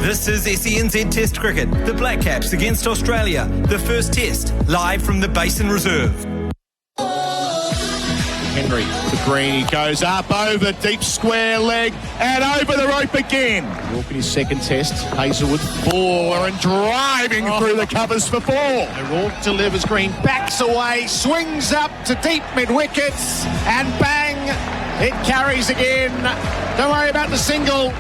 This is SENZ Test Cricket. The Black Caps against Australia. The first test, live from the Basin Reserve. Henry to Green, he goes up over deep square leg and over the rope again. York in his second test, Hazelwood baller and driving through the covers for four. O'Rourke delivers, Green backs away, swings up to deep mid-wickets and bang, it carries again. Don't worry about the single.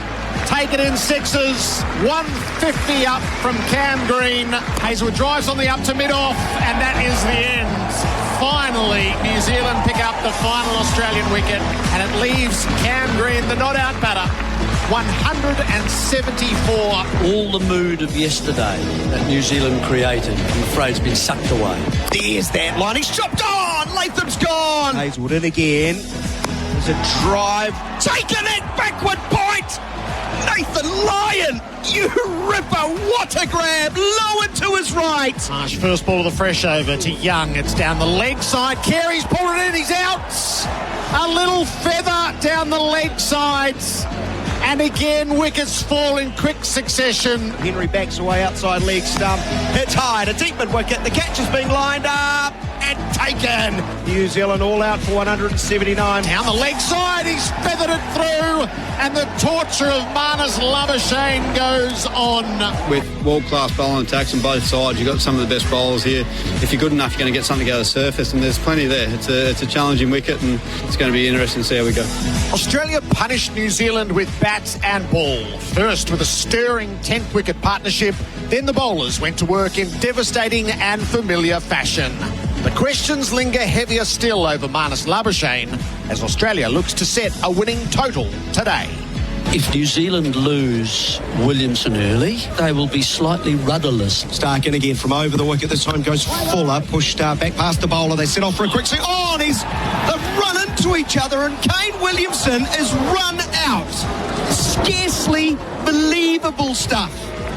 Take it in sixes, 150 up from Cam Green. Hazelwood drives on the up to mid-off, and that is the end. Finally, New Zealand pick up the final Australian wicket, and it leaves Cam Green, the not-out batter, 174. All the mood of yesterday that New Zealand created, I'm afraid, has been sucked away. There's that line, he's chopped on, Latham's gone. Hazelwood in again, there's a drive, taken it, backward point. Nathan Lyon, you ripper, what a grab, low and to his right. Marsh, first ball of the fresh over to Young, it's down the leg side, Carey's pulled it in, he's out. A little feather down the leg sides. And again, wickets fall in quick succession. Henry backs away outside leg stump. It's high, a deep mid-wicket. The catch is being lined up and taken. New Zealand all out for 179. Down the leg side, he's feathered it through. And the torture of Marnus Labuschagne goes on. With world-class bowling attacks on both sides, you've got some of the best bowlers here. If you're good enough, you're going to get something out of the surface, and there's plenty there. It's a challenging wicket, and it's going to be interesting to see how we go. Australia punished New Zealand with bat and ball. First with a stirring 10th wicket partnership, then the bowlers went to work in devastating and familiar fashion. The questions linger heavier still over Marnus Labuschagne as Australia looks to set a winning total today. If New Zealand lose Williamson early, they will be slightly rudderless. Stark in again from over the wicket. This time goes fuller, pushed back past the bowler. They set off for a quick swing. Oh, and they've run into each other, and Kane Williamson is run out. Scarcely believable stuff.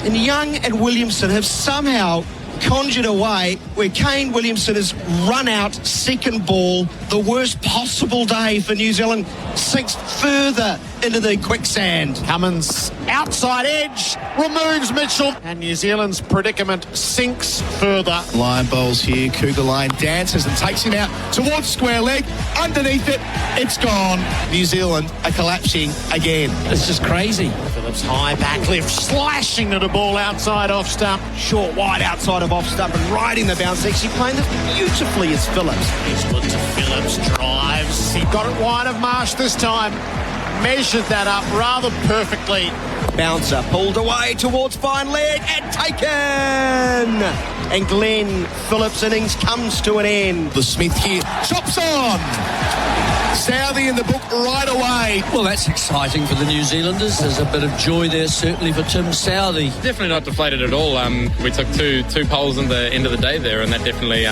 And Young and Williamson have somehow conjured a way where Kane Williamson is run out, second ball, the worst possible day for New Zealand, sinks further into the quicksand. Cummins, outside edge, removes Mitchell, and New Zealand's predicament sinks further. Lion bowls here, Cougar Line dances and takes him out towards square leg, underneath it, it's gone. New Zealand are collapsing again. It's just crazy. Phillips high back lift, slashing at a ball outside off stump. Short wide outside of off stump and riding the bounce. Actually playing this beautifully is Phillips. Eastwood to Phillips, drives. He got it wide of Marsh this time. Measured that up rather perfectly. Bouncer pulled away towards fine leg and taken. And Glenn Phillips' innings comes to an end. The Smith here, chops on. Southey in the book right away. Well, that's exciting for the New Zealanders. There's a bit of joy there, certainly for Tim Southey. Definitely not deflated at all. We took two poles in the end of the day there, and that definitely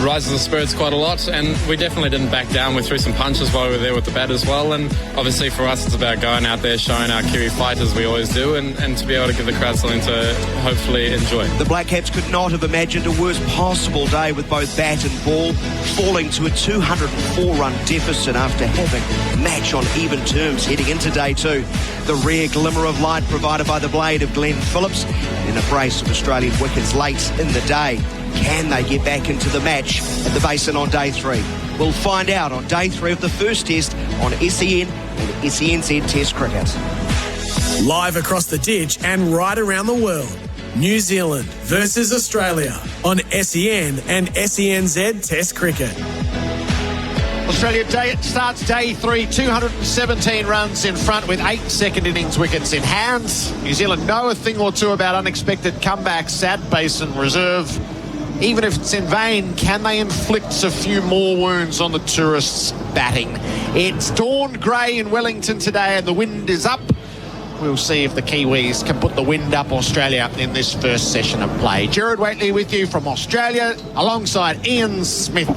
rises the spirits quite a lot. And we definitely didn't back down. We threw some punches while we were there with the bat as well. And obviously for us, it's about going out there, showing our Kiwi fight as we always do, and to be able to give the crowd something to hopefully enjoy. The Black Caps could not have imagined a worse possible day, with both bat and ball falling to a 204-run deficit after having a match on even terms heading into day two. The rare glimmer of light provided by the blade of Glenn Phillips in a brace of Australian wickets late in the day. Can they get back into the match at the Basin on day three? We'll find out on day three of the first test on SEN and SENZ Test Cricket. Live across the ditch and right around the world. New Zealand versus Australia on SEN and SENZ Test Cricket. Australia starts day three, 217 runs in front with 8 second innings wickets in hand. New Zealand know a thing or two about unexpected comebacks at Basin Reserve. Even if it's in vain, can they inflict a few more wounds on the tourists batting? It's dawned grey in Wellington today and the wind is up. We'll see if the Kiwis can put the wind up Australia in this first session of play. Gerard Whateley with you from Australia alongside Ian Smith,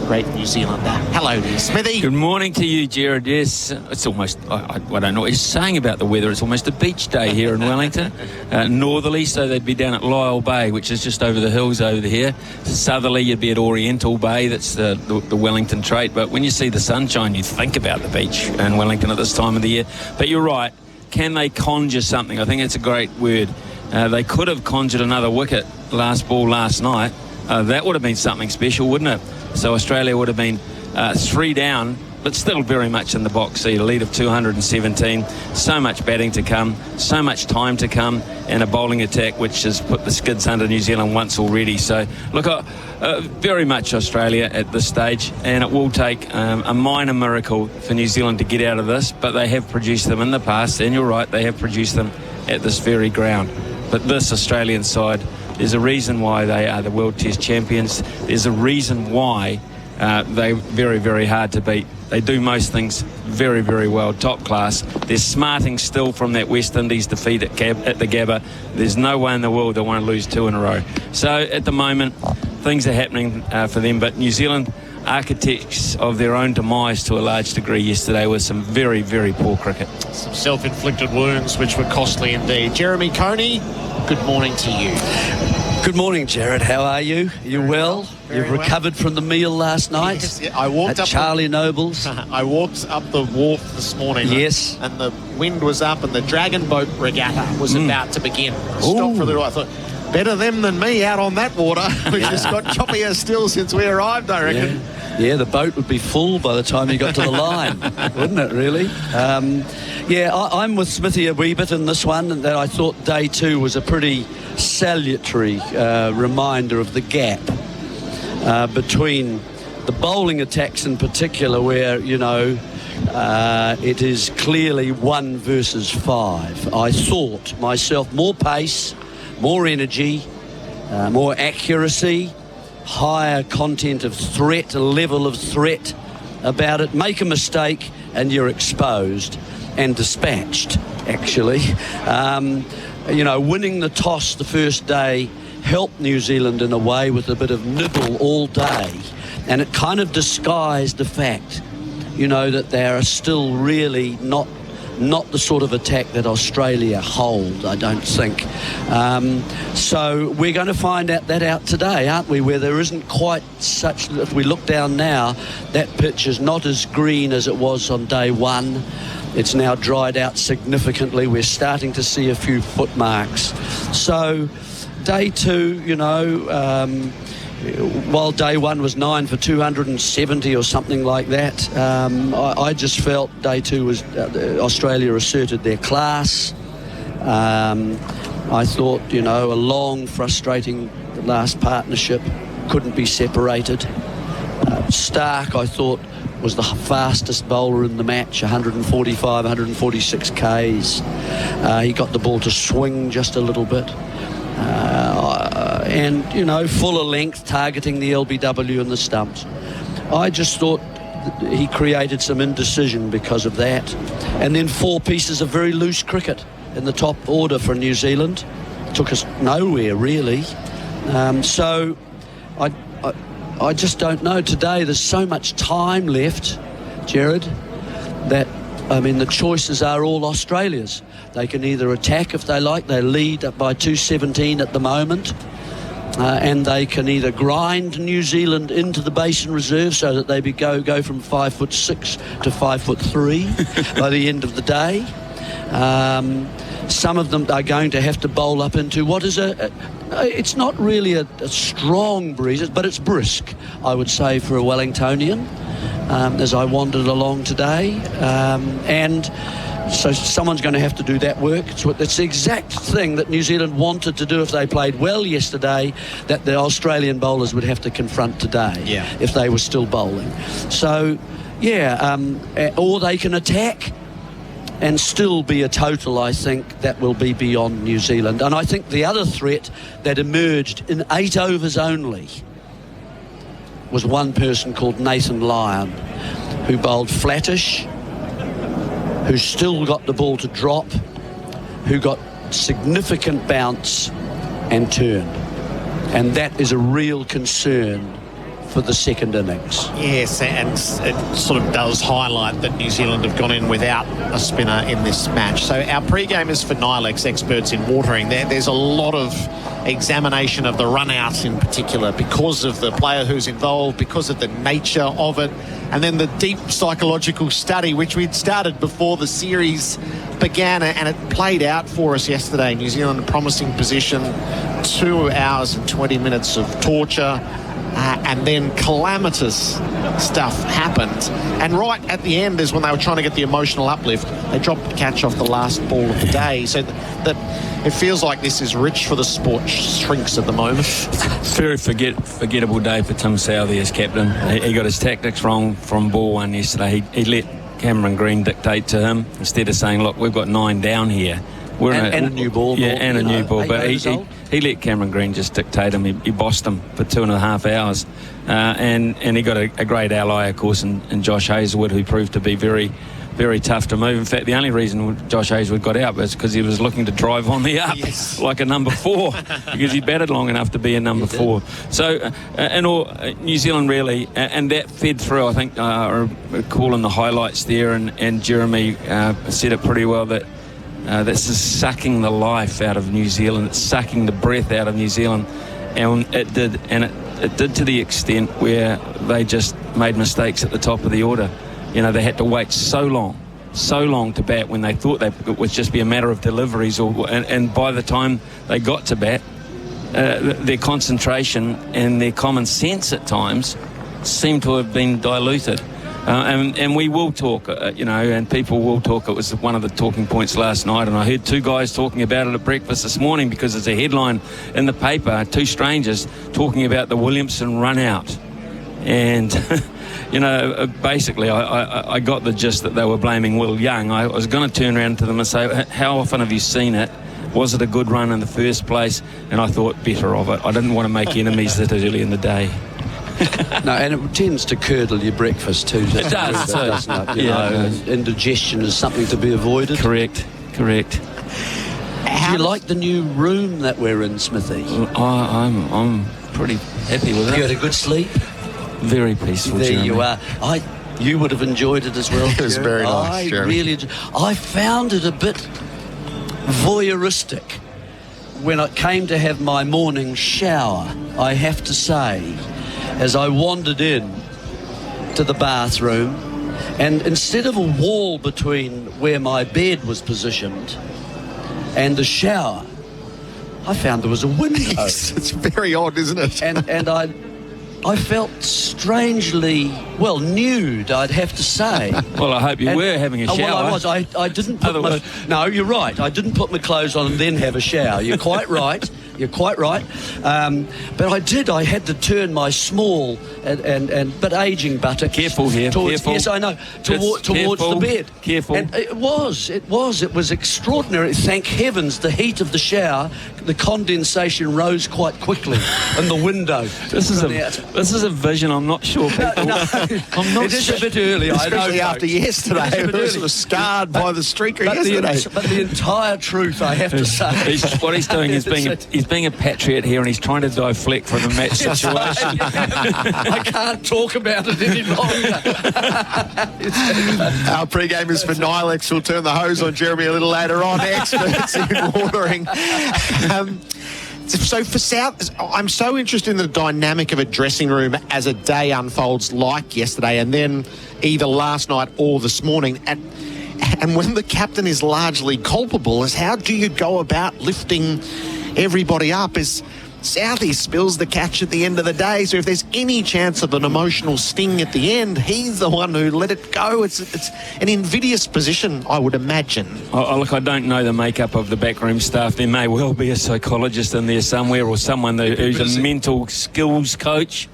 great New Zealander. Hello there, Smithy. Good morning to you, Gerard. Yes, it's almost, I don't know what he's saying about the weather. It's almost a beach day here in Wellington. Northerly, so they'd be down at Lyell Bay, which is just over the hills over here. Southerly, you'd be at Oriental Bay. That's the Wellington trait. But when you see the sunshine, you think about the beach in Wellington at this time of the year. But you're right. can they conjure something? I think it's a great word. They could have conjured another wicket last ball last night. That would have been something special, wouldn't it? So Australia would have been 3 down, but still very much in the box seat, a lead of 217. So much batting to come, so much time to come, and a bowling attack which has put the skids under New Zealand once already. So, look, very much Australia at this stage, and it will take a minor miracle for New Zealand to get out of this, but they have produced them in the past, and you're right, they have produced them at this very ground. But this Australian side, there's a reason why they are the World Test champions. There's a reason why they're very, very hard to beat. They do most things very, very well, top class. They're smarting still from that West Indies defeat at the Gabba. There's no way in the world they want to lose 2 in a row. So at the moment, things are happening for them. But New Zealand, architects of their own demise to a large degree yesterday with some very, very poor cricket. Some self-inflicted wounds which were costly indeed. Jeremy Coney, good morning to you. Good morning, Gerard. How are you? You well? Very You've recovered from the meal last night? Yes, yeah, I walked at up Charlie Noble's. I walked up the wharf this morning. Yes. And the wind was up and the Dragon Boat Regatta was about to begin. Stopped for the I thought, better them than me out on that water. We just got choppier still since we arrived, I reckon. Yeah, the boat would be full by the time you got to the line, wouldn't it, really? I'm with Smithy a wee bit in this one, and that I thought day 2 was a pretty salutary reminder of the gap between the bowling attacks in particular, where, it is clearly 1 versus 5. I thought myself more pace, more energy, more accuracy, higher content of threat, a level of threat about it. Make a mistake and you're exposed and dispatched, actually. Winning the toss the first day helped New Zealand in a way with a bit of nibble all day, and it kind of disguised the fact, that they are still really not the sort of attack that Australia hold, I don't think. So we're going to find that out today, aren't we, where there isn't quite such... If we look down now, that pitch is not as green as it was on day 1. It's now dried out significantly. We're starting to see a few footmarks. So day 2, while day 1 was 9 for 270 or something like that, I just felt day 2 was Australia asserted their class. I thought, a long, frustrating last partnership couldn't be separated. Stark, I thought, was the fastest bowler in the match, 145, 146 Ks. He got the ball to swing just a little bit. And, fuller length, targeting the LBW and the stumps. I just thought he created some indecision because of that. And then 4 pieces of very loose cricket in the top order for New Zealand. Took us nowhere, really. So I just don't know. Today there's so much time left, Gerard, that, the choices are all Australia's. They can either attack if they like. They lead up by 217 at the moment. And they can either grind New Zealand into the Basin Reserve so that they go from 5'6" to 5'3" by the end of the day. Some of them are going to have to bowl up into what is it's not really a strong breeze, but it's brisk, I would say, for a Wellingtonian, as I wandered along today. And so someone's going to have to do that work. It's the exact thing that New Zealand wanted to do if they played well yesterday, that the Australian bowlers would have to confront today if they were still bowling. So, or they can attack and still be a total, I think, that will be beyond New Zealand. And I think the other threat that emerged in 8 overs only was one person called Nathan Lyon, who bowled flattish, who still got the ball to drop, who got significant bounce and turn. And that is a real concern for the second innings. Yes, and it sort of does highlight that New Zealand have gone in without a spinner in this match. So our pre-gamers for Nilex, experts in watering, there's a lot of examination of the run-out in particular because of the player who's involved, because of the nature of it, and then the deep psychological study which we'd started before the series began, and it played out for us yesterday. New Zealand a promising position, 2 hours and 20 minutes of torture, and then calamitous stuff happened. And right at the end is when they were trying to get the emotional uplift. They dropped the catch off the last ball of the day. So that it feels like this is rich for the sport shrinks at the moment. Very forgettable day for Tim Southee as captain. He got his tactics wrong from ball one yesterday. He let Cameron Green dictate to him instead of saying, look, we've got 9 down here. And a new ball. Yeah, and a new ball. But he let Cameron Green just dictate him. He bossed him for 2.5 hours. And he got a great ally, of course, in Josh Hazlewood, who proved to be very, very tough to move. In fact, the only reason Josh Hazlewood got out was because he was looking to drive on the up like a number 4 because he batted long enough to be a number 4. So, in all, New Zealand really, and that fed through. I think I recall in the highlights there, and Jeremy said it pretty well, that this is sucking the life out of New Zealand. It's sucking the breath out of New Zealand, and it did. And it did to the extent where they just made mistakes at the top of the order. You know, they had to wait so long to bat when they thought it would just be a matter of deliveries. And by the time they got to bat, their concentration and their common sense at times seemed to have been diluted. And we will talk, and people will talk. It was one of the talking points last night, and I heard 2 guys talking about it at breakfast this morning because there's a headline in the paper, 2 strangers talking about the Williamson run out. And, basically I got the gist that they were blaming Will Young. I was going to turn around to them and say, how often have you seen it? Was it a good run in the first place? And I thought better of it. I didn't want to make enemies that early in the day. No, and it tends to curdle your breakfast too. It does, doesn't it? You know, indigestion is something to be avoided. Correct. Do you like the new room that we're in, Smithy? I'm pretty happy with it. You had a good sleep? Very peaceful. There Jeremy. you are. You would have enjoyed it as well. It was very nice, Jeremy. I found it a bit voyeuristic when it came to have my morning shower, I have to say, as I wandered in to the bathroom, and instead of a wall between where my bed was positioned and the shower, I found there was a window. Yes, it's very odd, isn't it? And I felt strangely, nude, I'd have to say. Well, I hope you were having a shower. Well, I was. I didn't put No, you're right. I didn't put my clothes on and then have a shower. You're quite right. But I did. I had to turn my small but aging buttock. Careful here. Careful. Yes, I know. Towards the bed. Careful. And it was extraordinary. Thank heavens, the heat of the shower, the condensation rose quite quickly in the window. This is a vision. I'm not sure people. No, I'm not. It is a bit early. Especially I know, after yesterday. It was sort of scarred by the streaker yesterday. But the entire truth, I have to say. What he's doing is being a patriot here, and he's trying to deflect from the match situation. I can't talk about it any longer. Our pre-game is for Nilex. We'll turn the hose on Jeremy a little later on. Experts in watering. So for South, I'm so interested in the dynamic of a dressing room as a day unfolds like yesterday and then either last night or this morning. And when the captain is largely culpable, is how do you go about lifting everybody up? As Southee spills the catch at the end of the day, so if there's any chance of an emotional sting at the end, he's the one who let it go. It's an invidious position, I would imagine. Look, I don't know the makeup of the backroom staff. There may well be a psychologist in there somewhere, or someone who's a mental skills coach.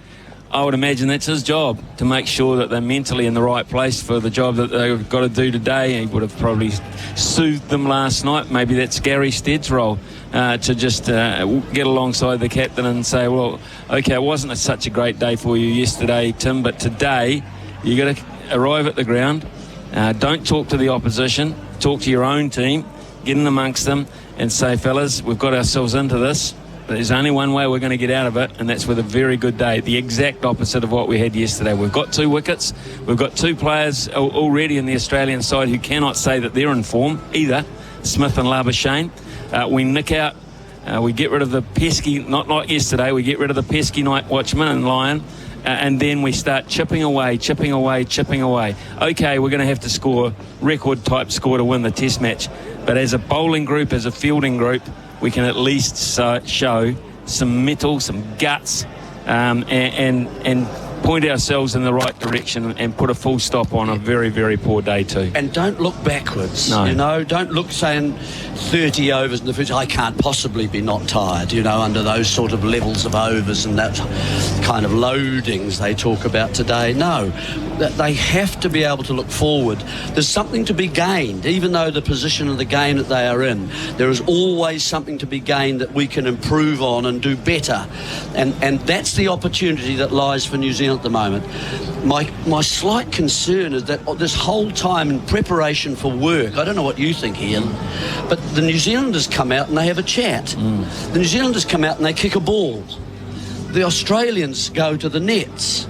I would imagine that's his job, to make sure that they're mentally in the right place for the job that they've got to do today. He would have probably soothed them last night. Maybe that's Gary Stead's role, to just get alongside the captain and say, well, okay, it wasn't such a great day for you yesterday, Tim, but today you got to arrive at the ground. Don't talk to the opposition. Talk to your own team. Get in amongst them and say, fellas, we've got ourselves into this. There's only one way we're going to get out of it, and that's with a very good day. The exact opposite of what we had yesterday. We've got 2 wickets. We've got 2 players already in the Australian side who cannot say that they're in form either, Smith and Labuschagne. We nick out. We get rid of the pesky, not like yesterday, we get rid of the pesky night watchman and Lyon, and then we start chipping away. Okay, we're going to have to score record-type score to win the test match. But as a bowling group, as a fielding group, we can at least show some mettle, some guts, and point ourselves in the right direction and put a full stop on a very, very poor day too. And don't look backwards. No. You know, don't look saying 30 overs in the future. I can't possibly be not tired, you know, under those sort of levels of overs and that kind of loadings they talk about today. No, they have to be able to look forward. There's something to be gained, even though the position of the game that they are in. There is always something to be gained that we can improve on and do better. And that's the opportunity that lies for New Zealand at the moment. My slight concern is that this whole time in preparation for work, I don't know what you think, Ian, but the New Zealanders come out and they have a chat. The New Zealanders come out and they kick a ball. The Australians go to the nets.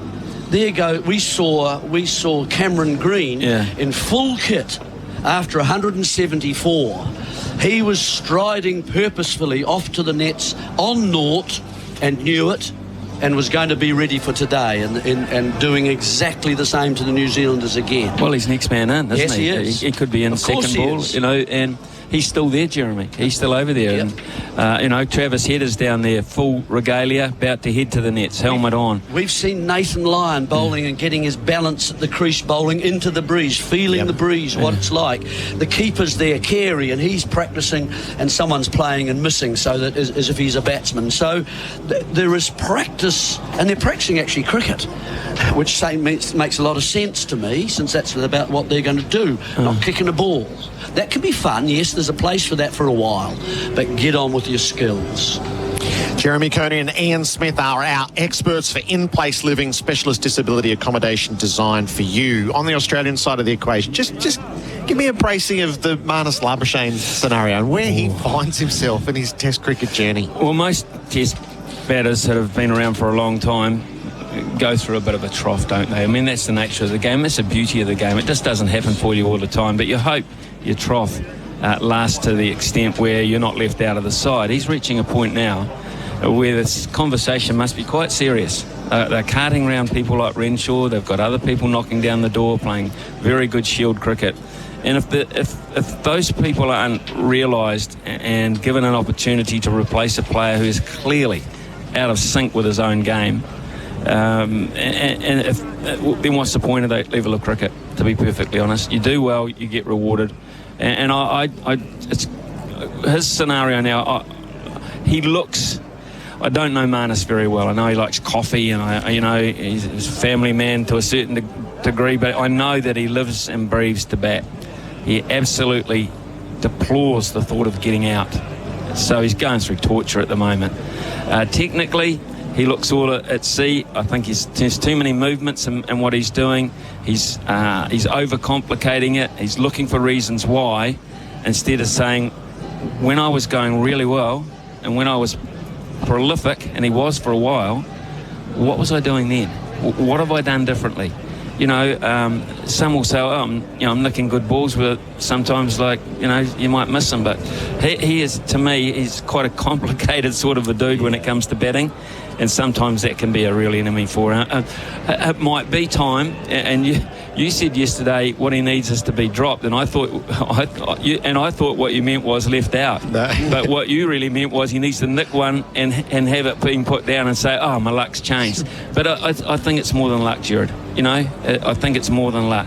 We saw Cameron Green in full kit after 174. He was striding purposefully off to the nets on naught and knew it, and was going to be ready for today and doing exactly the same to the New Zealanders again. Well, he's next man in, isn't he? Yes, he is. He could be in second ball, you know, and he's still there, Jeremy. He's still over there. Yep. And, you know, Travis Header's down there, full regalia, about to head to the nets, helmet on. We've seen Nathan Lyon bowling and getting his balance at the crease, bowling into the breeze, feeling the breeze, what it's like. The keeper's there, Carey, and he's practising, and someone's playing and missing, so that as if he's a batsman. So there is practice, and they're practising actually cricket, which makes a lot of sense to me, since that's about what they're going to do, not kicking a ball. That can be fun, yes, there's a place for that for a while, but get on with your skills. Jeremy Coney and Ian Smith are our experts for in-place living specialist disability accommodation designed for you. On the Australian side of the equation, just give me a bracing of the Marnus Labuschagne scenario and where he finds himself in his Test cricket journey. Well, most Test batters that have been around for a long time go through a bit of a trough, don't they? I mean, that's the nature of the game. That's the beauty of the game. It just doesn't happen for you all the time, but you hope your trough lasts to the extent where you're not left out of the side. He's reaching a point now where this conversation must be quite serious. They're carting around people like Renshaw. They've got other people knocking down the door, playing very good shield cricket. And if those people aren't realised and given an opportunity to replace a player who is clearly out of sync with his own game, then what's the point of that level of cricket, to be perfectly honest? You do well, you get rewarded. And it's his scenario now. He looks. I don't know Marnus very well. I know he likes coffee, and he's a family man to a certain degree. But I know that he lives and breathes to bat. He absolutely deplores the thought of getting out. So he's going through torture at the moment. Technically, he looks all at sea. I think there's too many movements in what he's doing. He's overcomplicating it. He's looking for reasons why, instead of saying, when I was going really well and when I was prolific, and he was for a while, what was I doing then? What have I done differently? You know, some will say, I'm nicking good balls, but sometimes, you might miss them. But he is, to me, he's quite a complicated sort of a dude when it comes to batting, and sometimes that can be a real enemy for him. It might be time, and you said yesterday what he needs is to be dropped, and I thought what you meant was left out. No. But what you really meant was he needs to nick one and have it being put down and say, oh, my luck's changed. But I think it's more than luck, Gerard. You know, I think it's more than luck.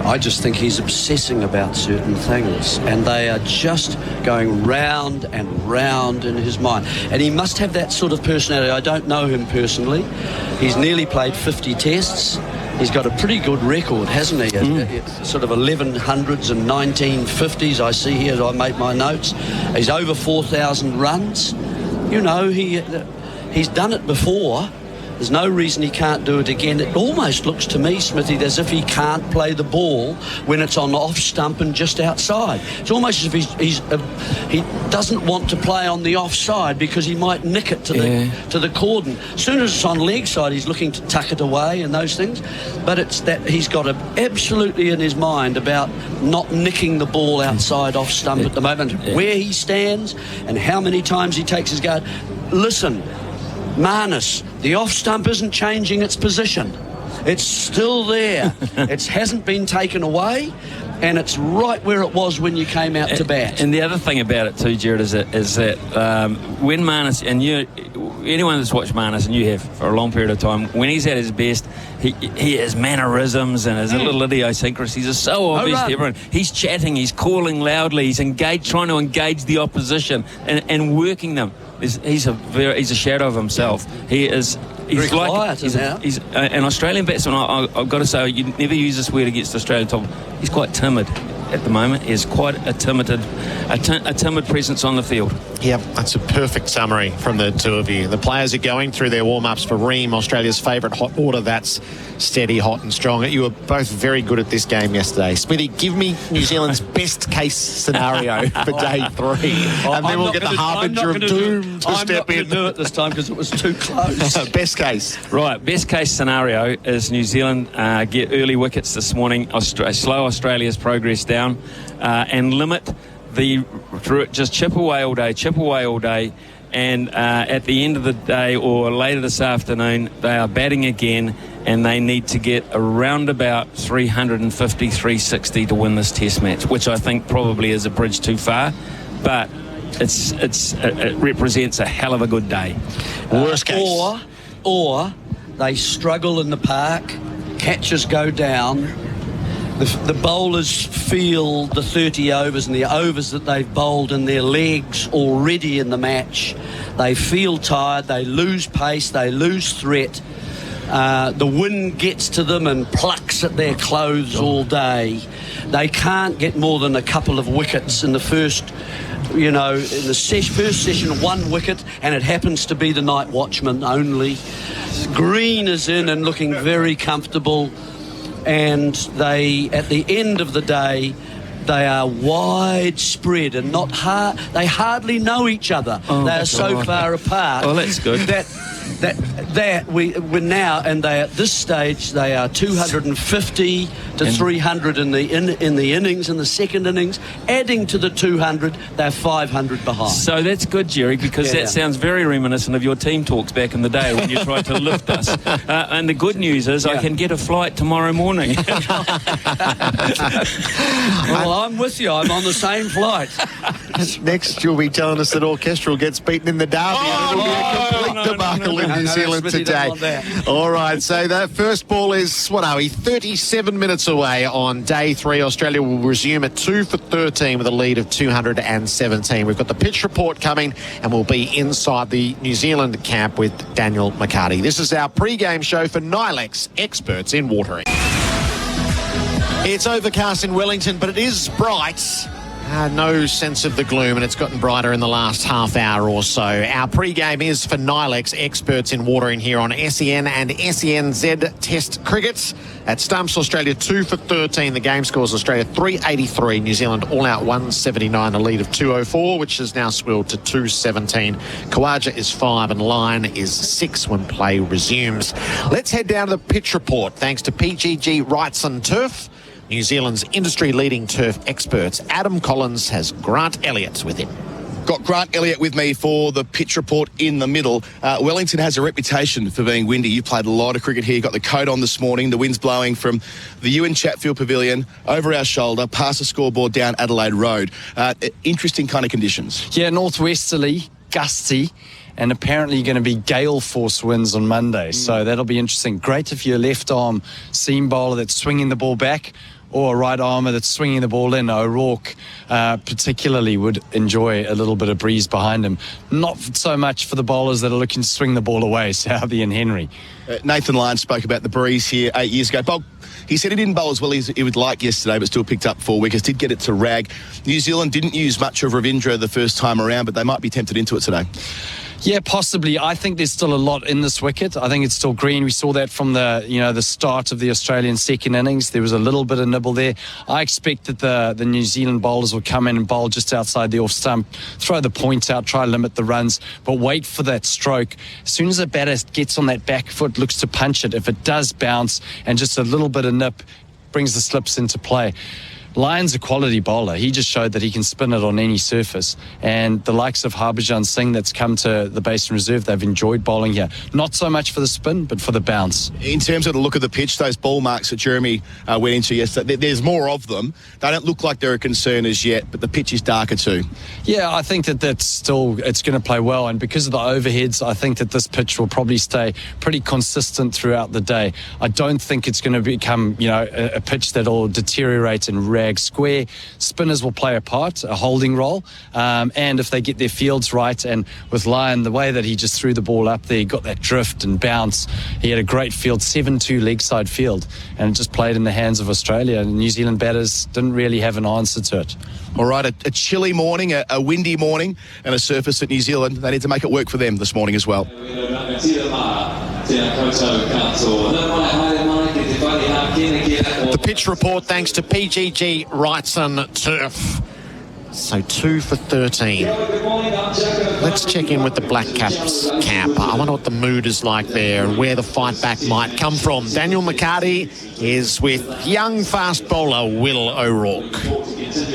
I just think he's obsessing about certain things, and they are just going round and round in his mind. And he must have that sort of personality. I don't know him personally. He's nearly played 50 tests. He's got a pretty good record, hasn't he? Sort of 1100s and 1950s, I see here as I make my notes. He's over 4,000 runs. You know, he's done it before. There's no reason he can't do it again. It almost looks to me, Smithy, as if he can't play the ball when it's on off stump and just outside. It's almost as if he doesn't want to play on the offside because he might nick it to the cordon. As soon as it's on leg side, he's looking to tuck it away and those things. But it's that he's got absolutely in his mind about not nicking the ball outside off stump at the moment. Where he stands and how many times he takes his guard. Listen, Marnus, the off stump isn't changing its position. It's still there. It hasn't been taken away, and it's right where it was when you came out to bat. And the other thing about it too, Gerard, is that when Marnus, and anyone that's watched Marnus, and you have for a long period of time, when he's at his best, he has mannerisms and his little idiosyncrasies are so obvious to everyone. He's chatting, he's calling loudly, he's trying to engage the opposition and working them. He's a shadow of himself. He's very quiet. He's an Australian batsman. I've got to say, you never use this word against Australian top. He's quite timid at the moment. He has quite a timid presence on the field. Yep, that's a perfect summary from the two of you. The players are going through their warm-ups for Ream, Australia's favourite hot water. That's steady, hot and strong. You were both very good at this game yesterday. Smithy, give me New Zealand's best-case scenario for day 3. And then we'll get the harbinger of doom to step in. I'm not going to do it this time because it was too close. Best case. Right, best-case scenario is New Zealand get early wickets this morning, slow Australia's progress down, and limit just chip away all day, and at the end of the day or later this afternoon, they are batting again, and they need to get around about 350, 360 to win this test match, which I think probably is a bridge too far, but it represents a hell of a good day. Worst case. Or they struggle in the park, catches go down, the bowlers feel the 30 overs and the overs that they've bowled in their legs already in the match. They feel tired, they lose pace, they lose threat. The wind gets to them and plucks at their clothes all day. They can't get more than a couple of wickets in the first, in the first session, 1 wicket, and it happens to be the night watchman only. Green is in and looking very comfortable. And they, at the end of the day, they are widespread and not hard. They hardly know each other. They are so far apart. Oh, that's good. That we're now, and they at this stage they are 250 to 300 in the innings, in the second innings. Adding to the 200, they're 500 behind. So that's good, Jerry, because that sounds very reminiscent of your team talks back in the day when you tried to lift us. And the good news is I can get a flight tomorrow morning. Well, I'm with you. I'm on the same flight. Next, you'll be telling us that Orchestral gets beaten in the derby. It'll be a complete debacle in New Zealand today. All right, so that first ball is, 37 minutes away on day 3. Australia will resume at 2 for 13 with a lead of 217. We've got the pitch report coming, and we'll be inside the New Zealand camp with Daniel McHardy. This is our pre-game show for Nilex, experts in watering. It's overcast in Wellington, but it is bright. No sense of the gloom, and it's gotten brighter in the last half hour or so. Our pre-game is for Nilex, experts in watering, here on SEN and SENZ Test Cricket. At Stumps, Australia 2 for 13. The game scores Australia 383. New Zealand all out 179. A lead of 204, which has now swelled to 217. Khawaja is 5 and line is 6 when play resumes. Let's head down to the pitch report, thanks to PGG Wrightson Turf, New Zealand's industry-leading turf experts. Adam Collins has Grant Elliott with him. Got Grant Elliott with me for the pitch report in the middle. Wellington has a reputation for being windy. You played a lot of cricket here. You got the coat on this morning. The wind's blowing from the Ewan Chatfield Pavilion over our shoulder, past the scoreboard, down Adelaide Road. Interesting kind of conditions. Yeah, northwesterly, gusty, and apparently going to be gale force winds on Monday. So that'll be interesting. Great if you're a left arm seam bowler that's swinging the ball back, or a right armer that's swinging the ball in. O'Rourke particularly would enjoy a little bit of breeze behind him. Not so much for the bowlers that are looking to swing the ball away, Southey and Henry. Nathan Lyon spoke about the breeze here 8 years ago. He said he didn't bowl as well as he would like yesterday, but still picked up 4 wickets, did get it to rag. New Zealand didn't use much of Ravindra the first time around, but they might be tempted into it today. Yeah, possibly. I think there's still a lot in this wicket. I think it's still green. We saw that from the start of the Australian second innings. There was a little bit of nibble there. I expect that the New Zealand bowlers will come in and bowl just outside the off stump, throw the point out, try to limit the runs, but wait for that stroke. As soon as a batter gets on that back foot, looks to punch it, if it does bounce and just a little bit of nip, brings the slips into play. Lyon's a quality bowler. He just showed that he can spin it on any surface. And the likes of Harbhajan Singh that's come to the Basin Reserve, they've enjoyed bowling here. Not so much for the spin, but for the bounce. In terms of the look of the pitch, those ball marks that Jeremy went into yesterday, there's more of them. They don't look like they're a concern as yet, but the pitch is darker too. Yeah, I think that's still, it's going to play well. And because of the overheads, I think that this pitch will probably stay pretty consistent throughout the day. I don't think it's going to become, a pitch that'll deteriorate and rag square. Spinners will play a part, a holding role, and if they get their fields right, and with Lyon, the way that he just threw the ball up there, he got that drift and bounce. He had a great field, 7-2 leg side field, and it just played in the hands of Australia. And New Zealand batters didn't really have an answer to it. All right, a chilly morning, a windy morning, and a surface at New Zealand. They need to make it work for them this morning as well. The pitch report thanks to PGG Wrightson Turf. So 2 for 13. Let's check in with the Black Caps camp. I wonder what the mood is like there and where the fight back might come from. Daniel McHardy is with young fast bowler Will O'Rourke.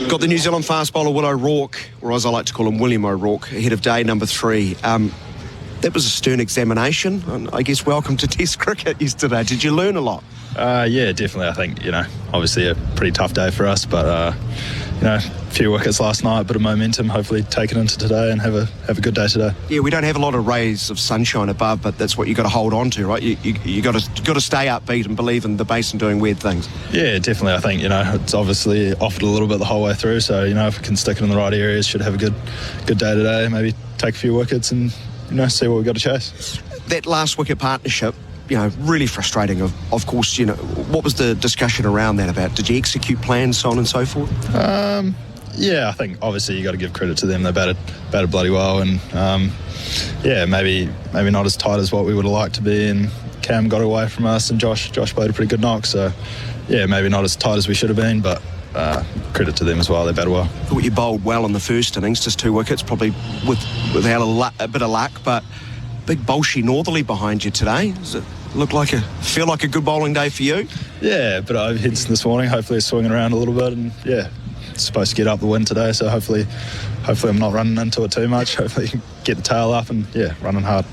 Got the New Zealand fast bowler Will O'Rourke, or as I like to call him, William O'Rourke, ahead of day number 3. That was a stern examination, and I guess welcome to Test cricket yesterday. Did you learn a lot? Yeah, definitely. I think, obviously a pretty tough day for us, but, a few wickets last night, a bit of momentum, hopefully take it into today and have a good day today. Yeah, we don't have a lot of rays of sunshine above, but that's what you've got to hold on to, right? You got to stay upbeat and believe in the Basin doing weird things. Yeah, definitely. I think, it's obviously offered a little bit the whole way through, so, if we can stick it in the right areas, should have a good day today, maybe take a few wickets and, see what we've got to chase. That last wicket partnership, really frustrating. Of course, what was the discussion around that about? Did you execute plans, so on and so forth? Yeah, I think obviously you got to give credit to them. They batted bloody well, and maybe not as tight as what we would have liked to be. And Cam got away from us, and Josh played a pretty good knock. So yeah, maybe not as tight as we should have been, but credit to them as well. They batted well. Thought you bowled well in the first innings, just 2 wickets, probably without a bit of luck, but big Bolshy northerly behind you today. Does it feel like a good bowling day for you? Yeah, but overheads this morning. Hopefully it's swinging around a little bit, and yeah, it's supposed to get up the wind today, so hopefully I'm not running into it too much. Hopefully get the tail up and running hard.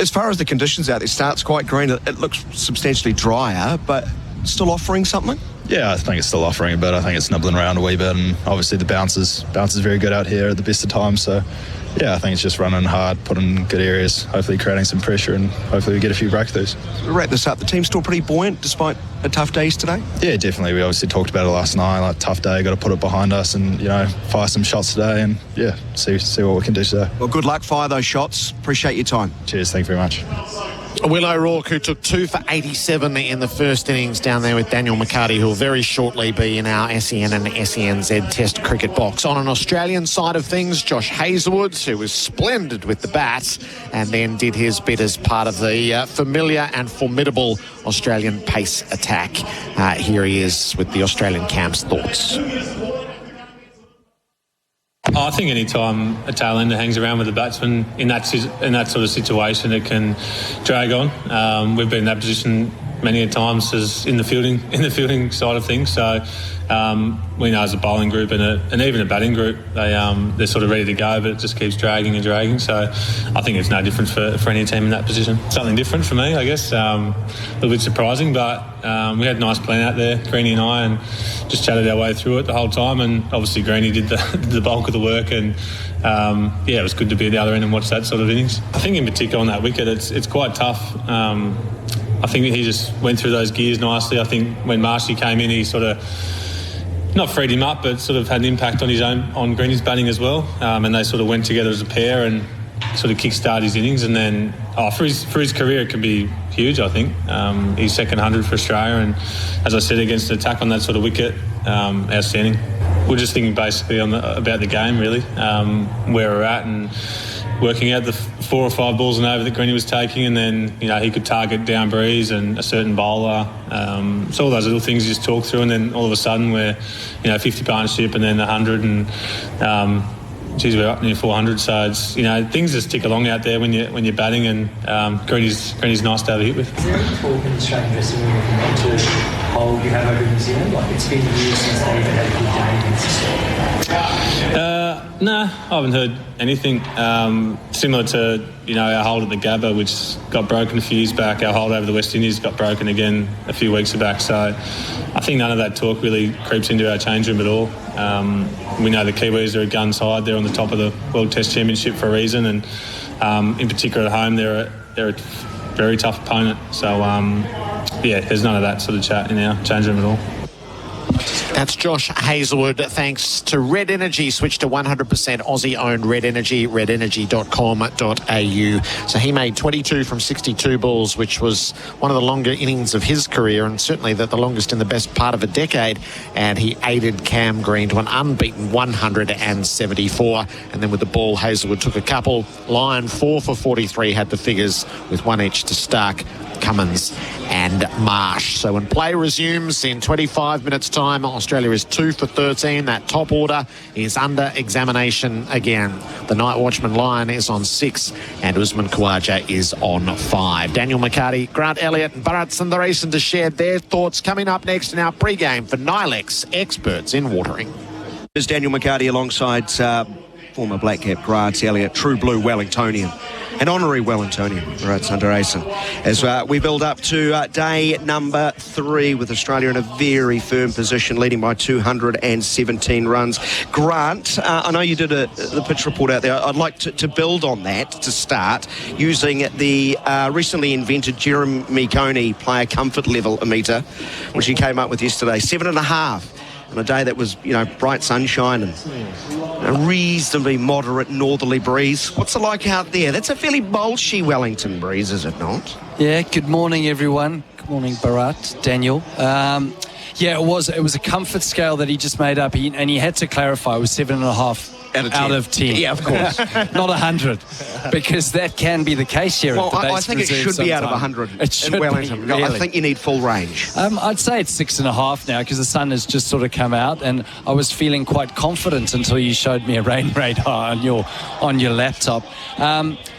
As far as the conditions out there, start's quite green. It looks substantially drier, but still offering something? Yeah, I think it's still offering a bit. I think it's nibbling around a wee bit, and obviously the bounce is very good out here at the best of times. So yeah, I think it's just running hard, putting in good areas, hopefully creating some pressure, and hopefully we get a few breakthroughs. To wrap this up, the team's still pretty buoyant despite a tough day today? Yeah, definitely. We obviously talked about it last night, tough day, got to put it behind us and, fire some shots today and, see what we can do today. Well, good luck, fire those shots. Appreciate your time. Cheers, thank you very much. Will O'Rourke, who took 2 for 87 in the first innings down there with Daniel McHardy, who will very shortly be in our SEN and SENZ Test cricket box. On an Australian side of things, Josh Hazlewood, who was splendid with the bat and then did his bit as part of the familiar and formidable Australian pace attack. Here he is with the Australian camp's thoughts. I think any time a tailender hangs around with a batsman in that sort of situation, it can drag on. We've been in that position many a times as in the fielding side of things. So we know as a bowling group and even a batting group, they're sort of ready to go, but it just keeps dragging and dragging. So I think it's no different for any team in that position. Something different for me, I guess. A little bit surprising, but we had a nice plan out there, Greenie and I, and just chatted our way through it the whole time. And obviously Greenie did the bulk of the work, and it was good to be at the other end and watch that sort of innings. I think in particular on that wicket, it's quite tough. I think he just went through those gears nicely. I think when Marshy came in, he sort of not freed him up, but sort of had an impact on Greenie's batting as well. And they sort of went together as a pair and sort of kick-start his innings. And then for his career, it can be huge, I think. He's second 100 for Australia. And as I said, against an attack on that sort of wicket, outstanding. We're just thinking basically about the game, really, where we're at. And working out the 4 or 5 balls and over that Greeny was taking, and then he could target down breeze and a certain bowler. So all those little things you just talk through, and then all of a sudden we're 50 partnership and then 100 and. We're up near 400, so it's things just tick along out there when you're batting, and Greeny's nice to have a hit with. Is there any talk in the Australian dressing room looking into a hold you have over New Zealand? Like, it's been years since they even had a good game against Australia. No, I haven't heard anything. Similar to our hold at the Gabba, which got broken a few years back. Our hold over the West Indies got broken again a few weeks back. So I think none of that talk really creeps into our change room at all. We know the Kiwis are a gun side. They're on the top of the World Test Championship for a reason, and in particular at home, they're a very tough opponent. So there's none of that sort of chat in our change room at all. That's Josh Hazlewood. Thanks to Red Energy. Switch to 100% Aussie-owned Red Energy, redenergy.com.au. So he made 22 from 62 balls, which was one of the longer innings of his career, and certainly the longest in the best part of a decade. And he aided Cam Green to an unbeaten 174. And then with the ball, Hazlewood took a couple. Lyon 4 for 43 had the figures, with 1 each to Stark, Cummins and Marsh. So when play resumes in 25 minutes time, Australia is 2 for 13. That top order is under examination again. The night watchman Lyon is on 6 and Usman Khawaja is on 5. Daniel McHardy, Grant Elliott and Bharat Sundaresan to share their thoughts coming up next in our pre-game for Nilex, experts in watering. There's Daniel McHardy alongside former Black Cap Grant Elliott, true blue Wellingtonian, an honorary Wellingtonian, Bharat Sundaresan, as we build up to day number 3 with Australia in a very firm position, leading by 217 runs. Grant, I know you did the pitch report out there. I'd like to build on that to start, using the recently invented Jeremy Coney player comfort level meter, which he came up with yesterday, 7.5. On a day that was, bright sunshine and a reasonably moderate northerly breeze. What's it like out there? That's a fairly bolshy Wellington breeze, is it not? Yeah, good morning, everyone. Good morning, Bharat, Daniel. It was a comfort scale that he just made up, and he had to clarify it was 7.5 out of 10. Yeah, of course. Not 100, because that can be the case here at the Basin I think it Reserve should be out of sometime. 100 It should in Wellington. be, really. I think you need full range. I'd say it's 6.5 now, because the sun has just sort of come out, and I was feeling quite confident until you showed me a rain radar on your laptop.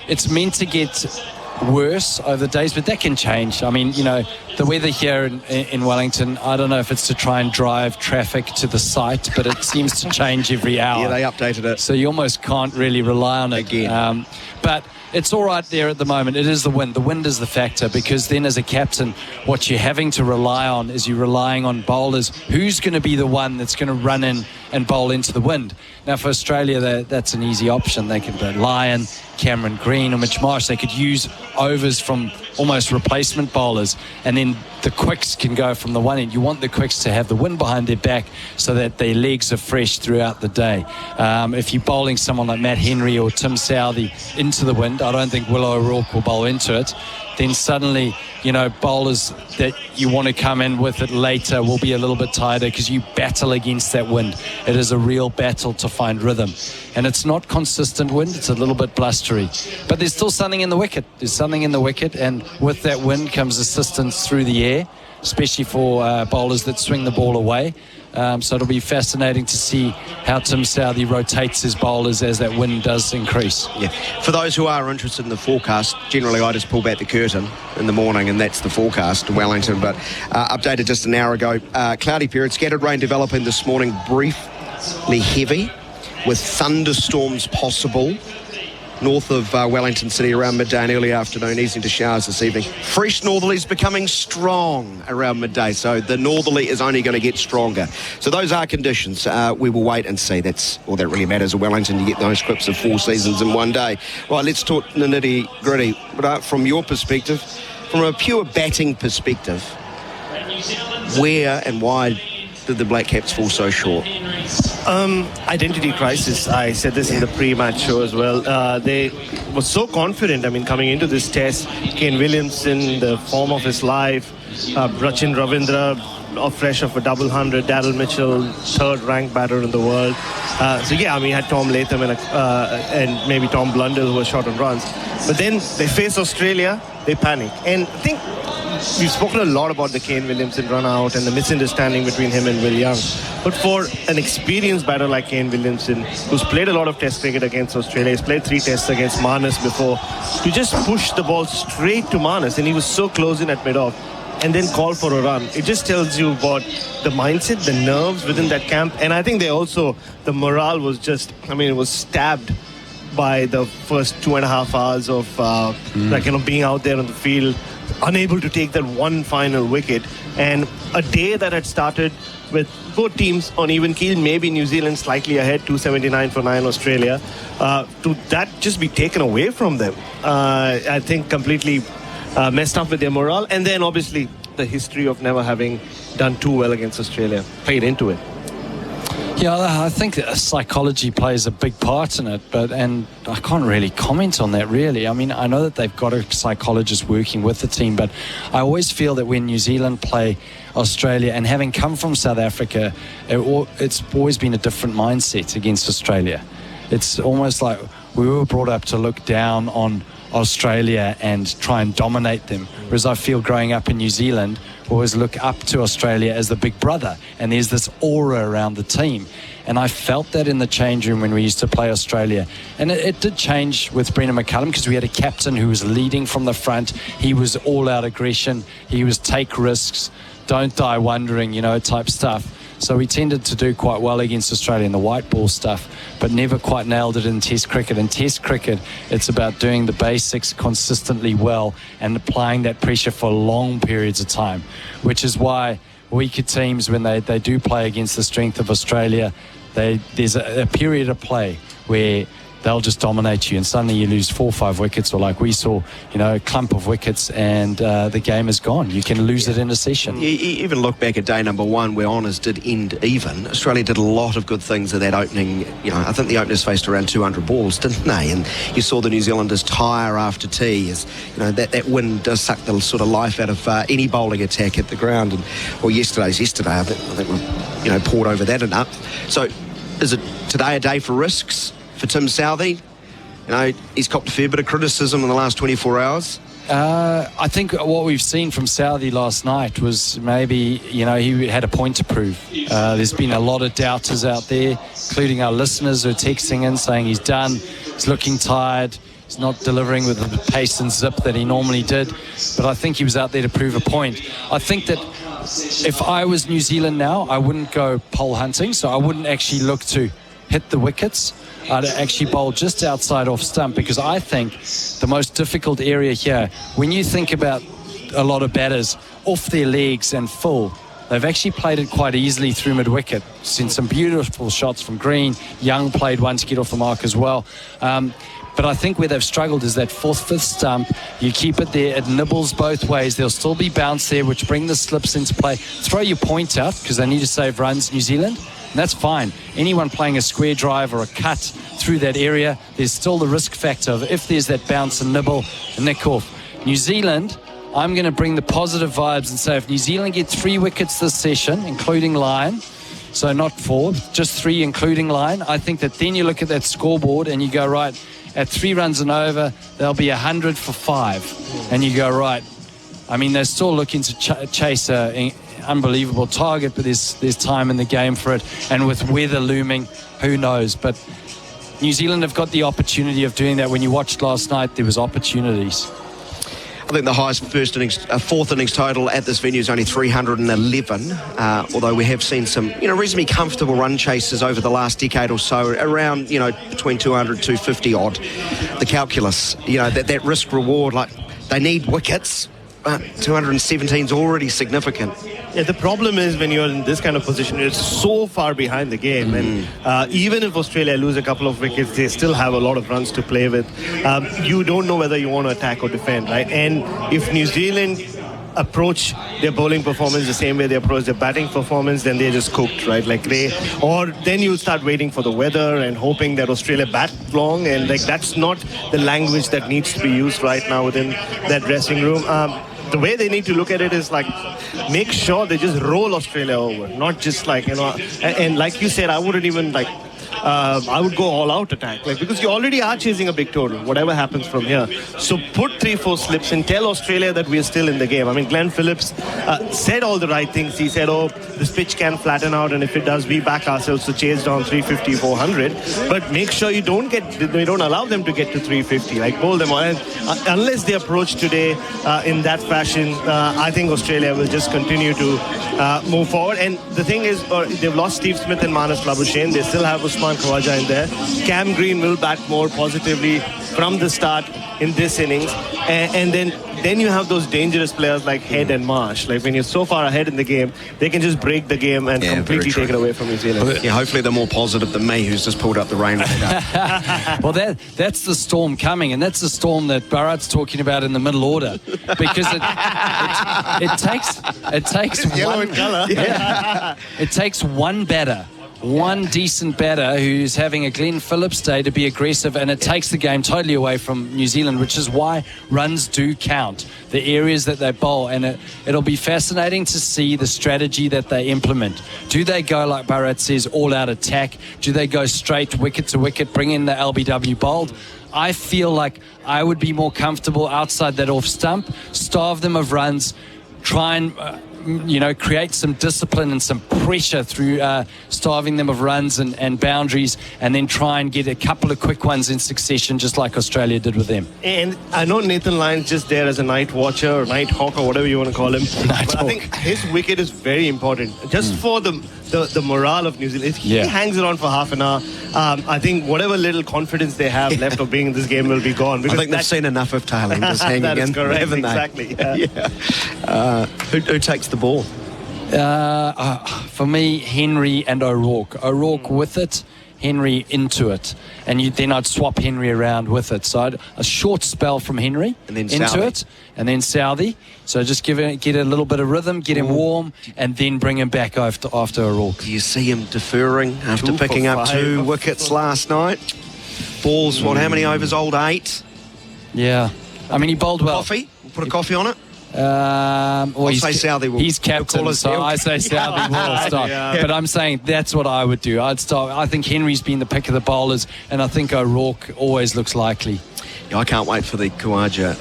It's meant to get worse over the days, but that can change. I mean, the weather here in Wellington, I don't know if it's to try and drive traffic to the site, but it seems to change every hour. Yeah, they updated it. So you almost can't really rely on it. Again. But it's all right there at the moment. It is the wind. The wind is the factor, because then as a captain, what you're having to rely on is you're relying on bowlers. Who's going to be the one that's going to run in and bowl into the wind? Now, for Australia, that's an easy option. They can put Lyon, Cameron Green or Mitch Marsh. They could use overs from almost replacement bowlers, and then the quicks can go from the one end. You want the quicks to have the wind behind their back so that their legs are fresh throughout the day. If you're bowling someone like Matt Henry or Tim Southey into the wind, I don't think Will O'Rourke will bowl into it. Then suddenly, bowlers that you want to come in with it later will be a little bit tighter, because you battle against that wind. It is a real battle to find rhythm. And it's not consistent wind, it's a little bit blustery. But there's still something in the wicket. There's something in the wicket, and with that wind comes assistance through the air, especially for bowlers that swing the ball away. So it'll be fascinating to see how Tim Southey rotates his bowlers as that wind does increase. Yeah. For those who are interested in the forecast, generally I just pull back the curtain in the morning and that's the forecast to Wellington, but updated just an hour ago. Cloudy period, scattered rain developing this morning, briefly heavy, with thunderstorms possible north of Wellington City around midday and early afternoon, easing to showers this evening. Fresh northerlies becoming strong around midday, so the northerly is only going to get stronger. So those are conditions. We will wait and see. That's all that really matters at Wellington. You get those clips of 4 seasons in one day. Right, let's talk the nitty-gritty. But from your perspective, from a pure batting perspective, where and why did the Black Caps fall so short? Identity crisis. I said this in the pre-match show as well. They were so confident, coming into this test. Kane Williamson, the form of his life, Rachin Ravindra, fresh of a double 100. Daryl Mitchell, third-ranked batter in the world. So yeah, I mean, you had Tom Latham and maybe Tom Blundell who was short on runs. But then they face Australia, they panic. And I think we've spoken a lot about the Kane Williamson run out and the misunderstanding between him and Will Young. But for an experienced batter like Kane Williamson, who's played a lot of test cricket against Australia, he's played 3 tests against Marnus before, to just push the ball straight to Marnus, and he was so close in at mid-off, and then call for a run. It just tells you about the mindset, the nerves within that camp. And I think the morale was just, I mean, it was stabbed by the first 2.5 hours of being out there on the field, unable to take that one final wicket. And a day that had started with both teams on even keel, maybe New Zealand slightly ahead, 279 for 9 Australia, to that just be taken away from them, I think completely messed up with their morale. And then obviously the history of never having done too well against Australia played into it. Yeah, I think that psychology plays a big part in it, and I can't really comment on that, really. I mean, I know that they've got a psychologist working with the team, but I always feel that when New Zealand play Australia, and having come from South Africa, it's always been a different mindset against Australia. It's almost like we were brought up to look down on Australia and try and dominate them, whereas I feel growing up in New Zealand, always look up to Australia as the big brother, and there's this aura around the team. And I felt that in the change room when we used to play Australia. And it did change with Brendan McCullum, because we had a captain who was leading from the front. He was all-out aggression. He was take risks, don't die wondering, type stuff. So we tended to do quite well against Australia in the white ball stuff, but never quite nailed it in Test cricket. In Test cricket, it's about doing the basics consistently well and applying that pressure for long periods of time, which is why weaker teams, when they do play against the strength of Australia, there's a period of play where they'll just dominate you, and suddenly you lose 4 or 5 wickets, or like we saw, a clump of wickets, and the game is gone. You can lose it in a session. You even look back at day number 1 where honours did end even. Australia did a lot of good things at that opening. I think the openers faced around 200 balls, didn't they? And you saw the New Zealanders tire after tea. As that wind does suck the sort of life out of any bowling attack at the ground. And yesterday. I think we poured over that enough. So is it today a day for risks for Tim Southey? He's copped a fair bit of criticism in the last 24 hours. I think what we've seen from Southey last night was maybe, he had a point to prove. There's been a lot of doubters out there, including our listeners who are texting in saying he's done, he's looking tired, he's not delivering with the pace and zip that he normally did. But I think he was out there to prove a point. I think that if I was New Zealand now, I wouldn't go pole hunting, so I wouldn't actually look to hit the wickets. I'd actually bowl just outside off stump, because I think the most difficult area here, when you think about a lot of batters off their legs and full, they've actually played it quite easily through mid-wicket. Seen some beautiful shots from Green. Young played one to get off the mark as well. But I think where they've struggled is that 4th, 5th stump. You keep it there, it nibbles both ways. There'll still be bounce there, which bring the slips into play. Throw your point out, because they need to save runs, New Zealand. And that's fine. Anyone playing a square drive or a cut through that area, there's still the risk factor of if there's that bounce and nibble and nick off. New Zealand, I'm going to bring the positive vibes and say if New Zealand get 3 wickets this session, including line, so not 4, just 3 including line, I think that then you look at that scoreboard and you go, right, at 3 runs and over, they'll be 100 for 5. And you go, right. I mean, they're still looking to chase an unbelievable target, but there's time in the game for it. And with weather looming, who knows? But New Zealand have got the opportunity of doing that. When you watched last night, there was opportunities. I think the highest fourth innings total at this venue is only 311, although we have seen some, reasonably comfortable run chases over the last decade or so, around, between 200, 250 odd. The calculus, that risk reward, like they need wickets, but 217 is already significant. Yeah, the problem is when you're in this kind of position, you're so far behind the game. And even if Australia lose a couple of wickets, they still have a lot of runs to play with. You don't know whether you want to attack or defend, right? And if New Zealand approach their bowling performance the same way they approach their batting performance, then they're just cooked, right? Or then you start waiting for the weather and hoping that Australia bat long, and that's not the language that needs to be used right now within that dressing room. the way they need to look at it is like, make sure they just roll Australia over, not just like, and like you said, I wouldn't even like, I would go all out attack, like, because you already are chasing a big total, whatever happens from here. So put 3-4 slips and tell Australia that we are still in the game. I mean, Glenn Phillips said all the right things. He said, this pitch can flatten out, and if it does, we back ourselves to chase down 350, 400. But make sure you don't allow them to get to 350. Like, bowl them on. And unless they approach today in that fashion, I think Australia will just continue to move forward. And the thing is, they've lost Steve Smith and Manas Labuschagne. They still have Usman Khawaja in there. Cam Green will bat more positively from the start in this innings. And then you have those dangerous players like Head and Marsh. Like, when you're so far ahead in the game, they can just break the game and completely take it away from New Zealand. Yeah, hopefully they're more positive than me, who's just pulled up the rain. Well, that's the storm coming, and that's the storm that Bharat's talking about in the middle order, because it takes yellow one in colour. Yeah, it takes one batter. One decent batter who's having a Glenn Phillips day to be aggressive, and it takes the game totally away from New Zealand, which is why runs do count, the areas that they bowl, and it'll be fascinating to see the strategy that they implement. Do they go, like Bharat says, all-out attack? Do they go straight wicket to wicket, bring in the LBW bowled? I feel like I would be more comfortable outside that off stump, starve them of runs, try and create some discipline and some pressure through starving them of runs and boundaries, and then try and get a couple of quick ones in succession, just like Australia did with them. And I know Nathan Lyon's just there as a night watcher or night hawk or whatever you want to call him. But I think his wicket is very important, just for the morale of New Zealand. If he hangs around for half an hour, I think whatever little confidence they have left of being in this game will be gone. I think they've seen enough of Taling just hanging that is in, correct, haven't exactly. they? Yeah. Who takes the ball? For me, Henry and O'Rourke. O'Rourke with it, Henry into it, and then I'd swap Henry around with it. So a short spell from Henry and then into Southey. it, and then Southey. So just get a little bit of rhythm, get him warm, and then bring him back after O'Rourke. Do you see him deferring after picking up 2 wickets last night? Balls, how many overs old? 8? Yeah. I mean, he bowled well. Coffee? We'll put a coffee on it? Well, say Southey will. He's captain, so I say Southey will start. Yeah. But I'm saying that's what I would do. I'd start. I think Henry's been the pick of the bowlers, and I think O'Rourke always looks likely. Yeah, I can't wait for the Khawaja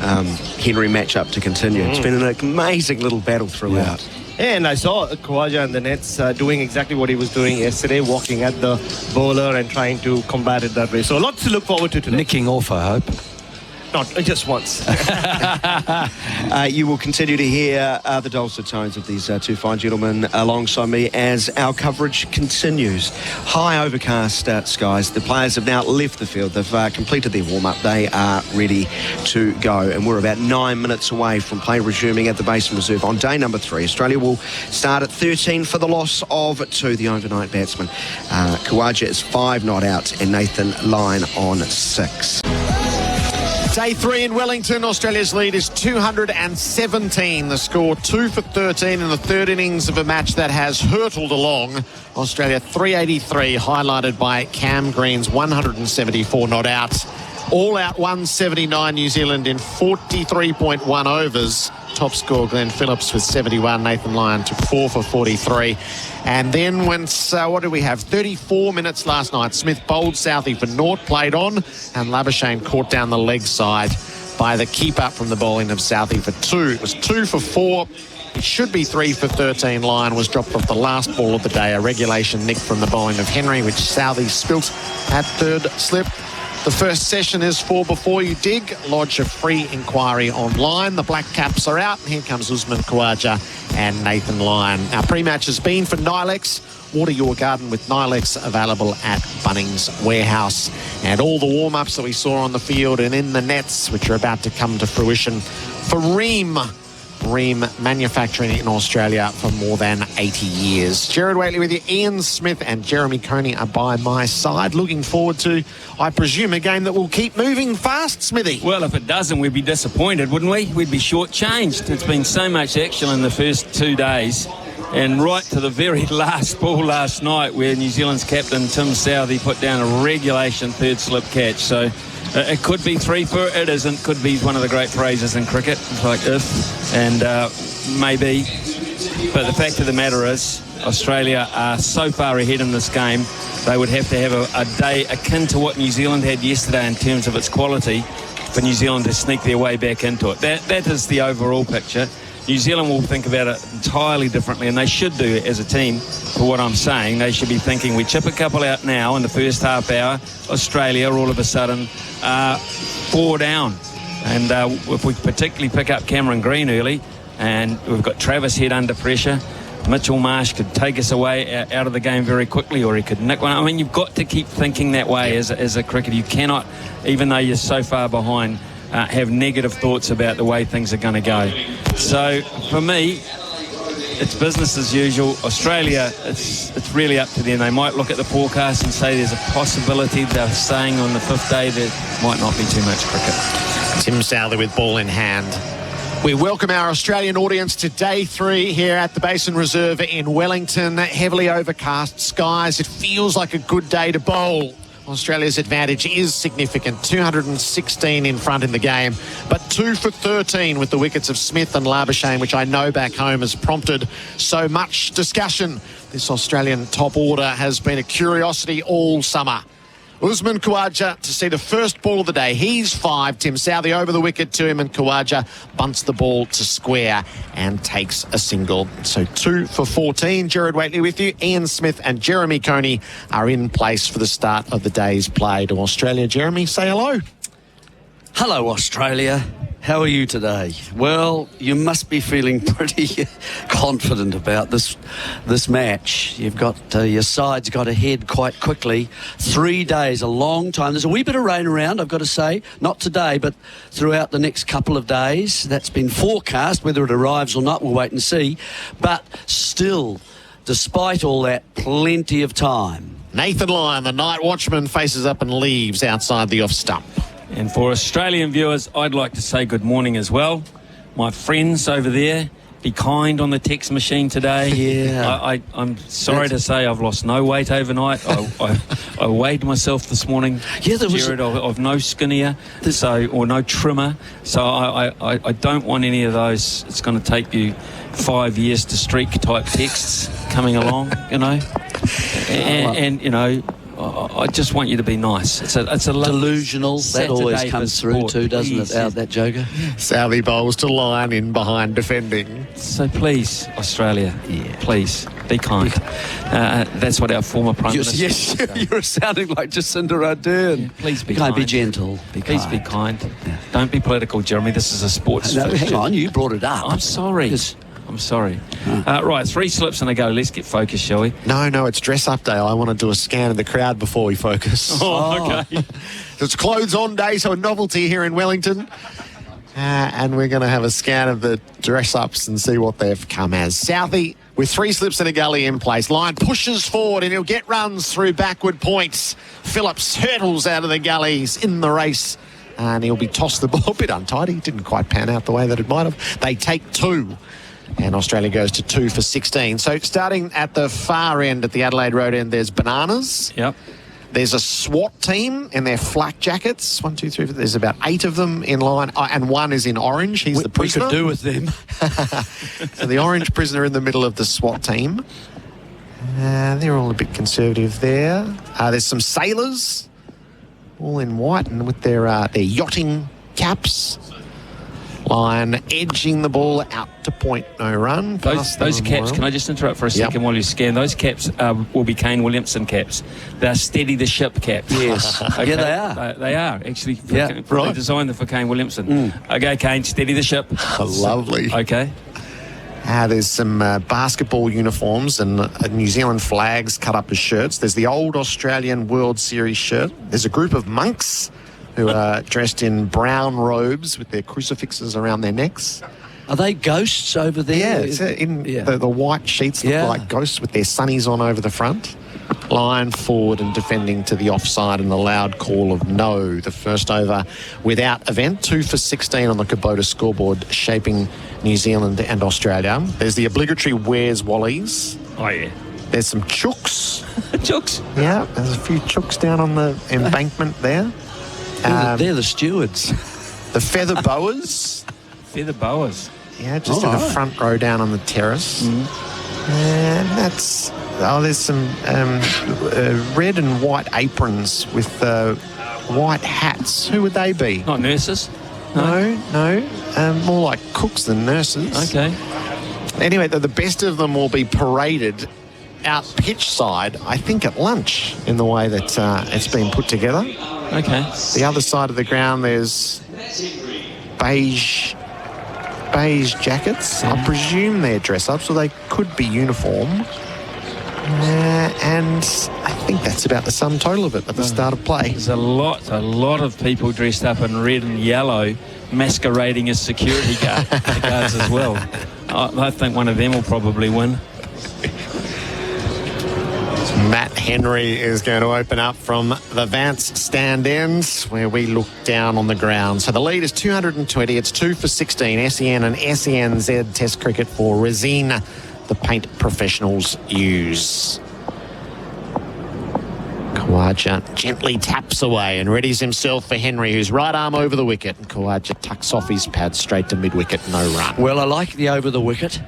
Henry matchup to continue. It's been an amazing little battle throughout. And I saw Khawaja and the Nets doing exactly what he was doing yesterday, walking at the bowler and trying to combat it that way. So lots to look forward to today. Nicking off, I hope. Not just once. You will continue to hear the dulcet tones of these 2 fine gentlemen alongside me as our coverage continues. High overcast skies. The players have now left the field. They've completed their warm-up. They are ready to go. And we're about 9 minutes away from play resuming at the Basin Reserve on day number 3. Australia will start at 13 for the loss of 2, the overnight batsman. Khawaja is 5 not out, and Nathan Lyon on 6. Day 3 in Wellington. Australia's lead is 217. The score 2 for 13 in the third innings of a match that has hurtled along. Australia 383, highlighted by Cam Green's 174 not out. All out 179 New Zealand in 43.1 overs. Top score Glenn Phillips with 71. Nathan Lyon took 4 for 43. And then once, what did we have? 34 minutes last night. Smith bowled Southey for naught, played on, and Labuschagne caught down the leg side by the keep-up from the bowling of Southey for 2. It was 2 for 4. It should be 3 for 13. Lyon was dropped off the last ball of the day. A regulation nick from the bowling of Henry, which Southey spilt at third slip. The first session is for Before You Dig. Lodge a free inquiry online. The Black Caps are out. Here comes Usman Khawaja and Nathan Lyon. Our pre-match has been for Nilex. Water your garden with Nilex, available at Bunnings Warehouse. And all the warm-ups that we saw on the field and in the nets, which are about to come to fruition for Ream manufacturing in Australia for more than 80 years. Gerard Whateley with you. Ian Smith and Jeremy Coney are by my side. Looking forward to, I presume, a game that will keep moving fast, Smithy. Well, if it doesn't, we'd be disappointed, wouldn't we? We'd be shortchanged. It's been so much action in the first 2 days. And right to the very last ball last night, where New Zealand's captain Tim Southey put down a regulation third slip catch. So It could be 3 for it isn't. Could be one of the great phrases in cricket, like if and maybe. But the fact of the matter is, Australia are so far ahead in this game, they would have to have a day akin to what New Zealand had yesterday in terms of its quality for New Zealand to sneak their way back into it. That is the overall picture. New Zealand will think about it entirely differently, and they should do it as a team. For what I'm saying, they should be thinking, we chip a couple out now in the first half hour. Australia, all of a sudden, 4 down. And if we particularly pick up Cameron Green early, and we've got Travis Head under pressure, Mitchell Marsh could take us away out of the game very quickly, or he could nick one. I mean, you've got to keep thinking that way as a cricketer. You cannot, even though you're so far behind, have negative thoughts about the way things are going to go. So for me, it's business as usual. Australia, it's really up to them. They might look at the forecast and say there's a possibility. They're saying on the 5th day there might not be too much cricket. Tim Southey with ball in hand. We welcome our Australian audience to day 3 here at the Basin Reserve in Wellington. Heavily overcast skies. It feels like a good day to bowl. Australia's advantage is significant. 216 in front in the game, but 2 for 13 with the wickets of Smith and Labuschagne, which I know back home has prompted so much discussion. This Australian top order has been a curiosity all summer. Usman Khawaja to see the first ball of the day. He's 5. Tim Southey over the wicket to him, and Khawaja bunts the ball to square and takes a single. So 2 for 14. Gerard Whateley with you. Ian Smith and Jeremy Coney are in place for the start of the day's play. To Australia, Jeremy, say hello. Hello, Australia. How are you today? Well, you must be feeling pretty confident about this match. You've got your side's got ahead quite quickly. 3 days, a long time. There's a wee bit of rain around, I've got to say. Not today, but throughout the next couple of days. That's been forecast. Whether it arrives or not, we'll wait and see. But still, despite all that, plenty of time. Nathan Lyon, the night watchman, faces up and leaves outside the off stump. And for Australian viewers, I'd like to say good morning as well. My friends over there, be kind on the text machine today. Yeah. I'm sorry to say I've lost no weight overnight. I weighed myself this morning. Yeah, there was Gerard, I've no skinnier, or no trimmer. So I don't want any of those. It's going to take you 5 years to streak type texts coming along, you know. And you know, I just want you to be nice. It's a delusional. That always comes through too, doesn't it? Out that joker. Southey bowls to Lyon in behind defending. So please, Australia, please be kind. That's what our former Prime Minister. Yes, you're sounding like Jacinda Ardern. Yeah, please be kind. Be gentle. Please be kind. Yeah. Don't be political, Jeremy. This is a sports. No, hang on. You brought it up. I'm sorry. I'm sorry. Right, 3 slips and a go. Let's get focused, shall we? No, it's dress-up day. I want to do a scan of the crowd before we focus. Oh, okay. It's clothes on day, so a novelty here in Wellington. And we're going to have a scan of the dress-ups and see what they've come as. Southey with 3 slips and a gully in place. Lyon pushes forward and he'll get runs through backward points. Phillips hurtles out of the gullies in the race. And he'll be tossed the ball a bit untidy. Didn't quite pan out the way that it might have. They take 2. And Australia goes to 2 for 16. So starting at the far end, at the Adelaide Road end, there's Bananas. Yep. There's a SWAT team in their flak jackets. 1, 2, 3, 4. There's about 8 of them in line. And one is in orange. He's the prisoner. We could do with them. So the orange prisoner in the middle of the SWAT team. They're all a bit conservative there. There's some sailors, all in white and with their yachting caps. Lyon edging the ball out to point, no run. Those caps, can I just interrupt for a second while you scan? Those caps will be Kane Williamson caps. They're steady the ship caps. Yes. Okay? Yeah, they are. They are, actually. Yeah, right. They designed them for Kane Williamson. Okay, Kane, steady the ship. Lovely. Okay. There's some basketball uniforms and New Zealand flags cut up as shirts. There's the old Australian World Series shirt. There's a group of monks who are dressed in brown robes with their crucifixes around their necks. Are they ghosts over there? Yeah, the white sheets look like ghosts with their sunnies on over the front. Lyon forward and defending to the offside and the loud call of no. The first over without event. 2 for 16 on the Kubota scoreboard, shaping New Zealand and Australia. There's the obligatory Where's Wallies. Oh, yeah. There's some chooks. Chooks? Yeah, there's a few chooks down on the embankment there. They're the stewards. The feather boas. Feather boas. Yeah, just in the front row down on the terrace. And that's... there's some red and white aprons with white hats. Who would they be? Not nurses? No. More like cooks than nurses. Okay. Anyway, the best of them will be paraded out pitch side, I think at lunch, in the way that it's been put together. Okay. The other side of the ground, there's beige jackets. I presume they're dress-ups, or they could be uniform. And I think that's about the sum total of it at the start of play. There's a lot of people dressed up in red and yellow masquerading as security guards as well. I think one of them will probably win. Matt Henry is going to open up from the Vance stand end, where we look down on the ground. So the lead is 220. It's 2 for 16. SEN and SENZ Test cricket for Resina, the paint professionals use. Khawaja gently taps away and readies himself for Henry, whose right arm over the wicket. And Khawaja tucks off his pad straight to mid-wicket, no run. Well, I like the over the wicket.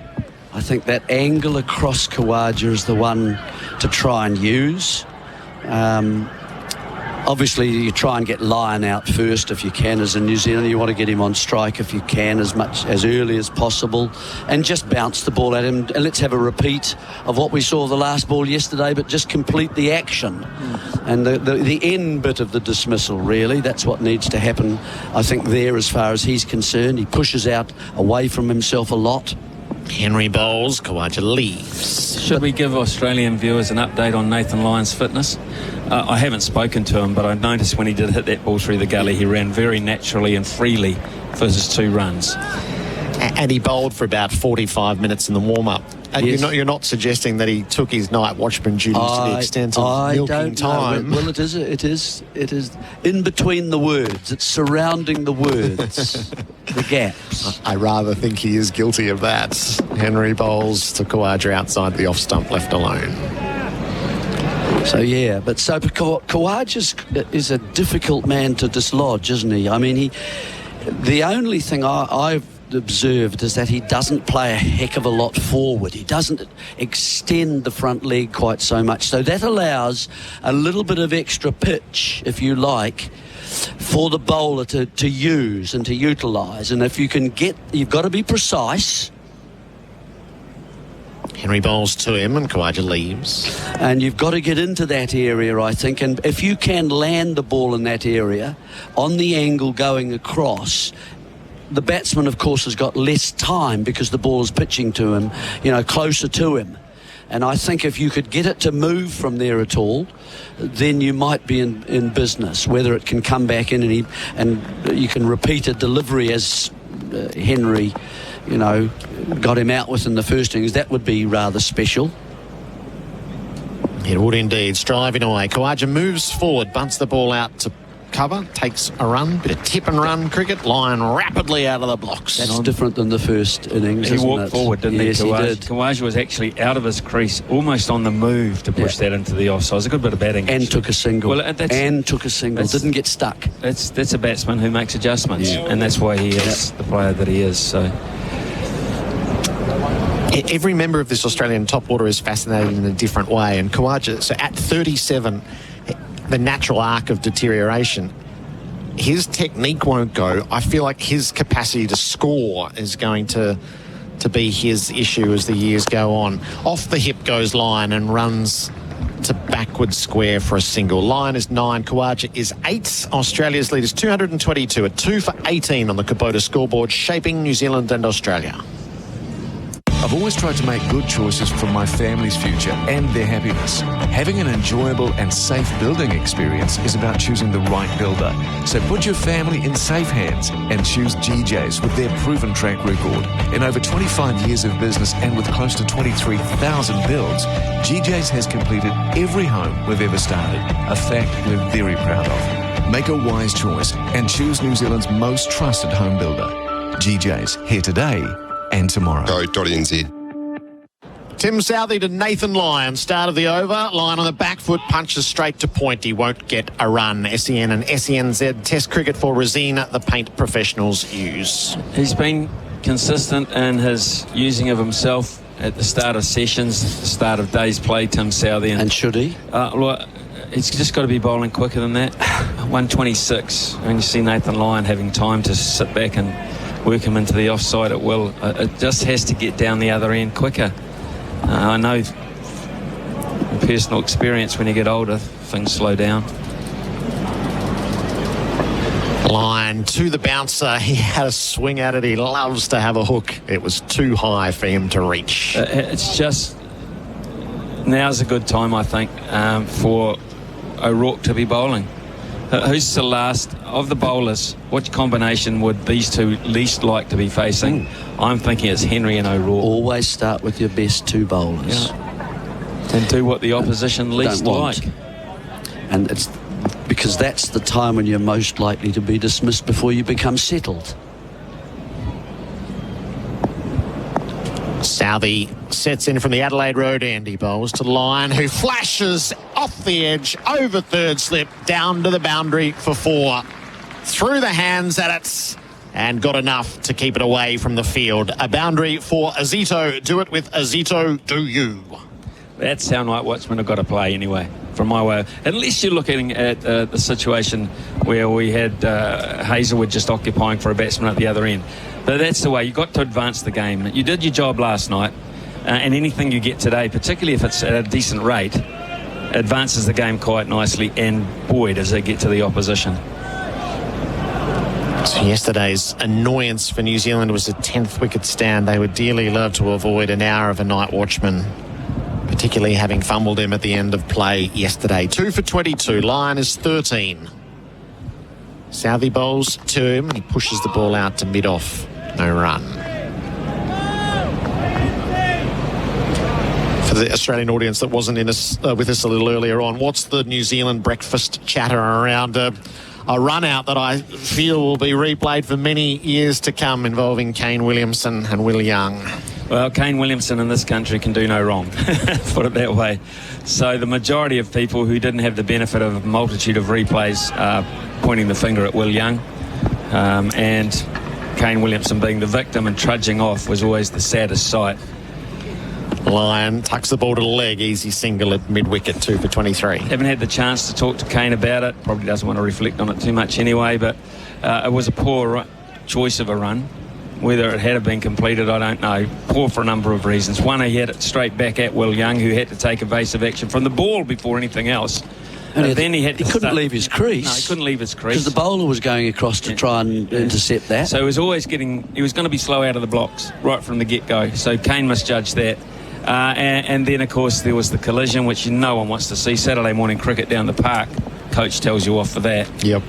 I think that angle across Khawaja is the one to try and use. Obviously, you try and get Lyon out first if you can. As a New Zealander, you want to get him on strike if you can as early as possible, and just bounce the ball at him. And let's have a repeat of what we saw the last ball yesterday, but just complete the action. And the end bit of the dismissal, really, that's what needs to happen, I think, there as far as he's concerned. He pushes out away from himself a lot. Henry bowls, Khawaja leaves. Should we give Australian viewers an update on Nathan Lyon's fitness? I haven't spoken to him, but I noticed when he did hit that ball through the gully, he ran very naturally and freely for his 2 runs. And he bowled for about 45 minutes in the warm-up. And yes. you're not suggesting that he took his night watchman duties to the extent of milking time. Well, it is in between the words. It's surrounding the words, the gaps. I rather think he is guilty of that. Henry bowls to Khawaja outside the off stump, left alone. So Khawaja is a difficult man to dislodge, isn't he? I mean, the only thing I've observed is that he doesn't play a heck of a lot forward. He doesn't extend the front leg quite so much. So that allows a little bit of extra pitch, if you like, for the bowler to use and to utilise. And if you can you've got to be precise. Henry bowls to him and Khawaja leaves. And you've got to get into that area, I think. And if you can land the ball in that area on the angle going across, the batsman, of course, has got less time because the ball is pitching to him, closer to him. And I think if you could get it to move from there at all, then you might be in business. Whether it can come back in and you can repeat a delivery as Henry, got him out with in the first innings, that would be rather special. It would indeed. Striving away. Khawaja moves forward, bunts the ball out to cover, takes a run, bit of tip and run cricket. Lyon rapidly out of the blocks. That's different than the first innings. He walked forward, didn't he? Yes, he did. Khawaja was actually out of his crease, almost on the move to push that into the off. So it was a good bit of batting. And took a single. Didn't get stuck. That's a batsman who makes adjustments, and that's why he is the player that he is. So. Every member of this Australian top order is fascinated in a different way, and Khawaja, so at 37, the natural arc of deterioration, his technique won't go. I feel like his capacity to score is going to be his issue as the years go on. Off the hip goes Lyon and runs to backward square for a single. Lyon is 9, Khawaja is 8. Australia's lead is 222 at 2 for 18 on the Kubota scoreboard, shaping New Zealand and Australia. I've always tried to make good choices for my family's future and their happiness. Having an enjoyable and safe building experience is about choosing the right builder. So put your family in safe hands and choose GJ's with their proven track record. In over 25 years of business and with close to 23,000 builds, GJ's has completed every home we've ever started, a fact we're very proud of. Make a wise choice and choose New Zealand's most trusted home builder. GJ's, here today and tomorrow. Go.nz. Tim Southey to Nathan Lyon. Start of the over. Lyon on the back foot, punches straight to point. He won't get a run. SEN and SENZ Test cricket for Resina, the paint professionals use. He's been consistent in his using of himself at the start of sessions, the start of days play, Tim Southey. And should he? Look, he's just got to be bowling quicker than that. 126. And you see Nathan Lyon having time to sit back and work him into the offside at will. It just has to get down the other end quicker. I know from personal experience, when you get older, things slow down. Lyon to the bouncer. He had a swing at it. He loves to have a hook. It was too high for him to reach. It's just, now's a good time, I think, for O'Rourke to be bowling. Who's the last of the bowlers? What combination would these two least like to be facing? I'm thinking it's Henry and O'Rourke. Always start with your best two bowlers. And do what the opposition least like. And it's because that's the time when you're most likely to be dismissed before you become settled. Southey sets in from the Adelaide Road end. He bowls to Lyon, who flashes off the edge, over third slip, down to the boundary for 4. Through the hands at it, and got enough to keep it away from the field. A boundary for Azito. Do it with Azito, do you? That sound like Watchmen have got to play anyway, from my way. Unless you're looking at the situation where we had Hazelwood just occupying for a batsman at the other end. But that's the way. You've got to advance the game. You did your job last night, and anything you get today, particularly if it's at a decent rate, advances the game quite nicely, and boy, does it get to the opposition. So yesterday's annoyance for New Zealand was a 10th wicket stand. They would dearly love to avoid an hour of a night watchman, particularly having fumbled him at the end of play yesterday. 2 for 22. Lyon is 13. Southey bowls to him, and he pushes the ball out to mid-off. No run. For the Australian audience that wasn't with us a little earlier on, what's the New Zealand breakfast chatter around a run-out that I feel will be replayed for many years to come, involving Kane Williamson and Will Young? Well, Kane Williamson in this country can do no wrong, put it that way. So the majority of people who didn't have the benefit of a multitude of replays are pointing the finger at Will Young, and Kane Williamson being the victim and trudging off was always the saddest sight. Lyon tucks the ball to the leg, easy single at mid-wicket, 2 for 23. Haven't had the chance to talk to Kane about it, probably doesn't want to reflect on it too much anyway, but it was a poor choice of a run. Whether it had been completed, I don't know. Poor for a number of reasons. One, he had it straight back at Will Young, who had to take evasive action from the ball before anything else. And then he couldn't leave his crease. No, he couldn't leave his crease. Because the bowler was going across to try and intercept that. So he was always he was going to be slow out of the blocks right from the get-go. So Kane misjudged that. And then, of course, there was the collision, which no one wants to see. Saturday morning cricket down the park. Coach tells you off for that. Yep.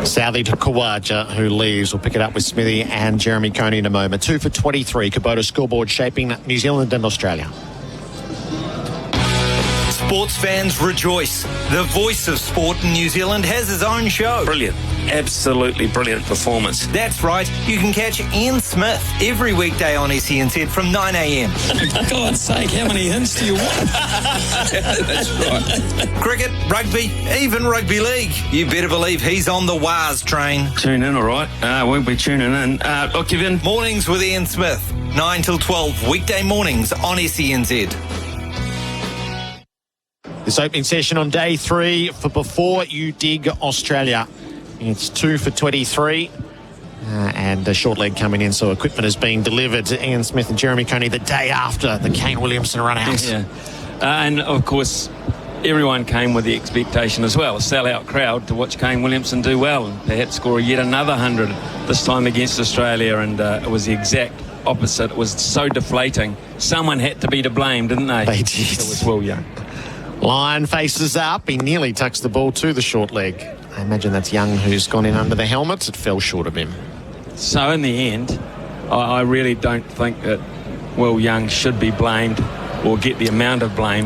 Southey to Khawaja, who leaves. We'll pick it up with Smithy and Jeremy Coney in a moment. 2 for 23. Kubota scoreboard shaping New Zealand and Australia. Sports fans rejoice. The voice of sport in New Zealand has his own show. Brilliant. Absolutely brilliant performance. That's right. You can catch Ian Smith every weekday on SENZ from 9 a.m. For God's sake, how many hints do you want? That's right. Cricket, rugby, even rugby league. You better believe he's on the WAS train. Tune in, all right. We'll be tuning in. Look, Kevin. Mornings with Ian Smith. 9 till 12, weekday mornings on SENZ. This opening session on day 3 for Before You Dig Australia. It's 2 for 23. And a short leg coming in, so equipment is being delivered to Ian Smith and Jeremy Coney the day after the Kane Williamson run out. Yeah. And, of course, everyone came with the expectation as well, a sell-out crowd to watch Kane Williamson do well and perhaps score yet another 100, this time against Australia. And it was the exact opposite. It was so deflating. Someone had to be to blame, didn't they? They did. It was Will Young. Lyon faces up. He nearly tucks the ball to the short leg. I imagine that's Young who's gone in under the helmet. It fell short of him. So in the end, I really don't think that Will Young should be blamed or get the amount of blame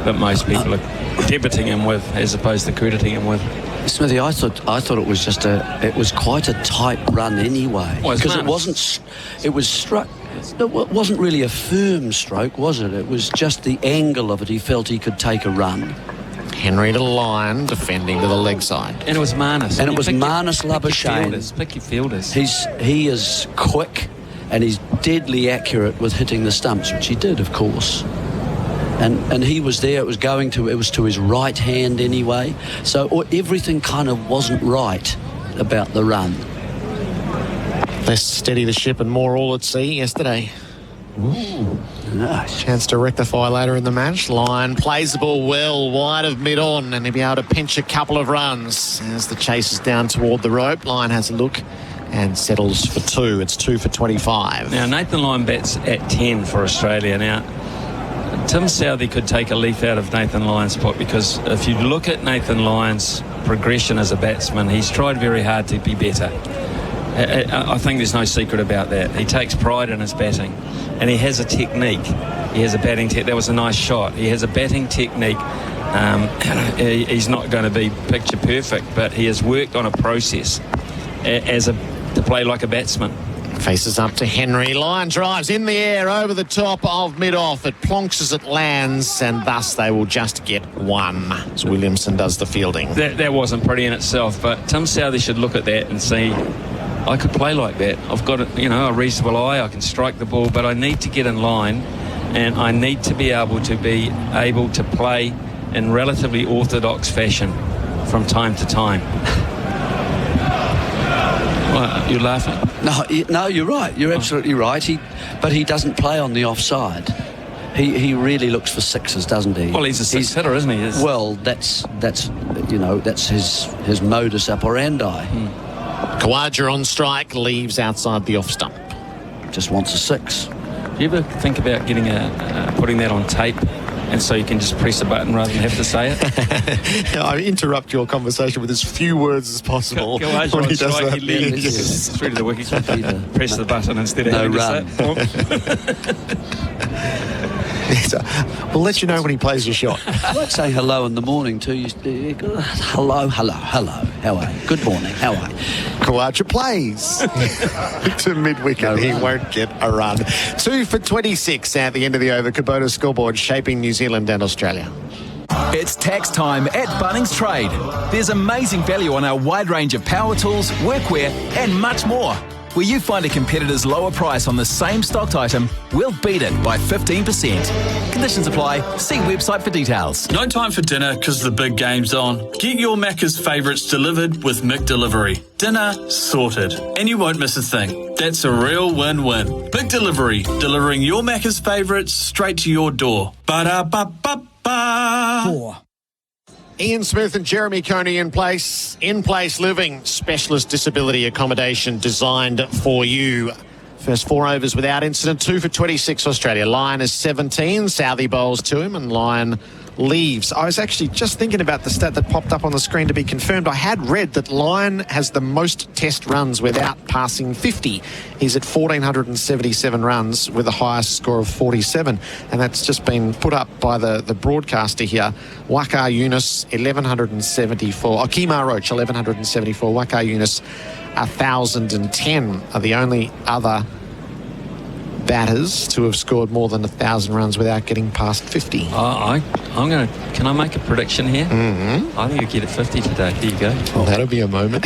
that most people are debiting him with as opposed to crediting him with. Smithy, I thought it was quite a tight run anyway. Well, because it was struck it wasn't really a firm stroke, was it? It was just the angle of it. He felt he could take a run. Henry to the line, defending to the leg side. And it was Marnus. And it was Marnus Labuschagne. Pick your fielders. He is quick and he's deadly accurate with hitting the stumps, which he did, of course. And he was there. It was to his right hand anyway. So everything kind of wasn't right about the run. Less steady the ship and more all at sea yesterday. Ooh, nice. Chance to rectify later in the match. Lyon plays the ball well wide of mid-on, and he'll be able to pinch a couple of runs as the chase is down toward the rope. Lyon has a look and settles for 2. It's 2 for 25. Now, Nathan Lyon bats at 10 for Australia. Now, Tim Southey could take a leaf out of Nathan Lyon's spot, because if you look at Nathan Lyon's progression as a batsman, he's tried very hard to be better. I think there's no secret about that. He takes pride in his batting, and he has a technique. He has a batting technique. That was a nice shot. He has a batting technique. He's not going to be picture perfect, but he has worked on a process to play like a batsman. Faces up to Henry. Lyon drives in the air over the top of mid-off. It plonks as it lands, and thus they will just get 1 as Williamson does the fielding. That wasn't pretty in itself, but Tim Southey should look at that and see, I could play like that. I've got a reasonable eye. I can strike the ball, but I need to get in line, and I need to be able to play in relatively orthodox fashion from time to time. What, you're laughing? No, you're right. You're absolutely right. But he doesn't play on the offside. He really looks for sixes, doesn't he? Well, he's a six hitter, isn't he? Well, that's his modus operandi. Khawaja on strike, leaves outside the off stump. Just wants a 6. Do you ever think about getting putting that on tape, and so you can just press a button rather than have to say it? I interrupt your conversation with as few words as possible. Khawaja on strike, he leaves through to the wicket. Press the button instead of having to say it. We'll let you know when he plays your shot. I like saying hello in the morning too. Hello. How are you? Good morning. How are you? Khawaja plays to mid-wicket. He won't get a run. 2 for 26 at the end of the over. Kubota scoreboard shaping New Zealand and Australia. It's tax time at Bunnings Trade. There's amazing value on our wide range of power tools, workwear and much more. Where you find a competitor's lower price on the same stocked item, we'll beat it by 15%. Conditions apply. See website for details. No time for dinner because the big game's on. Get your Macca's favourites delivered with Mick Delivery. Dinner sorted. And you won't miss a thing. That's a real win-win. Mick Delivery. Delivering your Macca's favourites straight to your door. Ba-da-ba-ba-ba. 4. Ian Smith and Jeremy Coney in place living, specialist disability accommodation designed for you. First 4 overs without incident, 2 for 26 Australia. Lyon is 17, Southey bowls to him, and Lyon leaves. I was actually just thinking about the stat that popped up on the screen to be confirmed. I had read that Lyon has the most test runs without passing 50. He's at 1,477 runs with the highest score of 47, and that's just been put up by the broadcaster here. Waqar Younis, 1,174. Kemar Roach, 1,174. Waqar Younis, 1,010 are the only other batters to have scored more than 1,000 runs without getting past 50. Can I make a prediction here? Mm-hmm. I think you'll get it 50 today. There you go. Well, that'll be a moment.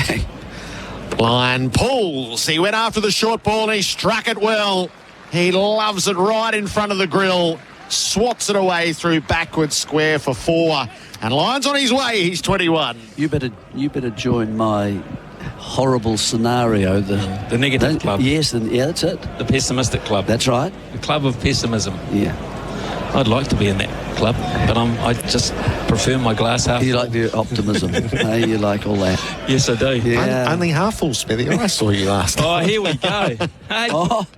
Lyon pulls. He went after the short ball and he struck it well. He loves it right in front of the grill. Swats it away through backward square for 4. And Lyon's on his way. He's 21. You better join my horrible scenario, the negative club. Yes, that's it. The pessimistic club. That's right. The club of pessimism. Yeah. I'd like to be in that club, but I just prefer my glass half full. You like the optimism. Hey, you like all that. Yes, I do. Yeah. Only half full, Smithy. I saw you last time. Oh, here we go. Hey,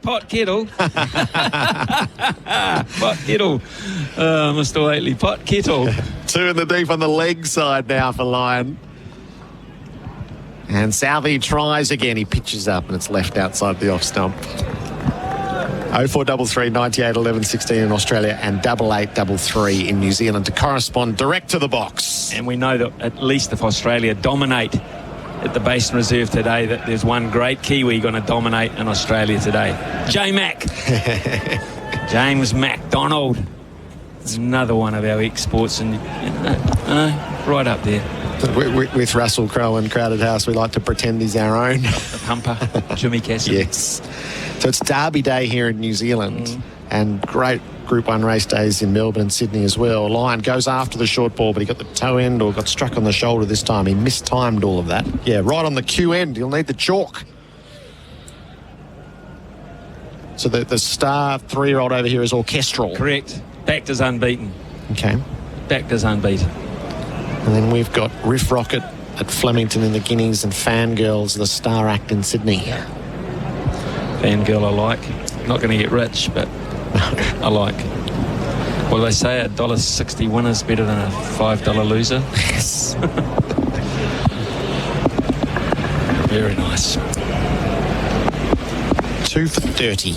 pot kettle. Pot kettle. Mr. Whateley, pot kettle. 2 in the deep on the leg side now for Lyon. And Southey tries again. He pitches up and it's left outside the off stump. 0433 98 11 16 in Australia and 8833 in New Zealand to correspond direct to the box. And we know that at least if Australia dominate at the Basin Reserve today that there's one great Kiwi going to dominate in Australia today. J-Mac. James MacDonald. Another one of our exports, and right up there. With Russell Crowe and Crowded House, we like to pretend he's our own. The Humper, Jimmy Cassidy. Yes. So it's Derby Day here in New Zealand, and great Group 1 race days in Melbourne and Sydney as well. Lion goes after the short ball, but he got the toe end or got struck on the shoulder this time. He mistimed all of that. Yeah, right on the Q end. He'll need the chalk. So the star 3-year-old over here is Orchestral. Correct. Backed as unbeaten. Okay. Backed as unbeaten. And then we've got Riff Rocket at Flemington in the Guineas and Fangirls, the star act in Sydney. Fangirl I like. Not going to get rich, but I like. Well, they say a $1.60 winner is better than a $5 loser. Yes. Very nice. 2 for 30.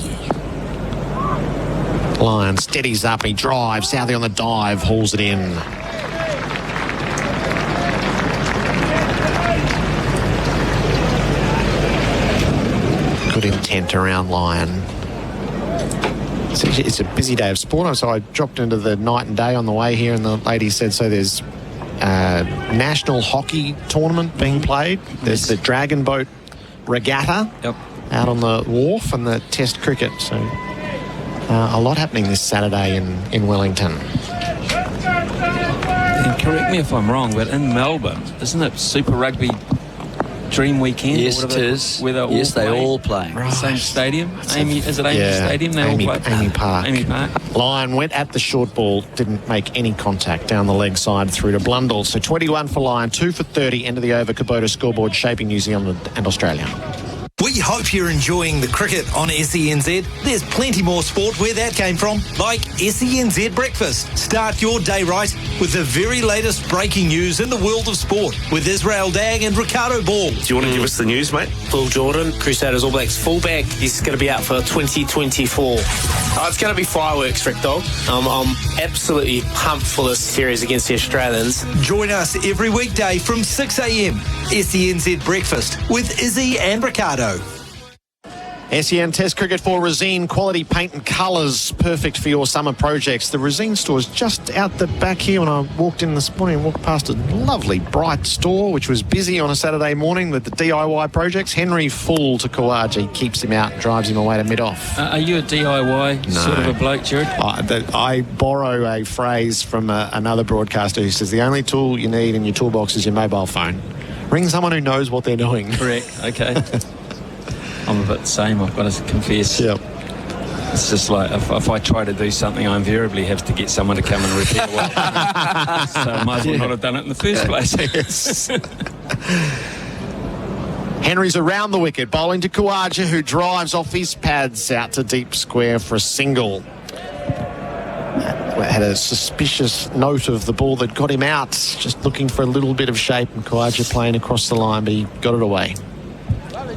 Lion steadies up, he drives, Southey on the dive, hauls it in. Good intent around Lion. It's a busy day of sport, so I dropped into the night and day on the way here, and the lady said, so there's a national hockey tournament being played. There's the Dragon Boat Regatta out on the wharf, and the Test cricket. So a lot happening this Saturday in Wellington. And correct me if I'm wrong, but in Melbourne, isn't it Super Rugby Dream Weekend? Yes, it is. Where they're all playing. Right. Same stadium? Is it Amy Stadium? They Amy, all play? Amy Park. Amy Park. Lion went at the short ball, didn't make any contact down the leg side through to Blundell. So 21 for Lion, 2 for 30, end of the over Kubota scoreboard, shaping New Zealand and Australia. We hope you're enjoying the cricket on SENZ. There's plenty more sport where that came from, like SENZ Breakfast. Start your day right with the very latest breaking news in the world of sport with Israel Dang and Ricardo Ball. Do you want to give us the news, mate? Will Jordan, Crusaders All Blacks fullback, he's going to be out for 2024. It's going to be fireworks, Rick Dog. I'm absolutely pumped for this series against the Australians. Join us every weekday from 6 a.m. SENZ Breakfast with Izzy and Ricardo. SEN Test Cricket for Resene, quality paint and colours, perfect for your summer projects. The Resene store is just out the back here. When I walked in this morning, walked past a lovely, bright store, which was busy on a Saturday morning with the DIY projects. Henry full to Kawaji, keeps him out, drives him away to mid-off. Are you a DIY sort of a bloke, Gerard? I borrow a phrase from another broadcaster who says the only tool you need in your toolbox is your mobile phone. Ring someone who knows what they're doing. Correct, okay. I'm a bit the same, I've got to confess. Yep. It's just like if I try to do something, I invariably have to get someone to come and repair what so I might as well not have done it in the first place. Henry's around the wicket, bowling to Kawaja, who drives off his pads out to deep square for a single. Had a suspicious note of the ball that got him out, just looking for a little bit of shape, and Kawaja playing across the line, but he got it away.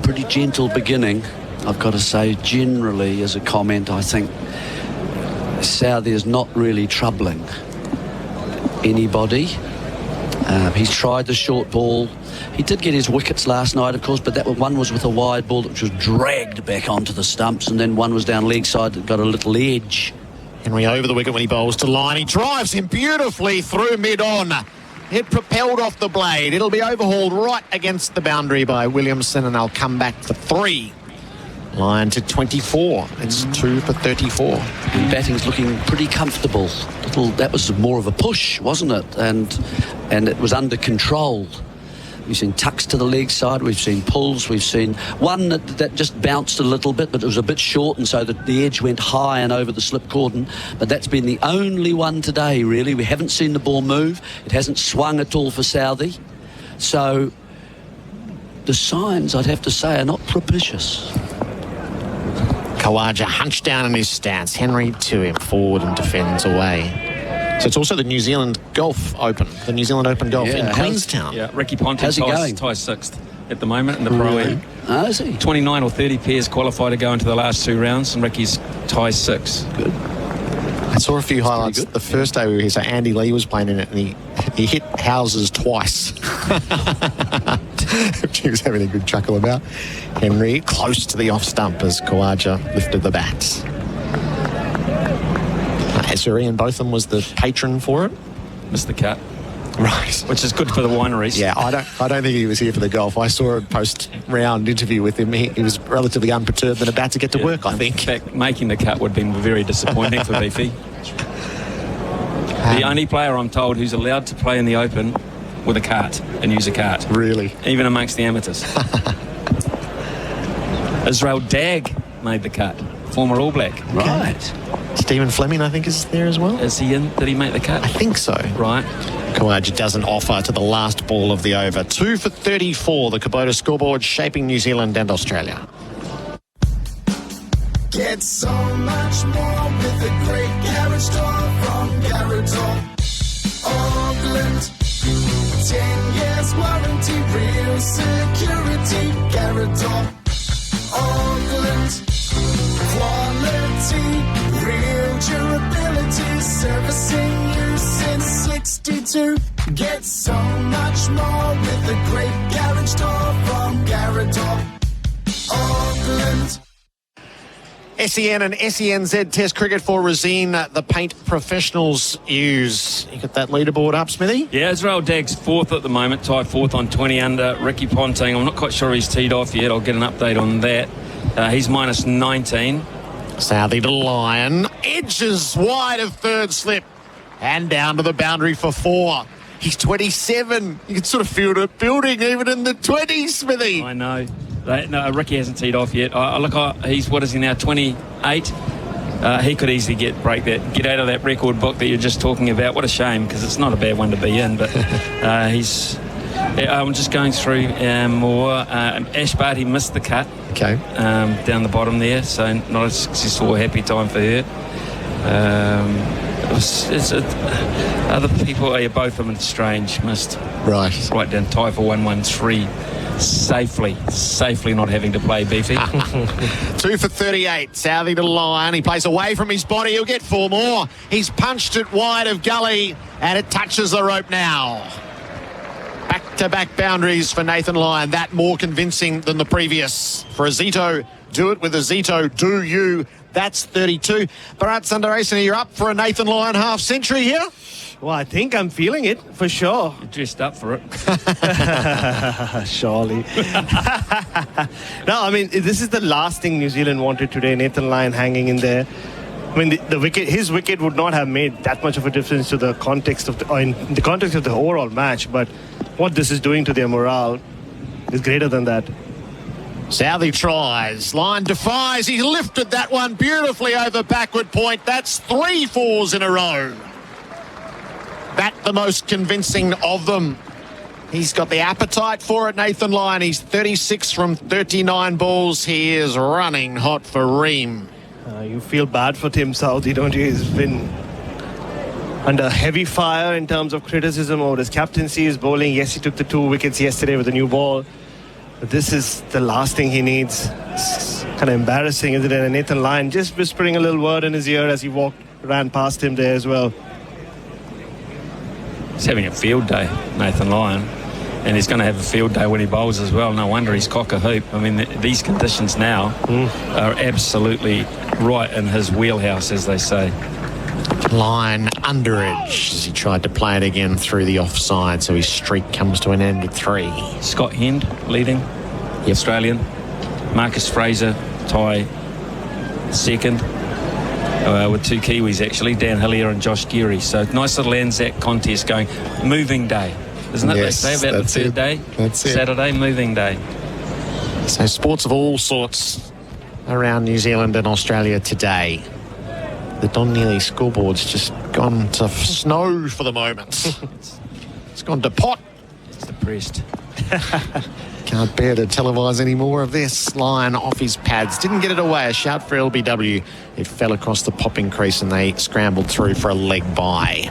Pretty gentle beginning, I've got to say. Generally, as a comment, I think Southey is not really troubling anybody. He's tried the short ball. He did get his wickets last night, of course, but that one was with a wide ball which was dragged back onto the stumps, and then one was down leg side that got a little edge. Henry over the wicket when he bowls to line. He drives him beautifully through mid-on. It propelled off the blade. It'll be overhauled right against the boundary by Williamson, and they'll come back for 3. Lion to 24. It's 2 for 34. And batting's looking pretty comfortable. That was more of a push, wasn't it? And it was under control. We've seen tucks to the leg side, we've seen pulls, we've seen one that just bounced a little bit, but it was a bit short, and so the edge went high and over the slip cordon. But that's been the only one today, really. We haven't seen the ball move. It hasn't swung at all for Southey. So the signs, I'd have to say, are not propitious. Kawaja hunched down in his stance. Henry to him, forward and defends away. So it's also the New Zealand Golf Open, the New Zealand Open Golf in Queenstown. Yeah, Ricky Ponting ties 6th at the moment in the Pro Am. Oh, is he? 29 or 30 pairs qualify to go into the last 2 rounds, and Ricky's ties 6. Good. I saw a few highlights the first day we were here. So Andy Lee was playing in it, and he hit houses twice. She was having a good chuckle about. Henry close to the off stump as Khawaja lifted the bats. Azuri and Botham was the patron for it. Missed the cut. Right. Which is good for the wineries. Yeah, I don't think he was here for the golf. I saw a post-round interview with him. He was relatively unperturbed and about to get to work, I think. In fact, making the cut would have been very disappointing for Beefy. The only player, I'm told, who's allowed to play in the Open with a cart and use a cart. Really? Even amongst the amateurs. Israel Dagg made the cut. Former All Black. Right. Stephen Fleming, I think, is there as well. Is he in? Did he make the cut? I think so. Right. Khawaja doesn't offer to the last ball of the over. 2 for 34, the Kubota scoreboard, shaping New Zealand and Australia. Get so much more with the great garage door from Garage Auckland. 10 years warranty, real security. Garage Auckland. Quality, real durability, servicing you since 62. Get so much more with the great garage door from Garage Auckland. SEN and SENZ Test cricket for Razine, the paint professionals use. You got that leaderboard up, Smithy? Yeah, Israel Dagg's fourth at the moment, tied fourth on 20 under. Ricky Ponting, I'm not quite sure he's teed off yet. I'll get an update on that. He's minus 19. Southey to Lyon, edges wide of third slip and down to the boundary for 4. He's 27. You can sort of feel it building even in the 20s, Smithy. I know. No, Ricky hasn't teed off yet. He's, what is he now, 28? He could easily get out of that record book that you're just talking about. What a shame, because it's not a bad one to be in. But I'm just going through more. Ash Barty missed the cut. Okay. Down the bottom there, so not a successful, happy time for her. Other people, both of them in Strange missed. Right down, tie for 113. Safely not having to play Beefy. 2 for 38. Southey to Lyon. He plays away from his body. He'll get 4 more. He's punched it wide of gully, and it touches the rope now. Back-to-back boundaries for Nathan Lyon. That more convincing than the previous. For a Zito, do it with a Zito, do you. That's 32. Bharat, Sundaresan, you're up for a Nathan Lyon half-century here? Well, I think I'm feeling it, for sure. You're dressed up for it. Surely. No, I mean, this is the last thing New Zealand wanted today. Nathan Lyon hanging in there. I mean, his wicket would not have made that much of a difference to the context of in the context of the overall match, but what this is doing to their morale is greater than that. Southey tries. Lyon defies. He lifted that one beautifully over backward point. That's 3 fours in a row. That the most convincing of them. He's got the appetite for it, Nathan Lyon. He's 36 from 39 balls. He is running hot for Ream. You feel bad for Tim Southey, don't you? He's been under heavy fire in terms of criticism over his captaincy, his bowling. Yes, he took the 2 wickets yesterday with a new ball. But this is the last thing he needs. It's kind of embarrassing, isn't it? And Nathan Lyon just whispering a little word in his ear as he ran past him there as well. He's having a field day, Nathan Lyon. And he's going to have a field day when he bowls as well. No wonder he's cock a hoop. I mean, these conditions now are absolutely right in his wheelhouse, as they say. Lyon under edge as he tried to play it again through the offside, so his streak comes to an end at 3. Scott Hend leading, Australian. Marcus Fraser tie second, with 2 Kiwis actually, Dan Hillier and Josh Geary. So nice little Anzac contest going. Moving day, isn't it? Yes, they say about the third day. That's it. Saturday, moving day. So sports of all sorts around New Zealand and Australia today. The Don Neely scoreboard's just gone to snow for the moment. It's gone to pot. It's depressed. Can't bear to televise any more of this. Lyon off his pads. Didn't get it away. A shout for LBW. It fell across the popping crease and they scrambled through for a leg bye.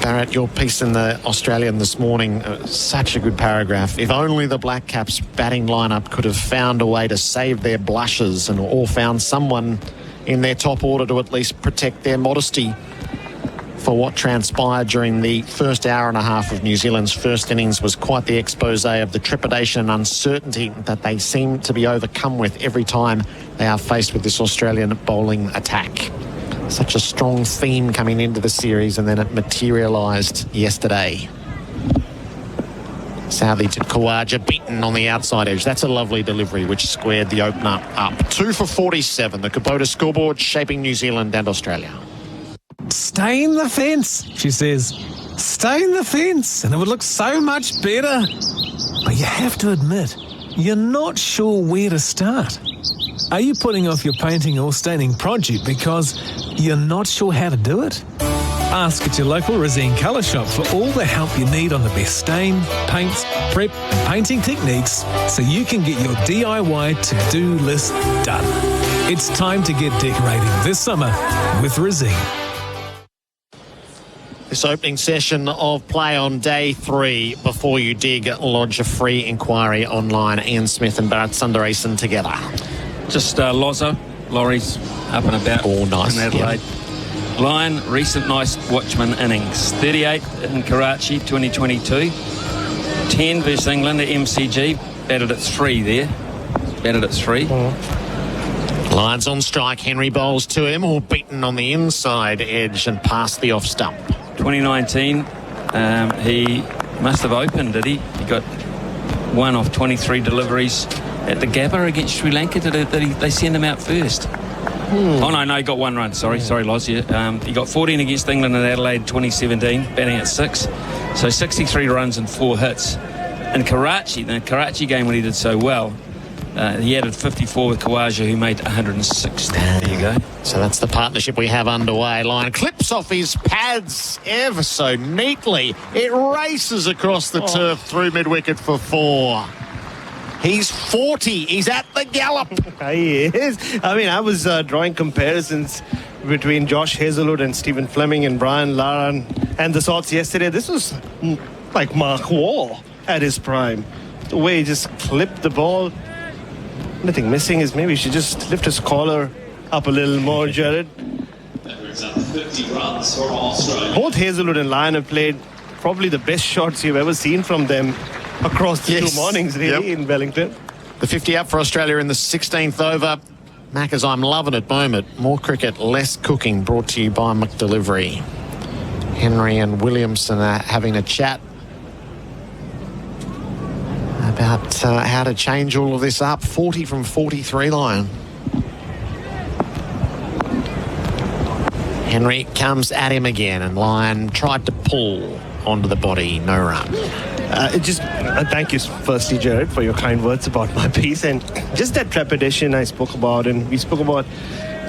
Bharat, your piece in the Australian this morning, such a good paragraph. If only the Black Caps batting lineup could have found a way to save their blushes or found someone in their top order to at least protect their modesty. for what transpired during the first hour and a half of New Zealand's first innings was quite the expose of the trepidation and uncertainty that they seem to be overcome with every time they are faced with this Australian bowling attack. Such a strong theme coming into the series, and then it materialised yesterday. Southey to Khawaja, beaten on the outside edge. That's a lovely delivery, which squared the opener up. 2 for 47. The Kubota scoreboard shaping New Zealand and Australia. Stay in the fence, she says. Stay in the fence, and it would look so much better. But you have to admit, you're not sure where to start. Are you putting off your painting or staining project because you're not sure how to do it? Ask at your local Resene colour shop for all the help you need on the best stain, paints, prep and painting techniques so you can get your DIY to-do list done. It's time to get decorating this summer with Resene. This opening session of play on day 3. Before you dig, lodge a free inquiry online. Ian Smith and Bharat Sundaresan together. Just Lozo, Laurie's up and about. Oh, nice. In Adelaide. Yeah. Lyon, recent nice watchman innings. 38 in Karachi, 2022. 10 versus England at MCG. Batted at 3 there. Batted at 3. Lions on strike. Henry bowls to him, all beaten on the inside edge and past the off stump. 2019, he must have opened, did he? He got 1 off 23 deliveries at the Gabba against Sri Lanka. Did they send him out first? Oh, no, he got 1 run. Sorry, Loz. Yeah. He got 14 against England in Adelaide 2017, batting at 6. So 63 runs and 4 hits. In Karachi, the Karachi game when he did so well, he added 54 with Khawaja, who made 160. There you go. So that's the partnership we have underway. Lyon clips off his pads ever so neatly. It races across the turf through mid-wicket for 4. He's 40. He's at the gallop. He is. I mean, I was drawing comparisons between Josh Hazlewood and Stephen Fleming and Brian Lara and the sorts yesterday. This was like Mark Waugh at his prime. The way he just clipped the ball. Nothing missing is maybe he should just lift his collar up a little more, Gerard. Both Hazlewood and Lyon have played probably the best shots you've ever seen from them across the 2 mornings, really, in Wellington. The 50 up for Australia in the 16th over. Maccas, I'm loving it moment. More cricket, less cooking, brought to you by McDelivery. Henry and Williamson are having a chat about how to change all of this up. 40 from 43, Lyon. Henry comes at him again, and Lyon tried to pull onto the body. No run. Thank you, firstly, Gerard, for your kind words about my piece, and just that trepidation I spoke about, and we spoke about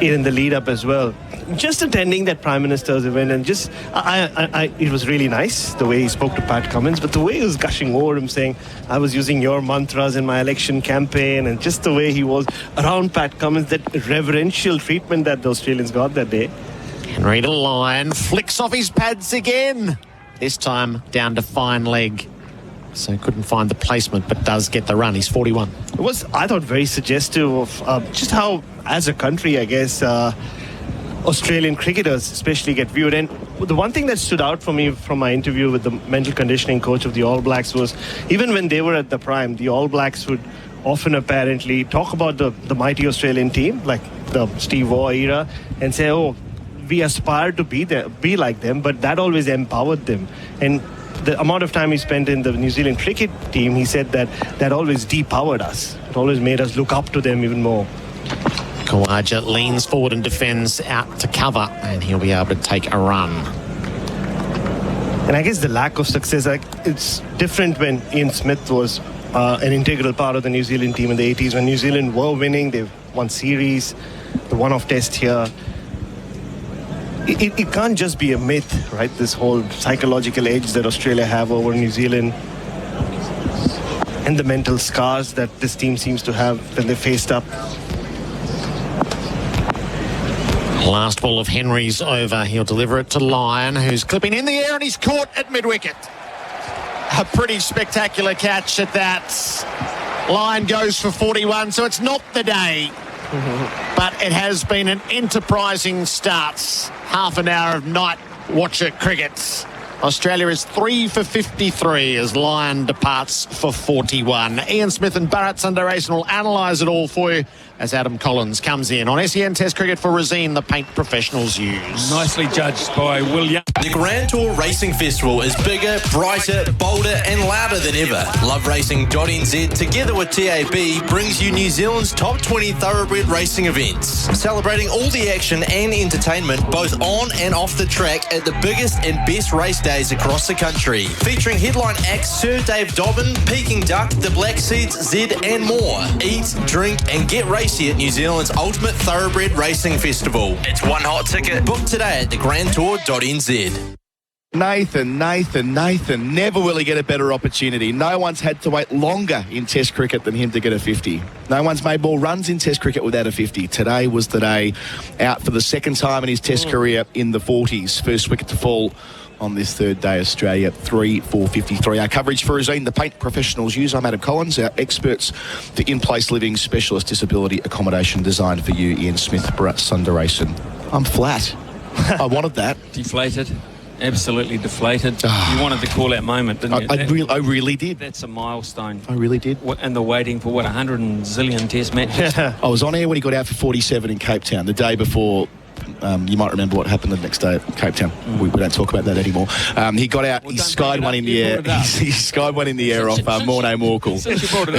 it in the lead-up as well. Just attending that Prime Minister's event, and just, it was really nice, the way he spoke to Pat Cummins, but the way he was gushing over him, saying, I was using your mantras in my election campaign, and just the way he was around Pat Cummins, that reverential treatment that the Australians got that day. Henry to Lyon, flicks off his pads again. This time down to fine leg. So couldn't find the placement, but does get the run. He's 41. It was, I thought, very suggestive of just how, as a country, I guess, Australian cricketers especially get viewed. And the one thing that stood out for me from my interview with the mental conditioning coach of the All Blacks was, even when they were at the prime, the All Blacks would often apparently talk about the mighty Australian team, like the Steve Waugh era, and say, oh, we aspire to be like them, but that always empowered them. And the amount of time he spent in the New Zealand cricket team, he said that always depowered us. It always made us look up to them even more. Khawaja leans forward and defends out to cover, and he'll be able to take a run. And I guess the lack of success, it's different when Ian Smith was an integral part of the New Zealand team in the 80s. When New Zealand were winning, they've won series, the one-off test here. It can't just be a myth, right? This whole psychological edge that Australia have over New Zealand and the mental scars that this team seems to have when they faced up. Last ball of Henry's over. He'll deliver it to Lyon, who's clipping in the air, and he's caught at mid-wicket. A pretty spectacular catch at that. Lyon goes for 41, so it's not the day. But it has been an enterprising start. Half an hour of night Watch it, cricket. Australia is 3 for 53 as Lyon departs for 41. Ian Smith and Bharat Sundaresan will analyse it all for you as Adam Collins comes in on SEN Test Cricket for Resine, the paint professionals use. Nicely judged by William. The Grand Tour Racing Festival is bigger, brighter, bolder and louder than ever. LoveRacing.nz together with TAB brings you New Zealand's top 20 thoroughbred racing events, celebrating all the action and entertainment both on and off the track at the biggest and best race days across the country, featuring headline acts Sir Dave Dobbin, Peking Duck, the Black Seeds, Zed and more. Eat, drink and get racy at New Zealand's ultimate thoroughbred racing festival. It's one hot ticket. Book today at thegrandtour.nz. Nathan, never will he get a better opportunity. No one's had to wait longer in Test cricket than him to get a 50. No one's made more runs in Test cricket without a 50. Today was the day, out for the second time in his Test career in the 40s. First wicket to fall on this third day, Australia 3 for 53. Our coverage for Resine, the paint professionals use. I'm Adam Collins, our experts for in-place living specialist disability accommodation designed for you, Ian Smith, Bharat Sundaresan. I'm flat. I wanted that. Deflated. Absolutely deflated. You wanted the call-out moment, didn't you? I really did. That's a milestone. I really did. And the waiting for, 100 zillion Test matches? I was on air when he got out for 47 in Cape Town, the day before. You might remember what happened the next day at Cape Town. We don't talk about that anymore. He got out, he skied one in the air. He skied one in the air off Morné Morkel. Since you brought it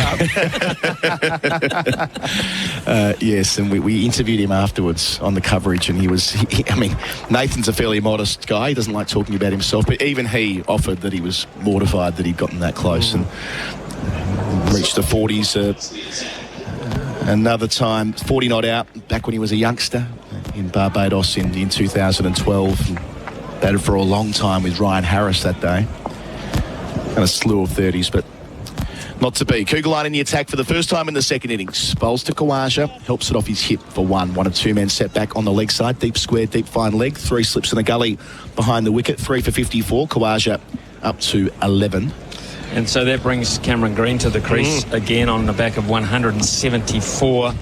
up. Yes, and we interviewed him afterwards on the coverage, and Nathan's a fairly modest guy. He doesn't like talking about himself, but even he offered that he was mortified that he'd gotten that close and reached the 40s. Another time, 40 not out, back when he was a youngster in Barbados in 2012. And batted for a long time with Ryan Harris that day. And a slew of 30s, but not to be. Kugelin in the attack for the first time in the second innings. Bowls to Khawaja, helps it off his hip for one. One of two men set back on the leg side. Deep square, deep fine leg. Three slips in the gully behind the wicket. 3 for 54. Khawaja up to 11. And so that brings Cameron Green to the crease again on the back of 174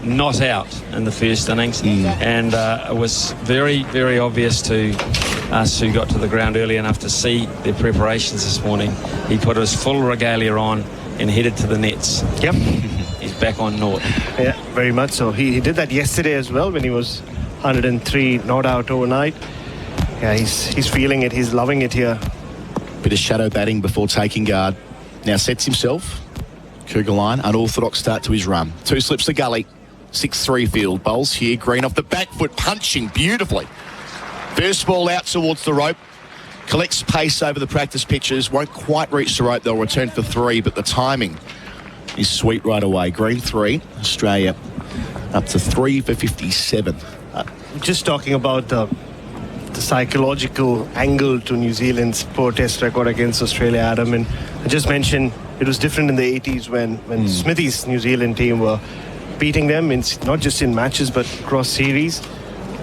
not out in the first innings. And it was very, very obvious to us who got to the ground early enough to see their preparations this morning. He put his full regalia on and headed to the nets. Yep. He's back on naught. Yeah, very much so. He did that yesterday as well when he was 103 not out overnight. Yeah, he's feeling it. He's loving it here. Bit of shadow batting before taking guard. Now sets himself. Kugelin, unorthodox start to his run. 2 slips to gully. 6-3 field. Bowls here. Green off the back foot, punching beautifully. First ball out towards the rope. Collects pace over the practice pitches. Won't quite reach the rope. They'll return for 3, but the timing is sweet right away. Green 3. Australia up to 3 for 57. Just talking about the psychological angle to New Zealand's poor Test record against Australia, Adam, and I just mentioned it was different in the 80s when Smithy's New Zealand team were beating them, not just in matches but across series.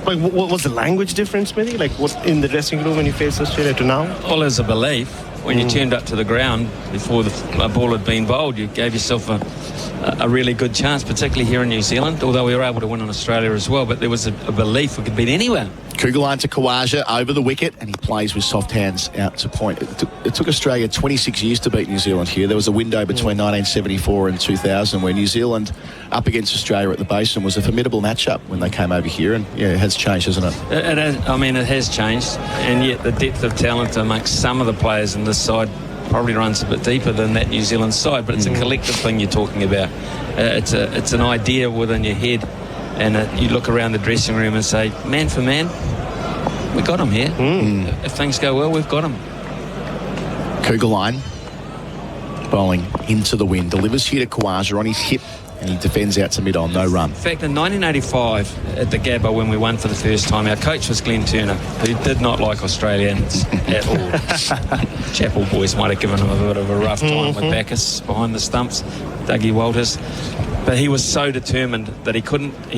Like, what was the language difference, Smithy? Like, what in the dressing room when you faced Australia to now? Well, there's a belief. When you turned up to the ground before the ball had been bowled, you gave yourself a really good chance, particularly here in New Zealand, although we were able to win in Australia as well. But there was a belief we could beat anywhere. Kugelin to Khawaja over the wicket, and he plays with soft hands out to point. It took Australia 26 years to beat New Zealand here. There was a window between 1974 and 2000 where New Zealand up against Australia at the Basin was a formidable matchup when they came over here, and yeah, it has changed, hasn't it? It has changed, and yet the depth of talent amongst some of the players in this side probably runs a bit deeper than that New Zealand side, but it's a collective thing you're talking about. It's an idea within your head, and you look around the dressing room and say, man for man, we got him here. If things go well, we've got him. Kugelin bowling into the wind, delivers here to Khawaja on his hip, and he defends out to mid-on, no run. In fact, in 1985 at the Gabba, when we won for the first time, our coach was Glenn Turner, who did not like Australians at all. Chapel boys might have given him a bit of a rough time with Bacchus behind the stumps, Dougie Walters. But he was so determined that he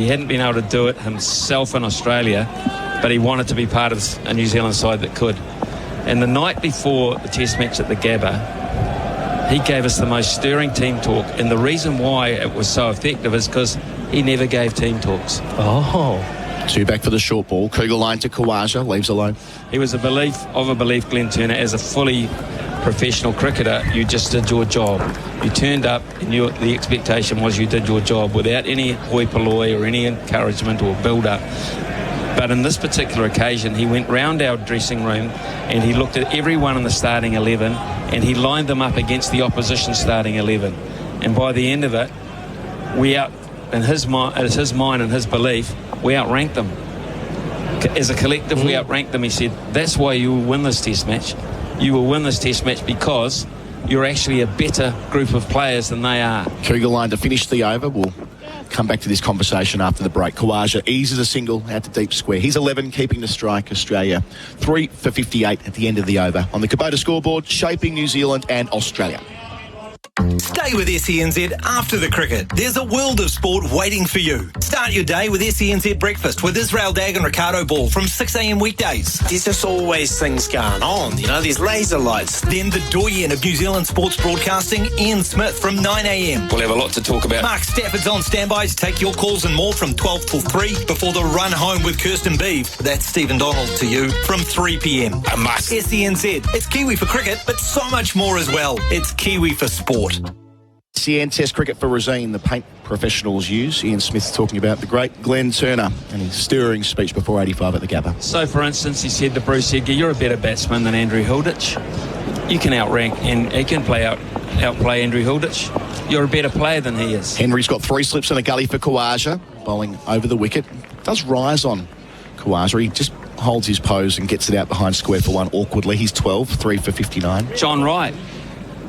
hadn't been able to do it himself in Australia, but he wanted to be part of a New Zealand side that could. And the night before the Test match at the Gabba, he gave us the most stirring team talk, and the reason why it was so effective is because he never gave team talks. Two back for the short ball. Cougar line to Kawaja, leaves alone. He was a belief, Glenn Turner, as a fully professional cricketer. You just did your job. You turned up and the expectation was you did your job without any hoi polloi or any encouragement or build-up. But in this particular occasion, he went round our dressing room and he looked at everyone in the starting 11 and he lined them up against the opposition starting 11. And by the end of it, in his mind and his belief, we outranked them. As a collective, we outranked them. He said, that's why you will win this test match. You will win this test match because you're actually a better group of players than they are. Cougar line to finish the over. We'll come back to this conversation after the break. Kawaja eases a single out to deep square. He's 11, keeping the strike. Australia 3 for 58 at the end of the over. On the Kubota scoreboard, shaping New Zealand and Australia. Stay with SENZ after the cricket. There's a world of sport waiting for you. Start your day with SENZ Breakfast with Israel Dag and Ricardo Ball from 6 a.m. weekdays. There's just always things going on, there's laser lights. Then the doyen of New Zealand sports broadcasting, Ian Smith from 9 a.m. We'll have a lot to talk about. Mark Stafford's on standby to take your calls and more from 12 till 3 before the run home with Kirsten Beeve. That's Stephen Donald to you from 3 p.m. A must. SENZ. It's Kiwi for cricket, but so much more as well. It's Kiwi for sport. SEN Test cricket for Rosine, the paint professionals use. Ian Smith talking about the great Glenn Turner and his stirring speech before 85 at the Gabba. So, for instance, he said to Bruce Edgar, you're a better batsman than Andrew Hilditch. You can outrank and he can outplay Andrew Hilditch. You're a better player than he is. Henry's got 3 slips and a gully for Kawaja, bowling over the wicket. Does rise on Kawaja. He just holds his pose and gets it out behind square for one awkwardly. He's 12, 3 for 59. John Wright.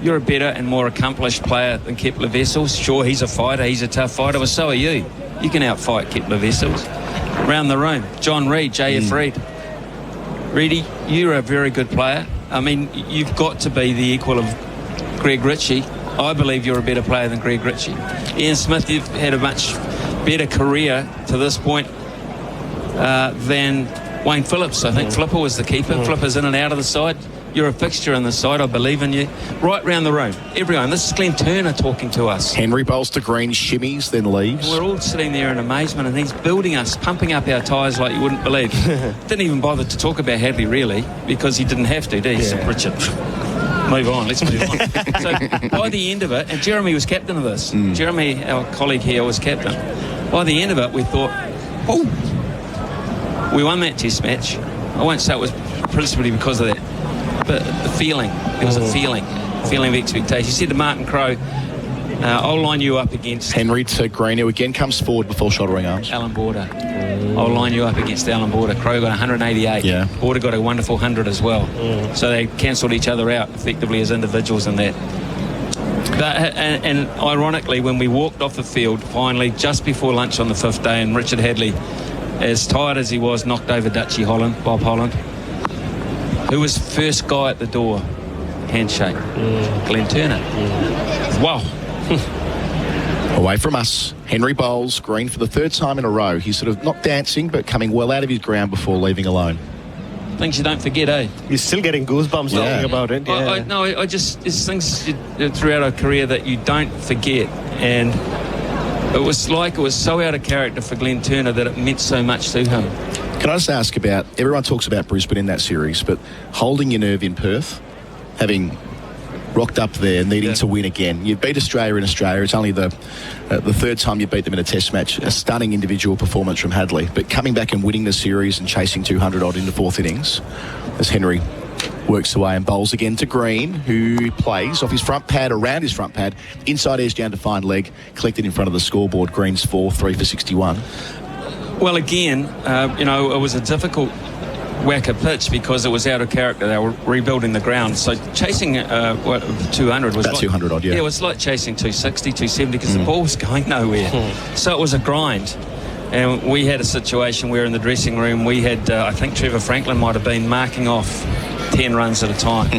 You're a better and more accomplished player than Kepler Wessels. Sure, he's a fighter, he's a tough fighter, but so are you. You can outfight Kepler Wessels. Round the room, John Reid, J.F. Reid. Reedy, you're a very good player. I mean, you've got to be the equal of Greg Ritchie. I believe you're a better player than Greg Ritchie. Ian Smith, you've had a much better career to this point than Wayne Phillips. I think Flipper was the keeper. Flipper's in and out of the side. You're a fixture in the side. I believe in you. Right round the room. Everyone. This is Glenn Turner talking to us. Henry bowls to green, shimmies, then leaves. We're all sitting there in amazement, and he's building us, pumping up our tyres like you wouldn't believe. Didn't even bother to talk about Hadley, really, because he didn't have to, did he? Yeah. Richard. Move on. Let's move on. So by the end of it, and Jeremy was captain of this. Jeremy, our colleague here, was captain. By the end of it, we thought, we won that test match. I won't say it was principally because of that, but the feeling. There was a feeling of expectation. You said to Martin Crowe, I'll line you up against... Henry to Green, who again comes forward before shouldering arms. Alan Border. I'll line you up against Alan Border. Crowe got 188. Yeah. Border got a wonderful 100 as well. So they cancelled each other out effectively as individuals in that. But, and ironically, when we walked off the field, finally, just before lunch on the 5th day, and Richard Hadley, as tired as he was, knocked over Bob Holland, who was first guy at the door. Handshake. Glenn Turner. Wow. Away from us, Henry bowls Green for the 3rd time in a row. He's sort of not dancing, but coming well out of his ground before leaving alone. Things you don't forget, eh? You're still getting goosebumps talking about it. Yeah. I just, it's things throughout our career that you don't forget. And it was so out of character for Glenn Turner that it meant so much to him. Can I just ask about, everyone talks about Brisbane in that series, but holding your nerve in Perth, having rocked up there, needing to win again. You beat Australia in Australia. It's only the 3rd time you beat them in a test match. A stunning individual performance from Hadley. But coming back and winning the series and chasing 200 odd in the 4th innings, as Henry works away and bowls again to Green, who plays off his front pad, around his front pad, inside edge down to fine leg, collected in front of the scoreboard. Green's 4, 3 for 61. Well, again, it was a difficult whacker pitch because it was out of character. They were rebuilding the ground. So chasing 200 was about 200 odd, yeah. Yeah, it was like chasing 260, 270 because the ball was going nowhere. So it was a grind. And we had a situation where in the dressing room we had, I think Trevor Franklin might have been marking off 10 runs at a time.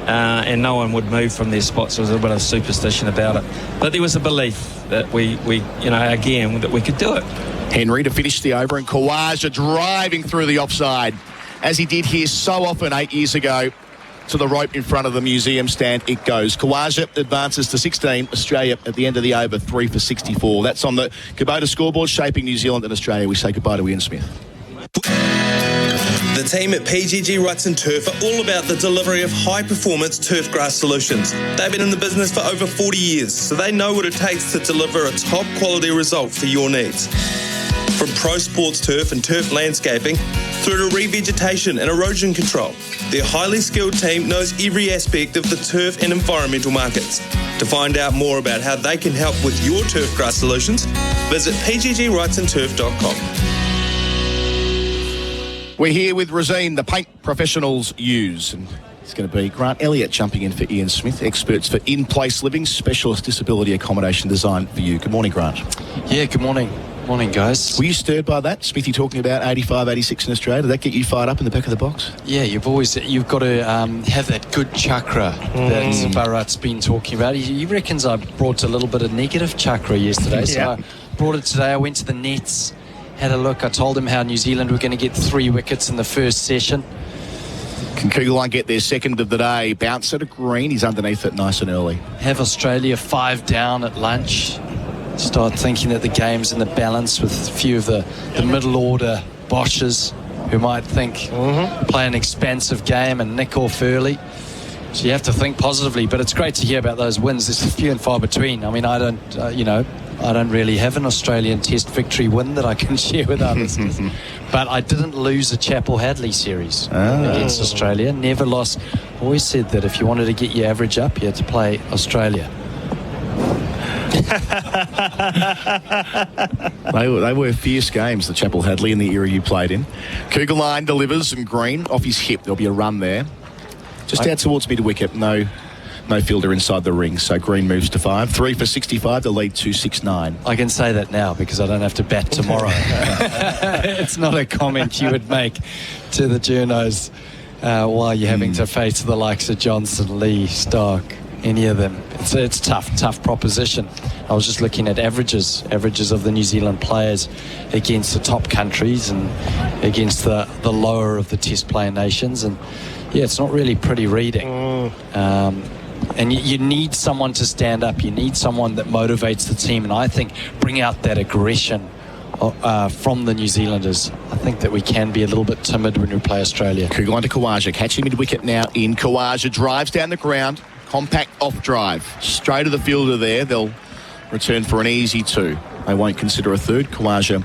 And no one would move from their spots. There was a bit of superstition about it. But there was a belief that we that we could do it. Henry to finish the over, and Kawaja driving through the offside, as he did here so often 8 years ago. to the rope in front of the museum stand it goes. Kawaja advances to 16. Australia at the end of the over, 3 for 64. That's on the Kubota scoreboard, shaping New Zealand and Australia. We say goodbye to Ian Smith. The team at PGG Ruts and Turf are all about the delivery of high-performance turf grass solutions. They've been in the business for over 40 years, so they know what it takes to deliver a top-quality result for your needs. From pro sports turf and turf landscaping through to revegetation and erosion control, their highly skilled team knows every aspect of the turf and environmental markets. To find out more about how they can help with your turf grass solutions, visit pggrutsandturf.com. We're here with Rosine, the paint professionals use. And it's going to be Grant Elliott jumping in for Ian Smith, experts for in-place living, specialist disability accommodation design for you. Good morning, Grant. Yeah, good morning. Morning, guys. Were you stirred by that? Smithy talking about 85, 86 in Australia. Did that get you fired up in the back of the box? Yeah, you've got to have that good chakra that Bharat's been talking about. He reckons I brought a little bit of negative chakra yesterday, so I brought it today. I went to the nets, had a look. I told him how New Zealand were going to get 3 wickets in the first session. Can Kugelheim get their second of the day? Bounce at a green. He's underneath it nice and early. Have Australia 5 down at lunch. Start thinking that the game's in the balance with a few of the middle order Bosches who might think play an expansive game and nick off early. So you have to think positively, but it's great to hear about those wins. There's few and far between. I mean, I don't really have an Australian Test victory win that I can share with our listeners. But I didn't lose a Chappell-Hadley series against Australia. Never lost. Always said that if you wanted to get your average up, you had to play Australia. They were fierce games, the Chappell-Hadley, in the era you played in. Kugelheim delivers and Green off his hip. There'll be a run there. Just out towards mid-wicket. No fielder inside the ring, so Green moves to 5. 3 for 65, the lead 269. I can say that now because I don't have to bat tomorrow. It's not a comment you would make to the journos while you're having to face the likes of Johnson, Lee, Stark, any of them. It's tough proposition. I was just looking at averages of the New Zealand players against the top countries and against the lower of the Test playing nations, and yeah, it's not really pretty reading. And you need someone to stand up. You need someone that motivates the team, and I think bring out that aggression from the New Zealanders. I think that we can be a little bit timid when we play Australia. Kugelheim to Kawaja, catching mid-wicket now in. Kawaja drives down the ground, compact off drive, straight to the fielder there. They'll return for an easy 2. They won't consider a third. Kawaja,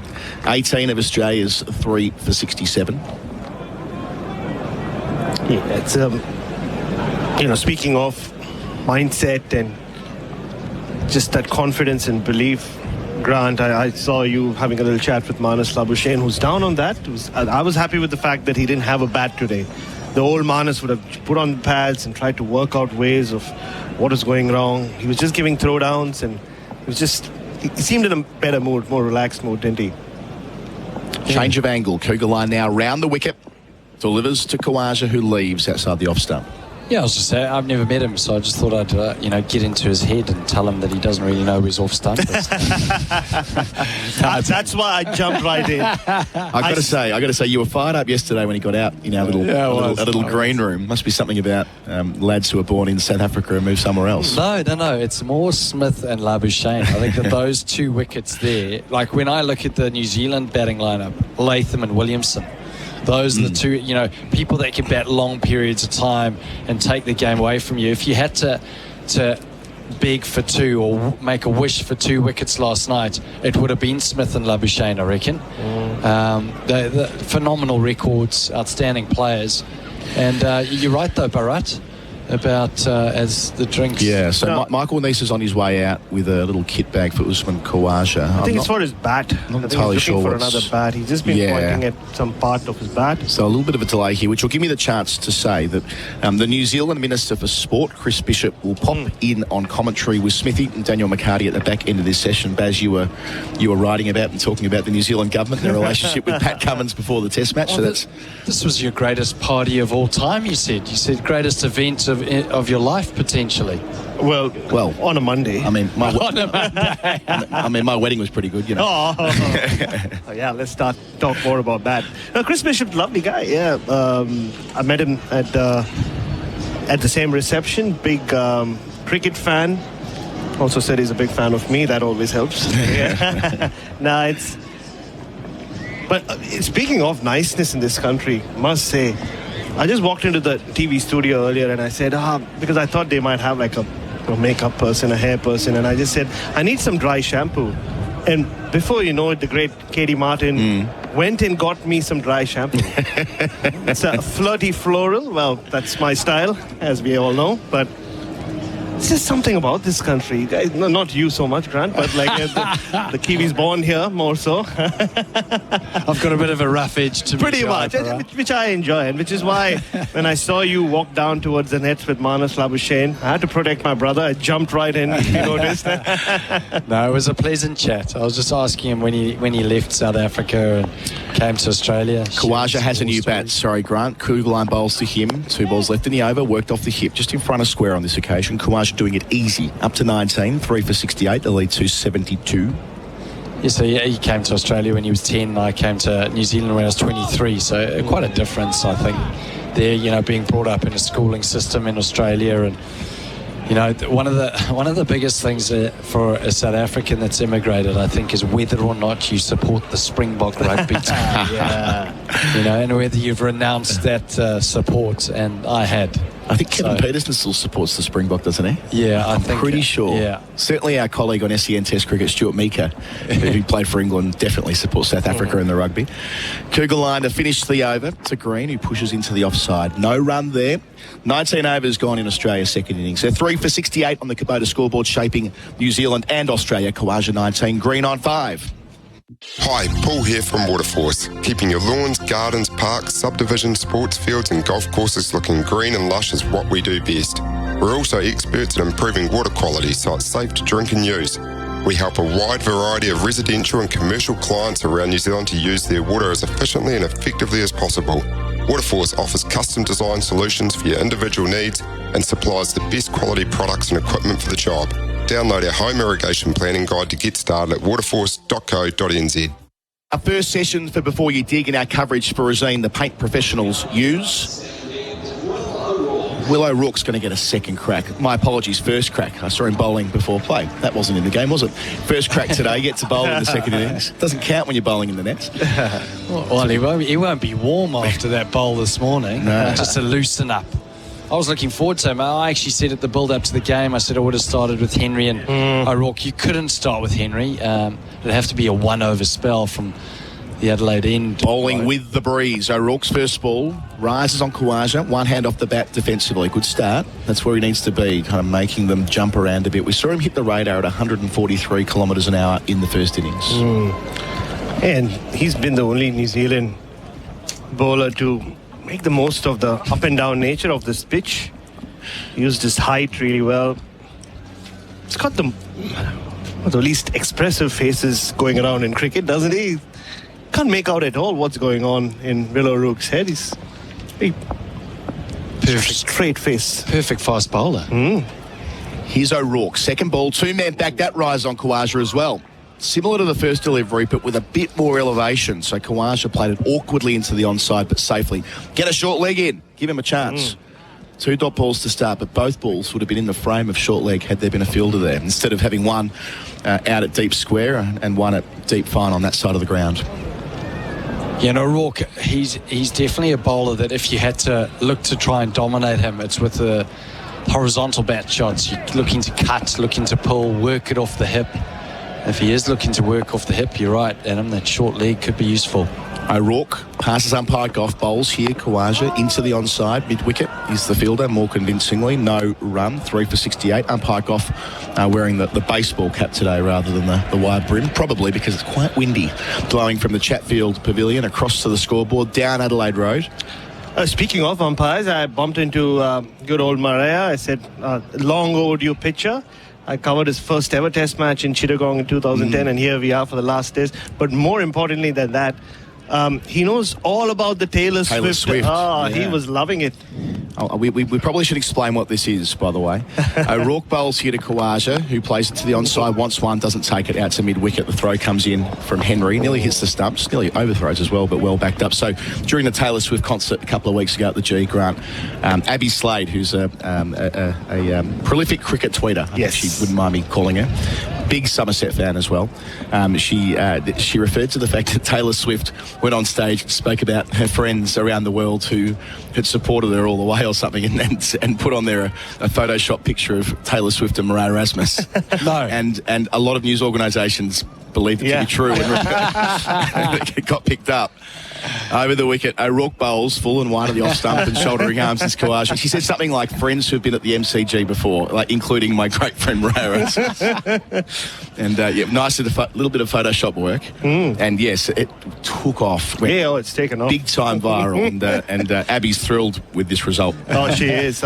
18 of Australia's 3 for 67. Yeah, it's speaking of mindset and just that confidence and belief, Grant, I saw you having a little chat with Marnus Labuschagne, who's down on that. I was happy with the fact that he didn't have a bat today. The old Marnus would have put on the pads and tried to work out ways of what was going wrong. He was just giving throwdowns, and he seemed in a better mood, more relaxed mood, didn't he? Change of angle. Kugelheim now round the wicket. Delivers to Kawaja, who leaves outside the off stump. Yeah, I was just saying, I've never met him, so I just thought I'd get into his head and tell him that he doesn't really know his off stump. That's why I jumped right in. I got to say, you were fired up yesterday when he got out in our little green room. Must be something about lads who are born in South Africa and move somewhere else. No. It's more Smith and Labuschagne. I think that those 2 wickets there, like when I look at the New Zealand batting lineup, Latham and Williamson. Those are the 2, people that can bat long periods of time and take the game away from you. If you had to beg for 2 or make a wish for 2 wickets last night, it would have been Smith and Labuschagne, I reckon. The phenomenal records, outstanding players. And you're right, though, Bharat, about as the drinks. Yeah, so Michael Neese is on his way out with a little kit bag for Usman Khawaja. I think it's for his bat. Not entirely sure for another bat. He's just been pointing at some part of his bat. So a little bit of a delay here, which will give me the chance to say that the New Zealand Minister for Sport, Chris Bishop, will pop in on commentary with Smithy and Daniel McHardy at the back end of this session. Baz, you were writing about and talking about the New Zealand government and their relationship with Pat Cummins before the Test match. This was your greatest party of all time, you said. You said greatest event of your life, potentially. Well, on a Monday. I mean, my wedding was pretty good, Oh, yeah, let's talk more about that. Chris Bishop, lovely guy, yeah. I met him at at the same reception. Big cricket fan. Also said he's a big fan of me. That always helps. Nah, it's... But speaking of niceness in this country, must say, I just walked into the TV studio earlier and I said, because I thought they might have like a makeup person, a hair person, and I just said, I need some dry shampoo. And before you know it, the great Katie Martin went and got me some dry shampoo. It's a flirty floral. Well, that's my style, as we all know, but it's just something about this country. Not you so much, Grant, but like the Kiwis born here more so. I've got a bit of a rough edge to me. Pretty much, which I enjoy, and which is why when I saw you walk down towards the nets with Manas Labuschagne, I had to protect my brother. I jumped right in, if you noticed. No, it was a pleasant chat. I was just asking him when he left South Africa and came to Australia. Khawaja has a new bat. Sorry, Grant. Kugelheim bowls to him. 2 balls left in the over. Worked off the hip, just in front of square on this occasion. Khawaja doing it easy. Up to 19, 3 for 68. The lead 272. Yeah, so he came to Australia when he was 10, and I came to New Zealand when I was 23. So quite a difference, I think. There, being brought up in a schooling system in Australia, and one of the biggest things for a South African that's immigrated, I think, is whether or not you support the Springbok rugby team. And whether you've renounced that support, and I had. I think Kevin Peterson still supports the Springbok, doesn't he? Yeah, I'm pretty sure. Yeah. Certainly our colleague on SEN Test Cricket, Stuart Mika, who played for England, definitely supports South Africa in the rugby. Kugelheim to finish the over to Green, who pushes into the offside. No run there. 19 overs gone in Australia's second innings. So 3 for 68 on the Kubota scoreboard, shaping New Zealand and Australia. Khawaja 19, Green on 5. Hi, Paul here from Waterforce, keeping your lawns, gardens, parks, subdivisions, sports fields and golf courses looking green and lush is what we do best. We're also experts at improving water quality so it's safe to drink and use. We help a wide variety of residential and commercial clients around New Zealand to use their water as efficiently and effectively as possible. Waterforce offers custom design solutions for your individual needs and supplies the best quality products and equipment for the job. Download our home irrigation planning guide to get started at waterforce.co.nz. Our first session for Before You Dig in our coverage for Rosine, the paint professionals use. Will O'Rourke's going to get a second crack. My apologies, first crack. I saw him bowling before play. That wasn't in the game, was it? First crack today, gets a bowl in the second innings. Doesn't count when you're bowling in the nets. Well, he won't be warm after that bowl this morning. No. Just to loosen up. I was looking forward to him. I actually said at the build-up to the game, I said I would have started with Henry and O'Rourke. You couldn't start with Henry. It'd have to be a one-over spell from the Adelaide end. Bowling with the breeze. O'Rourke's first ball rises on Khawaja. One hand off the bat defensively. Good start. That's where he needs to be, kind of making them jump around a bit. We saw him hit the radar at 143 kilometres an hour in the first innings. And he's been the only New Zealand bowler to make the most of the up and down nature of this pitch. Used his height really well. He's got the least expressive faces going around in cricket, doesn't he? Can't make out at all what's going on in Will O'Rourke's head. He's a straight face. Perfect fast bowler. Here's O'Rourke. Second ball, 2 men back. That rise on Khawaja as well. Similar to the first delivery, but with a bit more elevation. So Khawaja played it awkwardly into the onside, but safely. Get a short leg in. Give him a chance. 2 dot balls to start, but both balls would have been in the frame of short leg had there been a fielder there, instead of having one out at deep square and one at deep fine on that side of the ground. Yeah, no, O'Rourke, he's definitely a bowler that if you had to look to try and dominate him, it's with the horizontal bat shots. You're looking to cut, looking to pull, work it off the hip. If he is looking to work off the hip, you're right, Adam, that short leg could be useful. O'Rourke passes umpire Goff, bowls here. Khawaja into the onside, mid-wicket is the fielder, more convincingly. No run, 3 for 68. Umpire Goff wearing the baseball cap today rather than the wide brim, probably because it's quite windy, blowing from the Chatfield Pavilion across to the scoreboard, down Adelaide Road. Speaking of umpires, I bumped into good old Maria. I said, long overdue pitcher. I covered his first ever test match in Chittagong in 2010, and here we are for the last test. But more importantly than that, He knows all about the Taylor Swift. Yeah. He was loving it. Oh, we probably should explain what this is, by the way. O'Rourke bowls here to Khawaja, who plays it to the onside, wants one, doesn't take it out to mid-wicket. The throw comes in from Henry, nearly hits the stumps, nearly overthrows as well, but well backed up. So during the Taylor Swift concert a couple of weeks ago at the G, Grant, Abby Slade, who's a prolific cricket tweeter, I think she wouldn't mind me calling her, big Somerset fan as well. She referred to the fact that Taylor Swift went on stage and spoke about her friends around the world who had supported her all the way or something, and put on there a Photoshop picture of Taylor Swift and Mariah Erasmus. No. And a lot of news organisations believed it to be true, and it got picked up. Over the wicket, O'Rourke bowls full and wide of the off stump and shouldering arms is Khawaja. She said something like friends who've been at the MCG before, like including my great friend Mariah. And nice little bit of Photoshop work. And yes, it took off. It's taken off. Big time viral. and Abby's thrilled with this result. Oh, she is.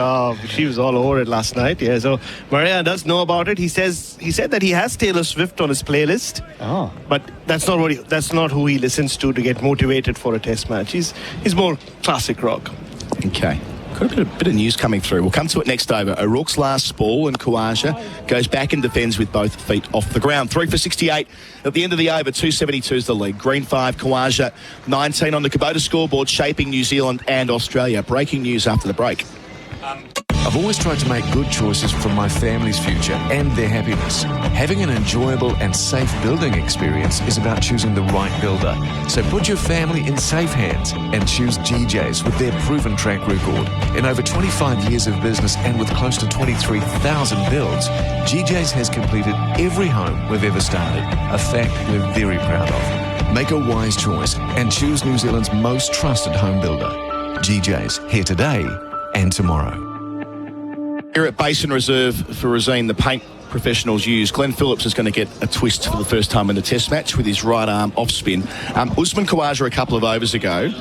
She was all over it last night. Yeah, so Maria does know about it. He said that he has Taylor Swift on his playlist. Oh. But that's not who he listens to get motivated for a test match. He's more classic rock. Okay. Got a bit of news coming through. We'll come to it next over. O'Rourke's last ball, and Khawaja goes back and defends with both feet off the ground. 3 for 68 at the end of the over. 272 is the lead. Green 5, Khawaja 19 on the Kubota scoreboard, shaping New Zealand and Australia. Breaking news after the break. I've always tried to make good choices for my family's future and their happiness. Having an enjoyable and safe building experience is about choosing the right builder. So put your family in safe hands and choose GJ's with their proven track record. In over 25 years of business and with close to 23,000 builds, GJ's has completed every home we've ever started, a fact we're very proud of. Make a wise choice and choose New Zealand's most trusted home builder. GJ's, here today and tomorrow. Here at Basin Reserve for Rosine, the paint professionals use. Glenn Phillips is going to get a twist for the first time in the test match with his right arm off spin. Usman Khawaja a couple of overs ago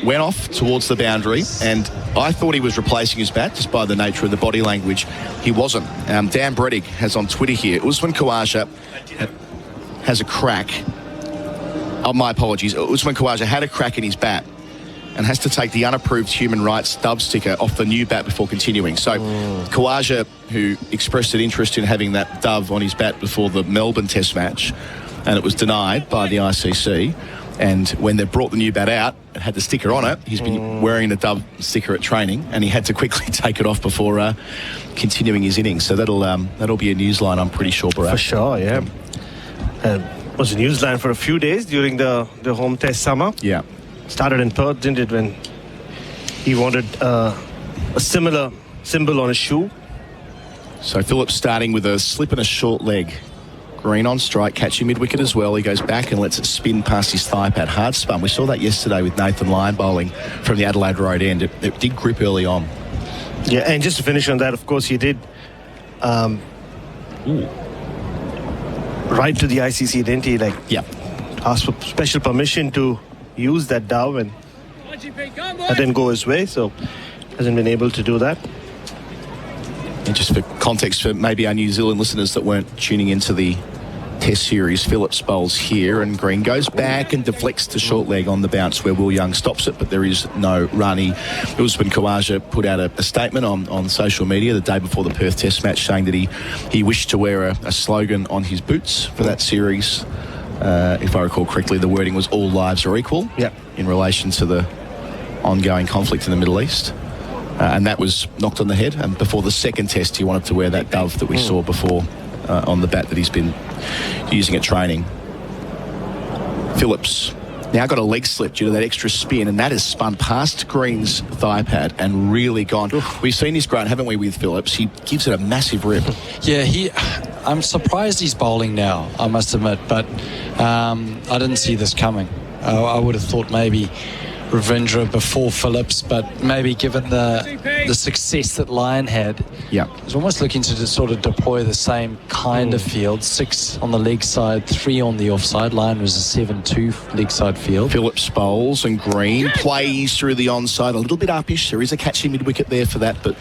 went off towards the boundary, and I thought he was replacing his bat just by the nature of the body language. He wasn't. Dan Bredig has on Twitter here, Usman Khawaja has a crack. Oh, my apologies. Usman Khawaja had a crack in his bat and has to take the unapproved human rights dove sticker off the new bat before continuing. So Khawaja, who expressed an interest in having that dove on his bat before the Melbourne Test match, and it was denied by the ICC, and when they brought the new bat out, it had the sticker on it. He's been wearing the dove sticker at training, and he had to quickly take it off before continuing his innings. So that'll be a news line, I'm pretty sure, Bharat. For sure, yeah. Was a news line for a few days during the home test summer. Yeah. Started in Perth, didn't it, when he wanted a similar symbol on his shoe. So Phillips starting with a slip and a short leg. Green on strike, catching mid-wicket as well. He goes back and lets it spin past his thigh pad. Hard spun. We saw that yesterday with Nathan Lyon bowling from the Adelaide Road end. It did grip early on. Yeah, and just to finish on that, of course, he did write to the ICC, didn't he? Asked for special permission to use that dove, and that didn't go his way, so hasn't been able to do that. And just for context for maybe our New Zealand listeners that weren't tuning into the Test series, Phillips bowls here, and Green goes back and deflects to short leg on the bounce where Will Young stops it, but there is no run. Usman Khawaja put out a statement on social media the day before the Perth Test match saying that he wished to wear a slogan on his boots for that series. If I recall correctly, the wording was all lives are equal in relation to the ongoing conflict in the Middle East. And that was knocked on the head. And before the second test, he wanted to wear that dove that we saw before on the bat that he's been using at training. Phillips now got a leg slip due to that extra spin, and that has spun past Green's thigh pad and really gone. We've seen this, Grant, haven't we, with Phillips? He gives it a massive rip. Yeah, I'm surprised he's bowling now, I must admit, but I didn't see this coming. I would have thought maybe Ravindra before Phillips, but maybe given the success that Lyon had, he's almost looking to just sort of deploy the same kind of field. 6 on the leg side, 3 on the offside. Lyon was a 7-2 leg side field. Phillips bowls and Green plays through the onside, a little bit upish. There is a catchy mid-wicket there for that, but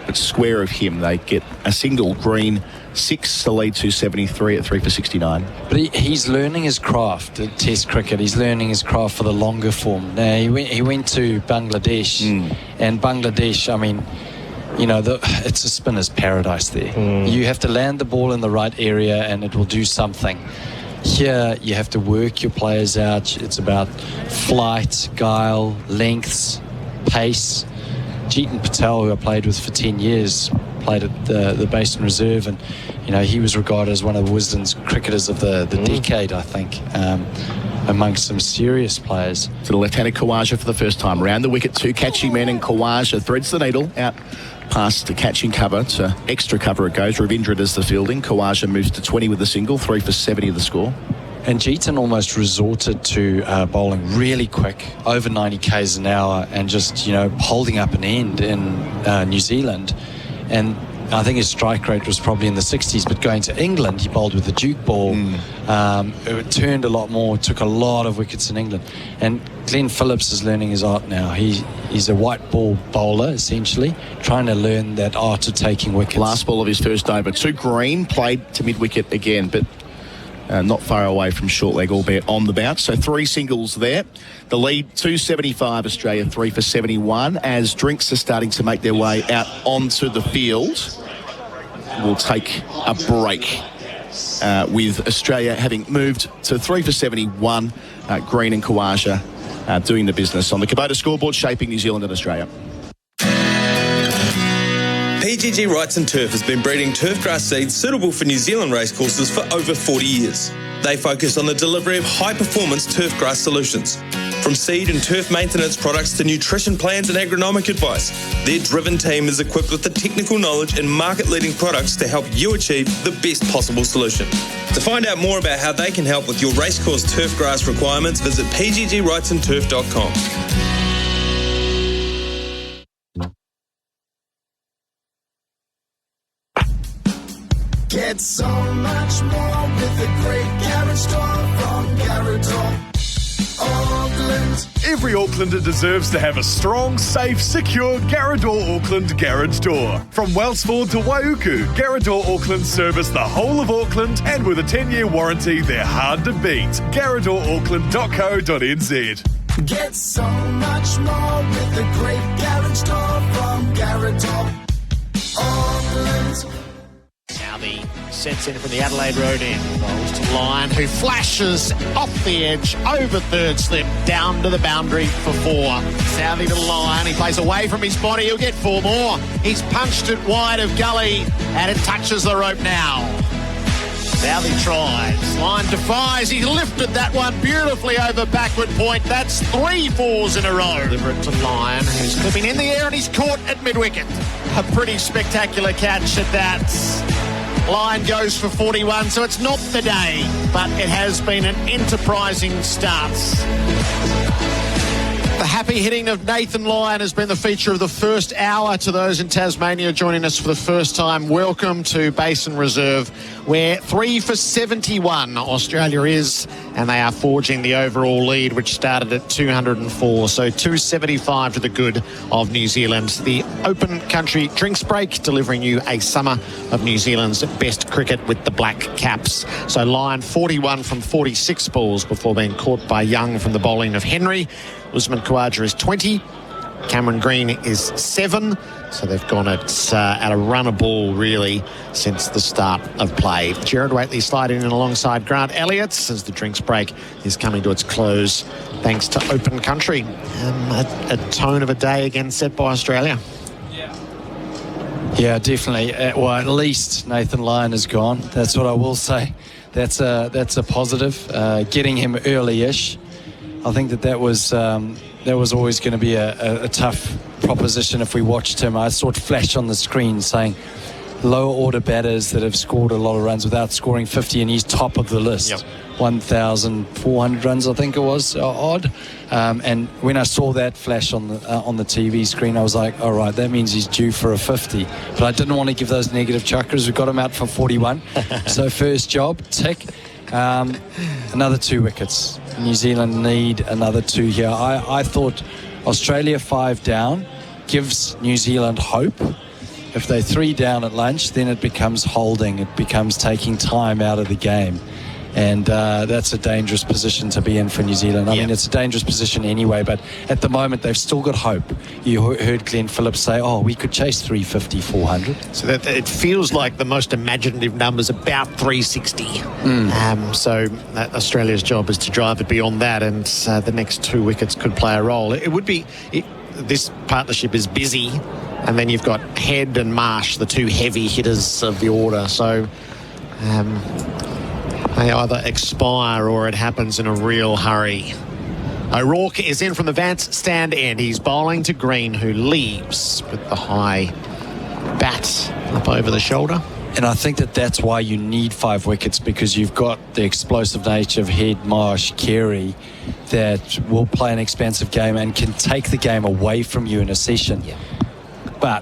but square of him. They get a single. Green 6 to lead to 73 at 3 for 69. But he's learning his craft at Test cricket. He's learning his craft for the longer form. Now, he went to Bangladesh, and Bangladesh, I mean, you know, it's a spinner's paradise there. You have to land the ball in the right area and it will do something. Here, you have to work your players out. It's about flight, guile, lengths, pace. Jeetan Patel, who I played with for 10 years, played at the Basin Reserve, and you know, he was regarded as one of Wisden's cricketers of the decade, I think, amongst some serious players. To the left-handed Khawaja for the first time. Round the wicket, 2 catching men, and Khawaja threads the needle out past the catching cover to extra cover it goes. Ravindra does the fielding. Khawaja moves to 20 with a single, 3 for 70 the score. And Jeetan almost resorted to bowling really quick, over 90 k's an hour, and just, you know, holding up an end in New Zealand. And I think his strike rate was probably in the 60s, but going to England, he bowled with a Duke ball. It turned a lot more, took a lot of wickets in England. And Glenn Phillips is learning his art now. He's a white ball bowler, essentially, trying to learn that art of taking wickets. Last ball of his first over. 2 Green, played to mid-wicket again, but not far away from short leg, albeit on the bounce. So 3 singles there. The lead, 275 Australia, 3 for 71. As drinks are starting to make their way out onto the field, we'll take a break with Australia having moved to 3 for 71. Green and Khawaja doing the business on the Kubota scoreboard, shaping New Zealand and Australia. PGG Wrightson Turf has been breeding turfgrass seeds suitable for New Zealand racecourses for over 40 years. They focus on the delivery of high-performance turfgrass solutions. From seed and turf maintenance products to nutrition plans and agronomic advice, their driven team is equipped with the technical knowledge and market-leading products to help you achieve the best possible solution. To find out more about how they can help with your racecourse turfgrass requirements, visit pggwrightsonturf.com. Get so much more with the great garage store from Garage Auckland. Every Aucklander deserves to have a strong, safe, secure Garrador Auckland garage door. From Wellsford to Waiuku, Garrador Auckland service the whole of Auckland, and with a 10-year warranty, they're hard to beat. GarradorAuckland.co.nz. Get so much more with the great garage door from Garage Auckland. Now the sets in from the Adelaide Road end. Bowls to Lyon, who flashes off the edge, over third slip, down to the boundary for 4. Southey to Lyon. He plays away from his body. He'll get 4 more. He's punched it wide of gully, and it touches the rope now. Southey tries. Lyon defies. He lifted that one beautifully over backward point. That's 3 4s in a row. Deliver it to Lyon, who's clipping in the air, and he's caught at mid-wicket. A pretty spectacular catch at that. Lyon goes for 41, so it's not the day, but it has been an enterprising start. The happy hitting of Nathan Lyon has been the feature of the first hour. To those in Tasmania joining us for the first time, welcome to Basin Reserve, where 3 for 71 Australia is, and they are forging the overall lead, which started at 204. So 275 to the good of New Zealand. The Open Country Drinks Break, delivering you a summer of New Zealand's best cricket with the Black Caps. So Lyon 41 from 46 balls before being caught by Young from the bowling of Henry. Usman Khawaja is 20. Cameron Green is 7. So they've gone at a run of ball, really, since the start of play. Gerard Whateley sliding in alongside Grant Elliott as the drinks break is coming to its close, thanks to Open Country. A tone of a day again set by Australia. Yeah, definitely. Well, at least Nathan Lyon is gone. That's what I will say. That's a positive. Getting him early-ish. I think that was always going to be a tough proposition if we watched him. I saw it flash on the screen saying lower order batters that have scored a lot of runs without scoring 50, and he's top of the list. Yep. 1,400 runs, I think it was, odd. And when I saw that flash on the TV screen, I was like, all right, that means he's due for a 50. But I didn't want to give those negative chakras. We got him out for 41. So first job, tick. Another 2 wickets. New Zealand need another 2 here. I thought Australia 5 down gives New Zealand hope, If they're 3 down at lunch, then it becomes holding. It becomes taking time out of the game. And that's a dangerous position to be in for New Zealand. I mean, it's a dangerous position anyway, but at the moment, they've still got hope. You heard Glenn Phillips say, we could chase 350, 400. So that it feels like the most imaginative number's about 360. So Australia's job is to drive it beyond that, and the next 2 wickets could play a role. It would be... this partnership is busy, and then you've got Head and Marsh, the 2 heavy hitters of the order. So... they either expire or it happens in a real hurry. O'Rourke is in from the Vance stand end. He's bowling to Green, who leaves with the high bat up over the shoulder. And I think that's why you need 5 wickets, because you've got the explosive nature of Head, Marsh, Carey that will play an expansive game and can take the game away from you in a session. But,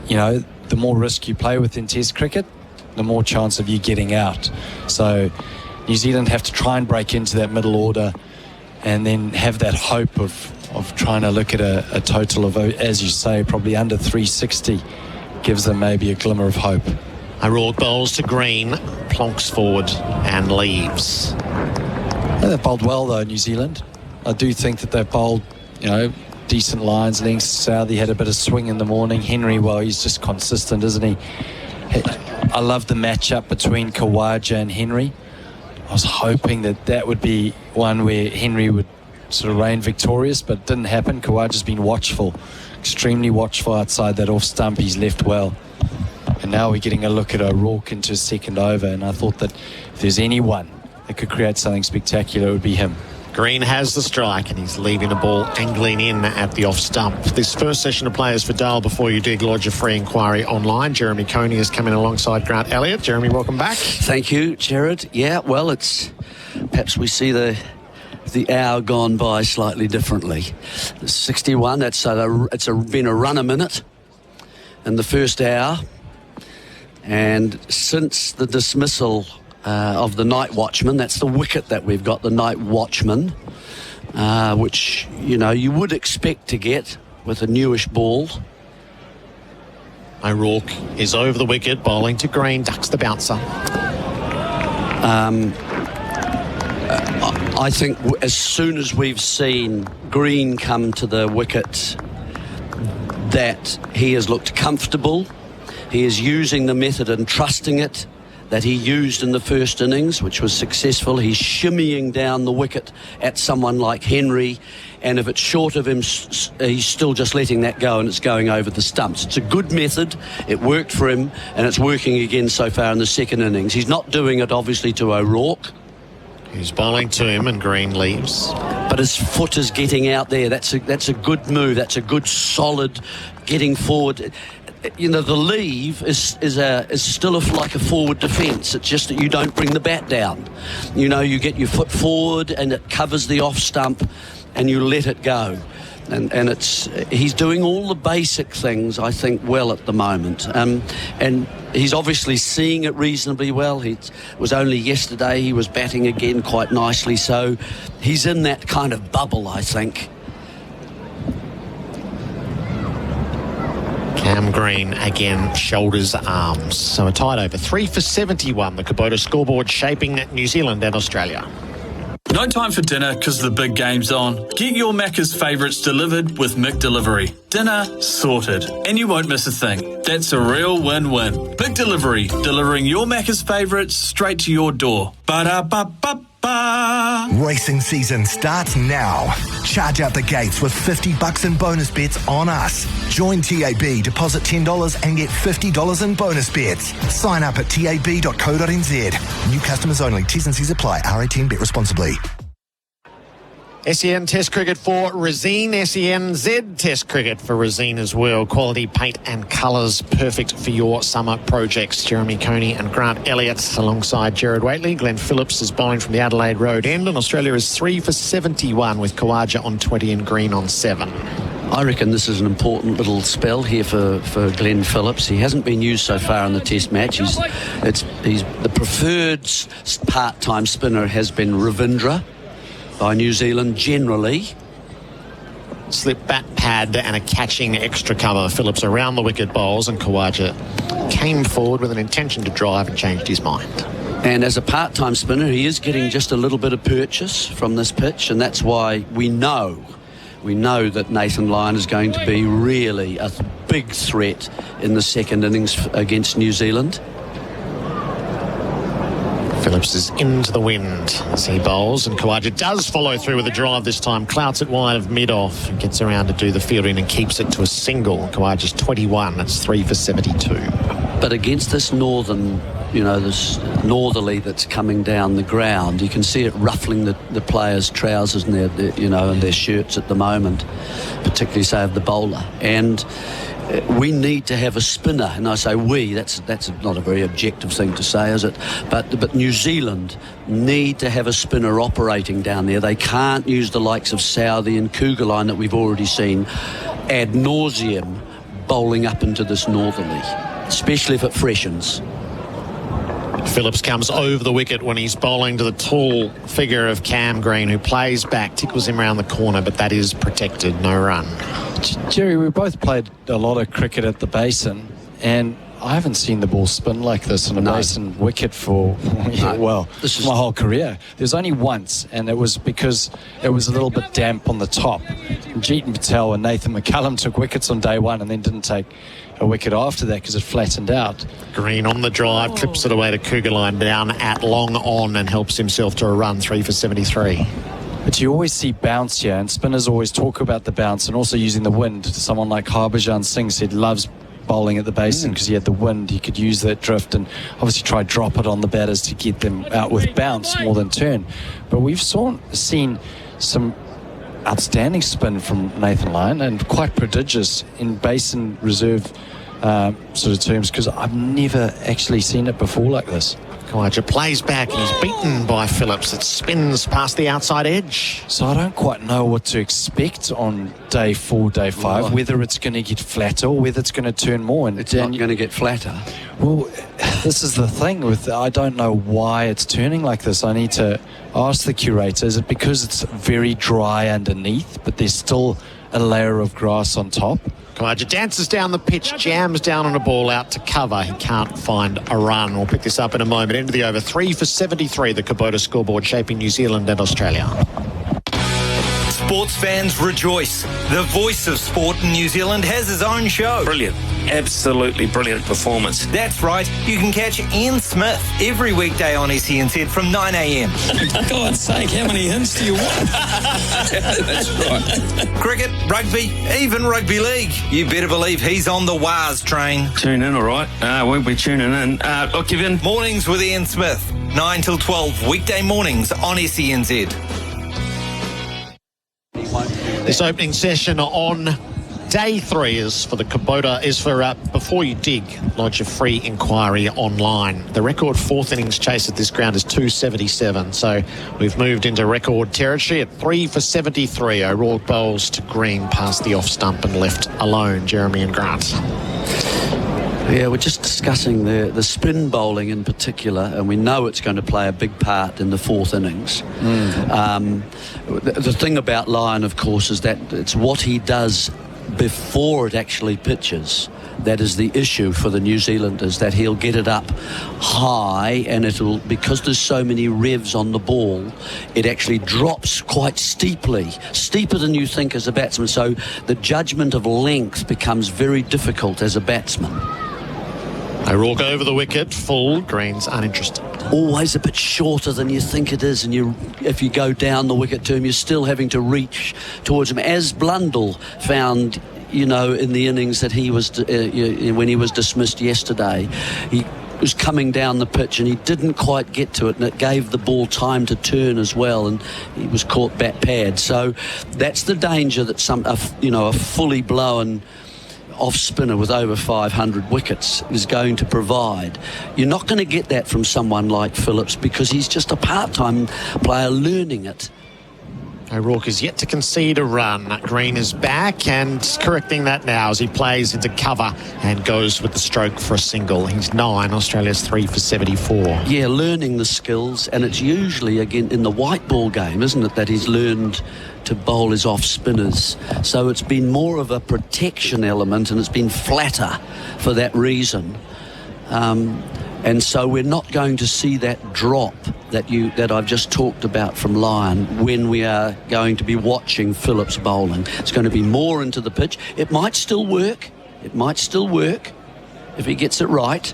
the more risk you play with in Test cricket, the more chance of you getting out. So New Zealand have to try and break into that middle order and then have that hope of trying to look at a total of, as you say, probably under 360 gives them maybe a glimmer of hope. O'Rourke bowls to Green, plonks forward and leaves. They've bowled well though, New Zealand. I do think that they've bowled, decent lines, lengths. Southey had a bit of swing in the morning. Henry, he's just consistent, isn't he? I love the matchup between Khawaja and Henry. I was hoping that would be one where Henry would sort of reign victorious, but it didn't happen. Khawaja's been watchful, extremely watchful outside that off stump. He's left well. And now we're getting a look at O'Rourke into his second over, and I thought that if there's anyone that could create something spectacular, it would be him. Green has the strike and he's leaving the ball angling in at the off stump. This first session of players for Dale before you dig, lodge a free inquiry online. Jeremy Coney is coming alongside Grant Elliott. Jeremy, welcome back. Thank you, Gerard. Yeah, well, it's perhaps we see the hour gone by slightly differently. 61, it's been a run a minute in the first hour, and since the dismissal of the night watchman, that's the wicket that we've got, the night watchman, which you would expect to get with a newish ball. O'Rourke is over the wicket, bowling to Green, ducks the bouncer. I think as soon as we've seen Green come to the wicket, that he has looked comfortable. He is using the method and trusting it that he used in the first innings, which was successful. He's shimmying down the wicket at someone like Henry, and if it's short of him, he's still just letting that go and it's going over the stumps. It's a good method. It worked for him, and it's working again so far in the second innings. He's not doing it, obviously, to O'Rourke. He's bowling to him and Green leaves. But his foot is getting out there. That's a good move. That's a good, solid getting forward. The leave is still like a forward defence. It's just that you don't bring the bat down. You get your foot forward and it covers the off stump and you let it go. And he's doing all the basic things, I think, well at the moment. And he's obviously seeing it reasonably well. It was only yesterday he was batting again quite nicely. So he's in that kind of bubble, I think. Cam Green again shoulders arms. So a tied over. 3 for 71. The Kubota scoreboard shaping New Zealand and Australia. No time for dinner because the big game's on. Get your Macca's favourites delivered with McDelivery. Dinner sorted. And you won't miss a thing. That's a real win-win. McDelivery, delivering your Macca's favourites straight to your door. Ba-da-ba-ba-ba. Racing season starts now. Charge out the gates with $50 in bonus bets on us. Join TAB, deposit $10 and get $50 in bonus bets. Sign up at tab.co.nz. New customers only. T's and C's apply. R18, bet responsibly. SEN Test Cricket for Resine, SENZ Test Cricket for Resine as well. Quality paint and colours, perfect for your summer projects. Jeremy Coney and Grant Elliott alongside Gerard Whateley. Glenn Phillips is bowling from the Adelaide Road end, and Australia is 3 for 71 with Khawaja on 20 and Green on 7. I reckon this is an important little spell here for Glenn Phillips. He hasn't been used so far in the Test match. He's the preferred part-time spinner has been Ravindra by New Zealand generally. slip bat pad and a catching extra cover. Phillips around the wicket bowls, and Khawaja came forward with an intention to drive and changed his mind. And as a part-time spinner, he is getting just a little bit of purchase from this pitch, and that's why we know that Nathan Lyon is going to be really a big threat in the second innings against New Zealand. Phillips is into the wind as he bowls, and Khawaja does follow through with a drive this time. Clouts it wide of mid-off and gets around to do the fielding and keeps it to a single. Khawaja's 21. That's 3 for 72. But against this this northerly that's coming down the ground, you can see it ruffling the players' trousers and their shirts at the moment, particularly say of the bowler. And we need to have a spinner, and I say we, that's not a very objective thing to say, is it? But New Zealand need to have a spinner operating down there. They can't use the likes of Southey and Kugelheim that we've already seen ad nauseum bowling up into this northerly, especially if it freshens. Phillips comes over the wicket when he's bowling to the tall figure of Cam Green, who plays back, tickles him around the corner, but that is protected, no run. Jerry, we both played a lot of cricket at the Basin, and I haven't seen the ball spin like this on a Basin wicket for, this is my whole career. There's only once, and it was because it was a little bit damp on the top. Jeetan Patel and Nathan McCullum took wickets on day one and then didn't take a wicket after that because it flattened out. Green on the drive, clips it away to Kugelheim down at long on and helps himself to a run, 3 for 73. But you always see bounce here, and spinners always talk about the bounce and also using the wind. Someone like Harbhajan Singh said loves bowling at the Basin because he had the wind. He could use that drift and obviously try drop it on the batters to get them out with bounce more than turn. But we've seen some outstanding spin from Nathan Lyon, and quite prodigious in Basin Reserve sort of terms, because I've never actually seen it before like this. Khawaja plays back and he's beaten by Phillips. It spins past the outside edge. So I don't quite know what to expect on day 4, day 5, whether it's going to get flatter or whether it's going to turn more. And it's not going to get flatter. Well, this is the thing with, I don't know why it's turning like this. I need to ask the curator, is it because it's very dry underneath, but there's still a layer of grass on top? Khawaja dances down the pitch, jams down on a ball out to cover. He can't find a run. We'll pick this up in a moment. Into the over, 3 for 73, the Kubota scoreboard shaping New Zealand and Australia. Sports fans rejoice. The voice of sport in New Zealand has his own show. Brilliant. Absolutely brilliant performance. That's right. You can catch Ian Smith every weekday on SENZ from 9 a.m. For God's sake, how many hints do you want? That's right. Cricket, rugby, even rugby league. You better believe he's on the WAS train. Tune in, all right. We'll be tuning in. Look, Kevin. Mornings with Ian Smith. 9 till 12, weekday mornings on SENZ. This opening session on day 3 is for the Kubota, before you dig, lodge a free inquiry online. The record 4th innings chase at this ground is 277, so we've moved into record territory at 3 for 73. O'Rourke bowls to Green past the off stump and left alone, Jeremy and Grant. Yeah, we're just discussing the spin bowling in particular, and we know it's going to play a big part in the 4th innings. The thing about Lyon, of course, is that it's what he does before it actually pitches that is the issue for the New Zealanders, that he'll get it up high and it'll, because there's so many revs on the ball, it actually drops quite steeply, steeper than you think as a batsman, so the judgment of length becomes very difficult as a batsman. O'Rourke over the wicket, full. Green's uninterested. Always a bit shorter than you think it is, and if you go down the wicket to him, you're still having to reach towards him, as Blundell found, in the innings that he was when he was dismissed yesterday. He was coming down the pitch and he didn't quite get to it, and it gave the ball time to turn as well, and he was caught bat pad. So that's the danger that a fully blown off spinner with over 500 wickets is going to provide. You're not going to get that from someone like Phillips because he's just a part-time player learning it. O'Rourke is yet to concede a run. Green is back and correcting that now as he plays into cover and goes with the stroke for a single. He's 9, Australia's 3 for 74. Yeah, learning the skills, and it's usually, again, in the white ball game, isn't it, that he's learned to bowl his off spinners. So it's been more of a protection element, and it's been flatter for that reason. And so we're not going to see that drop that I've just talked about from Lyon when we are going to be watching Phillips bowling. It's going to be more into the pitch. It might still work. It might still work if he gets it right.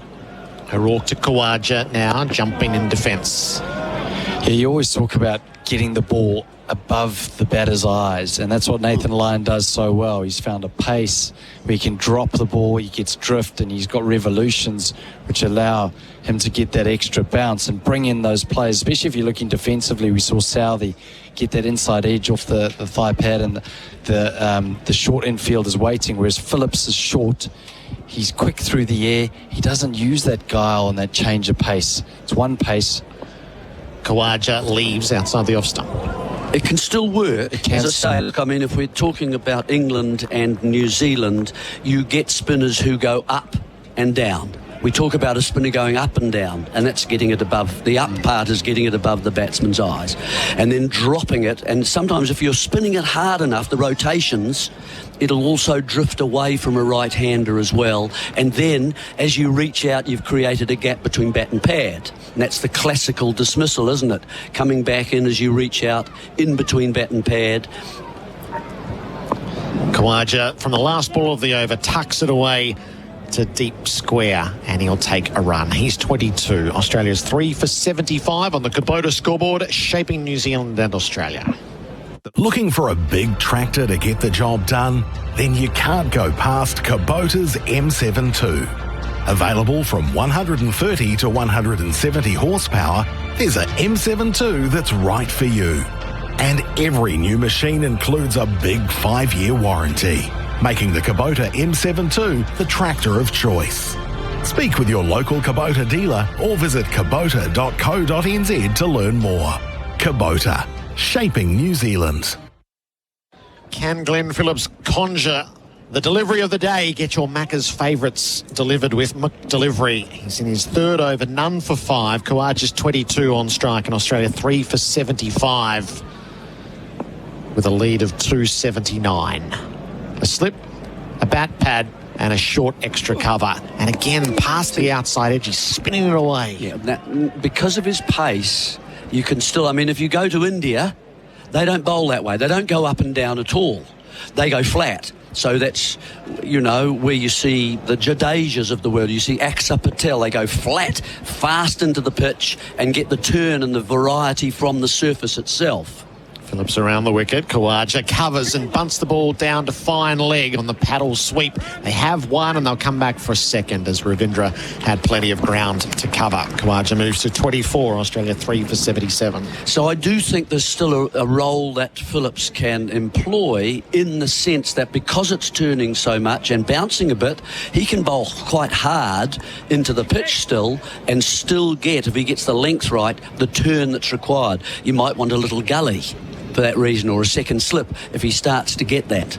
O'Rourke to Khawaja now, jumping in defence. Yeah, you always talk about getting the ball above the batter's eyes, and that's what Nathan Lyon does so well. He's found a pace where he can drop the ball, he gets drift, and he's got revolutions which allow him to get that extra bounce and bring in those players, especially if you're looking defensively. We saw Southey get that inside edge off the thigh pad, and the short infield is waiting, whereas Phillips is short. He's quick through the air. He doesn't use that guile and that change of pace. It's one pace. Khawaja leaves outside the off stump. It can still work. It can. As I say, look, I mean, if we're talking about England and New Zealand, you get spinners who go up and down. We talk about a spinner going up and down, and that's getting it above, the up part is getting it above the batsman's eyes, and then dropping it. And sometimes if you're spinning it hard enough, the rotations, it'll also drift away from a right-hander as well. And then as you reach out, you've created a gap between bat and pad. And that's the classical dismissal, isn't it? Coming back in as you reach out in between bat and pad. Khawaja, from the last ball of the over, tucks it away to deep square, and he'll take a run. He's 22. Australia's 3 for 75 on the Kubota scoreboard, shaping New Zealand and Australia. Looking for a big tractor to get the job done? Then you can't go past Kubota's M72. Available from 130 to 170 horsepower, there's a M72 that's right for you. And every new machine includes a big 5-year warranty, making the Kubota M72 the tractor of choice. Speak with your local Kubota dealer or visit kubota.co.nz to learn more. Kubota, shaping New Zealand. Can Glenn Phillips conjure the delivery of the day? Get your Macca's favourites delivered with McDelivery. He's in his third over, none for 5. Khawaja's 22 on strike, and Australia 3 for 75 with a lead of 279. A slip, a bat pad, and a short extra cover. And again, past the outside edge, he's spinning it away. Yeah, because of his pace, you can still, I mean, if you go to India, they don't bowl that way. They don't go up and down at all. They go flat. So that's, you know, where you see the Jadejas of the world. You see Aksa Patel. They go flat, fast into the pitch and get the turn and the variety from the surface itself. Phillips around the wicket. Khawaja covers and bunts the ball down to fine leg on the paddle sweep. They have one and they'll come back for a second as Ravindra had plenty of ground to cover. Khawaja moves to 24. Australia 3 for 77. So I do think there's still a role that Phillips can employ, in the sense that because it's turning so much and bouncing a bit, he can bowl quite hard into the pitch still and still get, if he gets the length right, the turn that's required. You might want a little gully for that reason, or a second slip if he starts to get that.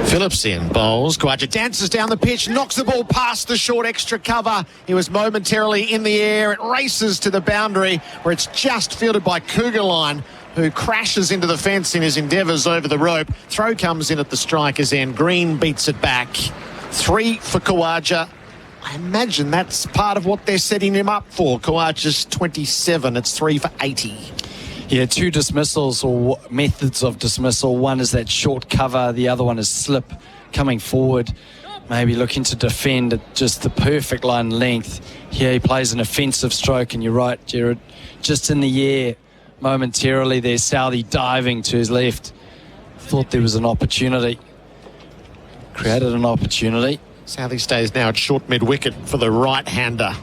Phillips in, bowls. Khawaja dances down the pitch, knocks the ball past the short extra cover. He was momentarily in the air. It races to the boundary where it's just fielded by Kugelheim, who crashes into the fence in his endeavours over the rope. Throw comes in at the striker's end. Green beats it back. 3 for Khawaja. I imagine that's part of what they're setting him up for. Khawaja's 27. It's 3 for 80. Yeah, 2 dismissals or methods of dismissal. One is that short cover. The other one is slip, coming forward, maybe looking to defend at just the perfect line length. Here he plays an offensive stroke, and you're right, Gerard, just in the air momentarily there. Southey diving to his left. Thought there was an opportunity. Created an opportunity. Southey stays now at short mid-wicket for the right-hander.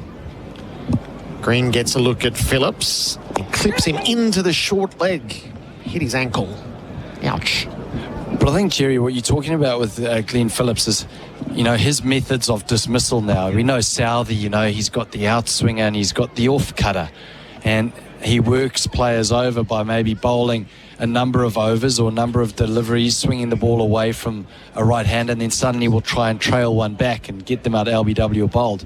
Green gets a look at Phillips. He clips him into the short leg. Hit his ankle. Ouch. But I think, Jerry, what you're talking about with Glenn Phillips is, you know, his methods of dismissal now. We know Southey, you know, he's got the outswinger and he's got the off-cutter. and he works players over by maybe bowling a number of overs or a number of deliveries, swinging the ball away from a right hand, and then suddenly will try and trail one back and get them out LBW or bowled.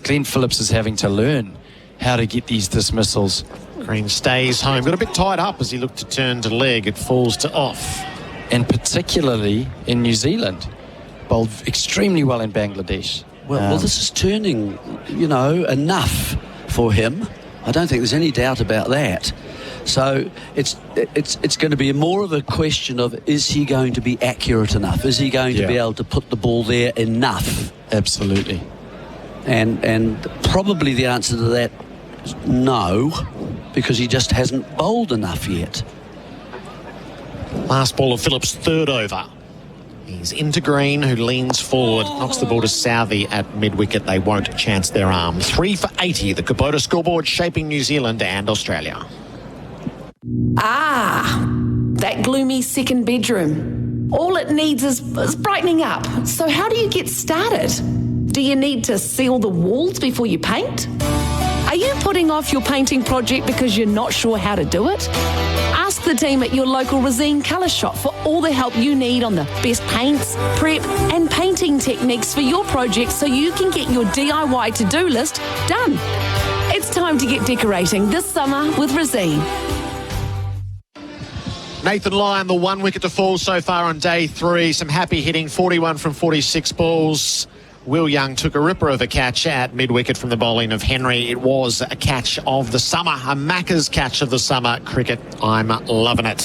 Glenn Phillips is having to learn how to get these dismissals. Green stays home. Got a bit tied up as he looked to turn to leg. It falls to off. And particularly in New Zealand. Bowled extremely well in Bangladesh. Well, this is turning, enough for him. I don't think there's any doubt about that. So it's going to be more of a question of, is he going to be accurate enough? Is he going to be able to put the ball there enough? Absolutely. And probably the answer to that is no, because he just hasn't bowled enough yet. Last ball of Phillips' third over. He's into Green, who leans forward, knocks the ball to Southey at mid-wicket. They won't chance their arm. 3 for 80, the Kubota scoreboard shaping New Zealand and Australia. That gloomy second bedroom. All it needs is brightening up. So how do you get started? Do you need to seal the walls before you paint? Are you putting off your painting project because you're not sure how to do it? Ask the team at your local Resine colour shop for all the help you need on the best paints, prep and painting techniques for your project so you can get your DIY to-do list done. It's time to get decorating this summer with Resine. Nathan Lyon, the 1 wicket to fall so far on day 3. Some happy hitting, 41 from 46 balls. Will Young took a ripper of a catch at mid-wicket from the bowling of Henry. It was a catch of the summer, a Macca's catch of the summer cricket. I'm loving it.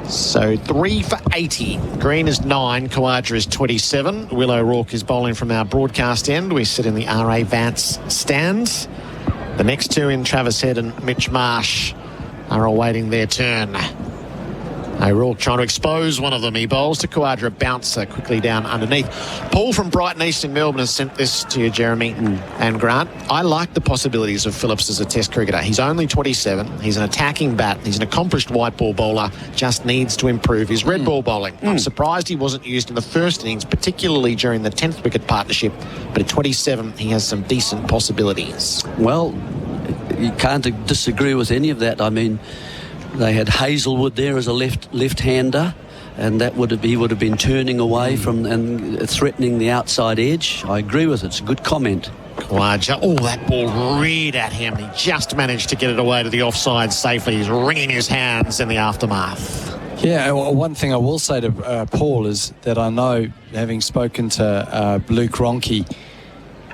So 3 for 80. Green is 9, Khawaja is 27. Will O'Rourke is bowling from our broadcast end. We sit in the R.A. Vance stands. The next two in Travis Head and Mitch Marsh are awaiting their turn. O'Rourke trying to expose one of them. He bowls to Khawaja, a bouncer quickly down underneath. Paul from Brighton East in Melbourne has sent this to you, Jeremy and Grant. I like the possibilities of Phillips as a test cricketer. He's only 27. He's an attacking bat. He's an accomplished white ball bowler. Just needs to improve his red ball bowling. I'm surprised he wasn't used in the first innings, particularly during the 10th wicket partnership. But at 27, he has some decent possibilities. Well, you can't disagree with any of that. I mean, they had Hazelwood there as a left-hander, and he would have been turning away from and threatening the outside edge. I agree with it. It's a good comment. Khawaja, that ball reared at him. He just managed to get it away to the offside safely. He's wringing his hands in the aftermath. Yeah, well, one thing I will say to Paul is that I know, having spoken to Luke Ronke,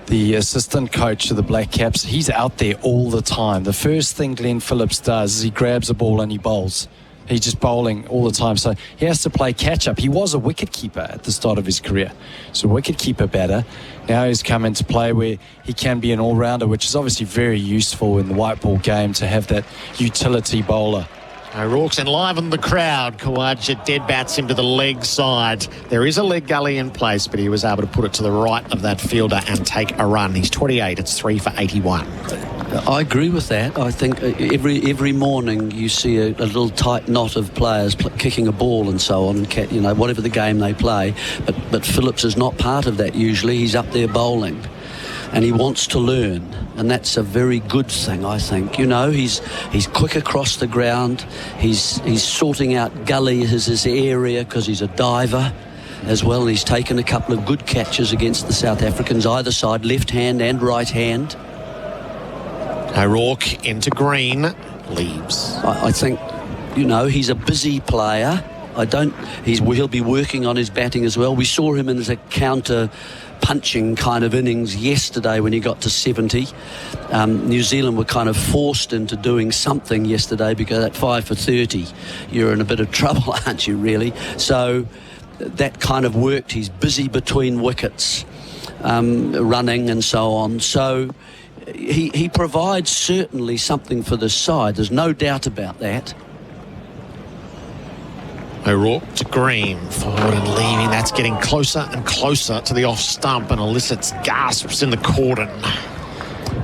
the assistant coach of the Black Caps, he's out there all the time. The first thing Glenn Phillips does is he grabs a ball and he bowls. He's just bowling all the time. So he has to play catch-up. He was a wicket-keeper at the start of his career. So wicket-keeper batter. Now he's come into play where he can be an all-rounder, which is obviously very useful in the white ball game to have that utility bowler. O'Rourke's enlivened the crowd. Khawaja dead bats him to the leg side. There is a leg gully in place, but he was able to put it to the right of that fielder and take a run. He's 28. It's 3 for 81. I agree with that. I think every morning you see a little tight knot of players kicking a ball and so on, and whatever the game they play. But Phillips is not part of that usually. He's up there bowling. And he wants to learn, and that's a very good thing, I think. He's quick across the ground. He's sorting out gully as his area because he's a diver as well, and he's taken a couple of good catches against the South Africans, either side, left hand and right hand. O'Rourke into Green, leaves. I think, he's a busy player. He'll be working on his batting as well. We saw him in as a counter punching kind of innings yesterday when he got to 70. New Zealand were kind of forced into doing something yesterday because at 5 for 30 you're in a bit of trouble, aren't you, really? So that kind of worked. He's busy between wickets, running and so on. So he provides certainly something for the side. There's no doubt about that. O'Rourke to Green, forward and leaving. That's getting closer and closer to the off stump and elicits gasps in the cordon.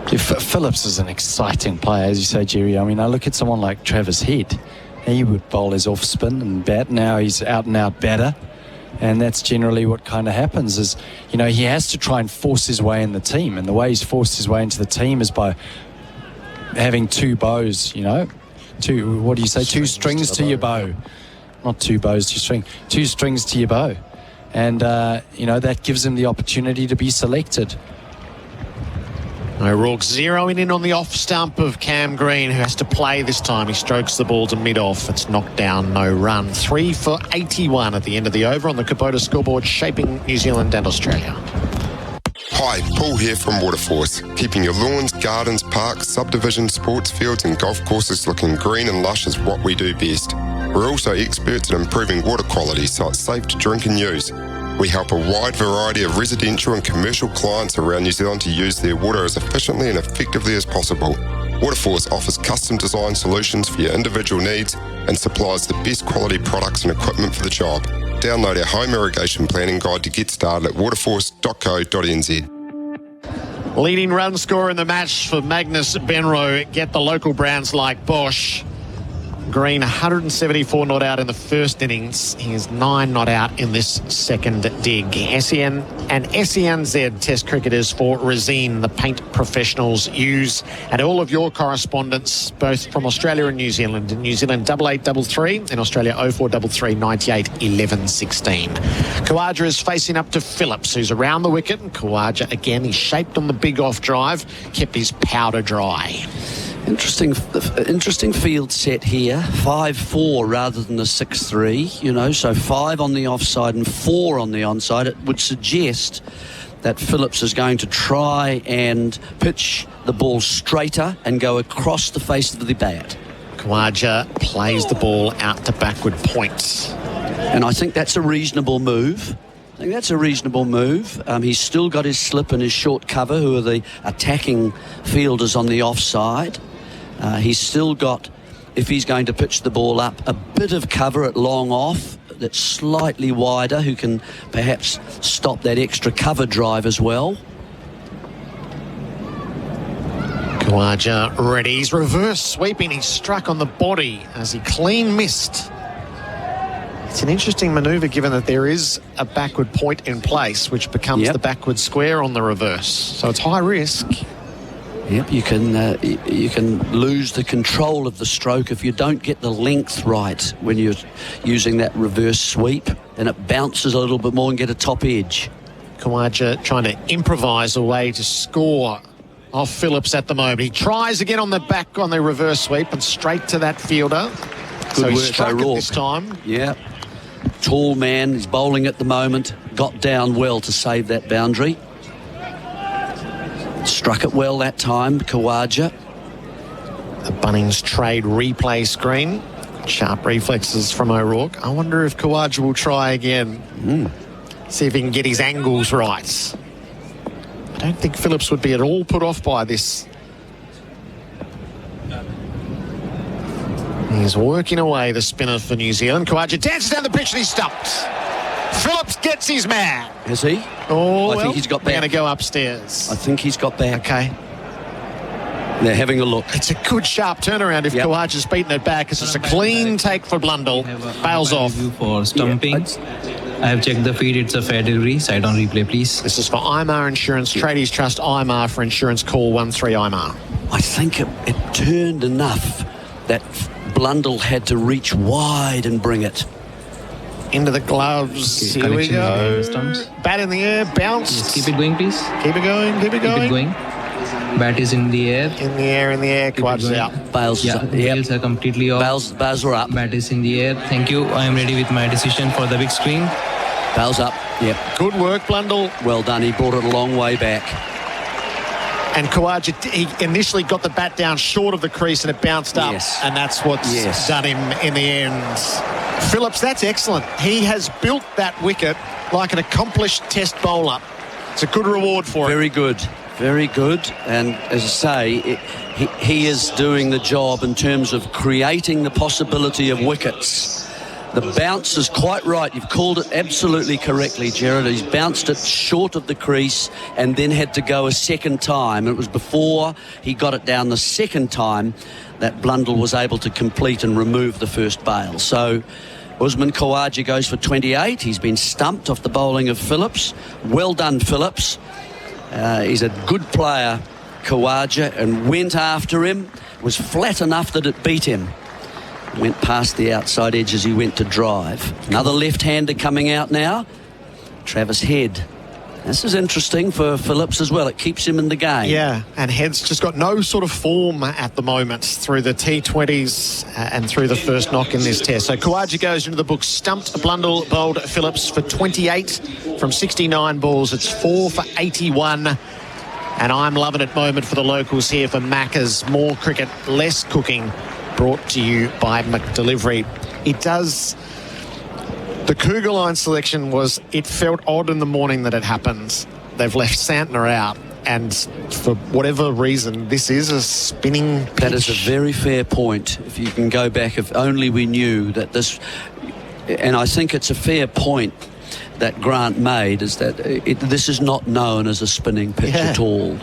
Phillips is an exciting player, as you say, Jerry. I mean, I look at someone like Travis Head. He would bowl his off spin and bat. Now he's out and out batter. And that's generally what kind of happens is, he has to try and force his way in the team. And the way he's forced his way into the team is by having two bows, you know. What do you say? Two strings to your bow. Not two bows to string. Two strings to your bow. And, that gives him the opportunity to be selected. O'Rourke zeroing in on the off stump of Cam Green, who has to play this time. He strokes the ball to mid-off. It's knocked down, no run. 3 for 81 at the end of the over on the Kubota scoreboard, shaping New Zealand and Australia. Hi, Paul here from Waterforce, keeping your lawns, gardens, parks, subdivisions, sports fields and golf courses looking green and lush is what we do best. We're also experts at improving water quality so it's safe to drink and use. We help a wide variety of residential and commercial clients around New Zealand to use their water as efficiently and effectively as possible. Waterforce offers custom design solutions for your individual needs and supplies the best quality products and equipment for the job. Download our home irrigation planning guide to get started at waterforce.co.nz. Leading run scorer in the match for Magnus Benro. Get the local brands like Bosch. Green 174 not out in the first innings. He is 9 not out in this second dig. SEN and SENZ test cricketers for Resine, the paint professionals use. And all of your correspondence, both from Australia and New Zealand. In New Zealand 8833, in Australia 0433 98 11 16. Khawaja is facing up to Phillips, who's around the wicket. And Khawaja, again, he's shaped on the big off drive, kept his powder dry. Interesting field set here. 5-4 rather than the 6-3, so 5 on the offside and 4 on the onside. It would suggest that Phillips is going to try and pitch the ball straighter and go across the face of the bat. Khawaja plays the ball out to backward point. And I think that's a reasonable move. He's still got his slip and his short cover, who are the attacking fielders on the offside. He's still got, if he's going to pitch the ball up, a bit of cover at long off that's slightly wider, who can perhaps stop that extra cover drive as well. Khawaja ready. He's reverse sweeping. He's struck on the body as he clean missed. It's an interesting manoeuvre given that there is a backward point in place, which becomes the backward square on the reverse. So it's high risk. Yep, you can lose the control of the stroke if you don't get the length right when you're using that reverse sweep, and it bounces a little bit more and get a top edge. Khawaja trying to improvise a way to score off Phillips at the moment. He tries again on the back on the reverse sweep and straight to that fielder. Good so he work, struck it O'Rourke. this time. Yeah. Tall man, he's bowling at the moment, got down well to save that boundary. Struck it well that time, Khawaja. The Bunnings trade replay screen. Sharp reflexes from O'Rourke. I wonder if Khawaja will try again. See if he can get his angles right. I don't think Phillips would be at all put off by this. He's working away, the spinner for New Zealand. Khawaja dances down the pitch and he's stumped. Phillips gets his man. Has he? Oh, I think he's got back. They're going to go upstairs. I think he's got back. Okay. They're having a look. It's a good sharp turnaround if Khawaja's beaten it back, because it's a clean take for Blundell. Bails off. For stumping. I have checked the feed. It's a fair delivery. Side on replay, please. This is for IMAR Insurance. Tradies Trust IMAR for insurance. Call 13 IMAR. I think it turned enough that Blundell had to reach wide and bring it. Into the gloves. Okay, here we go. Stumps. Bat in the air, bounce. Yes, keep it going, please. Keep it going, keep it going. Keep it going. Bat is in the air. In the air, in the air. Khawaja's out. Bails Bails are completely off. Bails are up. Bat is in the air. Thank you. I am ready with my decision for the big screen. Bails up. Yep. Good work, Blundell. Well done. He brought it a long way back. And Khawaja, he initially got the bat down short of the crease and it bounced up. Yes. And that's what's done him in the end. Phillips, that's excellent. He has built that wicket like an accomplished test bowler. It's a good reward for him. Very good. Very good. And as I say, he is doing the job in terms of creating the possibility of wickets. The bounce is quite right. You've called it absolutely correctly, Gerard. He's bounced it short of the crease and then had to go a second time. It was before he got it down the second time that Blundell was able to complete and remove the first bail. So Usman Khawaja goes for 28. He's been stumped off the bowling of Phillips. Well done, Phillips. He's a good player Khawaja and went after him. It was flat enough that it beat him. Went past the outside edge as he went to drive. Another left-hander coming out now. Travis Head. This is interesting for Phillips as well. It keeps him in the game. Yeah, and Head's just got no sort of form at the moment through the T20s and through the first knock in this test. So Khawaja goes into the book. Stumped Blundell, bowled Phillips for 28 from 69 balls. It's 4 for 81. And I'm loving it moment for the locals here for Macca's. More cricket, less cooking, brought to you by McDelivery. It does... The Cougar line selection was, it felt odd in the morning that it happened. They've left Santner out, and for whatever reason, this is a spinning pitch. That is a very fair point. If you can go back, if only we knew that this... And I think it's a fair point that Grant made, is that this is not known as a spinning pitch at all.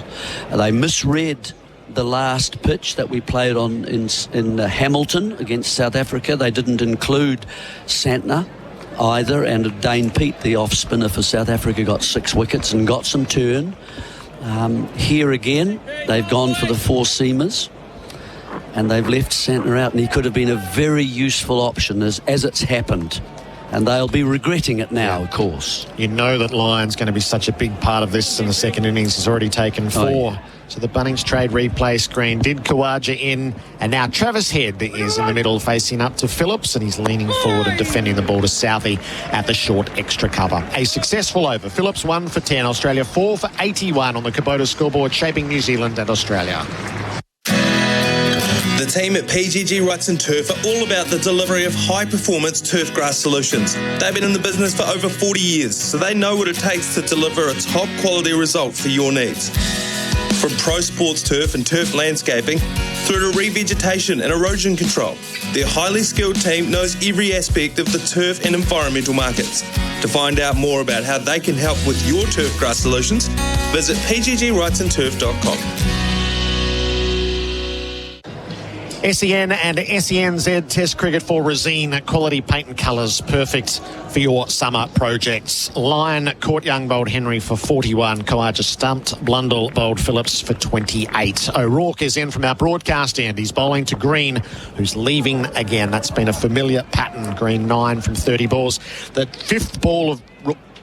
They misread the last pitch that we played on in Hamilton against South Africa. They didn't include Santner either, and Dane Pete, the off spinner for South Africa, got 6 wickets and got some turn. Here again, they've gone for the 4 seamers, and they've left Santner out, and he could have been a very useful option as it's happened. And they'll be regretting it now, of course. You know that Lyon's going to be such a big part of this in the second innings. He's already taken 4. Oh, yeah. So the Bunnings trade replay screen did Khawaja in, and now Travis Head is in the middle facing up to Phillips, and he's leaning forward and defending the ball to Southey at the short extra cover. A successful over. Phillips 1 for 10. Australia 4 for 81 on the Kubota scoreboard, shaping New Zealand and Australia. The team at PGG Wrightson Turf are all about the delivery of high-performance turf grass solutions. They've been in the business for over 40 years, so they know what it takes to deliver a top-quality result for your needs. From pro sports turf and turf landscaping through to revegetation and erosion control, their highly skilled team knows every aspect of the turf and environmental markets. To find out more about how they can help with your turf grass solutions, visit pggwrightsonturf.com. SEN and SENZ Test Cricket for Resine. Quality paint and colours, perfect for your summer projects. Lyon caught young bowled Henry for 41. Khawaja stumped Blundell, bowled Phillips for 28. O'Rourke is in from our broadcast end. He's bowling to Green, who's leaving again. That's been a familiar pattern. Green 9 from 30 balls. The 5th ball of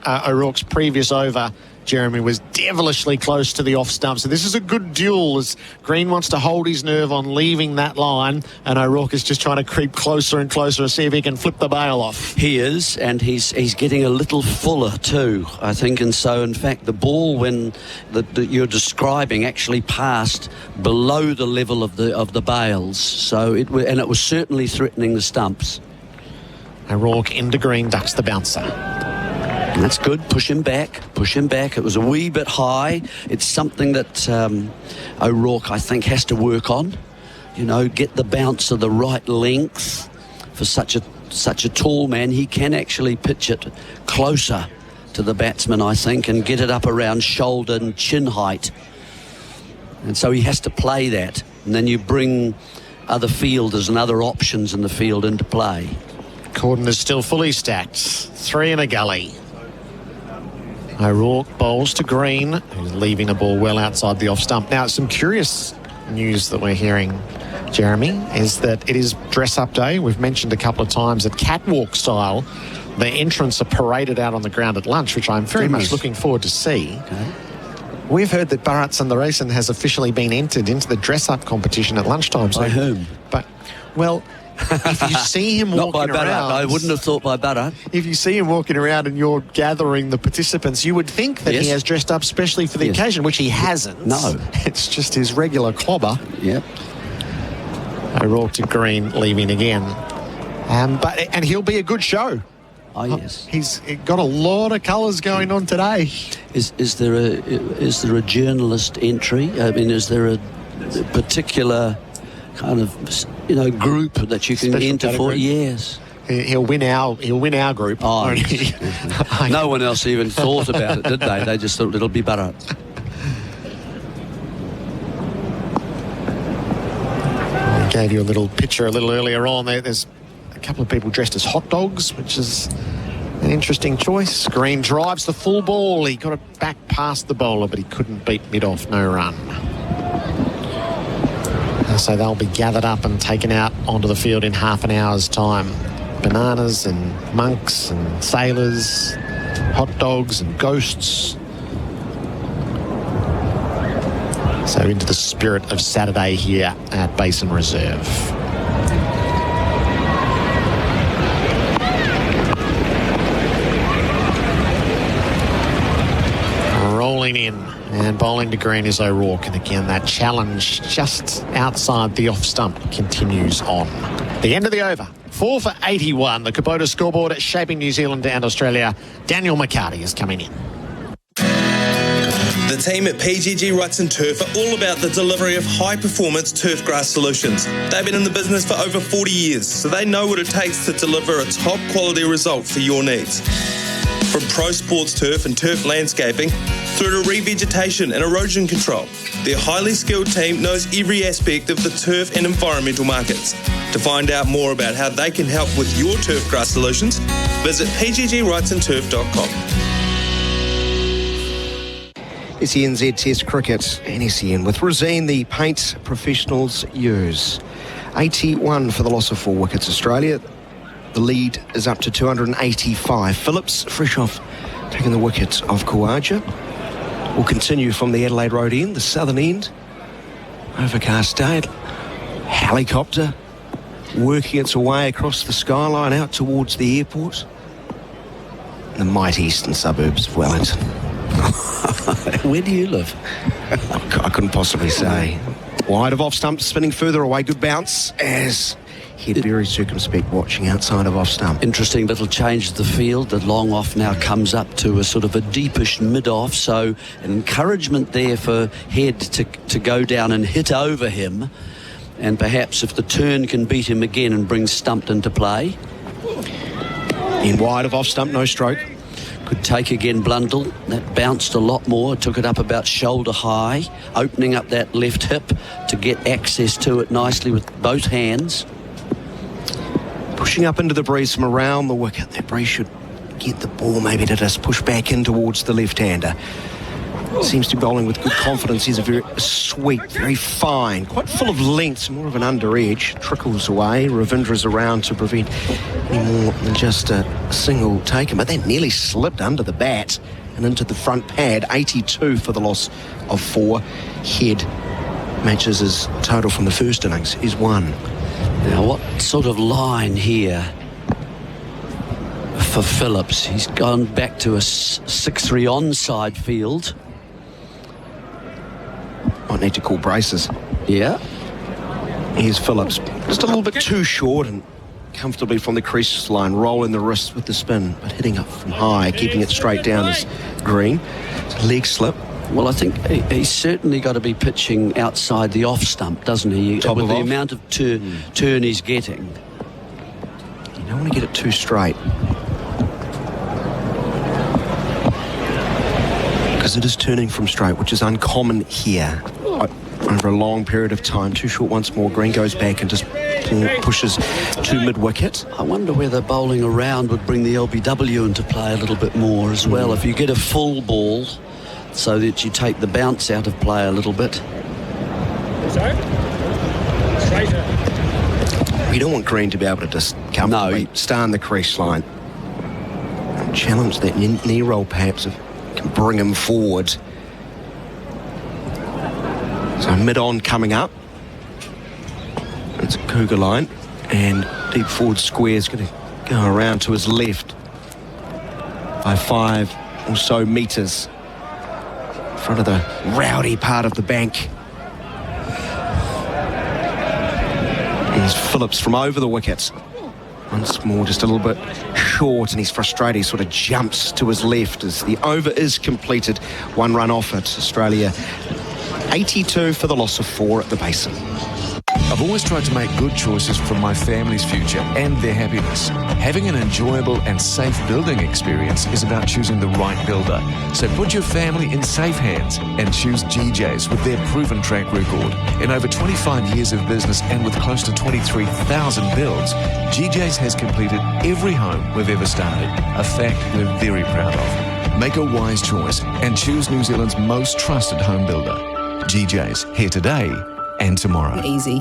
O'Rourke's previous over, Jeremy, was devilishly close to the off stump. So this is a good duel as Green wants to hold his nerve on leaving that line, and O'Rourke is just trying to creep closer and closer to see if he can flip the bail off. He is, and he's getting a little fuller too, I think. And so, in fact, the ball, when that you're describing, actually passed below the level of the bails. So it was certainly threatening the stumps. O'Rourke into Green, ducks the bouncer. That's good. Push him back. It was a wee bit high. It's something that O'Rourke, I think, has to work on. You know, get the bouncer the right length for such a tall man. He can actually pitch it closer to the batsman, I think, and get it up around shoulder and chin height. And so he has to play that. And then you bring other fielders and other options in the field into play. Corden is still fully stacked. 3 in a gully. O'Rourke bowls to Green, who's leaving the ball well outside the off stump. Now, some curious news that we're hearing, Jeremy, is that it is dress-up day. We've mentioned a couple of times that catwalk style, the entrants are paraded out on the ground at lunch, which I'm very much looking forward to see. Okay. We've heard that Bharat Sundaresan has officially been entered into the dress-up competition at lunchtime. By whom? But, well... if you see him not walking by Bharat. around... I wouldn't have thought by Bharat. If you see him walking around and you're gathering the participants, you would think that he has dressed up specially for the occasion, which he hasn't. No. It's just his regular clobber. Yep. O'Rourke to Green, leaving again. And he'll be a good show. Oh, yes. He's got a lot of colours going on today. Is there a journalist entry? I mean, is there a particular kind of group that you can Special enter category. for? Yes. He'll win our group. Oh, no one else even thought about it, did they? They just thought it'll be Bharat. I gave you a little picture a little earlier on. There's a couple of people dressed as hot dogs, which is an interesting choice. Green drives the full ball. He got it back past the bowler, but he couldn't beat mid-off. No run. So they'll be gathered up and taken out onto the field in half an hour's time. Bananas and monks and sailors, hot dogs and ghosts. So into the spirit of Saturday here at Basin Reserve. Rolling in and bowling to green is O'Rourke, and again that challenge just outside the off stump continues on. The end of the over, 4 for 81. The Kubota scoreboard shaping New Zealand and Australia. Daniel McHardy is coming in. The team at PGG Wrightson Turf are all about the delivery of high-performance turf grass solutions. They've been in the business for over 40 years, so they know what it takes to deliver a top-quality result for your needs. From pro sports turf and turf landscaping through to revegetation and erosion control, their highly skilled team knows every aspect of the turf and environmental markets. To find out more about how they can help with your turf grass solutions, visit pggwrightsonturf.com. SENZ Test Cricket and SEN with Rosine, the paint professionals use. 81 for the loss of 4 wickets, Australia. The lead is up to 285. Phillips, fresh off taking the wicket of Khawaja. Will continue from the Adelaide Road end, the southern end. Overcast day. Helicopter working its way across the skyline out towards the airport. The mighty eastern suburbs of Wellington. Where do you live? I couldn't possibly say. Wide of off stump, spinning further away. Good bounce as he'd very circumspect watching outside of off stump. Interesting little change to the field. The long off now comes up to a sort of a deepish mid off, so an encouragement there for Head to go down and hit over him, and perhaps if the turn can beat him again and bring Stumped into play. In wide of off stump, no stroke. Could take again Blundell. That bounced a lot more. Took it up about shoulder high, opening up that left hip to get access to it nicely with both hands. Pushing up into the breeze from around the wicket. That breeze should get the ball maybe to just push back in towards the left-hander. Seems to be bowling with good confidence. He's a very sweet, very fine, quite full of length, more of an under edge. Trickles away. Ravindra's around to prevent any more than just a single taken. But that nearly slipped under the bat and into the front pad. 82 for the loss of 4. Head matches his total from the first innings is 1. Now, what sort of line here for Phillips? He's gone back to a 6-3 onside field. Might need to call braces. Yeah. Here's Phillips. Just a little bit too short and comfortably from the crease line, rolling the wrist with the spin, but hitting up from high, keeping it straight down is green. It's a leg slip. Well, I think he's certainly got to be pitching outside the off stump, doesn't he? Top with of the off. amount of turn he's getting. You don't want to get it too straight, because it is turning from straight, which is uncommon here. Over a long period of time. Too short once more. Green goes back and just pushes to mid-wicket. I wonder whether bowling around would bring the LBW into play a little bit more as well. If you get a full ball so that you take the bounce out of play a little bit. You don't want Green to be able to just comfortably stay on the crease line. Challenge that knee roll perhaps, if you can bring him forward. So mid-on coming up. It's a cougar line, and deep forward square is going to go around to his left by 5 or so metres in front of the rowdy part of the bank. Here's Phillips from over the wicket. Once more, just a little bit short, and he's frustrated. He sort of jumps to his left as the over is completed. 1 run off it. Australia 82 for the loss of 4 at the Basin. I've always tried to make good choices for my family's future and their happiness. Having an enjoyable and safe building experience is about choosing the right builder. So put your family in safe hands and choose GJ's with their proven track record. In over 25 years of business and with close to 23,000 builds, GJ's has completed every home we've ever started. A fact we're very proud of. Make a wise choice and choose New Zealand's most trusted home builder. GJ's, here today, and tomorrow. Easy.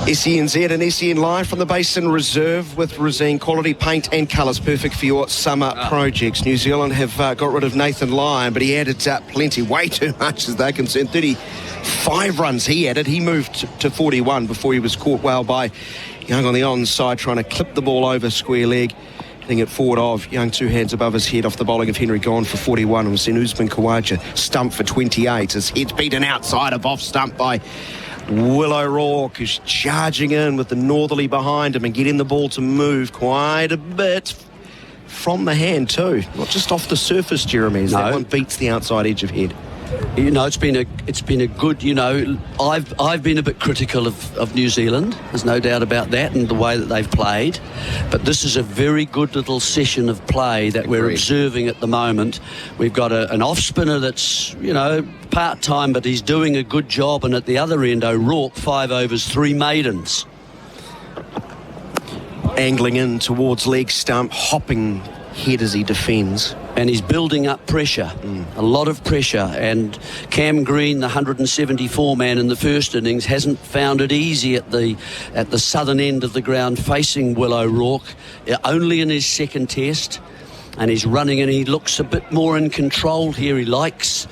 SENZ and SEN Live from the Basin Reserve with Resine quality paint and colours, perfect for your summer projects. New Zealand have got rid of Nathan Lyon, but he added plenty, way too much as they're concerned. 35 runs he added. He moved to 41 before he was caught well by Young on the onside, trying to clip the ball over square leg. Hitting it forward of Young, two hands above his head off the bowling of Henry Gone for 41. And we've seen Usman Khawaja stump for 28. His head's beaten outside of off stump by Willow Rourke, who's charging in with the northerly behind him and getting the ball to move quite a bit from the hand too. Not just off the surface, Jeremy, as that one beats the outside edge of head. You know, it's been a good, you know, I've been a bit critical of New Zealand. There's no doubt about that and the way that they've played. But this is a very good little session of play that we're observing at the moment. We've got an off spinner that's, you know, part-time, but he's doing a good job. And at the other end, O'Rourke, 5 overs, 3 maidens. Angling in towards leg stump, hopping head as he defends. And he's building up pressure, a lot of pressure. And Cam Green, the 174 man in the first innings, hasn't found it easy at the southern end of the ground facing Willow Rourke, only in his second test. And he's running and he looks a bit more in control here. He likes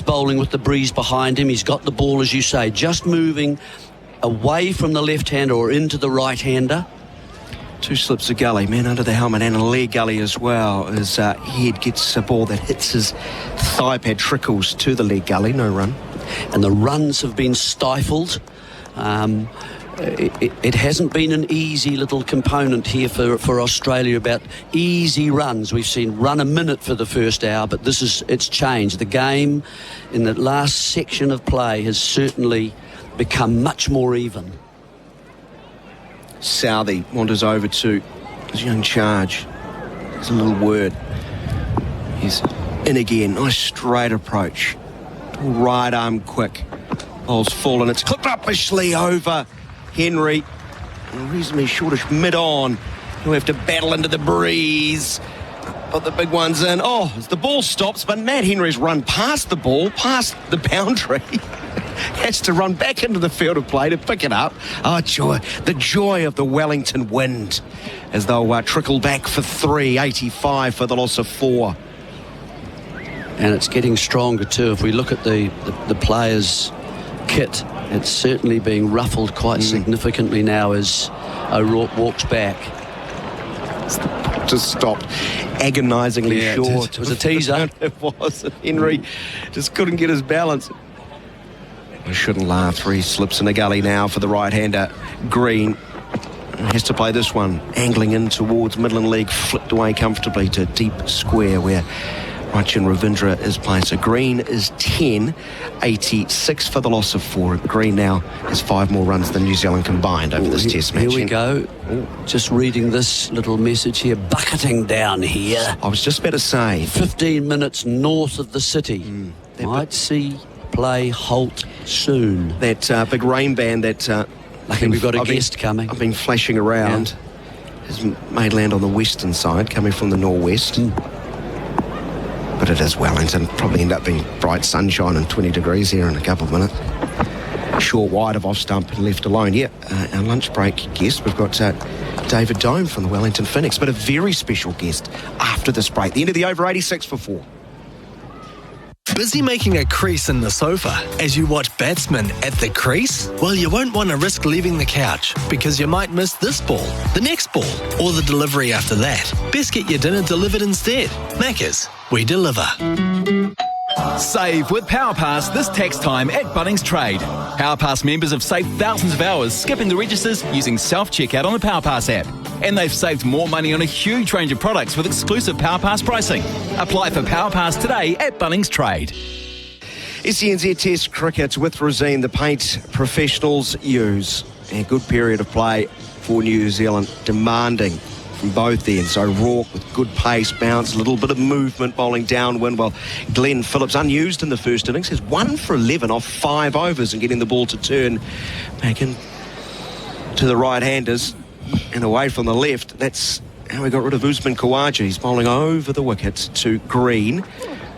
bowling with the breeze behind him. He's got the ball, as you say, just moving away from the left-hander or into the right-hander. 2 slips of gully, man under the helmet, and a leg gully as well. His head gets a ball that hits his thigh pad, trickles to the leg gully, no run. And the runs have been stifled. It hasn't been an easy little component here for Australia about easy runs. We've seen run a minute for the first hour, but it's changed. The game in the last section of play has certainly become much more even. Southey wanders over to his young charge. There's a little word. He's in again. Nice straight approach. Right arm quick. Ball's fallen. It's clipped uppishly over Henry. Reasonably shortish mid-on. He'll have to battle into the breeze. But the big one's in. Oh, as the ball stops, but Matt Henry's run past the ball, past the boundary. Has to run back into the field of play to pick it up. Oh, joy. The joy of the Wellington wind as they'll trickle back for 3, 85 for the loss of 4. And it's getting stronger too. If we look at the players' kit, it's certainly being ruffled quite significantly now as O'Rourke walks back. Just stopped agonisingly short. It was a teaser. It was. Henry just couldn't get his balance. He shouldn't laugh. 3 slips in a gully now for the right-hander. Green has to play this one. Angling in towards Midland leg, flipped away comfortably to deep square where Rachin Ravindra is playing. So Green is 10, 86 for the loss of 4. Green now has 5 more runs than New Zealand combined over this test match. Here we go. Just reading this little message here. Bucketing down here. I was just about to say. 15 minutes north of the city. Might see play halt soon. That big rain band that I think we've got a guest coming. I've been flashing around. Has made land on the western side, coming from the northwest. But it is Wellington. Probably end up being bright sunshine and 20 degrees here in a couple of minutes. Short wide of off stump and left alone. Our lunch break guest, we've got David Dome from the Wellington Phoenix, but a very special guest after this break. The end of the over 86 for 4. Busy making a crease in the sofa as you watch batsmen at the crease? Well, you won't want to risk leaving the couch because you might miss this ball, the next ball, or the delivery after that. Best get your dinner delivered instead. Macca's, we deliver. Save with PowerPass this tax time at Bunnings Trade. PowerPass members have saved thousands of hours skipping the registers using self-checkout on the PowerPass app. And they've saved more money on a huge range of products with exclusive PowerPass pricing. Apply for PowerPass today at Bunnings Trade. SENZ Test Cricket with Resine, the paint professionals use. A good period of play for New Zealand, demanding from both ends. O'Rourke with good pace, bounce, a little bit of movement, bowling downwind. Well, Glenn Phillips, unused in the first innings, has 1 for 11 off 5 overs and getting the ball to turn back in to the right-handers and away from the left. That's how we got rid of Usman Khawaja. He's bowling over the wickets to Green,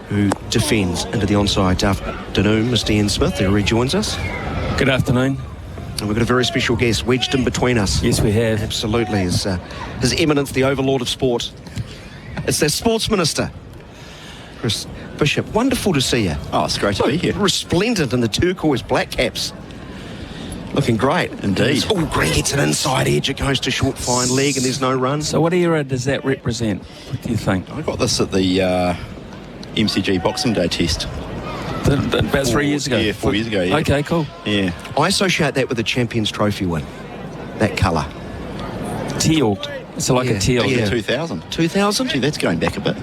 who defends into the onside. Afternoon, Mr. Ian Smith, who rejoins us. Good afternoon. And we've got a very special guest wedged in between us. Yes, we have. Absolutely. His Eminence, the Overlord of Sport. It's the Sports Minister, Chris Bishop. Wonderful to see you. Oh, it's great to be here. Resplendent in the turquoise black caps. Looking great. Indeed. Green gets an inside edge. It goes to short, fine leg, and there's no run. So what era does that represent? What do you think? I got this at the MCG Boxing Day test. About 3 years ago? Yeah, 4 years ago, yeah. Okay, cool. Yeah. I associate that with the Champions Trophy win. That colour. Teal. It's like a teal. Yeah. 2000. 2000? Gee, that's going back a bit.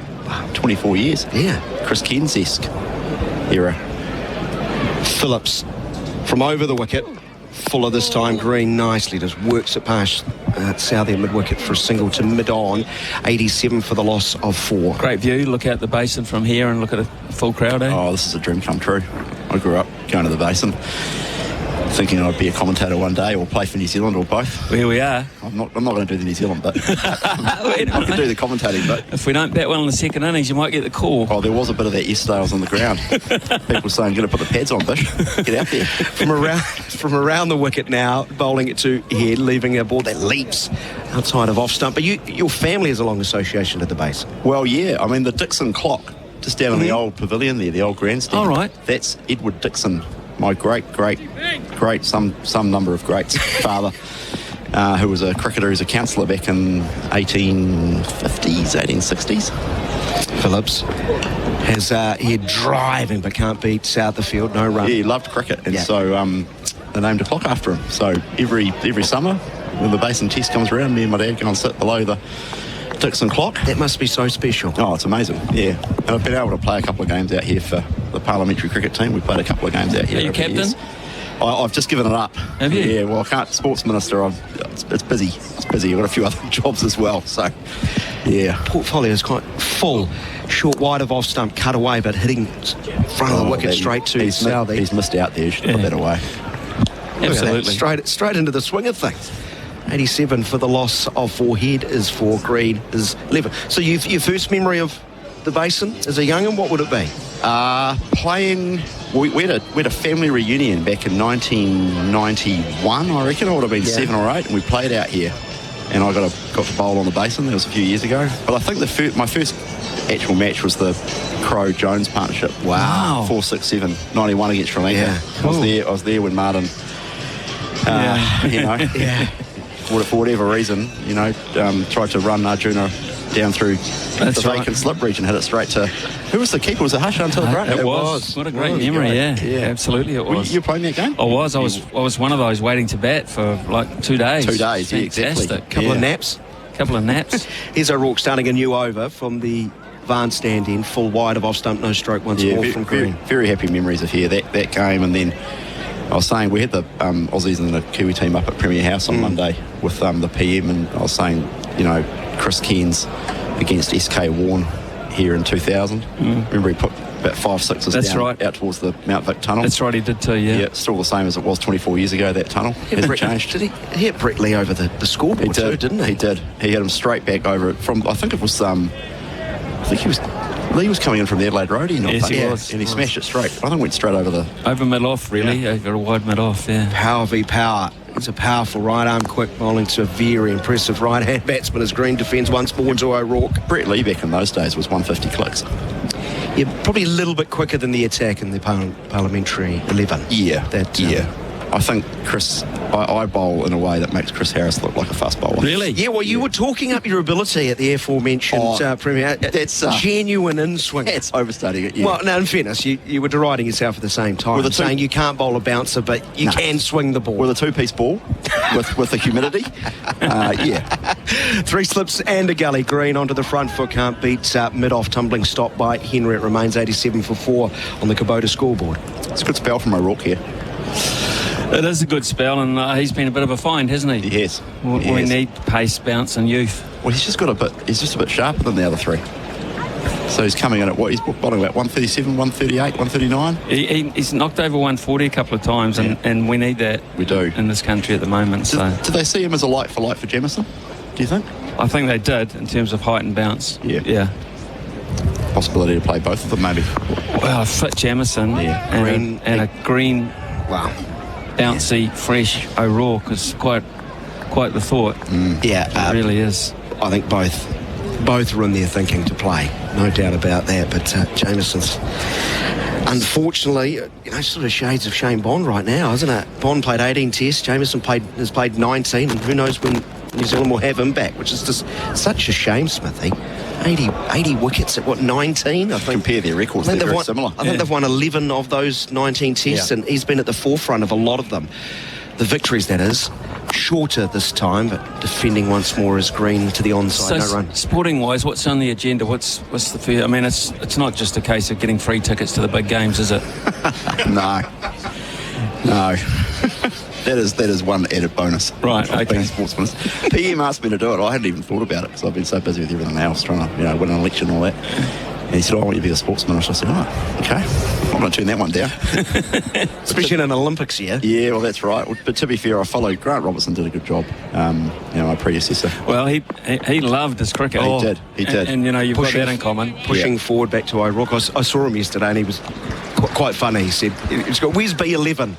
24 years. Yeah. Chris Keynes-esque era. Phillips from over the wicket. Fuller this time, Green nicely just works it past Southie mid-wicket for a single to mid-on. 87 for the loss of 4. Great view. Look out the basin from here and look at a full crowd, eh? Oh, this is a dream come true. I grew up going to the basin, thinking I'd be a commentator one day or play for New Zealand or both. Here we are. I'm not going to do the New Zealand bit. I can do the commentating bit. If we don't bat well in the second innings, you might get the call. Oh, there was a bit of that yesterday. I was on the ground. People saying, "Going to put the pads on, Bish. Get out there." From around the wicket now, bowling it to head, leaving a ball that leaps outside of off stump. But your family has a long association to the base. Well, yeah. I mean, the Dixon clock, just down in the old pavilion there, the old grandstand. All right. That's Edward Dixon, my great, some number of greats father, who was a cricketer, who's a councillor back in 1860s. Phillips has he had driving but can't beat south the field, no run. Yeah, he loved cricket, and so they named a clock after him. So every summer when the Basin Test comes around, me and my dad go and sit below the Dixon clock. That must be so special. Oh, it's amazing, yeah. And I've been able to play a couple of games out here for the parliamentary cricket team. We played a couple of games out here. Are you captain? I've just given it up. Have you? Yeah, well, I can't. Sports minister, it's busy. It's busy. I've got a few other jobs as well, so, yeah. Portfolio is quite full. Short wide of off stump, cut away, but hitting front of the wicket straight to Southie. He's missed out there. He should put that away. Absolutely. Straight into the swing of things. 87 for the loss of 4. Head is 4. Green is 11. So your first memory of the Basin as a young'un, what would it be? Playing, we had a family reunion back in 1991, I reckon. I would have been 7 or 8, and we played out here. And I got to bowl on the Basin. That was a few years ago. But I think my first actual match was the Crowe-Jones partnership. Wow. 4-6-7, 91 against Sri Lanka. Yeah. I was there when Martin, for whatever reason, tried to run Arjuna down through the vacant slip reach and hit it straight to... Who was the keeper? Was it Hush until Bharat? It was. What a great memory, yeah. Absolutely it was. You were playing that game? I was one of those waiting to bat for like 2 days. 2 days, yeah, Fantastic. exactly. Couple of naps. Here's O'Rourke starting a new over from the Varn stand in, full wide of off stump, no stroke once more from Green. Very happy memories of here, that game. And then I was saying we had the Aussies and the Kiwi team up at Premier House on Monday with the PM, and I was saying, Chris Keynes against SK Warne here in 2000. Remember he put about 5-6s down out towards the Mount Vic tunnel. That's right, he did too, yeah. Yeah, it's still the same as it was 24 years ago, that tunnel. Hasn't changed. Did he hit Brett Lee over the scoreboard too, didn't he? He did. He hit him straight back over it from, I think it was, Lee was coming in from the Adelaide Road, Yes, he was. And he smashed it straight. I think went straight over mid-off, really. Over a wide mid-off, yeah. Power v power. It's a powerful right arm quick bowling to a very impressive right hand batsman as Green defends once more to O'Rourke. Brett Lee back in those days was 150 clicks. Yeah, probably a little bit quicker than the attack in the parliamentary 11. Yeah, I think Chris, I bowl in a way that makes Chris Harris look like a fast bowler. Really? Yeah, well, you were talking up your ability at the aforementioned Premier. That's genuine in-swing. That's overstating it, yeah. Well, no, in fairness, you were deriding yourself at the same time, saying you can't bowl a bouncer, but you can swing the ball. With a two-piece ball, with the humidity, yeah. 3 slips and a gully. Green onto the front foot, can't beat mid-off, tumbling stop by Henry. It remains 87 for 4 on the Kubota scoreboard. It's a good spell from O'Rourke here. It is a good spell, and he's been a bit of a find, hasn't he? He has. We need pace, bounce and youth. Well, he's just a bit sharper than the other 3. So he's coming in at he's bowling about 137, 138, 139. He's knocked over 140 a couple of times, and we need that. We do. In this country at the moment. Did they see him as a light for Jamieson, do you think? I think they did, in terms of height and bounce. Yeah. possibility to play both of them, maybe. Well, a fit Jamieson and a green, bouncy, fresh O'Rourke is quite the thought. Yeah, it really is. I think both are in there thinking to play, no doubt about that. But Jamieson's, unfortunately, sort of shades of Shane Bond right now, isn't it? Bond played 18 tests, Jamieson has played 19, and who knows when New Zealand will have him back, which is just such a shame, Smithy. 80 wickets at 19, I think. Compare their records, they're very similar. I think they've won 11 of those 19 tests, and he's been at the forefront of a lot of them. The victories, that is. Shorter this time, but defending once more is green to the onside. So no run. Sporting-wise, what's on the agenda? What's the fear? I mean, it's not just a case of getting free tickets to the big games, is it? No. That is one added bonus. Right, okay. Being sportsman. PM asked me to do it. I hadn't even thought about it because I've been so busy with everything else, trying to win an election and all that. And he said, I want you to be a sportsman. So I said, okay. I'm going to turn that one down. Especially in an Olympics year. Yeah, well, that's right. But to be fair, I followed Grant Robertson, did a good job. My predecessor. Well, he loved his cricket. He did. And you've got that in common. Pushing forward back to O'Rourke. I saw him yesterday and he was quite funny. He said, where's B11?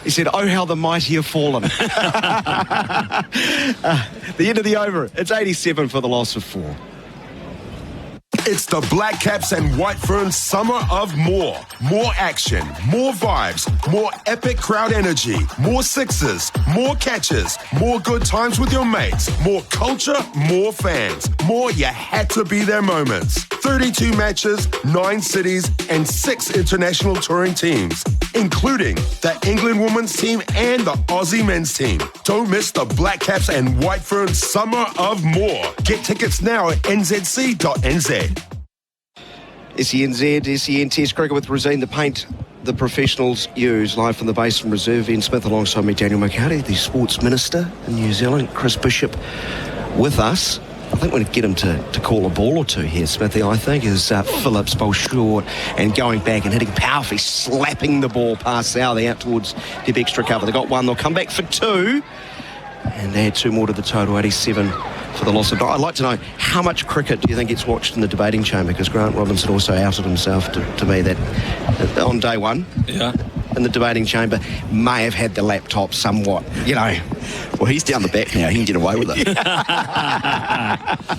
He said, oh, how the mighty have fallen. The end of the over. It's 87 for the loss of 4. It's the Black Caps and White Ferns Summer of More. More action, more vibes, more epic crowd energy, more sixes, more catches, more good times with your mates, more culture, more fans, more you had to be there moments. 32 matches, 9 cities, and 6 international touring teams, including the England women's team and the Aussie men's team. Don't miss the Black Caps and White Ferns Summer of More. Get tickets now at nzc.nz. SEN Test Cricket with Rosine, the paint the professionals use. Live from the Basin Reserve, Ian Smith alongside me, Daniel McHardy, the Sports Minister in New Zealand, Chris Bishop with us. I think we're going to get him to call a ball or two here, Smithy, I think, as Phillips bowls short and going back and hitting powerfully, slapping the ball past Southey out towards the extra cover. They got 1, they'll come back for 2 and add 2 more to the total, 87 for the loss of 9. I'd like to know, how much cricket do you think gets watched in the debating chamber? Because Grant Robinson also outed himself to me that on day 1 in the debating chamber may have had the laptop somewhat, Well, he's down the back now. He can get away with it.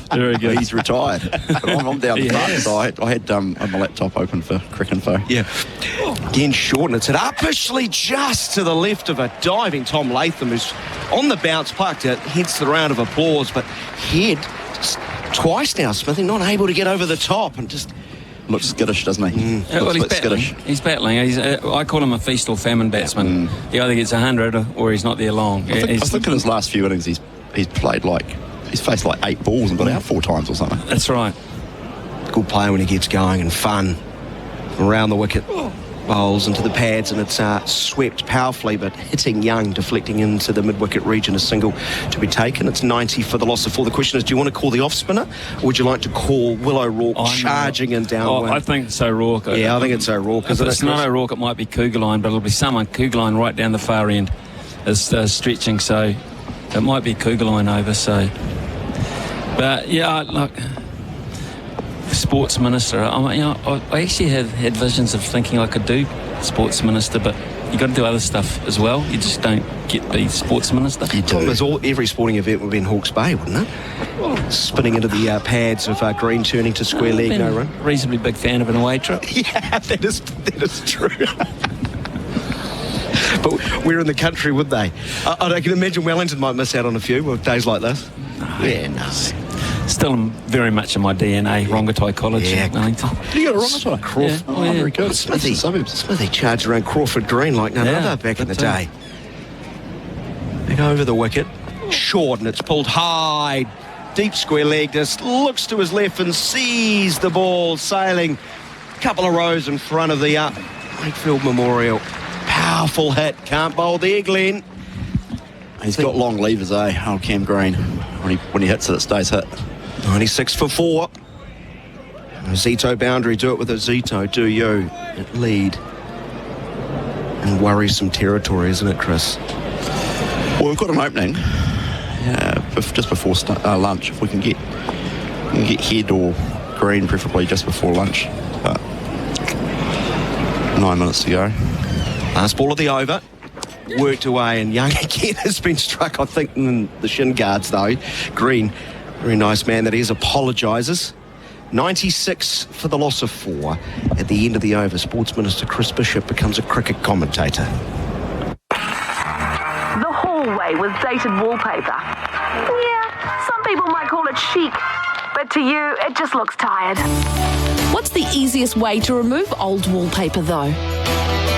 Very good. He's retired. I'm down the front, so I had my laptop open for cricket info. Yeah. Again, short, and it's hit upishly just to the left of a diving Tom Latham, who's on the bounce, parked it, hence the round of applause, but head just twice now, Smithy, not able to get over the top and just... Looks skittish, doesn't he? Well, he's battling. He's battling. I call him a feast or famine batsman. He either gets 100 or he's not there long. I think in his last few innings he's played he's faced 8 balls and got out 4 times or something. That's right. Good player when he gets going and fun. Around the wicket, bowls into the pads, and it's swept powerfully, but hitting young, deflecting into the mid-wicket region, a single to be taken. It's 90 for the loss of 4. The question is, do you want to call the off-spinner, or would you like to call Will O'Rourke charging in downwind? I think it's O'Rourke. Yeah, I think it's O'Rourke. If it's not O'Rourke, it might be Kugelheim, but it'll be someone Kugelheim right down the far end is stretching, so it might be Kugelheim over. So, but yeah, look, Sports Minister. I actually had visions of thinking I could do Sports Minister, but you got to do other stuff as well. You just don't get the Sports Minister. The problem is every sporting event would be in Hawke's Bay, wouldn't it? Spinning into the pads of green, turning to square leg, no run. Reasonably big fan of an away trip. Yeah, that is true. But we're in the country, would they? I can imagine Wellington might miss out on a few with days like this. No. Still very much in my DNA, Rongotai College in Wellington. You got a Rongotai? Crawford. Yeah. Very good. Smithy charged around Crawford Green like none other back in the day. Back over the wicket. Short, and it's pulled high. Deep square leg, just looks to his left and sees the ball sailing a couple of rows in front of the Wakefield Memorial. Powerful hit. Can't bowl there, Glenn. He's got long levers, Oh, Cam Green. When he hits it, it stays hit. 96 for 4. A Zito boundary. Do it with a Zito. Do you? At lead. And worrisome territory, isn't it, Chris? Well, we've got an opening. Just before lunch, if we can get head or green, preferably just before lunch. But 9 minutes to go. Last ball of the over. Worked away, and Young again has been struck, I think, in the shin guards, though. Green, very nice man that is, apologises. 96 for the loss of 4. At the end of the over, Sports Minister Chris Bishop becomes a cricket commentator. The hallway with dated wallpaper. Yeah, some people might call it chic, but to you, it just looks tired. What's the easiest way to remove old wallpaper, though?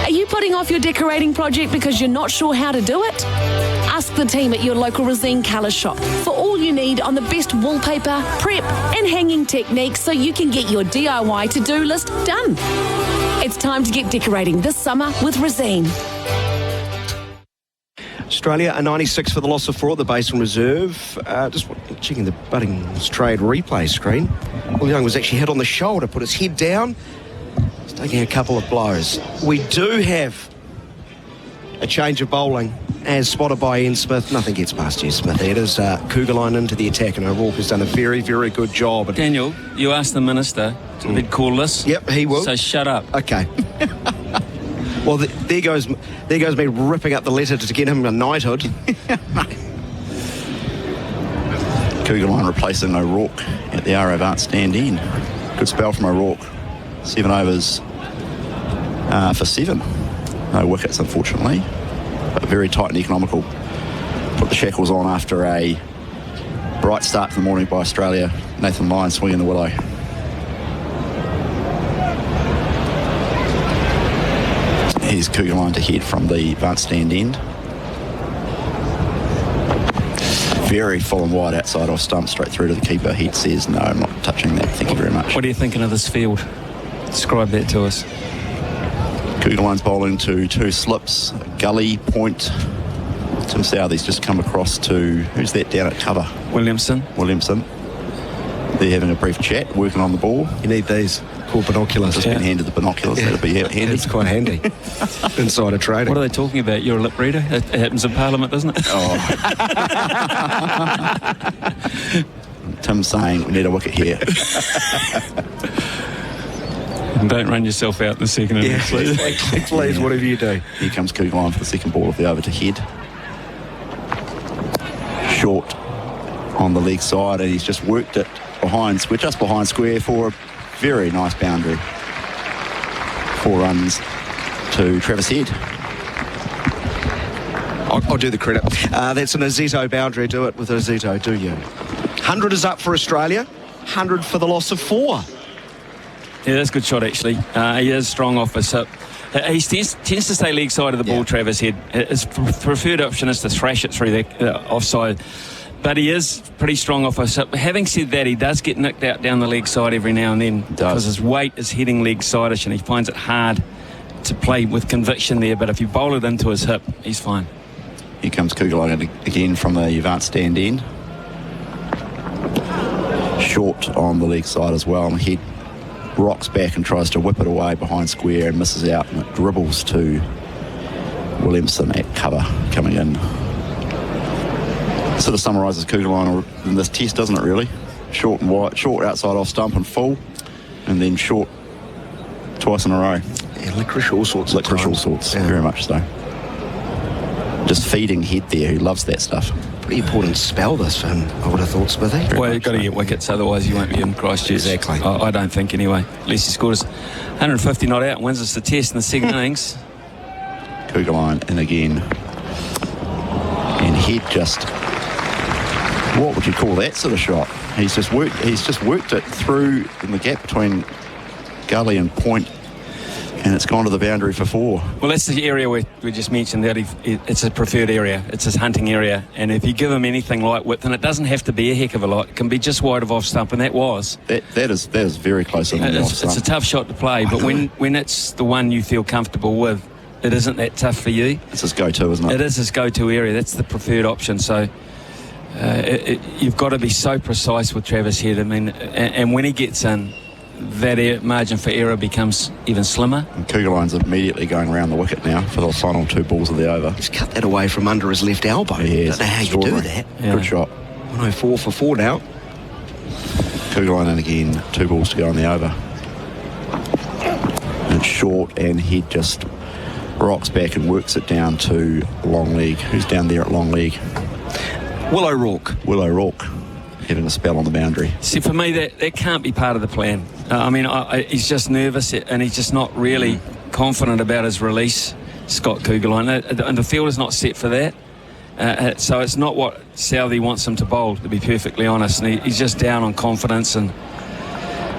Are you putting off your decorating project because you're not sure how to do it? Ask the team at your local Resine colour shop for all you need on the best wallpaper, prep and hanging techniques so you can get your DIY to-do list done. It's time to get decorating this summer with Resine. Australia, a 96 for the loss of 4 at the Basin Reserve. Just checking the Bunnings Trade replay screen. Will Young was actually hit on the shoulder, put his head down. He's taking a couple of blows. We do have a change of bowling as spotted by Ian Smith. Nothing gets past you, Smith. It is Kugelheim into the attack, and O'Rourke has done a very, very good job. Daniel, you asked the minister to he'd call this. Yep, he will. So shut up. Okay. Well, there goes me ripping up the letter to get him a knighthood. Kugelheim replacing O'Rourke at the RO Vance stand in. Good spell from O'Rourke. 7 overs for 7. No wickets, unfortunately, but very tight and economical. Put the shackles on after a bright start to the morning by Australia. Nathan Lyon swinging the willow. Here's Kugelheim to head from the Vance stand end. Very full and wide outside off stump, straight through to the keeper. He says, no, I'm not touching that. Thank you very much. What are you thinking of this field? Describe that to us. Kugelheim's bowling to 2 slips, gully, point. Tim Southey's just come across to, who's that down at cover? Williamson. They're having a brief chat, working on the ball. You need these called binoculars. Just been handed the binoculars. That'd be handy. It's quite handy. Insider trading. What are they talking about? You're a lip reader? It happens in Parliament, doesn't it? Oh. Tim's saying we need a wicket here. And don't run yourself out in the second innings, please. Please, whatever you do. Here comes Kugelheim for the second ball of the over to head. Short on the leg side, and he's just worked it just behind square for a very nice boundary. 4 runs to Travis Head. I'll do the credit. That's an Azito boundary. Do it with Azito, do you? 100 is up for Australia. 100 for the loss of 4. Yeah, that's a good shot, actually. He is strong off his hip. He tends to stay leg side of the ball, Travis Head. His preferred option is to thrash it through the offside. But he is pretty strong off his hip. Having said that, he does get nicked out down the leg side every now and then because his weight is heading leg side-ish, and he finds it hard to play with conviction there. But if you bowl it into his hip, he's fine. Here comes Kugelheim again from the Vance stand end. Short on the leg side as well, and Head rocks back and tries to whip it away behind square and misses out, and it dribbles to Williamson at cover coming in. Sort of summarises Kugelheim in this test, doesn't it, really? Short and wide, short outside off stump and full, and then short twice in a row. Yeah, licorice all sorts. Very much so. Just feeding Head there, who loves that stuff. Pretty important spell this for him, I would have thought, Smithy. Well, you've got to get wickets, otherwise you won't be in Christchurch. Exactly. I don't think, anyway. Unless he scores 150 not out and wins us the test in the second innings. Kugelheim in again. And Head just... What would you call that sort of shot? He's just worked it through in the gap between gully and point, and it's gone to the boundary for 4. Well, that's the area we just mentioned that it's his preferred area. It's his hunting area, and if you give him anything like width, and it doesn't have to be a heck of a lot, it can be just wide of off stump, and that was. That is very close. It's a tough shot to play, but when it's the one you feel comfortable with, it isn't that tough for you. It's his go-to, isn't it? It is his go-to area. That's the preferred option. So you've got to be so precise with Travis Head. I mean, and when he gets in, that margin for error becomes even slimmer. And Kugelheim's immediately going around the wicket now for the final 2 balls of the over. He's cut that away from under his left elbow. Yeah, I don't know how you do that. Yeah. Good shot. 104 for 4 now. Kugelheim in again, 2 balls to go on the over. And it's short, and he just rocks back and works it down to long leg. Who's down there at long leg? Will O'Rourke. Having a spell on the boundary. See, for me, that can't be part of the plan. He's just nervous and he's just not really confident about his release, Scott Kugelheim. And the field is not set for that. So it's not what Southey wants him to bowl, to be perfectly honest. And he's just down on confidence and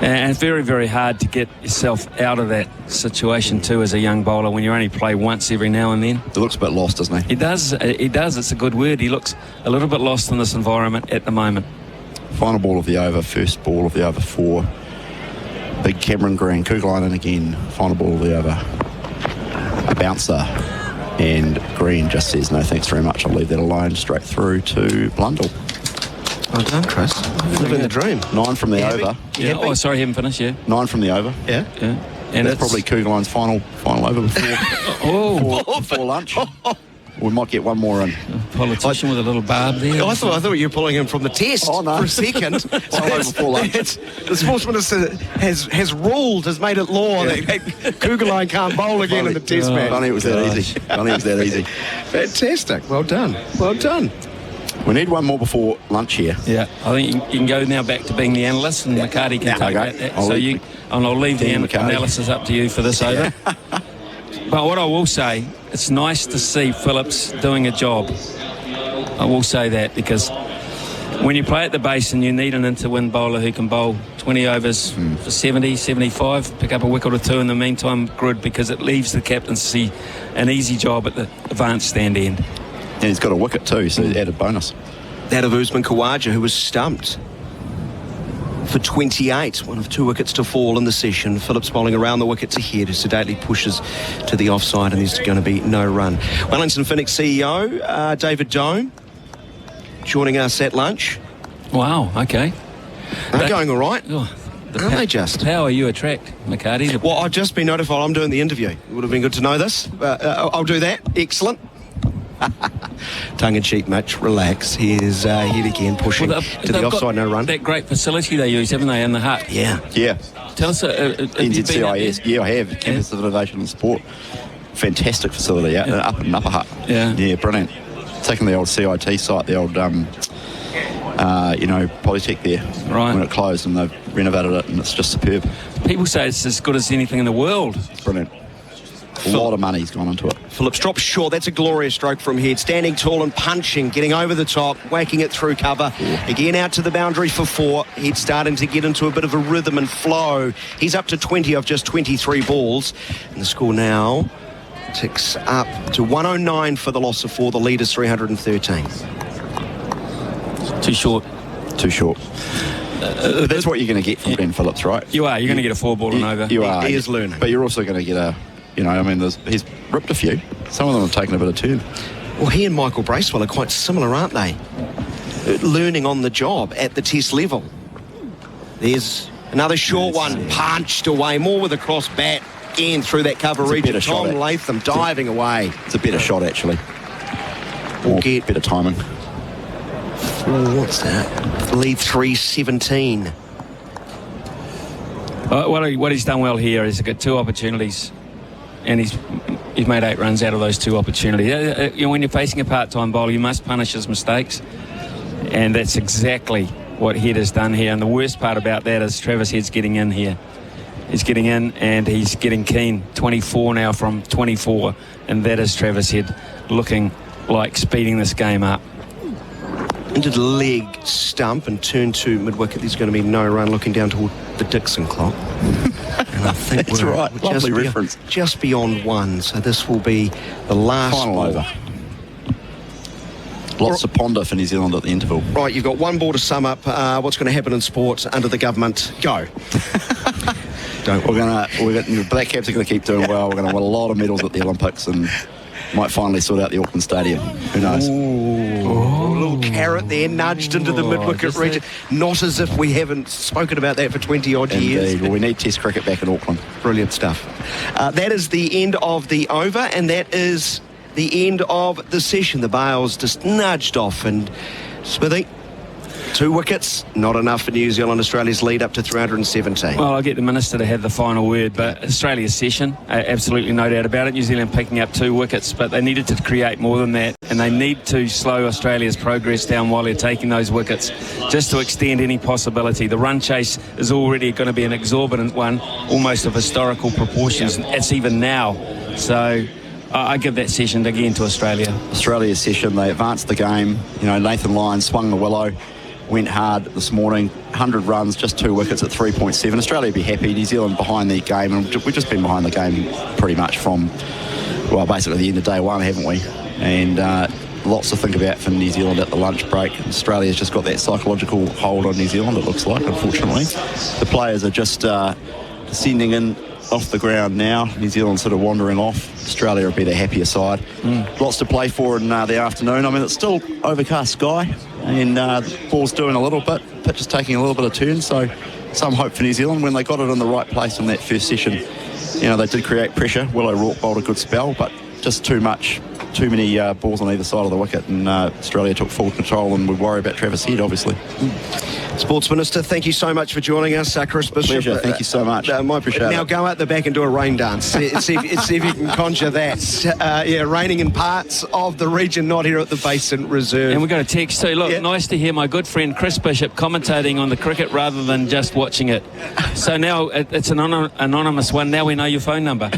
it's very, very hard to get yourself out of that situation too as a young bowler when you only play once every now and then. He looks a bit lost, doesn't he? He does. It's a good word. He looks a little bit lost in this environment at the moment. Final ball of the over, first ball of the over 4. Big Cameron Green, Kugelheim in again, final ball of the over. A bouncer. And Green just says, no thanks very much, I'll leave that alone, straight through to Blundell. Well done, Chris. Living the dream. 9 from the over. Yeah. Oh, sorry, haven't finished, yeah. 9 from the over. Yeah. And that's probably Kugelheim's final over before, before lunch. We might get one more in. Politician with a little barb there. I thought you were pulling him from the test for a second. Before lunch. The Sports Minister has ruled, has made it law that Kugelheim can't bowl again in the test match. Funny it was that easy. Fantastic. Well done. We need one more before lunch here. Yeah, I think you can go now back to being the analyst, and McHardy can take that. I'll leave the analysis up to you for this over. But what I will say, it's nice to see Phillips doing a job. I will say that, because when you play at the Basin, you need an inter-wind bowler who can bowl 20 overs for 70, 75, pick up a wicket or 2 in the meantime, good, because it leaves the captaincy an easy job at the advanced stand end. And he's got a wicket too, so added bonus. That of Usman Khawaja, who was stumped for 28, one of 2 wickets to fall in the session. Phillips bowling around the wickets ahead, who sedately pushes to the offside, and there's going to be no run. Wellington Phoenix CEO David Dome joining us at lunch. Wow, okay. They're going all right. Aren't they just? The power you attract, McHardy. Well, I've just been notified I'm doing the interview. It would have been good to know this. I'll do that. Excellent. Tongue-in-cheek, Mitch. Relax. Here's Head again, pushing to the offside, no run. That great facility they use, haven't they, in the hut? Yeah. Tell us, NZCIS. Yeah, I have. Campus of Innovation and Sport. Fantastic facility out up in Upper Hut. Yeah, brilliant. Taking the old CIT site, the old Polytech there, right, when it closed, and they've renovated it, and it's just superb. People say it's as good as anything in the world. Brilliant. A lot of money's gone into it. Phillips drops short. That's a glorious stroke from Head. Standing tall and punching, getting over the top, whacking it through cover. Again out to the boundary for 4. Head starting to get into a bit of a rhythm and flow. He's up to 20 of just 23 balls. And the score now ticks up to 109 for the loss of 4. The lead is 313. Too short. That's what you're going to get from Ben Phillips, right? You are. You're going to get a 4 ball and over. You are. He is learning. But you're also going to get a... he's ripped a few. Some of them have taken a bit of turn. Well, he and Michael Bracewell are quite similar, aren't they? Learning on the job at the test level. There's another short one, punched away, more with a cross bat, again through that cover region. Tom Latham diving away. It's a better shot, actually. We'll get better timing. What's that? Lead 317. What he's done well here is he's got 2 opportunities, and he's made 8 runs out of those 2 opportunities. When you're facing a part-time bowler, you must punish his mistakes, and that's exactly what Head has done here. And the worst part about that is Travis Head's getting in here. He's getting in, and he's getting keen. 24 now from 24, and that is Travis Head looking like speeding this game up. Into the leg stump and turn to mid-wicket. There's going to be no run, looking down toward the Dixon clock. And I think that's right. Lovely reference. Just beyond 1. So this will be the last final ball. over. Lots to ponder for New Zealand at the interval. Right, you've got 1 ball to sum up what's going to happen in sport under the government. Go. The Black Caps are going to keep doing well. We're going to win a lot of medals at the Olympics and might finally sort out the Auckland Stadium. Who knows? A little carrot there, nudged into the mid-wicket region. Not as if we haven't spoken about that for 20-odd years. Indeed. Well, we need Test cricket back in Auckland. Brilliant stuff. That is the end of the over, and that is the end of the session. The Bales just nudged off, and Smithy, 2 wickets, not enough for New Zealand. Australia's lead up to 317. Well, I'll get the Minister to have the final word, but Australia's session, absolutely no doubt about it. New Zealand picking up 2 wickets, but they needed to create more than that, and they need to slow Australia's progress down while they're taking those wickets, just to extend any possibility. The run chase is already going to be an exorbitant one, almost of historical proportions. It's even now. So I give that session again to Australia. Australia's session, they advanced the game. You know, Nathan Lyon swung the willow, went hard this morning, 100 runs, just 2 wickets at 3.7. Australia would be happy. New Zealand behind the game, and we've just been behind the game pretty much from, well, basically the end of day one, haven't we? And lots to think about for New Zealand at the lunch break. Australia's just got that psychological hold on New Zealand, it looks like, unfortunately. The players are just descending in off the ground now. New Zealand sort of wandering off. Australia will be the happier side. Lots to play for in the afternoon. I mean, it's still overcast sky, and the ball's doing a little bit. Pitch is taking a little bit of turn, so some hope for New Zealand. When they got it in the right place in that first session, you know, they did create pressure. Willow Rourke bowled a good spell, but just too many balls on either side of the wicket, and Australia took full control, and we worry about Travis Head, obviously. Sports Minister, thank you so much for joining us. Chris Bishop. Pleasure, thank you so much. Appreciate now it. Go out the back and do a rain dance. see if you can conjure that. Raining in parts of the region, not here at the Basin Reserve. And we've got a text too. Look, nice to hear my good friend Chris Bishop commentating on the cricket rather than just watching it. So now it's an anonymous one. Now we know your phone number.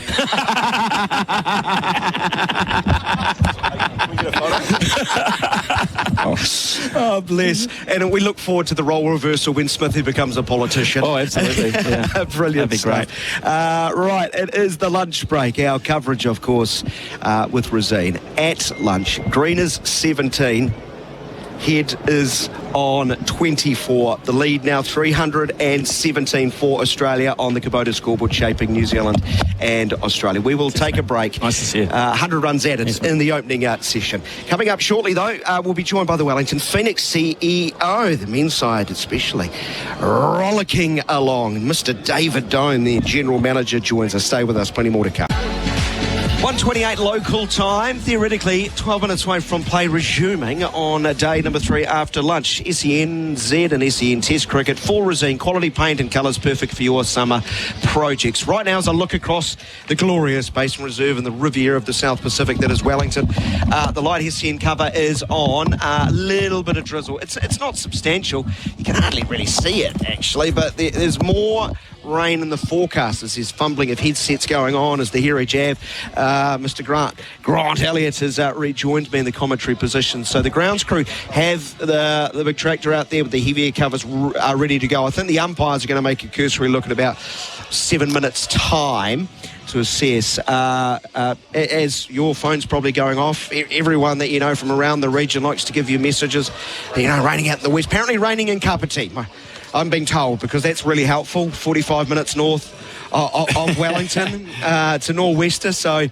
Oh, bless. And we look forward to the role reversal when Smithy becomes a politician. Oh, absolutely. Yeah. Brilliant. That'd be great. Right, it is the lunch break. Our coverage, of course, with Rosine. At lunch, Green is 17. Head is on 24. The lead now 317 for Australia on the Kubota scoreboard, shaping New Zealand and Australia. We will take a break. Nice to see you. 100 runs added in the opening session. Coming up shortly, though, we'll be joined by the Wellington Phoenix CEO, the men's side especially, rollicking along. Mr. David Doan, the general manager, joins us. Stay with us, plenty more to come. 1:28 local time, theoretically 12 minutes away from play resuming on day number 3 after lunch. SENZ and SEN Test Cricket, full Rosine, quality paint and colours, perfect for your summer projects. Right now, as I look across the glorious Basin Reserve and the Riviera of the South Pacific that is Wellington, the light SEN cover is on. A little bit of drizzle. It's not substantial. You can hardly really see it, actually, but there's more rain in the forecast as there's fumbling of headsets going on as the hero jab. Mr. Grant Elliott has rejoined me in the commentary position. So the grounds crew have the big tractor out there with the heavier covers are ready to go. I think the umpires are going to make a cursory look in about 7 minutes' time to assess. As your phone's probably going off, everyone that you know from around the region likes to give you messages. Raining out in the west. Apparently raining in Kapiti. I'm being told, because that's really helpful. 45 minutes north of Wellington to Nor'wester, so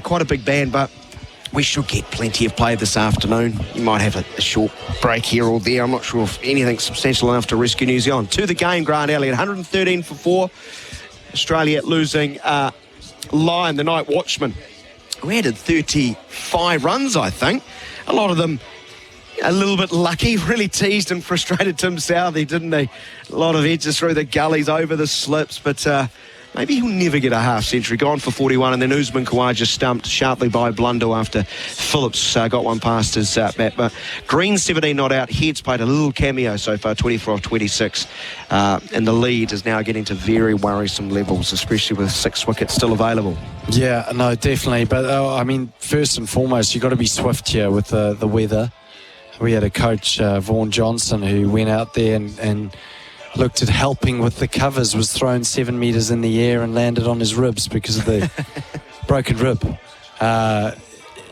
quite a big band, but we should get plenty of play this afternoon. You might have a short break here or there. I'm not sure if anything's substantial enough to rescue New Zealand. To the game, Grant Elliott, 113 for 4. Australia losing Lyon, the night watchman, who added 35 runs, I think. A lot of them a little bit lucky, really teased and frustrated Tim Southey, didn't they? A lot of edges through the gullies, over the slips, but maybe he'll never get a half century. Gone for 41, and then Usman Khawaja stumped sharply by Blundell after Phillips got one past his bat. But Green 17 not out. Heads played a little cameo so far, 24 of 26, and the lead is now getting to very worrisome levels, especially with 6 wickets still available. Yeah, no, definitely. But I mean, first and foremost, you've got to be swift here with the weather. We had a coach, Vaughan Johnson, who went out there and looked at helping with the covers, was thrown 7 metres in the air and landed on his ribs because of the broken rib,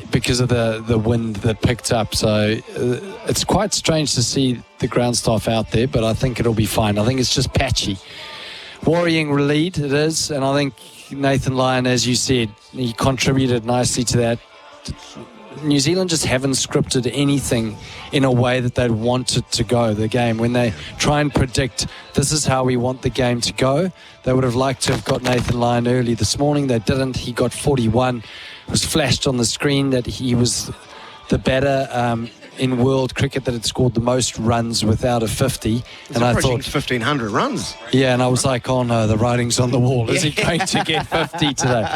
because of the wind that picked up. So it's quite strange to see the ground staff out there, but I think it'll be fine. I think it's just patchy. Worrying lead it is, and I think Nathan Lyon, as you said, he contributed nicely to that. New Zealand just haven't scripted anything in a way that they'd want it to go, the game. When they try and predict, this is how we want the game to go, they would have liked to have got Nathan Lyon early this morning. They didn't. He got 41. It was flashed on the screen that he was the batter. in world cricket that had scored the most runs without a 50. And I thought 1,500 runs. Yeah, and I was like, oh no, the writing's on the wall. Is he going to get 50 today?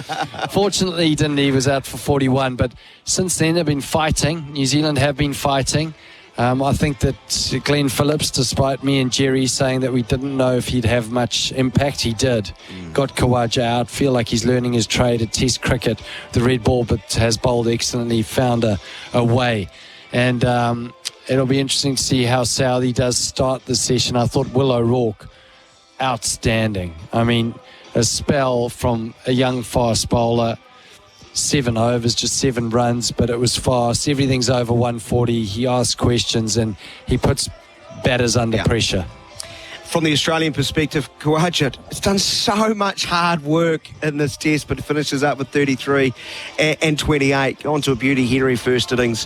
Fortunately, he didn't. He was out for 41. But since then, they've been fighting. New Zealand have been fighting. I think that Glenn Phillips, despite me and Jerry saying that we didn't know if he'd have much impact, he did. Got Khawaja out, feel like he's learning his trade at Test cricket, the red ball, but has bowled excellently, found a way. And it'll be interesting to see how Southey does start the session. I thought Will O'Rourke, outstanding. I mean, a spell from a young fast bowler, 7 overs, just 7 runs, but it was fast. Everything's over 140. He asks questions and he puts batters under pressure. From the Australian perspective, Khawaja has done so much hard work in this test, but finishes up with 33 and 28. Gone to a beauty headery first innings.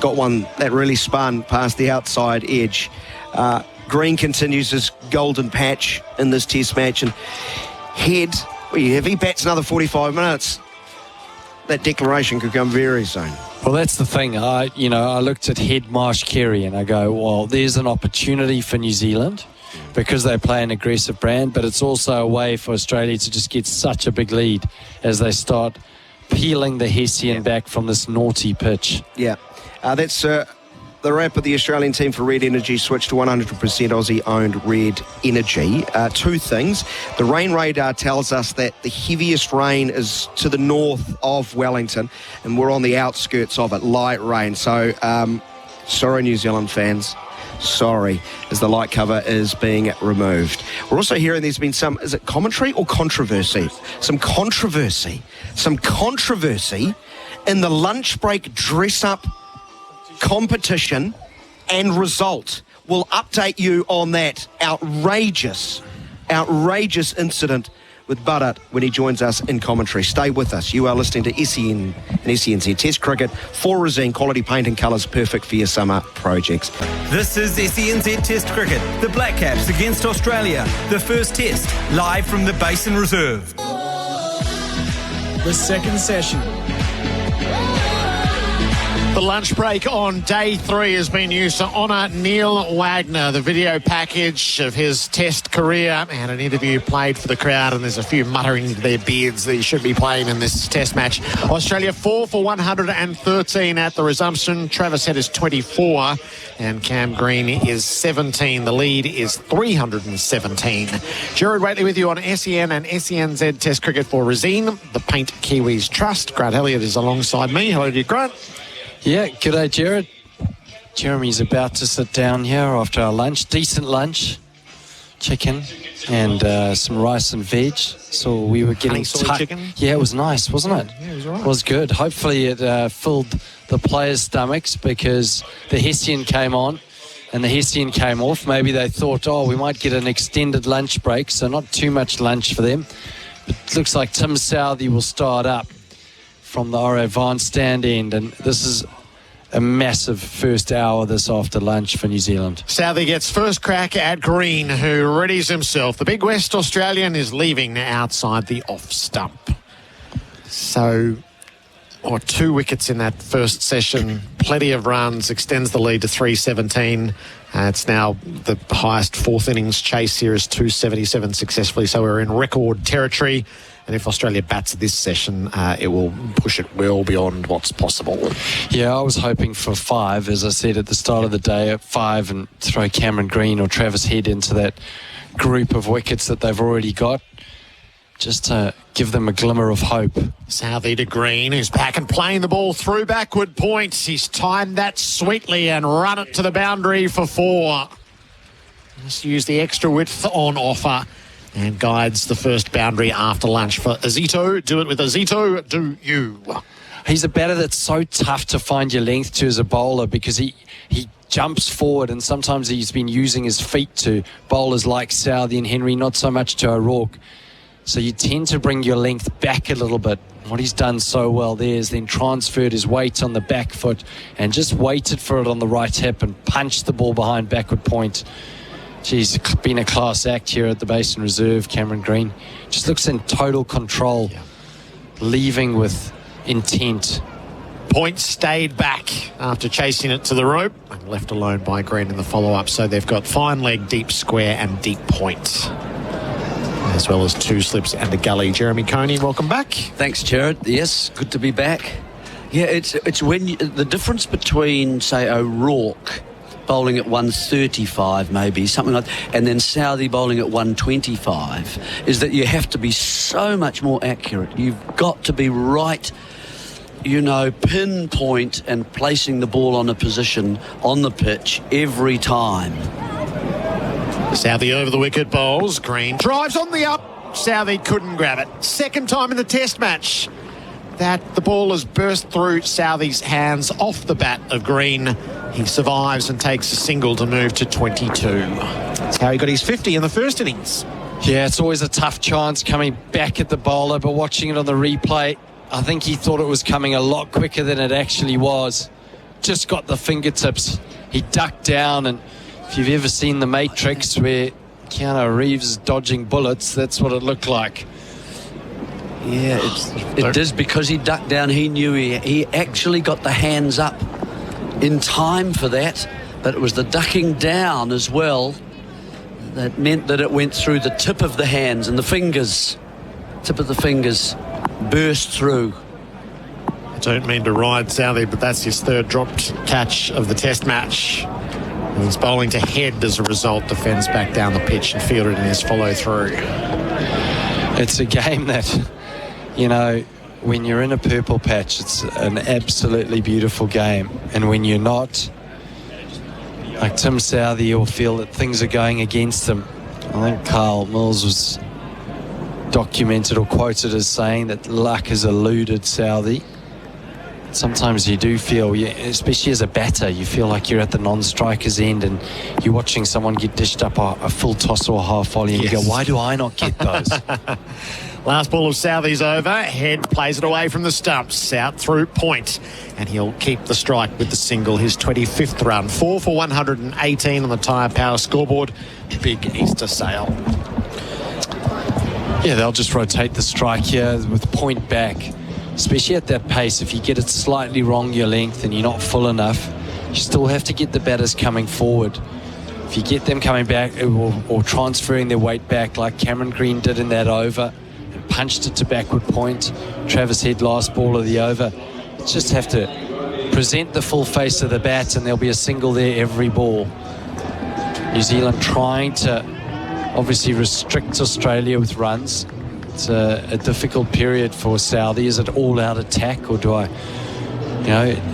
Got one that really spun past the outside edge. Green continues his golden patch in this test match. And Head, if he bats another 45 minutes, that declaration could come very soon. Well, that's the thing. I looked at Head, Marsh, Carey, and I go, well, there's an opportunity for New Zealand because they play an aggressive brand, but it's also a way for Australia to just get such a big lead as they start peeling the Hessian back from this naughty pitch. Yeah, that's the wrap of the Australian team for Red Energy. Switch to 100% Aussie-owned Red Energy. 2 things. The rain radar tells us that the heaviest rain is to the north of Wellington, and we're on the outskirts of it, light rain. So, sorry, New Zealand fans. Sorry, as the light cover is being removed. We're also hearing there's been some, is it commentary or controversy? Some controversy in the lunch break dress-up competition and result. We'll update you on that outrageous incident with Bharat when he joins us in commentary. Stay with us. You are listening to SEN and SENZ Test Cricket for Resene. Quality paint and colours perfect for your summer projects. This is SENZ Test Cricket. The Black Caps against Australia. The first test, live from the Basin Reserve. The second session. The lunch break on day 3 has been used to honour Neil Wagner. The video package of his test career and an interview played for the crowd, and there's a few muttering into their beards that he should be playing in this test match. Australia 4 for 113 at the resumption. Travis Head is 24 and Cam Green is 17. The lead is 317. Gerard Whateley with you on SEN and SENZ Test Cricket for Resene, the Paint Kiwis Trust. Grant Elliott is alongside me. Hello to you, Grant. Yeah, g'day, Gerard. Jeremy's about to sit down here after our lunch. Decent lunch. Chicken and some rice and veg. So we were getting chicken? Yeah, it was nice, wasn't it? Yeah, it was all right. It was good. Hopefully it filled the players' stomachs because the Hessian came on and the Hessian came off. Maybe they thought, we might get an extended lunch break, so not too much lunch for them. But it looks like Tim Southey will start up from the Oro Van stand end, and this is a massive first hour this after lunch for New Zealand. Southey gets first crack at Green, who readies himself. The big West Australian is leaving outside the off stump. So, 2 wickets in that first session, plenty of runs, extends the lead to 317. It's now the highest 4th innings chase here is 277 successfully, so we're in record territory. And if Australia bats this session, it will push it well beyond what's possible. Yeah, I was hoping for 5, as I said at the start of the day, at 5, and throw Cameron Green or Travis Head into that group of wickets that they've already got, just to give them a glimmer of hope. Southey to Green, who's back and playing the ball through backward points. He's timed that sweetly and run it to the boundary for 4. Just use the extra width on offer and guides the first boundary after lunch for Azito. Do it with Azito, do you. He's a batter that's so tough to find your length to as a bowler because he jumps forward, and sometimes he's been using his feet to bowlers like Southey and Henry, not so much to O'Rourke. So you tend to bring your length back a little bit. What he's done so well there is then transferred his weight on the back foot and just waited for it on the right hip and punched the ball behind backward point. He's been a class act here at the Basin Reserve, Cameron Green. Just looks in total control, leaving with intent. Point stayed back after chasing it to the rope and left alone by Green in the follow-up. So they've got fine leg, deep square and deep point, as well as 2 slips and a gully. Jeremy Coney, welcome back. Thanks, Gerard. Yes, good to be back. Yeah, it's when the difference between, say, O'Rourke bowling at 135 maybe, something like that, and then Southey bowling at 125, is that you have to be so much more accurate. You've got to be right, pinpoint and placing the ball on a position on the pitch every time. Southey over the wicket bowls. Green drives on the up. Southey couldn't grab it. Second time in the test match that the ball has burst through Southey's hands off the bat of Green. He survives and takes a single to move to 22. That's how he got his 50 in the first innings. Yeah, it's always a tough chance coming back at the bowler, but watching it on the replay, I think he thought it was coming a lot quicker than it actually was. Just got the fingertips. He ducked down, and if you've ever seen The Matrix where Keanu Reeves is dodging bullets, that's what it looked like. Yeah, it is because he ducked down. He knew he actually got the hands up in time for that, but it was the ducking down as well that meant that it went through the tip of the hands and the fingers. Tip of the fingers burst through. I don't mean to ride Southey, but that's his third dropped catch of the test match. He's bowling to head as a result, defends back down the pitch and fielded in his follow-through. It's a game that, when you're in a purple patch, it's an absolutely beautiful game. And when you're not, like Tim Southey, you'll feel that things are going against him. I think Carl Mills was documented or quoted as saying that luck has eluded Southey. Sometimes you do feel, especially as a batter, you feel like you're at the non-striker's end and you're watching someone get dished up a full toss or a half volley and you go, why do I not get those? Last ball of Southey's over. Head plays it away from the stumps, out through point, and he'll keep the strike with the single, his 25th run. 4 for 118 on the Tyre Power scoreboard. Big Easter sail. Yeah, they'll just rotate the strike here with point back, especially at that pace. If you get it slightly wrong your length and you're not full enough, you still have to get the batters coming forward. If you get them coming back or transferring their weight back like Cameron Green did in that over and punched it to backward point, Travis Head last ball of the over, just have to present the full face of the bat and there'll be a single there every ball. New Zealand trying to obviously restrict Australia with runs. It's a difficult period for Southey. Is it all-out attack, or do I,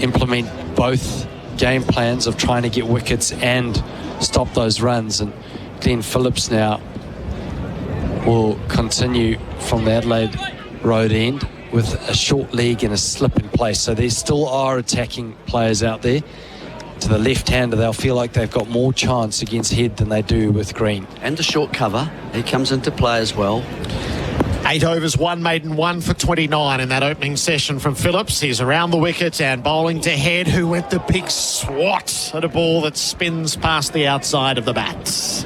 implement both game plans of trying to get wickets and stop those runs? And Glenn Phillips now will continue from the Adelaide Road end with a short leg and a slip in place. So there still are attacking players out there. To the left-hander, they'll feel like they've got more chance against Head than they do with Green. And the short cover, he comes into play as well. 8 overs, 1 maiden, 1 for 29 in that opening session from Phillips. He's around the wicket and bowling to Head, who went the big swat at a ball that spins past the outside of the bats.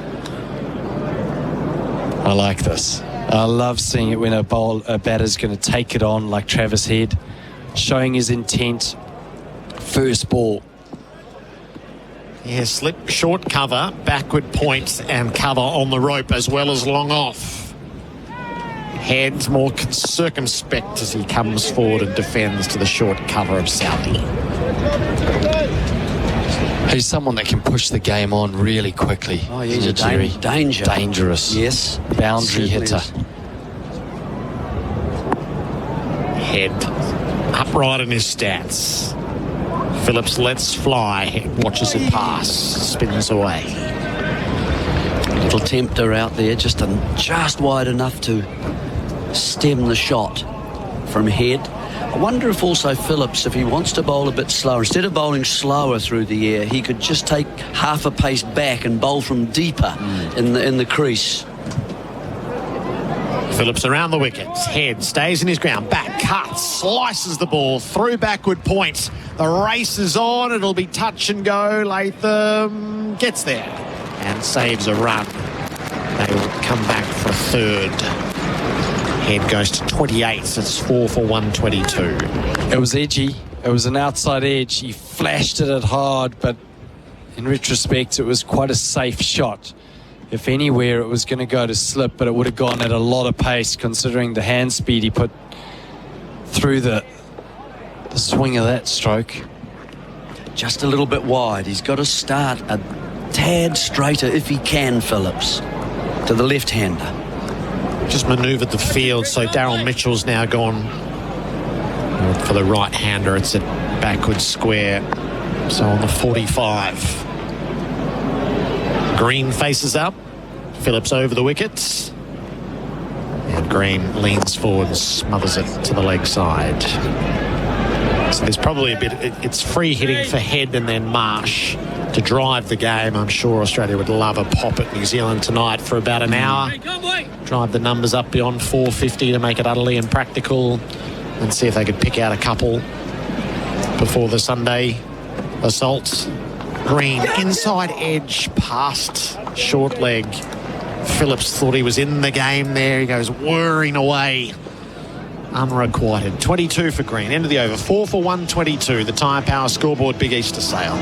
I like this. I love seeing it when a batter's going to take it on like Travis Head, showing his intent. First ball. Yeah, slip, short cover, backward point and cover on the rope as well as long off. Head's more circumspect as he comes forward and defends to the short cover of Southey. He's someone that can push the game on really quickly. Oh, he's a danger. Dangerous. Yes. Boundary hitter. Is. Head upright in his stance. Phillips lets fly. Head watches it pass. Spins away. Little tempter out there, just wide enough to stem the shot from Head. I wonder if also Phillips, if he wants to bowl a bit slower, instead of bowling slower through the air, he could just take half a pace back and bowl from deeper in the crease. Phillips around the wickets. Head stays in his ground. Back cuts, slices the ball through backward point. The race is on. It'll be touch and go. Latham gets there and saves a run. They will come back for a third. Head goes to 28. It's 4 for 122. It was edgy. It was an outside edge. He flashed it hard, but in retrospect, it was quite a safe shot. If anywhere, it was going to go to slip, but it would have gone at a lot of pace considering the hand speed he put through the swing of that stroke. Just a little bit wide. He's got to start a tad straighter if he can, Phillips, to the left-hander. Just manoeuvred the field, so Daryl Mitchell's now gone for the right-hander. It's a backwards square, so on the 45. Green faces up. Phillips over the wickets. And Green leans forward and smothers it to the leg side. So there's probably a bit... It's free hitting for Head and then Marsh to drive the game. I'm sure Australia would love a pop at New Zealand tonight for about an hour. Drive the numbers up beyond 450 to make it utterly impractical and see if they could pick out a couple before the Sunday assault. Green, inside edge, past short leg. Phillips thought he was in the game there. He goes whirring away. Unrequited. 22 for Green. End of the over. 4 for 122. The Tyre Power scoreboard, Big Easter sale.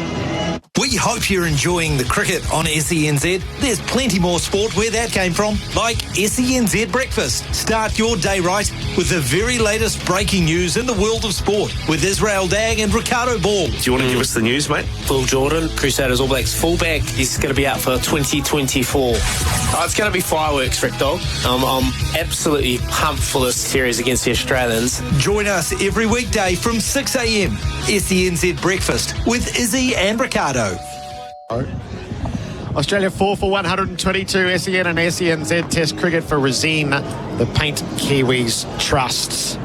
We hope you're enjoying the cricket on SENZ. There's plenty more sport where that came from, like SENZ Breakfast. Start your day right with the very latest breaking news in the world of sport with Israel Dagg and Ricardo Ball. Do you want to give us the news, mate? Will Jordan, Crusaders All Blacks fullback, is going to be out for 2024. It's going to be fireworks, Rick Dog. I'm absolutely pumped for this series against the Australians. Join us every weekday from 6 a.m. SENZ Breakfast with Izzy and Ricardo. Australia 4 for 122. SEN and SENZ Test cricket for Razine. The Paint Kiwis trusts.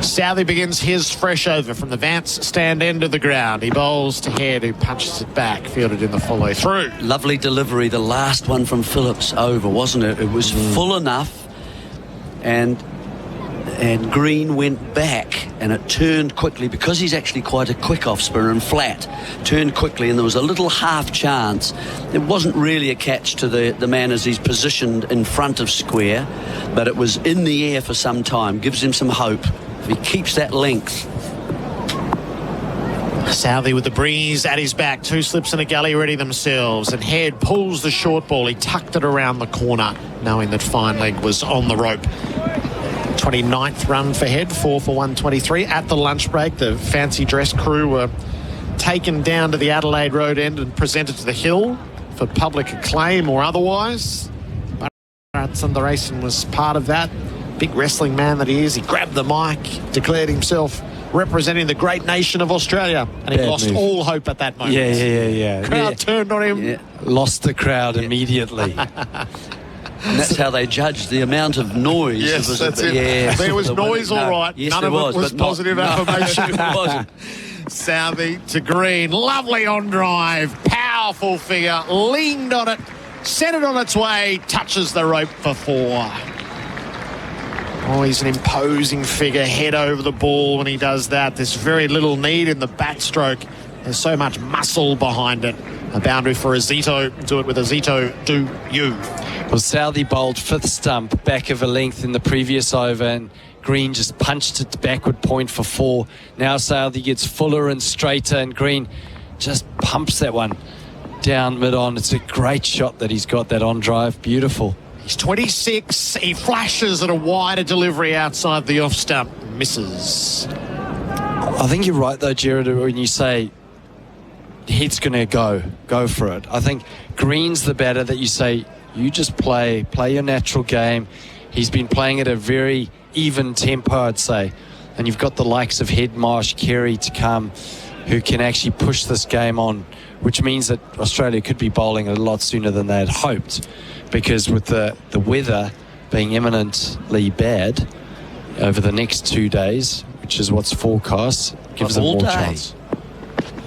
Southey begins his fresh over from the Vance stand end of the ground. He bowls to Head, who punches it back, fielded in the follow through. Lovely delivery, the last one from Phillips over, wasn't it? It was full enough, and Green went back, and it turned quickly because he's actually quite a quick off spinner and flat. Turned quickly, and there was a little half chance. It wasn't really a catch to the man as he's positioned in front of square, but it was in the air for some time. Gives him some hope. If he keeps that length. Southey with the breeze at his back. 2 slips and a gully ready themselves. And Head pulls the short ball. He tucked it around the corner, knowing that fine leg was on the rope. 29th run for Head, 4 for 123. At the lunch break, the fancy dress crew were taken down to the Adelaide Road end and presented to the Hill for public acclaim or otherwise. Bharat Sundaresan was part of that. Big wrestling man that he is. He grabbed the mic, declared himself representing the great nation of Australia, and he lost all hope at that moment. Yeah. Crowd turned on him. Yeah. Lost the crowd immediately. And that's how they judged the amount of noise. Yes, that's it. Yeah. There was noise, all right. Yes, none of it was positive affirmation. It wasn't. Southey to Green. Lovely on drive. Powerful figure. Leaned on it. Sent it on its way. Touches the rope for 4. Oh, he's an imposing figure. Head over the ball when he does that. There's very little need in the backstroke. There's so much muscle behind it. A boundary for Azito. Do it with Azito. Do you. Well, Southey bowled 5th stump, back of a length in the previous over, and Green just punched it to backward point for 4. Now Southey gets fuller and straighter, and Green just pumps that one down mid-on. It's a great shot that he's got that on drive. Beautiful. He's 26. He flashes at a wider delivery outside the off stump. Misses. I think you're right, though, Gerard, when you say Head's going to go for it. I think Green's the batter that you say, you just play your natural game. He's been playing at a very even tempo, I'd say. And you've got the likes of Head, Marsh, Carey to come who can actually push this game on, which means that Australia could be bowling a lot sooner than they had hoped, because with the weather being imminently bad over the next 2 days, which is what's forecast, gives them more chance.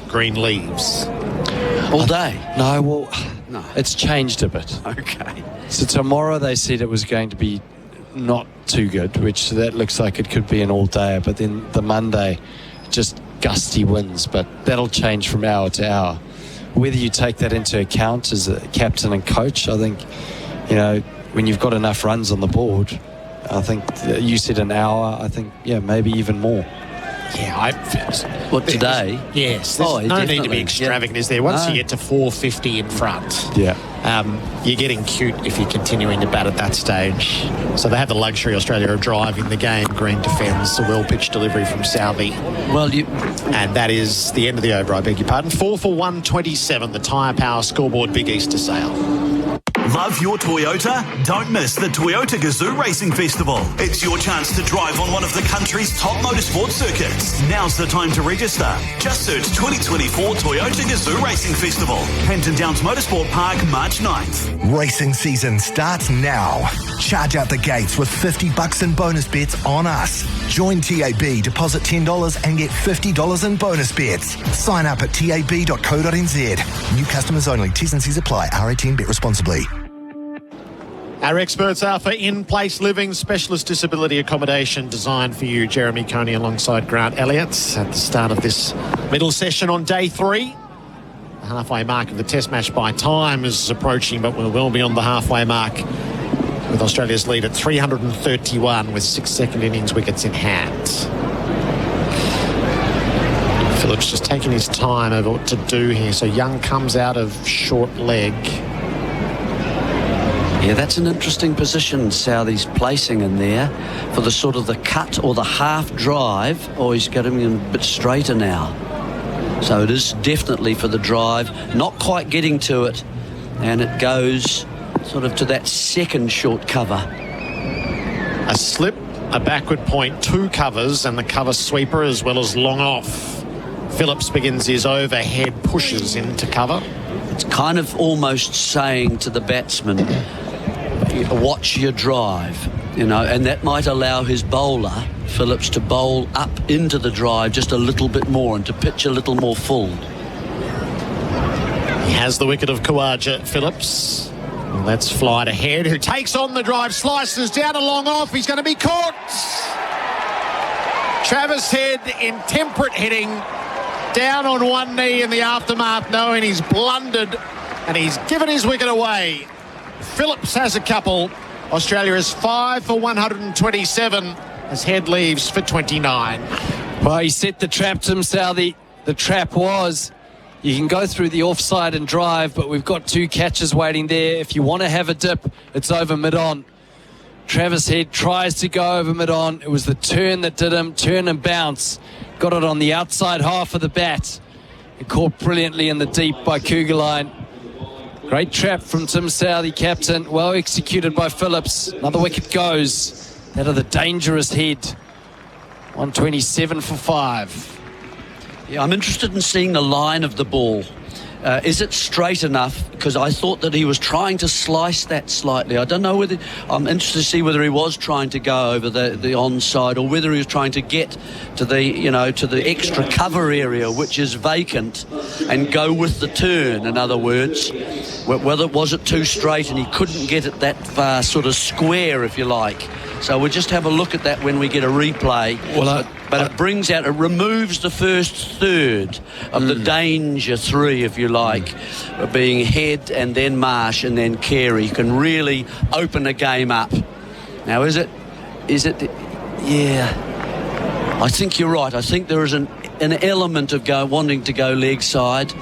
Green leaves. All day? No, it's changed a bit. Okay. So tomorrow they said it was going to be not too good, which that looks like it could be an all-day, but then the Monday, just gusty winds, but that'll change from hour to hour. Whether you take that into account as a captain and coach, I think, when you've got enough runs on the board, I think you said an hour, I think, maybe even more. Today? Yes. There's no need to be extravagant, is there? Once you get to 450 in front, you're getting cute if you're continuing to bat at that stage. So they have the luxury, Australia, of driving the game. Green defends a well-pitched delivery from Southey. And that is the end of the over, I beg your pardon. 4 for 127, the Tyre Power scoreboard, Big Easter sale. Love your Toyota? Don't miss the Toyota Gazoo Racing Festival. It's your chance to drive on one of the country's top motorsport circuits. Now's the time to register. Just search 2024 Toyota Gazoo Racing Festival. Hampton Downs Motorsport Park, March 9th. Racing season starts now. Charge out the gates with $50 in bonus bets on us. Join TAB, deposit $10 and get $50 in bonus bets. Sign up at tab.co.nz. New customers only. T's and C's apply. R18, bet responsibly. Our experts are for in-place living, specialist disability accommodation designed for you. Jeremy Coney alongside Grant Elliott at the start of this middle session on day 3. The halfway mark of the test match by time is approaching, but we're well beyond the halfway mark with Australia's lead at 331 with 6 second innings wickets in hand. Phillips just taking his time over what to do here. So Young comes out of short leg. Yeah, that's an interesting position Southey's placing in there for the sort of the cut or the half drive, or he's getting him a bit straighter now. So it is definitely for the drive, not quite getting to it, and it goes sort of to that second short cover. A slip, a backward point, 2 covers, and the cover sweeper as well as long off. Phillips begins his overhead pushes into cover. It's kind of almost saying to the batsman, watch your drive, and that might allow his bowler, Phillips, to bowl up into the drive just a little bit more and to pitch a little more full. He has the wicket of Khawaja, Phillips. Let's fly to Head, who takes on the drive, slices down a long off. He's going to be caught. Travis Head in temperate hitting, down on one knee in the aftermath, knowing he's blundered and he's given his wicket away. Phillips has a couple. Australia is 5 for 127 as Head leaves for 29. Well, he set the trap to him, Southey. The trap was, you can go through the offside and drive, but we've got 2 catches waiting there. If you want to have a dip, it's over mid-on. Travis Head tries to go over mid-on. It was the turn that did him, turn and bounce. Got it on the outside half of the bat. It caught brilliantly in the deep by Kugelheim. Great trap from Tim Southey, captain. Well executed by Phillips. Another wicket goes. That of the dangerous Head. 127 for 5. Yeah, I'm interested in seeing the line of the ball. Is it straight enough? Because I thought that he was trying to slice that slightly. I don't know whether... I'm interested to see whether he was trying to go over the onside or whether he was trying to get to the, to the extra cover area, which is vacant, and go with the turn, in other words. Whether was it too straight and he couldn't get it that far, sort of square, if you like. So we'll just have a look at that when we get a replay. But it brings out, it removes the first third of the danger 3, if you like, being Head and then Marsh and then Carey. You can really open a game up. Now, is it? Yeah. I think you're right. I think there is an element of wanting to go leg side,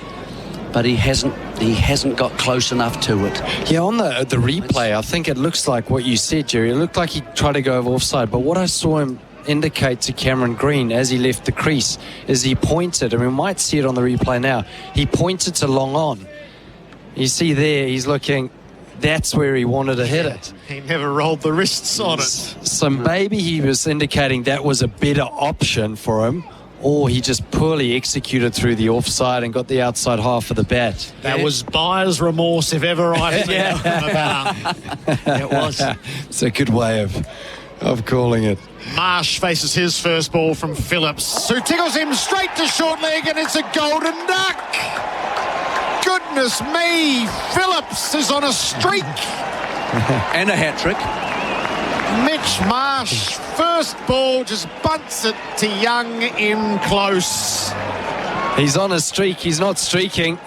but he hasn't got close enough to it. Yeah, on the replay, I think it looks like what you said, Jerry. It looked like he tried to go over offside, but what I saw him indicate to Cameron Green as he left the crease is he pointed, and we might see it on the replay now, he pointed to long on. You see there, he's looking, that's where he wanted to hit it. He never rolled the wrists on it. So maybe he was indicating that was a better option for him, or he just poorly executed through the offside and got the outside half of the bat. That was buyer's remorse if ever I've seen it. It was. It's a good way of calling it. Marsh faces his first ball from Phillips, who tickles him straight to short leg, and it's a golden duck. Goodness me, Phillips is on a streak. And a hat-trick. Mitch Marsh, first ball, just bunts it to Young in close. He's on a streak, he's not streaking.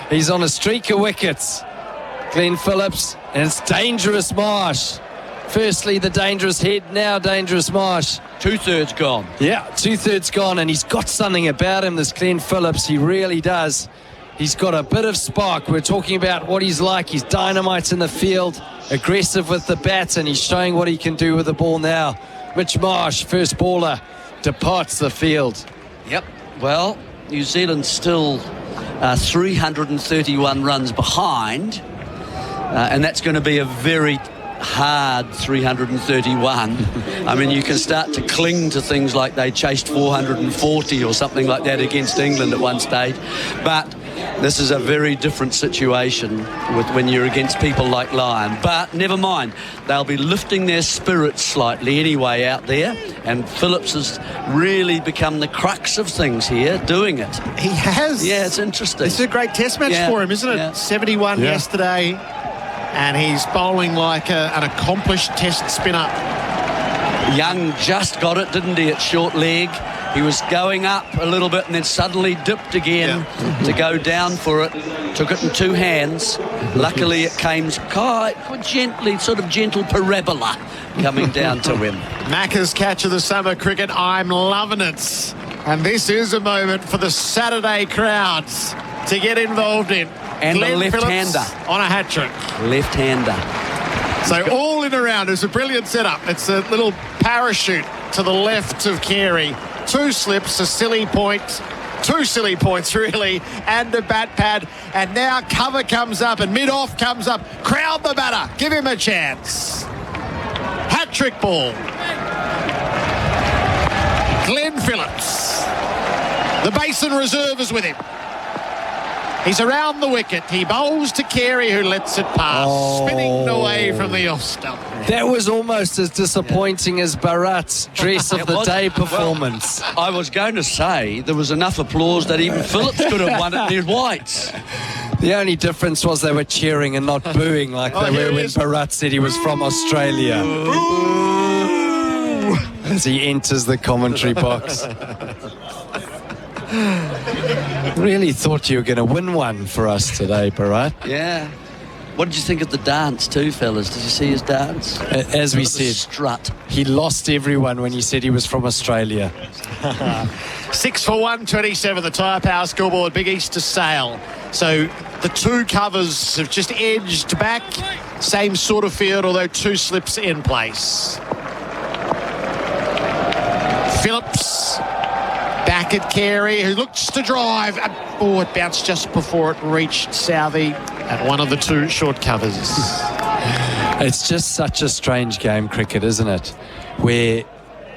He's on a streak of wickets. Glenn Phillips, and it's dangerous Marsh. Firstly, the dangerous head, now dangerous marsh. 2/3 gone. Yeah, 2/3 gone, and he's got something about him, this Glenn Phillips. He really does. He's got a bit of spark. We're talking about what he's like. He's dynamite in the field, aggressive with the bat, and he's showing what he can do with the ball now. Mitch Marsh, first baller, departs the field. Yep. Well, New Zealand's still 331 runs behind, and that's going to be a very hard 331. I mean, you can start to cling to things like they chased 440 or something like that against England at one stage, but this is a very different situation with when you're against people like Lyon. But never mind, they'll be lifting their spirits slightly anyway out there, and Phillips has really become the crux of things here, doing it. He has. Yeah, it's interesting. This is a great test match for him, isn't it? Yeah. 71 yesterday, and he's bowling like an accomplished test spinner. Young just got it, didn't he, at short leg? He was going up a little bit and then suddenly dipped again to go down for it. Took it in two hands. Luckily it came quite gently, sort of gentle parabola coming down to him. Macca's catch of the summer cricket. I'm loving it. And this is a moment for the Saturday crowds to get involved in. And Glenn the left-hander. Phillips on a hat-trick. Left-hander. So all in around. It's a brilliant setup. It's a little parachute to the left of Carey. 2 slips, a silly point, 2 silly points really, and a bat pad. And now cover comes up and mid-off comes up. Crowd the batter. Give him a chance. Hat-trick ball. Glenn Phillips. The Basin Reserve is with him. He's around the wicket. He bowls to Carey, who lets it pass, spinning away from the off stump. That was almost as disappointing as Bharat's dress of the day performance. Well, I was going to say there was enough applause that even Phillips could have won it in whites. The only difference was they were cheering and not booing like they were when Bharat said he was from Australia. As he enters the commentary box. Really thought you were going to win one for us today, Bharat. Yeah. What did you think of the dance too, fellas? Did you see his dance? As we said, strut. He lost everyone when he said he was from Australia. 6 for 127, the Tyre Power scoreboard. Big East to sail. So the 2 covers have just edged back. Same sort of field, although 2 slips in place. Phillips back at Carey, who looks to drive. Oh, it bounced just before it reached Southey at one of the 2 short covers. It's just such a strange game, cricket, isn't it? Where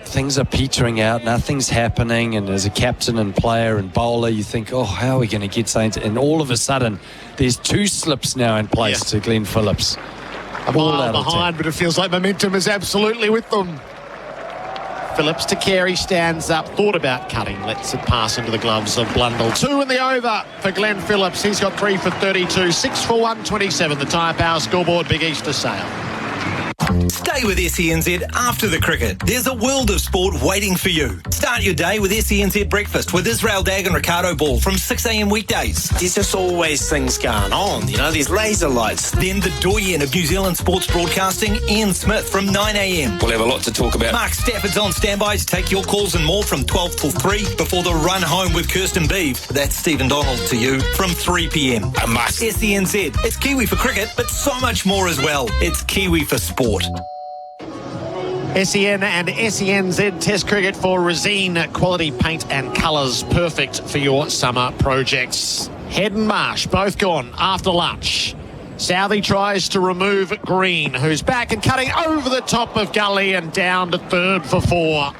things are petering out, nothing's happening, and as a captain and player and bowler, you think, oh, how are we going to get something? And all of a sudden, there's 2 slips now in place to Glenn Phillips. A mile behind, but it feels like momentum is absolutely with them. Phillips to Carey, stands up, thought about cutting, lets it pass into the gloves of Blundell. 2 in the over for Glenn Phillips. He's got 3 for 32, 6 for 127. The Tyre Power scoreboard, Big East to sail. Stay with SENZ after the cricket. There's a world of sport waiting for you. Start your day with SENZ Breakfast with Israel Dag and Ricardo Ball from 6 a.m. weekdays. There's just always things going on, you know, these laser lights. Then the doyen of New Zealand sports broadcasting, Ian Smith, from 9 a.m. We'll have a lot to talk about. Mark Stafford's on standby to take your calls and more from 12 till 3 before the run home with Kirsten Beeve. That's Stephen Donald to you from 3 p.m. A must. SENZ. It's Kiwi for cricket, but so much more as well. It's Kiwi for sport. SEN and SENZ Test Cricket for Resine. Quality paint and colours, perfect for your summer projects. Head and Marsh, both gone after lunch. Southey tries to remove Green, who's back and cutting over the top of Gully and down to third for 4.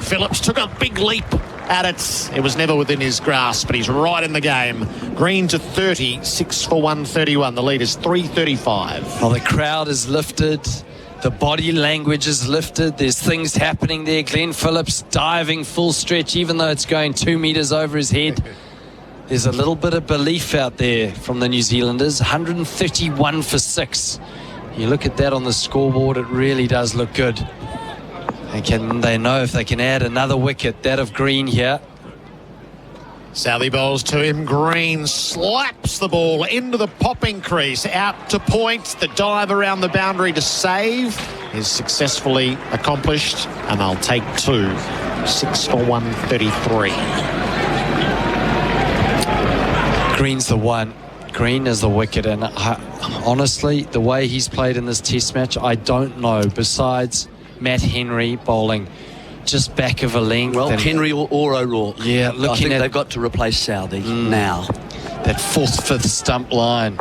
Phillips took a big leap at it. It was never within his grasp, but he's right in the game. Green to 30, 6 for 131. The lead is 335. Well, the crowd is lifted. The body language is lifted. There's things happening there. Glenn Phillips diving full stretch, even though it's going 2 metres over his head. There's a little bit of belief out there from the New Zealanders. 131 for 6. You look at that on the scoreboard, it really does look good. And they know if they can add another wicket, that of Green here. Southey bowls to him. Green slaps the ball into the popping crease, out to point. The dive around the boundary to save is successfully accomplished, and they'll take 2. 6 for 133. Green's the one. Green is the wicket, and honestly, the way he's played in this test match, I don't know, besides Matt Henry bowling just back of a length. Well, Henry or O'Rourke. Yeah, I think they've got to replace Southey now. That 4th, 5th stump line.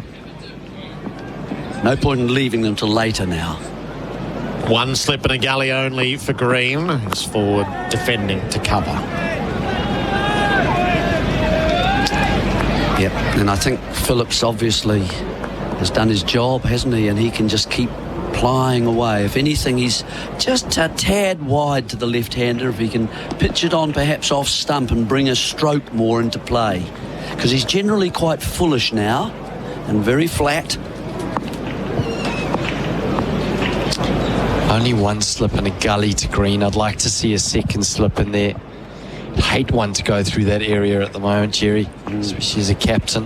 No point in leaving them till later now. One slip and a gully only for Green, who's forward defending to cover. Yep, and I think Phillips obviously has done his job, hasn't he? And he can just keep plying away. If anything, he's just a tad wide to the left-hander. If he can pitch it on perhaps off stump and bring a stroke more into play. Because he's generally quite foolish now and very flat. Only one slip and a gully to Green. I'd like to see a second slip in there. I'd hate one to go through that area at the moment, Jerry, especially as a captain.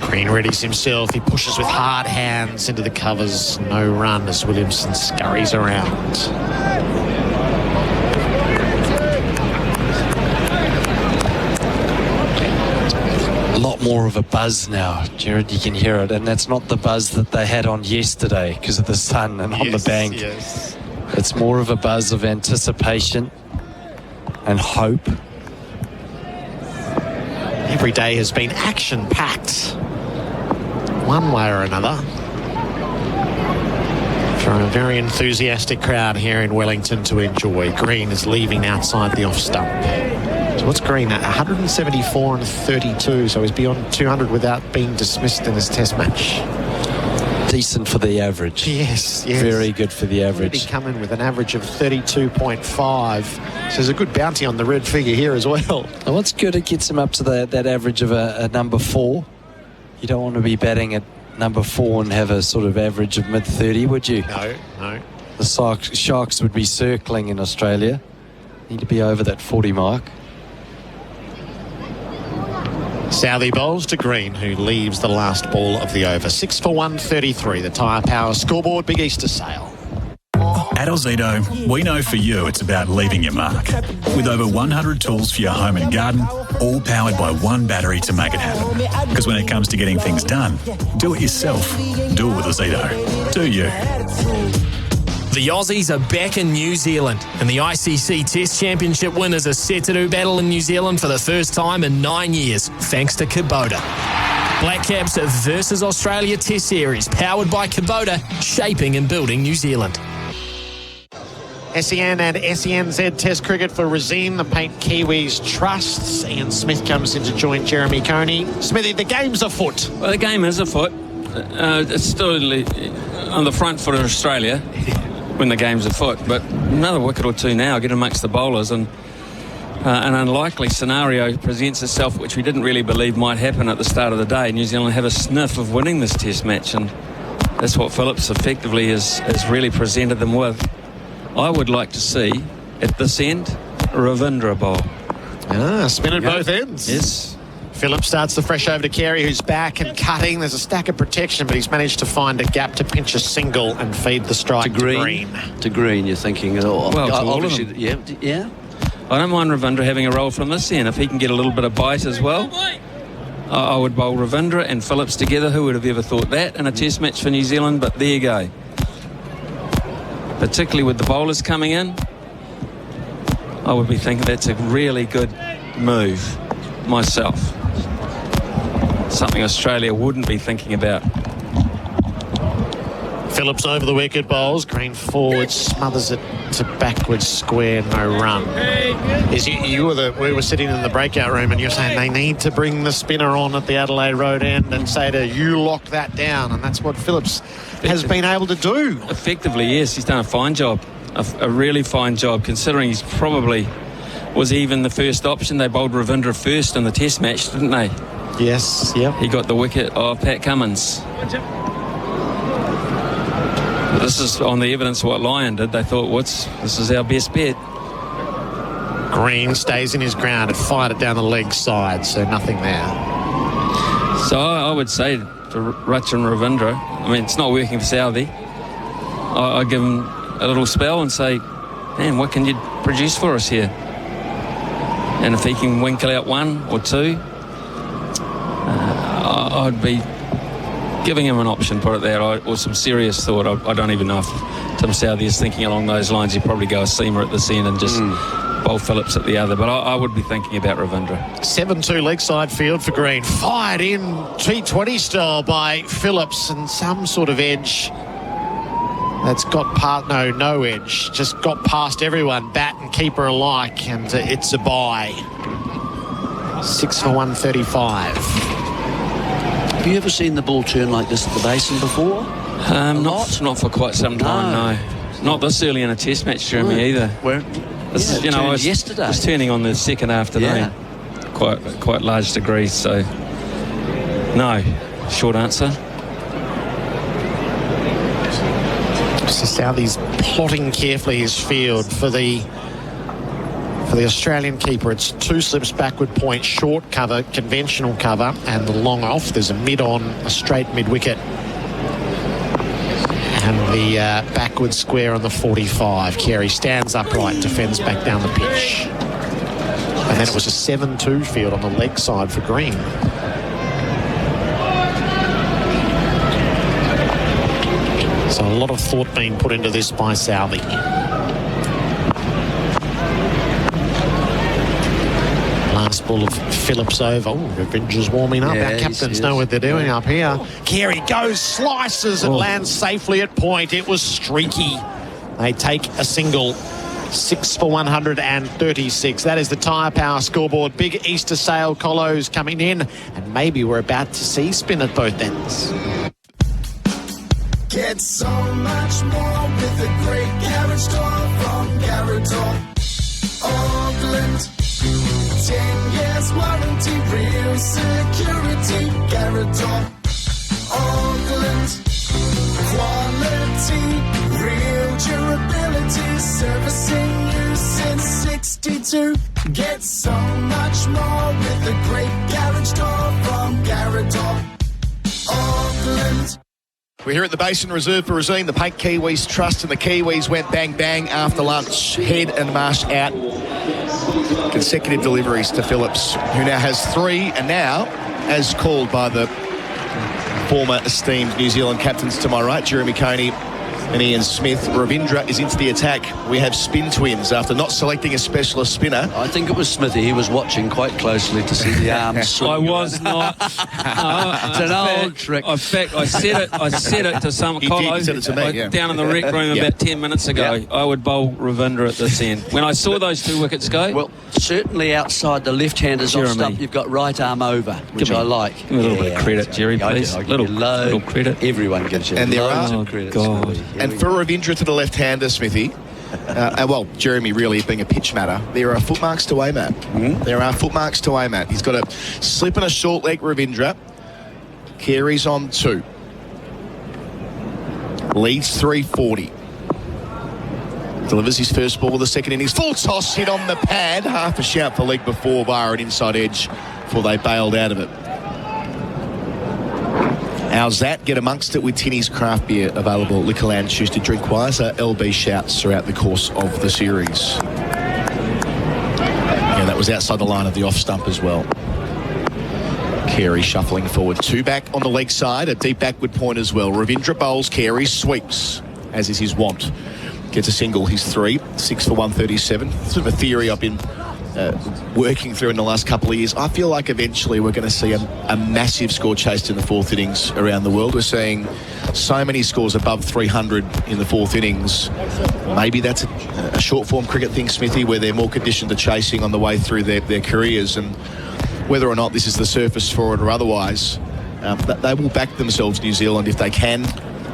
Green readies himself. He pushes with hard hands into the covers. No run as Williamson scurries around. A lot more of a buzz now, Gerard, you can hear it, and that's not the buzz that they had on yesterday because of the sun and on the bank. Yes. It's more of a buzz of anticipation and hope. Every day has been action-packed, one way or another, for a very enthusiastic crowd here in Wellington to enjoy. Green is leaving outside the off stump. So what's Green at? 174 and 32, so he's beyond 200 without being dismissed in this test match. Decent for the average. Yes. Very good for the average. Really come in with an average of 32.5. So there's a good bounty on the red figure here as well. And what's good, it gets him up to that average of a number 4. You don't want to be batting at number 4 and have a sort of average of mid-30, would you? No. The Sharks would be circling in Australia. Need to be over that 40 mark. Southey bowls to Green, who leaves the last ball of the over. 6 for 133, the Tyre Power scoreboard. Big Easter sale. At Ozito, we know for you it's about leaving your mark. With over 100 tools for your home and garden, all powered by one battery to make it happen. Because when it comes to getting things done, do it yourself. Do it with Ozito. Do you? The Aussies are back in New Zealand, and the ICC Test Championship winners are set to do battle in New Zealand for the first time in 9 years, thanks to Kubota. Black Caps versus Australia Test Series, powered by Kubota, shaping and building New Zealand. SEN and SENZ Test cricket for Resine, the Paint Kiwis Trusts. Ian Smith comes in to join Jeremy Coney. Smithy, the game's afoot. Well, the game is afoot. It's still on the front foot of Australia when the game's afoot, but another wicket or two now get amongst the bowlers, and an unlikely scenario presents itself which we didn't really believe might happen at the start of the day. New Zealand have a sniff of winning this test match, and that's what Phillips effectively has really presented them with. I would like to see at this end Ravindra bowl. Spin at both ends. Yes. Phillips starts the fresh over to Carey, who's back and cutting. There's a stack of protection, but he's managed to find a gap to pinch a single and feed the strike to Green. To Green, you're thinking. Well, to obviously, all of them. Yeah. I don't mind Ravindra having a roll from this end. If he can get a little bit of bite as well, I would bowl Ravindra and Phillips together. Who would have ever thought that in a test match for New Zealand? But there you go. Particularly with the bowlers coming in, I would be thinking that's a really good move myself. Something Australia wouldn't be thinking about. Phillips over the wicket, bowls. Green forward, smothers it to backward square, no run. We were sitting in the breakout room and you're saying they need to bring the spinner on at the Adelaide Road end and say to you, lock that down, and that's what Phillips has been able to do. Effectively, yes, he's done a fine job, a really fine job, considering he's probably was even the first option. They bowled Ravindra first in the test match, didn't they? Yes, yep. He got the wicket of Pat Cummins. This is on the evidence of what Lyon did. They thought, this is our best bet. Green stays in his ground and fired it down the leg side, so nothing there. So I would say to Rutch and Ravindra, I mean, it's not working for Southey. I give him a little spell and say, man, what can you produce for us here? And if he can winkle out one or two, I'd be giving him an option, put it there, or some serious thought. I don't even know if Tim Southey is thinking along those lines. He'd probably go a seamer at this end and just bowl Phillips at the other. But I would be thinking about Ravindra. 7-2 leg side field for Green. Fired in T20 style by Phillips, and some sort of edge that's got no edge. Just got past everyone, bat and keeper alike, and it's a bye. 6 for 135. Have you ever seen the ball turn like this at the Basin before? Not for quite some time, no. Not this early in a test match, Jeremy, either. This, I was yesterday. Was turning on the second afternoon, quite large degrees. So, no, short answer. So Southey's plotting carefully his field for the Australian keeper. It's 2 slips backward point, short cover, conventional cover, and the long off. There's a mid on, a straight mid wicket, and the backward square on the 45. Carey stands upright, defends back down the pitch. And then it was a 7-2 field on the leg side for Green. So a lot of thought being put into this by Southey. Last ball of Phillips over. Ravindra's warming up. Our captains know what they're doing up here. Carey goes, slices, and lands safely at point. It was streaky. They take a single. 6 for 136. That is the Tyre Power scoreboard. Big Easter sale colos coming in, and maybe we're about to see spin at both ends. Get so much more with a great garage door from Garage Auckland. 10 years warranty, real security. Garage Auckland. Quality, real durability. Servicing you since 62. Get so much more with a great garage door from Garage Auckland. We're here at the Basin Reserve for Resine. The Paint Kiwis Trust, and the Kiwis went bang bang after lunch. Head and Marsh out. Consecutive deliveries to Phillips, who now has 3, and now, as called by the former esteemed New Zealand captains to my right, Jeremy Coney and Ian Smith, Ravindra is into the attack. We have spin twins after not selecting a specialist spinner. I think it was Smithy. He was watching quite closely to see the arms swing. I was not. It's an old trick. In fact, I said it to some Colo down in the rec room about 10 minutes ago. I would bowl Ravindra at this end. When I saw those 2 wickets go. Well, certainly outside the left-handers off stump, you've got right arm over, which I like. Give me a little bit of credit, Jerry, please. Little credit. Everyone gives you loads of credit. God. And for Ravindra to the left-hander, Smithy, Jeremy really being a pitch matter, there are footmarks to aim at. There are footmarks to aim at. He's got a slip and a short leg, Ravindra. Carey's on 2. Leads 340. Delivers his first ball of the second innings. Full toss, hit on the pad. Half a shout for leg before via an inside edge before they bailed out of it. How's that? Get amongst it with Tinny's craft beer available at Liquorland. Choose to drink wiser. LB shouts throughout the course of the series. Yeah, that was outside the line of the off stump as well. Carey shuffling forward. 2 back on the leg side. A deep backward point as well. Ravindra bowls. Carey sweeps, as is his wont. Gets a single. He's 3. 6 for 137. Sort of a theory I've been working through in the last couple of years. I feel like eventually we're going to see a massive score chased in the 4th innings around the world. We're seeing so many scores above 300 in the 4th innings. Maybe that's a short-form cricket thing, Smithy, where they're more conditioned to chasing on the way through their careers, and whether or not this is the surface for it or otherwise, they will back themselves, New Zealand, if they can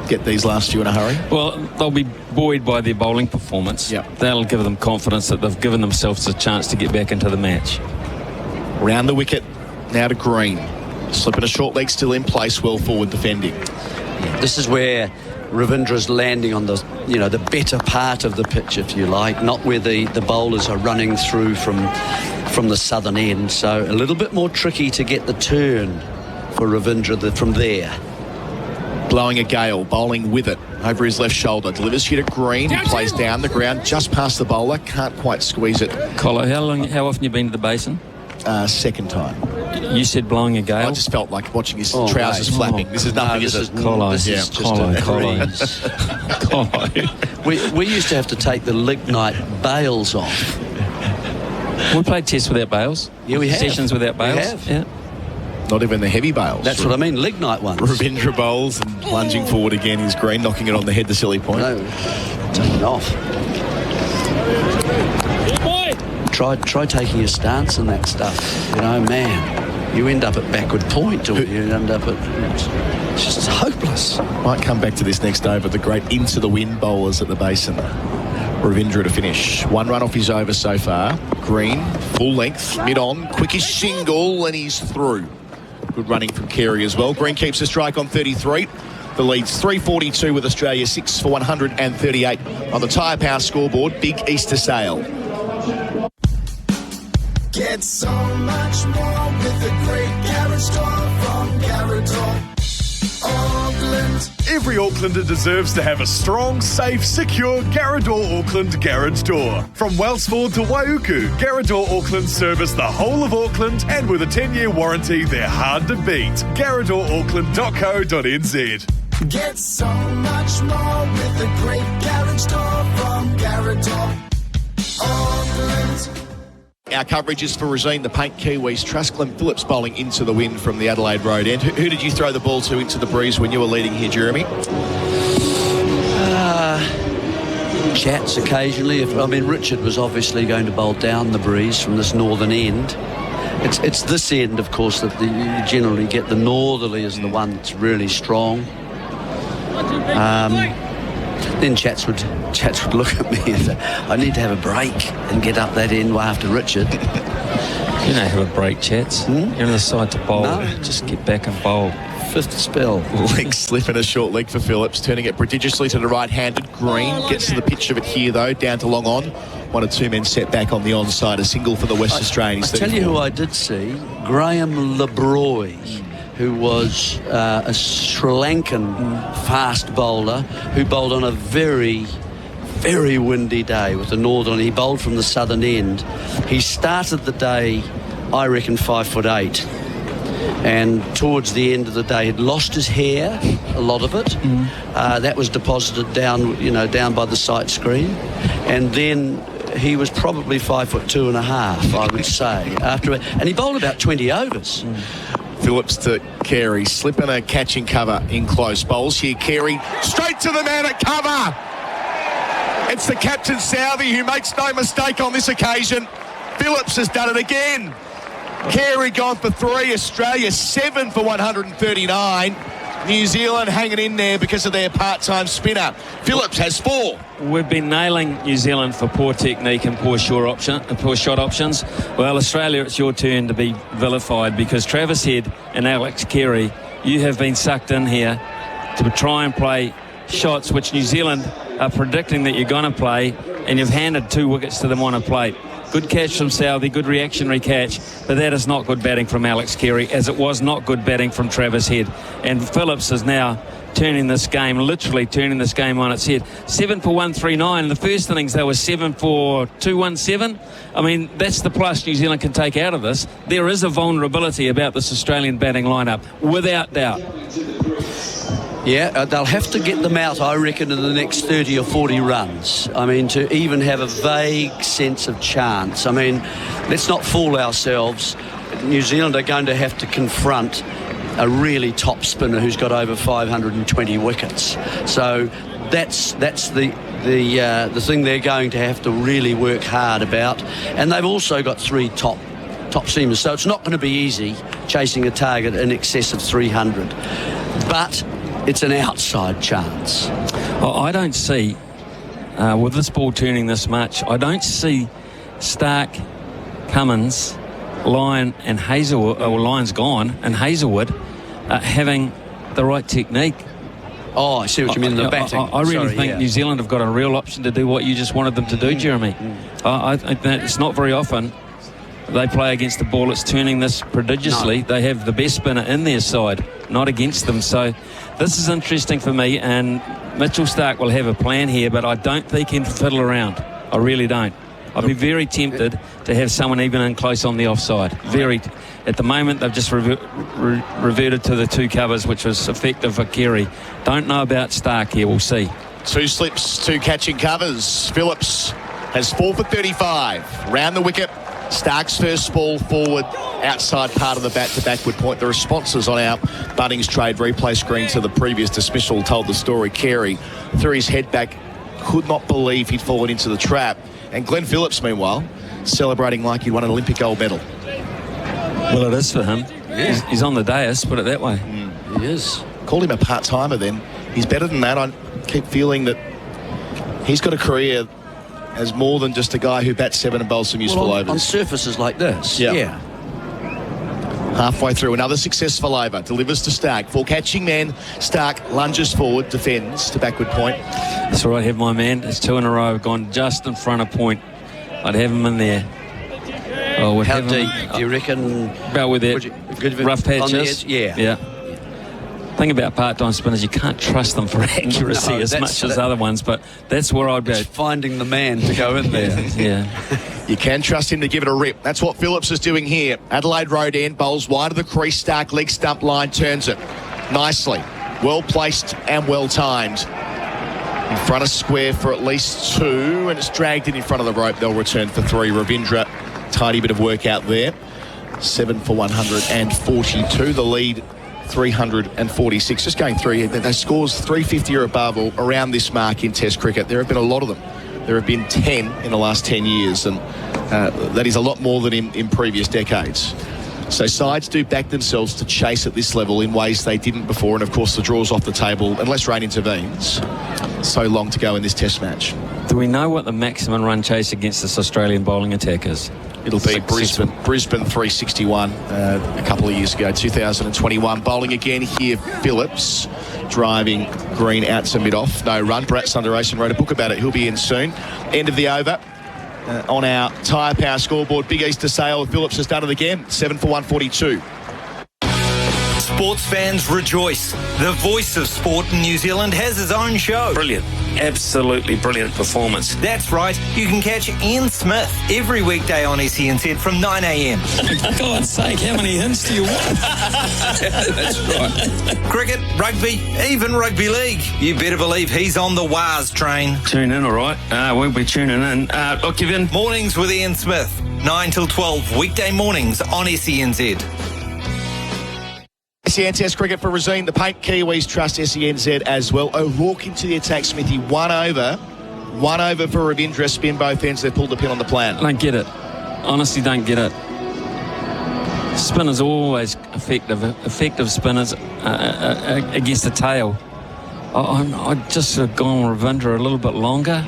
get these last few in a hurry. Well, they'll be buoyed by their bowling performance. That'll give them confidence that they've given themselves a chance to get back into the match. Round the wicket, now to Green. Slipping a short leg still in place, well forward defending. This is where Ravindra's landing on the the better part of the pitch, if you like, not where the bowlers are running through from the southern end. So a little bit more tricky to get the turn for Ravindra from there. Blowing a gale, bowling with it over his left shoulder, delivers here to Green, who plays down the ground just past the bowler, can't quite squeeze it. Colo, how often you been to the Basin? Second time. You said blowing a gale? I just felt like watching his trousers flapping. This is nothing, is it? Colo. This is just Colo. We used to have to take the lignite bales off. We played tests without bales. Yeah, we have. Sessions without bales. We have. Yeah. Not even the heavy bales. That's what I mean, lignite ones. Ravindra bowls and plunging forward again is Green, knocking it on the head to silly point. No, taking off. Try taking a stance and that stuff. Man, you end up at backward point, or you end up at... It's just hopeless. Might come back to this next over, the great into-the-wind bowlers at the Basin. Ravindra to finish. 1 run off his over so far. Green, full length, mid-on, quickest single, and he's through. Good running from Carey as well. Green keeps the strike on 33. The lead's 342 with Australia 6 for 138 on the Tyre Power scoreboard. Big Easter sale. Get so much more with the great garage store from Garage Auckland. Every Aucklander deserves to have a strong, safe, secure Garrador Auckland garage door. From Wellsford to Waiuku, Garrador Auckland service the whole of Auckland, and with a 10-year warranty, they're hard to beat. GarradorAuckland.co.nz. Get so much more with the great garage door from Garrador Auckland. Our coverage is for Rosine, the Paint Kiwis Trust. Glenn Phillips bowling into the wind from the Adelaide Road end. Who did you throw the ball to into the breeze when you were leading here, Jeremy? Chats occasionally. Richard was obviously going to bowl down the breeze from this northern end. It's this end, of course, that you generally get. The northerly is the one that's really strong. Then Chats would look at me and say, I need to have a break and get up that end after Richard. You don't have a break, Chats. You're on the side to bowl. No. Just get back and bowl. Fifth spell. Leg slip and a short leg for Phillips, turning it prodigiously to the right-handed. Green gets to the pitch of it here, though, down to long on. 1 or 2 men set back on the onside. A single for the West Australians. I tell you who I did see, Graham Lebroy, who was a Sri Lankan fast bowler who bowled on a very, very windy day with the northern. He bowled from the southern end. He started the day, I reckon, 5'8", and towards the end of the day had lost his hair, a lot of it. That was deposited down, down by the sight screen, and then he was probably 5'2.5", I would say, after it, and he bowled about 20 overs. Phillips to Carey, slipping a catching cover in close bowls here. Carey straight to the man at cover. It's the captain Southey who makes no mistake on this occasion. Phillips has done it again. Carey gone for 3, Australia 7 for 139. New Zealand hanging in there because of their part-time spinner. Phillips has 4. We've been nailing New Zealand for poor technique and poor shot options. Well, Australia, it's your turn to be vilified, because Travis Head and Alex Carey, you have been sucked in here to try and play shots which New Zealand are predicting that you're going to play, and you've handed 2 wickets to them on a plate. Good catch from Southey, good reactionary catch, but that is not good batting from Alex Carey, as it was not good batting from Travis Head. And Phillips is now literally turning this game on its head. 7 for 139. In the first innings, they were 7 for 217. I mean, that's the plus New Zealand can take out of this. There is a vulnerability about this Australian batting lineup, without doubt. Yeah, they'll have to get them out, I reckon, in the next 30 or 40 runs. I mean, to even have a vague sense of chance. I mean, let's not fool ourselves. New Zealand are going to have to confront a really top spinner who's got over 520 wickets. So that's the thing they're going to have to really work hard about. And they've also got 3 top seamers, so it's not going to be easy chasing a target in excess of 300. But it's an outside chance. I don't see, with this ball turning this much, I don't see Stark, Cummins, Lyon and Hazelwood, or Lyon's gone, and Hazelwood having the right technique. Oh, I see what you mean, the batting. I really think New Zealand have got a real option to do what you just wanted them to do, Jeremy. It's not very often they play against the ball that's turning this prodigiously. No. They have the best spinner in their side, not against them. So this is interesting for me, and Mitchell Starc will have a plan here, but I don't think he can fiddle around. I really don't. I'd be very tempted to have someone even in close on the offside. At the moment, they've just reverted to the 2 covers, which was effective for Carey. Don't know about Starc here. We'll see. 2 slips, 2 catching covers. Phillips has 4 for 35. Round the wicket. Stark's first ball forward, outside part of the bat to backward point. The responses on our Bunnings Trade replay screen to the previous dismissal told the story. Carey threw his head back, could not believe he'd fallen into the trap. And Glenn Phillips, meanwhile, celebrating like he'd won an Olympic gold medal. Well, it is for him. Yeah. He's on the dais, put it that way. He is. Called him a part-timer then. He's better than that. I keep feeling that he's got a career as more than just a guy who bats 7 and bowls some useful overs. On surfaces like this, yeah. Halfway through, another successful over. Delivers to Starc. For catching man, Starc lunges forward, defends to backward point. That's right, I have my man. It's 2 in a row, gone just in front of point. I'd have him in there. How deep do you reckon? About with that rough patches. Yeah. Thing about part-time spinners, you can't trust them for accuracy as much as other ones, but that's where I'd go. Finding the man to go in there. Yeah. You can trust him to give it a rip. That's what Phillips is doing here. Adelaide Road end, bowls wide of the crease. Starc leg stump line, turns it nicely. Well placed and well timed. In front of square for at least 2, and it's dragged in front of the rope. They'll return for 3. Ravindra, tidy bit of work out there. 7 for 142. The lead 346. Just going through, they scores 350 or above or around this mark in Test cricket. There have been a lot of them. There have been 10 in the last 10 years, and that is a lot more than in previous decades. So sides do back themselves to chase at this level in ways they didn't before, and of course the draw's off the table unless rain intervenes. So long to go in this Test match. Do we know what the maximum run chase against this Australian bowling attack is? It'll be Brisbane 361 a couple of years ago, 2021. Bowling again here, Phillips driving Green out to mid-off. No run. Bharat Sundaresan wrote a book about it. He'll be in soon. End of the over. On our Tyre Power scoreboard, Big Easter sale. Phillips has done it again. 7 for 142. Sports fans rejoice. The voice of sport in New Zealand has his own show. Brilliant. Absolutely brilliant performance. That's right. You can catch Ian Smith every weekday on SENZ from 9 a.m. For God's sake, how many hints do you want? That's right. Cricket, rugby, even rugby league. You better believe he's on the WAS train. Tune in, all right? We'll be tuning in. Look, Kevin. Mornings with Ian Smith. 9 till 12, weekday mornings on SENZ. SEN Test cricket for Rosine. The Paint Kiwis trust SENZ as well. O'Rourke into the attack, Smithy. 1 over. 1 over for Ravindra. Spin both ends. They've pulled the pin on the plan. I don't get it. Honestly, don't get it. Spinners always effective spinners against the tail. I'd just have gone with Ravindra a little bit longer.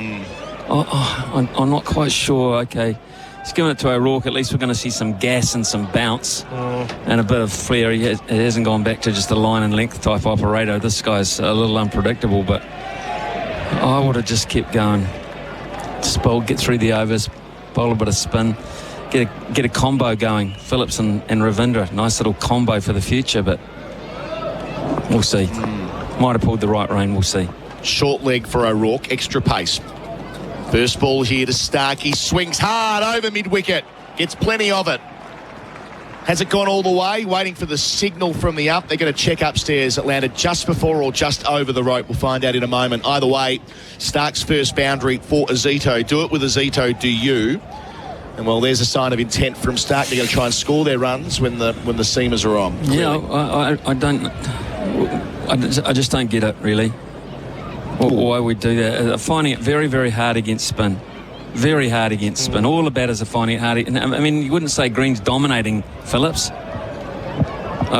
I'm not quite sure. Okay. He's given it to O'Rourke. At least we're going to see some gas and some bounce and a bit of flair. It hasn't gone back to just a line and length type operator. This guy's a little unpredictable, but I would have just kept going. Just get through the overs, bowl a bit of spin, get a combo going. Phillips and Ravindra, nice little combo for the future, but we'll see. Might have pulled the right rein, we'll see. Short leg for O'Rourke, extra pace. First ball here to Starc. He swings hard over mid-wicket. Gets plenty of it. Has it gone all the way? Waiting for the signal from the up. They're going to check upstairs. It landed just before or just over the rope. We'll find out in a moment. Either way, Stark's first boundary for Azito. Do it with Azito, do you? And well, there's a sign of intent from Starc. They're going to try and score their runs when the seamers are on. Clearly. Yeah, I just don't get it, really. Why we do that. Finding it very, very hard against spin. Very hard against spin. All the batters are finding it hard. I mean, you wouldn't say Green's dominating Phillips.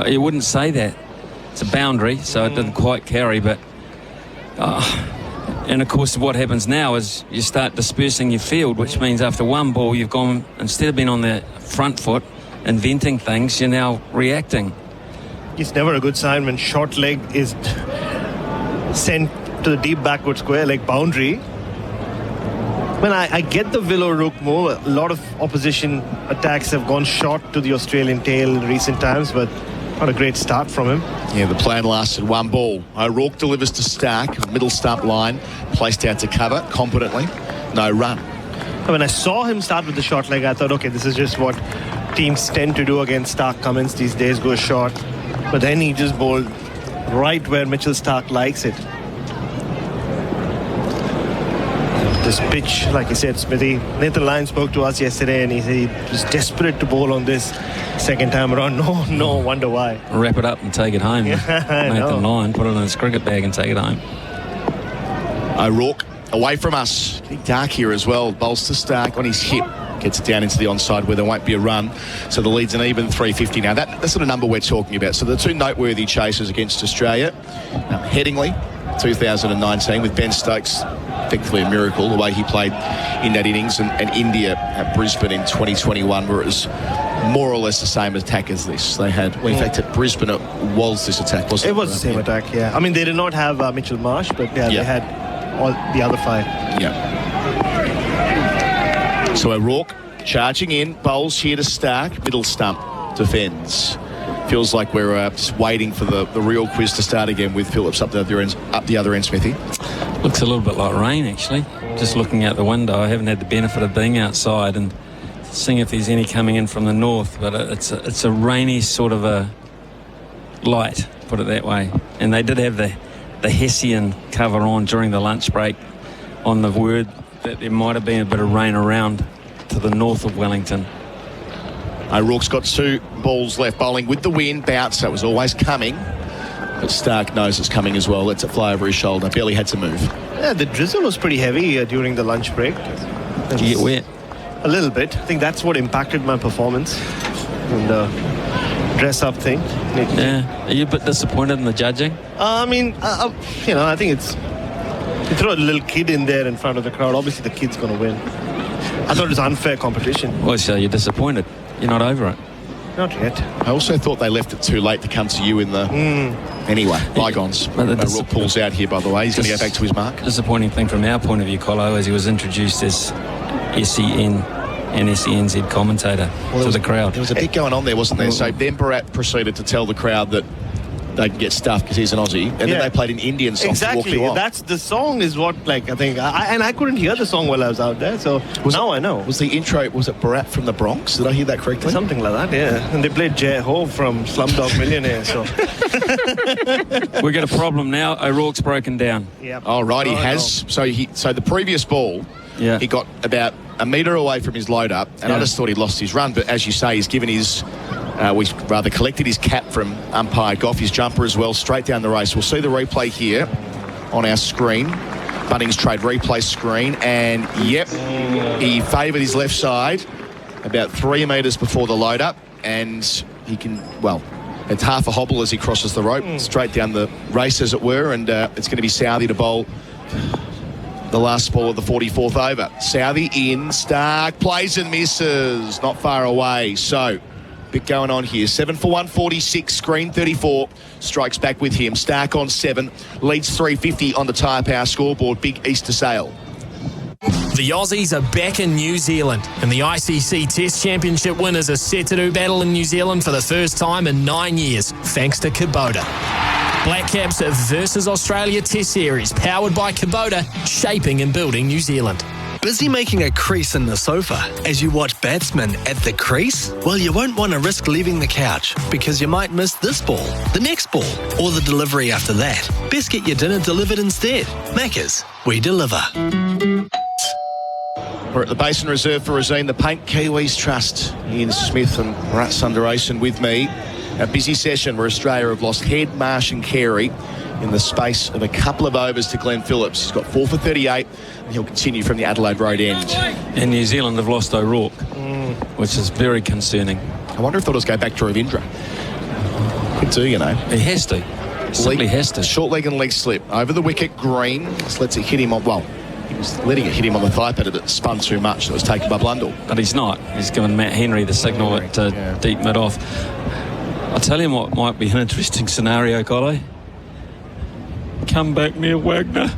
You wouldn't say that. It's a boundary, so it didn't quite carry, but... and, of course, what happens now is you start dispersing your field, which means after one ball, you've gone... Instead of being on the front foot, inventing things, you're now reacting. It's never a good sign when short leg is... sent to the deep backward square, like boundary. I get the Willow Rook move. A lot of opposition attacks have gone short to the Australian tail in recent times, but not a great start from him. Yeah, the plan lasted one ball. O'Rourke delivers to Stark, middle stump line, placed out to cover competently. No run. When I saw him start with the short leg, I thought, okay, this is just what teams tend to do against Stark Cummins these days, go short. But then he just bowled right where Mitchell Stark likes it. This pitch, like you said, Smithy, Nathan Lyon spoke to us yesterday and he said he was desperate to bowl on this second time around. No wonder why. Wrap it up and take it home. Nathan Lyon, put it in his cricket bag and take it home. O'Rourke away from us. Getting dark here as well. Bowls to Stark on his hip. Gets it down into the onside where there won't be a run. So the lead's an even 350 now. That's the sort of number we're talking about. So the two noteworthy chasers against Australia. Headingley, 2019 with Ben Stokes. Effectively a miracle the way he played in that innings, and India at Brisbane in 2021 where it was more or less the same attack as this. They had, well, in fact at Brisbane it was this attack, wasn't it? It was the same attack, yeah. I mean, they did not have Mitchell Marsh, but they had all the other five. Yeah. So O'Rourke charging in, bowls here to Stark, middle stump, defends. Feels like we're just waiting for the real quiz to start again with Phillips up the other end, Smithy. Looks a little bit like rain, actually. Just looking out the window, I haven't had the benefit of being outside and seeing if there's any coming in from the north, but it's a rainy sort of a light, put it that way. And they did have the Hessian cover on during the lunch break on the word that there might have been a bit of rain around to the north of Wellington. O'Rourke's got two balls left, bowling with the wind, bounce, so it was always coming. But Stark knows it's coming as well, lets it fly over his shoulder, barely had to move. Yeah, the drizzle was pretty heavy during the lunch break. Did you get wet? A little bit. I think that's what impacted my performance in the dress-up thing. Yeah. Are you a bit disappointed in the judging? I think it's... You throw a little kid in there in front of the crowd, obviously the kid's going to win. I thought it was unfair competition. Well, so you're disappointed. You're not over it. Not yet. I also thought they left it too late to come to you in the... Anyway, bygones. O'Rourke pulls out here, by the way. He's going to go back to his mark. Disappointing thing from our point of view, Colo, as he was introduced as SEN and SENZ commentator to the crowd. There was a bit going on there, wasn't there? So then Bharat proceeded to tell the crowd that they can get stuffed because he's an Aussie, and then they played an Indian song to walk you off. That's the song is what, like, I think, I couldn't hear the song while I was out there, so I know. Was the intro, was it Bharat from the Bronx? Did I hear that correctly? Something like that, yeah. And they played Jay Ho from Slumdog Millionaire, so. We've got a problem now. O'Rourke's broken down. Yep. Oh, right, he has. No. So the previous ball, he got about a metre away from his load up, and I just thought he'd lost his run, but as you say, he's given his... collected his cap from umpire Goff, his jumper as well, straight down the race. We'll see the replay here on our screen. Bunnings Trade replay screen, and he favoured his left side about 3 metres before the load up, and he can, it's half a hobble as he crosses the rope, straight down the race as it were, and it's going to be Southey to bowl the last ball of the 44th over. Southey in, Stark plays and misses, not far away, so... Bit going on here. 7 for 146, screen 34. Strikes back with him. Stark on 7. Leads 350 on the Tyre Power scoreboard. Big Easter sale. The Aussies are back in New Zealand, and the ICC Test Championship winners are set to do battle in New Zealand for the first time in 9 years, thanks to Kubota. Black Caps versus Australia Test Series, powered by Kubota, shaping and building New Zealand. Busy making a crease in the sofa as you watch batsmen at the crease? Well, you won't want to risk leaving the couch because you might miss this ball, the next ball, or the delivery after that. Best get your dinner delivered instead. Macca's, we deliver. We're at the Basin Reserve for Rosine, the Paint Kiwis Trust. Ian Smith and Bharat Sundaresan with me. A busy session where Australia have lost Head, Marsh and Carey in the space of a couple of overs to Glenn Phillips. He's got 4 for 38, and he'll continue from the Adelaide Road end. And New Zealand have lost O'Rourke, which is very concerning. I wonder if they'll just go back to Ravindra. Could do, you know. He has to. Simply has to. Short leg and leg slip. Over the wicket, Green. Just lets it hit him on, he was letting it hit him on the thigh pad, but it spun too much. It was taken by Blundell. But he's not. He's given Matt Henry the signal at deep mid-off. I'll tell you what might be an interesting scenario, Colo. come back, Neil Wagner.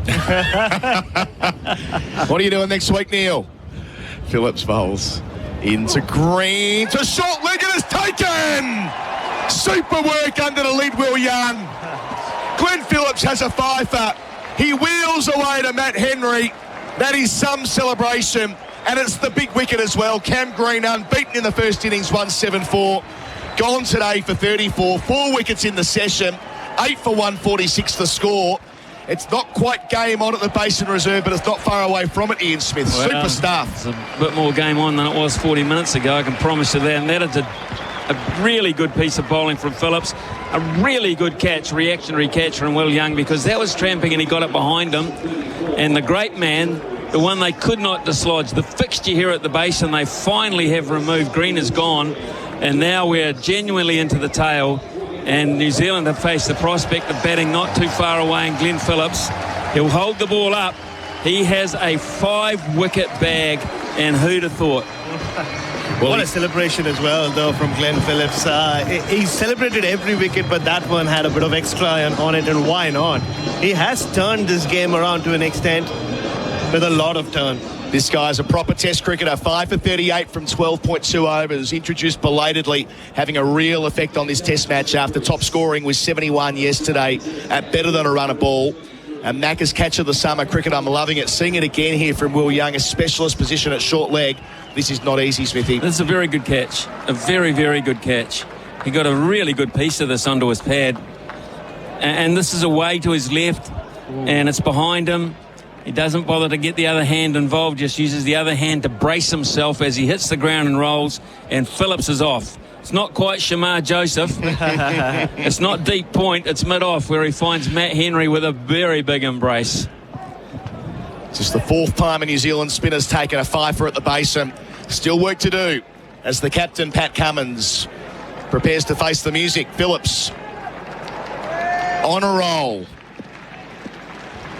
What are you doing next week, Neil? Phillips bowls into green to short leg and it's taken. Super work under the lead, Will Young. Glenn Phillips has a fifer. He wheels away to Matt Henry. That is some celebration. And it's the big wicket as well. Cam Green unbeaten in the first innings, 174. Gone today for 34. 4 wickets in the session. 8 for 146 the score. It's not quite game on at the Basin Reserve, but it's not far away from it, Ian Smith. Well, super stuff. It's a bit more game on than it was 40 minutes ago, I can promise you that. And that is a really good piece of bowling from Phillips. A really good catch, reactionary catch from Will Young, because that was tramping and he got it behind him. And the great man, the one they could not dislodge, the fixture here at the Basin, they finally have removed. Green is gone. And now we're genuinely into the tail. And New Zealand have faced the prospect of batting not too far away, and Glenn Phillips, he'll hold the ball up. He has a 5-wicket bag, and who'd have thought? What a celebration as well, though, from Glenn Phillips. He celebrated every wicket, but that one had a bit of extra on it, and why not? He has turned this game around to an extent with a lot of turn. This guy's a proper test cricketer, 5 for 38 from 12.2 overs, introduced belatedly, having a real effect on this test match after top scoring with 71 yesterday at better than a run a ball. And Macca's catch of the summer cricket, I'm loving it. Seeing it again here from Will Young, a specialist position at short leg. This is not easy, Smithy. This is a very good catch, a very, very good catch. He got a really good piece of this onto his pad. And this is away to his left, and it's behind him. He doesn't bother to get the other hand involved, just uses the other hand to brace himself as he hits the ground and rolls, and Phillips is off. It's not quite Shamar Joseph. It's not deep point, it's mid-off, where he finds Matt Henry with a very big embrace. Just the 4th time a New Zealand spinner's taken a fifer at the Basin. Still work to do as the captain, Pat Cummins, prepares to face the music. Phillips on a roll.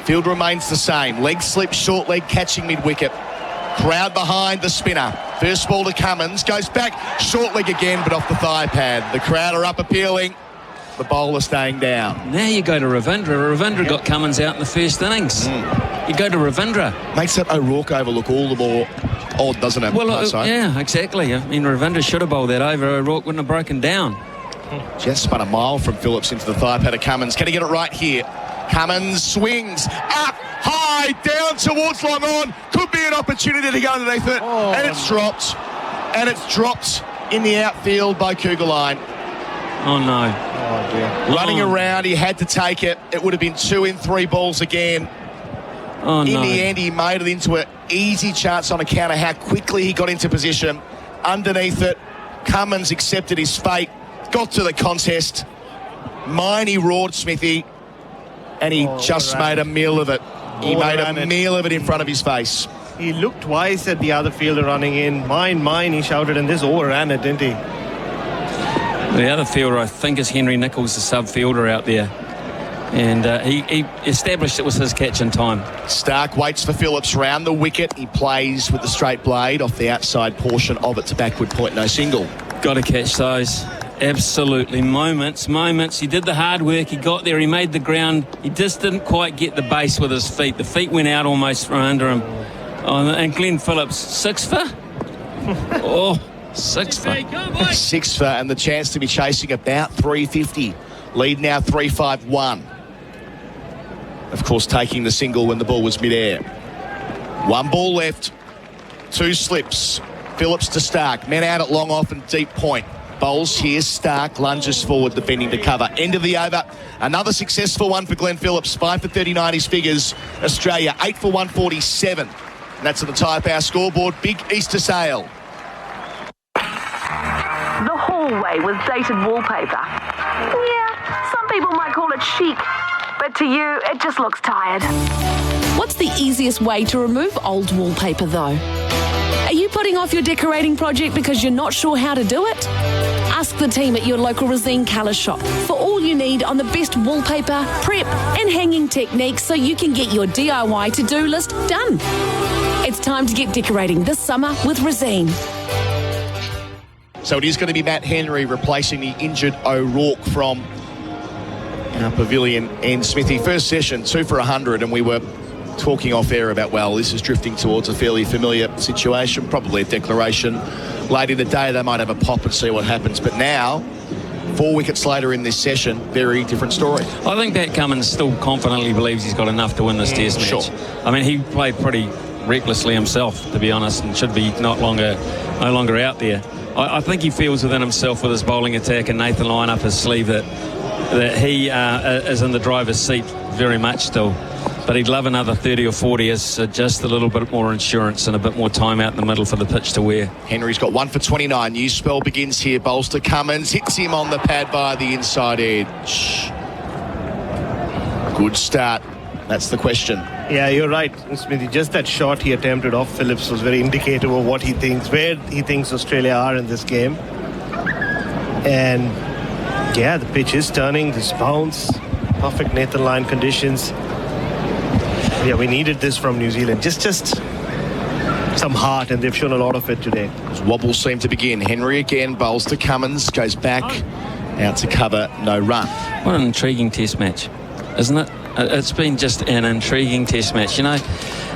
Field remains the same. Leg slip, short leg, catching mid-wicket. Crowd behind the spinner. First ball to Cummins. Goes back. Short leg again, but off the thigh pad. The crowd are up appealing. The bowler staying down. Now you go to Ravindra. Ravindra got Cummins out in the first innings. You go to Ravindra. Makes that O'Rourke over look all the more odd, doesn't it? Well, yeah, exactly. I mean, Ravindra should have bowled that over. O'Rourke wouldn't have broken down. Just spun a mile from Phillips into the thigh pad of Cummins. Can he get it right here? Cummins swings up, high, down towards long on. Could be an opportunity to go underneath it. And it's dropped. And it's dropped in the outfield by Kugelheim. Oh, no. Oh, dear. Running around, he had to take it. It would have been 2 in 3 balls again. Oh, in no. the end, he made it into an easy chance on account of how quickly he got into position. Underneath it, Cummins accepted his fate, got to the contest. Miney roared, Smithy. And he just made a meal of it. He made a meal of it in front of his face. He looked twice at the other fielder running in. Mine, he shouted, and this overran it, didn't he? The other fielder, I think, is Henry Nichols, the sub fielder out there. And he established it was his catch in time. Stark waits for Phillips round the wicket. He plays with the straight blade off the outside portion of it to backward point, no single. Got to catch those. Absolutely. Moments. He did the hard work. He got there. He made the ground. He just didn't quite get the base with his feet. The feet went out almost from under him. Oh, and Glenn Phillips, 6 for? Oh, 6 for. 6 for, and the chance to be chasing about 350. Lead now 3-5-1. Of course, taking the single when the ball was mid-air. 1 ball left. 2 slips. Phillips to Stark. Men out at long off and deep point. Bowls here, Stark lunges forward, defending to cover. End of the over. Another successful one for Glenn Phillips. 5 for 39 his figures. Australia 8 for 147. And that's at the Tyre Power scoreboard. Big Easter sale. The hallway with dated wallpaper. Yeah, some people might call it chic, but to you, it just looks tired. What's the easiest way to remove old wallpaper, though? Are you putting off your decorating project because you're not sure how to do it? Ask the team at your local Resine colour shop for all you need on the best wallpaper, prep and hanging techniques so you can get your DIY to-do list done. It's time to get decorating this summer with Resine. So it is going to be Matt Henry replacing the injured O'Rourke from Pavilion in Smithy. First session, 2 for 100, and we were talking off air about, well, this is drifting towards a fairly familiar situation, probably a declaration. Late in the day, they might have a pop and see what happens. But now, 4 wickets later in this session, very different story. I think Pat Cummins still confidently believes he's got enough to win this Test match. Sure. I mean, he played pretty recklessly himself, to be honest, and should be no longer out there. I think he feels within himself with his bowling attack and Nathan Lyon up his sleeve that he is in the driver's seat very much still. But he'd love another 30 or 40 as just a little bit more insurance and a bit more time out in the middle for the pitch to wear. Henry's got 1 for 29. New spell begins here. Bowls to Cummins. Hits him on the pad by the inside edge. Good start. That's the question. Yeah, you're right, Smithy. Just that shot he attempted off Phillips was very indicative of what he thinks, where he thinks Australia are in this game. And yeah, the pitch is turning. This bounce, perfect Nathan Lyon conditions. Yeah, we needed this from New Zealand. Just some heart, and they've shown a lot of it today. As wobbles seem to begin. Henry again bowls to Cummins, goes back out to cover, no run. What an intriguing Test match, isn't it? It's been just an intriguing Test match. You know,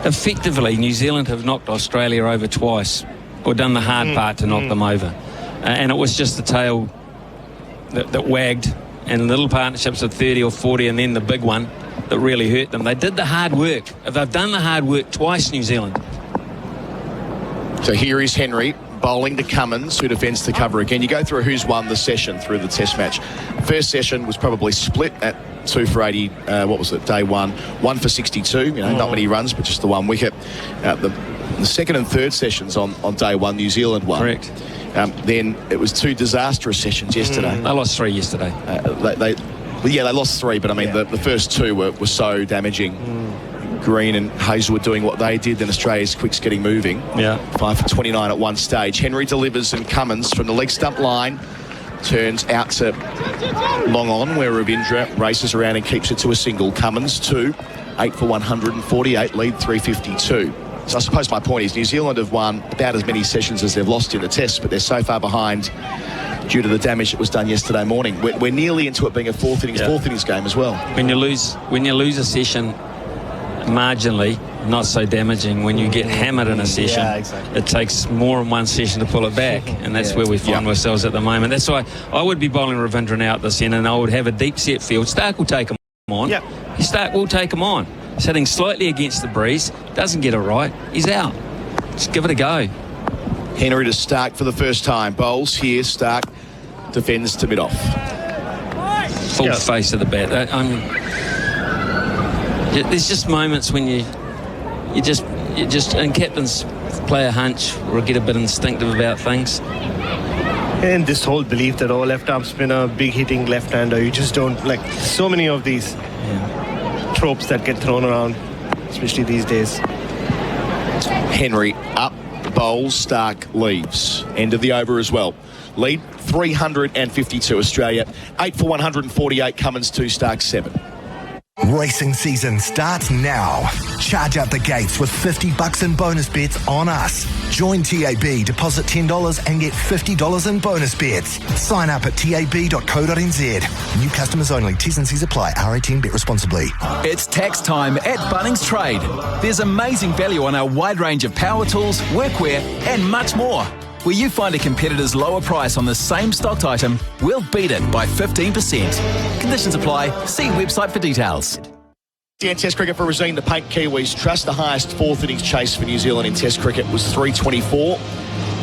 effectively, New Zealand have knocked Australia over twice, or done the hard part to knock them over. And it was just the tail that wagged, and little partnerships of 30 or 40, and then the big one that really hurt them. They did the hard work. They've done the hard work twice, New Zealand. So here is Henry bowling to Cummins, who defends to cover again. You go through who's won the session through the Test match. First session was probably split at 2 for 80. What was it? Day 1. 1 for 62. You know, not many runs, but just the 1 wicket. The second and third sessions on day 1, New Zealand won. Correct. Then it was 2 disastrous sessions yesterday. They lost 3 yesterday. They lost 3, but I mean the first 2 were so damaging. Green and Hazelwood doing what they did, then Australia's quicks getting moving. 5 for 29 at one stage. Henry delivers, and Cummins from the leg stump line turns out to long on, where Ravindra races around and keeps it to a single. Cummins 2, 8 for 148, lead 352. So I suppose my point is New Zealand have won about as many sessions as they've lost in the Test, but they're so far behind due to the damage that was done yesterday morning. We're nearly into it being a fourth innings game as well. When you lose a session marginally, not so damaging. When you get hammered in a session, it takes more than one session to pull it back, and that's where we find ourselves at the moment. That's why I would be bowling Ravindra now at this end, and I would have a deep set field. Stark will take him on. Stark will take him on. Sitting slightly against the breeze, doesn't get it right, he's out. Just give it a go. Henry to Stark for the first time. Bowls here. Stark defends to mid-off. Full face of the bat. There's just moments when you just and captains play a hunch or get a bit instinctive about things. And this whole belief that left-arm spinner, big hitting left-hander, you just don't, like, so many of these tropes that get thrown around, especially these days. Henry up, bowls, Stark leaves. End of the over as well. Lead 352 Australia, 8 for 148, Cummins 2, Stark 7. Racing season starts now. Charge out the gates with $50 in bonus bets on us. Join TAB, deposit $10 and get $50 in bonus bets. Sign up at tab.co.nz. New customers only. T's and C's apply. R18, bet responsibly. It's tax time at Bunnings Trade. There's amazing value on our wide range of power tools, workwear and much more. Where you find a competitor's lower price on the same stocked item, we'll beat it by 15%. Conditions apply. See website for details. SEN Test cricket for Rosine, the Paint Kiwis trust. The highest fourth innings chase for New Zealand in Test cricket was 324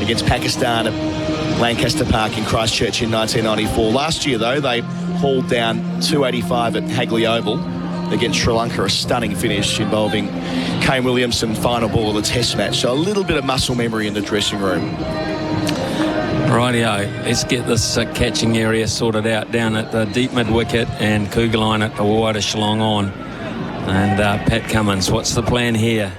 against Pakistan at Lancaster Park in Christchurch in 1994. Last year, though, they hauled down 285 at Hagley Oval against Sri Lanka, a stunning finish involving Kane Williamson, final ball of the Test match. So a little bit of muscle memory in the dressing room. Rightio, let's get this catching area sorted out down at the deep mid-wicket and Kugelheim at the wider Shillong on. And Pat Cummins, what's the plan here?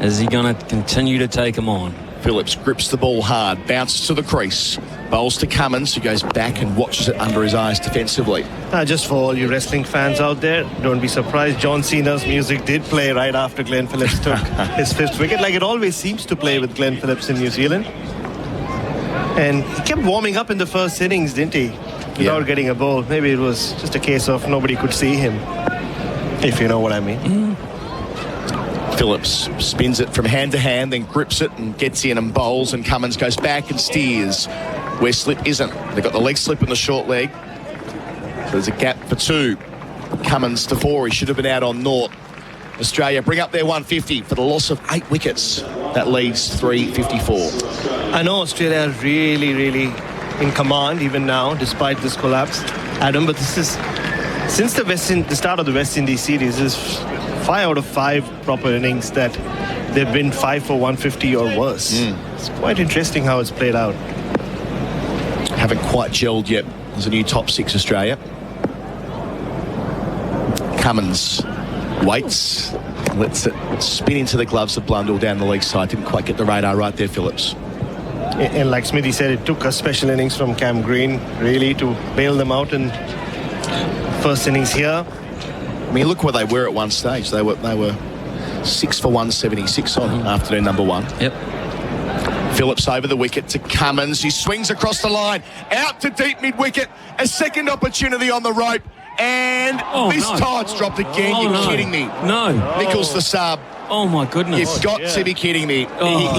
Is he going to continue to take him on? Phillips grips the ball hard, bounces to the crease, bowls to Cummins, who goes back and watches it under his eyes defensively. Just for all you wrestling fans out there, don't be surprised. John Cena's music did play right after Glenn Phillips took his 5th wicket, like it always seems to play with Glenn Phillips in New Zealand. And he kept warming up in the first innings, didn't he? without getting a ball. Maybe it was just a case of nobody could see him, if you know what I mean. Phillips spins it from hand to hand, then grips it and gets in and bowls, and Cummins goes back and steers where slip isn't. They've got the leg slip and the short leg. So there's a gap for 2. Cummins to 4. He should have been out on naught. Australia bring up their 150 for the loss of 8 wickets. That leaves 354. I know Australia are really, really in command even now, despite this collapse, Adam, but this is, since the start of the West Indies series, this is 5 out of 5 proper innings that they've been 5 for 150 or worse. It's quite interesting how it's played out. Haven't quite gelled yet. There's a new top 6 Australia. Cummins waits, lets it spin into the gloves of Blundell down the leg side. Didn't quite get the radar right there, Phillips. And like Smithy said, it took a special innings from Cam Green really to bail them out in first innings here. I mean, look where they were at one stage. They were 6 for 176 on afternoon number 1. Yep. Phillips over the wicket to Cummins. He swings across the line, out to deep mid-wicket. A second opportunity on the rope. And this tide's dropped again. You're kidding me. No. Nichols the sub. Oh, my goodness. You've got to be kidding me.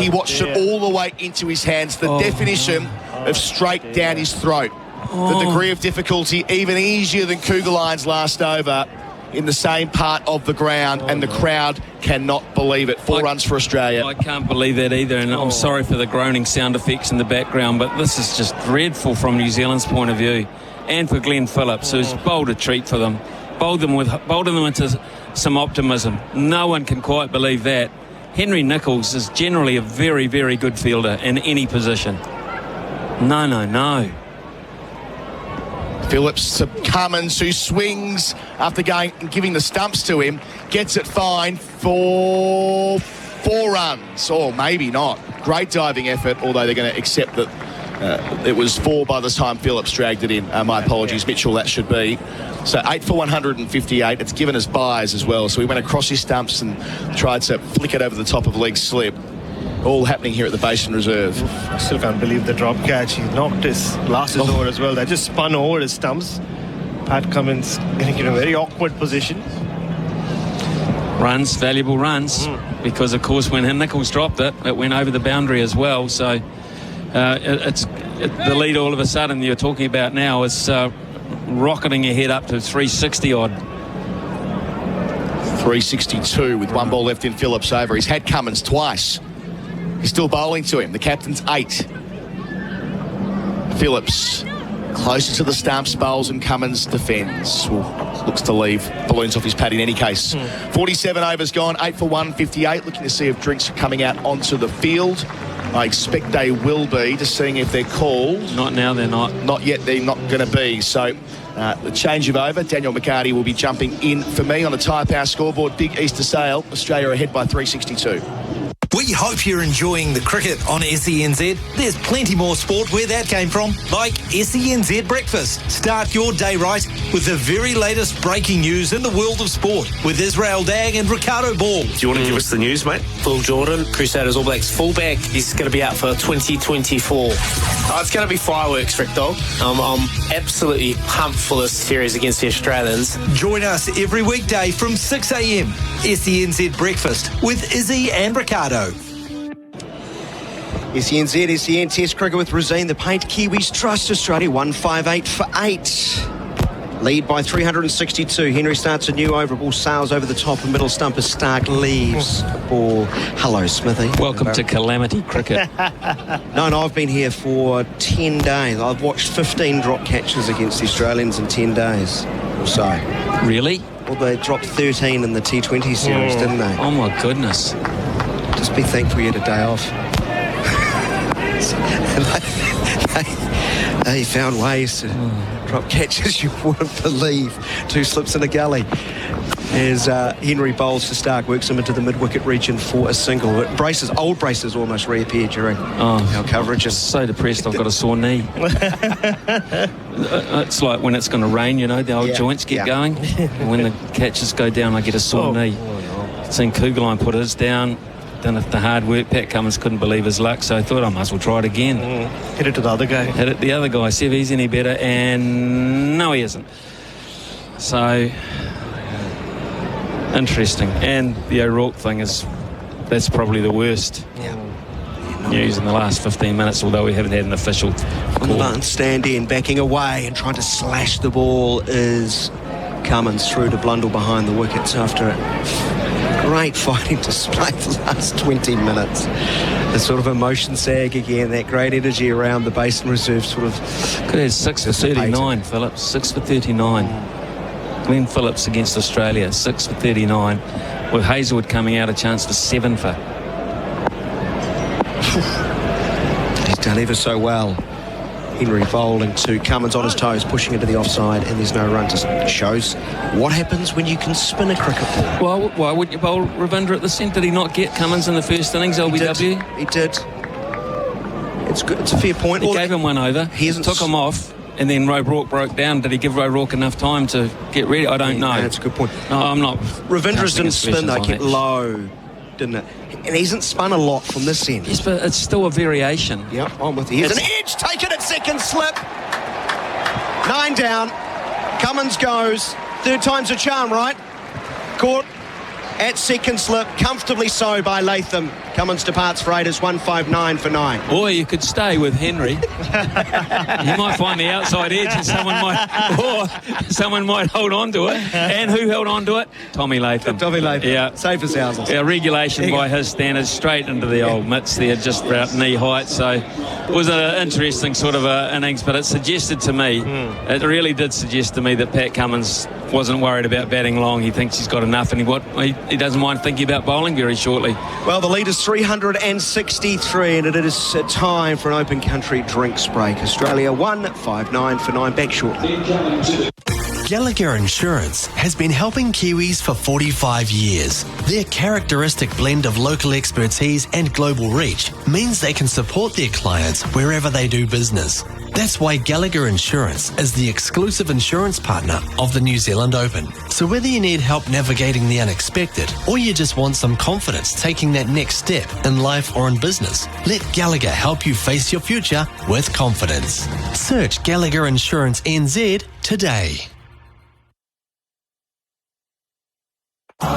He watched it all the way into his hands. The definition of straight down his throat. The degree of difficulty even easier than Kugelein's last over in the same part of the ground, and the crowd cannot believe it. 4 runs for Australia. I can't believe that either, and I'm sorry for the groaning sound effects in the background, but this is just dreadful from New Zealand's point of view, and for Glenn Phillips, who's bowled a treat for them. Bowled them into some optimism. No one can quite believe that. Henry Nichols is generally a very, very good fielder in any position. No. Phillips to Cummins, who swings after going and giving the stumps to him, gets it fine for 4 runs, or maybe not. Great diving effort, although they're going to accept that it was 4 by the time Phillips dragged it in. My apologies, Mitchell, that should be. So 8 for 158. It's given us buys as well. So he went across his stumps and tried to flick it over the top of leg slip. All happening here at the Basin Reserve. I still can't believe the drop catch. He knocked his glasses over as well. They just spun over his stumps. Pat Cummins getting in a very awkward position. Runs, valuable runs, because of course when Nichols dropped it, it went over the boundary as well. So the lead all of a sudden you're talking about now is rocketing ahead up to 360 odd. 362 with 1 ball left in Phillips over. He's had Cummins twice. He's still bowling to him. The captain's 8. Phillips closer to the stumps, bowls, and Cummins defends. Looks to leave balloons off his pad in any case. 47 overs gone, 8 for 158. Looking to see if drinks are coming out onto the field. I expect they will be, just seeing if they're called. Not now, they're not. Not yet, they're not going to be. So the change of over, Daniel McHardy will be jumping in for me on the Tyre Power scoreboard. Big Easter sale, Australia ahead by 362. We hope you're enjoying the cricket on SENZ. There's plenty more sport where that came from, like SENZ Breakfast. Start your day right with the very latest breaking news in the world of sport with Israel Dag and Ricardo Ball. Do you want to give us the news, mate? Phil Jordan, Crusaders All Blacks fullback. He's going to be out for 2024. It's going to be fireworks, Rick Dog. I'm absolutely pumped for this series against the Australians. Join us every weekday from 6 a.m. SENZ Breakfast with Izzy and Ricardo. SENZ, SEN Test Cricket with Rosine. The Paint Kiwis trust Australia 158 for 8. Lead by 362. Henry starts a new over ball, sails over the top and middle stump as Stark leaves a ball. Hello, Smithy. Welcome to Calamity Cricket. No, I've been here for 10 days. I've watched 15 drop catches against the Australians in 10 days or so. Really? Well, they dropped 13 in the T20 series, didn't they? Oh, my goodness. Just be thankful you had a day off. They found ways to drop catches you wouldn't believe. 2 slips in a gully. As Henry bowls to Stark, works him into the mid-wicket region for a single. But old braces almost reappeared during our coverage. I'm so depressed I've got a sore knee. It's like when it's going to rain, the old joints get going. And when the catches go down, I get a sore knee. Seen Kugelheim put his down. done the hard work. Pat Cummins couldn't believe his luck, so I thought I might as well try it again. Hit it to the other guy. Hit it the other guy, see if he's any better, and no, he isn't. So, interesting. And the O'Rourke thing that's probably the worst news in the last 15 minutes, although we haven't had an official On the Barton stand in, backing away and trying to slash the ball is Cummins through to Blundell behind the wickets after a great fighting display the last 20 minutes. The sort of emotion sag again, that great energy around the Basin Reserve sort of... Could have 6 for 39, Phillips. 6 for 39. Glenn Phillips against Australia, 6 for 39. With Hazelwood coming out, a chance for 7 for. He's done ever so well. Henry bowling to Cummins on his toes, pushing into the offside, and there's no run. Just shows what happens when you can spin a cricket ball. Well, why would you bowl Ravindra at the centre? Did he not get Cummins in the first innings, LBW? He did. It's good. It's a fair point. He gave him one over. He took him off, and then O'Rourke broke down. Did he give O'Rourke enough time to get ready? I don't know. That's a good point. No, I'm not. Ravindra's didn't spin, though. Kept low, didn't it? And he hasn't spun a lot from this end. Yes, but it's still a variation. Yep, I'm with you. Here's an edge taken at second slip. 9 down. Cummins goes. Third time's a charm, right? Caught at second slip, comfortably so by Latham. Cummins departs for 8 as 159 for 9. Or you could stay with Henry. You might find the outside edge and someone might hold on to it. And who held on to it? Tommy Latham. Tommy Latham. Yeah. Safe as houses. Yeah, regulation by his standards, straight into the old mitts there, just about knee height. So it was an interesting sort of innings, but it suggested to me, it really did suggest to me that Pat Cummins wasn't worried about batting long. He thinks he's got enough, and he doesn't mind thinking about bowling very shortly. Well, the lead is 363, and it is time for an open country drinks break. Australia 159 for 9. Back shortly. Gallagher Insurance has been helping Kiwis for 45 years. Their characteristic blend of local expertise and global reach means they can support their clients wherever they do business. That's why Gallagher Insurance is the exclusive insurance partner of the New Zealand Open. So whether you need help navigating the unexpected or you just want some confidence taking that next step in life or in business, let Gallagher help you face your future with confidence. Search Gallagher Insurance NZ today.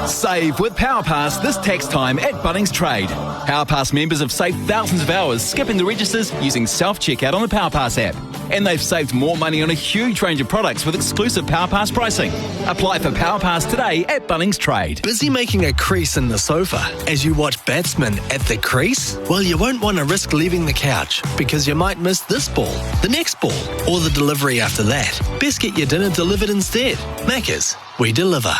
Save with PowerPass this tax time at Bunnings Trade. PowerPass members have saved thousands of hours skipping the registers using self-checkout on the PowerPass app. And they've saved more money on a huge range of products with exclusive PowerPass pricing. Apply for PowerPass today at Bunnings Trade. Busy making a crease in the sofa as you watch batsmen at the crease? Well, you won't want to risk leaving the couch because you might miss this ball, the next ball, or the delivery after that. Best get your dinner delivered instead. Macca's, we deliver.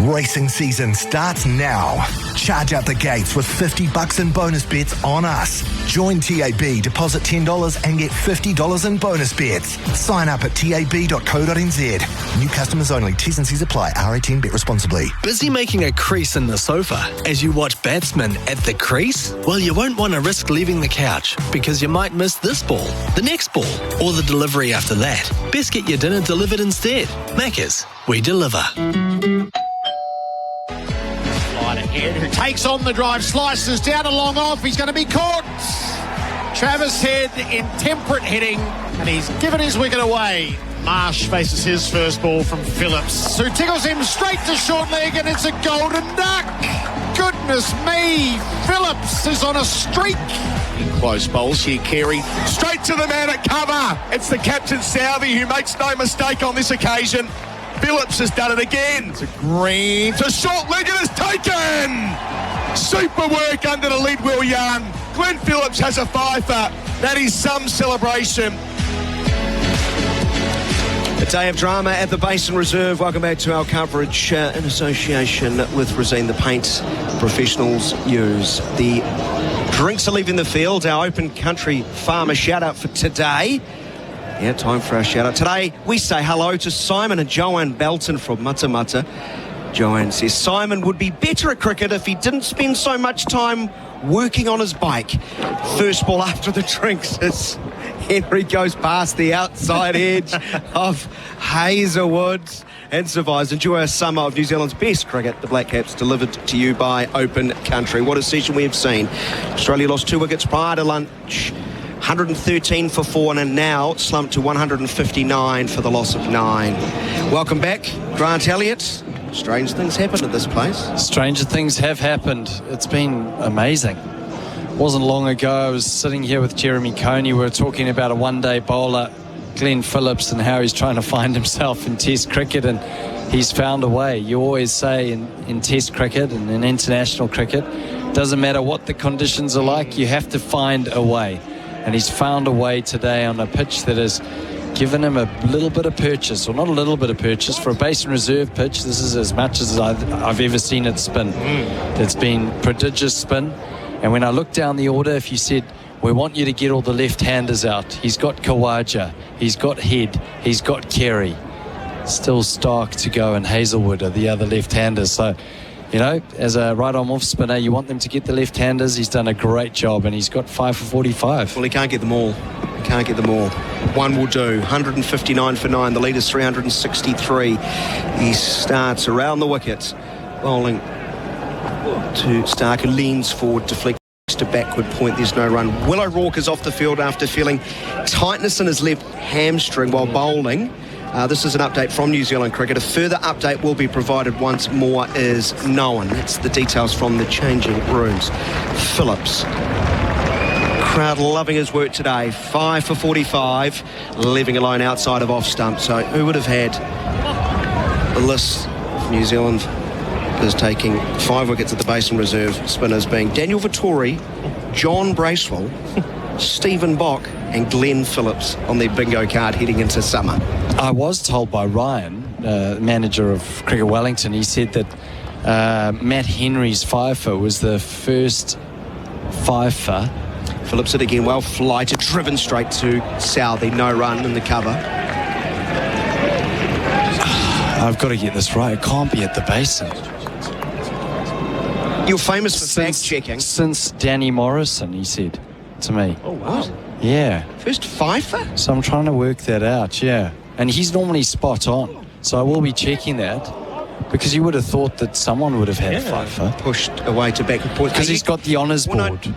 Racing season starts now. Charge out the gates with $50 in bonus bets on us. Join TAB, deposit $10 and get $50 in bonus bets. Sign up at tab.co.nz. New customers only. T's and C's apply. R18, bet responsibly. Busy making a crease in the sofa as you watch batsmen at the crease? Well, you won't want to risk leaving the couch because you might miss this ball, the next ball, or the delivery after that. Best get your dinner delivered instead. Macca's, we deliver. Who takes on the drive, slices down a long off. He's going to be caught. Travis Head in temperate hitting, and he's given his wicket away. Marsh faces his first ball from Phillips, who tickles him straight to short leg, and it's a golden duck. Goodness me, Phillips is on a streak. In close bowls here, Carey. Straight to the man at cover. It's the captain, Southey, who makes no mistake on this occasion. Phillips has done it again. It's a green. To short leg, and it's taken. Super work under the lead, Will Young. Glenn Phillips has a fifer. That is some celebration. A day of drama at the Basin Reserve. Welcome back to our coverage in association with Resene. The paint professionals use. The drinks are leaving the field. Our open country farmer shout out for today. Yeah, time for our shout out. Today, we say hello to Simon and Joanne Belton from Matamata. Joanne says Simon would be better at cricket if he didn't spend so much time working on his bike. First ball after the drinks as Henry goes past the outside edge of Hazelwood. and survives. Enjoy a summer of New Zealand's best cricket. The Black Caps delivered to you by Open Country. What a session we have seen. Australia lost 2 wickets prior to lunch. 113 for 4 and now slumped to 159 for the loss of 9. Welcome back, Grant Elliott. Strange things happened at this place. Stranger things have happened. It's been amazing. Wasn't long ago I was sitting here with Jeremy Coney. We were talking about a one-day bowler, Glenn Phillips, and how he's trying to find himself in Test cricket, and he's found a way. You always say in Test cricket and in international cricket, doesn't matter what the conditions are like, you have to find a way. And he's found a way today on a pitch that has given him a little bit of purchase, or not a little bit of purchase, for a Basin Reserve pitch. This is as much as I've ever seen it spin. It's been prodigious spin. And when I look down the order, if you said, we want you to get all the left-handers out, he's got Khawaja, he's got Head, he's got Carey. Still Stark to go, and Hazelwood are the other left-handers. So, you know, as a right-arm off spinner, you want them to get the left-handers. He's done a great job, and he's got 5 for 45. Well, he can't get them all. He can't get them all. One will do. 159 for 9. The lead is 363. He starts around the wicket, bowling to Stark, who leans forward, deflects to backward point. There's no run. Will O'Rourke is off the field after feeling tightness in his left hamstring while bowling. This is an update from New Zealand Cricket. A further update will be provided once more is known. That's the details from the changing rooms. Phillips. Crowd loving his work today. 5 for 45, leaving alone outside of off stump. So who would have had the list of New Zealand is taking 5 wickets at the Basin Reserve, spinners being Daniel Vittori, John Bracewell, Stephen Bock and Glenn Phillips on their bingo card heading into summer. I was told by Ryan, manager of Cricket Wellington, he said that Matt Henry's fifer was the first fifer. Phillips it again, well flighted, driven straight to Southey, no run in the cover. I've got to get this right, it can't be at the Basin. You're famous for fact-checking. Since Danny Morrison, he said to me. Oh, what? Yeah. First fifer? So I'm trying to work that out, yeah. And he's normally spot on. So I will be checking that, because you would have thought that someone would have had a fifer. Pushed away to backward point. Because he's got the honours board.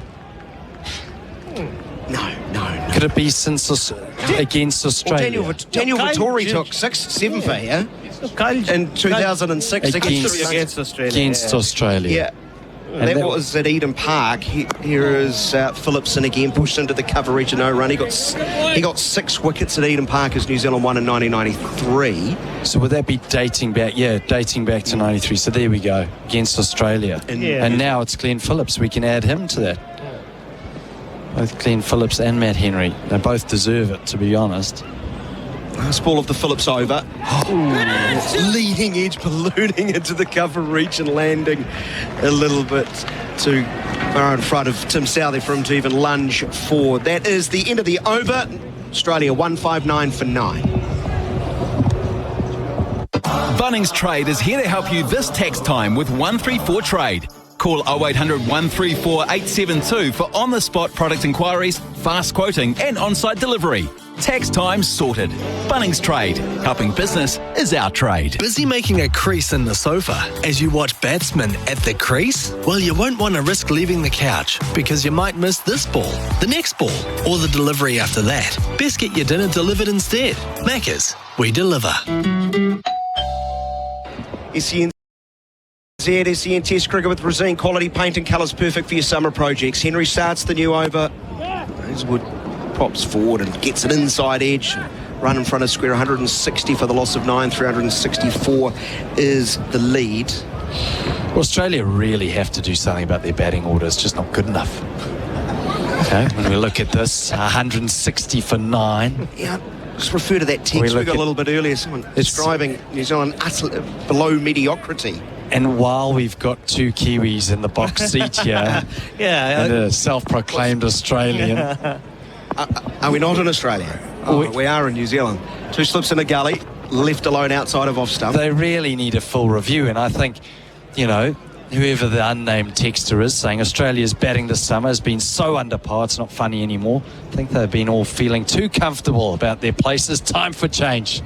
No. Could it be since against Australia? Well, Daniel Vittori took 7 for here in 2006 against Australia. Against Australia. Yeah. And that was at Eden Park. Here is Phillipson again, pushed into the cover region, no run. He got 6 wickets at Eden Park as New Zealand won in 1993. So would that be dating back? Yeah, dating back to 93. So there we go, against Australia. And now it's Glenn Phillips. We can add him to that. Both Glenn Phillips and Matt Henry. They both deserve it, to be honest. Last ball of the Phillips over. Leading edge, ballooning into the cover reach and landing a little bit too far in front of Tim Southey for him to even lunge forward. That is the end of the over. Australia 159 for 9. Bunnings Trade is here to help you this tax time with 134 Trade. Call 0800 134 872 for on-the-spot product inquiries, fast quoting and on-site delivery. Tax time sorted. Bunnings Trade. Helping business is our trade. Busy making a crease in the sofa as you watch batsmen at the crease? Well, you won't want to risk leaving the couch, because you might miss this ball, the next ball, or the delivery after that. Best get your dinner delivered instead. Macca's, we deliver. SEN Test cricket with Resine quality paint and colours perfect for your summer projects. Henry starts the new over. Hazelwood pops forward and gets an inside edge. Run in front of square, 160 for the loss of 9. 364 is the lead. Well, Australia really have to do something about their batting order. It's just not good enough. Okay, when we look at this, 160 for 9. Yeah. Just refer to that text we got a little bit earlier. Someone describing New Zealand below mediocrity. And while we've got 2 Kiwis in the box seat here, and a self-proclaimed Australian. Are we not in Australia? We are in New Zealand. 2 slips in a gully, left alone outside of off stump. They really need a full review, and I think, you know, whoever the unnamed texter is saying Australia's batting this summer has been so under par, it's not funny anymore. I think they've been all feeling too comfortable about their places. Time for change.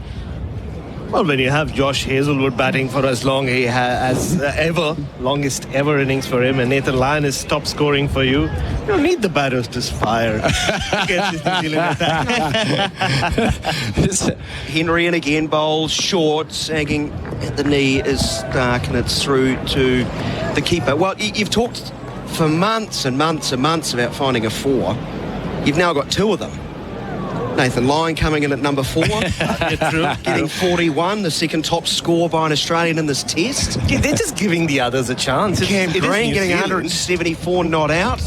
Well, when you have Josh Hazelwood batting for as long as ever, longest ever innings for him, and Nathan Lyon is top scoring for you, you don't need the batters to fire against this New Zealand attack. Henry and again bowls short, sagging at the knee is Stark, and it's through to the keeper. Well, you've talked for months and months and months about finding a 4. You've now got 2 of them. Nathan Lyon coming in at number 4, getting 41, the second top score by an Australian in this test. Yeah, they're just giving the others a chance. Cam Green getting 174 not out.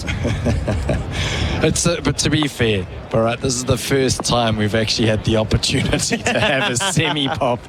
But to be fair, Bharat, this is the first time we've actually had the opportunity to have a semi-pop.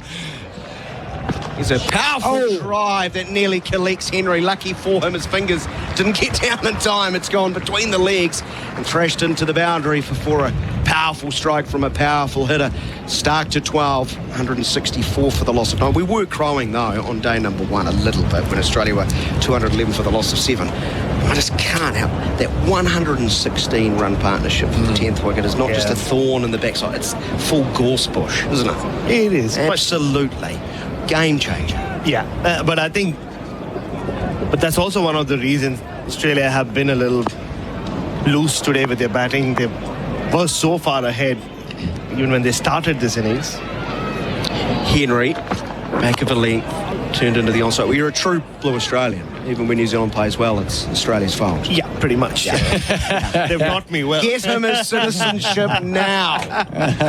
It's a powerful drive that nearly collects Henry. Lucky for him, his fingers didn't get down in time. It's gone between the legs and thrashed into the boundary for a powerful strike from a powerful hitter. Stark to 12, 164 for the loss of 9. We were crowing, though, on day number 1 a little bit when Australia were 211 for the loss of 7. I just can't help that 116-run partnership for the 10th wicket is not just a thorn in the backside. It's full gorse bush, isn't it? It is. Absolutely. Game changer. Yeah, but I think, but that's also one of the reasons Australia have been a little loose today with their batting. They were so far ahead even when they started this innings. Henry, back of a length, turned into the onside. Well, you're a true blue Australian. Even when New Zealand plays well, it's Australia's fault. Yeah, pretty much. Yeah. They've got me well. Get him his citizenship now.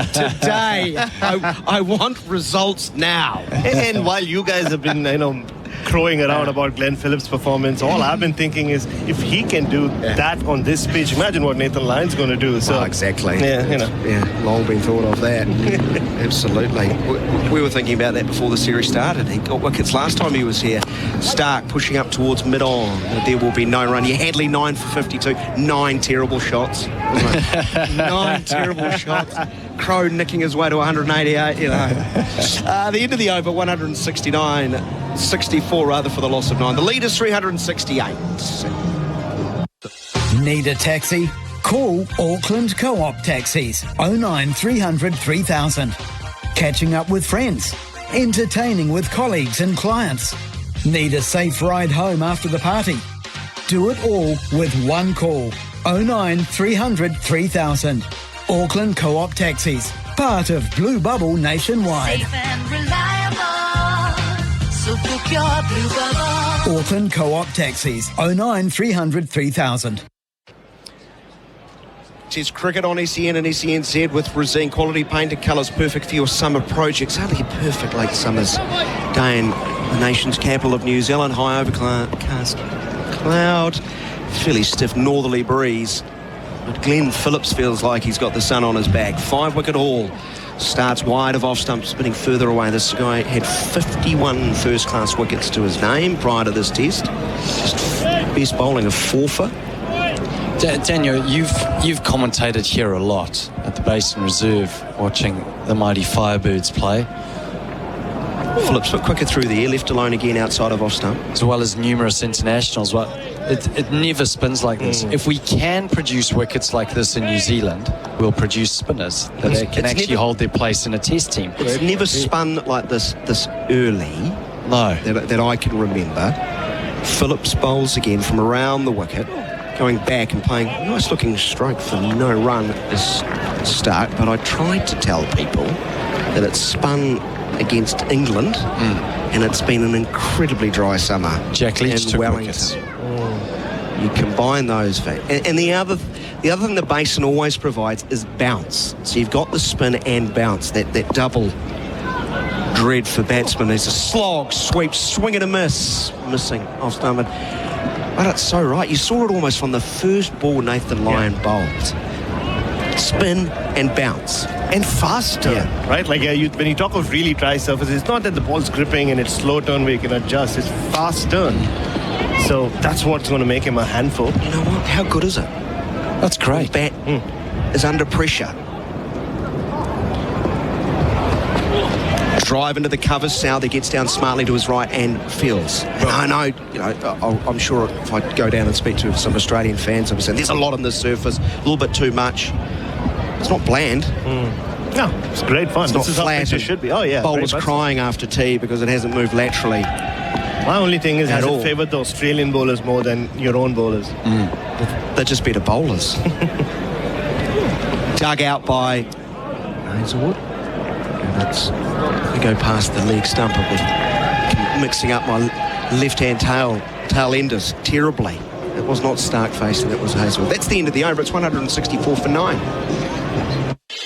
Today. I want results now. And while you guys have been, crowing around about Glenn Phillips' performance, all I've been thinking is if he can do that on this pitch, imagine what Nathan Lyon's going to do. So exactly. Yeah, long been thought of that. Absolutely. We were thinking about that before the series started. He got wickets last time he was here. Stark pushing up towards mid-on. There will be no run. Hadley 9 for 52. 9 terrible shots. 9 terrible shots. Crow nicking his way to 188, the end of the over, 169, 64 rather for the loss of 9. The lead is 368. Need a taxi? Call Auckland Co-op Taxis 09 300 3000. Catching up with friends. Entertaining with colleagues and clients. Need a safe ride home after the party? Do it all with one call. 09 300 3000. Auckland Co-op Taxis, part of Blue Bubble nationwide. Safe and reliable, so book your Blue Bubble. Auckland Co-op Taxis, 09 300 3000. Test cricket on SEN and SENZ with Resine quality painted colours, perfect for your summer projects. Hardly a perfect late summer's day in the nation's capital of New Zealand. High overcast cloud, fairly stiff northerly breeze. But Glenn Phillips feels like he's got the sun on his back. 5-wicket haul. Starts wide of off stump, spinning further away. This guy had 51 first-class wickets to his name prior to this test. Just best bowling of 4-for. Daniel, you've commentated here a lot at the Basin Reserve, watching the mighty Firebirds play. Phillips but quicker through the air, left alone again outside of off stump. As well as numerous internationals. Well, it never spins like this. If we can produce wickets like this in New Zealand, we'll produce spinners that can actually hold their place in a test team. It's never spun like this early. No. That I can remember. Phillips bowls again from around the wicket, going back and playing a nice looking stroke for no run is Stark. But I tried to tell people that it's spun against England, and it's been an incredibly dry summer. Jack Leach took Wellington. You combine those, and the other thing the Basin always provides is bounce. So you've got the spin and bounce, that double dread for batsmen. There's a slog, sweep, swing and a miss, missing off stump. But it's so right. You saw it almost from the first ball Nathan Lyon bowled. Spin and bounce. And fast turn, right? Like when you talk of really dry surfaces, it's not that the ball's gripping and it's slow turn where you can adjust. It's fast turn. So that's what's going to make him a handful. You know what? How good is it? That's great. Bat is under pressure. Drive into the covers. Souther gets down smartly to his right and fields. And I know, I'm sure if I go down and speak to some Australian fans, I'm saying there's a lot on this surface, a little bit too much. It's not bland. No, it's great fun. It's this not is how flat. pitches should be. Oh, yeah. Bowlers very much. crying after tea because it hasn't moved laterally. My only thing is, has all. it favoured the Australian bowlers more than your own bowlers? They're just better bowlers. Dug out by Hazelwood. And that's we go past the leg stump. Mixing up my left-hand tail enders terribly. It was not Stark facing, it was Hazelwood. That's the end of the over. It's 164 for 9.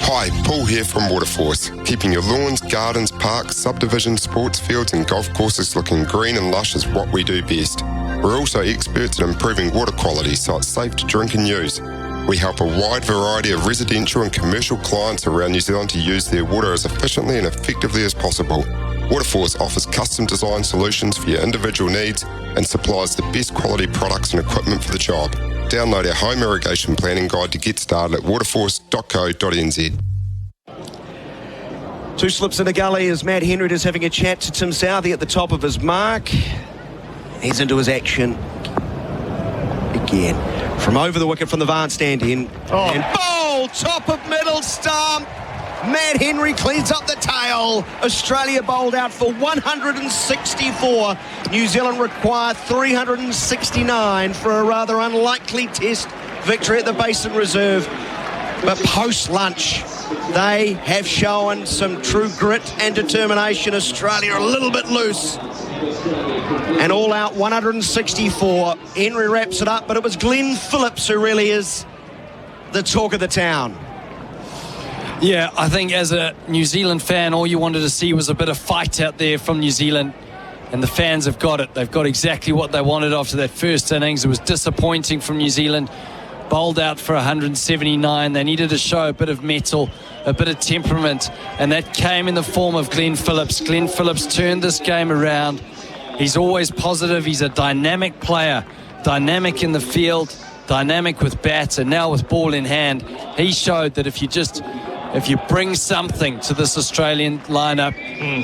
Hi, Paul here from Waterforce, keeping your lawns, gardens, parks, subdivisions, sports fields and golf courses looking green and lush is what we do best. We're also experts at improving water quality so it's safe to drink and use. We help a wide variety of residential and commercial clients around New Zealand to use their water as efficiently and effectively as possible. Waterforce offers custom design solutions for your individual needs and supplies the best quality products and equipment for the job. Download our home irrigation planning guide to get started at waterforce.co.nz. 2 slips in a gully as Matt Henry is having a chat to Tim Southey at the top of his mark. He's into his action again. From over the wicket from the Vance stand in. And bowl, top of middle stump. Matt Henry cleans up the tail. Australia bowled out for 164. New Zealand require 369 for a rather unlikely test victory at the Basin Reserve. But post-lunch, they have shown some true grit and determination. Australia are a little bit loose. And all out 164. Henry wraps it up, but it was Glenn Phillips who really is the talk of the town. Yeah, I think as a New Zealand fan, all you wanted to see was a bit of fight out there from New Zealand. And the fans have got it. They've got exactly what they wanted after that first innings. It was disappointing from New Zealand. Bowled out for 179. They needed to show a bit of mettle, a bit of temperament. And that came in the form of Glenn Phillips. Glenn Phillips turned this game around. He's always positive. He's a dynamic player. Dynamic in the field. Dynamic with bat. And now with ball in hand, he showed that if you bring something to this Australian lineup,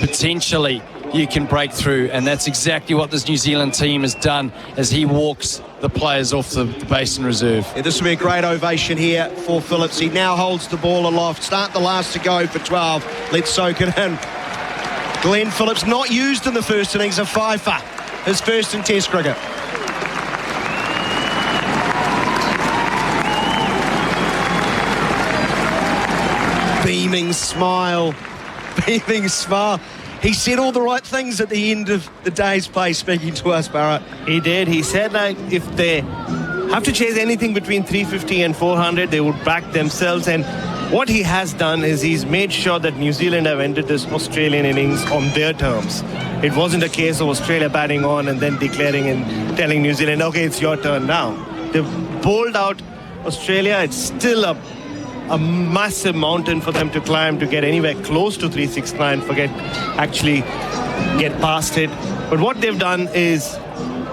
potentially you can break through. And that's exactly what this New Zealand team has done as he walks the players off the Basin Reserve. Yeah, this will be a great ovation here for Phillips. He now holds the ball aloft. Start the last to go for 12. Let's soak it in. Glenn Phillips not used in the first innings, a fifer. His first in Test cricket. Beaming smile. He said all the right things at the end of the day's play, speaking to us, Bharat. He did. He said, like, if they have to chase anything between 350 and 400, they would back themselves. And what he has done is he's made sure that New Zealand have ended this Australian innings on their terms. It wasn't a case of Australia batting on and then declaring and telling New Zealand, okay, it's your turn now. They've bowled out Australia. It's still a massive mountain for them to climb to get anywhere close to 369, get past it. But what they've done is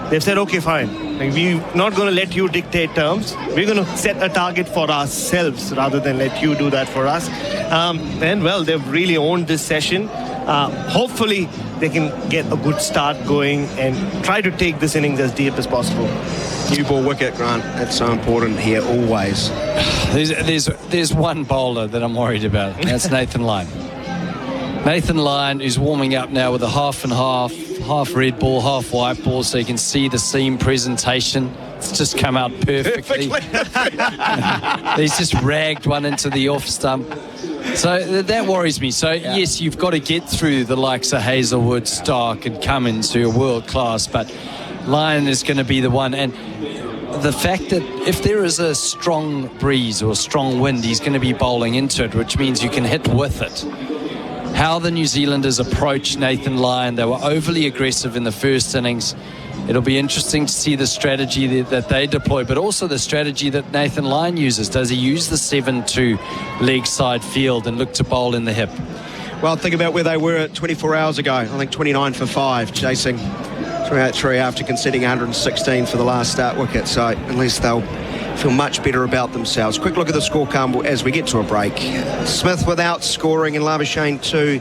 they've said, okay, fine. Like, we're not going to let you dictate terms. We're going to set a target for ourselves rather than let you do that for us. And, well, they've really owned this session. Hopefully, they can get a good start going and try to take this innings as deep as possible. New ball wicket, Grant. That's so important here, always. There's one bowler that I'm worried about, and that's Nathan Lyon. Nathan Lyon is warming up now with a half and half red ball, half white ball, so you can see the seam presentation. It's just come out perfectly. He's just ragged one into the off stump. So that worries me. So, yes, you've got to get through the likes of Hazelwood, Stark and Cummins, who are world class, but Lyon is going to be the one. And the fact that if there is a strong breeze or a strong wind, he's going to be bowling into it, which means you can hit with it. How the New Zealanders approach Nathan Lyon, they were overly aggressive in the first innings. It'll be interesting to see the strategy that they deploy, but also the strategy that Nathan Lyon uses. Does he use the 7-2 leg side field and look to bowl in the hip? Well, think about where they were 24 hours ago. I think 29 for 5, chasing 3 after conceding 116 for the last start wicket. So at least they'll feel much better about themselves. Quick look at the scorecard as we get to a break. Smith without scoring and Labuschagne 2.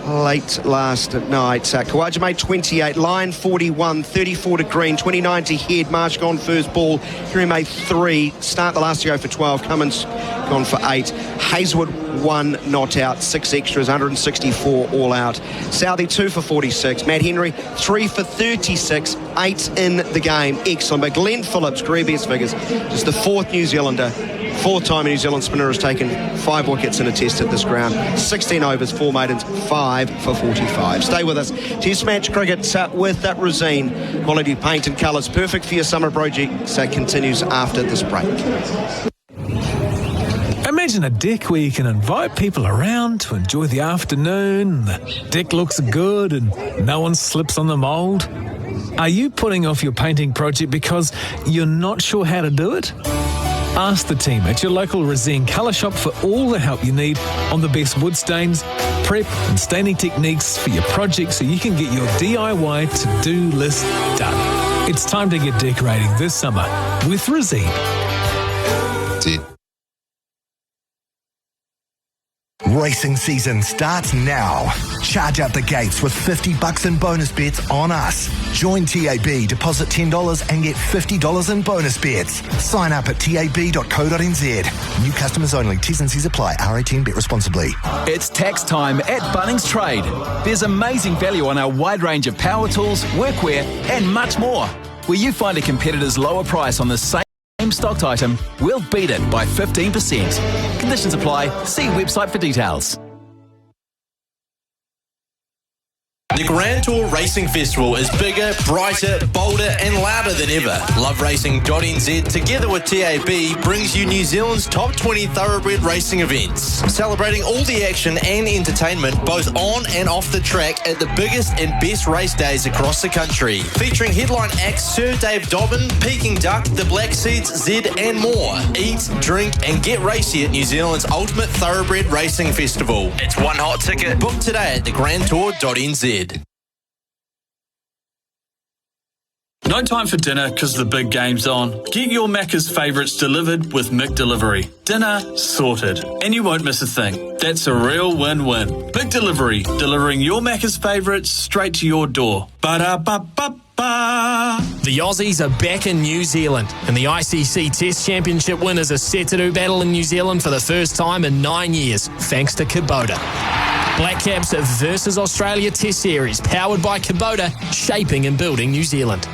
late last night. Kawaja made 28, Lyon 41, 34 to Green, 29 to Head. Marsh gone first ball. Henry made 3. Start the last to go for 12. Cummins gone for 8. Hazelwood 1 not out, 6 extras, 164 all out. Southey 2 for 46. Matt Henry 3 for 36, 8 in the game. Excellent. But Glenn Phillips, career best figures, just the 4th New Zealander. 4th time a New Zealand spinner has taken 5 wickets in a test at this ground. 16 overs, 4 maidens, 5 for 45. Stay with us. Test match cricket with that Rosine. Quality paint and colours, perfect for your summer project. So it continues after this break. Imagine a deck where you can invite people around to enjoy the afternoon. The deck looks good and no one slips on the mould. Are you putting off your painting project because you're not sure how to do it? Ask the team at your local Rosine colour shop for all the help you need on the best wood stains, prep and staining techniques for your project so you can get your DIY to-do list done. It's time to get decorating this summer with Rosine. Racing season starts now. Charge out the gates with $50 in bonus bets on us. Join TAB, deposit $10 and get $50 in bonus bets. Sign up at tab.co.nz. New customers only. T's and C's apply. R18, bet responsibly. It's tax time at Bunnings Trade. There's amazing value on our wide range of power tools, workwear and much more. Where you find a competitor's lower price on the same stocked item, we'll beat it by 15%. Conditions apply. See website for details. The Grand Tour Racing Festival is bigger, brighter, bolder and louder than ever. LoveRacing.nz together with TAB brings you New Zealand's top 20 thoroughbred racing events, celebrating all the action and entertainment both on and off the track at the biggest and best race days across the country, featuring headline acts Sir Dave Dobbin, Peking Duck, the Black Seeds, Zed and more. Eat, drink and get racy at New Zealand's ultimate thoroughbred racing festival. It's one hot ticket. Book today at thegrandtour.nz. No time for dinner because the big game's on. Get your Macca's favourites delivered with McDelivery. Dinner sorted. And you won't miss a thing. That's a real win-win. McDelivery, delivering your Macca's favourites straight to your door. Ba-da-ba-ba-ba. The Aussies are back in New Zealand, and the ICC Test Championship winners are set to do battle in New Zealand for the first time in 9 years, thanks to Kubota. Black Caps versus Australia Test Series, powered by Kubota, shaping and building New Zealand.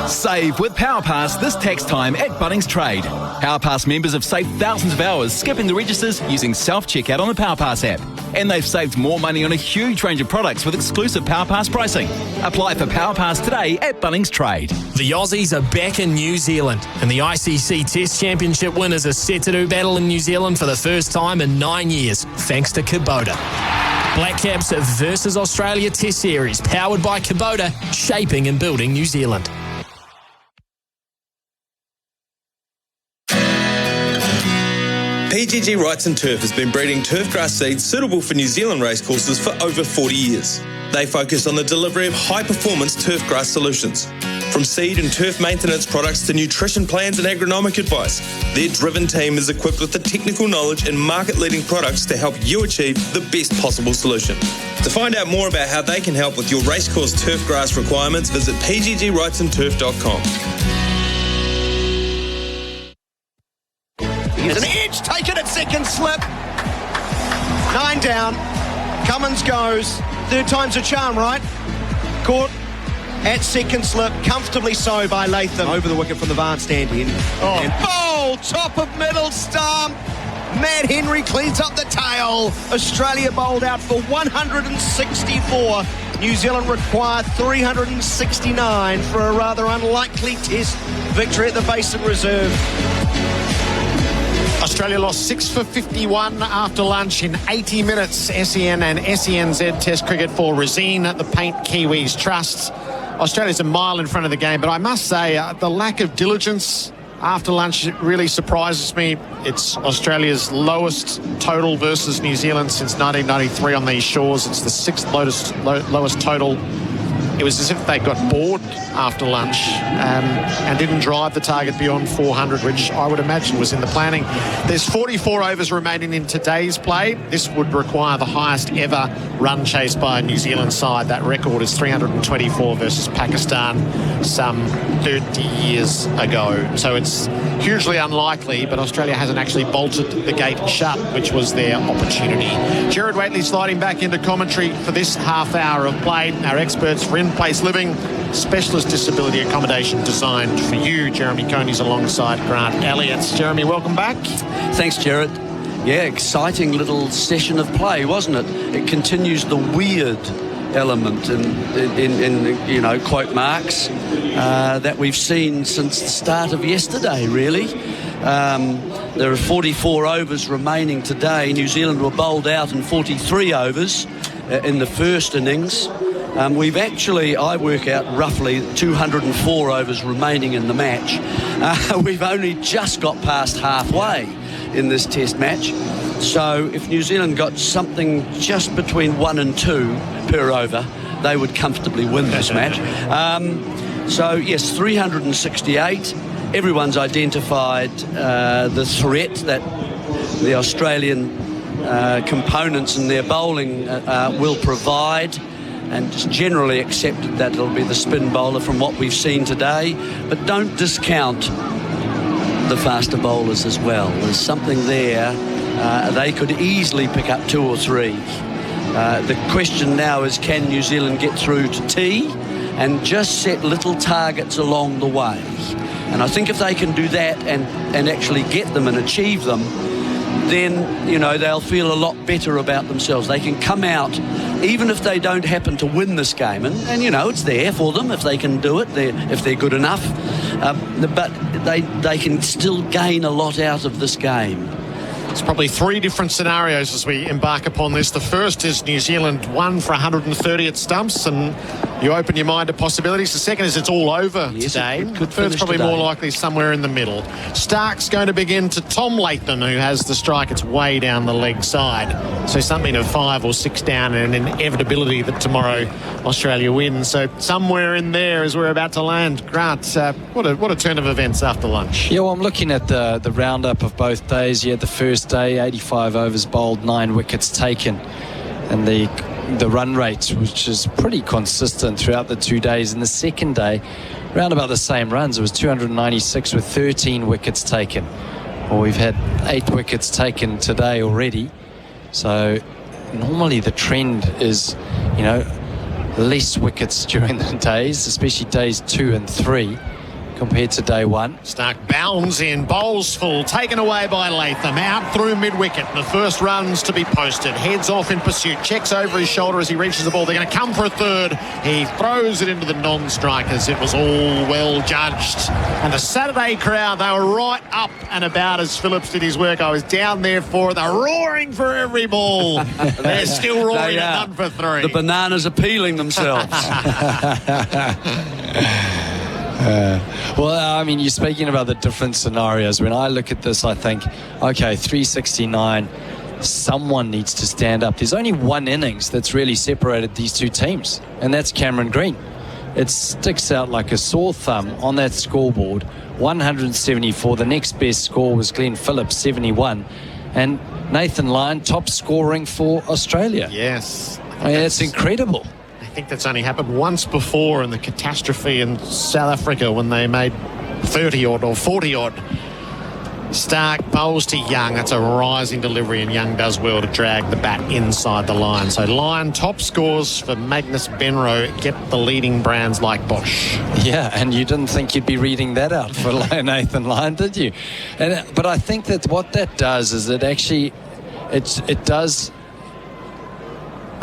Save with PowerPass this tax time at Bunnings Trade. PowerPass members have saved thousands of hours skipping the registers using self-checkout on the PowerPass app. And they've saved more money on a huge range of products with exclusive PowerPass pricing. Apply for PowerPass today at Bunnings Trade. The Aussies are back in New Zealand, and the ICC Test Championship winners are set to do battle in New Zealand for the first time in 9 years, thanks to Kubota. Black Caps versus Australia Test Series, powered by Kubota, shaping and building New Zealand. PGG Wrightson Turf has been breeding turfgrass seeds suitable for New Zealand racecourses for over 40 years. They focus on the delivery of high-performance turfgrass solutions. From seed and turf maintenance products to nutrition plans and agronomic advice, their driven team is equipped with the technical knowledge and market-leading products to help you achieve the best possible solution. To find out more about how they can help with your racecourse turfgrass requirements, visit pggwrightsonturf.com. Here's an edge, taken at second slip. 9 down. Cummins goes. Third time's a charm, right? Caught at second slip, comfortably so by Latham. Over the wicket from the Vance stand in. And bowl, top of middle stump. Matt Henry cleans up the tail. Australia bowled out for 164. New Zealand required 369 for a rather unlikely test victory at the Basin Reserve. Australia lost 6 for 51 after lunch in 80 minutes. SEN and SENZ Test cricket for Rosine at the Paint Kiwis Trust. Australia's a mile in front of the game, but I must say the lack of diligence after lunch really surprises me. It's Australia's lowest total versus New Zealand since 1993 on these shores. It's the 6th lowest total it was as if they got bored after lunch and didn't drive the target beyond 400, which I would imagine was in the planning. There's 44 overs remaining in today's play. This would require the highest ever run chase by a New Zealand side. That record is 324 versus Pakistan some 30 years ago. So it's hugely unlikely, but Australia hasn't actually bolted the gate shut, which was their opportunity. Gerard Whateley sliding back into commentary for this half hour of play. Our experts for in-place living, specialist disability accommodation designed for you. Jeremy Coney's alongside Grant Elliott. Jeremy, welcome back. Thanks, Gerard. Yeah, exciting little session of play, wasn't it? It continues the weird element in quote marks that we've seen since the start of yesterday, really. There are 44 overs remaining today. New Zealand were bowled out in 43 overs in the first innings. We've actually, I work out roughly 204 overs remaining in the match. We've only just got past halfway in this test match. So if New Zealand got something just between 1 and 2 per over, they would comfortably win this match. So yes, 368. Everyone's identified the threat that the Australian components in their bowling will provide, and just generally accepted that it'll be the spin bowler from what we've seen today. But don't discount the faster bowlers as well. There's something there. They could easily pick up 2 or 3. The question now is, can New Zealand get through to tea and just set little targets along the way? And I think if they can do that and actually get them and achieve them, then, they'll feel a lot better about themselves. They can come out, even if they don't happen to win this game, and it's there for them if they can do it, if they're good enough. But they can still gain a lot out of this game. It's probably 3 different scenarios as we embark upon this. The first is New Zealand 1 for 130 at stumps, and you open your mind to possibilities. The second is it's all over today. The third's probably more likely somewhere in the middle. Stark's going to begin to Tom Latham, who has the strike. It's way down the leg side. So something of 5 or 6 down, and an inevitability that tomorrow Australia wins. So somewhere in there is where we're about to land. Grant, what a turn of events after lunch. Yeah, well, I'm looking at the roundup of both days. You had the first day, 85 overs bowled, 9 wickets taken, and the run rate, which is pretty consistent throughout the 2 days. In the second day, around about the same runs. It was 296 with 13 wickets taken. Well, we've had 8 wickets taken today already. So normally the trend is, less wickets during the days, especially days 2 and 3. Compared to day 1. Stark bounds in, bowls full, taken away by Latham, out through mid-wicket. The first run's to be posted, heads off in pursuit, checks over his shoulder as he reaches the ball. They're going to come for a third. He throws it into the non-strikers. It was all well judged. And the Saturday crowd, they were right up and about as Phillips did his work. I was down there for it. They're roaring for every ball. They're still roaring at none for 3. The bananas are peeling themselves. You're speaking about the different scenarios. When I look at this, I think, okay, 369, someone needs to stand up. There's only one innings that's really separated these two teams, and that's Cameron Green. It sticks out like a sore thumb on that scoreboard. 174. The next best score was Glenn Phillips, 71. And Nathan Lyon, top scoring for Australia. Yes. It's incredible. I think that's only happened once before in the catastrophe in South Africa when they made 30-odd or 40-odd. Stark bowls to Young. That's a rising delivery, and Young does well to drag the bat inside the line. So Lyon top scores for Magnus Benrow. Get the leading brands like Bosch. Yeah, and you didn't think you'd be reading that out for Nathan Lyon, did you? But I think that what that does is it does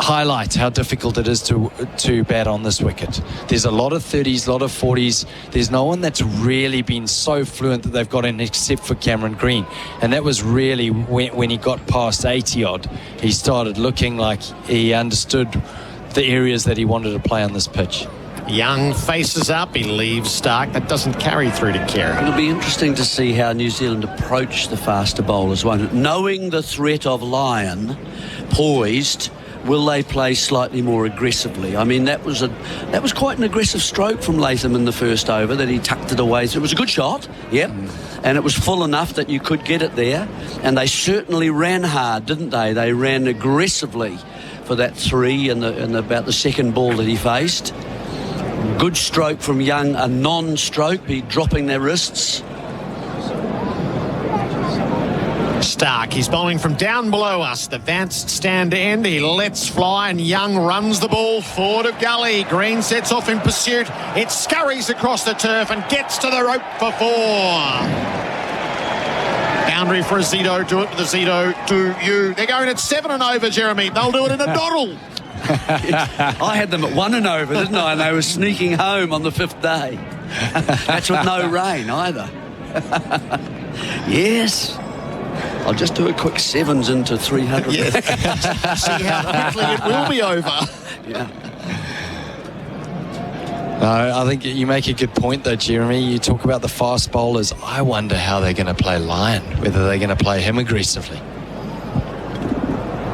highlight how difficult it is to bat on this wicket. There's a lot of 30s, a lot of 40s. There's no one that's really been so fluent that they've got in except for Cameron Green. And that was really when he got past 80-odd, he started looking like he understood the areas that he wanted to play on this pitch. Young faces up, he leaves Stark. That doesn't carry through to Kerry. It'll be interesting to see how New Zealand approach the faster bowlers, won't it? Knowing the threat of Lyon poised will they play slightly more aggressively? I mean, that was quite an aggressive stroke from Latham in the first over that he tucked it away. So it was a good shot, and it was full enough that you could get it there. And they certainly ran hard, didn't they? They ran aggressively for that 3 and about the second ball that he faced. Good stroke from Young, a non-stroke, be dropping their wrists. Stark, he's bowling from down below us. The Vance stand end, he lets fly, and Young runs the ball forward of gully. Green sets off in pursuit. It scurries across the turf and gets to the rope for 4. Boundary for a Zito. Do it with a Zito. Do you? They're going at 7 and over, Jeremy. They'll do it in a doddle. I had them at 1 and over, didn't I? And they were sneaking home on the 5th day. That's with no rain either. Yes. I'll just do a quick 7s into 300. Yeah. See how quickly it will be over. Yeah. No, I think you make a good point though, Jeremy. You talk about the fast bowlers. I wonder how they're going to play Lyon, whether they're going to play him aggressively.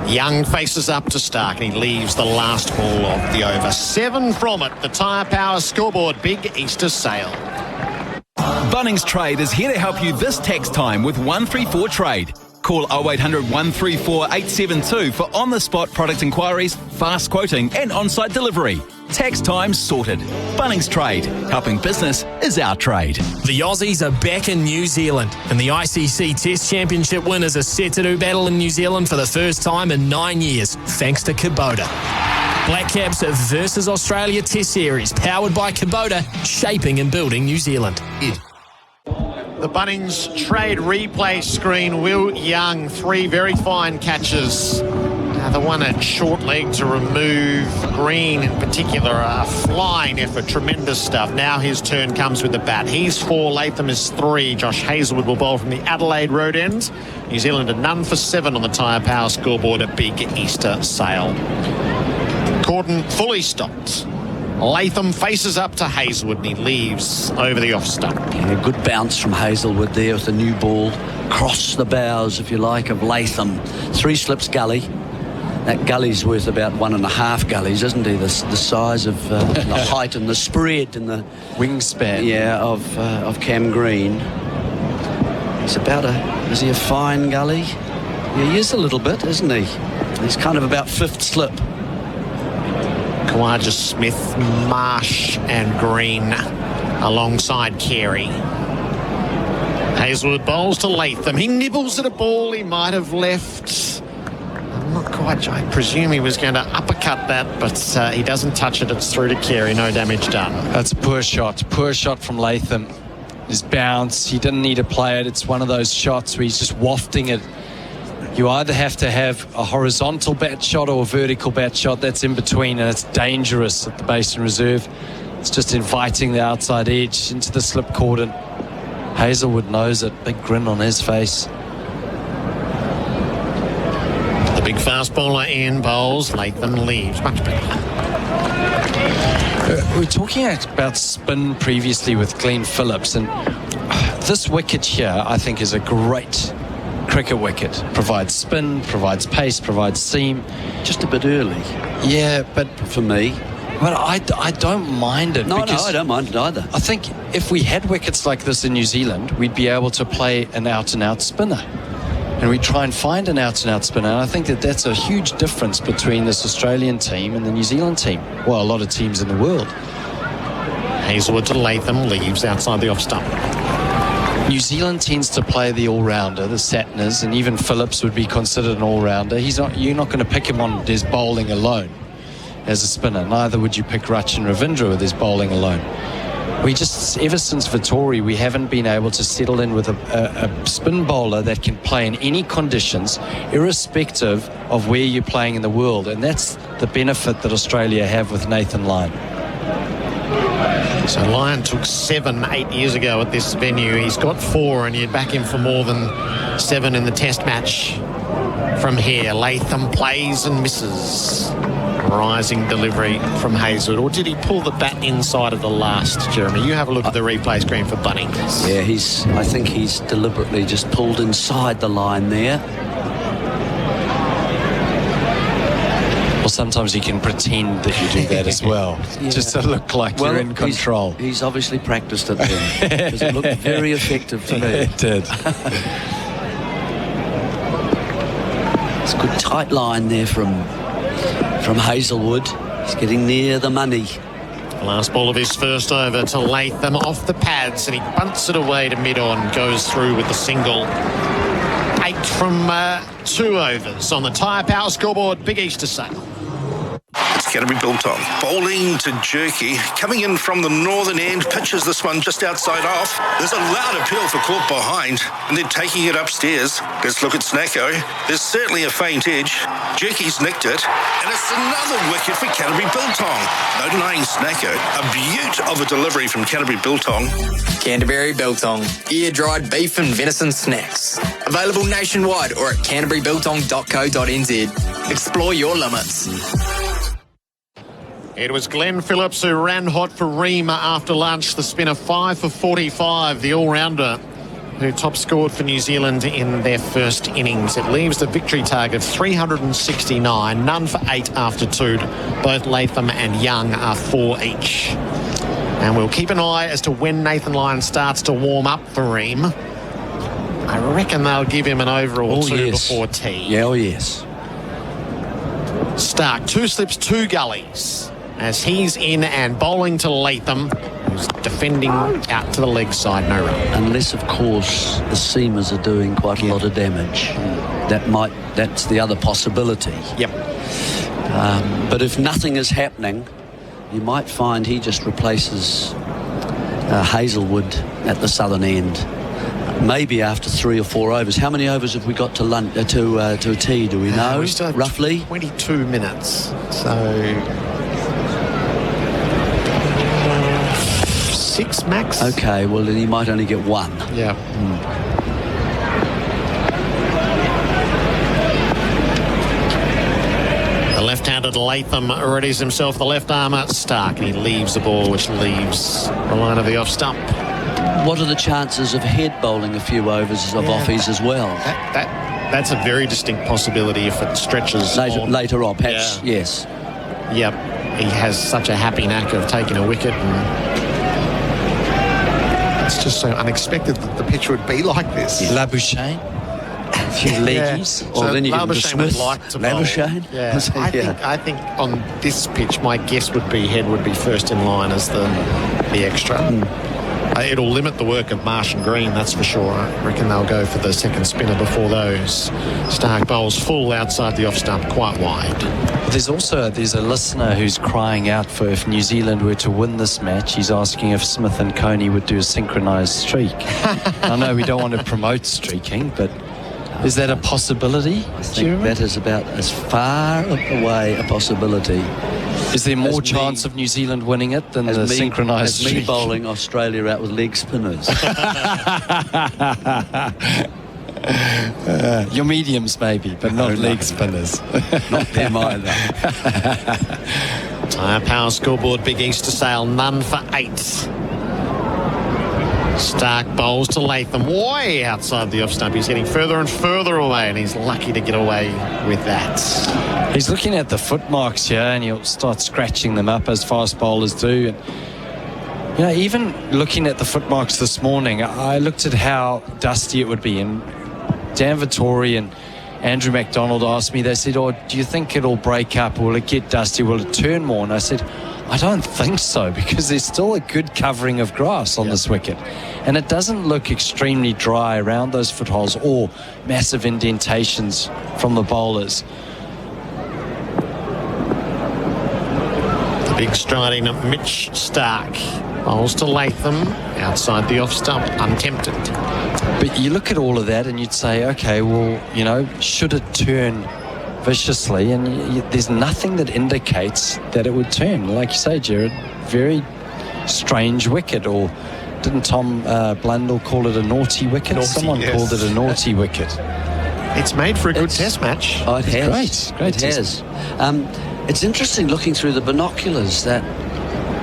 Young faces up to Stark and he leaves the last ball of the over. 7 from it. The Tyre Power scoreboard. Big Easter sale. Bunnings Trade is here to help you this tax time with 134 Trade. Call 0800 134 872 for on-the-spot product inquiries, fast quoting and on-site delivery. Tax time sorted. Bunnings Trade. Helping business is our trade. The Aussies are back in New Zealand, and the ICC Test Championship winners are set to do battle in New Zealand for the first time in 9 years, thanks to Kubota. Black Caps versus Australia Test Series, powered by Kubota, shaping and building New Zealand. The Bunnings Trade replay screen. Will Young, 3 very fine catches. The one at short leg to remove Green in particular, a flying effort, tremendous stuff. Now his turn comes with the bat. He's 4, Latham is 3. Josh Hazelwood will bowl from the Adelaide road end. New Zealand are none for 7 on the Tyre Power scoreboard, a big Easter sale. Corden fully stopped. Latham faces up to Hazelwood and he leaves over the off stump. Yeah, good bounce from Hazelwood there with the new ball. Cross the bows, if you like, of Latham. 3 slips gully. That gully's worth about 1.5 gullies, isn't he? The size of the height and the spread and the wingspan. Yeah, of Cam Green. Is he a fine gully? Yeah, he is a little bit, isn't he? He's kind of about 5th slip. Kawaja Smith, Marsh and Green alongside Carey. Hazelwood bowls to Latham. He nibbles at a ball he might have left. I'm not quite sure. I presume he was going to uppercut that, but he doesn't touch it. It's through to Carey. No damage done. That's a poor shot. Poor shot from Latham. His bounce, he didn't need to play it. It's one of those shots where he's just wafting it. You either have to have a horizontal bat shot or a vertical bat shot. That's in between, and it's dangerous at the Basin Reserve. It's just inviting the outside edge into the slip cordon. Hazelwood knows it. Big grin on his face. The big fast bowler in bowls. Latham leaves. Much better. We were talking about spin previously with Glenn Phillips, and this wicket here, I think, is a great cricket wicket. Provides spin, provides pace, provides seam. Just a bit early. Yeah, but for me. But I don't mind it. No, I don't mind it either. I think if we had wickets like this in New Zealand, we'd be able to play an out-and-out spinner. And we try and find an out-and-out spinner. And I think that's a huge difference between this Australian team and the New Zealand team. Well, a lot of teams in the world. Hazelwood to Latham, leaves outside the off stump. New Zealand tends to play the all-rounder, the Satners, and even Phillips would be considered an all-rounder. You're not going to pick him on his bowling alone as a spinner. Neither would you pick Rachin Ravindra with his bowling alone. We just, ever since Vittori, we haven't been able to settle in with a spin bowler that can play in any conditions, irrespective of where you're playing in the world. And that's the benefit that Australia have with Nathan Lyon. So Lyon took 7 8 years ago at this venue. He's got 4, and you'd back him for more than 7 in the test match from here. Latham plays and misses. Rising delivery from Hazelwood. Or did he pull the bat inside of the last, Jeremy? You have a look at the replay screen for Bunnings. Yeah, I think he's deliberately just pulled inside the line there. Well, sometimes you can pretend that you do that as well, just to look like you're in control. He's obviously practiced it then, because it looked very effective to me. It did. It's a good tight line there from Hazelwood. He's getting near the money. Last ball of his first over to Latham off the pads, and he bunts it away to mid-on, goes through with the single. 8 from 2 overs on the Tyre Power scoreboard. Big Easter sale. It's Canterbury Biltong. Bowling to Jerky. Coming in from the northern end. Pitches this one just outside off. There's a loud appeal for caught behind, and they're taking it upstairs. Let's look at Snacko. There's certainly a faint edge. Jerky's nicked it, and it's another wicket for Canterbury Biltong. No denying Snacko. A beaut of a delivery from Canterbury Biltong. Canterbury Biltong. Air-dried beef and venison snacks. Available nationwide or at canterburybiltong.co.nz. Explore your limits. It was Glenn Phillips who ran hot for Ream after lunch. The spinner 5 for 45, the all-rounder who top scored for New Zealand in their first innings. It leaves the victory target of 369, none for 8 after 2. Both Latham and Young are 4 each. And we'll keep an eye as to when Nathan Lyon starts to warm up for Ream. I reckon they'll give him an over or two before tea. Yeah, yes. Stark, 2 slips, 2 gullies, as he's in and bowling to Latham, who's defending out to the leg side, no run. Unless, of course, the seamers are doing quite a lot of damage. That's the other possibility. Yep. But if nothing is happening, you might find he just replaces Hazelwood at the southern end. Maybe after 3 or 4 overs. How many overs have we got to a tea? Do we know? We still have roughly 22 minutes. So 6 max. Okay. Well, then he might only get 1. Yeah. The left-handed Latham readies himself. The left armour Stark, and he leaves the ball, which leaves the line of the off stump. What are the chances of head bowling a few overs of offies as well? That's a very distinct possibility if it stretches later on, perhaps. Yeah. Yes. Yep. He has such a happy knack of taking a wicket, and it's just so unexpected that the pitch would be like this. Labuschagne. A few leggies. Yeah. Or So then you get Labuschagne would like to bowl. Labuschagne. Yeah. I think on this pitch, my guess would be head would be first in line as the extra. It'll limit the work of Marsh and Green, that's for sure. I reckon they'll go for the second spinner before those. Stark bowls full outside the off stump, quite wide. There's a listener who's crying out for if New Zealand were to win this match. He's asking if Smith and Coney would do a synchronised streak. I know we don't want to promote streaking, but is that a possibility? I think that is about as far away a possibility. Is there more chance of New Zealand winning it than the synchronised streak? Me bowling Australia out with leg spinners. Your mediums maybe, but not leg spinners. Not them either. Tyre Power scoreboard, Big Easter sale, none for 8. Stark bowls to Latham, way outside the off stump. He's getting further and further away, and he's lucky to get away with that. He's looking at the foot marks here, and he'll start scratching them up as fast bowlers do. And, even looking at the foot marks this morning, I looked at how dusty it would be, and Dan Vittori and Andrew McDonald asked me, they said, do you think it'll break up? Will it get dusty? Will it turn more? And I said, I don't think so, because there's still a good covering of grass on this wicket. And it doesn't look extremely dry around those footholes or massive indentations from the bowlers. The big striding Mitch Stark bowls to Latham outside the off stump, untempted. But you look at all of that and you'd say, okay, well, should it turn viciously? And there's nothing that indicates that it would turn. Like you say, Gerard, very strange wicket. Or didn't Tom Blundell call it a naughty wicket? Someone called it a naughty wicket. It's made for a good test match. Oh, it has. Great it has. It's interesting looking through the binoculars that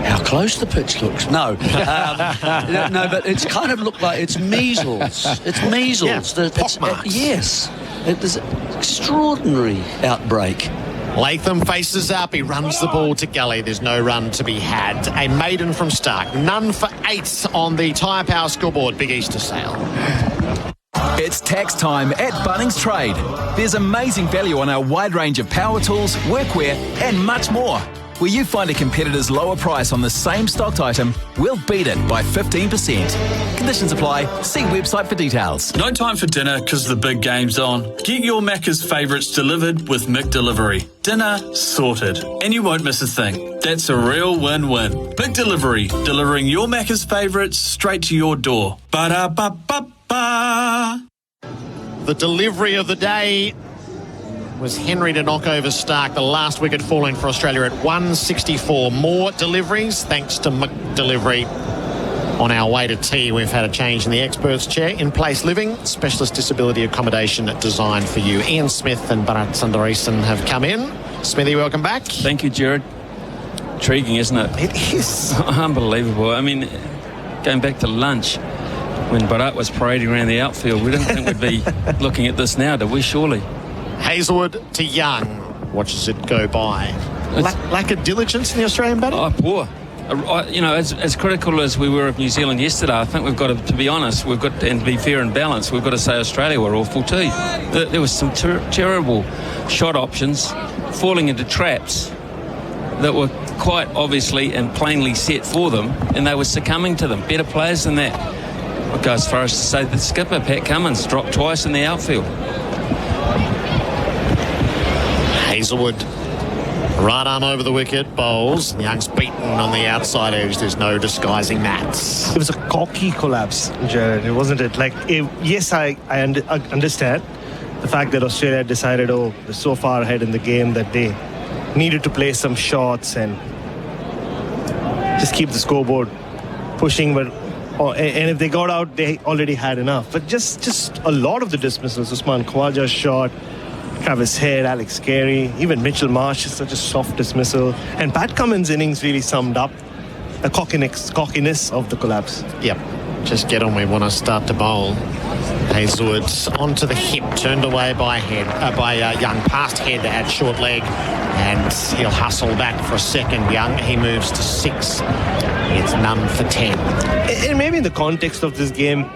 how close the pitch looks. No, but it's kind of looked like it's measles. It's measles. Yeah, pockmarks. Yes. It was an extraordinary outbreak. Latham faces up. He runs the ball to Gully. There's no run to be had. A maiden from Stark. None for 8 on the Tyre Power scoreboard. Big Easter sale. It's tax time at Bunnings Trade. There's amazing value on our wide range of power tools, workwear and much more. Where you find a competitor's lower price on the same stocked item, we'll beat it by 15%. Conditions apply. See website for details. No time for dinner because the big game's on. Get your Macca's favourites delivered with McDelivery. Dinner sorted. And you won't miss a thing. That's a real win-win. McDelivery, delivering your Macca's favourites straight to your door. Ba-da-ba-ba-ba. The delivery of the day was Henry to knock over Stark, the last wicket falling for Australia at 164. More deliveries thanks to McDelivery. On our way to tea, we've had a change in the experts chair. In place living, specialist disability accommodation designed for you. Ian Smith and Bharat Sundaresan have come in. Smithy, welcome back. Thank you, Gerard. Intriguing, isn't it? It is. Unbelievable. I mean, going back to lunch, when Bharat was parading around the outfield, we didn't think we'd be looking at this now, did we? Surely. Hazelwood to Young. Watches it go by. Lack of diligence in the Australian batting? Oh, poor. As critical as we were of New Zealand yesterday, I think we've got to be honest, and to be fair and balanced, we've got to say Australia were awful too. There was some terrible shot options falling into traps that were quite obviously and plainly set for them, and they were succumbing to them. Better players than that. I'll go as far as to say the skipper, Pat Cummins, dropped twice in the outfield. Hazelwood, right arm over the wicket, bowls. Young's beaten on the outside edge. There's no disguising that. It was a cocky collapse, Gerard. It wasn't it? Yes, I understand the fact that Australia decided, they're so far ahead in the game that they needed to play some shots and just keep the scoreboard pushing. And if they got out, they already had enough. But just a lot of the dismissals, Usman Khawaja's shot, Travis Head, Alex Carey, even Mitchell Marsh is such a soft dismissal. And Pat Cummins' innings really summed up the cockiness of the collapse. Yep. Just get on. We want to start to bowl. Hazelwood onto the hip, turned away by Young, past Head at short leg, and he'll hustle back for a second. Young, he moves to 6. It's none for 10. And maybe in the context of this game,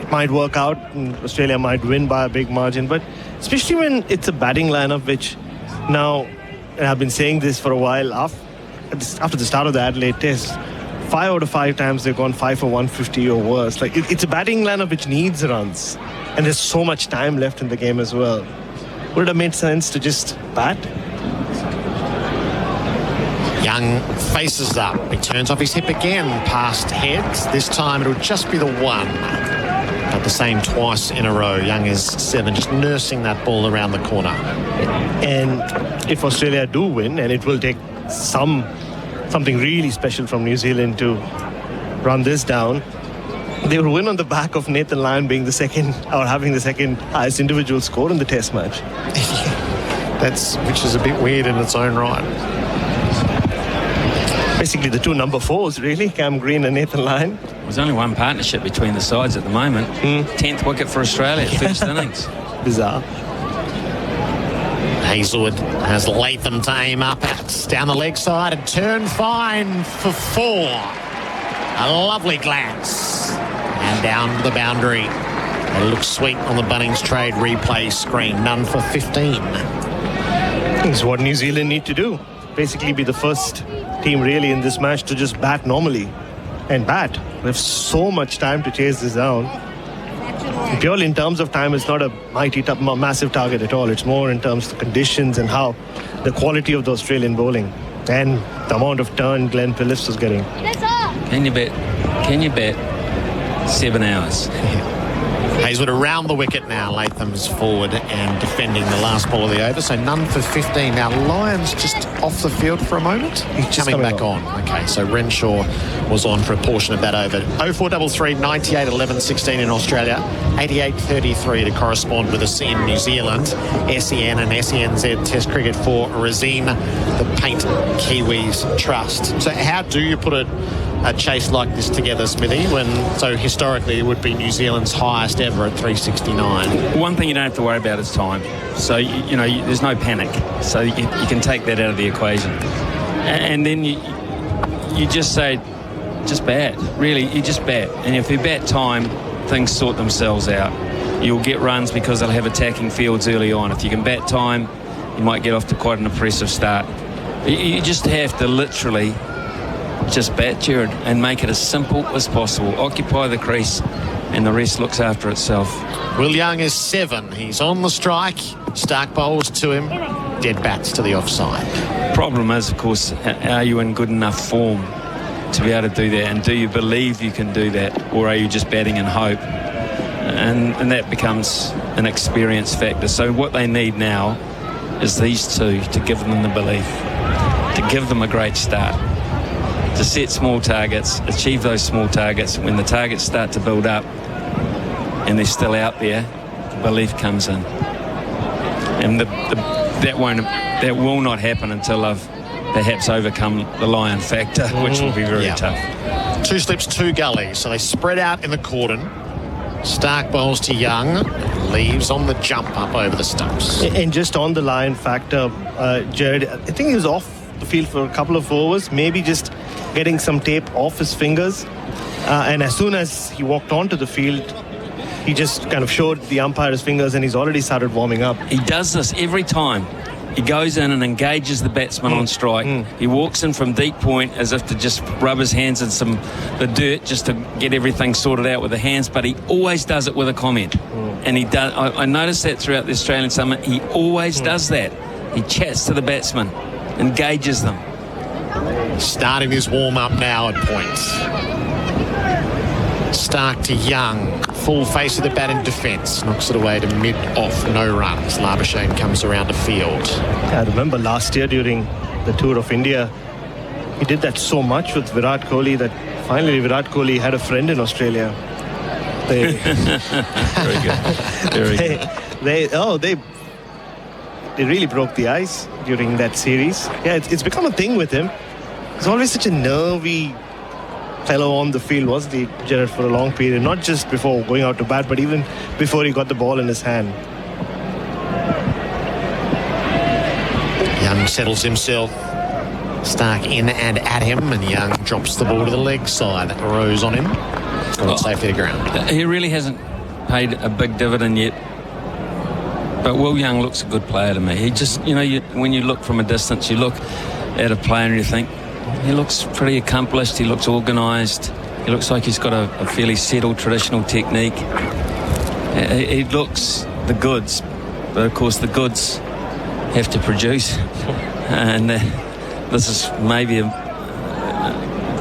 it might work out and Australia might win by a big margin, but especially when it's a batting lineup, which now, and I've been saying this for a while, after the start of the Adelaide Test, 5 out of 5 times they've gone 5 for 150 or worse. It's a batting lineup which needs runs, and there's so much time left in the game as well. Would it have made sense to just bat? Young faces up. He turns off his hip again, past Heads. This time it'll just be the one. Got the same twice in a row. Young is 7, just nursing that ball around the corner. And if Australia do win, and it will take something really special from New Zealand to run this down, they will win on the back of Nathan Lyon being the second, or having the second highest individual score in the Test match. Which is a bit weird in its own right. Basically the 2 number 4s, really, Cam Green and Nathan Lyon. There's only one partnership between the sides at the moment. 10th wicket for Australia, first innings. Bizarre. Hazelwood has Latham to aim up down the leg side and turn fine for 4. A lovely glance. And down the boundary. It looks sweet on the Bunnings Trade replay screen. None for 15. It's what New Zealand need to do. Basically be the first team really in this match to just bat normally. And bat. We have so much time to chase this down. Purely in terms of time, it's not a massive target at all. It's more in terms of conditions and how the quality of the Australian bowling and the amount of turn Glenn Phillips was getting. Can you bet 7 hours? Hazelwood around the wicket now. Latham's forward and defending the last ball of the over. So none for 15. Now Lyons just off the field for a moment. He's coming back on. Okay, so Renshaw was on for a portion of that over. 0433 98 11 16 in Australia. 88 33 to correspond with us in New Zealand. SEN and SENZ Test Cricket for Razine, the Paint Kiwis Trust. So how do you put it a chase like this together, Smithy, so historically it would be New Zealand's highest ever at 369. One thing you don't have to worry about is time. So, there's no panic. So you can take that out of the equation. And then you just say, just bat. Really, you just bat. And if you bat time, things sort themselves out. You'll get runs because they'll have attacking fields early on. If you can bat time, you might get off to quite an impressive start. You just have to literally just bat, Gerard, and make it as simple as possible. Occupy the crease, and the rest looks after itself. Will Young is 7. He's on the strike. Stark bowls to him. Dead bats to the offside. Problem is, of course, are you in good enough form to be able to do that? And do you believe you can do that? Or are you just batting in hope? And that becomes an experience factor. So what they need now is these two to give them the belief, to give them a great start, to set small targets, achieve those small targets. When the targets start to build up and they're still out there, the belief comes in. And that will not happen until I've perhaps overcome the lion factor, which will be very tough. 2 slips, 2 gullies. So they spread out in the cordon. Stark bowls to Young, leaves on the jump up over the stumps. And just on the lion factor, Gerard, I think he was off the field for a couple of overs, maybe just getting some tape off his fingers. And as soon as he walked onto the field, he just kind of showed the umpire his fingers and he's already started warming up. He does this every time. He goes in and engages the batsman on strike. He walks in from deep point as if to just rub his hands in the dirt just to get everything sorted out with the hands, but he always does it with a comment. And he does. I noticed that throughout the Australian Summer. He always does that. He chats to the batsman, engages them. Starting his warm-up now at points. Stark to Young, full face of the bat in defence, knocks it away to mid-off, no runs. Labuschagne comes around the field. I remember last year during the tour of India, he did that so much with Virat Kohli that finally Virat Kohli had a friend in Australia. Very good. Very good. They really broke the ice during that series. Yeah, it's become a thing with him. He's always such a nervy fellow on the field, wasn't he, Gerard, for a long period? Not just before going out to bat, but even before he got the ball in his hand. Young settles himself. Stark in and at him, and Young drops the ball to the leg side. Rose on him. Got it safely to ground. He really hasn't paid a big dividend yet. But Will Young looks a good player to me. He just, when you look from a distance, you look at a player and you think, he looks pretty accomplished, he looks organised, he looks like he's got a fairly settled traditional technique. He looks the goods, but of course the goods have to produce. And this is maybe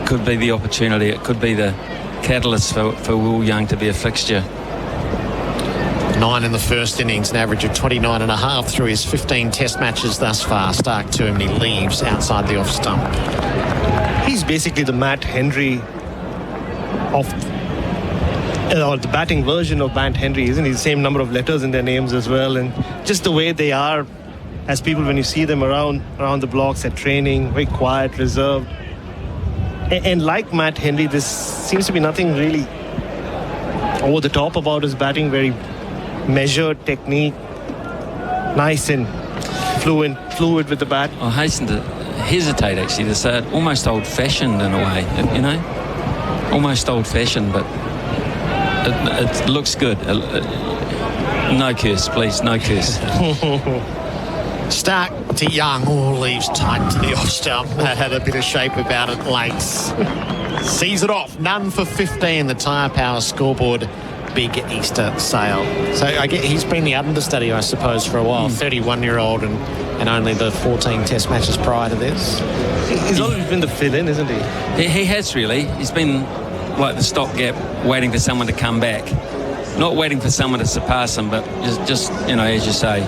could be the opportunity, it could be the catalyst for Will Young to be a fixture. 9 in the first innings, an average of 29.5 through his 15 test matches thus far. Stark to him and he leaves outside the off stump. He's basically the Matt Henry of or the batting version of Matt Henry, isn't he? The same number of letters in their names as well, and just the way they are as people when you see them around the blocks at training, very quiet, reserved. And like Matt Henry, this seems to be nothing really over the top about his batting, very measured technique, nice and fluid with the bat. I hasten to hesitate actually to say it, almost old-fashioned in a way, almost old-fashioned, but it looks good. No curse, please, no curse. Stark to Young, leaves tight to the off stump. Had a bit of shape about it late. Sees it off, none for 15, the Tyre Power scoreboard. Big Easter sale. So I get he's been the understudy, I suppose, for a while. 31-year-old and only the 14 test matches prior to this. He's always been the fill-in, isn't he? He has really. He's been like the stopgap, waiting for someone to come back. Not waiting for someone to surpass him, but just as you say,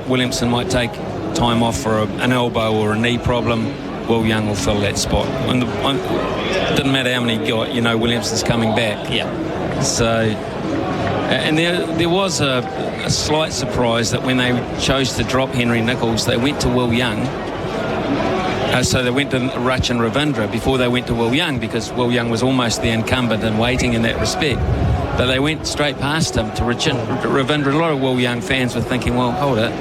Williamson might take time off for an elbow or a knee problem. Will Young will fill that spot. It doesn't matter how many got, Williamson's coming back. Yeah. So, and there was a slight surprise that when they chose to drop Henry Nicholls, they went to Will Young. So they went to Rach and Ravindra before they went to Will Young, because Will Young was almost the incumbent and waiting in that respect. But they went straight past him to Ravindra. A lot of Will Young fans were thinking, well, hold it.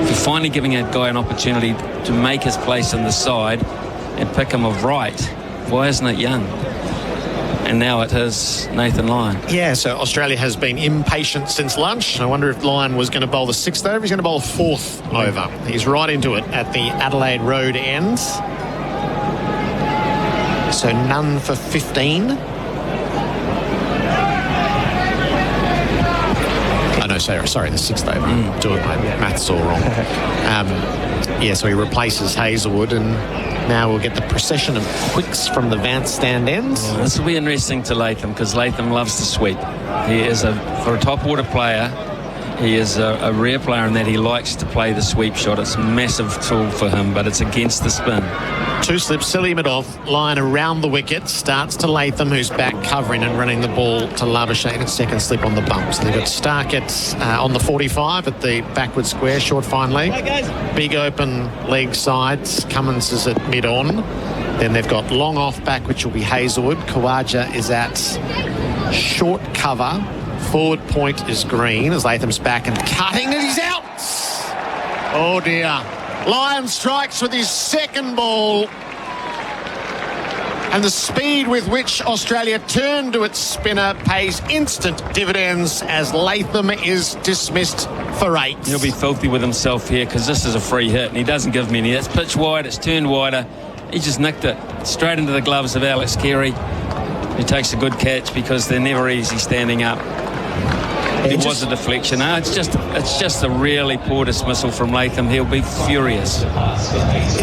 If you're finally giving a guy an opportunity to make his place in the side and pick him of right, why isn't it Young? And now it is Nathan Lyon. Yeah, so Australia has been impatient since lunch. I wonder if Lyon was going to bowl the 6th over. He's going to bowl the 4th over. He's right into it at the Adelaide Road end. So none for 15. Oh, no, sorry, the 6th over. Doing my maths all wrong. So he replaces Hazelwood, and now we'll get the procession of quicks from the Vance stand ends. This will be interesting to Latham, because Latham loves to sweep. He is, for a top order player, he is a rare player in that he likes to play the sweep shot. It's a massive tool for him, but it's against the spin. 2 slips, Selimidov, line around the wicket, starts to Latham, who's back covering and running the ball to Labuschagne, and second slip on the bump. So they've got Starkett on the 45 at the backward square, short fine leg. Big open leg sides, Cummins is at mid-on. Then they've got long off back, which will be Hazelwood. Khawaja is at short cover. Forward point is Green as Latham's back and cutting, and he's out. Oh dear. Lyon strikes with his second ball, and the speed with which Australia turned to its spinner pays instant dividends as Latham is dismissed for 8. He'll be filthy with himself here, because this is a free hit and he doesn't give many. It's pitch wide, it's turned wider. He just nicked it straight into the gloves of Alex Carey, who takes a good catch, because they're never easy standing up. It was a deflection. No, it's just a really poor dismissal from Latham. He'll be furious.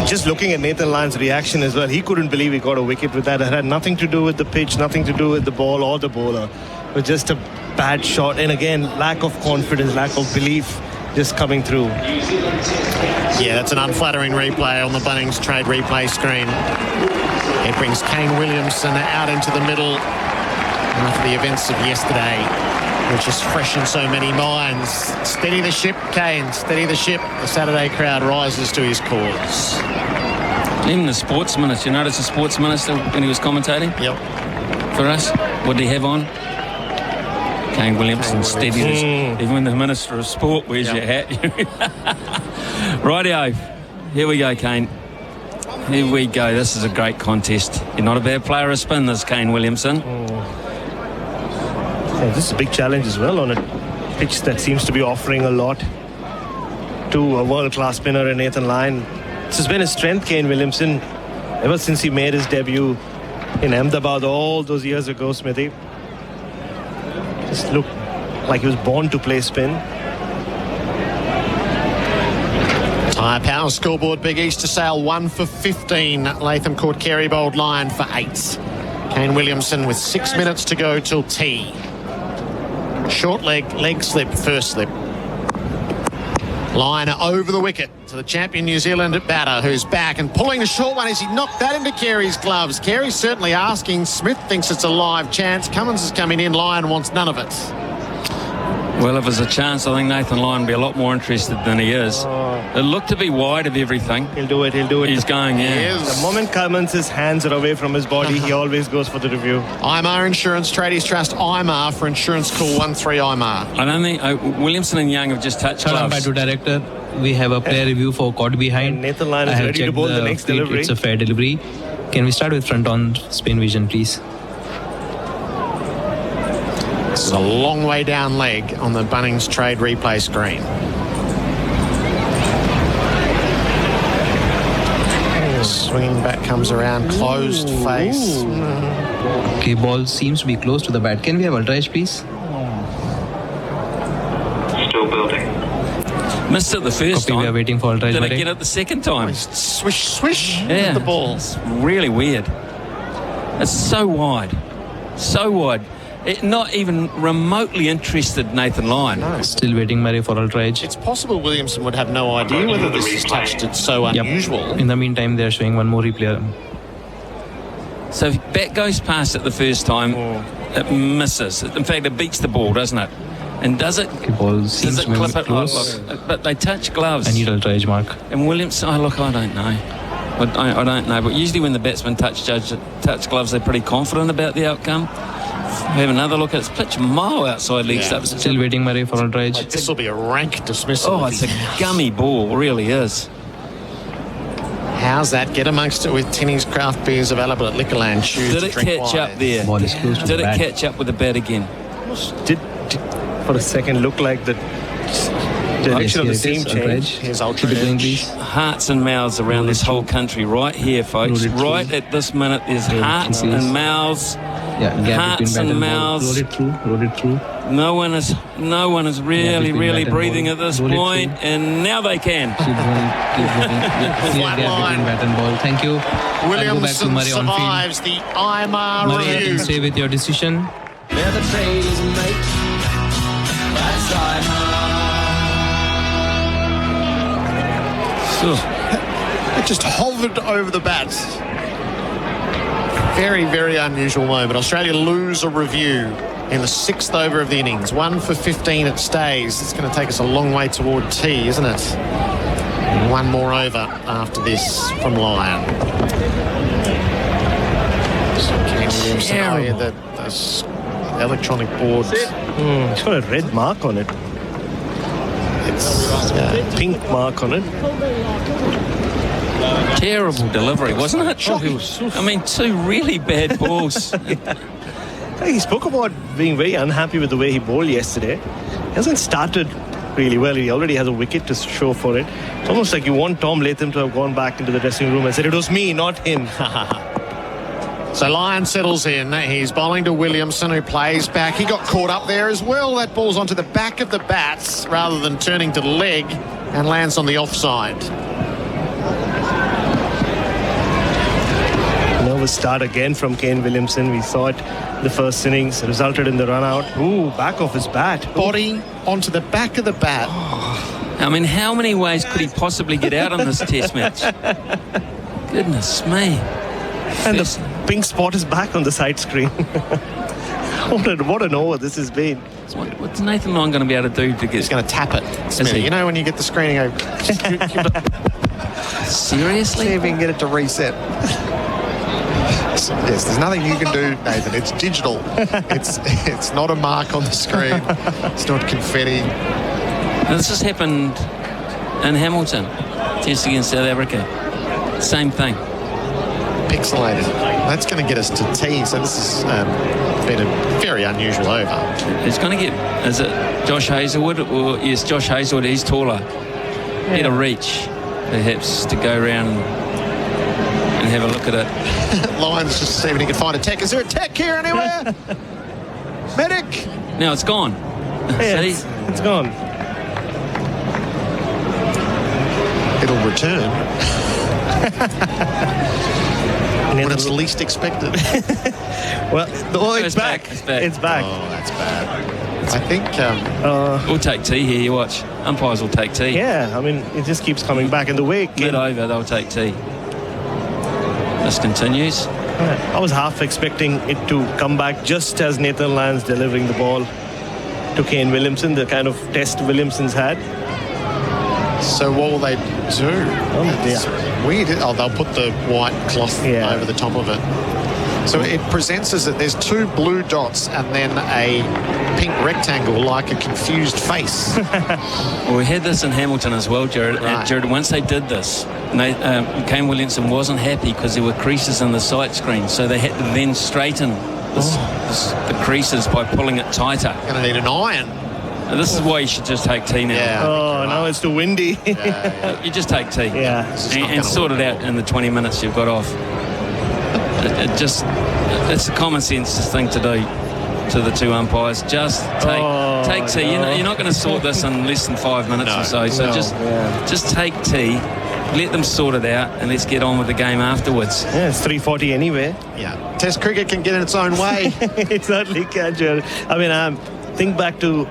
Just looking at Nathan Lyon's reaction as well, he couldn't believe he got a wicket with that. It had nothing to do with the pitch, nothing to do with the ball or the bowler. It was just a bad shot. And again, lack of confidence, lack of belief just coming through. Yeah, that's an unflattering replay on the Bunnings Trade replay screen. It brings Kane Williamson out into the middle after the events of yesterday, which is fresh in so many minds. Steady the ship, Kane, steady the ship. The Saturday crowd rises to his cause. Even the sports minister, you notice the sports minister when he was commentating? Yep. For us, what did he have on? Kane Williamson, steady the ship. Even when the Minister of Sport wears your hat. Rightio, here we go, Kane. Here we go. This is a great contest. You're not a bad player of spin, this Kane Williamson. Yeah, this is a big challenge as well on a pitch that seems to be offering a lot to a world-class spinner in Nathan Lyon. This has been his strength, Kane Williamson, ever since he made his debut in Ahmedabad all those years ago, Smithy. Just looked like he was born to play spin. Tyre Power scoreboard, Big East to sail 1 for 15. Latham caught Carey bowled Lyon for 8. Kane Williamson with 6 minutes to go till tea. Short leg slip, first slip. Lyon over the wicket to the champion New Zealand batter, who's back and pulling the short one as he knocked that into Carey's gloves. Carey's certainly asking. Smith thinks it's a live chance. Cummins is coming in. Lyon wants none of it. Well, if there's a chance, I think Nathan Lyon will be a lot more interested than he is. It looked to be wide of everything. He'll do it. He's going, yeah. The moment Cummins' hands are away from his body, he always goes for the review. IMAR Insurance Tradies Trust, IMAR for insurance, call 13 IMAR. I don't think Williamson and Young have just touched gloves. To director, we have a player review for caught behind. Nathan Lyon is ready to bowl the next delivery. It's a fair delivery. Can we start with front on spin vision, please? This is a long way down leg on the Bunnings Trade replay screen. Swinging back comes around, closed face. Okay, ball seems to be close to the bat. Can we have ultra edge, please? Still building. Missed it the first time. We are waiting for ultra edge. Did it get it the second time? Swish, swish. Yeah, the ball. It's really weird. It's so wide. So wide. Not even remotely interested Nathan Lyon. No. Still waiting, Murray, for ultra edge. It's possible Williamson would have no idea whether this is touched. It's so unusual. In the meantime, they're showing one more replay. So if bat goes past it the first time, it misses. In fact, it beats the ball, doesn't it? And does it? The ball seems clip to be it? close. Look, but they touch gloves. I need ultra edge mark. And Williamson, I don't know. I don't know, but usually when the batsmen touch gloves, they're pretty confident about the outcome. Have another look at it. It's pitch a mile outside leg stump. Still waiting, Murray, for a dredge. This will be a rank dismissal. Oh, it's a gummy ball, really is. How's that? Get amongst it with Tinny's craft beers available at Liquorland. Choose Did to it drink catch wine. up there? Ball is close to Did the it bat. catch up with the bat again? Did for a second look like the direction of the seam change. Here's Keep Ultra it going, Edge. please. Hearts and mouths around this whole country, right here, folks. Right at this minute, there's hearts and mouths. Yeah, gap Hearts between bat and and ball. mouths. Roll it through. No one is really between bat and breathing ball. at this Roll it point, and now they can. Keep going. Clear gap line. between bat and ball. Thank you. I'll go back to Williamson Murray on field. survives the IMAR Murray, you review. can stay with your decision. Where the tradies make. That's It just hovered over the bats. Very, very unusual moment. Australia lose a review in the 6th over of the innings. 1 for 15 it stays. It's going to take us a long way toward tea, isn't it? One more over after this from Lyon. So Ken Williamson, oh, yeah, the electronic board. It's got a red mark on it. It's Pink mark on it. Terrible delivery, wasn't it? I mean, two really bad balls. He spoke about being very unhappy with the way he bowled yesterday. He hasn't started really well. He already has a wicket to show for it. It's almost like you want Tom Latham to have gone back into the dressing room and said, it was me, not him. So Lyon settles in. He's bowling to Williamson, who plays back. He got caught up there as well. That ball's onto the back of the bats rather than turning to the leg and lands on the offside. Nervous start again from Kane Williamson. We saw it the first innings. Resulted in the run out. Ooh, back off his bat. Body onto the back of the bat. I mean, how many ways could he possibly get out on this test match? Goodness me. And the pink spot is back on the side screen. What an over this has been. What's Nathan Lyon going to be able to do to get... He's going to tap it. You know when you get the screen and go... Seriously? See if you can get it to reset. Yes, there's nothing you can do, Nathan. It's digital. It's not a mark on the screen. It's not confetti. Now, this has happened in Hamilton. Test against South Africa. Same thing. Pixelated. That's going to get us to tea. So this has been a very unusual over. It's going to get... Is it Josh Hazlewood? Or, yes, Josh Hazlewood. He's taller. Better reach, perhaps, to go around and have a look at it. Lyon's just see if he can find a tech. Is there a tech here anywhere? Medic! Now it's gone. Yeah, See? it's gone. It'll return. When it's least expected. Well, it's back. It's back. It's back. Oh, that's bad. I think... we'll take tea here, you watch. Umpires will take tea. Yeah, I mean, it just keeps coming back. And the way... Mid-over, they'll take tea. This continues. I was half expecting it to come back just as Nathan Lyon's delivering the ball to Kane Williamson, the kind of test Williamson's had. So what will they do? That's weird. Oh, they'll put the white cloth over the top of it. So it presents as that there's two blue dots and then a pink rectangle like a confused face. Well, we had this in Hamilton as well, Gerard. Right. Gerard, once they did this, Kane Williamson wasn't happy because there were creases in the sight screen, so they had to then straighten the creases by pulling it tighter. Going to need an iron. And this is why you should just take tea now. Yeah, now it's too windy. You just take tea. Yeah. And sort it out in the 20 minutes you've got off. It's a common sense thing to do to the two umpires. Just take tea. No. You're not going to sort this in less than 5 minutes or so. So just take tea, let them sort it out, and let's get on with the game afterwards. Yeah, it's 3:40 anyway. Yeah. Test cricket can get in its own way. It certainly can, Gerard. I mean, think back to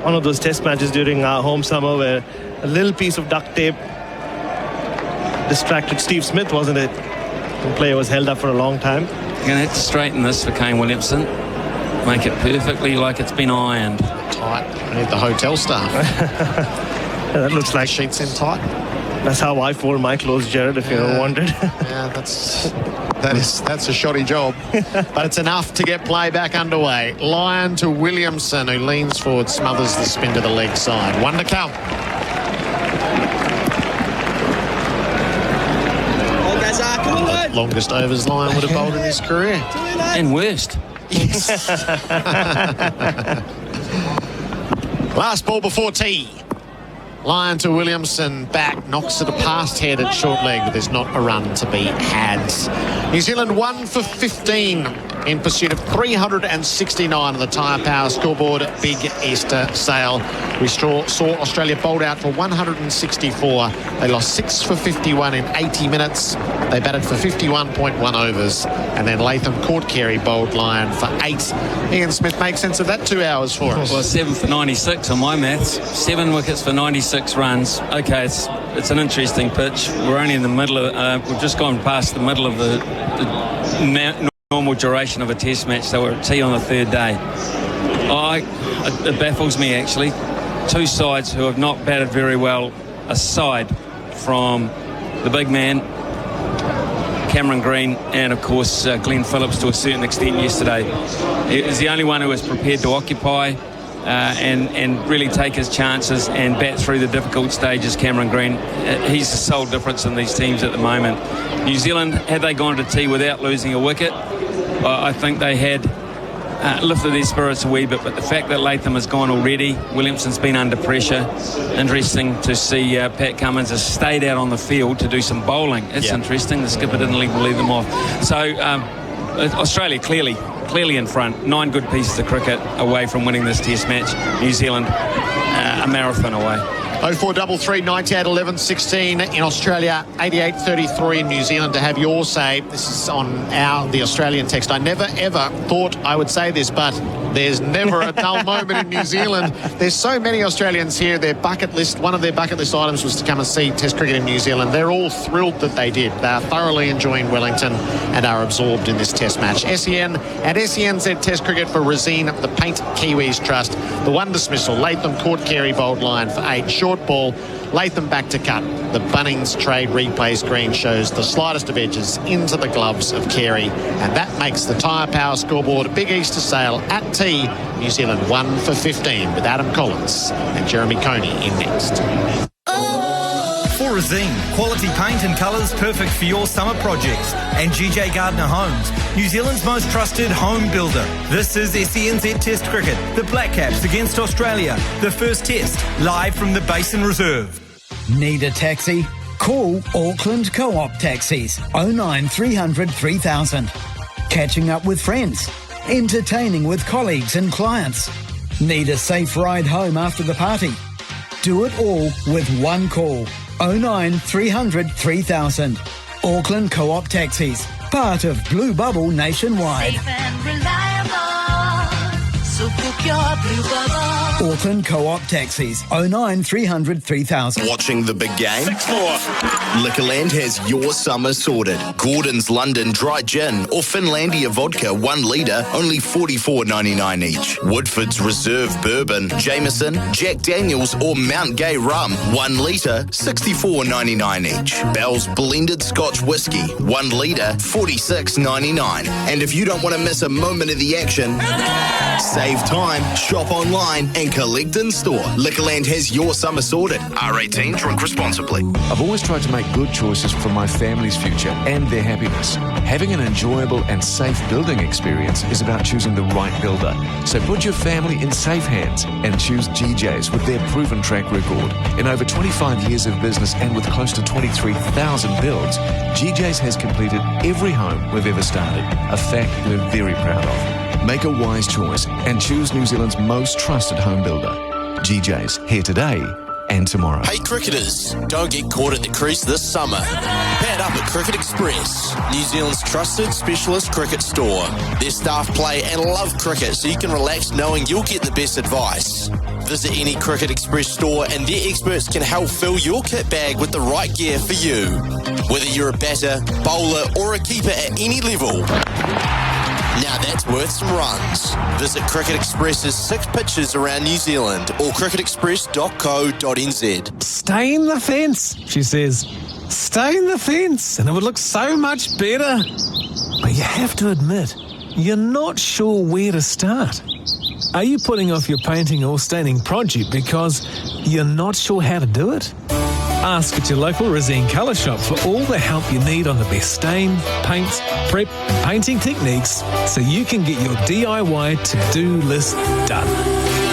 one of those test matches during our home summer where a little piece of duct tape distracted Steve Smith, wasn't it? The player was held up for a long time. You're going to have to straighten this for Kane Williamson. Make it perfectly like it's been ironed. Tight. I need the hotel staff. That looks like sheets in tight. That's how I fold my clothes, Gerard, if you ever wondered. Yeah, that's a shoddy job. But it's enough to get play back underway. Lyon to Williamson, who leans forward, smothers the spin to the leg side. One to come. Longest overs Lyon would have bowled in his career. And worst. Yes. Last ball before tea. Lyon to Williamson, back, knocks it a past head at short leg, but there's not a run to be had. New Zealand 1 for 15 in pursuit of 369 on the Tyre Power scoreboard. Big Easter sail. We saw Australia bowled out for 164. They lost 6 for 51 in 80 minutes. They batted for 51.1 overs. And then Latham caught Carey, bowled Lyon for 8. Ian Smith, make sense of that 2 hours for us. Well, 7 for 96 on my maths. 7 wickets for 96 runs. Okay, it's an interesting pitch. We're only in the middle of... we've just gone past the middle of the normal duration of a test match, so we're at tea on the third day. It baffles me, actually. Two sides who have not batted very well, aside from the big man, Cameron Green, and of course Glenn Phillips to a certain extent yesterday. He was the only one who was prepared to occupy and really take his chances and bat through the difficult stages. Cameron Green, he's the sole difference in these teams at the moment. New Zealand, had they gone to tea without losing a wicket, I think they had lifted their spirits a wee bit, but the fact that Latham has gone already, Williamson's been under pressure. Interesting to see Pat Cummins has stayed out on the field to do some bowling. It's interesting. The skipper didn't leave them off. So Australia clearly in front. 9 good pieces of cricket away from winning this test match. New Zealand a marathon away. 0433 98 11 16 in Australia, 88 33 in New Zealand to have your say. This is on the Australian text. I never ever thought I would say this, but there's never a dull moment in New Zealand. There's so many Australians here. Their bucket list, one of their bucket list items was to come and see Test cricket in New Zealand. They're all thrilled that they did. They are thoroughly enjoying Wellington and are absorbed in this Test match. SEN and SENZ Test cricket for Resine, the Paint Kiwis Trust. The one dismissal. Latham caught Carey, bowled Lyon for 8. Short ball. Latham back to cut. The Bunnings trade replay screen shows the slightest of edges into the gloves of Carey, and that makes the Tyre Power scoreboard a big Easter sail at tea. New Zealand 1 for 15 with Adam Collins and Jeremy Coney in next. For Resine, quality paint and colours perfect for your summer projects. And GJ Gardner Homes, New Zealand's most trusted home builder. This is SENZ Test Cricket, the Black Caps against Australia. The first test, live from the Basin Reserve. Need a taxi? Call Auckland Co-op Taxis 09 300 3000. Catching up with friends. Entertaining with colleagues and clients. Need a safe ride home after the party? Do it all with one call. 09 300 3000. Auckland Co-op Taxis, part of Blue Bubble nationwide. Safe and reliable, so book your Blue Bubble. Auckland Co-op Taxis, 09 300 3000. Watching the big game? 6-4. Liquorland has your summer sorted. Gordon's London Dry Gin or Finlandia Vodka 1 litre, only $44.99 each. Woodford's Reserve Bourbon, Jameson, Jack Daniels or Mount Gay Rum 1 litre, $64.99 each. Bell's Blended Scotch Whisky 1 litre, $46.99. And if you don't want to miss a moment of the action, save time, shop online and collect in store. Liquorland has your summer sorted. R18, drink responsibly. I've always tried to make good choices for my family's future and their happiness. Having an enjoyable and safe building experience is about choosing the right builder. So put your family in safe hands and choose GJ's with their proven track record. In over 25 years of business and with close to 23,000 builds, GJ's has completed every home we've ever started, a fact we're very proud of. Make a wise choice and choose New Zealand's most trusted home builder. GJ's, here today and tomorrow. Hey cricketers, don't get caught at the crease this summer. Pad up at Cricket Express, New Zealand's trusted specialist cricket store. Their staff play and love cricket, so you can relax knowing you'll get the best advice. Visit any Cricket Express store and their experts can help fill your kit bag with the right gear for you. Whether you're a batter, bowler or a keeper at any level, Now that's worth some runs. Visit Cricket Express's 6 pitches around New Zealand or cricketexpress.co.nz. Stay in the fence, she says. Stay in the fence and it would look so much better. But you have to admit, you're not sure where to start. Are you putting off your painting or staining project because you're not sure how to do it? Ask at your local Resene colour shop for all the help you need on the best stain, paint, prep and painting techniques so you can get your DIY to-do list done.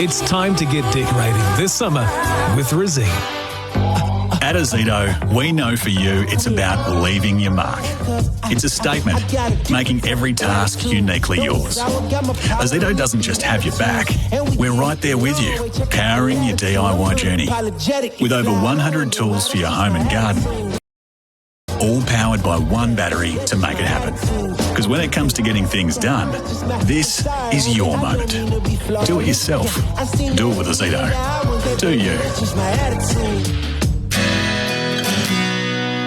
It's time to get decorating this summer with Resene. At Ozito, we know for you it's about leaving your mark. It's a statement, making every task uniquely yours. Ozito doesn't just have your back, we're right there with you, powering your DIY journey. With over 100 tools for your home and garden, all powered by one battery to make it happen. Because when it comes to getting things done, this is your moment. Do it yourself. Do it with Ozito. Do you?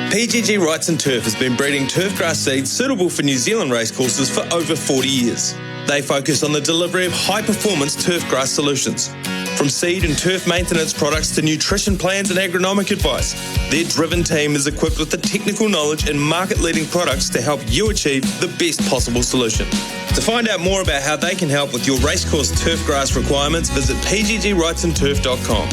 PGG Wrights and Turf has been breeding turfgrass seeds suitable for New Zealand racecourses for over 40 years. They focus on the delivery of high-performance turfgrass solutions. From seed and turf maintenance products to nutrition plans and agronomic advice, their driven team is equipped with the technical knowledge and market-leading products to help you achieve the best possible solution. To find out more about how they can help with your racecourse turfgrass requirements, visit pggwrightsandturf.com.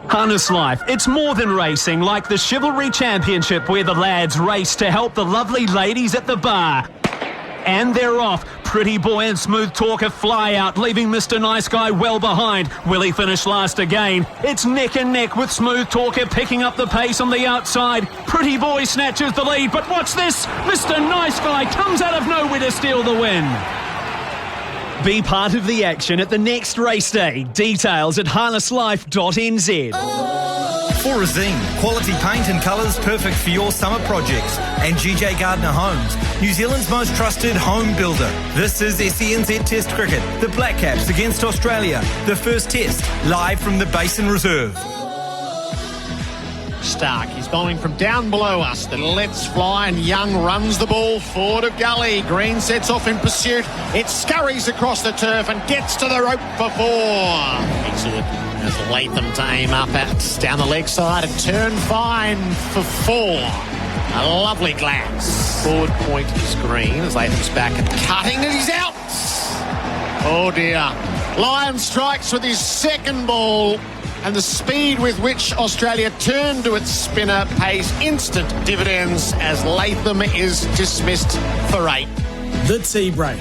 Harness Life, it's more than racing, like the Chivalry Championship where the lads race to help the lovely ladies at the bar. And they're off. Pretty Boy and Smooth Talker fly out, leaving Mr. Nice Guy well behind. Will he finish last again? It's neck and neck with Smooth Talker picking up the pace on the outside. Pretty Boy snatches the lead, but watch this! Mr. Nice Guy comes out of nowhere to steal the win. Be part of the action at the next race day. Details at harnesslife.nz. For Resene, quality paint and colours perfect for your summer projects. And GJ Gardner Homes, New Zealand's most trusted home builder. This is SENZ Test Cricket. The Black Caps against Australia. The first test, live from the Basin Reserve. Stark, he's bowling from down below us. Then lets fly and Young runs the ball forward of Gully. Green sets off in pursuit. It scurries across the turf and gets to the rope for 4. Makes it as Latham to aim up at down the leg side and turn fine for 4. A lovely glance. Forward point is Green as Latham's back and cutting and he's out. Oh dear. Lyon strikes with his second ball. And the speed with which Australia turned to its spinner pays instant dividends as Latham is dismissed for 8. The tea break.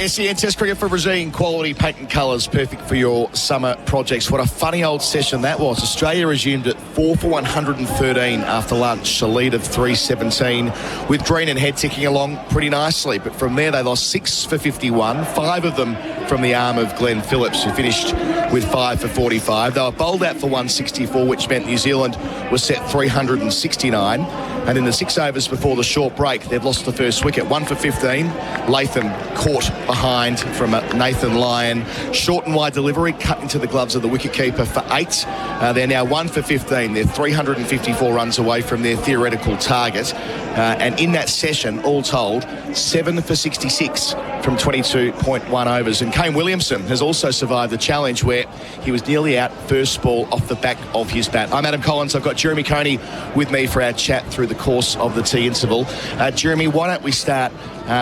SEN Test Cricket for Resene, quality paint and colours, perfect for your summer projects. What a funny old session that was. Australia resumed at 4 for 113 after lunch, a lead of 317, with Green and Head ticking along pretty nicely. But from there, they lost 6 for 51, 5 of them from the arm of Glenn Phillips, who finished with 5 for 45. They were bowled out for 164, which meant New Zealand was set 369. And in the 6 overs before the short break, they've lost the first wicket. 1 for 15. Latham caught behind from Nathan Lyon. Short and wide delivery cut into the gloves of the wicketkeeper for 8. They're now 1 for 15. They're 354 runs away from their theoretical target. And in that session, all told, 7 for 66 from 22.1 overs. And Kane Williamson has also survived the challenge where he was nearly out first ball off the back of his bat. I'm Adam Collins. I've got Jeremy Coney with me for our chat through the course of the tea interval. Jeremy, why don't we start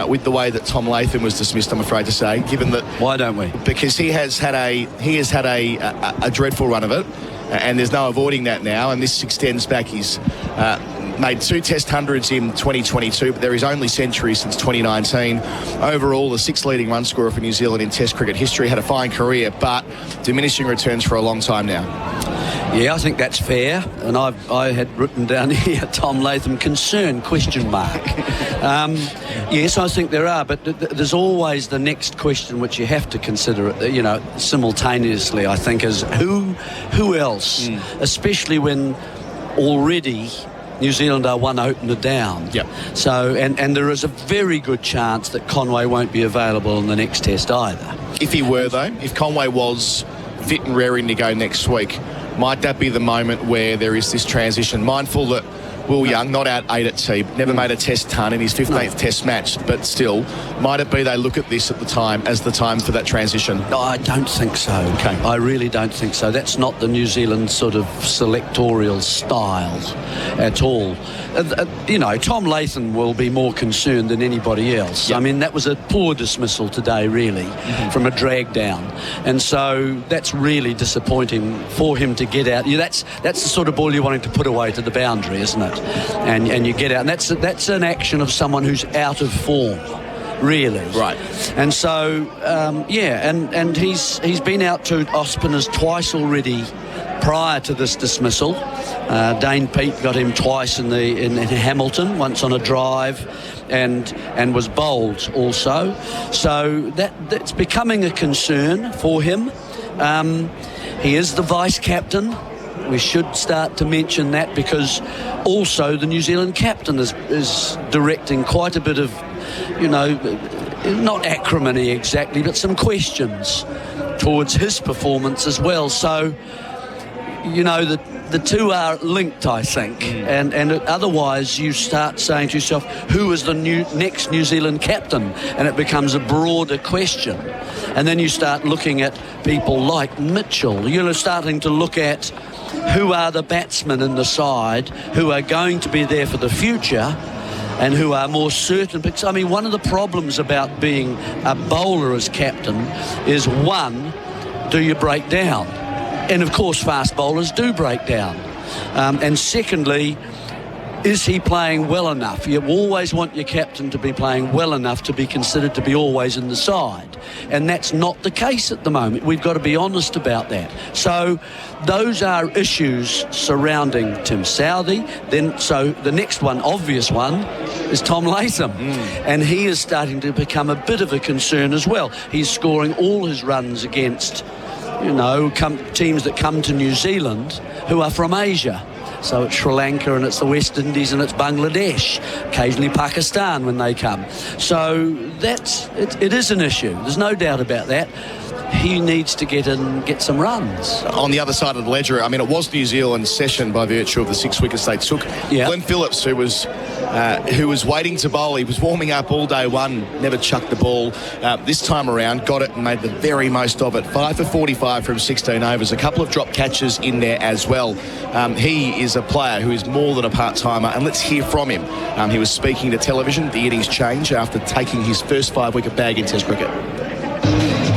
with the way that Tom Latham was dismissed, I'm afraid to say, given that... Why don't we? Because he has had a dreadful run of it, and there's no avoiding that now, and this extends back his... made 2 Test hundreds in 2022, but they're his only century since 2019. Overall, the 6th leading run scorer for New Zealand in Test cricket history. Had a fine career, but diminishing returns for a long time now. Yeah, I think that's fair. And I had written down here, Tom Latham, concern, question mark. Yes, I think there are, but there's always the next question which you have to consider, simultaneously, I think, is who else? Especially when already New Zealand are 1 opener down. Yep. So, and there is a very good chance that Conway won't be available in the next test either. If he were, though, if Conway was fit and raring to go next week, might that be the moment where there is this transition? Mindful that Will Young, not out 8 at sea, never made a test ton in his 15th test match, but still, might it be they look at this at the time as the time for that transition? No, I don't think so. Okay. I really don't think so. That's not the New Zealand sort of selectorial style at all. Tom Latham will be more concerned than anybody else. Yep. I mean, that was a poor dismissal today, really, from a drag down. And so that's really disappointing for him to get out. That's the sort of ball you're wanting to put away to the boundary, isn't it? And you get out. And that's an action of someone who's out of form, really. Right. And so, and he's been out to off-spinners twice already prior to this dismissal. Dane Pete got him twice in Hamilton, once on a drive, and was bowled also. So that's becoming a concern for him. He is the vice captain. We should start to mention that, because also the New Zealand captain is directing quite a bit of, not acrimony exactly, but some questions towards his performance as well. So, the two are linked, I think, and otherwise you start saying to yourself, who is the next New Zealand captain? And it becomes a broader question. And then you start looking at people like Mitchell. You're starting to look at who are the batsmen in the side who are going to be there for the future and who are more certain. Because, I mean, one of the problems about being a bowler as captain is, one, do you break down? And, of course, fast bowlers do break down. And secondly, is he playing well enough? You always want your captain to be playing well enough to be considered to be always in the side. And that's not the case at the moment. We've got to be honest about that. So those are issues surrounding Tim Southee. So the next one, obvious one, is Tom Latham. And he is starting to become a bit of a concern as well. He's scoring all his runs against, teams that come to New Zealand who are from Asia. So it's Sri Lanka and it's the West Indies and it's Bangladesh, occasionally Pakistan when they come. So it is an issue. There's no doubt about that. He needs to get in and get some runs. On the other side of the ledger, I mean, it was New Zealand's session by virtue of the 6 wickets they took. Yeah. Glenn Phillips, who was waiting to bowl, he was warming up all day one, never chucked the ball. This time around, got it and made the very most of it. 5 for 45 from 16 overs. A couple of drop catches in there as well. He is a player who is more than a part-timer, and let's hear from him. He was speaking to television, the innings change after taking his first 5-wicket bag in Test cricket.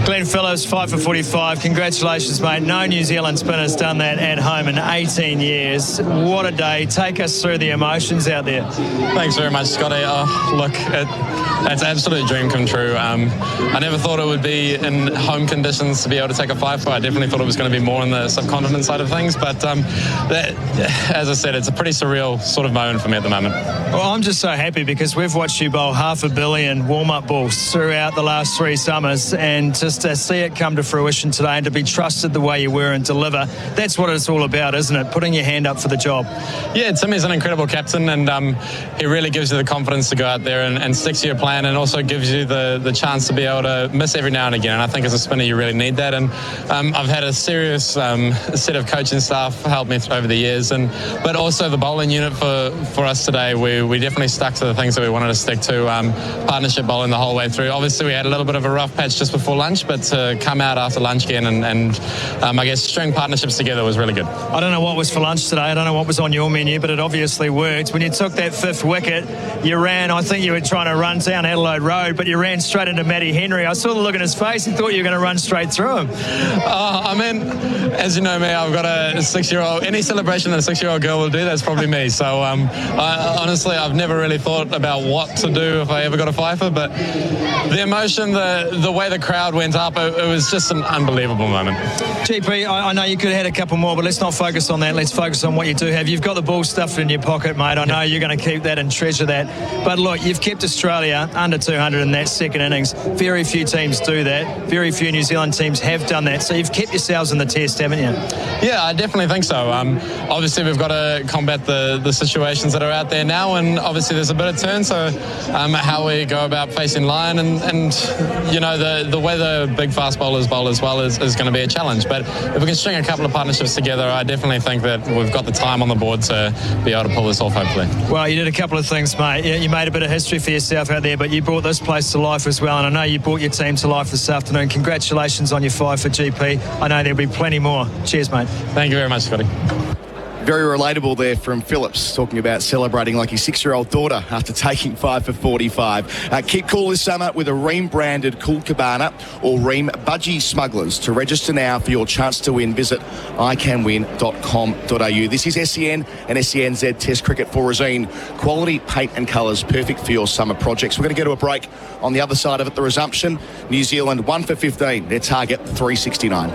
Glenn Phillips, 5 for 45. Congratulations, mate. No New Zealand spinner's done that at home in 18 years. What a day. Take us through the emotions out there. Thanks very much, Scotty. It's an absolute dream come true. I never thought it would be in home conditions to be able to take a 5-for. I definitely thought it was going to be more on the subcontinent side of things. But as I said, it's a pretty surreal sort of moment for me at the moment. Well, I'm just so happy because we've watched you bowl 500 million warm-up balls throughout the last 3 summers, and just to see it come to fruition today and to be trusted the way you were and deliver, that's what it's all about, isn't it? Putting your hand up for the job. Yeah, Timmy's an incredible captain, and he really gives you the confidence to go out there and stick to your plan, and also gives you the chance to be able to miss every now and again. And I think as a spinner you really need that, and I've had a serious set of coaching staff help me over the years, but also the bowling unit for us today, we definitely stuck to the things that we wanted to stick to. Partnership bowling the whole way through. Obviously we had a little bit of a rough patch just before lunch, but to come out after lunch again and I guess string partnerships together was really good. I don't know what was for lunch today. I don't know what was on your menu, but it obviously worked. When you took that 5th wicket, you ran. I think you were trying to run down Adelaide Road, but you ran straight into Matty Henry. I saw the look in his face. He thought you were going to run straight through him. I mean, as you know me, I've got a 6-year-old. Any celebration that a 6-year-old girl will do, that's probably me. So honestly, I've never really thought about what to do if I ever got a 5-for, but the emotion, the way the crowd went up, it was just an unbelievable moment. GP, I know you could have had a couple more, but let's not focus on that. Let's focus on what you do have. You've got the ball stuffed in your pocket, mate. I know you're going to keep that and treasure that. But look, you've kept Australia under 200 in that second innings. Very few teams do that. Very few New Zealand teams have done that. So you've kept yourselves in the test, haven't you? Yeah, I definitely think so. Obviously, we've got to combat the situations that are out there now, and obviously there's a bit of turn. So how we go about facing line and the way the big fast bowlers bowl as well is going to be a challenge. But if we can string a couple of partnerships together, I definitely think that we've got the time on the board to be able to pull this off, hopefully. Well, you did a couple of things, mate. You made a bit of history for yourself out there, but you brought this place to life as well, and I know you brought your team to life this afternoon. Congratulations on your 5 for GP. I know there'll be plenty more. Cheers, mate. Thank you very much, Scotty. Very relatable there from Phillips, talking about celebrating like his 6-year-old daughter after taking 5 for 45. Keep cool this summer with a Ream-branded Cool Cabana or Ream Budgie Smugglers. To register now for your chance to win, visit iCanWin.com.au. This is SEN and SENZ Test Cricket for Rosine. Quality paint and colours, perfect for your summer projects. We're going to go to a break. On the other side of it, the resumption. New Zealand 1 for 15. Their target 369.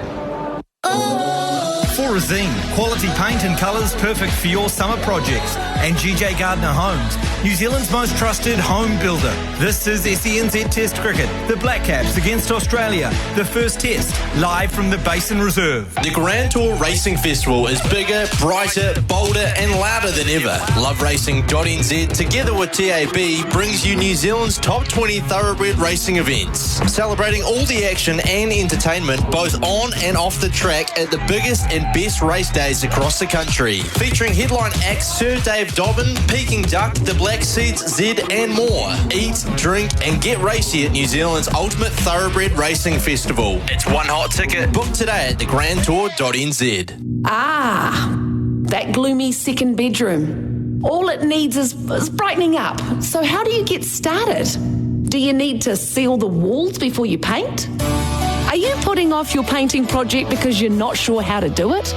For Rosine, quality paint and colours perfect for your summer projects. And GJ Gardner Homes, New Zealand's most trusted home builder. This is SENZ Test Cricket. The Black Caps against Australia. The first test, live from the Basin Reserve. The Grand Tour Racing Festival is bigger, brighter, bolder and louder than ever. LoveRacing.nz together with TAB brings you New Zealand's top 20 thoroughbred racing events. Celebrating all the action and entertainment both on and off the track at the biggest and best race days across the country. Featuring headline acts Sir Dave Dobbin, Peking Duck, the Black Seeds, Zed and more. Eat, drink and get racy at New Zealand's ultimate thoroughbred racing festival. It's one hot ticket. Book today at thegrandtour.nz. Ah, that gloomy second bedroom. All it needs is brightening up. So how do you get started? Do you need to seal the walls before you paint? Are you putting off your painting project because you're not sure how to do it?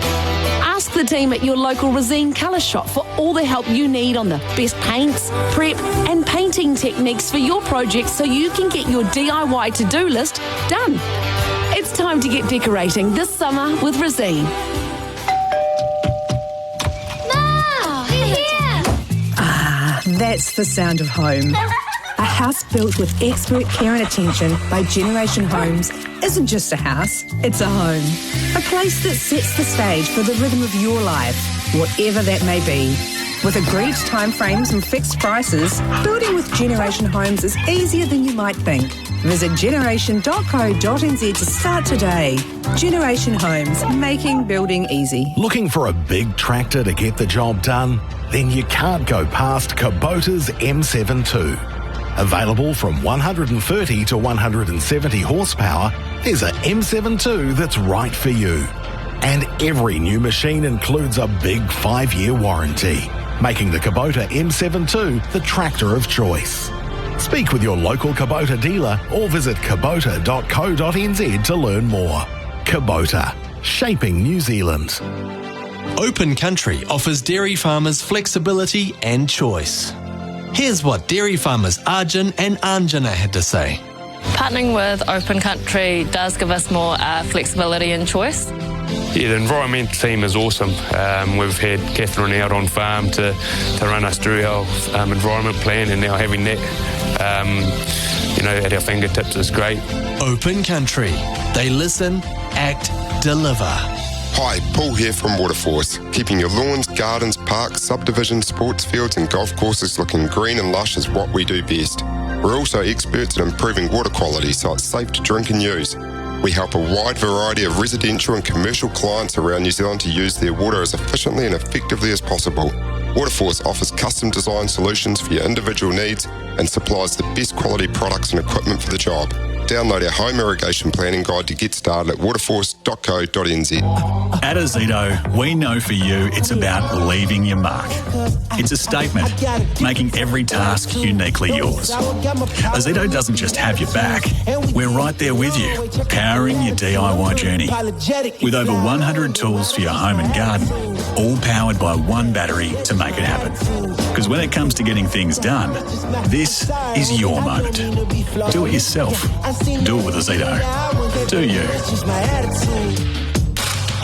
Ask the team at your local Rosine colour shop for all the help you need on the best paints, prep and painting techniques for your project so you can get your DIY to-do list done. It's time to get decorating this summer with Rosine. That's the sound of home. A house built with expert care and attention by Generation Homes isn't just a house, it's a home. A place that sets the stage for the rhythm of your life, whatever that may be. With agreed timeframes and fixed prices, building with Generation Homes is easier than you might think. Visit generation.co.nz to start today. Generation Homes, making building easy. Looking for a big tractor to get the job done? Then you can't go past Kubota's M72. Available from 130 to 170 horsepower, there's a M72 that's right for you. And every new machine includes a big 5-year warranty, making the Kubota M72 the tractor of choice. Speak with your local Kubota dealer or visit kubota.co.nz to learn more. Kubota, shaping New Zealand. Open Country offers dairy farmers flexibility and choice. Here's what dairy farmers Arjun and Anjana had to say. Partnering with Open Country does give us more flexibility and choice. Yeah, the environmental team is awesome. We've had Catherine out on farm to run us through our environment plan, and now having that at our fingertips is great. Open Country. They listen, act, deliver. Hi, Paul here from Waterforce, keeping your lawns, gardens, parks, subdivisions, sports fields and golf courses looking green and lush is what we do best. We're also experts at improving water quality so it's safe to drink and use. We help a wide variety of residential and commercial clients around New Zealand to use their water as efficiently and effectively as possible. Waterforce offers custom design solutions for your individual needs and supplies the best quality products and equipment for the job. Download our home irrigation planning guide to get started at waterforce.co.nz. At Azito, we know for you it's about leaving your mark. It's a statement, making every task uniquely yours. Azito doesn't just have your back, we're right there with you, powering your DIY journey. With over 100 tools for your home and garden, all powered by one battery to make it happen. Because when it comes to getting things done, this is your moment. Do it yourself. Do it with Azito. Do you?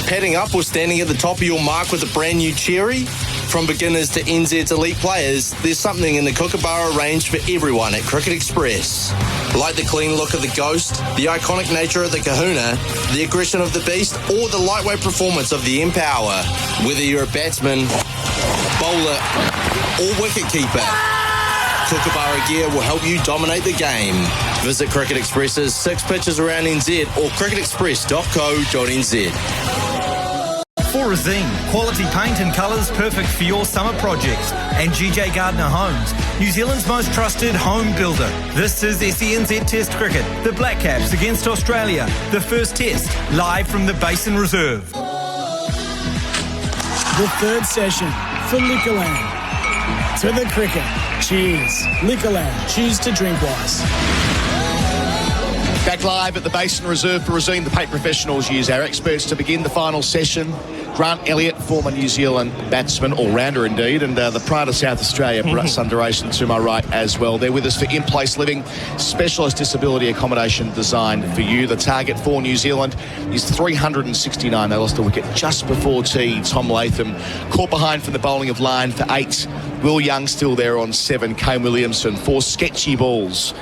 Padding up or standing at the top of your mark with a brand new Cherry? From beginners to NZ's elite players, there's something in the Kookaburra range for everyone at Cricket Express. Like the clean look of the Ghost, the iconic nature of the Kahuna, the aggression of the Beast, or the lightweight performance of the Empower. Whether you're a batsman, bowler, or wicketkeeper, Kookaburra gear will help you dominate the game. Visit Cricket Express's 6 pitches around NZ or cricketexpress.co.nz. Forazine, quality paint and colours perfect for your summer projects. And GJ Gardner Homes, New Zealand's most trusted home builder. This is SENZ Test Cricket. The Black Caps against Australia. The first test, live from the Basin Reserve. The third session for Liquorland. To the cricket. Cheers. Liquorland. Choose to drink wise. Back live at the Basin Reserve for Resine. The paint professionals use our experts to begin the final session. Grant Elliott, former New Zealand batsman, all-rounder indeed, and the Pride of South Australia, Bharat Sundaresan, to my right as well. They're with us for In-Place Living, specialist disability accommodation designed for you. The target for New Zealand is 369. They lost a wicket just before tea. Tom Latham caught behind from the bowling of line for 8. Will Young still there on 7. Kane Williamson, 4 sketchy balls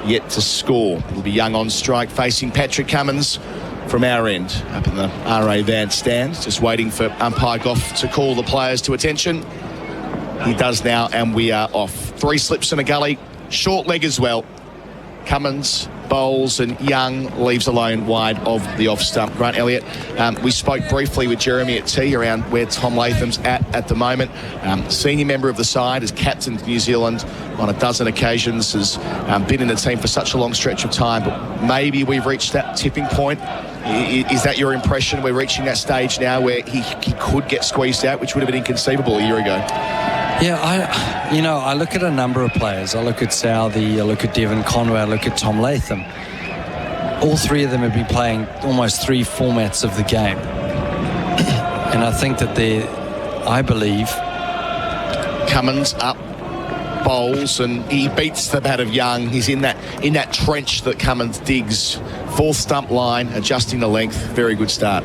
yet to score. It'll be Young on strike facing Patrick Cummins from our end up in the RA Van stand, just waiting for umpire Goff to call the players to attention. He does now, and we are off. 3 slips in a gully, short leg as well. Cummins bowls and Young leaves alone wide of the off stump. Grant Elliott, we spoke briefly with Jeremy at tea around where Tom Latham's at the moment. Senior member of the side, has captained New Zealand on a dozen occasions, has been in the team for such a long stretch of time, but maybe we've reached that tipping point. Is that your impression? We're reaching that stage now where he could get squeezed out, which would have been inconceivable a year ago. Yeah, I look at a number of players. I look at Southey, I look at Devon Conway, I look at Tom Latham. All 3 of them have been playing almost 3 formats of the game. And I think that I believe... Cummins up, bowls, and he beats the bat of Young. He's in that trench that Cummins digs. 4th stump line, adjusting the length. Very good start.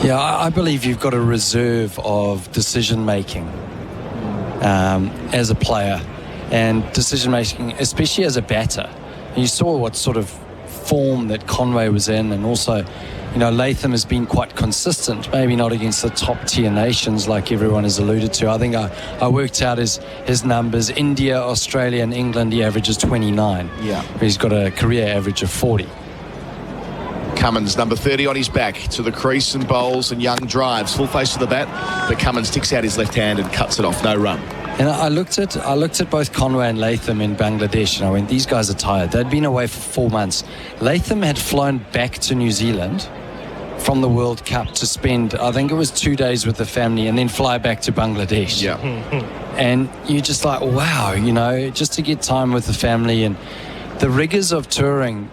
Yeah, I believe you've got a reserve of decision-making as a player, and decision-making, especially as a batter. And you saw what sort of form that Conway was in, and also, Latham has been quite consistent, maybe not against the top-tier nations like everyone has alluded to. I think I worked out his numbers. India, Australia and England, he averages 29. Yeah. He's got a career average of 40. Cummins, number 30 on his back to the crease and bowls, and Young drives full face to the bat, but Cummins sticks out his left hand and cuts it off. No run. And I looked at both Conway and Latham in Bangladesh, and I went, these guys are tired. They'd been away for 4 months. Latham had flown back to New Zealand from the World Cup to spend, I think it was 2 days with the family, and then fly back to Bangladesh. Yeah. And you're just like, wow, just to get time with the family and the rigours of touring.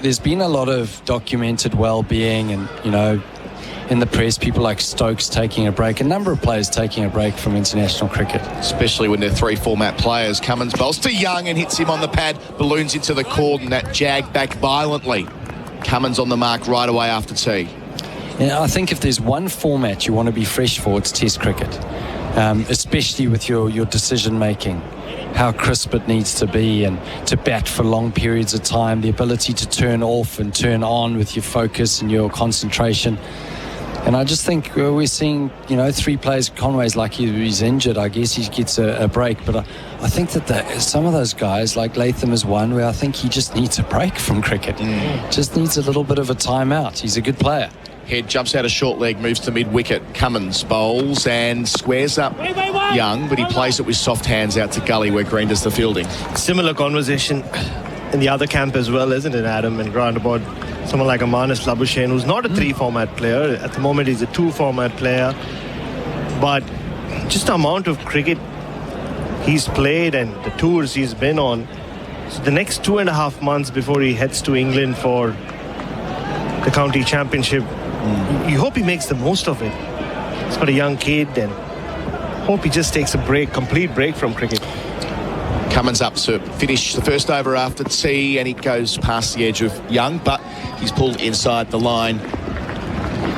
There's been a lot of documented well-being and, in the press, people like Stokes taking a break, a number of players taking a break from international cricket. Especially when they're 3 format players. Cummins bowls to Young and hits him on the pad, balloons into the cord, and that jag back violently. Cummins on the mark right away after tea. Yeah, I think if there's one format you want to be fresh for, it's Test cricket, especially with your decision-making. How crisp it needs to be, and to bat for long periods of time, the ability to turn off and turn on with your focus and your concentration. And I just think we're seeing, 3 players. Conway's lucky he's injured. I guess he gets a break. But I think that some of those guys, like Latham is one, where I think he just needs a break from cricket. Just needs a little bit of a timeout. He's a good player. Head jumps out a short leg, moves to mid-wicket. Cummins bowls and squares up Young, but he plays it with soft hands out to gully where Green does the fielding. Similar conversation in the other camp as well, isn't it, Adam and Grant, about someone like Amanis Labuschagne, who's not a 3-format player. At the moment, he's a 2-format player. But just the amount of cricket he's played and the tours he's been on. So the next 2.5 months before he heads to England for the county championship, you hope he makes the most of it. He's got a young kid, and hope he just takes a complete break from cricket. Cummins up to finish the first over after tea, and he goes past the edge of Young, but he's pulled inside the line.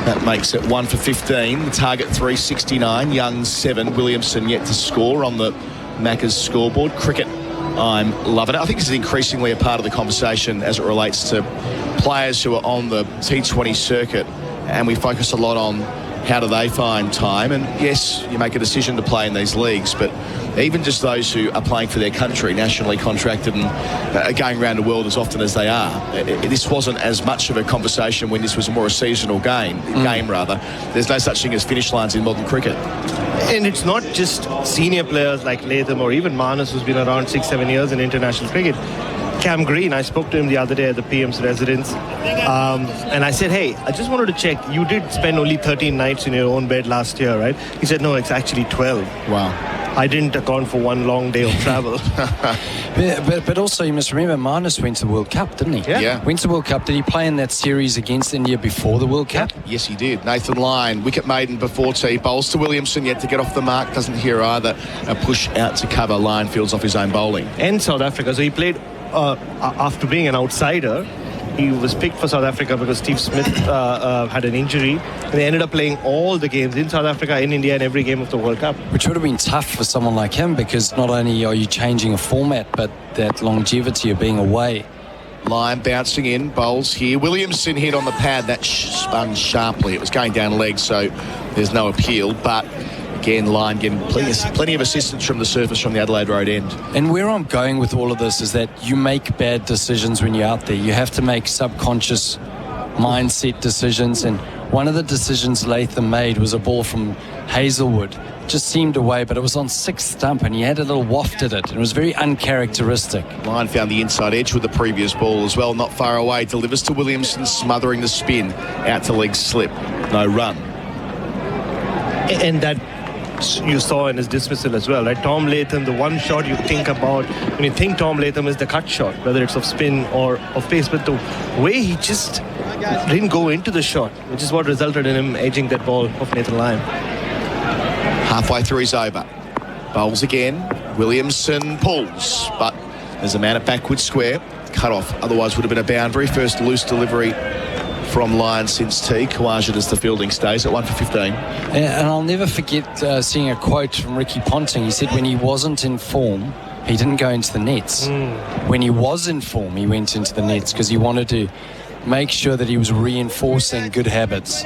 That makes it 1 for 15. The target 369. Young's 7. Williamson yet to score on the Macca's scoreboard. Cricket, I'm loving it. I think this is increasingly a part of the conversation as it relates to players who are on the T20 circuit, and we focus a lot on how do they find time. And yes, you make a decision to play in these leagues, but even just those who are playing for their country, nationally contracted and are going around the world as often as they are. This wasn't as much of a conversation when this was more a seasonal game. There's no such thing as finish lines in modern cricket. And it's not just senior players like Latham or even Marnus, who's been around 6-7 years in international cricket. Cam Green, I spoke to him the other day at the PM's residence, and I said, hey, I just wanted to check, you did spend only 13 nights in your own bed last year, right? He said, no, it's actually 12. Wow. I didn't account for one long day of travel. but also you must remember Marnus went to the World Cup, didn't he? Yeah. Went to the World Cup. Did he play in that series against India before the World Cup? Yes, he did. Nathan Lyon, wicket maiden before tea, bowls to Williamson, yet to get off the mark, doesn't hear either. A push out to cover, Lyon fields off his own bowling. And South Africa, so he played after being an outsider. He was picked for South Africa because Steve Smith had an injury, and they ended up playing all the games in South Africa, in India, and every game of the World Cup. Which would have been tough for someone like him, because not only are you changing a format, but that longevity of being away. Lyon bouncing in, bowls here. Williamson hit on the pad, that spun sharply. It was going down leg, so there's no appeal, but again, Lyon getting plenty of assistance from the surface from the Adelaide Road end. And where I'm going with all of this is that you make bad decisions when you're out there. You have to make subconscious mindset decisions, and one of the decisions Latham made was a ball from Hazelwood. Just seemed away, but it was on sixth stump, and he had a little waft at it, and it was very uncharacteristic. Lyon found the inside edge with the previous ball as well, not far away. Delivers to Williamson, smothering the spin. Out to leg slip. No run. And that you saw in his dismissal as well, right? Tom Latham, the one shot you think about when you think Tom Latham is the cut shot, whether it's of spin or of pace, but the way he just didn't go into the shot, which is what resulted in him edging that ball of Nathan Lyon. Halfway through his over. Bowls again. Williamson pulls, but there's a man at backward square. Cut off, otherwise would have been a boundary. First loose delivery from Lyon since tea. Khawaja as the fielding stays at 1 for 15. And I'll never forget seeing a quote from Ricky Ponting. He said when he wasn't in form, he didn't go into the nets. When he was in form, he went into the nets because he wanted to make sure that he was reinforcing good habits.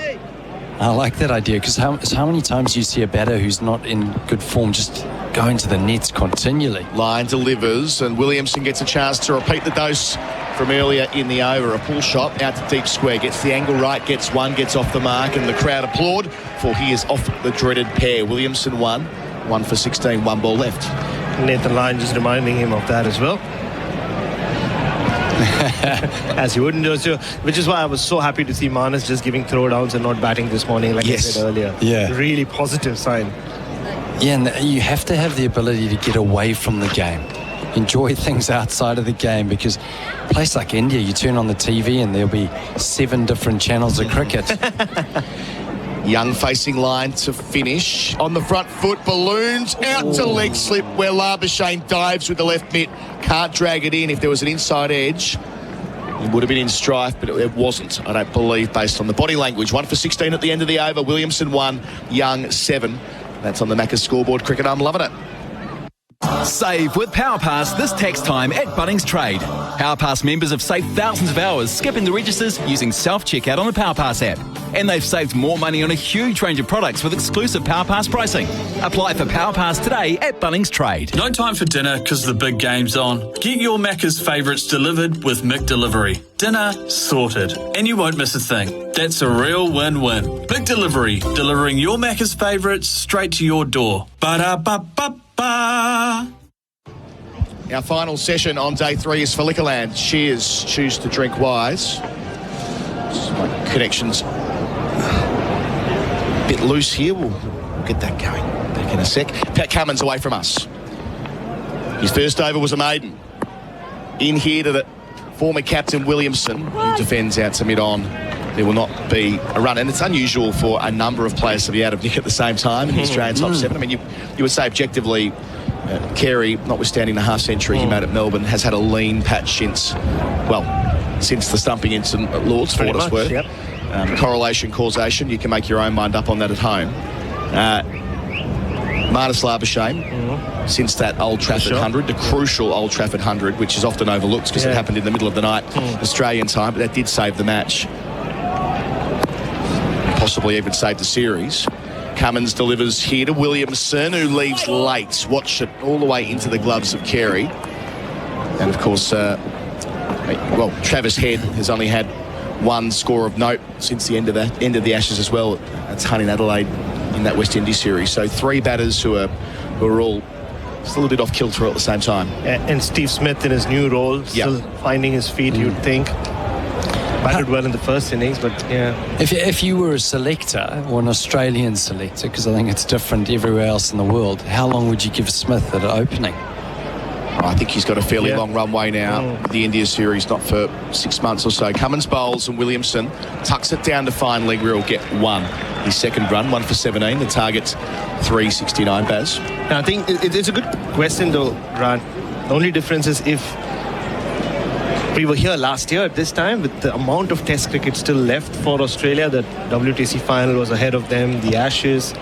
I like that idea, because how many times do you see a batter who's not in good form just go into the nets continually? Lyon delivers, and Williamson gets a chance to repeat the dose from earlier in the over. A pull shot out to deep square, gets the angle right, gets one, gets off the mark, and the crowd applaud, for he is off the dreaded pair. Williamson 1 for 16, 1 ball left. Nathan Lyon just reminding him of that as well. As he wouldn't do so, which is why I was so happy to see Marnus just giving throwdowns and not batting this morning, like I said earlier. Yeah. Really positive sign. Yeah, and you have to have the ability to get away from the game. Enjoy things outside of the game, because a place like India, you turn on the TV and there'll be 7 different channels of cricket. Young facing line to finish. On the front foot, balloons out to leg slip, where Labuschagne dives with the left mitt. Can't drag it in. If there was an inside edge, it would have been in strife, but it wasn't, I don't believe, based on the body language. 1 for 16 at the end of the over. Williamson 1, Young 7. That's on the Macca's scoreboard. Cricket, I'm loving it. Save with PowerPass this tax time at Bunnings Trade. PowerPass members have saved thousands of hours skipping the registers using self-checkout on the PowerPass app. And they've saved more money on a huge range of products with exclusive PowerPass pricing. Apply for PowerPass today at Bunnings Trade. No time for dinner because the big game's on. Get your Macca's favourites delivered with Mick Delivery. Dinner sorted. And you won't miss a thing. That's a real win-win. Big Delivery, delivering your Macca's favourites straight to your door. Ba-da-ba-ba-ba. Our final session on day 3 is for Liquorland. Cheers, choose to drink wise. My connection's a bit loose here. We'll get that going back in a sec. Pat Cummins away from us. His first over was a maiden. In here to the former captain Williamson, who defends out to mid-on. There will not be a run, and it's unusual for a number of players to be out of nick at the same time in the Australian top 7. I mean, you would say objectively, Carey, notwithstanding the half-century he made at Melbourne, has had a lean patch since the stumping in St Lord's, for what it's worth. Yep. Correlation, causation, you can make your own mind up on that at home. Marnus Labuschagne, since that Old Trafford 100, the crucial Old Trafford 100, which is often overlooked because it happened in the middle of the night, Australian time, but that did save the match. Possibly even saved the series. Cummins delivers here to Williamson, who leaves late. Watch it all the way into the gloves of Carey. And, of course, Travis Head has only had one score of note since the end of the Ashes as well. That's Hunt in Adelaide in that West Indies series. So 3 batters who are all still a bit off kilter at the same time. And Steve Smith in his new role, still finding his feet, you'd think. Batted well in the first innings, but yeah. If you were a selector, or an Australian selector, because I think it's different everywhere else in the world, how long would you give Smith at opening? I think he's got a fairly long runway now. The India series, not for 6 months or so. Cummins bowls and Williamson tucks it down to fine leg where he'll get 1. His second run, 1 for 17. The target's 369, Baz. Now, I think it's a good question, though, Grant. The only difference is if we were here last year at this time, with the amount of Test cricket still left for Australia, the WTC final was ahead of them, the Ashes.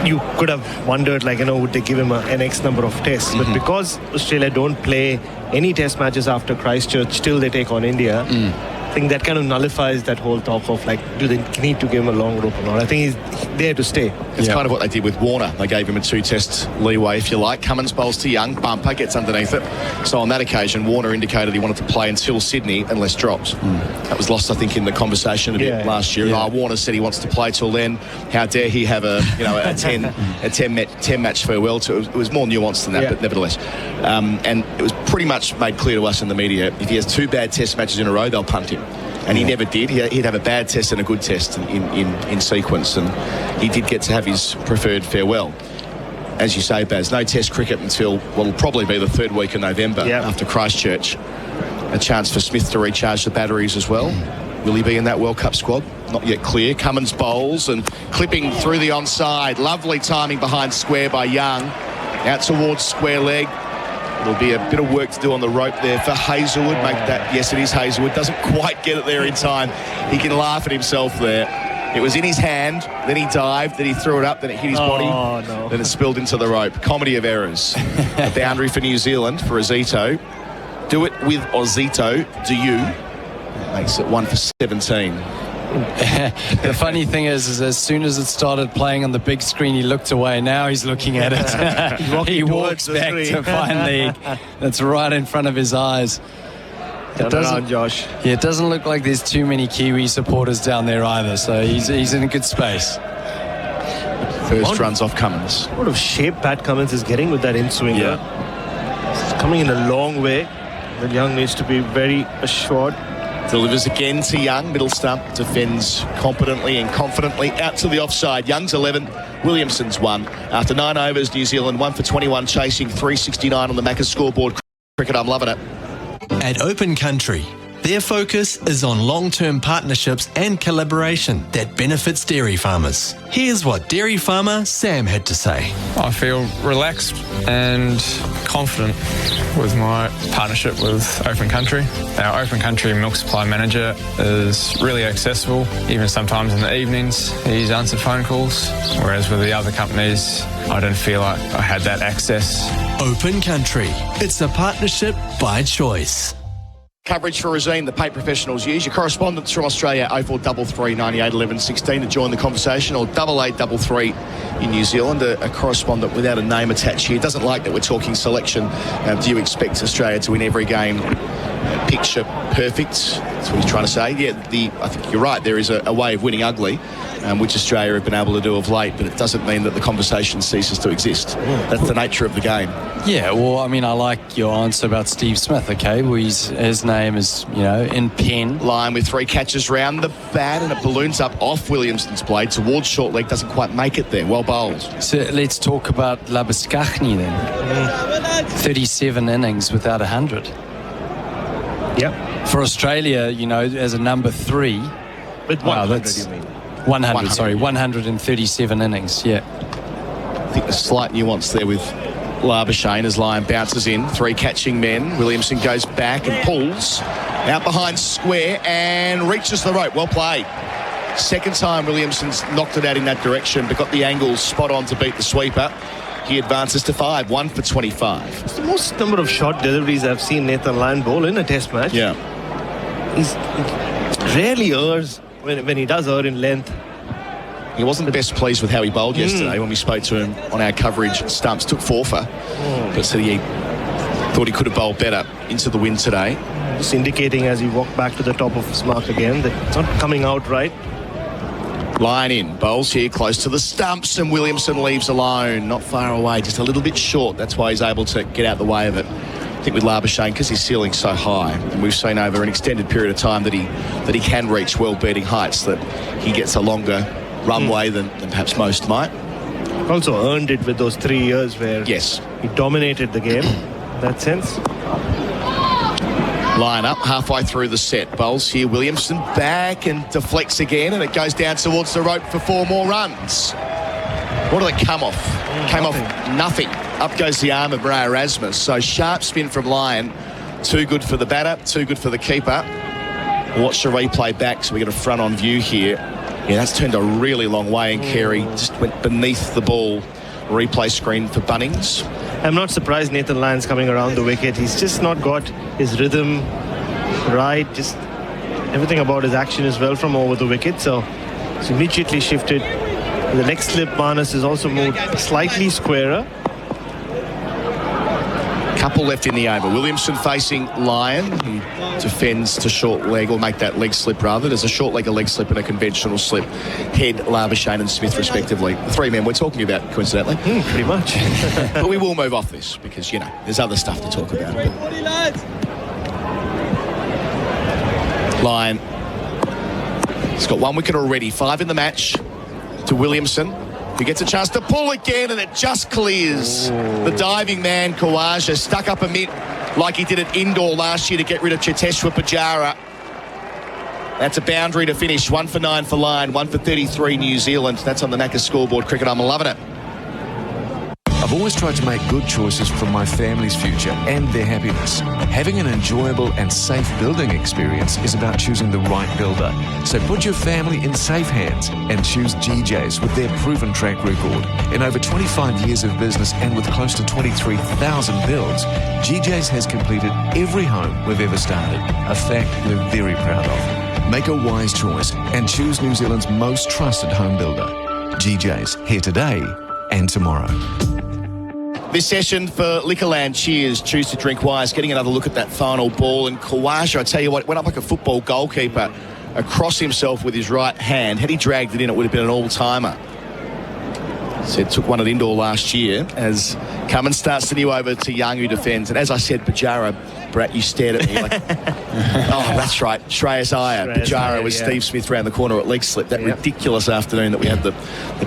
You could have wondered, would they give him an X number of tests? But because Australia don't play any test matches after Christchurch till they take on India, I think that kind of nullifies that whole talk of, do they need to give him a long rope or not? I think he's there to stay. It's kind of what they did with Warner. They gave him a 2-test leeway, if you like. Cummins bowls to Young, bumper, gets underneath it. So on that occasion, Warner indicated he wanted to play until Sydney unless dropped. That was lost, I think, in the conversation a bit last year. Warner said he wants to play till then. How dare he have a 10 match farewell to it? It was more nuanced than that, but nevertheless. And it was pretty much made clear to us in the media, if he has 2 bad test matches in a row, they'll punt him. And he never did. He'd have a bad test and a good test in sequence, and he did get to have his preferred farewell. As you say, Baz, no Test cricket until what will probably be the 3rd week of November after Christchurch. A chance for Smith to recharge the batteries as well. Will he be in that World Cup squad? Not yet clear. Cummins bowls and clipping through the onside. Lovely timing behind square by Young. Out towards square leg. There'll be a bit of work to do on the rope there for Hazelwood. Make that, yes, it is Hazelwood. Doesn't quite get it there in time. He can laugh at himself there. It was in his hand, then he dived, then he threw it up, then it hit his body, then it spilled into the rope. Comedy of errors. A boundary for New Zealand for Ozito. Do it with Ozito. Do you? Makes it 1 for 17. The funny thing is as soon as it started playing on the big screen, he looked away. Now he's looking at it. He walks back to fine leg. That's right in front of his eyes. It doesn't, Josh. Yeah, it doesn't look like there's too many Kiwi supporters down there either. So he's in a good space. First runs off Cummins. What of shape Pat Cummins is getting with that in-swinger. It's coming in a long way. But Young needs to be very assured. Delivers again to Young. Middle stump. Defends competently and confidently. Out to the offside. Young's 11. Williamson's 1. After 9 overs, New Zealand 1 for 21, chasing 369 on the Macca's scoreboard. Cricket, I'm loving it. At Open Country, their focus is on long-term partnerships and collaboration that benefits dairy farmers. Here's what dairy farmer Sam had to say. I feel relaxed and confident with my partnership with Open Country. Our Open Country milk supply manager is really accessible, even sometimes in the evenings. He's answered phone calls, whereas with the other companies, I didn't feel like I had that access. Open Country. It's a partnership by choice. Coverage for Razine, the paid professionals use. Your correspondence from Australia, 0433 98 11 16 to join the conversation, or 8833 in New Zealand. A correspondent without a name attached here doesn't like that we're talking selection. Do you expect Australia to win every game? Picture perfect. That's what he's trying to say. Yeah, I think you're right. There is a way of winning ugly, which Australia have been able to do of late, but it doesn't mean that the conversation ceases to exist. That's the nature of the game. Yeah, well, I mean, I like your answer about Steve Smith, okay? Well, his name is, in pen. Line with 3 catches round the bat, and it balloons up off Williamson's blade towards short leg. Doesn't quite make it there. Well bowled. So let's talk about Labuskaghni then. 37 innings without 100. Yep. For Australia, as a number 3. With 100, you mean? 137 innings, yeah. I think a slight nuance there with Labuschagne as Lyon bounces in. 3 catching men. Williamson goes back and pulls. Out behind square and reaches the rope. Well played. Second time Williamson's knocked it out in that direction, but got the angle spot on to beat the sweeper. He advances to 5, 1 for 25. It's the most number of short deliveries I've seen Nathan Lyon bowl in a test match. Yeah. He rarely errs when he does err in length. He wasn't the best pleased with how he bowled yesterday when we spoke to him on our coverage stumps. Took 4 for, but said he thought he could have bowled better into the wind today. Just indicating as he walked back to the top of his mark again that it's not coming out right. Line in, bowls here close to the stumps, and Williamson leaves alone, not far away, just a little bit short. That's why he's able to get out the way of it. I think with Labuschagne, because his ceiling's so high, and we've seen over an extended period of time that he can reach world-beating heights, that he gets a longer runway than perhaps most might. Also earned it with those 3 years where he dominated the game in that sense. Line up halfway through the set. Bowls here, Williamson back and deflects again, and it goes down towards the rope for 4 more runs. What did it come off? Came off nothing. Up goes the arm of Bray Erasmus. So sharp spin from Lyon. Too good for the batter, too good for the keeper. We'll watch the replay back so we get a front on view here. Yeah, that's turned a really long way, and Carey just went beneath the ball. Replay screen for Bunnings. I'm not surprised Nathan Lyon's coming around the wicket. He's just not got his rhythm right. Just everything about his action is well from over the wicket. So it's immediately shifted. The leg slip Manas is also moved slightly squarer. Couple left in the over. Williamson facing Lyon. He defends to short leg, or make that leg slip rather. There's a short leg, a leg slip, and a conventional slip. Head, Labuschagne and Smith respectively. The 3 men we're talking about, coincidentally. Pretty much. But we will move off this because, there's other stuff to talk about. Lyon. He's got 1 wicket already. 5 in the match to Williamson. He gets a chance to pull again, and it just clears. The diving man, Khawaja, stuck up a mitt like he did at indoor last year to get rid of Cheteshwar Pujara. That's a boundary to finish. 1 for 9 for Lyon, 1 for 33 New Zealand. That's on the Macca's scoreboard. Cricket, I'm loving it. I've always tried to make good choices for my family's future and their happiness. Having an enjoyable and safe building experience is about choosing the right builder. So put your family in safe hands and choose GJ's with their proven track record. In over 25 years of business and with close to 23,000 builds, GJ's has completed every home we've ever started, a fact we're very proud of. Make a wise choice and choose New Zealand's most trusted home builder. GJ's, here today and tomorrow. This session for Liquorland, cheers, choose to drink wise. Getting another look at that final ball, and Khawaja, I tell you what, went up like a football goalkeeper across himself with his right hand. Had he dragged it in, it would have been an all-timer. Said took one at indoor last year as Cummins starts the new over to Young, who defends. And as I said, Pujara, Bharat, you stared at me like, oh, that's right, Shreyas Iyer. Pujara with Steve Smith round the corner at leg slip. That ridiculous afternoon that we had the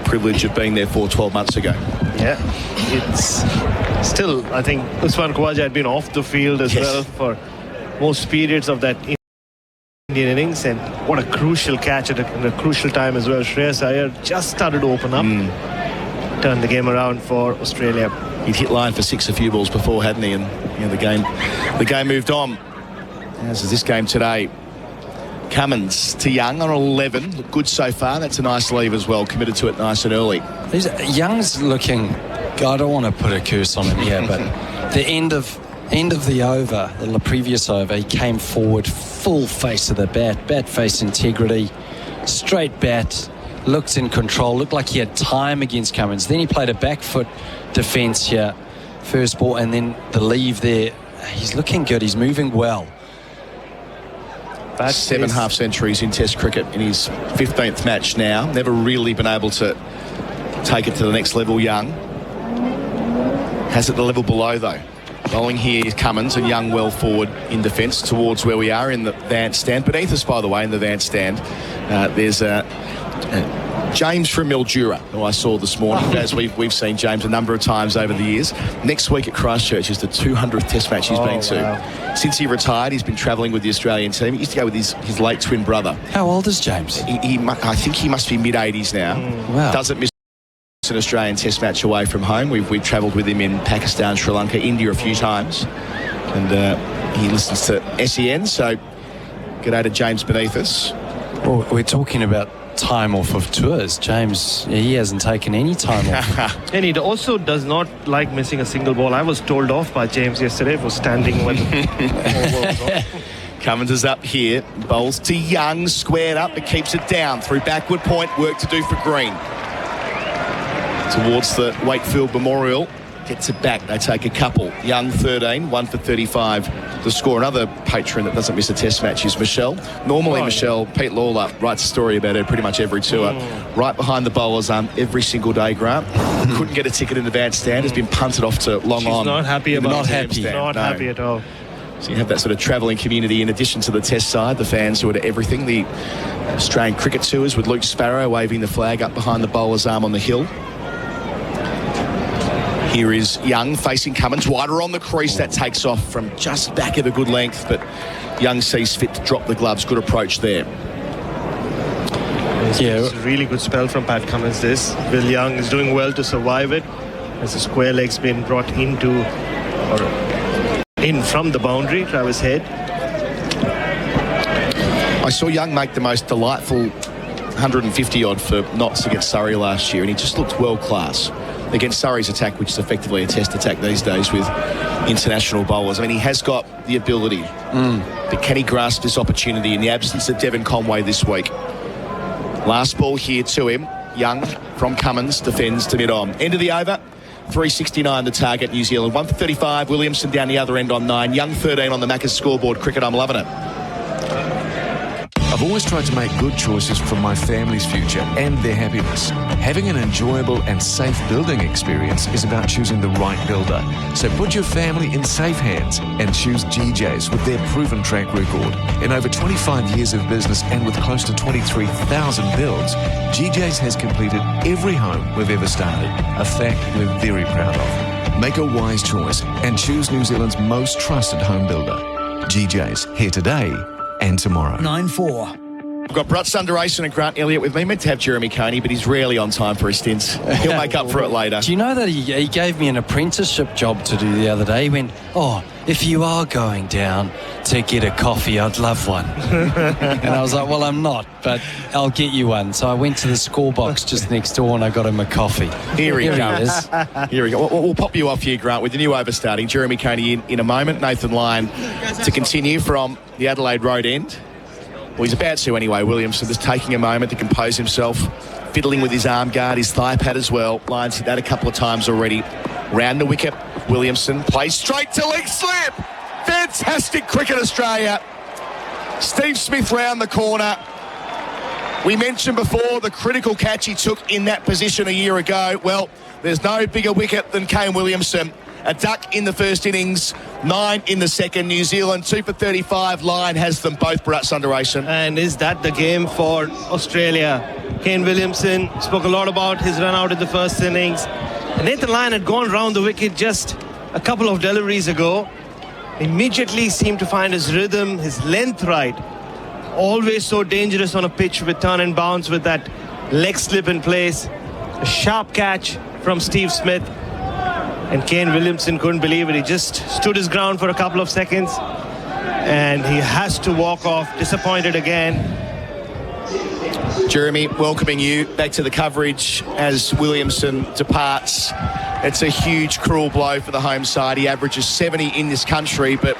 privilege of being there for 12 months ago. Yeah, it's still, I think Usman Khawaja had been off the field as well for most periods of that Indian innings, and what a crucial catch at a crucial time as well. Shreyas Iyer just started to open up, turned the game around for Australia. He'd hit line for 6 a few balls before, hadn't he? And the game moved on. As is this game today. Cummins to Young on 11. Look good so far. That's a nice leave as well. Committed to it nice and early. Young's looking, I don't want to put a curse on him here, but the end of the over, the previous over, he came forward, full face of the bat face integrity, straight bat, looked in control, looked like he had time against Cummins. Then he played a back foot defence here, first ball, and then the leave there. He's looking good, he's moving well. 7 half centuries in Test cricket in his 15th match now. Never really been able to take it to the next level, Young. Has it the level below, though. Bowling here is Cummins, and Young well forward in defence towards where we are in the Vance stand. Beneath us, by the way, in the Vance stand, there's James from Mildura, who I saw this morning, as we've seen James a number of times over the years. Next week at Christchurch is the 200th Test match he's been to. Wow. Since he retired, he's been travelling with the Australian team. He used to go with his late twin brother. How old is James? I think he must be mid-80s now. Wow. Doesn't miss an Australian Test match away from home. We've travelled with him in Pakistan, Sri Lanka, India a few times. And he listens to SEN, so g'day to James beneath us. Well, we're talking about time off of tours. James, he hasn't taken any time off. And he also does not like missing a single ball. I was told off by James yesterday for standing when the ball was off. Cummins is up here. Bowls to Young, squared up, but keeps it down. Through backward point, work to do for Green. Towards the Wakefield Memorial. Gets it back. They take a couple. Young 13, 1 for 35 to score. Another patron that doesn't miss a test match is Michelle. Normally, Michelle, Pete Lawler writes a story about her pretty much every tour. Right behind the bowler's arm every single day, Grant. Couldn't get a ticket in the bandstand. Has been punted off to Long On. She's not happy about it. Not happy at all. So you have that sort of travelling community in addition to the test side, the fans who are to everything. The Australian cricket tours with Luke Sparrow waving the flag up behind the bowler's arm on the hill. Here is Young facing Cummins, wider on the crease. That takes off from just back of a good length, but Young sees fit to drop the gloves. Good approach there. It's a really good spell from Pat Cummins, this. Will Young is doing well to survive it as the square leg's been brought into or in from the boundary, Travis Head. I saw Young make the most delightful 150-odd for knots against Surrey last year, and he just looked world-class against Surrey's attack, which is effectively a test attack these days with international bowlers. I mean, he has got the ability, but can he grasp this opportunity in the absence of Devon Conway this week? Last ball here to him. Young from Cummins defends to mid-on. End of the over. 369 the target, New Zealand. 1 for 35. Williamson down the other end on 9. Young 13 on the Macca's scoreboard. Cricket, I'm loving it. I've always tried to make good choices for my family's future and their happiness. Having an enjoyable and safe building experience is about choosing the right builder. So put your family in safe hands and choose GJ's with their proven track record. In over 25 years of business and with close to 23,000 builds, GJ's has completed every home we've ever started, a fact we're very proud of. Make a wise choice and choose New Zealand's most trusted home builder. GJ's, here today and tomorrow. 9-4. I've got Bharat Sundaresan and Grant Elliott with me. Meant to have Jeremy Coney, but he's rarely on time for his stints. He'll make up for it later. Do you know that he gave me an apprenticeship job to do the other day? He went, if you are going down to get a coffee, I'd love one. And I was like, well, I'm not, but I'll get you one. So I went to the score box just next door and I got him a coffee. Here he is. Here we go. We'll pop you off here, Grant, with the new over starting. Jeremy Coney in a moment. Nathan Lyon to continue from the Adelaide Road end. Well, he's about to anyway. Williamson just taking a moment to compose himself, fiddling with his arm guard, his thigh pad as well. Lyons hit that a couple of times already. Round the wicket, Williamson plays straight to leg slip. Fantastic cricket, Australia. Steve Smith round the corner. We mentioned before the critical catch he took in that position a year ago. Well, there's no bigger wicket than Kane Williamson. A duck in the first innings, 9 in the second. New Zealand 2 for 35. Lyon has them both. Bharat Sundaresan. And is that the game for Australia? Kane Williamson spoke a lot about his run out in the first innings. And Nathan Lyon had gone round the wicket just a couple of deliveries ago. Immediately seemed to find his rhythm, his length right. Always so dangerous on a pitch with turn and bounce with that leg slip in place. A sharp catch from Steve Smith. And Kane Williamson couldn't believe it. He just stood his ground for a couple of seconds. And he has to walk off, disappointed again. Jeremy, welcoming you back to the coverage as Williamson departs. It's a huge, cruel blow for the home side. He averages 70 in this country, but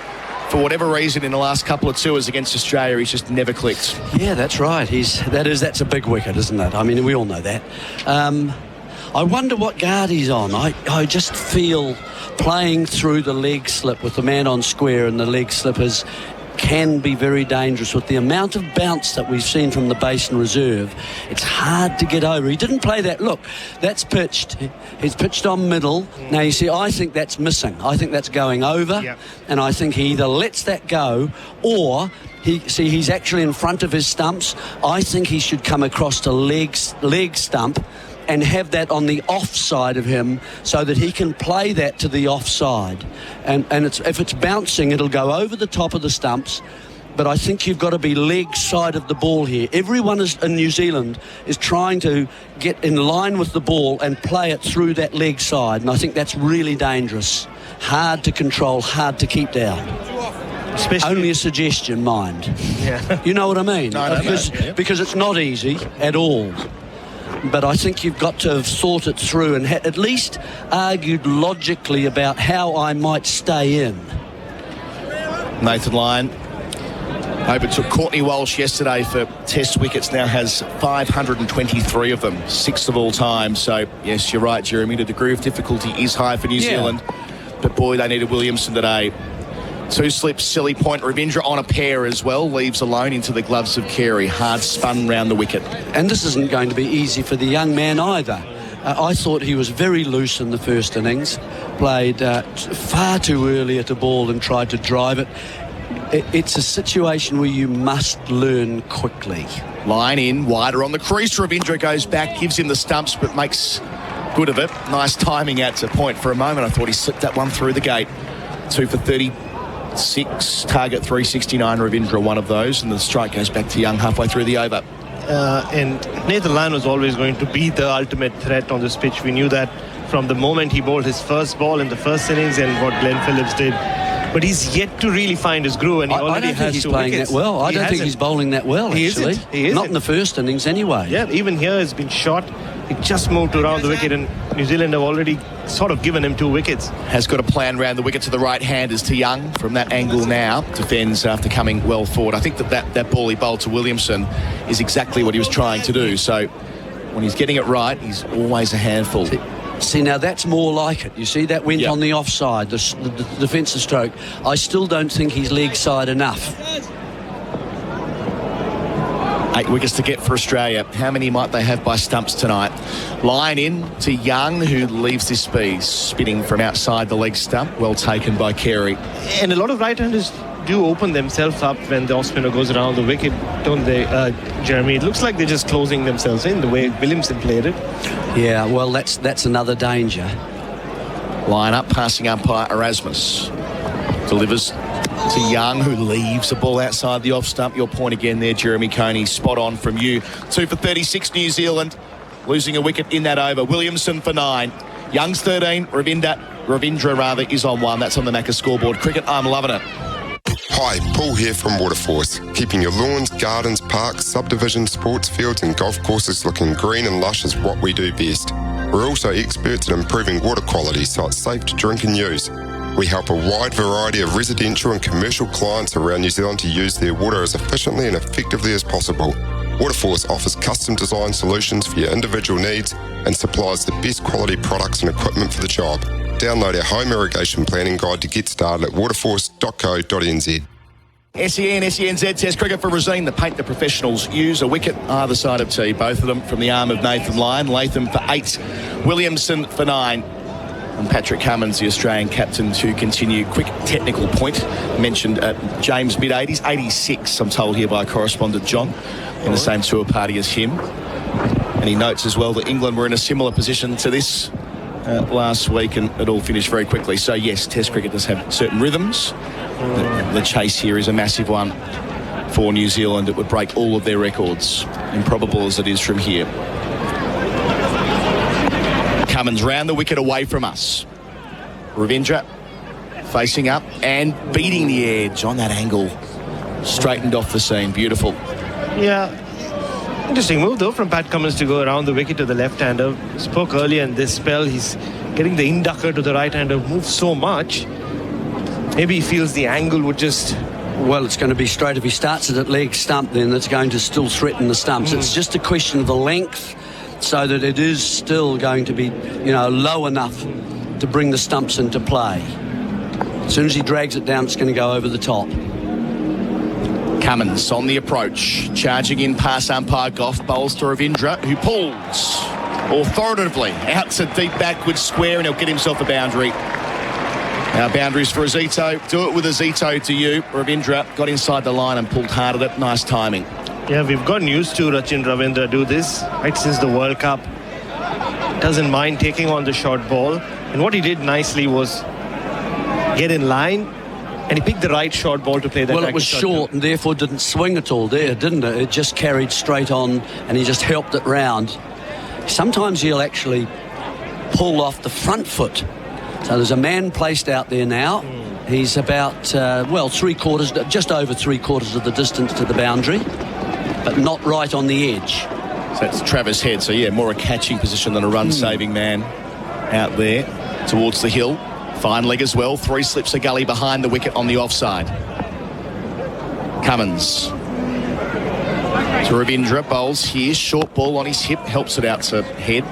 for whatever reason in the last couple of tours against Australia, he's just never clicked. Yeah, that's right. That's a big wicket, isn't it? I mean, we all know that. I wonder what guard he's on. I just feel playing through the leg slip with the man on square, and the leg slippers can be very dangerous with the amount of bounce that we've seen from the Basin Reserve. It's hard to get over. He didn't play that. Look, that's pitched. He's pitched on middle. Now, you see, I think that's missing. I think that's going over. Yep. And I think he either lets that go or he's actually in front of his stumps. I think he should come across to leg stump and have that on the offside of him so that he can play that to the offside. And if it's bouncing, it'll go over the top of the stumps. But I think you've got to be leg side of the ball here. Everyone in New Zealand is trying to get in line with the ball and play it through that leg side. And I think that's really dangerous. Hard to control, hard to keep down. Only a suggestion, mind. Yeah. You know what I mean? No, because it's not easy at all. But I think you've got to have thought it through and at least argued logically about how I might stay in. Nathan Lyon Overtook Courtney Walsh yesterday for Test wickets, now has 523 of them, 6th of all time. So, yes, you're right, Jeremy, the degree of difficulty is high for New Zealand. But, boy, they needed Williamson today. 2 slips, silly point. Ravindra on a pair as well, leaves alone into the gloves of Carey. Hard spun round the wicket. And this isn't going to be easy for the young man either. I thought he was very loose in the first innings, played far too early at the ball and tried to drive it. It's a situation where you must learn quickly. Line in, wider on the crease. Ravindra goes back, gives him the stumps, but makes good of it. Nice timing out to point. For a moment, I thought he slipped that one through the gate. 2 for 36, target 369. Ravindra, one of those, and the strike goes back to Young halfway through the over. And Nathan Lyon was always going to be the ultimate threat on this pitch. We knew that from the moment he bowled his first ball in the first innings and what Glenn Phillips did. But he's yet to really find his groove, and he already has 2 wickets. I don't think he's playing that well. I don't think he's bowling that well, actually. He isn't. Not in the first innings, anyway. Yeah, even here he's been shot. He just moved around the wicket, and New Zealand have already sort of given him 2 wickets. Has got a plan round the wicket to the right-handers to Young from that angle now. Defends after coming well forward. I think that ball he bowled to Williamson is exactly what he was trying to do. So when he's getting it right, he's always a handful. See, now that's more like it. You see, that went on the offside, the defensive stroke. I still don't think he's leg side enough. 8 wickets to get for Australia. How many might they have by stumps tonight? Line in to Young, who leaves this speed, spinning from outside the leg stump. Well taken by Carey. And a lot of right-handers do open themselves up when the off-spinner goes around the wicket, don't they, Jeremy? It looks like they're just closing themselves in the way Williamson played it. Yeah, well, that's another danger. Line up, passing umpire Erasmus. Delivers to Young, who leaves the ball outside the off stump. Your point again there, Jeremy Coney. Spot on from you. 2 for 36, New Zealand. Losing a wicket in that over. Williamson for 9. Young's 13. Ravindra is on 1. That's on the Macca scoreboard. Cricket, I'm loving it. Hi, Paul here from Waterforce, keeping your lawns, gardens, parks, subdivisions, sports fields and golf courses looking green and lush is what we do best. We're also experts at improving water quality so it's safe to drink and use. We help a wide variety of residential and commercial clients around New Zealand to use their water as efficiently and effectively as possible. Waterforce offers custom design solutions for your individual needs and supplies the best quality products and equipment for the job. Download our home irrigation planning guide to get started at waterforce.co.nz. SEN, SENZ Test cricket for Rosine. The paint the professionals use. A wicket either side of tee. Both of them from the arm of Nathan Lyon. Latham for 8. Williamson for 9. And Patrick Cummins, the Australian captain, to continue. Quick technical point. Mentioned James mid-80s. 86, I'm told here by correspondent John, in the same tour party as him. And he notes as well that England were in a similar position to this last week, and it all finished very quickly. So yes, Test cricket does have certain rhythms. The chase here is a massive one for New Zealand. It would break all of their records, improbable as it is from here. Cummins round the wicket away from us. Ravindra facing up and beating the edge on that angle. Straightened off the seam. Beautiful. Yeah. Interesting move, though, from Pat Cummins to go around the wicket to the left-hander. Spoke earlier in this spell. He's getting the inducker to the right-hander. Moves so much. Maybe he feels the angle would just... Well, it's going to be straight. If he starts it at leg stump, then it's going to still threaten the stumps. It's just a question of the length, so that it is still going to be, low enough to bring the stumps into play. As soon as he drags it down, it's going to go over the top. Cummins on the approach, charging in past umpire Goff, bowls to Ravindra, who pulls authoritatively out to deep backward square, and he'll get himself a boundary. Now boundaries for Azito. Do it with Azito to you. Ravindra got inside the line and pulled hard at it. Nice timing. Yeah, we've gotten used to Rachin Ravindra do this right since the World Cup. Doesn't mind taking on the short ball. And what he did nicely was get in line, and he picked the right short ball to play that. Well, it was short and therefore didn't swing at all there, didn't it? It just carried straight on and he just helped it round. Sometimes he'll actually pull off the front foot. So there's a man placed out there now. He's about, three-quarters, just over three-quarters of the distance to the boundary, but not right on the edge. So that's Travis Head. So, yeah, more a catching position than a run-saving man out there towards the hill. Fine leg as well. 3 slips a gully behind the wicket on the offside. Cummins. To Ravindra, bowls here, short ball on his hip, helps it out to head.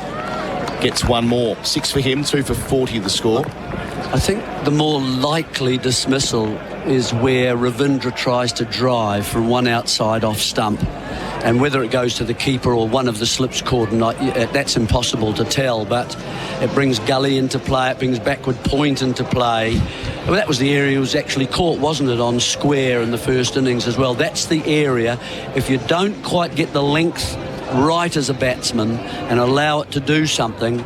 Gets one more. 6 for him, 2 for 40 the score. I think the more likely dismissal is where Ravindra tries to drive from one outside off stump. And whether it goes to the keeper or one of the slips caught, that's impossible to tell. But it brings gully into play, it brings backward point into play. Well, that was the area he was actually caught, wasn't it, on square in the first innings as well. That's the area, if you don't quite get the length right as a batsman and allow it to do something,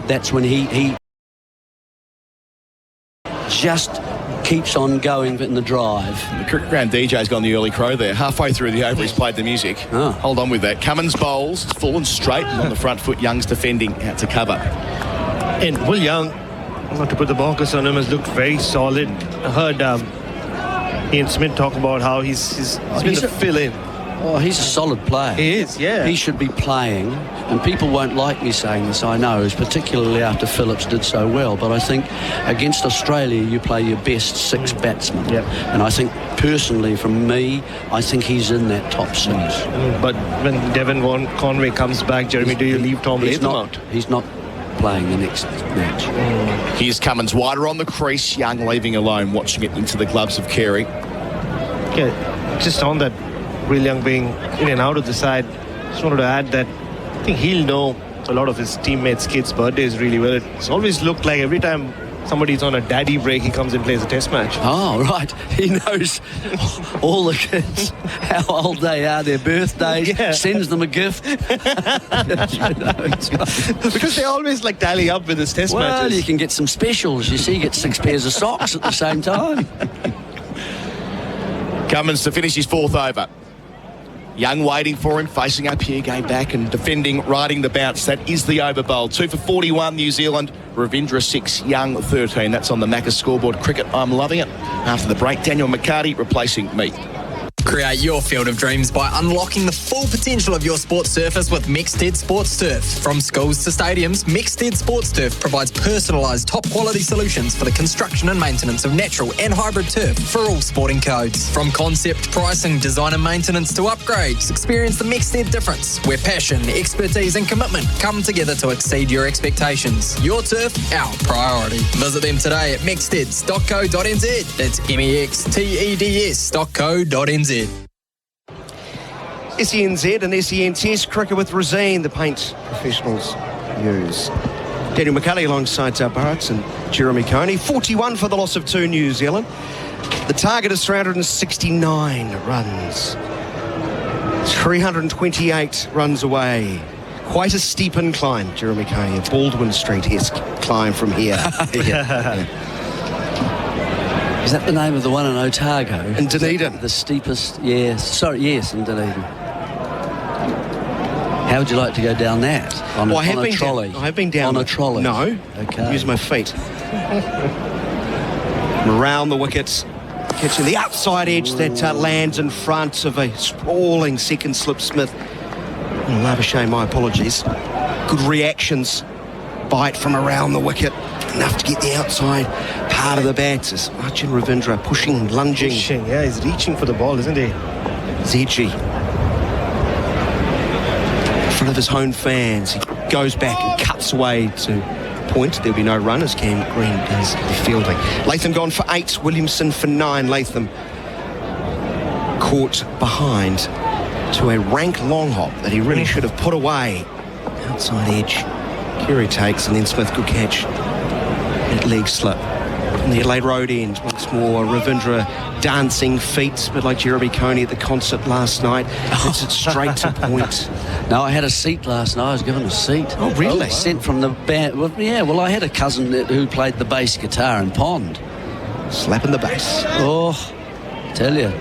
that's when he just keeps on going in the drive. The cricket ground DJ's gone the early crow there. Halfway through the over, he's played the music. Hold on with that. Cummins bowls, full and straight, and on the front foot, Young's defending out to cover. And Will Young, not to put the bonkers on him, has looked very solid. I heard Ian Smith talk about how he's been the fill-in. Oh, he's a solid player. He is, yeah. He should be playing, and people won't like me saying this, I know, particularly after Phillips did so well, but I think against Australia you play your best 6 batsmen. Yep. And I think, personally, from me, I think he's in that top 6. But when Devon Conway comes back, Jeremy, do you leave Tom Latham out? He's not playing the next match. Here's Cummins wider on the crease, Young leaving alone, watching it into the gloves of Carey. Yeah, just on that, Will Young being in and out of the side, just wanted to add that I think he'll know a lot of his teammates' kids' birthdays really well. It's always looked like every time somebody's on a daddy break, he comes and plays a test match. Oh, right. He knows all the kids, how old they are, their birthdays, sends them a gift. Because they always like tally up with his test matches. Well, you can get some specials. You see, you get 6 pairs of socks at the same time. Cummins to finish his 4th over. Young waiting for him, facing up here, going back and defending, riding the bounce. That is the over bowl. 2 for 41, New Zealand. Ravindra 6, Young 13. That's on the Macca scoreboard. Cricket, I'm loving it. After the break, Daniel McHardy replacing me. Create your field of dreams by unlocking the full potential of your sports surface with Mixted Sports Turf. From schools to stadiums, Mixted Sports Turf provides personalised, top-quality solutions for the construction and maintenance of natural and hybrid turf for all sporting codes. From concept, pricing, design and maintenance to upgrades, experience the Mixted difference, where passion, expertise and commitment come together to exceed your expectations. Your turf, our priority. Visit them today at mixteds.co.nz. That's mexteds.co.nz. SENZ and SEN Test cricket with Rosine, the paint professionals use. Daniel McHardy alongside Bharat and Jeremy Coney. 41 for the loss of 2 New Zealand. The target is 369 runs. 328 runs away. Quite a steep incline, Jeremy Coney. A Baldwin Street-esque climb from here. Is that the name of the one in Otago? In Dunedin. The steepest, yes. Sorry, yes, in Dunedin. How would you like to go down that? On a trolley? I have been down. On a trolley? No. Okay. Use my feet. Around the wickets. Catching the outside edge that lands in front of a sprawling second slip Smith. Labuschagne, my apologies. Good reactions. Bite from around the wicket. Enough to get the outside part of the bat. As Archie Ravindra pushing, lunging. Yeah, he's reaching for the ball, isn't he? Zedji. In front of his home fans. He goes back and cuts away to point. There'll be no run as Cam Green does the fielding. Latham gone for 8. Williamson for 9. Latham caught behind to a rank long hop that he really should have put away. Outside edge. Carey takes, and then Smith, good catch. That leg slip. And the Adelaide Road end once more. Ravindra dancing feet, a bit like Jeremy Coney at the concert last night. Hits it straight to point. No, I had a seat last night. I was given a seat. Oh, really? Sent from the band. Well, yeah, well, I had a cousin who played the bass guitar in Pond. Slapping the bass. Oh, tell you.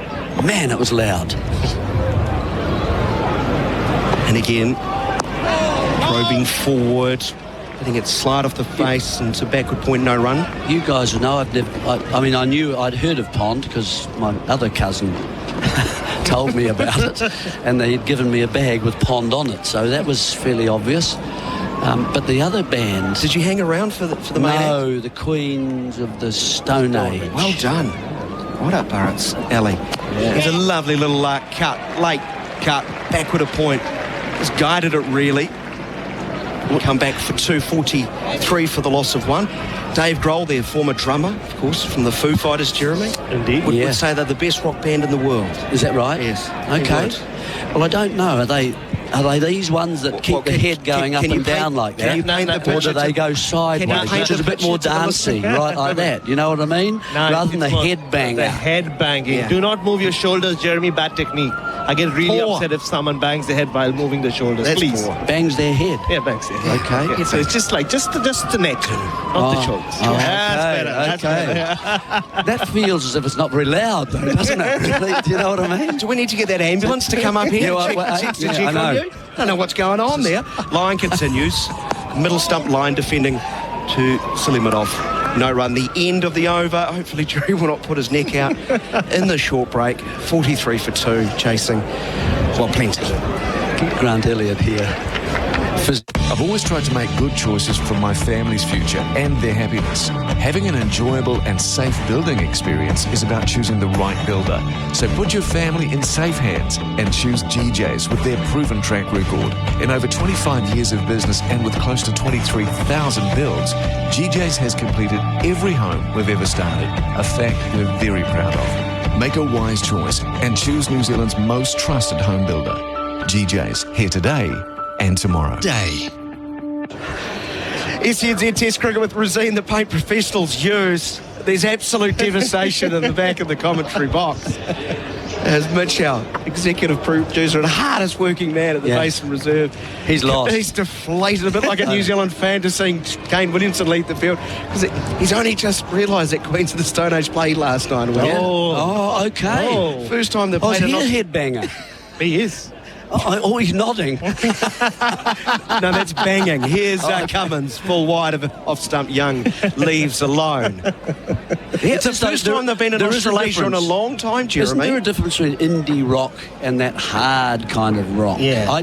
Man, it was loud. And again, probing forward. I think it's slide off the face and to backward point, no run. You guys know I'd heard of Pond because my other cousin told me about it, and they'd given me a bag with Pond on it, so that was fairly obvious. But the other band... Did you hang around for the main act? No, the Queens of the Stone Age. Well done. Right up Bharat's alley. He's a lovely little cut, late cut, backward a point. Just guided it really. We'll come back for 2:43 for the loss of one. Dave Grohl, their former drummer, of course, from the Foo Fighters, Jeremy. Indeed. Would say they're the best rock band in the world. Is that right? Yes. Okay. Well, I don't know. Are they these ones that keep the head going up and down like that? Can you paint the or picture? do they go sideways, which is a bit more dancey, right like that? You know what I mean? No, rather than the head bang. The head banging. Yeah. Do not move your shoulders, Jeremy. Bad technique. I get really upset if someone bangs their head while moving the shoulders. That's Please. poor. Bangs their head. Yeah, bangs their head. Okay. Yeah, so it's just the neck, not the shoulders. Oh, That's better. That feels as if it's not very loud, though, doesn't it? Do you know what I mean? Do we need to get that ambulance to come up here? Yeah, I know. I don't know what's going on there. Line continues. Middle stump line defending to Selimadov. No run. The end of the over. Hopefully Jerry will not put his neck out in the short break. 43 for 2, chasing, well, plenty. Grant Elliott here. I've always tried to make good choices for my family's future and their happiness. Having an enjoyable and safe building experience is about choosing the right builder. So put your family in safe hands and choose GJ's with their proven track record. In over 25 years of business and with close to 23,000 builds, GJ's has completed every home we've ever started, a fact we're very proud of. Make a wise choice and choose New Zealand's most trusted home builder. GJ's, here today and tomorrow. SENZ Test Cricket with Rosine, the paint professionals use. There's absolute devastation in the back of the commentary box. As Mitch, our executive producer and hardest working man at the Basin Reserve. He's lost. He's deflated, a bit like a New Zealand fan to seeing Kane Williamson lead the field. Because he's only just realised that Queens of the Stone Age played last night. Oh, okay. Oh. First time they Oh, is played he a headbanger? He is. Oh, he's nodding. No, that's banging. Here's Cummins, full wide of off stump. Young leaves alone. It's the first time they've been in Australasia in a long time, Jeremy. Isn't there a difference between indie rock and that hard kind of rock? Yeah. I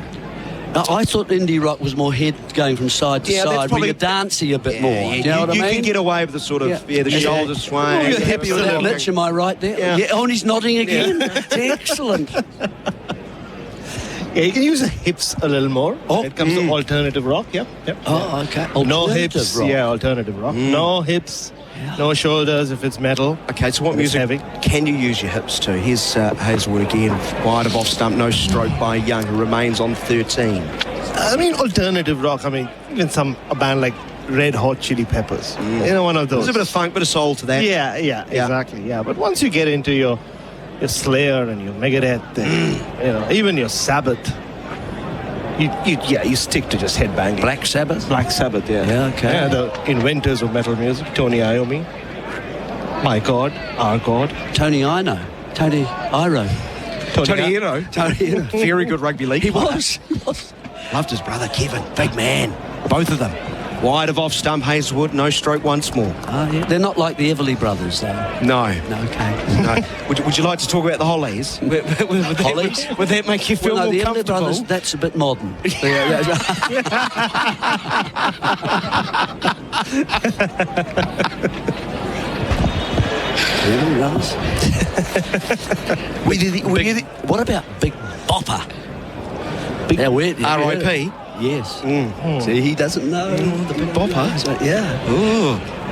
thought indie rock was more head going from side to side, where you're dancey a bit more. Do you know what I mean? You can get away with the sort of, the shoulders swaying. Oh, you're happy with that, Mitch? Am I right there? Yeah. Oh, and he's nodding again. Excellent. Yeah, you can use the hips a little more. Oh, it comes to alternative rock. Yep. Oh, okay. No hips. Rock. Yeah, alternative rock. No hips. No shoulders if it's metal. Okay, so what music heavy. can you use your hips to? Here's Hazelwood again, wide of off stump, no stroke by Young, who remains on 13. I mean, alternative rock. I mean, even a band like Red Hot Chili Peppers. You know, one of those. There's a bit of funk, bit of soul to that. Yeah, exactly. Yeah, but once you get into your Slayer and your Megadeth, and, even your Sabbath, you stick to just headbanging. Black Sabbath? Black Sabbath, yeah. Yeah, okay. Yeah, the inventors of metal music, Tony Iommi. My God, our God. Tony Iro. Tony Iro. Very good rugby league He player. was. Loved his brother Kevin. Big man. Both of them. Wide of off stump, Hazelwood, no stroke once more. Yeah. They're not like the Everly brothers, though. No. Okay. No. Would you like to talk about the Hollies? Hollies? Would that make you feel well, no, more the Everly comfortable? brothers, that's a bit modern. What about Big Bopper? R.I.P. Yes. See, he doesn't know the Big Bopper. So,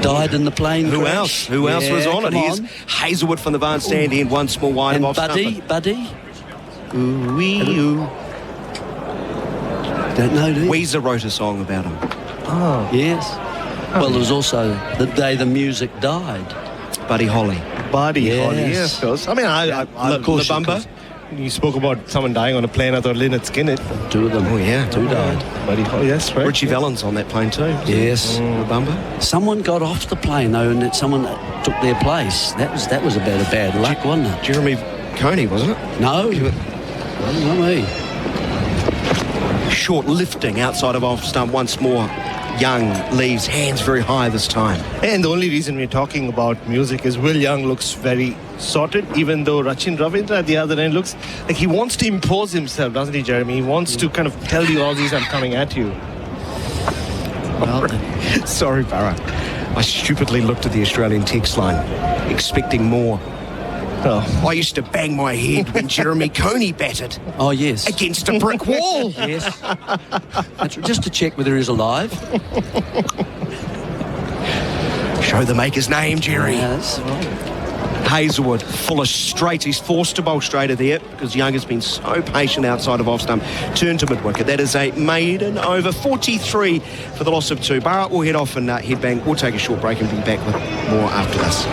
died in the plane Who crash. else? Who else was on it? Here's Hazelwood from the barn stand in, once more wide and of off stump. Buddy. Ooh-wee-oo. Don't know, do you? Weezer wrote a song about him. Oh. Yes. Well, there was also The Day the Music Died. Buddy Holly. Buddy Holly, Yes. yes, of course. I mean, I of course, Labamba. You spoke about someone dying on a plane. I thought Lynyrd Skynyrd. Two of them. Oh, yeah. Two died. Buddy Holly, yes, right. Richie Valens on that plane too. Yes. Labamba. Someone got off the plane, though, and someone took their place. That was a bit of bad luck, wasn't it? Jeremy Coney, wasn't it? No. Not me. Short lifting outside of off stump once more. Young leaves hands very high this time. And the only reason we're talking about music is Will Young looks very sorted, even though Rachin Ravindra at the other end looks like he wants to impose himself, doesn't he, Jeremy? He wants to kind of tell the Aussies, I'm coming at you. Well, sorry, Bharat. I stupidly looked at the Australian text line, expecting more. I used to bang my head when Jeremy Coney batted. Oh, yes. Against a brick wall. Yes. Just to check whether he's alive. Show the maker's name, Jerry. Yes. Hazelwood, full of straight. He's forced to bowl straighter there because Young has been so patient outside of off stump. Turn to mid-wicket. That is a maiden over 43 for the loss of 2. Bharat will head off and headbang. We'll take a short break and be back with more after this.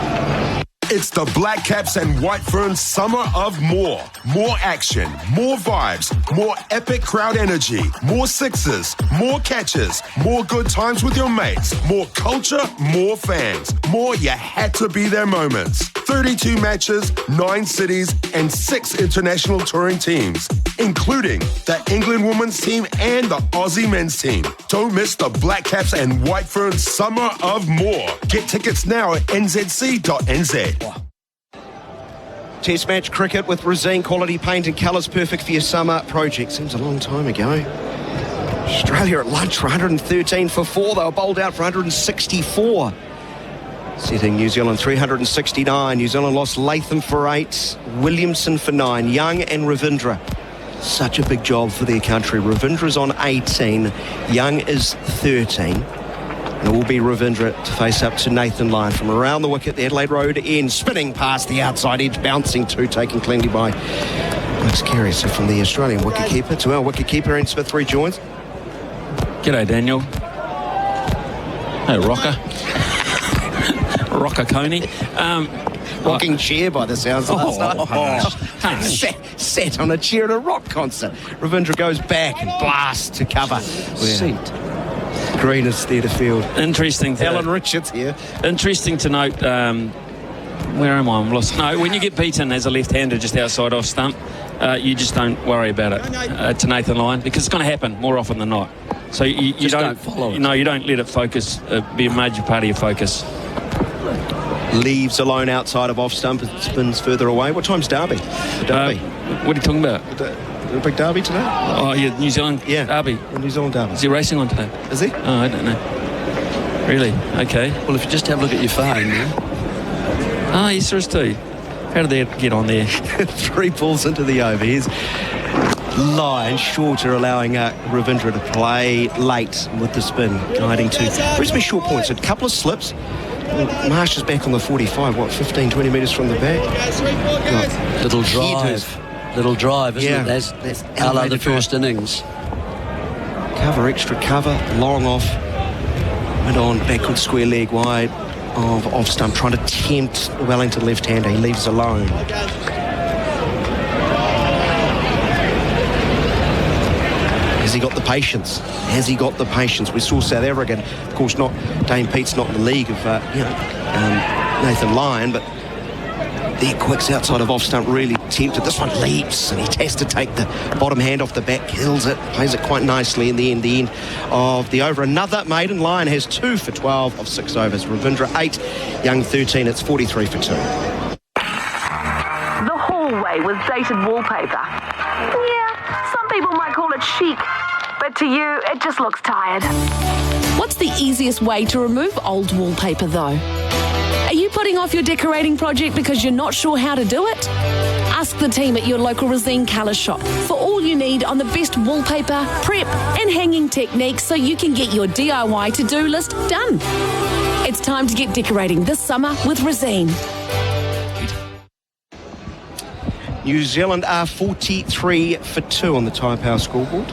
It's the Black Caps and White Ferns Summer of More. More action, more vibes, more epic crowd energy, more sixes, more catches, more good times with your mates, more culture, more fans, more you had to be there moments. 32 matches, 9 cities, and 6 international touring teams, including the England women's team and the Aussie men's team. Don't miss the Black Caps and White Ferns Summer of More. Get tickets now at nzc.nz. Test match cricket with Resine quality paint and colours, perfect for your summer project. Seems a long time ago. Australia at lunch for 113 for 4. They were bowled out for 164. Setting New Zealand 369. New Zealand lost Latham for 8, Williamson for 9, Young and Ravindra. Such a big job for their country. Ravindra's on 18, Young is 13. And it will be Ravindra to face up to Nathan Lyon from around the wicket. The Adelaide Road end, spinning past the outside edge, bouncing to, taken cleanly by Max Carey. So from the Australian wicketkeeper to our wicketkeeper, Ian Smith rejoins. G'day, Daniel. Hey, Rocker. Rocker Coney. Rocking chair by the sounds of it. Sat on a chair at a rock concert. Ravindra goes back and blasts to cover. Seat. Green is there to field. Interesting. Alan Richards here. Interesting to note, where am I? I'm lost. No, when you get beaten as a left-hander just outside off stump, you just don't worry about it to Nathan Lyon, because it's going to happen more often than not. So you don't follow it. No, you don't let it focus, be a major part of your focus. Leaves alone outside of off stump. It spins further away. What time's Derby? What are you talking about? A big Derby today? Oh, yeah, New Zealand Derby. New Zealand Derby. Is he racing on today? Is he? Oh, I don't know. Really? Okay. Well, if you just have a look at your phone, Ah, yes, there is too. How did they get on there? 3 balls into the over. Here's Lyon shorter, allowing Ravindra to play late with the spin, guiding to reasonably short points. A couple of slips. Marsh is back on the 45, 15-20 metres from the back. Little drive. Little drive, isn't it? That's a la the first innings. Cover, extra cover, long off. Went on, backward square leg wide of off stump, trying to tempt Wellington left-hander. He leaves alone. Has he got the patience? Has he got the patience? We saw South African, of course, not Dane Pete's not in the league of Nathan Lyon, but their quicks outside of off stump really tempted. This one leaps, and he has to take the bottom hand off the back, kills it, plays it quite nicely in the end. The end of the over. Another maiden. Lyon has 2 for 12 of 6 overs. Ravindra 8, Young 13. It's 43 for 2. The hallway with dated wallpaper. Yeah, some people might call it chic, but to you, it just looks tired. What's the easiest way to remove old wallpaper, though? Are you putting off your decorating project because you're not sure how to do it? Ask the team at your local Resine colour shop for all you need on the best wallpaper, prep and hanging techniques so you can get your DIY to-do list done. It's time to get decorating this summer with Resine. New Zealand are 43 for 2 on the Tyre Power scoreboard.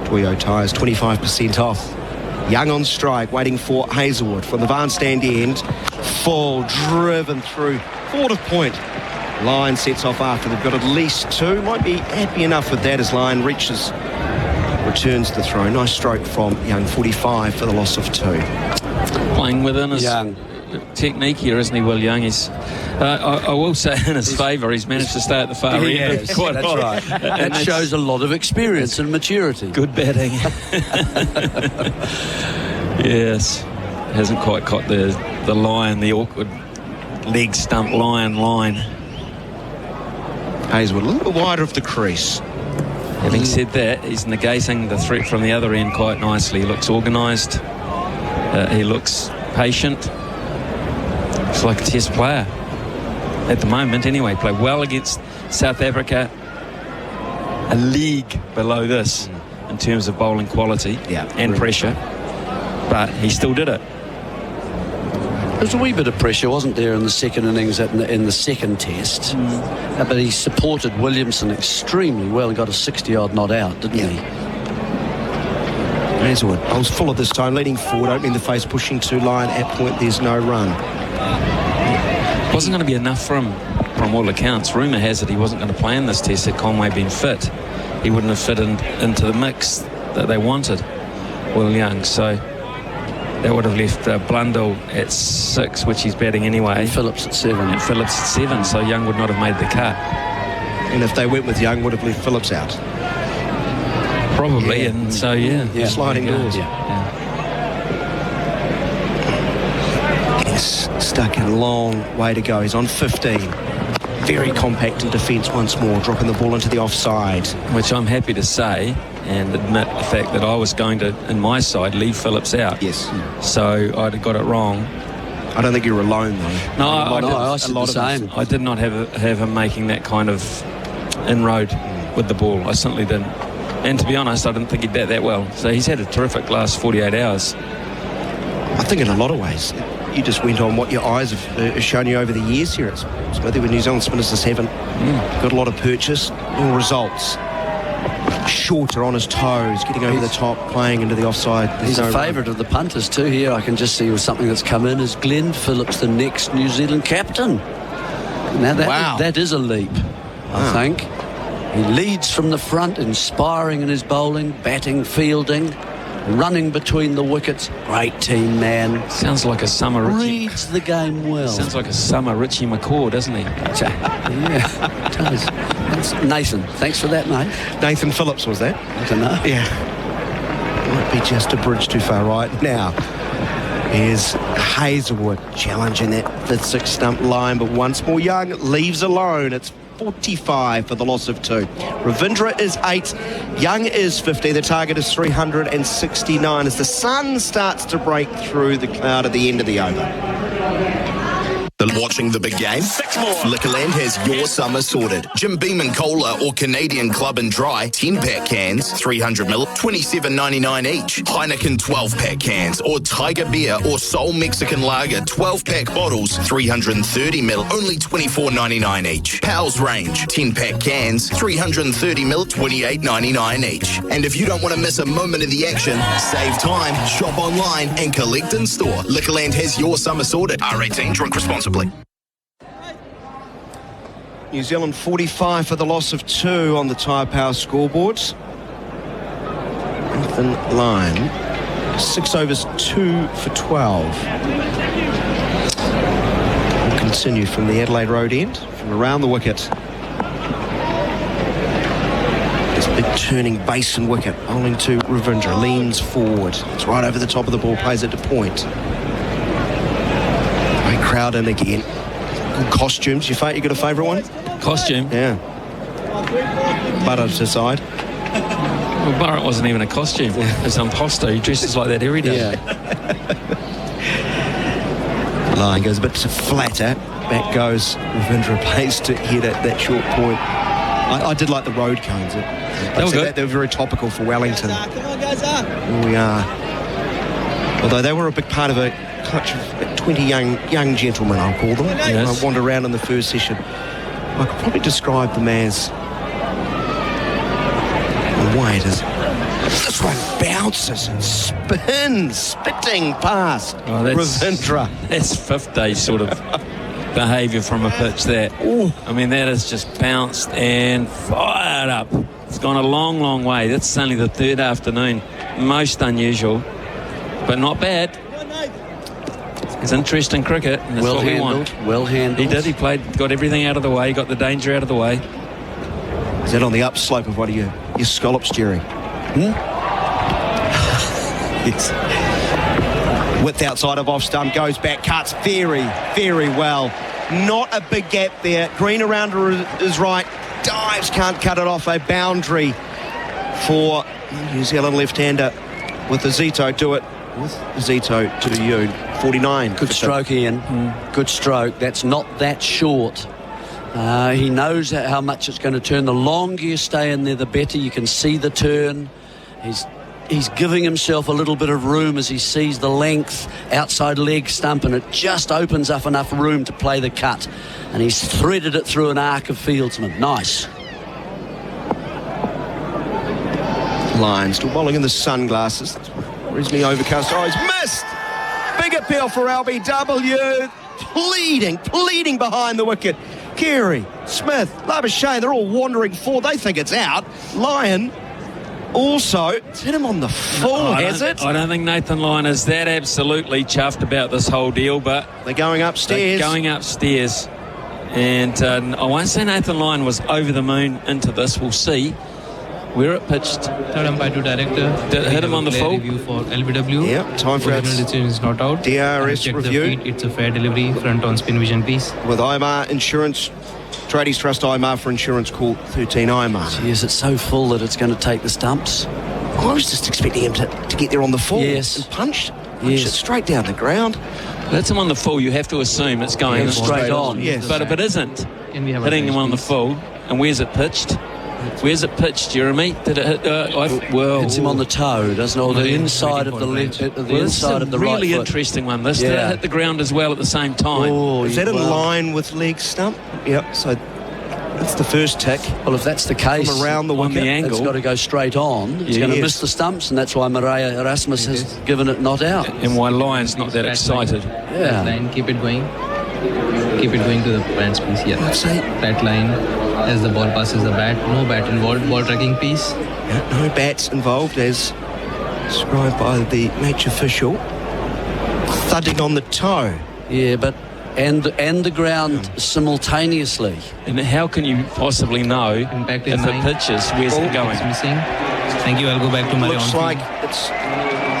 Toyo tyres 25% off. Young on strike, waiting for Hazelwood from the Van Stand end. Full, driven through. Forward of point. Lyon sets off after. They've got at least 2. Might be happy enough with that as Lyon returns the throw. Nice stroke from Young, 45 for the loss of 2. Playing within his technique here, isn't he, Will Young? He's, I will say in his favour, he's managed to stay at the far end. Yes, quite that's right. That shows a lot of experience and maturity. Good batting. Yes. Hasn't quite caught the line, the awkward leg stump line. Hazelwood a little bit wider of the crease. Having said that, he's negating the threat from the other end quite nicely. He looks organised. He looks patient. Looks like a test player. at the moment anyway. Played well against South Africa, a league below this in terms of bowling quality and pressure, but he still did it. There was a wee bit of pressure, wasn't there, in the second innings in the second test, but he supported Williamson extremely well and got a 60-odd not out, didn't he? Hazelwood, I was full of this time, leading forward, opening the face, pushing to line, at point there's no run. Wasn't going to be enough from all accounts. Rumour has it he wasn't going to play in this test had Conway been fit. He wouldn't have fit into the mix that they wanted, Will Young. So that would have left Blundell at 6, which he's batting anyway. And Phillips at 7. So Young would not have made the cut. And if they went with Young, would have left Phillips out. Probably, and so, sliding doors. He's stuck in a long way to go. He's on 15. Very compact in defence once more, dropping the ball into the offside. Which I'm happy to say and admit the fact that I was going to, in my side, leave Phillips out. Yes. So I'd have got it wrong. I don't think you're alone, though. No, I said the same. I did not have him making that kind of inroad with the ball. I simply didn't. And to be honest, I didn't think he'd bat that well. So he's had a terrific last 48 hours. I think in a lot of ways, you just went on what your eyes have shown you over the years here at Smithy with New Zealand spinners this haven't got a lot of purchase, all results. Shorter on his toes, getting over the top, playing into the offside. He's a favourite of the punters too here. I can just see with something that's come in is Glenn Phillips, the next New Zealand captain. Now that is a leap, I think. He leads from the front, inspiring in his bowling, batting, fielding, running between the wickets. Great team, man. Sounds like a summer Richie. Reads the game well. Sounds like a summer Richie McCaw, doesn't he? Yeah, it does. That's Nathan, thanks for that, mate. Nathan Phillips was that? I don't know. Yeah. Might be just a bridge too far right now. Here's Hazelwood challenging that 5th, 6th stump line, but once more Young leaves alone. It's 45 for the loss of 2. Ravindra is 8. Young is 50. The target is 369 as the sun starts to break through the cloud at the end of the over. Watching the big game? 6 more. Liquorland has your summer sorted. Jim Beam and Cola or Canadian Club and Dry 10-pack cans, 300ml, $27.99 each. Heineken 12-pack cans or Tiger Beer or Sol Mexican Lager 12-pack bottles, 330ml, only $24.99 each. Pals range 10-pack cans, 330ml, $28.99 each. And if you don't want to miss a moment of the action, save time, shop online and collect in store. Liquorland has your summer sorted. R18, drink responsibly. New Zealand 45 for the loss of 2 on the Tyre Power scoreboards. Nathan Lyon, 6 overs, 2 for 12. We'll continue from the Adelaide Road end, from around the wicket. This big turning Basin wicket, bowling to Ravindra, leans forward. It's right over the top of the ball, plays it to point. Great crowd in again. Good costumes. You got a favourite one? Costume? Yeah. Bharat aside. Well, Bharat wasn't even a costume. It's an imposter. He dresses like that every day. Yeah. Line goes a bit flatter. Back goes Ravindra, plays to hit at that short point. I did like the road cones. They were good. They were very topical for Wellington. Here we are. Although they were a big part of a clutch of 20 young gentlemen, I'll call them. Yes. I wandered around in the first session. I could probably describe them as Wade as this one bounces and spins, spitting past Ravindra. That's 5th day sort of behaviour from a pitch that. I mean, that has just bounced and fired up. It's gone a long, long way. That's only the 3rd afternoon. Most unusual, but not bad. It's interesting cricket, and that's what we want. Well handled. He did. He got everything out of the way, got the danger out of the way. Is that on the upslope of one of your scallops, Jerry? Yes. Width outside of off stump, goes back, cuts very, very well. Not a big gap there. Green around is right. Dives, can't cut it off. A boundary for New Zealand left-hander with the Zito. Do it with Zito to the Yoon. 49. Good stroke, Ian. Good stroke. That's not that short. He knows how much it's going to turn. The longer you stay in there, the better. You can see the turn. He's giving himself a little bit of room as he sees the length outside leg stump, and it just opens up enough room to play the cut. And he's threaded it through an arc of fieldsmen. Nice. Lyon still bowling in the sunglasses. Reasonably overcast. Oh, he's missed! Big appeal for LBW. Pleading behind the wicket. Carey, Smith, Labuschagne, they're all wandering forward. They think it's out. Lyon also, it's hit him on the full, has it? I don't think Nathan Lyon is that absolutely chuffed about this whole deal, but they're going upstairs. And I won't say Nathan Lyon was over the moon into this. We'll see where it pitched. Third umpire to director. Did it hit him on the full? Review for LBW. Yeah, time for Original decision is not out. DRS check review. The feet. It's a fair delivery. Front on spin vision piece. With IMAR Insurance, Tradies Trust IMAR for insurance, call 13 IMAR. Jeez, it's so full that it's going to take the stumps. I was just expecting him to get there on the full. Yes. And punch it straight down the ground. That's him on the full. You have to assume it's going straight on. Yes. But if it isn't hitting him on the full, and where's it pitched? Where's it pitched, Jeremy? Did it hit? Hits him on the toe, doesn't it? Or the inside of the left, inside of the right foot. Really interesting one. This did it hit the ground as well at the same time? Oh, is that in line with leg stump? Yep. So that's the first tick. Well, if that's the case, from around the wicket, the angle, it's got to go straight on. It's going to miss the stumps, and that's why Maria Erasmus has given it not out. And why Lyon's not that excited. Yeah. Line, keep it going. Keep it going to the branch piece. Yeah. That line. As the ball passes the bat, no bat involved, ball tracking piece. Yeah, no bats involved as described by the match official. Thudding on the toe. Yeah, but and the ground simultaneously. And how can you possibly know if it pitches, where's it going? It's missing. Thank you, I'll go back to Murray. Looks like it's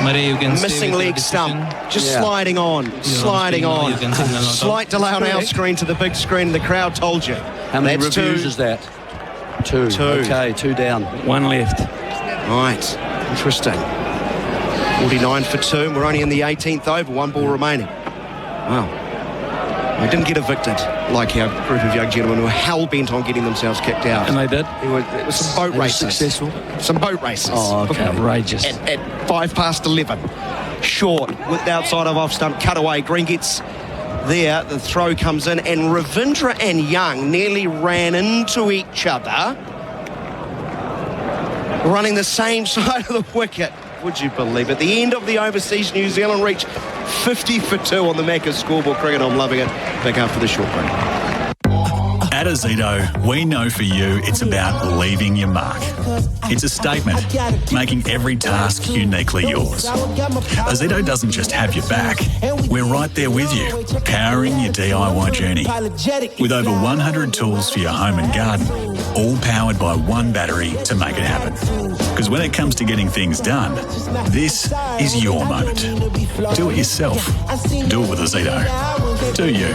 Murray, you can missing leg stump. Just sliding on. Slight delay on our screen to the big screen. The crowd told you. How many reviews is that? Two. Okay, 2 down. 1 left. Right. Interesting. 49 for 2. And we're only in the 18th over. 1 ball remaining. Wow. They didn't get evicted like our group of young gentlemen who were hell-bent on getting themselves kicked out. And they did? It was some boat races. Successful? Some boat races. Oh, okay. Outrageous. At 11:05. Short, with the outside of off-stump, cutaway. Green gets there, the throw comes in, and Ravindra and Young nearly ran into each other, running the same side of the wicket. Would you believe it? The end of the overseas, New Zealand reached 50 for 2 on the Macca's scoreboard. Cricket, I'm loving it. Back after the short break. At Azito, we know for you it's about leaving your mark. It's a statement, making every task uniquely yours. Azito doesn't just have your back, we're right there with you, powering your DIY journey. With over 100 tools for your home and garden, all powered by one battery to make it happen. Because when it comes to getting things done, this is your moment. Do it yourself. Do it with Azito. Do you?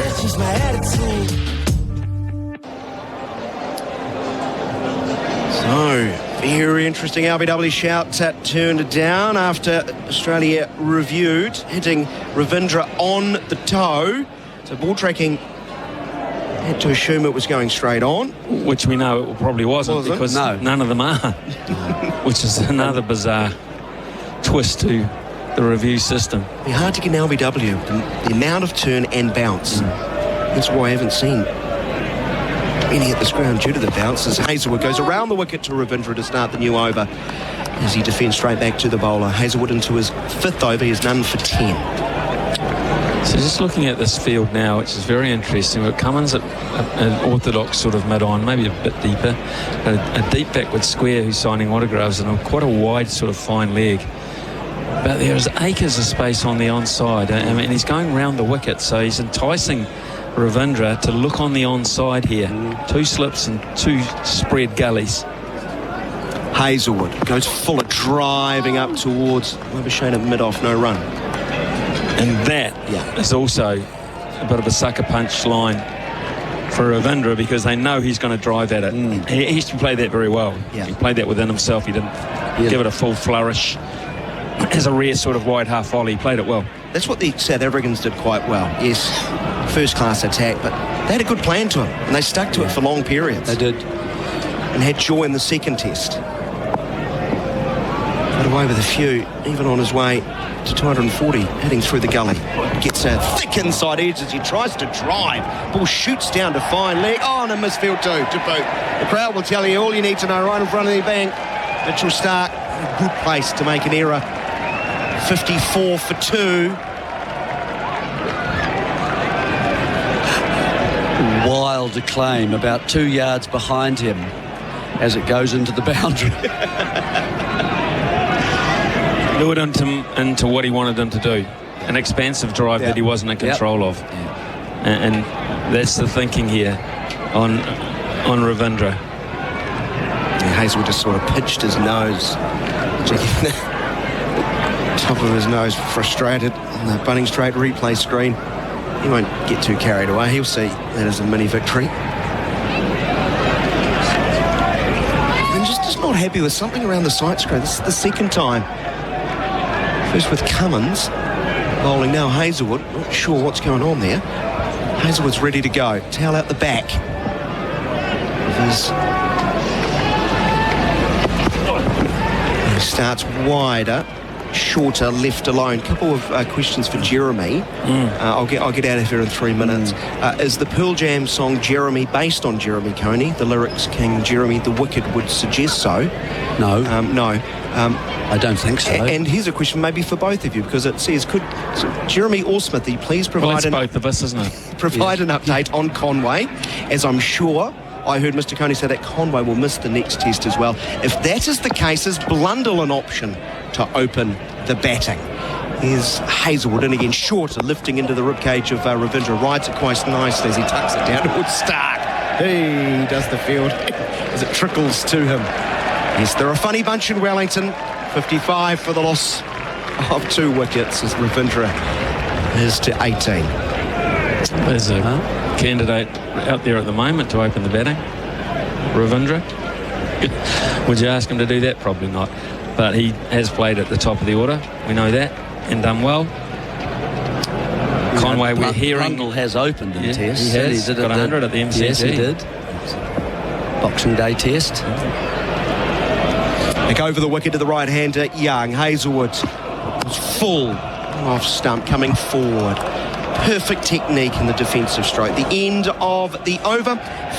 So, very interesting. LBW shouts at turned down after Australia reviewed, hitting Ravindra on the toe. So ball tracking had to assume it was going straight on. Which we know it probably wasn't, because none of them are. Which is another bizarre twist to the review system. It'd be hard to get an LBW, the amount of turn and bounce. That's why I haven't seen any at this ground due to the bounces. Hazelwood goes around the wicket to Ravindra to start the new over as he defends straight back to the bowler. Hazelwood into his 5th over. He is none for 10. So just looking at this field now, which is very interesting. Cummins at an orthodox sort of mid-on, maybe a bit deeper. A deep backward square who's signing autographs and quite a wide sort of fine leg. But there's acres of space on the onside. I mean, he's going round the wicket, so he's enticing Ravindra to look on the onside here. 2 slips and 2 spread gullies. Hazelwood goes fuller, driving up towards Labuschagne at mid-off, no run. And that is also a bit of a sucker punch line for Ravindra, because they know he's going to drive at it. He used to play that very well. He played that within himself. He didn't give it a full flourish. As a rare sort of wide half volley, he played it well. That's what the South Africans did quite well. Yes, first-class attack, but They had a good plan to him, and they stuck to it for long periods. They did. And had joy in the second test. Got away with a few, even on his way to 240, heading through the gully. Gets a thick inside edge as he tries to drive. Ball shoots down to fine leg. Oh, and a misfield too, to boot. The crowd will tell you all you need to know right in front of the bank. Mitchell Stark, a good place to make an error. 54 for 2. Wild acclaim, about 2 yards behind him as it goes into the boundary. Lured into what he wanted him to do. An expansive drive that he wasn't in control of. And that's the thinking here on Ravindra. Hazelwood just sort of pitched his nose. Top of his nose, frustrated on the Bunnings Straight replay screen. He won't get too carried away. He'll see that as a mini victory. And just not happy with something around the sight screen. This is the second time. First with Cummins bowling, now Hazelwood. Not sure what's going on there. Hazelwood's ready to go. Towel out the back. He starts wider, shorter, left alone. Couple of questions for Jeremy. I'll get out of here in 3 minutes. Is the Pearl Jam song Jeremy based on Jeremy Coney? The lyrics King Jeremy the Wicked would suggest so. No. No. I don't think so. And here's a question maybe for both of you, because it says, could Jeremy or Smithy please provide both of us, isn't it? Provide an update on Conway, as I'm sure I heard Mr. Coney say that Conway will miss the next test as well. If that is the case, is Blundell an option to open the batting? Here's Hazelwood in again, shorter, lifting into the ribcage of Ravindra. Rides it quite nicely as he tucks it down towards Stark. He does the field as it trickles to him. Yes, they're a funny bunch in Wellington. 55 for the loss of 2 wickets as Ravindra is to 18. There's a candidate out there at the moment to open the batting. Ravindra. Would you ask him to do that? Probably not. But he has played at the top of the order. We know that. And done well. Conway, we're hearing... Blundell has opened in Test. He has. Got 100 at the MCG. Yes, he did. Boxing Day Test. Back over the wicket to the right-hander, Young. Hazelwood was full off stump, coming forward. Perfect technique in the defensive stroke. The end of the over,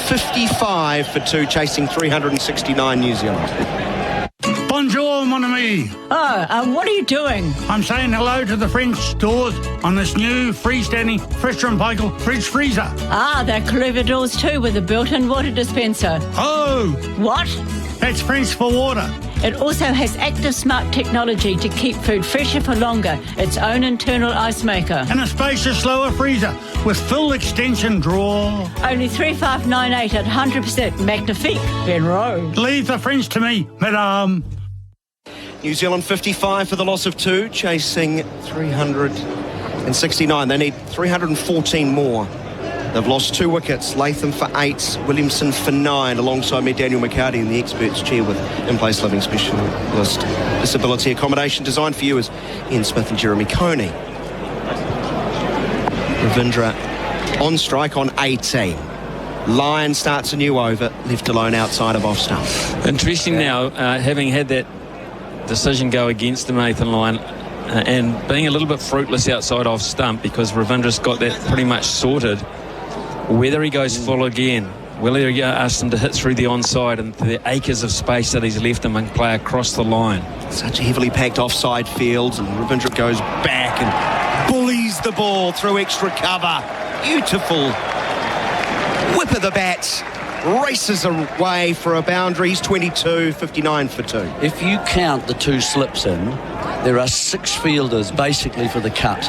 55 for 2, chasing 369 New Zealand. Bonjour, mon ami. Oh, what are you doing? I'm saying hello to the French stores on this new freestanding Fisher & Paykel fridge freezer. Ah, they're clever doors too, with a built-in water dispenser. Oh! What? That's French for water. It also has active smart technology to keep food fresher for longer. Its own internal ice maker. And a spacious lower freezer with full extension drawer. Only 3598 at 100% magnifique. Benro. Leave the French to me, madame. New Zealand 55 for the loss of 2, chasing 369. They need 314 more. They've lost 2 wickets. Latham for 8, Williamson for 9, alongside me, Daniel McHardy in the experts chair with in-place living specialist disability accommodation designed for you as Ian Smith and Jeremy Coney. Ravindra on strike on 18. Lyon starts a new over, left alone outside of off stump. Interesting now, having had that decision go against him, Nathan Lyon, and being a little bit fruitless outside off stump, because Ravindra's got that pretty much sorted. Whether he goes full again, will he ask him to hit through the onside and the acres of space that he's left him and play across the line? Such a heavily packed offside field, and Ravindra goes back and bullies the ball through extra cover. Beautiful whip of the bat, races away for a boundary. He's 22, 59 for 2. If you count the 2 slips in, there are 6 fielders basically for the cut.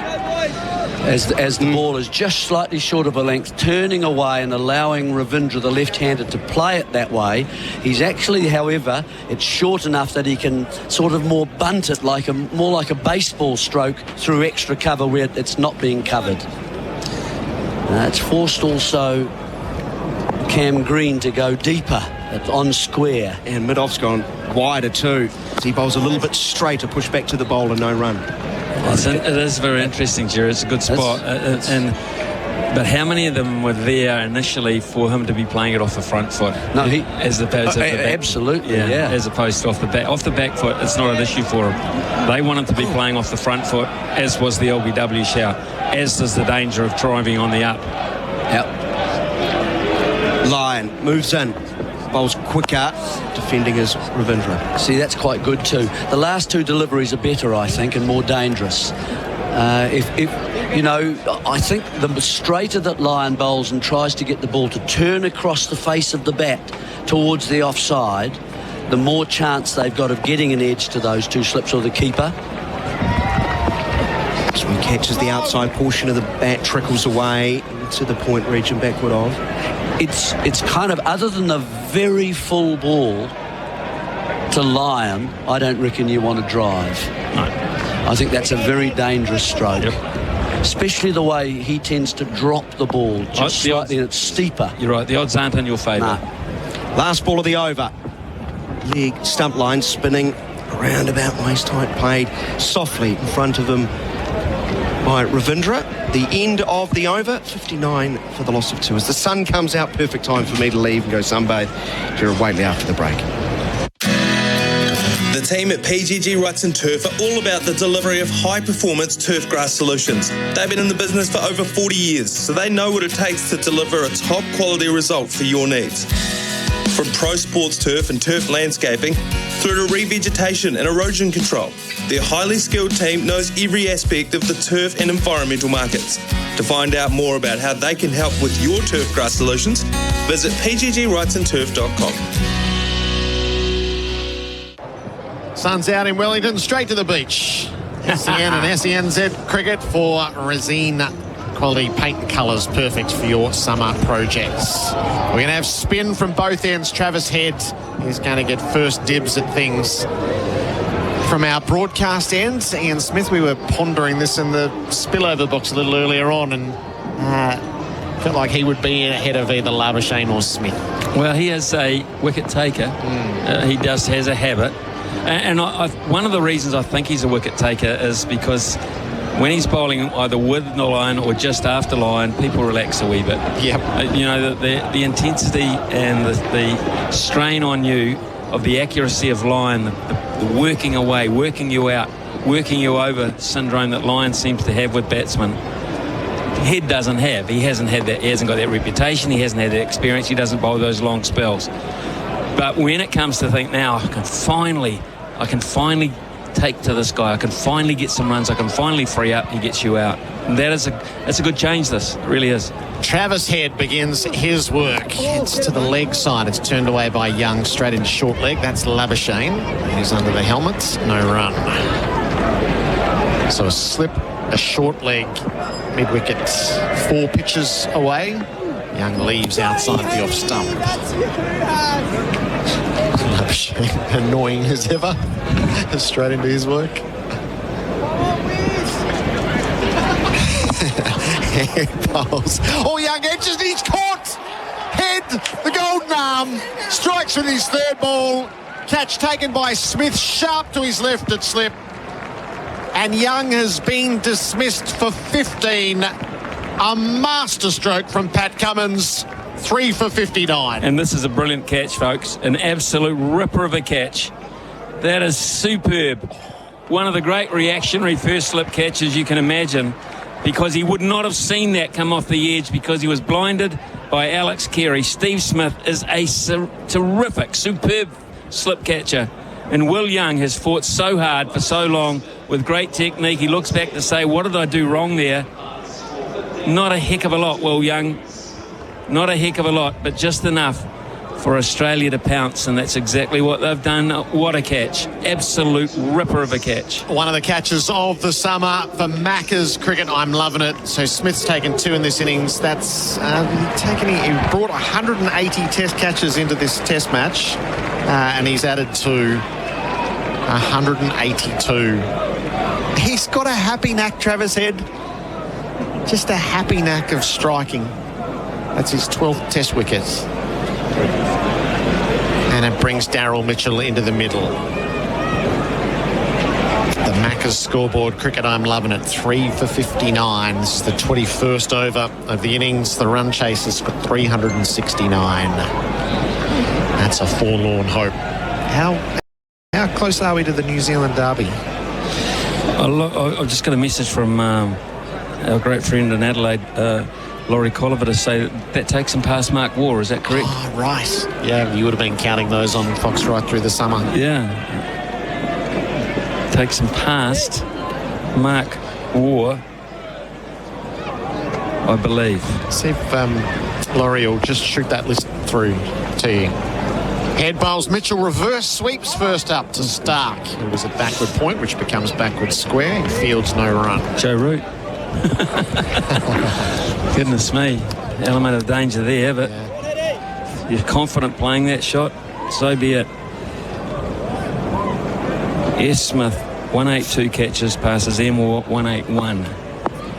As the ball is just slightly short of a length, turning away and allowing Ravindra, the left-hander, to play it that way. He's actually, however, it's short enough that he can sort of more bunt it more like a baseball stroke through extra cover where it's not being covered. It's forced also Cam Green to go deeper on square. And mid-off's gone wider too. He bowls a little bit straighter, push back to the bowler, no run. It is very interesting, Gerard. It's a good spot. And But how many of them were there initially for him to be playing it off the front foot? No, as opposed to the back absolutely, foot. yeah. As opposed to off the back. Off the back foot, it's not an issue for him. They want him to be playing off the front foot, as was the LBW shout, as does the danger of driving on the up. Yep. Lyon moves in, bowls quicker, defending as Ravindra. See, that's quite good too. The last two deliveries are better, I think, and more dangerous. I think the straighter that Lyon bowls and tries to get the ball to turn across the face of the bat towards the offside, the more chance they've got of getting an edge to those two slips or the keeper. So he catches the outside portion of the bat, trickles away to the point region backward of. It's kind of, other than the very full ball to Lyon, I don't reckon you want to drive. No. I think that's a very dangerous stroke. Especially the way he tends to drop the ball just slightly, and it's steeper. You're right, the odds aren't in your favour. No. Last ball of the over. Leg stump line spinning around about waist height, played softly in front of him by Ravindra. The end of the over, 59 for the loss of 2. As the sun comes out, perfect time for me to leave and go sunbathe. Gerard Whateley after the break. The team at PGG Wrightson Turf are all about the delivery of high-performance turf grass solutions. They've been in the business for over 40 years, so they know what it takes to deliver a top-quality result for your needs. From pro sports turf and turf landscaping through to revegetation and erosion control, their highly skilled team knows every aspect of the turf and environmental markets. To find out more about how they can help with your turf grass solutions, visit pggwrightsonturf.com. Sun's out in Wellington, straight to the beach. SEN and SENZ cricket for Resine quality paint and colours, perfect for your summer projects. We're going to have spin from both ends. Travis Head is going to get first dibs at things. From our broadcast end, Ian Smith, we were pondering this in the spillover box a little earlier on, and felt like he would be ahead of either Labuschagne or Smith. Well, he is a wicket taker. He has a habit. And one of the reasons I think he's a wicket taker is because when he's bowling either with the line or just after line, people relax a wee bit. Yep. The intensity and the strain on you of the accuracy of line, the working away, working you out, working you over syndrome that Lyon seems to have with batsmen. Head doesn't have. He hasn't had that. He hasn't got that reputation. He hasn't had that experience. He doesn't bowl those long spells. But when it comes to think now, I can finally take to this guy. I can finally get some runs. I can finally free up. He gets you out. And that's a good change. This it really is. Travis Head begins his work. It's to the leg side. It's turned away by Young, straight into short leg. That's Labuschagne. He's under the helmet. No run. So a slip, a short leg, mid-wicket, 4 pitches away. Young leaves outside the off stump. Labuschagne, annoying as ever, straight into his work. Bowls. Oh, Young edges and he's caught. Head, the golden arm, strikes with his third ball. Catch taken by Smith, sharp to his left at slip. And Young has been dismissed for 15. A masterstroke from Pat Cummins, 3 for 59. And this is a brilliant catch, folks. An absolute ripper of a catch. That is superb. One of the great reactionary first slip catches you can imagine, because he would not have seen that come off the edge because he was blinded by Alex Carey. Steve Smith is a terrific, superb slip catcher. And Will Young has fought so hard for so long with great technique. He looks back to say, what did I do wrong there? Not a heck of a lot, Will Young. Not a heck of a lot, but just enough for Australia to pounce, and that's exactly what they've done. What a catch. Absolute ripper of a catch. One of the catches of the summer for Macca's cricket. I'm loving it. So Smith's taken 2 in this innings. That's he brought 180 test catches into this test match, and he's added to 182. He's got a happy knack, Travis Head. Just a happy knack of striking. That's his 12th test wicket. And it brings Daryl Mitchell into the middle. The Macca's scoreboard. Cricket, I'm loving it. 3 for 59. This is the 21st over of the innings. The run chasers for 369. That's a forlorn hope. How close are we to the New Zealand derby? I just got a message from our great friend in Adelaide, Laurie Colliver, to say that takes him past Mark Waugh. Is that correct? Oh, right. Yeah, you would have been counting those on Fox right through the summer. Yeah. Takes him past Mark Waugh, I believe. See if Laurie will just shoot that list through to you. Head bowls. Mitchell reverse sweeps first up to Stark. It was a backward point, which becomes backward square. He fields no run. Joe Root. Goodness me. Element of danger there, but you're confident playing that shot, so be it. S. Smith, 182 catches, passes M. Waugh, 181.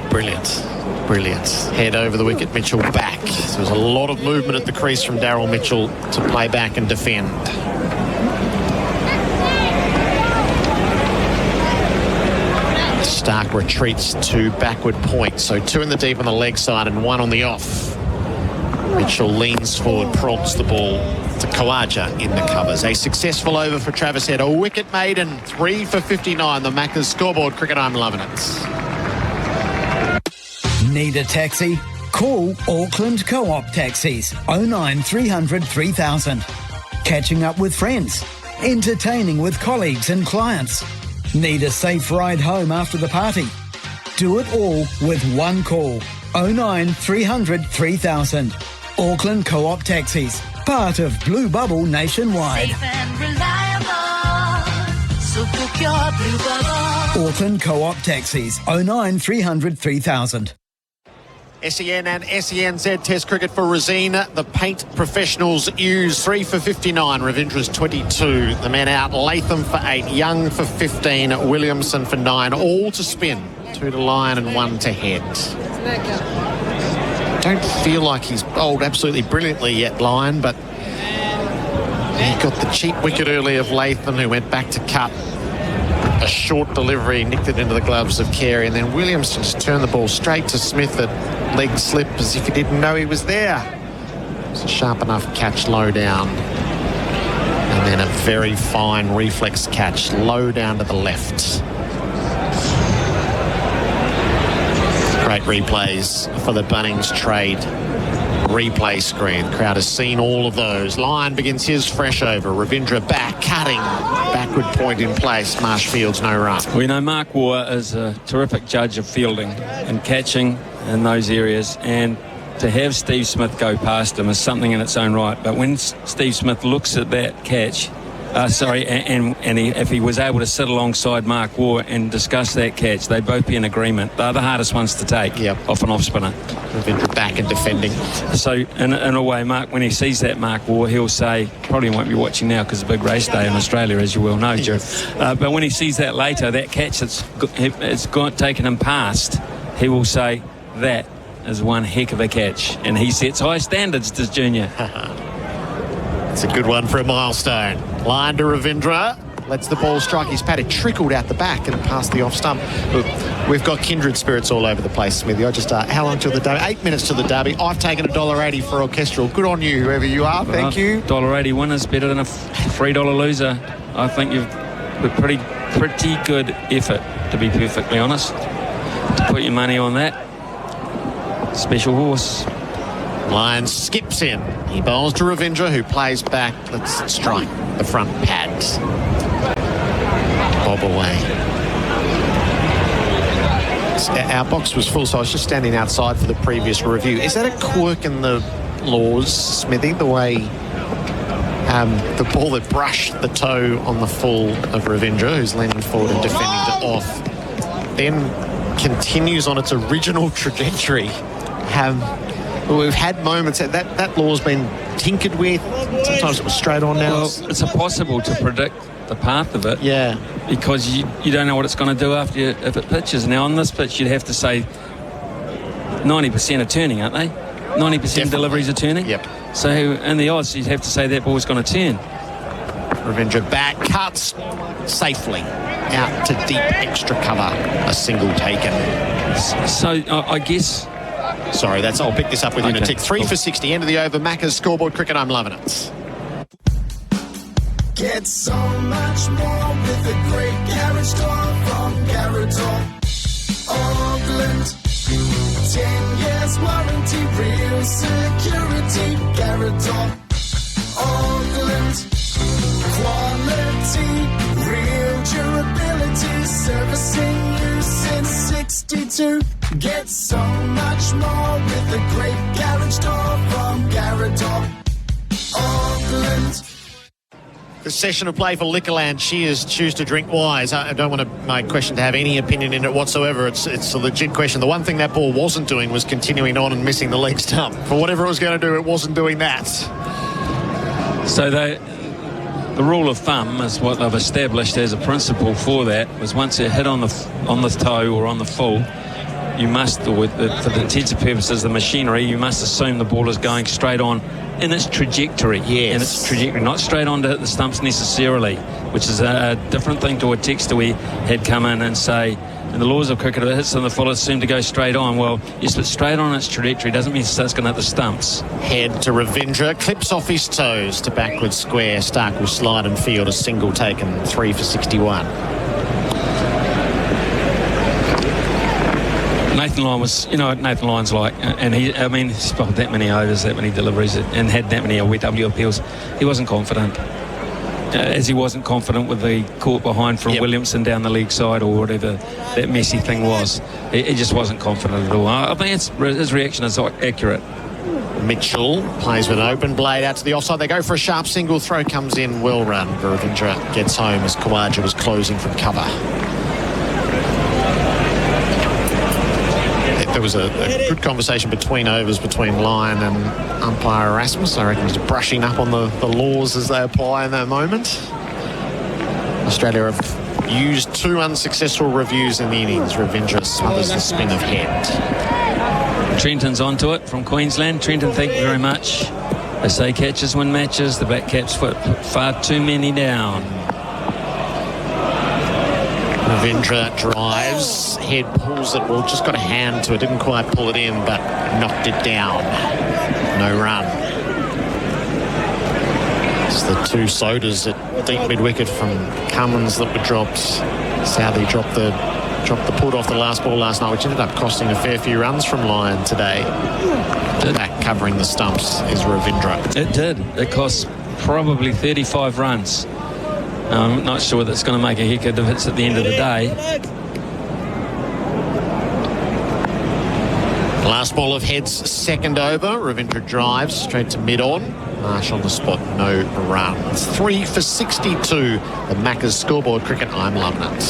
Brilliant. Head over the wicket, Mitchell back. So there's a lot of movement at the crease from Daryl Mitchell to play back and defend. Stark retreats to backward point. So 2 in the deep on the leg side and 1 on the off. Mitchell leans forward, prods the ball to Khawaja in the covers. A successful over for Travis Head. A wicket maiden, 3 for 59. The Macca's scoreboard. Cricket, I'm loving it. Need a taxi? Call Auckland Co-op Taxis 09 300 3000. Catching up with friends. Entertaining with colleagues and clients. Need a safe ride home after the party? Do it all with one call. 09 300 3000. Auckland Co-op Taxis. Part of Blue Bubble nationwide. Safe and reliable. So book your Blue Bubble. Auckland Co-op Taxis. 09 300 3000. SEN and SENZ Test cricket for Rosina. The paint professionals use 3 for 59. Ravindra's 22. The men out. Latham for 8. Young for 15. Williamson for 9. All to spin. 2 to line and 1 to head. Don't feel like he's bowled absolutely brilliantly yet, Lyon, but he got the cheap wicket early of Latham, who went back to cut. A short delivery, nicked it into the gloves of Carey, and then Williamson just turned the ball straight to Smith at leg slip as if he didn't know he was there. It's a sharp enough catch low down. And then a very fine reflex catch low down to the left. Great replays for the Bunnings trade replay screen. The crowd has seen all of those. Lyon begins his fresh over. Ravindra back, cutting. Backward point in place. Marshfield's no run. We know Mark Waugh is a terrific judge of fielding and catching in those areas, and to have Steve Smith go past him is something in its own right. But when Steve Smith looks at that catch, if he was able to sit alongside Mark Waugh and discuss that catch, they'd both be in agreement. They're the hardest ones to take off an off spinner. Back and defending. So in a way, Mark, when he sees that Mark Waugh, he'll say, probably won't be watching now because it's a big race day in Australia, as you well know, Gerard. But when he sees that later, that catch that's taken him past, he will say, that is one heck of a catch. And he sets high standards, does Junior. It's a good one for a milestone. Line to Ravindra. Lets the ball strike his pad. It trickled out the back and past the off stump. Look, we've got kindred spirits all over the place, Smithy. I just how long till the derby? 8 minutes to the derby. I've taken $1.80 for orchestral. Good on you, whoever you are. Thank you. $1.80 winner's better than a $3 loser. I think you've a pretty good effort, to be perfectly honest, to put your money on that. Special horse. Lyon skips in. He bowls to Ravindra, who plays back. Let's strike the front pads. Bob away. Our box was full, so I was just standing outside for the previous review. Is that a quirk in the laws, Smithy, the way the ball that brushed the toe on the full of Ravindra, who's leaning forward and defending to off, then continues on its original trajectory? We've had moments that law's been tinkered with. Sometimes it was straight on now. Well, it's impossible to predict the path of it. Yeah. Because you don't know what it's going to do after if it pitches. Now, on this pitch, you'd have to say 90% are turning, aren't they? 90% deliveries are turning? Yep. So in the odds, you'd have to say that ball's going to turn. Ravindra back, cuts safely out to deep extra cover. A single taken. So I guess... Sorry, I'll pick this up with you in a Okay, tick. 3 cool. for 60, end of the over. Macca's scoreboard cricket, I'm loving it. Get so much more with a great garage door from Garage Auckland. 10 years warranty, real security. Garage Auckland. Quality, real durability. Servicing you since 62. Get so much more with a great garage door from Garage Auckland. The session of play for Liquorland. Cheers, choose to drink wise. I don't want my question to have any opinion in it whatsoever. It's a legit question. The one thing that ball wasn't doing was continuing on and missing the leg stump. For whatever it was going to do, it wasn't doing that. So the rule of thumb is what they've established as a principle for that was once it hit on the toe or on the full, you must, for the intensive purposes of the machinery, you must assume the ball is going straight on in its trajectory. Yes. In its trajectory, not straight on to hit the stumps necessarily, which is a different thing to a texter we had come in and say, in the laws of cricket, if it hits on the full, it's assumed to go straight on. Well, yes, but straight on its trajectory doesn't mean it's going to hit the stumps. Head to Ravindra, clips off his toes to backward square. Stark will slide and field a single taken, 3 for 61. Nathan Lyon was, you know what Nathan Lyon's like, and he's bowled that many overs, that many deliveries, and had that many WW appeals. He wasn't confident, as he wasn't confident with the caught behind from Williamson down the leg side or whatever that messy thing was. He just wasn't confident at all. I think his reaction is accurate. Mitchell plays with an open blade out to the offside. They go for a sharp single. Throw comes in, well run. Ravindra gets home as Khawaja was closing from cover. There was a good conversation between overs between Lyon and umpire Erasmus. I reckon he's brushing up on the laws as they apply in that moment. Australia have used 2 unsuccessful reviews in the innings. Ravindra smothers the spin of head. Trenton's onto it from Queensland. Trenton, thank you very much. They say catches win matches. The back caps put far too many down. Ravindra drives, head pulls it, well, just got a hand to it, didn't quite pull it in, but knocked it down. No run. It's the 2 sodas at deep mid-wicket from Cummins that were dropped. Southey dropped the put off the last ball last night, which ended up costing a fair few runs from Lyon today. Back covering the stumps is Ravindra. It did. It cost probably 35 runs. I'm not sure that's going to make a heck of a difference at the end of the day. Last ball of heads, second over. Ravindra drives straight to mid-on. Marsh on the spot, no run. It's 3 for 62. The Macca's scoreboard cricket, I'm loving it.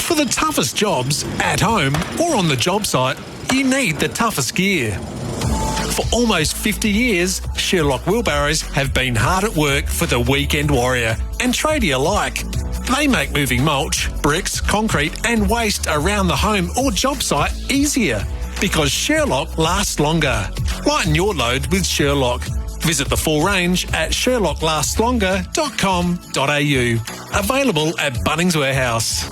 For the toughest jobs, at home or on the job site, you need the toughest gear. For almost 50 years, Sherlock Wheelbarrows have been hard at work for the weekend warrior and tradie alike. They make moving mulch, bricks, concrete and waste around the home or job site easier because Sherlock lasts longer. Lighten your load with Sherlock. Visit the full range at sherlocklastslonger.com.au. Available at Bunnings Warehouse.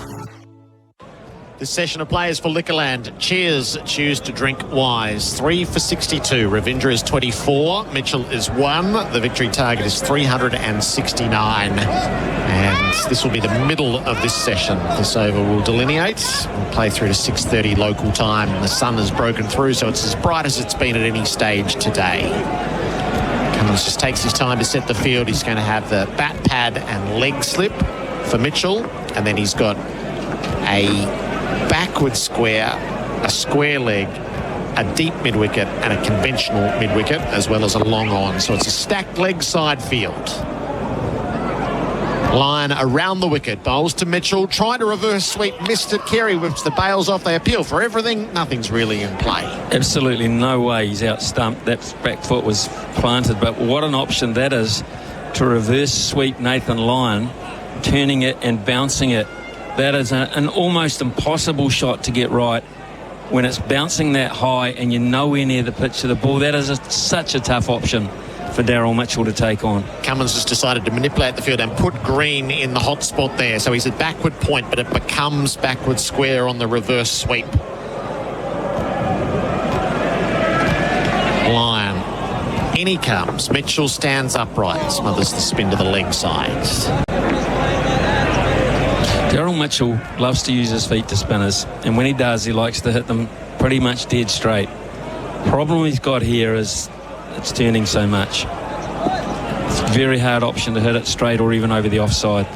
This session of players for Liquorland. Cheers, choose to drink wise. 3 for 62. Ravindra is 24. Mitchell is 1. The victory target is 369. And this will be the middle of this session. This over will delineate. We'll play through to 6:30 local time. The sun has broken through, so it's as bright as it's been at any stage today. Cummins just takes his time to set the field. He's going to have the bat pad and leg slip for Mitchell. And then he's got a backward square, a square leg, a deep mid-wicket and a conventional mid-wicket, as well as a long on. So it's a stacked leg side field. Lyon around the wicket, bowls to Mitchell, trying to reverse sweep, missed it. Carey whips the bails off. They appeal for everything. Nothing's really in play. Absolutely no way he's out stumped. That back foot was planted, but what an option that is to reverse sweep Nathan Lyon, turning it and bouncing it. That is an almost impossible shot to get right when it's bouncing that high and you're nowhere near the pitch of the ball. That is such a tough option for Daryl Mitchell to take on. Cummins has decided to manipulate the field and put Green in the hot spot there. So he's at backward point, but it becomes backward square on the reverse sweep. Lyon. In he comes. Mitchell stands upright, smothers the spin to the leg side. Daryl Mitchell loves to use his feet to spinners, and when he does, he likes to hit them pretty much dead straight. Problem he's got here is it's turning so much. It's a very hard option to hit it straight or even over the offside.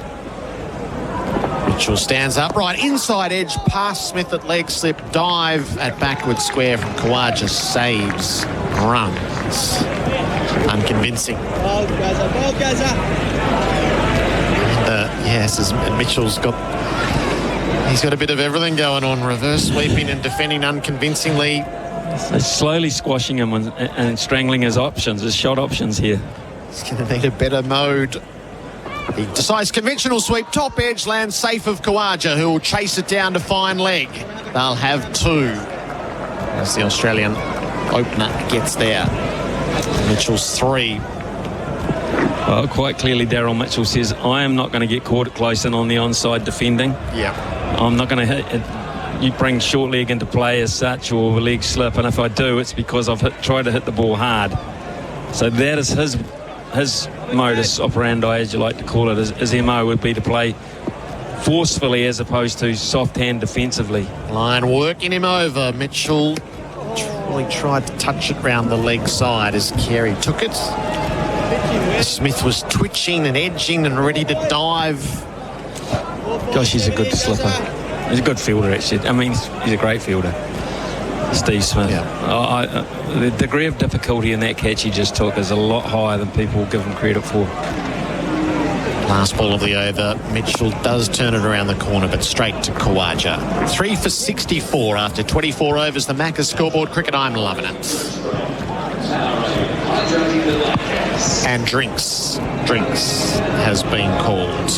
Mitchell stands upright, inside edge, past Smith at leg slip, dive at backward square from Khawaja, saves, runs. Unconvincing. Yes, and Mitchell's got a bit of everything going on. Reverse sweeping and defending unconvincingly. They're slowly squashing him and strangling his options, his shot options here. He's going to need a better mode. He decides conventional sweep, top edge, lands safe of Khawaja, who will chase it down to fine leg. They'll have two as the Australian opener gets there. Mitchell's three. Well, quite clearly Daryl Mitchell says, I am not going to get caught close in on the onside defending. Yeah. I'm not going to hit it. You bring short leg into play as such, or a leg slip, and if I do, it's because I've tried to hit the ball hard. So that is his modus operandi, as you like to call it. His MO would be to play forcefully as opposed to soft hand defensively. Lyon working him over. Mitchell really tried to touch it round the leg side as Carey took it. Smith was twitching and edging and ready to dive. Gosh, he's a good slipper. He's a good fielder, actually. I mean, he's a great fielder, Steve Smith. Yeah. The degree of difficulty in that catch he just took is a lot higher than people give him credit for. Last ball of the over. Mitchell does turn it around the corner, but straight to Khawaja. 3 for 64 after 24 overs. The Macca's scoreboard cricket. I'm loving it. And drinks has been called.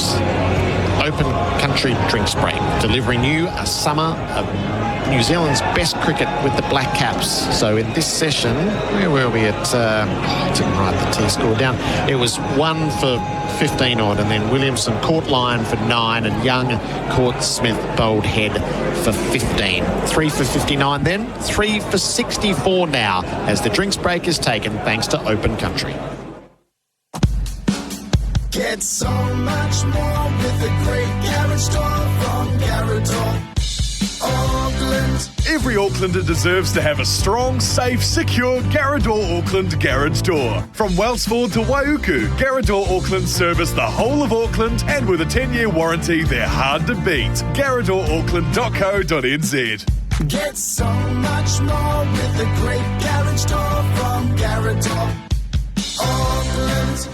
Open Country Drinks Break, delivering you a summer of New Zealand's best cricket with the Black Caps. So in this session, where were we at? I didn't write the T score down. It was 1 for 15 odd, and then Williamson caught Lyon for 9, and Young caught Smith bowled head for 15. 3 for 59 then, 3 for 64 now, as the drinks break is taken thanks to Open Country. Get so much more with the great garage store from Garage Auckland. Every Aucklander deserves to have a strong, safe, secure Garrador Auckland garage door. From Wellsford to Waiuku, Garrador Auckland service the whole of Auckland, and with a 10-year warranty, they're hard to beat. GarradorAuckland.co.nz. Get so much more with the great garage door from Garrador Auckland.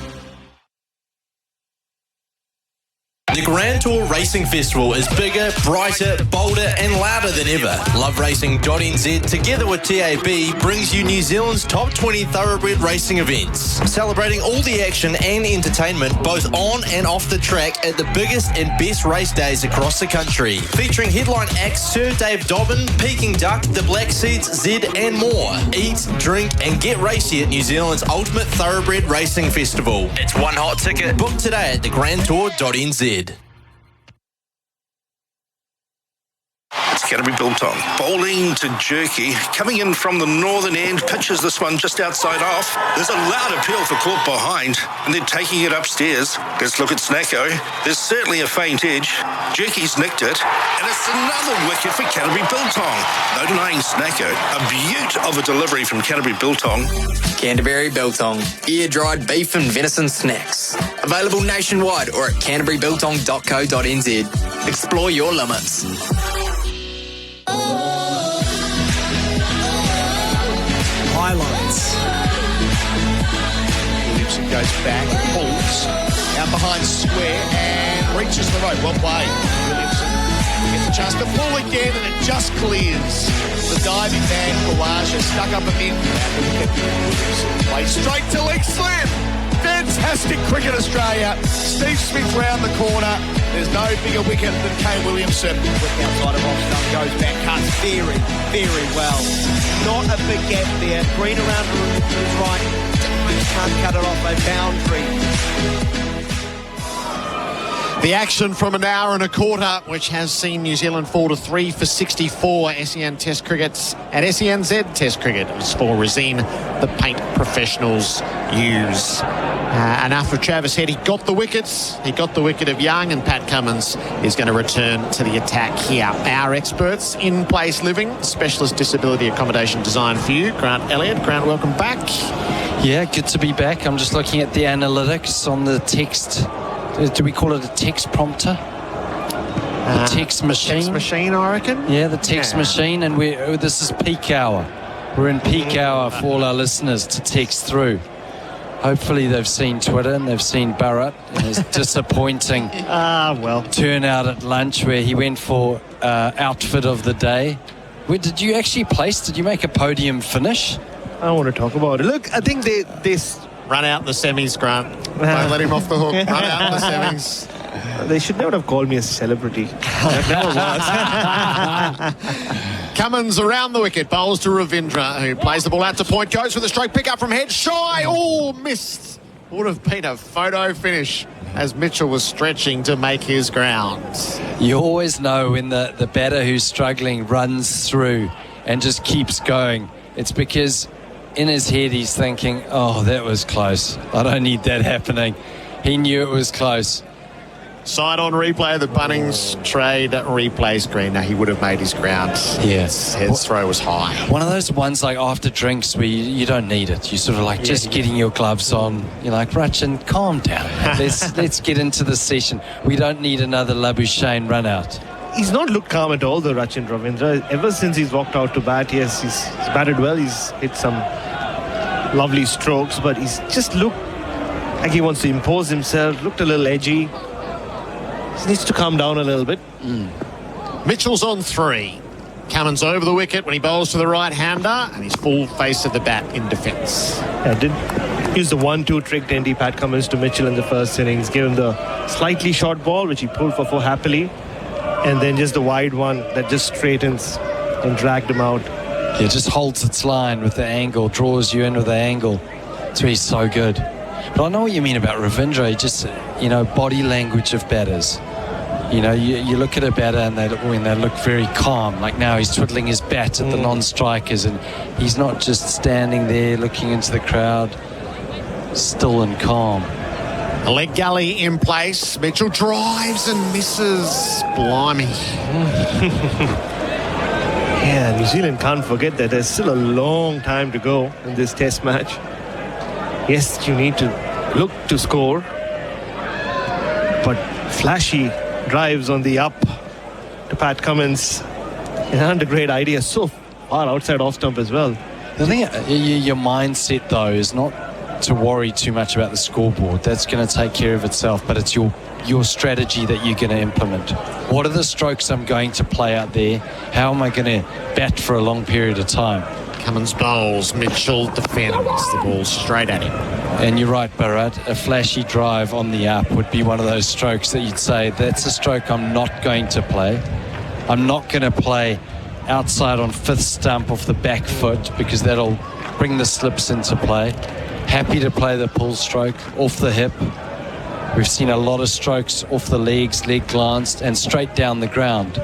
The Grand Tour Racing Festival is bigger, brighter, bolder and louder than ever. LoveRacing.nz, together with TAB, brings you New Zealand's top 20 thoroughbred racing events, celebrating all the action and entertainment both on and off the track at the biggest and best race days across the country, featuring headline acts Sir Dave Dobbin, Peking Duck, the Black Seeds, Zed and more. Eat, drink and get racy at New Zealand's ultimate thoroughbred racing festival. It's one hot ticket. Book today at thegrandtour.nz. Canterbury Biltong. Bowling to Jerky. Coming in from the northern end. Pitches this one just outside off. There's a loud appeal for caught behind. And then taking it upstairs. Let's look at Snacko. There's certainly a faint edge. Jerky's nicked it. And it's another wicket for Canterbury Biltong. No denying Snacko. A beaut of a delivery from Canterbury Biltong. Canterbury Biltong. Air-dried beef and venison snacks. Available nationwide or at canterburybiltong.co.nz. Explore your limits. Highlights. Williamson goes back, pulls, out behind square and reaches the rope. Well played. Williamson gets a chance to pull again and it just clears. The diving man, Khawaja, stuck up a mid. Plays straight to leg slam. Fantastic cricket, Australia. Steve Smith round the corner. There's no bigger wicket than Kane Williamson. Outside of off stump, goes back, cuts very, very well. Not a big gap there. Green around to his right. Can't cut it off a boundary. The action from an hour and a quarter, which has seen New Zealand fall to 3 for 64 SEN Test crickets and SENZ Test cricket. It was for Resine, the paint professionals use. Enough of Travis Head. He got the wickets. He got the wicket of Young, and Pat Cummins is going to return to the attack here. Our experts, in-place living, specialist disability accommodation designed for you. Grant Elliott. Grant, welcome back. Yeah, good to be back. I'm just looking at the analytics on the text. Do we call it a text prompter? The text machine. Text machine, I reckon. Yeah, the text machine, and this is peak hour. We're in peak hour for all our listeners to text through. Hopefully they've seen Twitter and they've seen Bharat and his disappointing turnout at lunch where he went for outfit of the day. Where did you actually place? Did you make a podium finish? I don't want to talk about it. Look, I think they run out in the semis, Grant. Don't let him off the hook. Run out in the semis. They should never have called me a celebrity. Never was. Cummins around the wicket, bowls to Ravindra, who plays the ball out to point, goes for the stroke pick up from head, shy, missed. Would have been a photo finish as Mitchell was stretching to make his ground. You always know when the batter who's struggling runs through and just keeps going. It's because in his head he's thinking, oh, that was close. I don't need that happening. He knew it was close. Side on replay of the Bunnings trade replay screen. Now he would have made his ground. Yes. His throw was high. One of those ones like after drinks where you don't need it. You sort of like just getting your gloves on. You're like, Rachin, calm down. Let's get into the session. We don't need another Labuschagne run out. He's not looked calm at all, though, Rachin Ravindra. Ever since he's walked out to bat, yes, he's batted well. He's hit some lovely strokes, but he's just looked like he wants to impose himself. Looked a little edgy. He needs to calm down a little bit. Mitchell's on 3. Cummins over the wicket when he bowls to the right-hander, and he's full face of the bat in defence. Yeah, did use the 1-2 trick, didn't he, Pat Cummins to Mitchell in the first innings. Gave him the slightly short ball, which he pulled for 4 happily. And then just the wide one that just straightens and dragged him out. Yeah, just holds its line with the angle, draws you in with the angle. That's where he's so good. But I know what you mean about Ravindra. He just, body language of batters. You look at a batter and they look very calm. Like now he's twiddling his bat at the non-strikers and he's not just standing there looking into the crowd, still and calm. A leg gully in place. Mitchell drives and misses. Blimey. Yeah, New Zealand can't forget that there's still a long time to go in this test match. Yes, you need to look to score, but flashy drives on the up to Pat Cummins and a great idea so far outside off stump as well. The thing, your mindset though is not to worry too much about the scoreboard. That's going to take care of itself, but it's your strategy that you're going to implement. What are the strokes I'm going to play out there? How am I going to bat for a long period of time? Cummins bowls, Mitchell defends the ball straight at him. And you're right, Bharat, a flashy drive on the up would be one of those strokes that you'd say, that's a stroke I'm not going to play. I'm not going to play outside on 5th stump off the back foot because that'll bring the slips into play. Happy to play the pull stroke off the hip. We've seen a lot of strokes off the legs, leg glanced, and straight down the ground.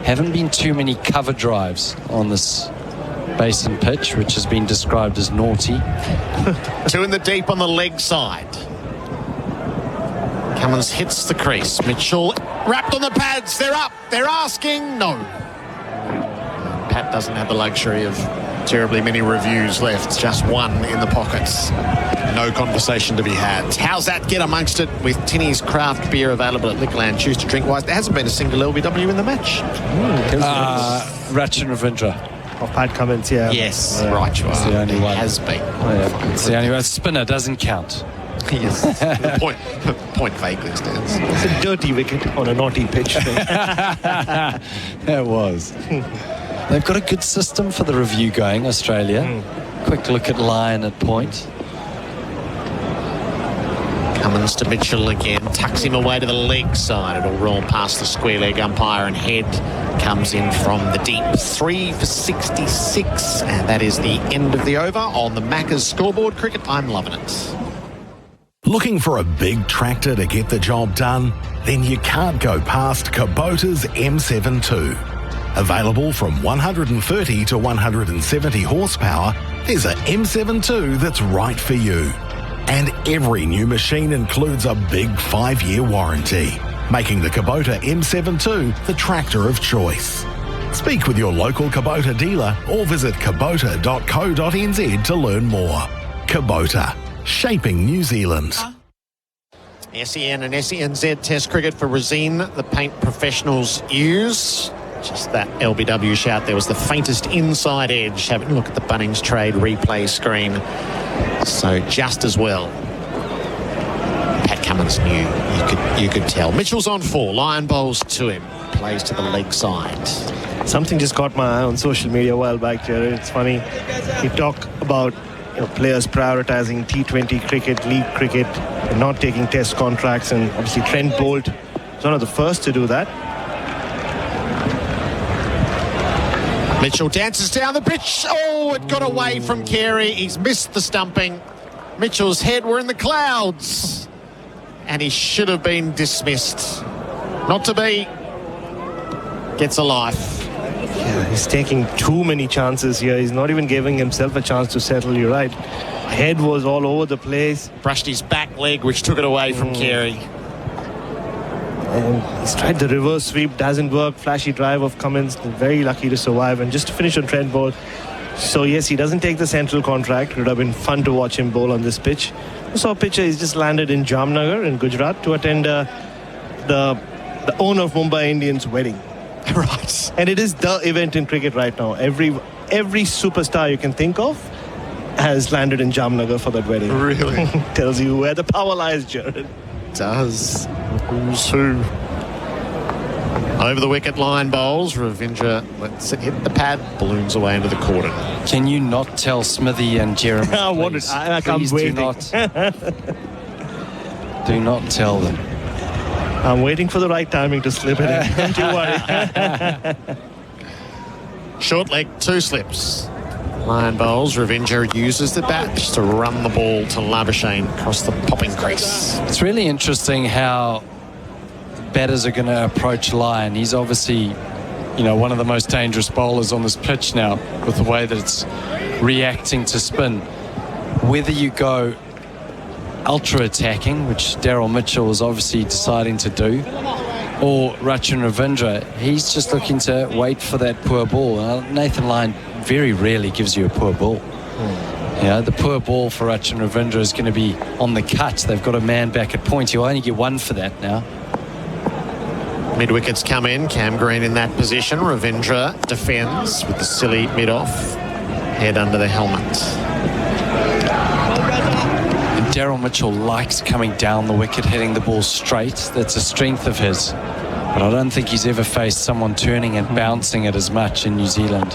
Haven't been too many cover drives on this Basin pitch, which has been described as naughty. 2 in the deep on the leg side. Cummins hits the crease. Mitchell wrapped on the pads. They're up. They're asking. No. Pat doesn't have the luxury of terribly many reviews left. Just 1 in the pockets. No conversation to be had. How's that? Get amongst it with Tinny's craft beer available at Liquorland. Choose to drink wise. There hasn't been a single LBW in the match. Rachin Ravindra. Of Pat Cummins, yeah. Yes, right you are. It's the only one. Has been. Oh, yeah. It's the only one. Spinner doesn't count. Yes. point vaguely stands. It's a dirty wicket on a naughty pitch. That was. They've got a good system for the review going, Australia. Quick look at line at point. Cummins to Mitchell again, tucks him away to the leg side. It'll roll past the square leg umpire and head comes in from the deep. 3 for 66, and that is the end of the over on the Macca's scoreboard. Cricket, I'm loving it. Looking for a big tractor to get the job done? Then you can't go past Kubota's M72. Available from 130 to 170 horsepower, there's a M72 that's right for you. And every new machine includes a big 5-year warranty, making the Kubota M72 the tractor of choice. Speak with your local Kubota dealer or visit kubota.co.nz to learn more. Kubota, shaping New Zealand. SEN and SENZ Test cricket for Resine, the paint professionals use. Just that LBW shout there was the faintest inside edge. Having a look at the Bunnings Trade replay screen. So just as well. Pat Cummins knew. You could tell. Mitchell's on 4. Lion bowls to him. Plays to the leg side. Something just caught my eye on social media a while back, Gerard. It's funny. You talk about players prioritizing T20 cricket, league cricket, and not taking test contracts. And obviously Trent Boult is one of the first to do that. Mitchell dances down the pitch. Oh, it got away from Carey. He's missed the stumping. Mitchell's head were in the clouds. And he should have been dismissed. Not to be. Gets a life. Yeah, he's taking too many chances here. He's not even giving himself a chance to settle. You're right. Head was all over the place. Brushed his back leg, which took it away from Carey. And he's tried the reverse sweep, doesn't work. Flashy drive of Cummins, very lucky to survive. And just to finish on Trent Boult. So yes, he doesn't take the central contract. It would have been fun to watch him bowl on this pitch. I saw a picture. He's just landed in Jamnagar in Gujarat to attend the owner of Mumbai Indians' wedding. Right. And it is the event in cricket right now. Every superstar you can think of has landed in Jamnagar for that wedding. Really? Tells you where the power lies, Gerard. Does. Who's who? Over the wicket, line bowls. Ravindra lets it hit the pad, balloons away into the cordon. Can you not tell Smithy and Jeremy? I can't wait. Do not tell them. I'm waiting for the right timing to slip it in. Don't you worry. Short leg, 2 slips. Lion bowls. Ravindra uses the bat just to run the ball to Labuschagne across the popping crease. It's really interesting how batters are going to approach Lion. He's obviously, one of the most dangerous bowlers on this pitch now with the way that it's reacting to spin. Whether you go ultra attacking, which Daryl Mitchell is obviously deciding to do, or Rachin Ravindra, he's just looking to wait for that poor ball. Nathan Lyon very rarely gives you a poor ball. The poor ball for Rachin Ravindra is going to be on the cut. They've got a man back at point. You only get 1 for that now. Mid-wickets come in. Cam Green in that position. Ravindra defends with the silly mid-off. Head under the helmet. Daryl Mitchell likes coming down the wicket, hitting the ball straight. That's a strength of his. But I don't think he's ever faced someone turning and bouncing it as much in New Zealand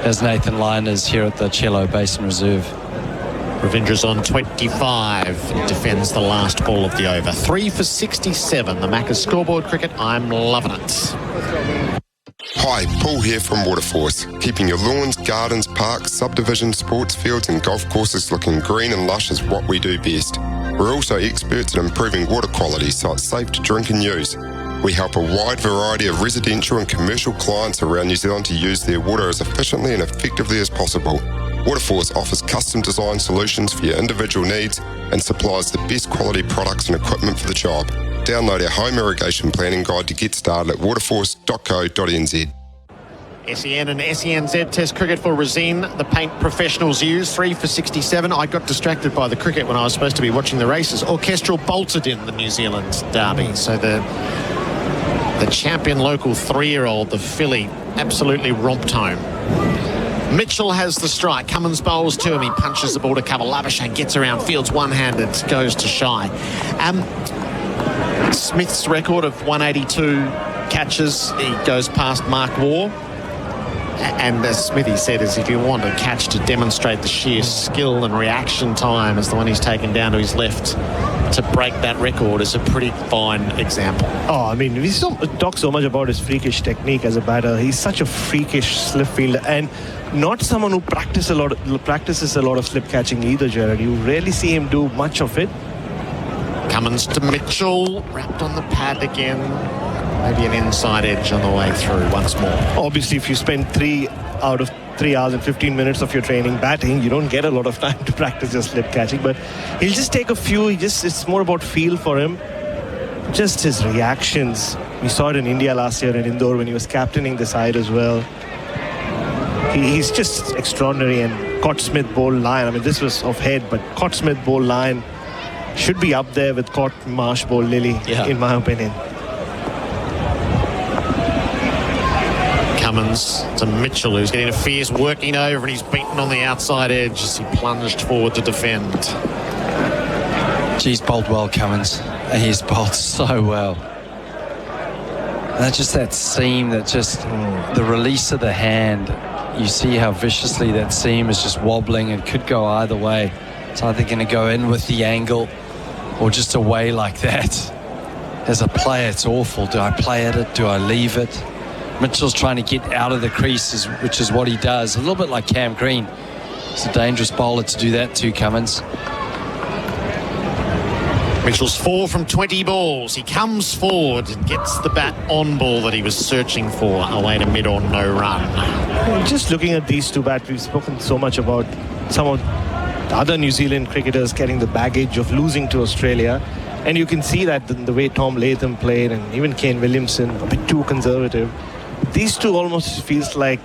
as Nathan Lyon is here at the Cello Basin Reserve. Ravindra's on 25. Defends the last ball of the over. 3 for 67. The Macca's scoreboard cricket. I'm loving it. Hi, Paul here from Waterforce. Keeping your lawns, gardens, parks, subdivisions, sports fields and golf courses looking green and lush is what we do best. We're also experts at improving water quality so it's safe to drink and use. We help a wide variety of residential and commercial clients around New Zealand to use their water as efficiently and effectively as possible. Waterforce offers custom design solutions for your individual needs and supplies the best quality products and equipment for the job. Download our home irrigation planning guide to get started at waterforce.co.nz. SEN and SENZ Test cricket for Resine. The paint professionals use 3 for 67. I got distracted by the cricket when I was supposed to be watching the races. Orchestral bolted in the New Zealand derby. So the champion local 3-year-old, the filly, absolutely romped home. Mitchell has the strike. Cummins bowls to him. He punches the ball to cover. Labuschagne gets around, fields one-handed, goes to shy. Smith's record of 182 catches, he goes past Mark Waugh. And as Smithy said, is if you want a catch to demonstrate the sheer skill and reaction time as the one he's taken down to his left to break that record is a pretty fine example. Oh, I mean, we talk so much about his freakish technique as a batter. He's such a freakish slip fielder and not someone who practices a lot of slip catching either, Gerard. You rarely see him do much of it. Cummins to Mitchell, wrapped on the pad again. Maybe an inside edge on the way through once more. Obviously, if you spend 3 out of 3 hours and 15 minutes of your training batting, you don't get a lot of time to practice your slip catching, but he'll just take a few. It's more about feel for him. Just his reactions. We saw it in India last year in Indore when he was captaining the side as well. He's just extraordinary. And Cott Smith bowled Lyon. I mean, this was off head, but Cott Smith bowled Lyon should be up there with Cott Marsh bowled Lily, in my opinion. Cummins to Mitchell, who's getting a fierce working over, and he's beaten on the outside edge as he plunged forward to defend. He's bowled well, Cummins. He's bowled so well. That's just that seam, the release of the hand. You see how viciously that seam is just wobbling and could go either way. It's either going to go in with the angle or just away like that. As a player, it's awful. Do I play at it? Do I leave it? Mitchell's trying to get out of the crease, which is what he does. A little bit like Cam Green. He's a dangerous bowler to do that to, Cummins. Mitchell's 4 from 20 balls. He comes forward and gets the bat on ball that he was searching for, away to mid-on, no run. Just looking at these two bats, we've spoken so much about some of the other New Zealand cricketers carrying the baggage of losing to Australia. And you can see that in the way Tom Latham played, and even Kane Williamson, a bit too conservative. These two almost feels like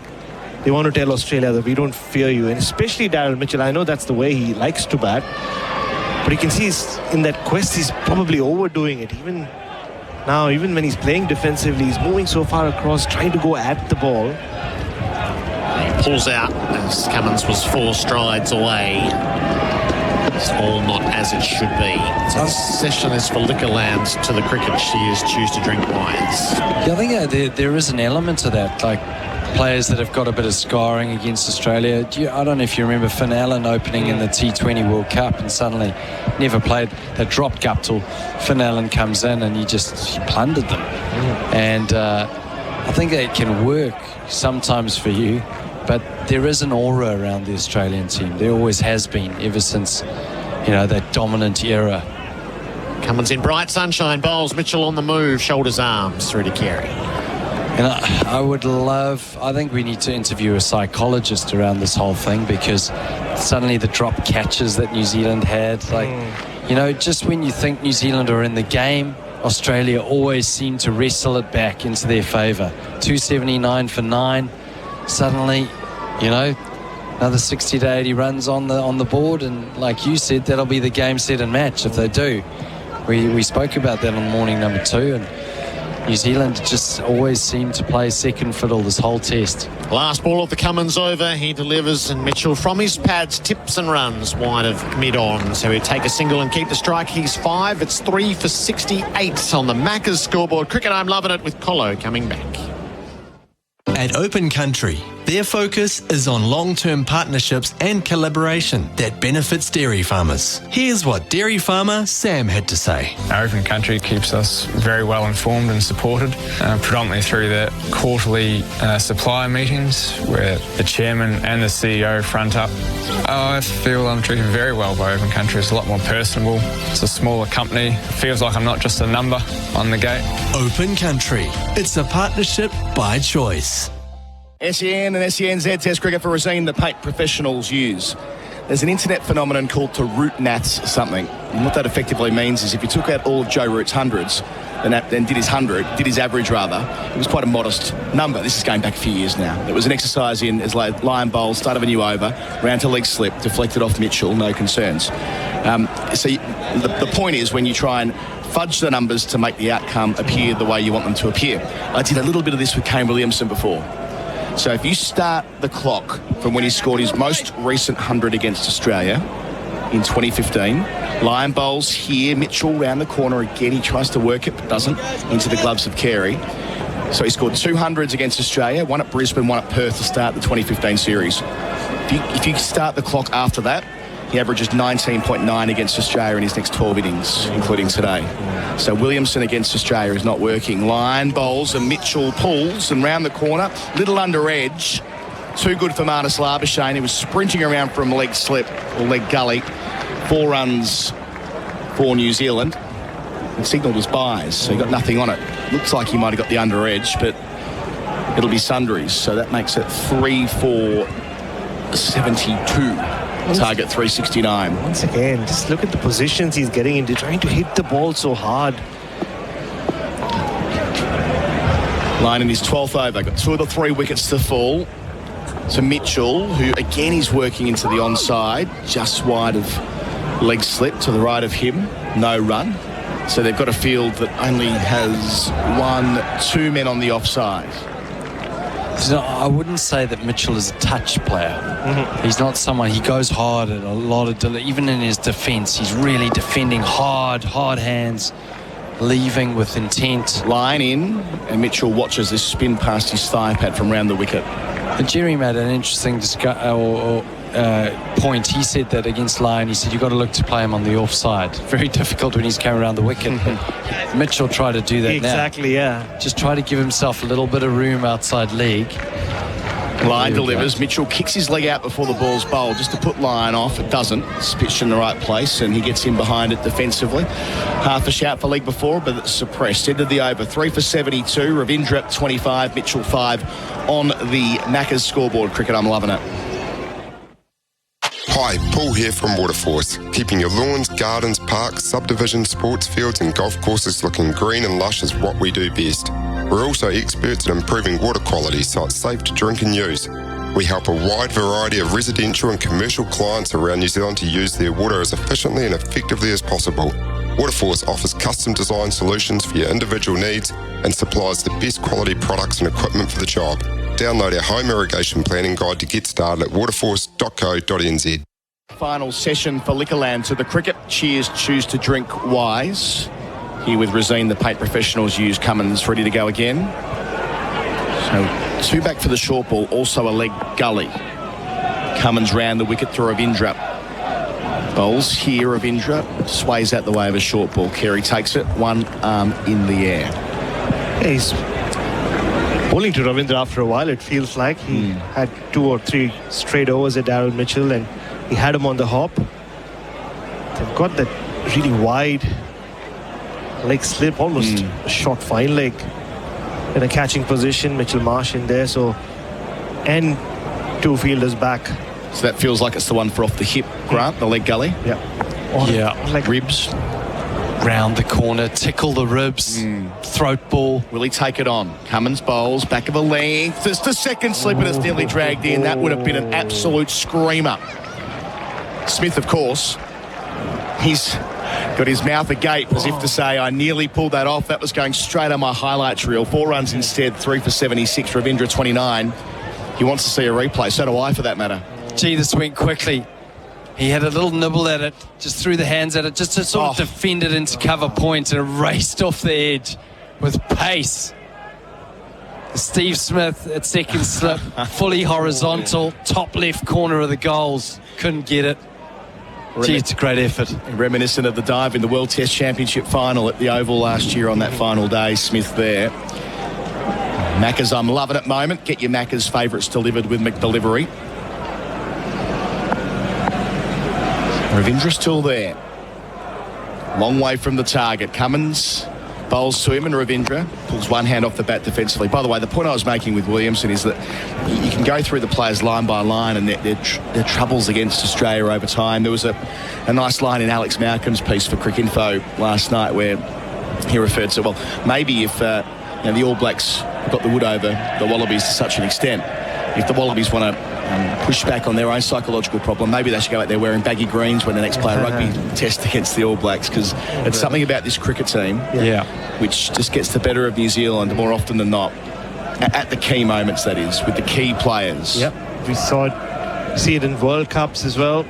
they want to tell Australia that we don't fear you. And especially Daryl Mitchell, I know that's the way he likes to bat. But you can see in that quest, he's probably overdoing it. Even now, even when he's playing defensively, he's moving so far across, trying to go at the ball. He pulls out as Cummins was 4 strides away. It's all not as it should be. So this session is for Liquorland to the cricket. Choose to drink wines. Yeah, I think there is an element to that. Like players that have got a bit of scarring against Australia. I don't know if you remember Finn Allen opening in the T20 World Cup and suddenly never played. They dropped Guptill. Finn Allen comes in and he plundered them. And I think it can work sometimes for you, but there is an aura around the Australian team. There always has been ever since, that dominant era. Cummins in bright sunshine, bowls Mitchell on the move, shoulders, arms through to Carey. And I think we need to interview a psychologist around this whole thing, because suddenly the drop catches that New Zealand had, just when you think New Zealand are in the game, Australia always seem to wrestle it back into their favour. 279 for 9. Suddenly, another 60 to 80 runs on the board, and like you said, that'll be the game, set and match if they do. We spoke about that on morning number 2, and New Zealand just always seem to play second fiddle this whole test. Last ball of the Cummins over, he delivers, and Mitchell from his pads tips and runs wide of mid-on. So he'll take a single and keep the strike. He's 5. It's 3 for 68 on the Macca's scoreboard. Cricket, I'm loving it, with Colo coming back. At Open Country, their focus is on long-term partnerships and collaboration that benefits dairy farmers. Here's what dairy farmer Sam had to say. Our Open Country keeps us very well informed and supported, predominantly through the quarterly supplier meetings where the chairman and the CEO front up. I feel I'm treated very well by Open Country. It's a lot more personable. It's a smaller company. It feels like I'm not just a number on the gate. Open Country. It's a partnership by choice. SEN and SENZ Test cricket for Rosine that paint professionals use. There's an internet phenomenon called to root nats something. And what that effectively means is if you took out all of Joe Root's hundreds and did his average rather, it was quite a modest number. This is going back a few years now. It was an exercise in as Lion Bowl, start of a new over, round to leg slip, deflected off Mitchell, no concerns. So the point is when you try and fudge the numbers to make the outcome appear the way you want them to appear. I did a little bit of this with Kane Williamson before. So if you start the clock from when he scored his most recent 100 against Australia in 2015, Lion bowls here, Mitchell round the corner again, he tries to work it but doesn't, into the gloves of Carey. So he scored 200s against Australia, one at Brisbane, one at Perth to start the 2015 series. If you start the clock after that, He averages 19.9 against Australia in his next 12 innings, including today. So Williamson against Australia is not working. Lyon bowls and Mitchell pulls and round the corner. Little under edge. Too good for Marnus Labuschagne. He was sprinting around from leg slip or leg gully. 4 runs for New Zealand. And signalled as byes, so he got nothing on it. Looks like he might have got the under edge, but it'll be Sundaresan. So that makes it 3 for 72. Target 369. Once again, just look at the positions he's getting into, trying to hit the ball so hard. Lyon in his 12th over, got 2 of the 3 wickets to fall to Mitchell, who again is working into the onside, just wide of leg slip to the right of him. No run. So they've got a field that only has 2 men on the offside. So I wouldn't say that Mitchell is a touch player. He's not someone, he goes hard at a lot of, even in his defence, he's really defending hard hands, leaving with intent. Line in, and Mitchell watches this spin past his thigh pad from round the wicket. And Jerry made an interesting point. He said that against Lyon, he said, you've got to look to play him on the offside. Very difficult when he's coming around the wicket. Mitchell tried to do that exactly, now. Just try to give himself a little bit of room outside leg. Lyon delivers. Mitchell kicks his leg out before the ball's bowled just to put Lyon off. It doesn't. It's pitched in the right place and he gets in behind it defensively. Half a shout for leg before, but it's suppressed. Ended the over. 3 for 72. Ravindra 25. Mitchell 5 on the Macca's scoreboard. Cricket, I'm loving it. Hi, Paul here from Waterforce, keeping your lawns, gardens, parks, subdivisions, sports fields and golf courses looking green and lush is what we do best. We're also experts at improving water quality so it's safe to drink and use. We help a wide variety of residential and commercial clients around New Zealand to use their water as efficiently and effectively as possible. Waterforce offers custom design solutions for your individual needs and supplies the best quality products and equipment for the job. Download our home irrigation planning guide to get started at waterforce.co.nz. Final session for Liquorland. So the cricket cheers choose to drink wise. Here with Rosine, the paint professionals use Cummins ready to go again. So 2 back for the short ball, also a leg gully. Cummins round the wicket to Ravindra. Bowls here, Ravindra sways out the way of a short ball. Carey takes it, 1 arm in the air. He's bowling to Ravindra after a while. It feels like he had 2 or 3 straight overs at Darren Mitchell and he had him on the hop. They've got that really wide leg slip, almost a short fine leg in a catching position. Mitchell Marsh in there, so, and 2 fielders back. So that feels like it's the one for off the hip, Grant, the leg gully. Like ribs. Round the corner, tickle the ribs, throat ball. Will he take it on? Cummins bowls, back of a leg. Just a second slip and it's nearly dragged in. That would have been an absolute screamer. Smith, of course, he's got his mouth agape as if to say, I nearly pulled that off. That was going straight on my highlights reel. 4 runs instead, 3 for 76. Ravindra 29. He wants to see a replay. So do I, for that matter. Gee, this went quickly. He had a little nibble at it, just threw the hands at it, just to sort of defend it into cover point, and it raced off the edge with pace. Steve Smith at second slip, fully horizontal, top left corner of the goals. Couldn't get it. Gee, it's a great effort. Reminiscent of the dive in the World Test Championship final at the Oval last year on that final day. Smith there. Macca's I'm loving it moment. Get your Macca's favourites delivered with McDelivery. Ravindra still there. Long way from the target. Cummins bowls to him and Ravindra pulls one hand off the bat defensively. By the way, the point I was making with Williamson is that you can go through the players line by line and their troubles against Australia over time. There was a nice line in Alex Malcolm's piece for Cricinfo last night where he referred to, well, maybe if the All Blacks got the wood over the Wallabies to such an extent, if the Wallabies want to push back on their own psychological problem, maybe they should go out there wearing baggy greens when the next play a rugby test against the All Blacks, because it's something about this cricket team which just gets the better of New Zealand more often than not, at the key moments, that is, with the key players. We see it in World Cups as well,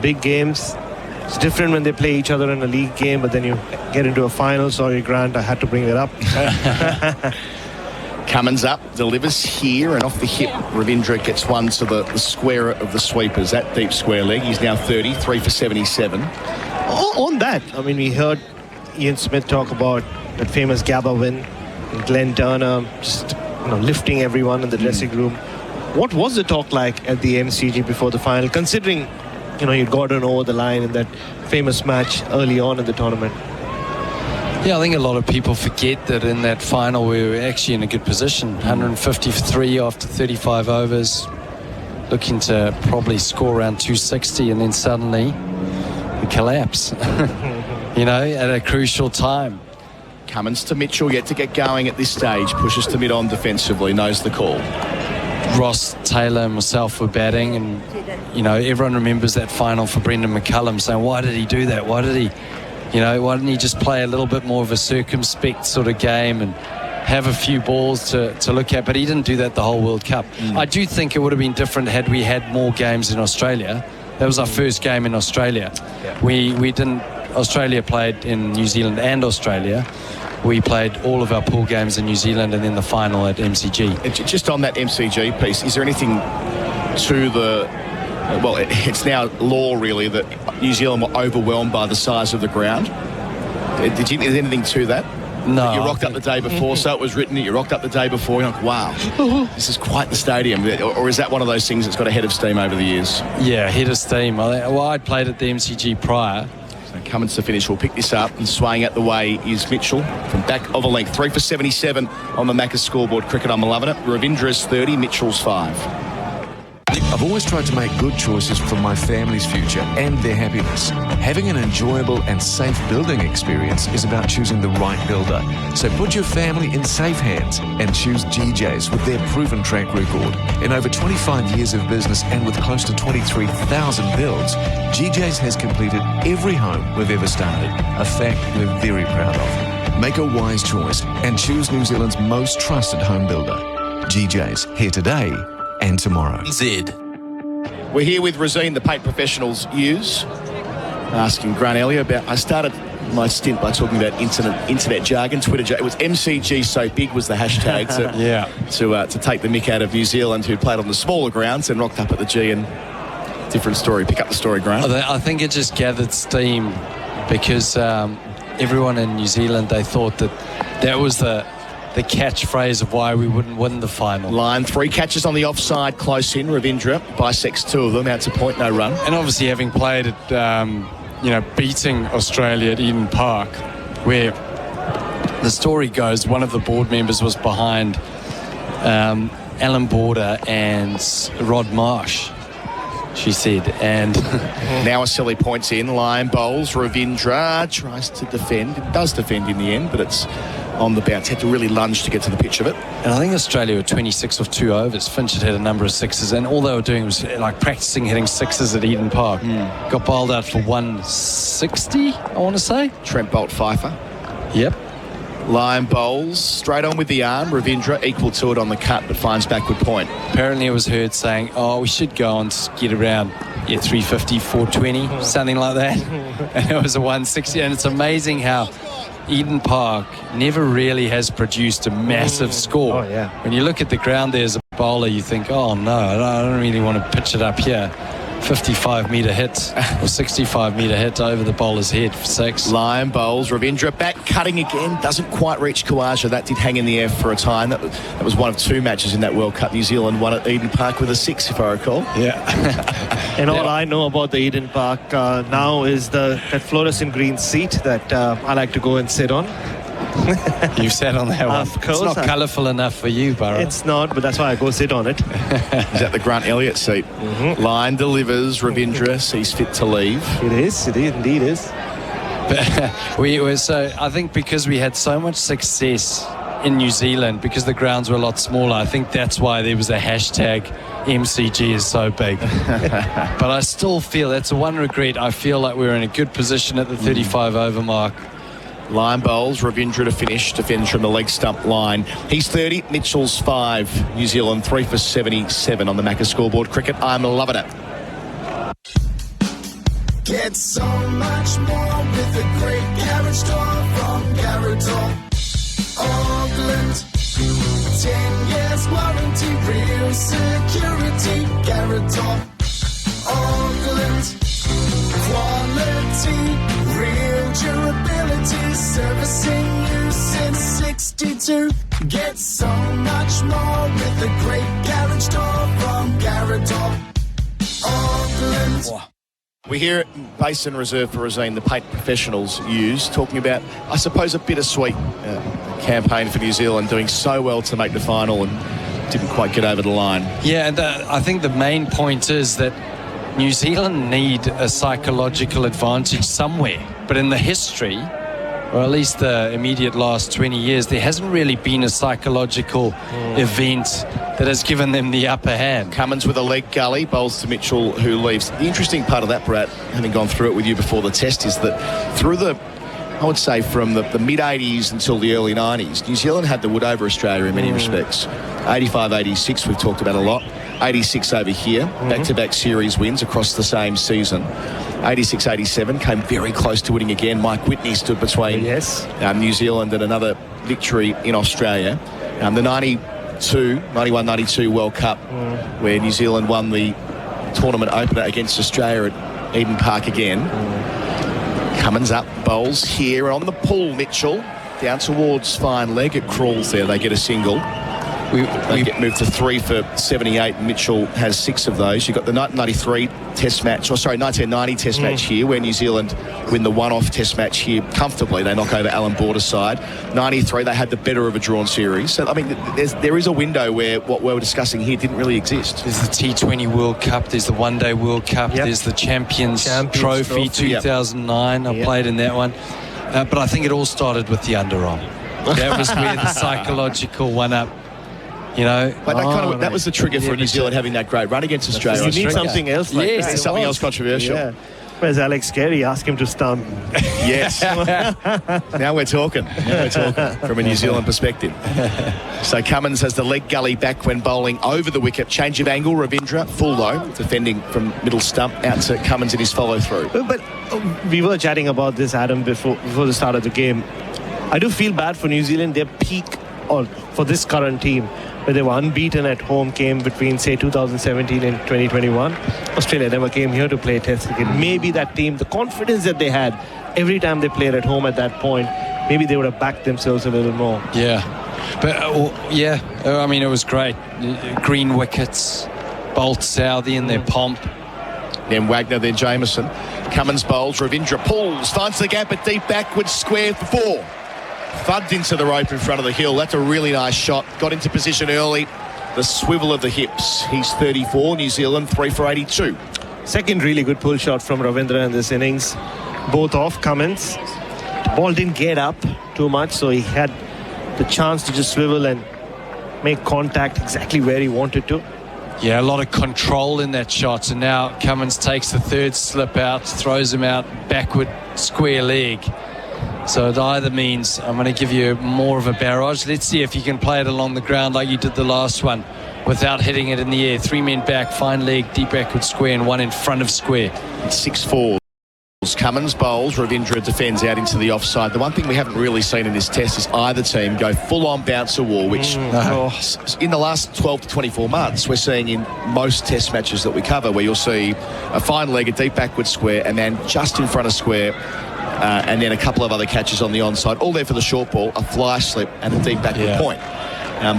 big games. It's different when they play each other in a league game, but then you get into a final. Sorry, Grant, I had to bring that up. Cummins up, delivers here, and off the hip, Ravindra gets one to the square of the sweepers. That deep square leg. He's now 30, 3 for 77. On that, I mean, we heard Ian Smith talk about that famous Gabba win, and Glenn Turner just lifting everyone in the dressing room. What was the talk like at the MCG before the final, considering you'd gotten over the line in that famous match early on in the tournament? Yeah, I think a lot of people forget that in that final we were actually in a good position. 150 for 3 after 35 overs, looking to probably score around 260, and then suddenly we collapse, at a crucial time. Cummins to Mitchell, yet to get going at this stage, pushes to mid-on defensively, knows the call. Ross, Taylor and myself were batting, and everyone remembers that final for Brendan McCullum, saying, why did he do that? Why didn't he just play a little bit more of a circumspect sort of game and have a few balls to look at? But he didn't do that the whole World Cup. I do think it would have been different had we had more games in Australia. That was our first game in Australia. We didn't. Australia played in New Zealand and Australia. We played all of our pool games in New Zealand and then the final at MCG. Just on that MCG piece, is there anything to the... Well, it's now law, really, that New Zealand were overwhelmed by the size of the ground. Is there anything to that? No. You rocked up the day before, so it was written that you rocked up the day before, you're like, wow, this is quite the stadium. Or is that one of those things that's got a head of steam over the years? Yeah, head of steam. I'd played at the MCG prior. So Cummins to finish. We'll pick this up, and swaying out the way is Mitchell from back of a length. 3 for 77 on the Macca's scoreboard. Cricket, I'm loving it. Ravindra's 30, Mitchell's 5. I've always tried to make good choices for my family's future and their happiness. Having an enjoyable and safe building experience is about choosing the right builder. So put your family in safe hands and choose GJ's with their proven track record. In over 25 years of business and with close to 23,000 builds, GJ's has completed every home we've ever started, a fact we're very proud of. Make a wise choice and choose New Zealand's most trusted home builder. GJ's, here today and tomorrow. Zed. We're here with Rosine, the paint professionals use. Asking Grant Elliott about... I started my stint by talking about internet jargon, Twitter jargon. It was MCG so big was the hashtag to take the mick out of New Zealand, who played on the smaller grounds and rocked up at the G. And different story. Pick up the story, Grant. I think it just gathered steam because everyone in New Zealand, they thought that was the catchphrase of why we wouldn't win the final. Line 3 catches on the offside, close in. Ravindra bisects 2 of them, out to point, no run. And obviously having played at, beating Australia at Eden Park, where the story goes, one of the board members was behind Alan Border and Rod Marsh, she said. And now a silly points in. Line bowls. Ravindra tries to defend. It does defend in the end, but it's on the bounce. Had to really lunge to get to the pitch of it. And I think Australia were 26 off 2 overs. Finch had a number of sixes, and all they were doing was like practicing hitting sixes at Eden Park. Got bowled out for 160, I want to say. Trent Bolt Pfeiffer. Yep. Line bowls straight on with the arm. Ravindra equal to it on the cut, but finds backward point. Apparently it was heard saying, we should go and get around 350, 420, something like that. And it was a 160. And it's amazing how Eden Park never really has produced a massive score. Oh, yeah. When you look at the ground there as a bowler, you think, oh no, I don't really want to pitch it up here. 55-metre hit or 65-metre hit over the bowler's head for 6. Line bowls. Ravindra back cutting again. Doesn't quite reach Khawaja. That did hang in the air for a time. That was one of 2 matches in that World Cup. New Zealand won at Eden Park with a 6, if I recall. Yeah. And all I know about the Eden Park now is that fluorescent green seat that I like to go and sit on. You've sat on that one. Of course. It's not colourful enough for you, Bharat. It's not, but that's why I go sit on it. Is that the Grant Elliott seat? Line delivers. Ravindra sees fit to leave. It is. It indeed is. I think because we had so much success in New Zealand, because the grounds were a lot smaller, I think that's why there was a hashtag MCG is so big. But I still feel that's the one regret. I feel like we were in a good position at the 35 over mark. Line bowls. Ravindra to finish. Defends from the leg stump line. He's 30. Mitchell's 5. New Zealand 3 for 77 on the Macca's scoreboard. Cricket, I'm loving it. Get so much more with a great garage door from Garage Door. Auckland. real security, Garrador, Auckland. Quality, real durability, servicing you since 62. Get so much more with the great garage door from Garrador, Auckland. We're here at Basin Reserve for Resine, the paint professionals use, talking about, I suppose, a bittersweet campaign for New Zealand, doing so well to make the final and didn't quite get over the line. Yeah, and I think the main point is that New Zealand need a psychological advantage somewhere. But in the history, or at least the immediate last 20 years, there hasn't really been a psychological event that has given them the upper hand. Cummins with a leg gully, bowls to Mitchell, who leaves. The interesting part of that, Bharat, having gone through it with you before the test, is that through I would say from the mid-80s until the early 90s, New Zealand had the wood over Australia in many respects. 85-86 we've talked about a lot. 86 over here, back-to-back series wins across the same season. 86-87 came very close to winning again. Mike Whitney stood between New Zealand and another victory in Australia. The 91-92 World Cup, where New Zealand won the tournament opener against Australia at Eden Park again. Cummins up, bowls here on the pull, Mitchell. Down towards fine leg, it crawls there, they get a single. They get moved to 3 for 78. Mitchell has 6 of those. You've got the 1990 Test match here, where New Zealand win the one-off Test match here comfortably. They knock over Alan Border's side. 93, they had the better of a drawn series. So, I mean, there is a window where what we're discussing here didn't really exist. There's the T20 World Cup, there's the One Day World Cup, there's the Champions Trophy 2009. I played in that one. But I think it all started with the underarm. That was where the psychological one-up. You know, but that was the trigger for New Zealand having that great run against Australia. You need something else like that. Something else controversial. Yeah. Where's Alex Carey? Ask him to stump. Yes. Now we're talking from a New Zealand perspective. So Cummins has the leg gully back when bowling over the wicket. Change of angle, Ravindra, full though, defending from middle stump out to Cummins in his follow-through. But we were chatting about this, Adam, before the start of the game. I do feel bad for New Zealand. Their peak, or for this current team, where they were unbeaten at home, came between, say, 2017 and 2021. Australia never came here to play Test cricket. Maybe that team, the confidence that they had every time they played at home at that point, maybe they would have backed themselves a little more. Yeah. But, I mean, it was great. Green wickets, Bolt, Southey in their pomp. Then Wagner, then Jameson. Cummins bowls, Ravindra pulls, finds the gap at deep backward square for 4. Thudded into the rope in front of the hill. That's a really nice shot. Got into position early. The swivel of the hips. He's 34. New Zealand 3 for 82. Second really good pull shot from Ravindra in this innings. Both off Cummins. The ball didn't get up too much, so he had the chance to just swivel and make contact exactly where he wanted to. Yeah, a lot of control in that shot. And now Cummins takes the third slip out, throws him out backward square leg. So it either means I'm going to give you more of a barrage. Let's see if you can play it along the ground like you did the last one without hitting it in the air. 3 men back, fine leg, deep backward square, and 1 in front of square. 6-4. Cummins bowls, Ravindra defends out into the offside. The one thing we haven't really seen in this test is either team go full-on bouncer war, which in the last 12 to 24 months we're seeing in most test matches that we cover, where you'll see a fine leg, a deep backward square, and then just in front of square, and then a couple of other catches on the onside, all there for the short ball, a fly slip and a deep backward point.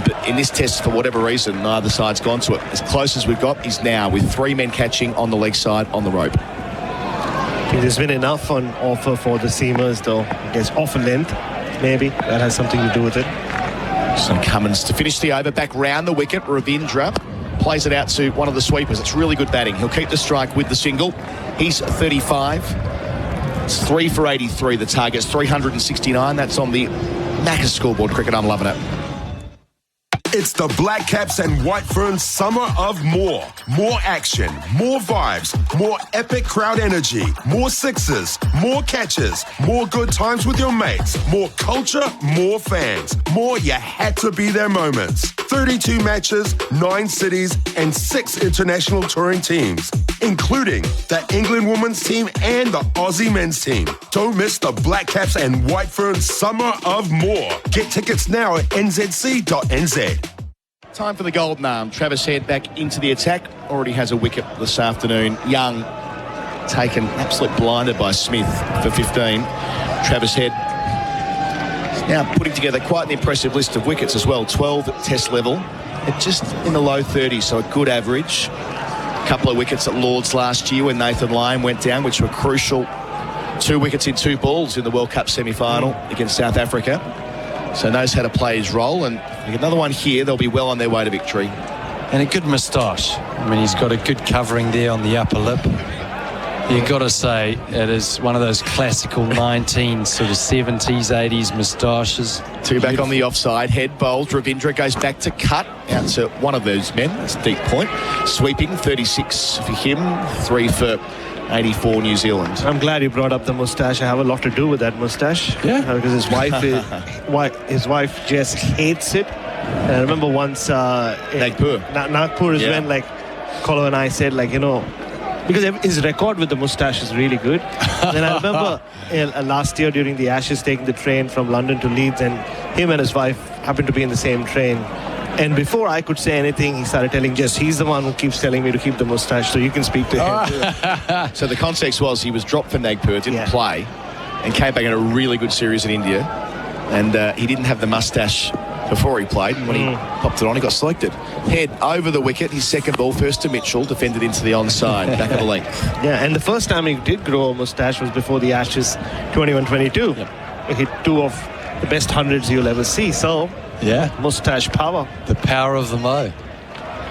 But in this test, for whatever reason, neither side's gone to it. As close as we've got is now, with 3 men catching on the leg side on the rope. There's been enough on offer for the seamers, though. I guess off a length, maybe. That has something to do with it. So Cummins to finish the over, back round the wicket. Ravindra plays it out to one of the sweepers. It's really good batting. He'll keep the strike with the single. He's 35. It's 3 for 83. The target's 369. That's on the Macca scoreboard. Cricket, I'm loving it. It's the Black Caps and White Ferns Summer of More. More action, more vibes, more epic crowd energy, more sixes, more catches, more good times with your mates, more culture, more fans, more you had to be there moments. 32 matches, 9 cities, and 6 international touring teams, including the England women's team and the Aussie men's team. Don't miss the Black Caps and White Ferns Summer of More. Get tickets now at nzc.nz. Time for the golden arm. Travis Head back into the attack. Already has a wicket this afternoon. Young taken absolute blinded by Smith for 15. Travis Head is now putting together quite an impressive list of wickets as well. 12 at test level. At just in the low 30s, so a good average. A couple of wickets at Lords last year when Nathan Lyon went down, which were crucial. 2 wickets in 2 balls in the World Cup semi-final against South Africa. So knows how to play his role, and another one here, they'll be well on their way to victory. And a good moustache. I mean, he's got a good covering there on the upper lip. You've got to say it is one of those classical 19 sort of 70s, 80s moustaches. 2 back on the offside. Head bowls. Ravindra goes back to cut out to one of those men. That's a deep point. Sweeping, 36 for him, 3 for 84 New Zealand. I'm glad you brought up the moustache. I have a lot to do with that moustache. Yeah. Because his wife just hates it. And I remember once Nagpur is when like Colo and I said because his record with the moustache is really good. Then I remember last year during the Ashes taking the train from London to Leeds, and him and his wife happened to be in the same train. And before I could say anything, he started telling Jess, he's the one who keeps telling me to keep the moustache, so you can speak to him. So the context was he was dropped for Nagpur, didn't play, and came back in a really good series in India. And he didn't have the moustache before he played, and when he popped it on, he got selected. Head over the wicket, his second ball, first to Mitchell, defended into the onside, back of the length. Yeah, and the first time he did grow a moustache was before the Ashes 21-22. He hit 2 of the best hundreds you'll ever see, so moustache power. The power of the mo.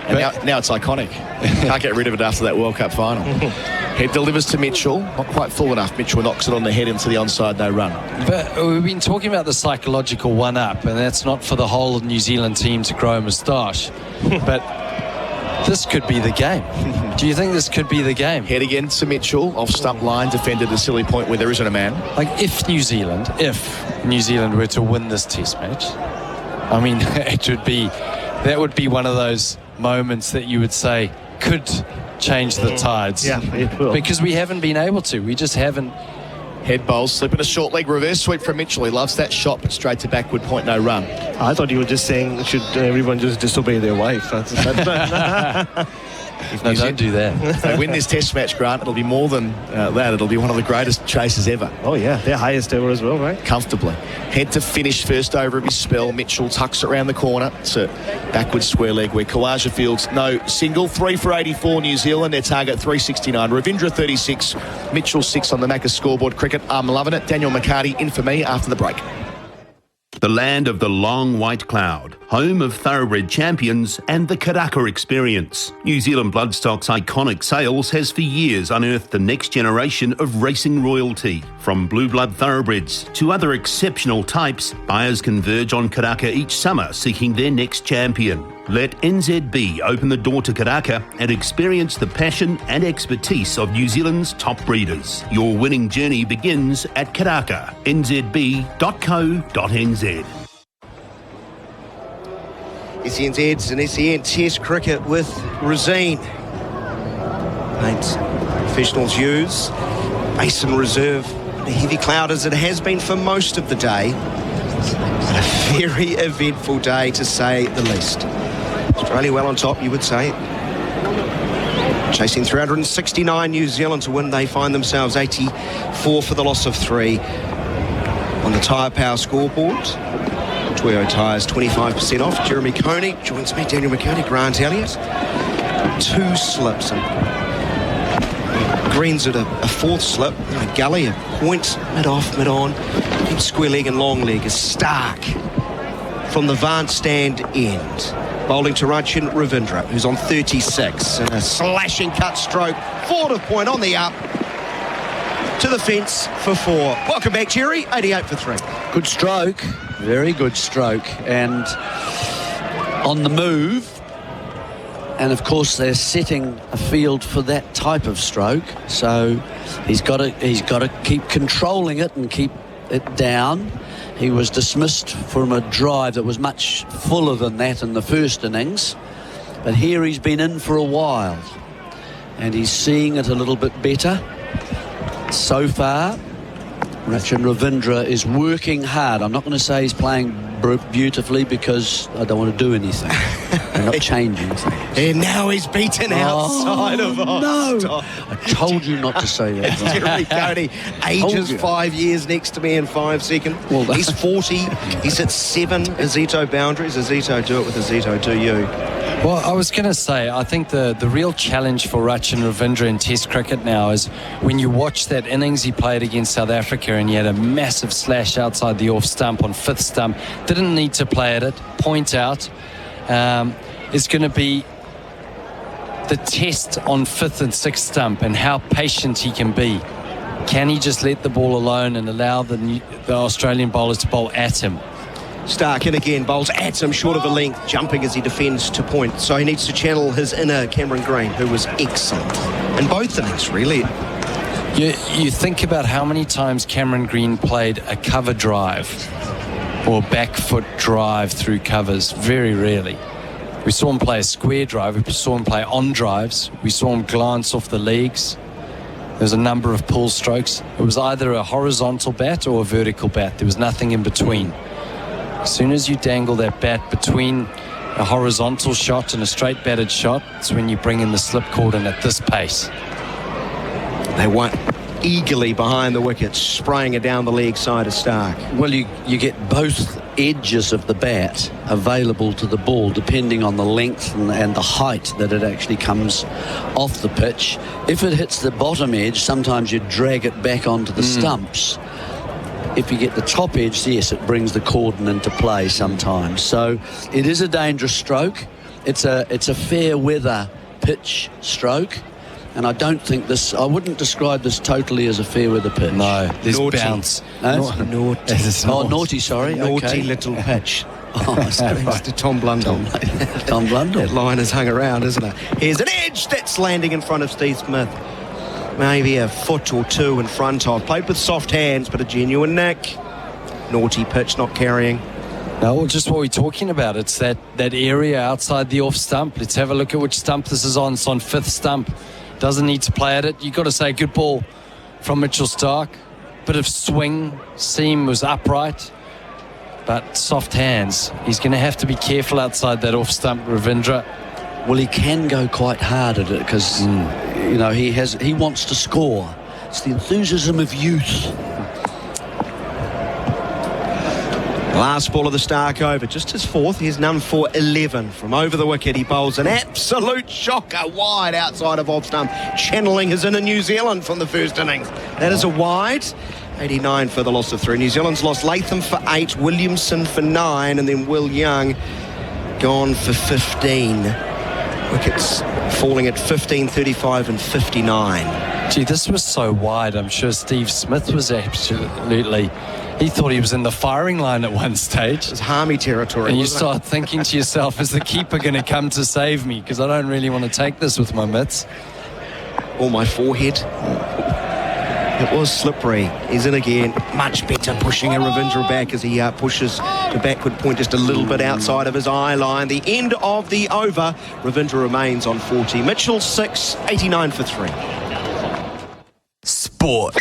And now it's iconic. Can't get rid of it after that World Cup final. Head delivers to Mitchell. Not quite full enough. Mitchell knocks it on the head into the onside, no run. But we've been talking about the psychological one-up, and that's not for the whole of New Zealand team to grow a moustache. But this could be the game. Do you think this could be the game? Head again to Mitchell. Off stump line, defended a silly point where there isn't a man. Like if New Zealand were to win this test match, I mean, that would be one of those moments that you would say could change the tides. Yeah, it will. Because we haven't been able to. We just haven't. Head bowls, slipping a short leg reverse sweep from Mitchell. He loves that shot, but straight to backward point, no run. I thought you were just saying, should everyone just disobey their wife? No, don't do that. If they win this test match, Grant, it'll be more than that. It'll be one of the greatest chases ever. Oh, yeah. Their highest ever as well, right? Comfortably. Head to finish first over of his spell. Mitchell tucks it around the corner. It's a backward square leg where Kawaja Fields, no single. 3 for 84 New Zealand. Their target 369. Ravindra 36. Mitchell 6 on the Macca's scoreboard. Cricket, I'm loving it. Daniel McHardy in for me after the break. The land of the long white cloud, home of thoroughbred champions and the Karaka experience. New Zealand Bloodstock's iconic sales has for years unearthed the next generation of racing royalty. From blue blood thoroughbreds to other exceptional types, buyers converge on Karaka each summer seeking their next champion. Let NZB open the door to Karaka and experience the passion and expertise of New Zealand's top breeders. Your winning journey begins at Karaka, nzb.co.nz. SENZ's and SEN Test cricket with Resine. Paints professionals use. Basin Reserve, a heavy cloud as it has been for most of the day. A very eventful day to say the least. Australia well on top, you would say. Chasing 369 New Zealand to win. They find themselves 84 for the loss of 3. On the tyre power scoreboard, Toyo tyres 25% off. Jeremy Coney joins me, Daniel McHardy, Grant Elliott. 2 slips. And Green's at a 4th slip. Gully, a point, mid-off, mid-on. Deep square leg and long leg is Stark from the Van Stand end. Bowling to Rachin Ravindra, who's on 36. And a slashing cut stroke. Forward point on the up. To the fence for 4. Welcome back, Jerry. 88 for 3. Good stroke. Very good stroke. And on the move. And, of course, they're setting a field for that type of stroke. So he's got to keep controlling it and keep it down. He was dismissed from a drive that was much fuller than that in the first innings. But here he's been in for a while. And he's seeing it a little bit better. So far, Rachin Ravindra is working hard. I'm not going to say he's playing beautifully because I don't want to do anything. I'm not changing things. And now he's beaten outside of us. No! I told you not to say that. Jerry Coney ages 5 years next to me in 5 seconds. Well, he's 40. He's hit 7 Azito boundaries. Azito, do it with Azito, do you? Well, I was going to say, I think the real challenge for Rachin Ravindra in Test cricket now is when you watch that innings he played against South Africa and he had a massive slash outside the off stump on 5th stump, didn't need to play at it, point out, is going to be the test on 5th and 6th stump and how patient he can be. Can he just let the ball alone and allow the Australian bowlers to bowl at him? Stark in again, bowls at him short of a length, jumping as he defends to point. So he needs to channel his inner Cameron Green, who was excellent in both innings, really. You think about how many times Cameron Green played a cover drive or back foot drive through covers. Very rarely. We saw him play a square drive. We saw him play on drives. We saw him glance off the legs. There's a number of pull strokes. It was either a horizontal bat or a vertical bat. There was nothing in between. As soon as you dangle that bat between a horizontal shot and a straight batted shot, it's when you bring in the slip cord and at this pace. They went eagerly behind the wicket, spraying it down the leg side of Stark. Well, you get both edges of the bat available to the ball depending on the length and the height that it actually comes off the pitch. If it hits the bottom edge, sometimes you drag it back onto the stumps. If you get the top edge, yes, it brings the cordon into play sometimes. So it is a dangerous stroke. It's a fair weather pitch stroke. And I don't think I wouldn't describe this totally as a fair weather pitch. No, there's naughty. bounce. Naughty. Naughty, sorry. Naughty okay. little pitch. Thanks to Tom Blundell. Tom Blundell. That line has hung around, isn't it? Here's an edge that's landing in front of Steve Smith. Maybe a foot or two in front of. Played with soft hands, but a genuine nick. Naughty pitch, not carrying. No, well, just what we're talking about. It's that area outside the off stump. Let's have a look at which stump this is on. It's on 5th stump. Doesn't need to play at it. You've got to say good ball from Mitchell Stark. Bit of swing. Seam was upright. But soft hands. He's going to have to be careful outside that off stump, Ravindra. Well, he can go quite hard at it because, you know, he wants to score. It's the enthusiasm of youth. Last ball of the Stark over, just his 4th. Here's none for 11. From over the wicket, he bowls an absolute shocker wide outside of off stump, channeling his inner New Zealand from the first innings. That is a wide. 89 for the loss of 3. New Zealand's lost Latham for 8, Williamson for 9, and then Will Young gone for 15. Wickets falling at 15, 35 and 59. Gee, this was so wide. I'm sure Steve Smith was absolutely... He thought he was in the firing line at one stage. It was Harmy territory. And you start thinking to yourself, is the keeper going to come to save me? Because I don't really want to take this with my mitts. Or my forehead. It was slippery. He's in again. Much better pushing a Ravindra back as he pushes the backward point just a little bit outside of his eye line. The end of the over. Ravindra remains on 40. Mitchell 6, 89 for 3. Sport.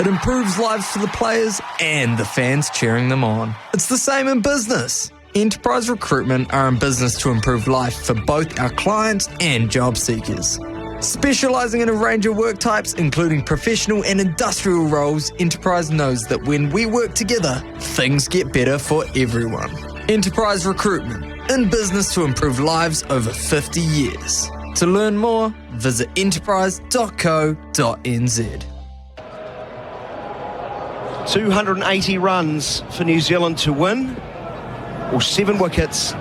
It improves lives for the players and the fans cheering them on. It's the same in business. Enterprise Recruitment are in business to improve life for both our clients and job seekers. Specialising in a range of work types, including professional and industrial roles, Enterprise knows that when we work together, things get better for everyone. Enterprise Recruitment, in business to improve lives over 50 years. To learn more, visit enterprise.co.nz. 280 runs for New Zealand to win, or 7 wickets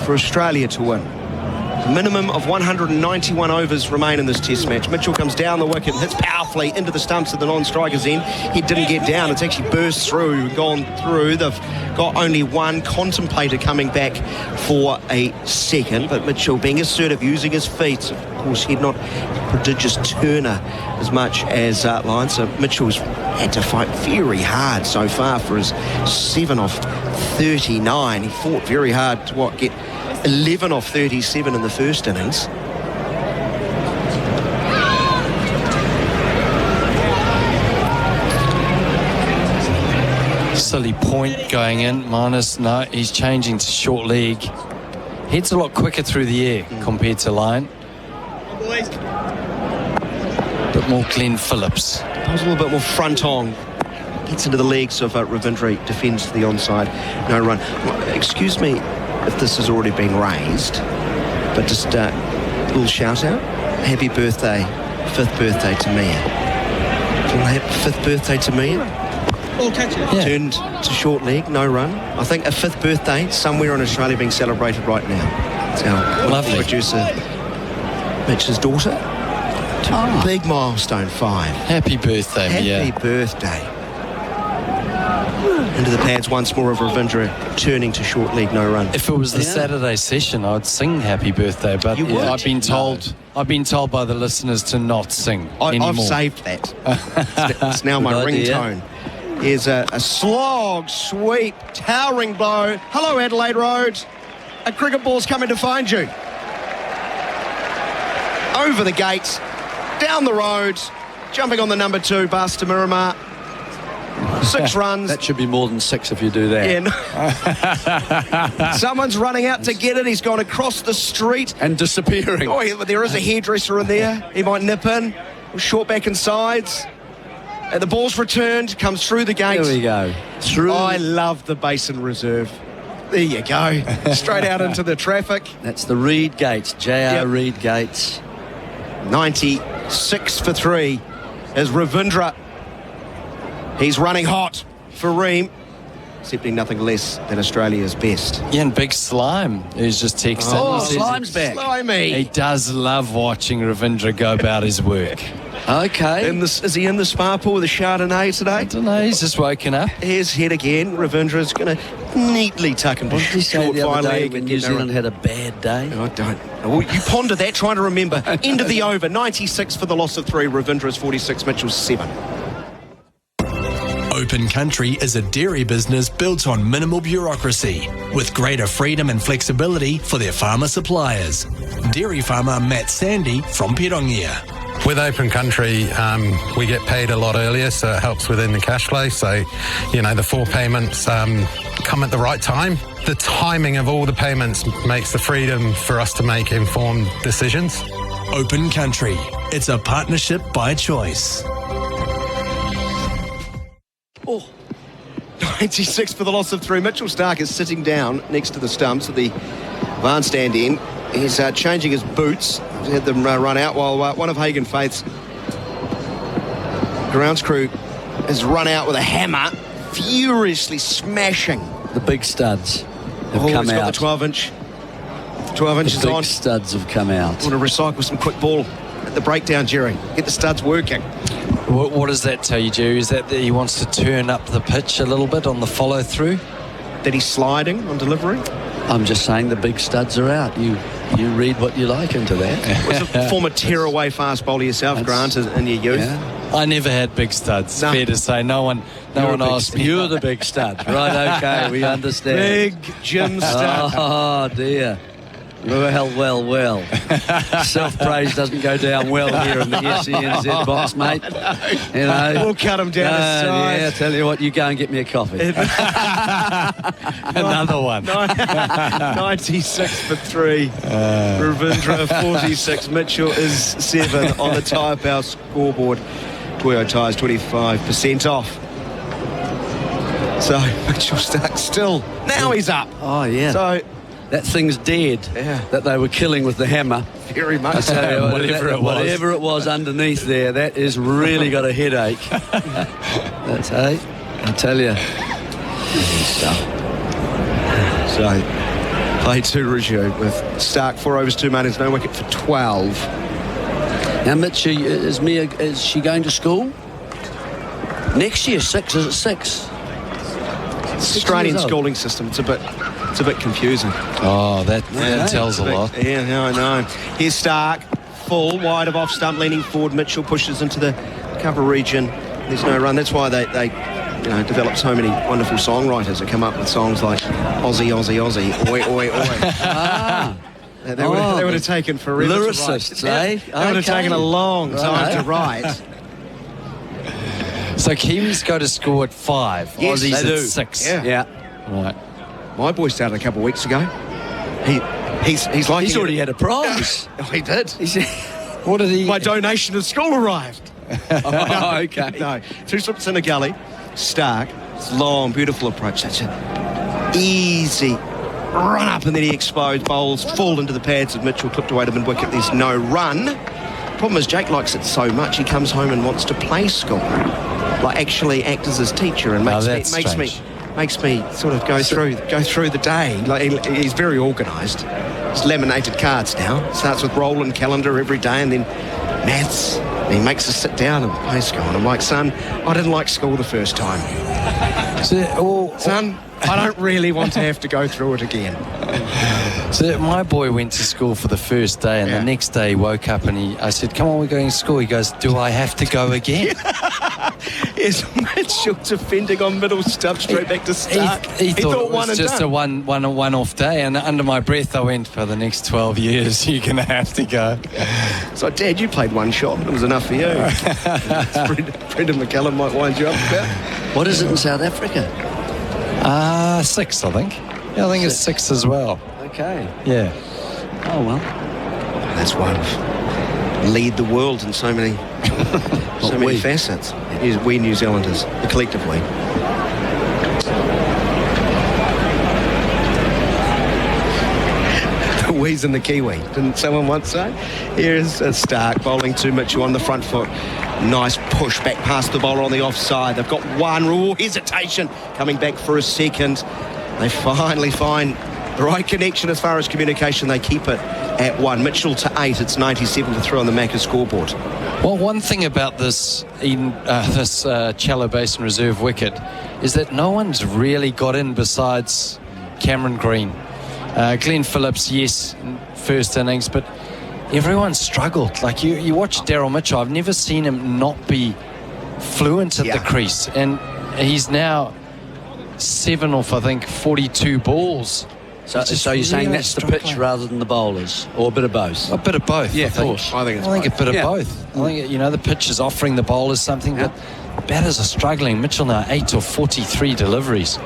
for Australia to win. A minimum of 191 overs remain in this test match. Mitchell comes down the wicket and hits powerfully into the stumps at the non-striker's end. He didn't get down. It's actually burst through, gone through. They've got only one contemplator coming back for a second, but Mitchell being assertive, using his feet. Of course, he's not a prodigious turner as much as Lyon, so Mitchell's had to fight very hard so far for his 7 off 39. He fought very hard to get 11 off 37 in the first innings. silly point going in. Minus, no, he's changing to short leg. Heads a lot quicker through the air compared to line. Bit more Glenn Phillips. I was a little bit more front on. Gets into the legs of Ravindra, defends the onside. No run. Excuse me if this has already been raised, but just a little shout out. Happy birthday, 5th birthday to Mia. 5th birthday to Mia. Turned to short leg, no run. I think a 5th birthday somewhere in Australia being celebrated right now. It's our Lovely. producer Mitch's daughter. Big milestone, 5. Happy birthday, Happy birthday. Into the pads once more of Ravindra, turning to short leg, no run. If it was the Saturday session, I'd sing Happy Birthday, but You would? I've been told by the listeners to not sing anymore. I've saved that. It's now my Good idea. ringtone. Here's a slog, sweep, towering blow. Hello, Adelaide Road. A cricket ball's coming to find you. Over the gates, down the road, jumping on the number 2, Basta Miramar. 6 runs. That should be more than 6 if you do that. Yeah, someone's running out to get it. He's gone across the street. And disappearing. Oh, there is a hairdresser in there. He might nip in. Short back and sides. And the ball's returned, comes through the gate. There we go. I love the Basin Reserve. There you go. Straight out into the traffic. That's the Reed Gates, J.R. Reed Gates. 96 for 3 is Ravindra. He's running hot for Reem, accepting nothing less than Australia's best. Yeah, and Big Slime, who's just texted. Oh, He says Slime's back. Slimy. He does love watching Ravindra go about his work. Okay. Is he in the spa pool with a Chardonnay today? I don't know, he's just woken up. Here's head again. Ravindra's going to neatly tuck into What did he say short the fine other day leg. when New Zealand had a bad day? I don't. Well, you ponder that, trying to remember. End of the over. 96 for the loss of 3. Ravindra's 46. Mitchell's 7. Open Country is a dairy business built on minimal bureaucracy, with greater freedom and flexibility for their farmer suppliers. Dairy farmer Matt Sandy from Pirongia. With Open Country, we get paid a lot earlier, so it helps within the cash flow. So, the 4 payments come at the right time. The timing of all the payments makes the freedom for us to make informed decisions. Open Country. It's a partnership by choice. 96 for the loss of 3. Mitchell Stark is sitting down next to the stumps at the van stand end. He's changing his boots. He's had them run out while one of Hagen Faith's grounds crew has run out with a hammer, furiously smashing. The big studs have come he's got out. the 12-inch. 12 inches the big on. studs have come out. Want to recycle some quick ball at the breakdown, Jerry. Get the studs working. What does that tell you, Jerry? Is that he wants to turn up the pitch a little bit on the follow-through? That he's sliding on delivery? I'm just saying the big studs are out. You read what you like into that. Was a former tear-away fast bowler yourself, Grant, in your youth? Yeah. I never had big studs. No. Fair to say, no one asked me. You're the big stud. Right, okay, we understand. Big Jim stud. Oh, dear. Well. Self-praise doesn't go down well here in the SENZ box, mate. We'll cut him down to size. Yeah, I tell you what, you go and get me a coffee. Another one. 96 for 3. Ravindra 46. Mitchell is 7 on the Tyre Power scoreboard. Toyo Tyres 25% off. So Mitchell Stark still. Now he's up. Oh, yeah. So that thing's dead that they were killing with the hammer. Very much I tell you, Whatever it was underneath there, that has really got a headache. That's I tell you. So play 2 resumed with Stark 4 overs 2 maidens, no wicket for 12. Now, Mitch, is she going to school? Next year, 6, is it 6? Australian schooling system, it's a bit confusing. Oh, that tells a lot. Yeah, I know. Here's Stark, full, wide of off stump, leaning forward. Mitchell pushes into the cover region. There's no run. That's why they develop so many wonderful songwriters that come up with songs like Aussie, Aussie, Aussie, oi, oi, oi. They would have taken forever lyricists, to write. eh? They would have taken a long time to write. So Kiwis go to school at 5. Yes, Aussies they at do. 6. Yeah. Right. My boy started a couple of weeks ago. He's like... He's already had a prize. Oh, he did. What did he... My donation of school arrived. Oh, okay. No, 2 slips in a gully. Stark. It's long, beautiful approach. Such an easy run up, and then he explodes. Bowls fall into the pads of Mitchell, clipped away to mid-wicket. There's no run. Problem is, Jake likes it so much, he comes home and wants to play school. Like, actually act as his teacher, and makes me sort of go through the day. Like, he's very organised. It's laminated cards now. Starts with roll and calendar every day, and then maths. And he makes us sit down and play school. And I'm like, son, I didn't like school the first time. Son, I don't really want to have to go through it again. So my boy went to school for the first day, and the next day he woke up and I said, come on, we're going to school. He goes, do I have to go again? Yes, Mitchell defending on middle stump, straight back to Stark. He thought it was just a one-off day, and under my breath I went, for the next 12 years you're going to have to go. So, Dad, you played one shot, it was enough for you. Brendan McCallum might wind you up about. What is it in South Africa? 6, I think. Yeah, I think it's 6 as well. Okay. Yeah. Oh, well. That's why we lead the world in so many facets. We New Zealanders, the collective we. The we's in the Kiwi, didn't someone once say? Here's Stark bowling to Mitchell on the front foot. Nice push back past the bowler on the offside. They've got one. Hesitation coming back for a second. They finally find the right connection as far as communication. They keep it at 1. Mitchell to 8. It's 97 to 3 on the Macca scoreboard. Well, one thing about this Challow Basin Reserve wicket is that no one's really got in besides Cameron Green. Glenn Phillips, yes, first innings, but everyone struggled. Like, you watch Daryl Mitchell, I've never seen him not be fluent at the crease, and he's now 7 off, I think, 42 balls. So you're saying that's the pitch rather than the bowlers, or a bit of both? A bit of both. Yeah, of course. I think a bit of both. I think the pitch is offering the bowlers something, but batters are struggling. Mitchell now 8 of 43 deliveries.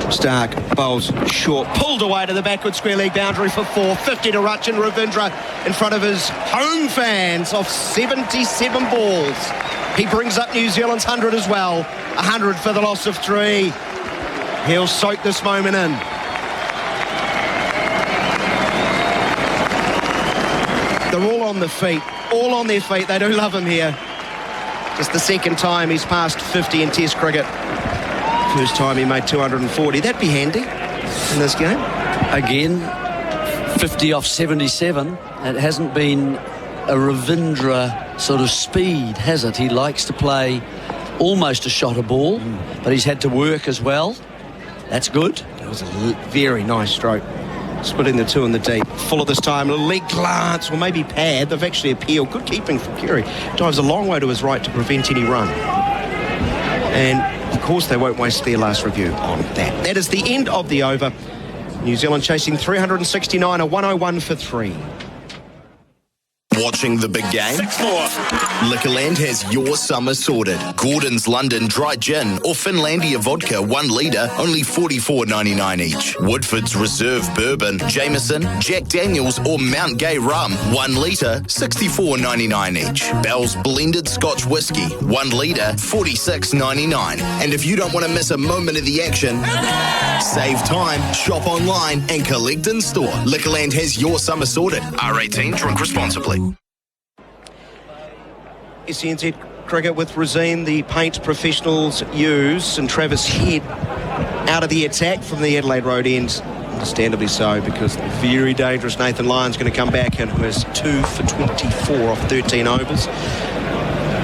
Stark bowls short, pulled away to the backward square leg boundary for 4. 50 to Rachin Ravindra in front of his home fans off 77 balls. He brings up New Zealand's 100 as well. 100 for the loss of 3. He'll soak this moment in. They're all on the feet, all on their feet. They do love him here. Just the second time he's passed 50 in Test cricket. First time he made 240. That'd be handy in this game. Again, 50 off 77. It hasn't been a Ravindra sort of speed, has it? He likes to play almost a shot a ball, but he's had to work as well. That's good. That was a very nice stroke. Splitting the 2 in the deep. Fuller this time. A leg glance, or maybe pad. They've actually appealed. Good keeping from Kerry. Dives a long way to his right to prevent any run. And, of course, they won't waste their last review on that. That is the end of the over. New Zealand chasing 369, a 101 for 3. Watching the big game? 6 more. Liquorland has your summer sorted. Gordon's London Dry Gin or Finlandia Vodka 1 litre, only $44.99 each. Woodford's Reserve Bourbon, Jameson, Jack Daniels or Mount Gay Rum 1 litre, $64.99 each. Bell's Blended Scotch Whisky 1 litre, $46.99. And if you don't want to miss a moment of the action, save time, shop online and collect in store. Liquorland has your summer sorted. R18, drink responsibly. SENZ cricket with Rosine, the paint professionals use, and Travis Head out of the attack from the Adelaide Road end. Understandably so, because the very dangerous Nathan Lyon's going to come back in, who has 2 for 24 off 13 overs.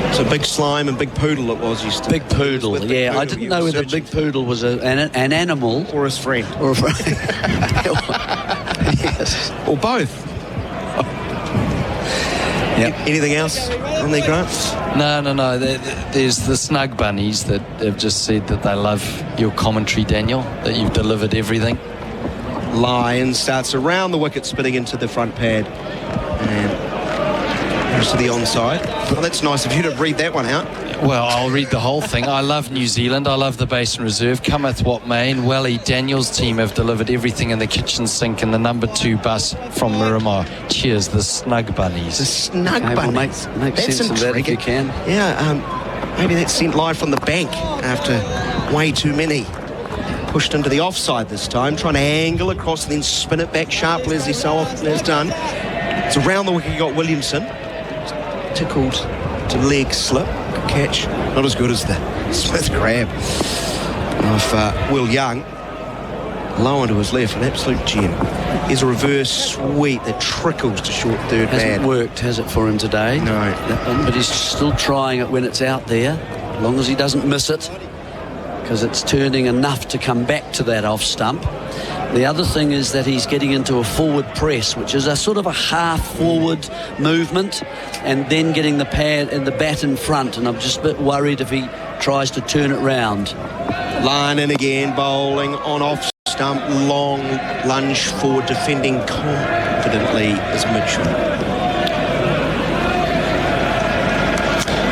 It's a big slime and big poodle it was. Big poodle, yeah. I didn't know whether Big Poodle was an animal. Or his friend. Or a friend. Yes. Or both. Yep. Anything else on there, Grant? No. There's the Snug Bunnies that have just said that they love your commentary, Daniel, that you've delivered everything. Lion starts around the wicket, spinning into the front pad. And goes to the onside. Well, that's nice of you to read that one out. Well, I'll read the whole thing. I love New Zealand. I love the Basin Reserve. Cometh what may. And Whateley, Daniel's team have delivered everything in the kitchen sink in the number 2 bus from Miramar. Cheers, the Snug Bunnies. The Snug Okay, well, Bunnies. make sense of that if you can. Yeah, maybe that's sent live from the bank after way too many. Pushed into the offside this time, trying to angle across and then spin it back sharply as he so often has done. It's around the wicket. You got Williamson. Tickled to leg slip. Good catch. Not as good as the Smith grab of Will Young. Low onto his left, an absolute gem. Here's a reverse sweep that trickles to short third man. Hasn't worked, has it, for him today? No. That one, but he's still trying it when it's out there, as long as he doesn't miss it, because it's turning enough to come back to that off stump. The other thing is that he's getting into a forward press, which is a sort of a half forward movement, and then getting the pad and the bat in front, and I'm just a bit worried if he tries to turn it round. Line in again, bowling on off stump, long lunge forward, defending confidently is Mitchell.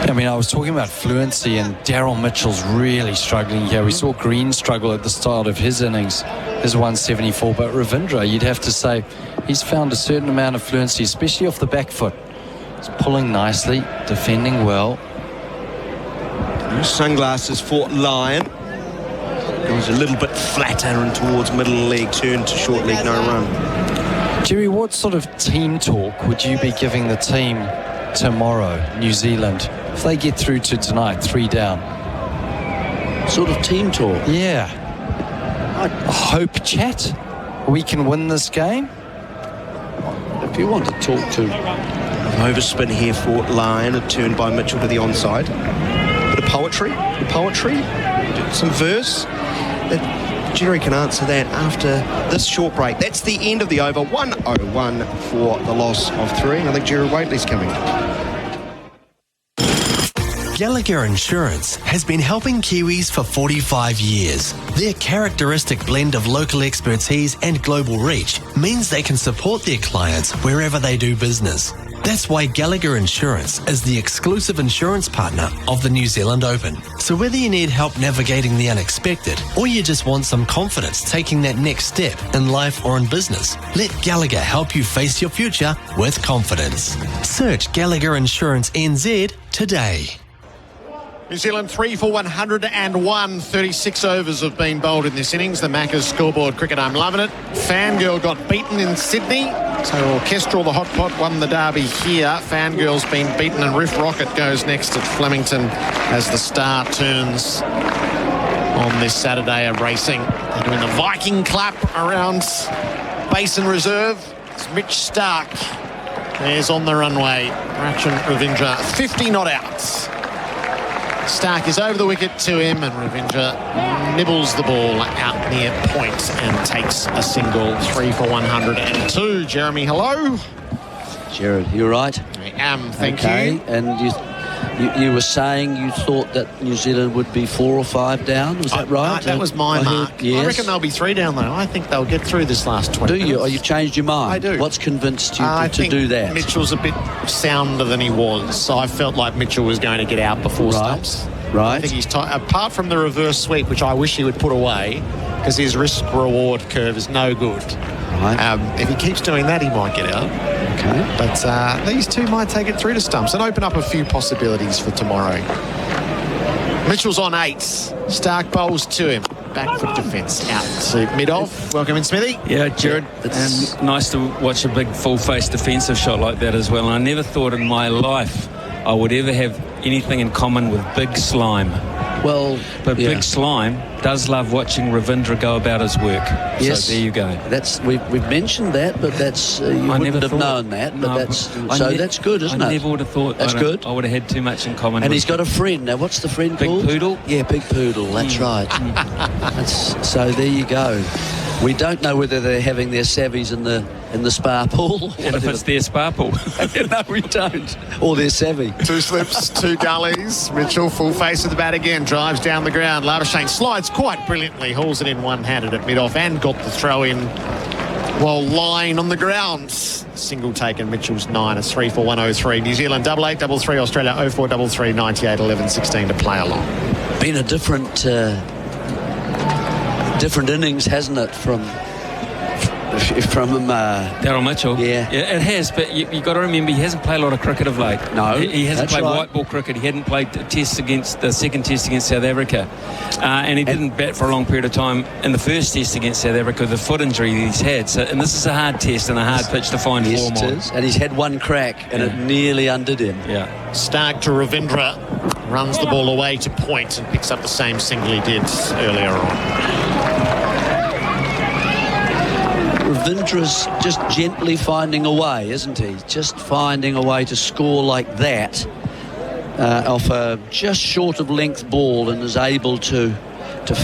I mean, I was talking about fluency, and Daryl Mitchell's really struggling here. We saw Green struggle at the start of his innings, his 174, but Ravindra, you'd have to say, he's found a certain amount of fluency, especially off the back foot. He's pulling nicely, defending well. Sunglasses for Lyon. Goes a little bit flatter and towards middle leg, turn to short leg, no run. Jerry, what sort of team talk would you be giving the team tomorrow, New Zealand, if they get through to tonight, 3 down? Sort of team talk? Yeah. I hope, chat, we can win this game. If you want to talk to... Overspin here for Lyon, a turn by Mitchell to the onside. Bit of poetry, some verse. Jerry can answer that after this short break. That's the end of the over. 101 for the loss of 3. I think Gerard Whateley's coming. Gallagher Insurance has been helping Kiwis for 45 years. Their characteristic blend of local expertise and global reach means they can support their clients wherever they do business. That's why Gallagher Insurance is the exclusive insurance partner of the New Zealand Open. So whether you need help navigating the unexpected or you just want some confidence taking that next step in life or in business, let Gallagher help you face your future with confidence. Search Gallagher Insurance NZ today. New Zealand 3 for 101. 36 overs have been bowled in this innings. The Macca's scoreboard cricket, I'm loving it. Fangirl got beaten in Sydney. So Orchestral, the hot pot, won the derby here. Fangirl's been beaten, and Riff Rocket goes next at Flemington as the Star turns on this Saturday of racing. They're doing the Viking clap around Basin Reserve. It's Mitch Stark. There's on the runway. Rachin Ravindra, 50 not outs. Stark is over the wicket to him, and Ravindra nibbles the ball out near point and takes a single. 3 for 102. Jeremy, hello. Gerard, you all right? I am, thank you. And you were saying you thought that New Zealand would be 4 or 5 down, was that right? That was my mark. Yes. I reckon they'll be 3 down, though. I think they'll get through this last 20 minutes. Do you? Or you've changed your mind? I do. What's convinced you to do that? Mitchell's a bit sounder than he was, so I felt like Mitchell was going to get out before stumps. Right. I think he's apart from the reverse sweep, which I wish he would put away, because his risk-reward curve is no good. Right. If he keeps doing that, he might get out. Okay. But these two might take it through to stumps and open up a few possibilities for tomorrow. Mitchell's on 8. Stark bowls to him. Back foot defence out to mid-off. Welcome in, Smithy. Yeah, Gerard, and nice to watch a big full-face defensive shot like that as well. And I never thought in my life I would ever have anything in common with Big Slime. Well, but Big Slime does love watching Ravindra go about his work. Yes, so there you go. That's we've mentioned that, but that's you wouldn't have known that. But that's good, isn't it? I never would have thought. That's good. I would have had too much in common. And with he's got a friend now. What's the friend called? Big Poodle. Yeah, Big Poodle. That's right. So there you go. We don't know whether they're having their savvies in the spa pool. And if it's their spa pool. No, we don't. Or their savvy. 2 slips, 2 gullies. Mitchell full face of the bat again. Drives down the ground. Labuschagne slides quite brilliantly. Hauls it in one-handed at mid-off and got the throw in Well, line on the ground. Single taken, Mitchell's 9. It's 3 for 103. New Zealand 8833, Australia 0433 98 11 16 to play along. Been a different innings, hasn't it, from Daryl Mitchell? Yeah, it has, but you got to remember he hasn't played a lot of cricket of late. No, he hasn't played right. white ball cricket. He hadn't played the second test against South Africa, and he didn't bat for a long period of time in the first test against South Africa with the foot injury that he's had. So, and this is a hard test and a hard pitch to find form on. And he's had one crack and it nearly undid him. Yeah. Stark to Ravindra, runs the ball away to point and picks up the same single he did earlier on. Ravindra's just gently finding a way, isn't he? Just finding a way to score like that off a just short of length ball, and is able to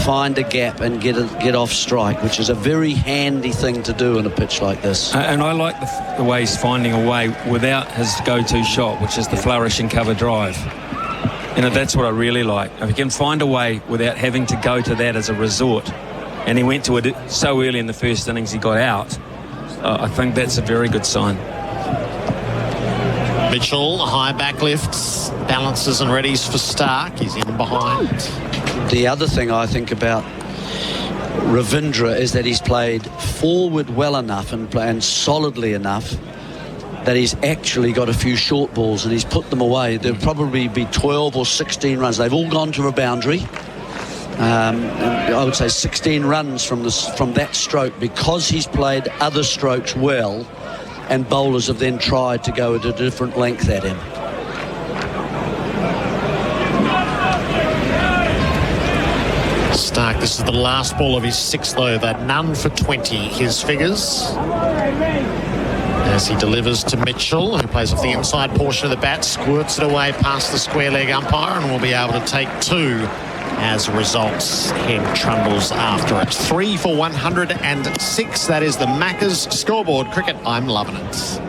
find a gap and get off strike, which is a very handy thing to do in a pitch like this. And I like the way he's finding a way without his go-to shot, which is the flourishing cover drive. You know, that's what I really like. If he can find a way without having to go to that as a resort, and he went to it so early in the first innings he got out, I think that's a very good sign. Mitchell, high back lifts, balances and readies for Stark. He's in behind. The other thing I think about Ravindra is that he's played forward well enough and solidly enough that he's actually got a few short balls and he's put them away. There'll probably be 12 or 16 runs. They've all gone to a boundary. I would say 16 runs from that stroke, because he's played other strokes well, and bowlers have then tried to go at a different length at him. Stark, this is the last ball of his 6th over. None for 20, his figures. As he delivers to Mitchell, who plays off the inside portion of the bat, squirts it away past the square leg umpire, and will be able to take 2. As a result, head trundles after it. 3 for 106. That is the Macca's scoreboard. Cricket, I'm loving it.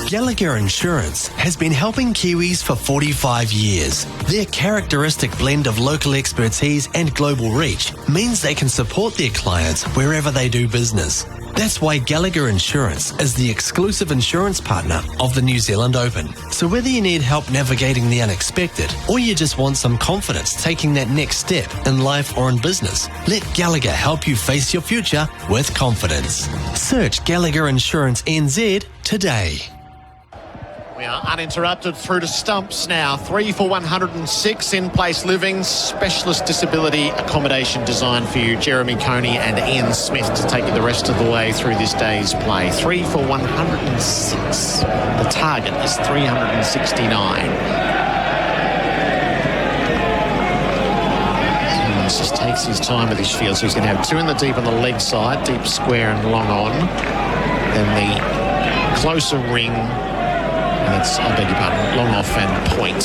Gallagher Insurance has been helping Kiwis for 45 years. Their characteristic blend of local expertise and global reach means they can support their clients wherever they do business. That's why Gallagher Insurance is the exclusive insurance partner of the New Zealand Open. So whether you need help navigating the unexpected, or you just want some confidence taking that next step in life or in business, let Gallagher help you face your future with confidence. Search Gallagher Insurance NZ today. We are uninterrupted through to stumps now. 3 for 106, in-place living, specialist disability accommodation designed for you. Jeremy Coney and Ian Smith to take you the rest of the way through this day's play. 3 for 106. The target is 369. He just takes his time with his field, so he's going to have 2 in the deep on the leg side, deep square and long on. Then the closer ring. That's, I beg your pardon, long off and point.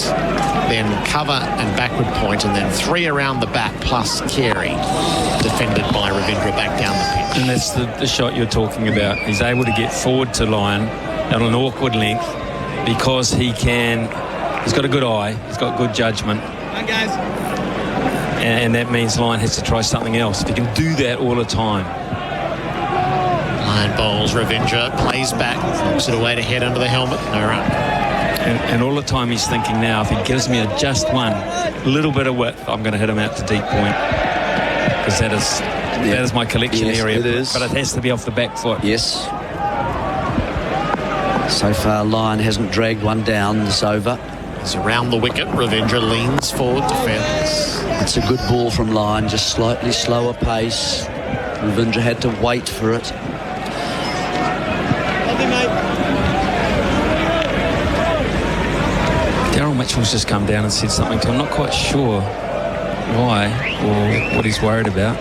Then cover and backward point, and then 3 around the back plus carry, defended by Ravindra back down the pitch. And that's the shot you're talking about. He's able to get forward to line at an awkward length because he's got a good eye, he's got good judgment. Come on, guys. And that means line has to try something else. If he can do that all the time. Line bowls, Ravindra plays back, knocks it away to head under the helmet, no run. And all the time he's thinking now, if he gives me just one little bit of width, I'm going to hit him out to deep point. Because that is my collection area. It is. But it has to be off the back foot. Yes. So far, Lyon hasn't dragged one down this over. It's around the wicket. Ravindra leans forward, defends. It's a good ball from Lyon, just slightly slower pace. Ravindra had to wait for it. Daryl Mitchell's just come down and said something to him. I'm not quite sure why or what he's worried about.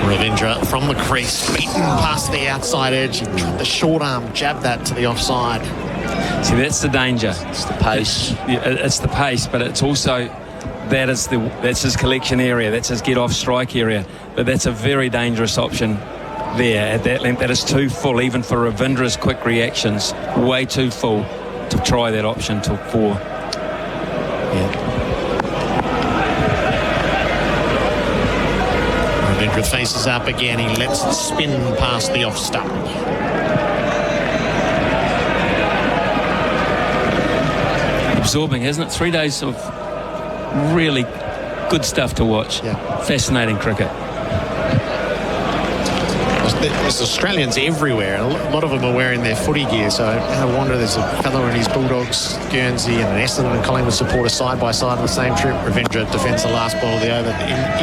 Ravindra from the crease, beaten past the outside edge. The short arm jabbed that to the offside. See, that's the danger. It's the pace. It's the pace, but it's also that's his collection area. That's his get off strike area. But that's a very dangerous option there at that length. That is too full, even for Ravindra's quick reactions. Way too full to try that option till 4. Ravindra Cricket faces up again. He lets it spin past the off stump. Absorbing, isn't it? 3 days of really good stuff to watch. Yeah. Fascinating cricket. There's Australians everywhere, and a lot of them are wearing their footy gear. So I wonder, there's a fellow in his Bulldogs Guernsey and an Essendon and Collingwood supporter side by side on the same trip. Ravindra defends the last ball of the over.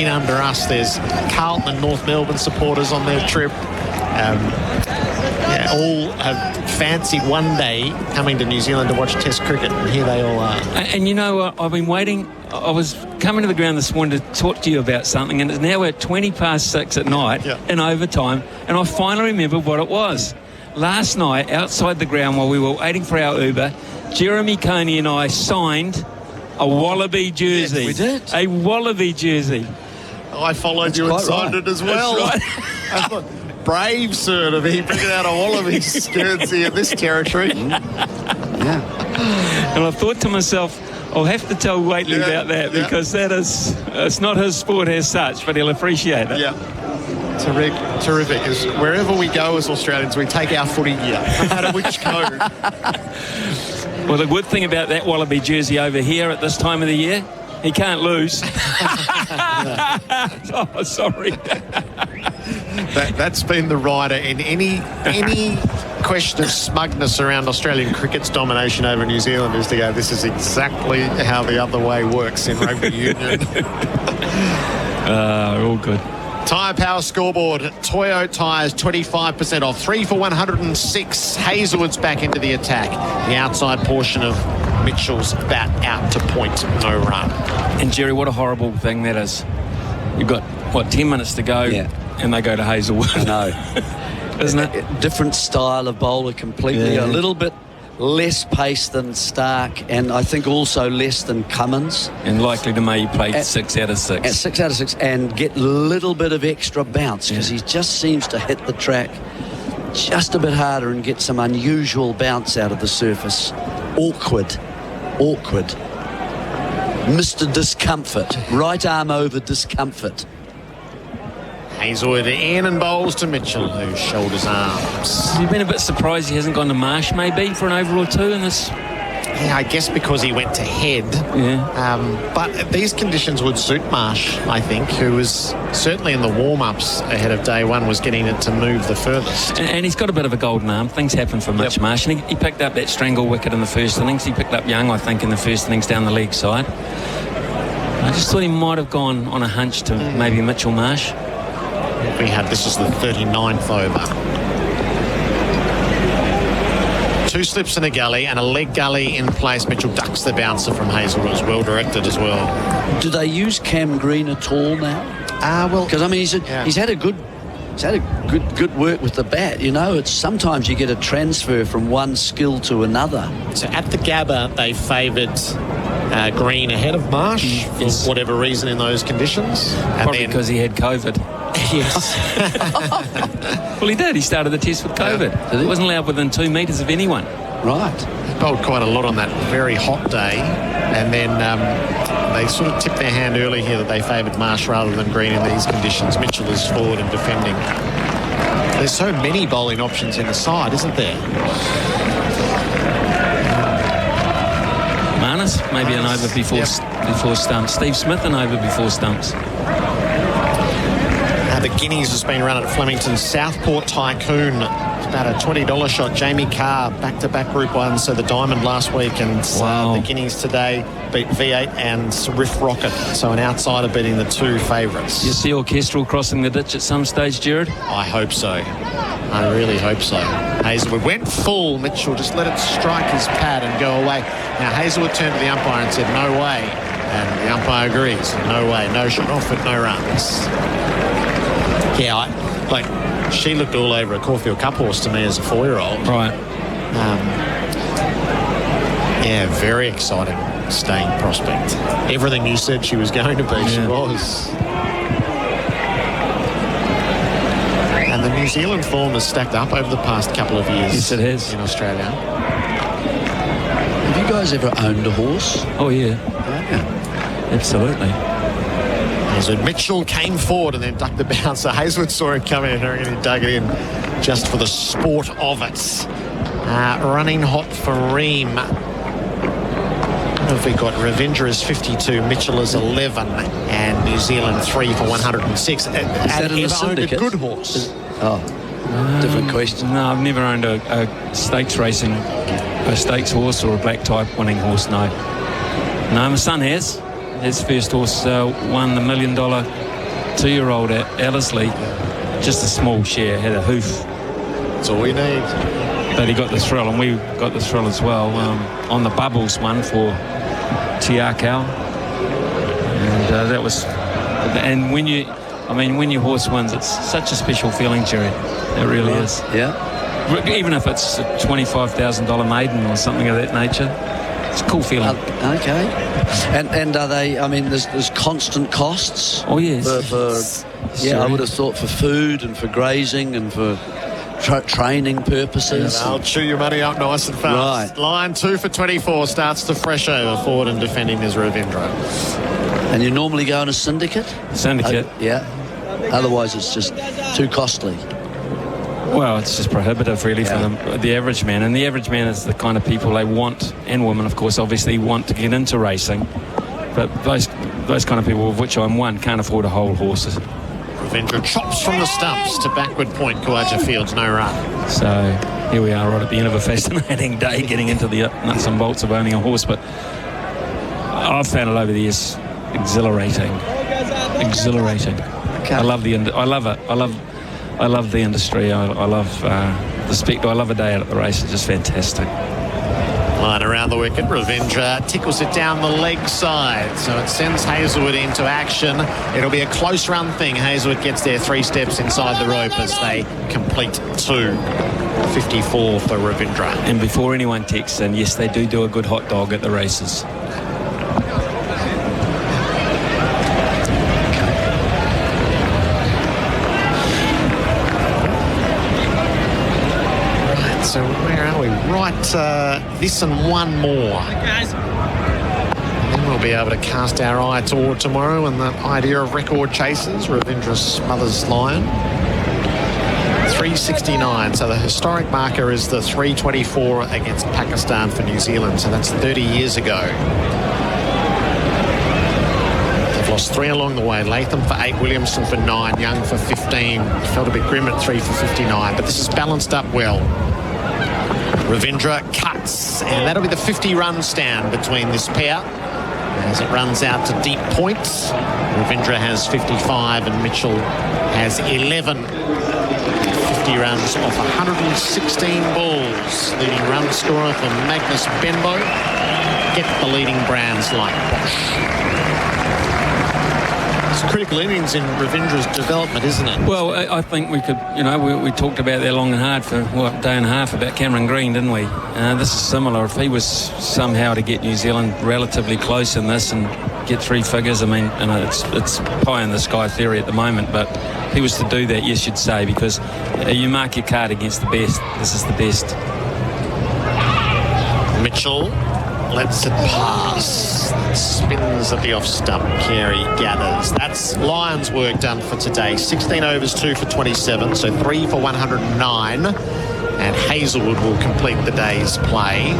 In under us, there's Carlton and North Melbourne supporters on their trip. All have fancied one day coming to New Zealand to watch Test cricket, and here they all are. And you know, I've been waiting. I was coming to the ground this morning to talk to you about something, and it's now at 6:20 at night in overtime, and I finally remembered what it was. Last night, outside the ground while we were waiting for our Uber, Jeremy, Coney and I signed a Wallaby jersey. Yes, we did. A Wallaby jersey. I followed you and signed it as well. That's right. Brave, sir, to be bringing out a Wallaby Guernsey in this territory. And I thought to myself, I'll have to tell Whateley about that because that is, it's not his sport as such, but he'll appreciate it. Yeah. Terrific. Wherever we go as Australians, we take our footy gear, no matter which code. Well, the good thing about that Wallaby jersey over here at this time of the year, he can't lose. Oh, sorry. That's been the rider in any question of smugness around Australian cricket's domination over New Zealand is to go, this is exactly how the other way works in rugby union. All good. Tyre Power scoreboard. Toyo tyres 25% off. 3 for 106. Hazelwood's back into the attack. The outside portion of Mitchell's bat out to point. No run. And Jerry, what a horrible thing that is. You've got, 10 minutes to go and they go to Hazelwood. I know. Isn't it? Different style of bowler completely. A little bit less pace than Stark, and I think also less than Cummins. And likely to maybe play 6 out of 6. At 6 out of 6, and get a little bit of extra bounce because he just seems to hit the track just a bit harder and get some unusual bounce out of the surface. Awkward. Mr. Discomfort. Right arm over discomfort. Hazelwood in and bowls to Mitchell, who shoulders arms. Have you been a bit surprised he hasn't gone to Marsh maybe for an over or two in this? Yeah, I guess because he went to head. Yeah. But these conditions would suit Marsh, I think, who was certainly in the warm-ups ahead of day one, was getting it to move the furthest. And he's got a bit of a golden arm. Things happen for Mitch Marsh. And he picked up that strangle wicket in the first innings. He picked up Young, I think, in the first innings down the leg side. I just thought he might have gone on a hunch to maybe Mitchell Marsh. This is the 39th over. 2 slips in a gully and a leg gully in place. Mitchell ducks the bouncer from Hazelwood. It was well directed as well. Do they use Cam Green at all now? Well, because I mean he's had a good work with the bat. You know, it's sometimes you get a transfer from one skill to another. So at the Gabba they favoured Green ahead of Marsh for whatever reason in those conditions. Probably because he had COVID. Yes. Well, he did. He started the test with COVID. He wasn't allowed within 2 metres of anyone. Right. He bowled quite a lot on that very hot day, and then they sort of tipped their hand early here that they favoured Marsh rather than Green in these conditions. Mitchell is forward and defending. There's so many bowling options in the side, isn't there? Marnus, maybe an over before stumps. Steve Smith, an over before stumps. The Guineas has been run at Flemington. Southport Tycoon, about a $20 shot. Jamie Carr, back-to-back Group 1, so the Diamond last week, and the Guineas today beat V8 and Riff Rocket, so an outsider beating the 2 favourites. You see Orchestral crossing the ditch at some stage, Gerard? I hope so. I really hope so. Hazelwood went full. Mitchell just let it strike his pad and go away. Now Hazelwood turned to the umpire and said, no way. And the umpire agrees. No way. No shot off it, no runs. Yeah, she looked all over a Caulfield Cup horse to me as a 4-year-old. Right. Very exciting staying prospect. Everything you said she was going to be, she was. And the New Zealand form has stacked up over the past couple of years. Yes, it has. In Australia. Have you guys ever owned a horse? Oh, yeah. Absolutely. Hazlewood. Mitchell came forward and then ducked the bouncer. Hazlewood saw it coming and he dug it in just for the sport of it. Running hot for Ream. If we got Ravindra is 52, Mitchell is 11, and New Zealand 3 for 106. Is that in the syndicate? A good horse. Different question. No, I've never owned a stakes racing, a stakes horse or a black type winning horse, no. No, my son has. His first horse won the $1 million 2-year-old at Ellerslie. Just a small share, had a hoof. That's all we need. But he got the thrill, and we got the thrill as well on the Bubbles one for Tiakau. And that was... And when your horse wins, it's such a special feeling, Jerry. It really is. Yeah. Even if it's a $25,000 maiden or something of that nature, it's a cool feeling. Okay. And are they? I mean, there's constant costs. Oh yes. I would have thought for food and for grazing and for training purposes. I'll chew your money up nice and fast. Right. Line 2 for 24 starts to fresh over. Forward and defending is Ravindra. And you normally go in a syndicate? Syndicate. Yeah. Otherwise, it's just too costly. Well, it's just prohibitive, really, for the average man. And the average man is the kind of people they want, and women, of course, obviously want to get into racing. But those kind of people, of which I'm one, can't afford a whole horse. Ravindra chops from the stumps to backward point. Kawaja Fields, no run. So here we are right at the end of a fascinating day, getting into the nuts and bolts of owning a horse. But I've found it over the years exhilarating. Okay. I love it. I love the industry. I love the spectacle. I love a day out at the race. It's just fantastic. Line around the wicket. Ravindra tickles it down the leg side, so it sends Hazlewood into action. It'll be a close run thing. Hazlewood gets there 3 steps inside the rope as they complete 2:54 for Ravindra. And before anyone texts in, yes, they do a good hot dog at the races. So where are we? Right, this and one more. And then we'll be able to cast our eye toward tomorrow and the idea of record chases. Ravindra smothers Lion. 369. So the historic marker is the 324 against Pakistan for New Zealand. So that's 30 years ago. They've lost 3 along the way. Latham for 8, Williamson for 9, Young for 15. Felt a bit grim at 3 for 59, but this is balanced up well. Ravindra cuts, and that'll be the 50-run stand between this pair as it runs out to deep points. Ravindra has 55 and Mitchell has 11. 50 runs off 116 balls. Leading run scorer for Magnus Benbow. Get the leading brands like Bosch. It's critical innings in Ravindra's development, isn't it? Well, I think we could, we talked about that long and hard for, a day and a half about Cameron Green, didn't we? This is similar. If he was somehow to get New Zealand relatively close in this and get 3 figures, I mean, it's pie in the sky theory at the moment, but if he was to do that, yes, you'd say, because you mark your card against the best. This is the best. Mitchell lets it pass. Spins at the off stump. Carey gathers. That's Lions' work done for today. 16 overs, 2 for 27, so 3 for 109. And Hazlewood will complete the day's play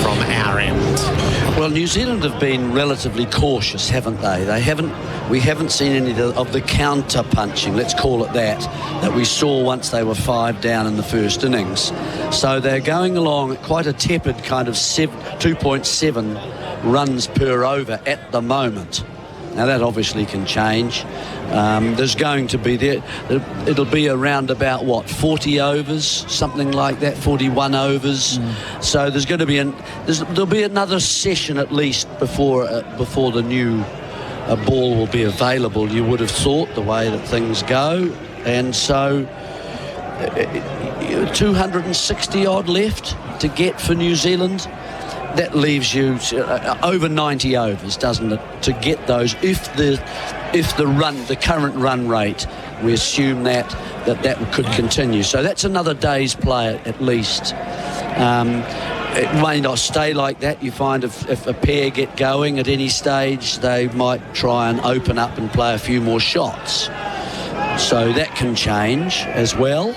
from our end. Well, New Zealand have been relatively cautious, haven't they? We haven't seen any of the counter-punching, let's call it that we saw once they were 5 down in the first innings. So they're going along at quite a tepid kind of 2.7 runs per over at the moment. Now, that obviously can change. There's going to be it'll be around about, 40 overs, something like that, 41 overs. So there's going to be there'll be another session at least before the new ball will be available, you would have thought, the way that things go. And so 260 odd left to get for New Zealand. That leaves you over 90 overs, doesn't it, to get those if the current run rate, we assume that could continue. So that's another day's play at least. It may not stay like that. You find if a pair get going at any stage, they might try and open up and play a few more shots. So that can change as well.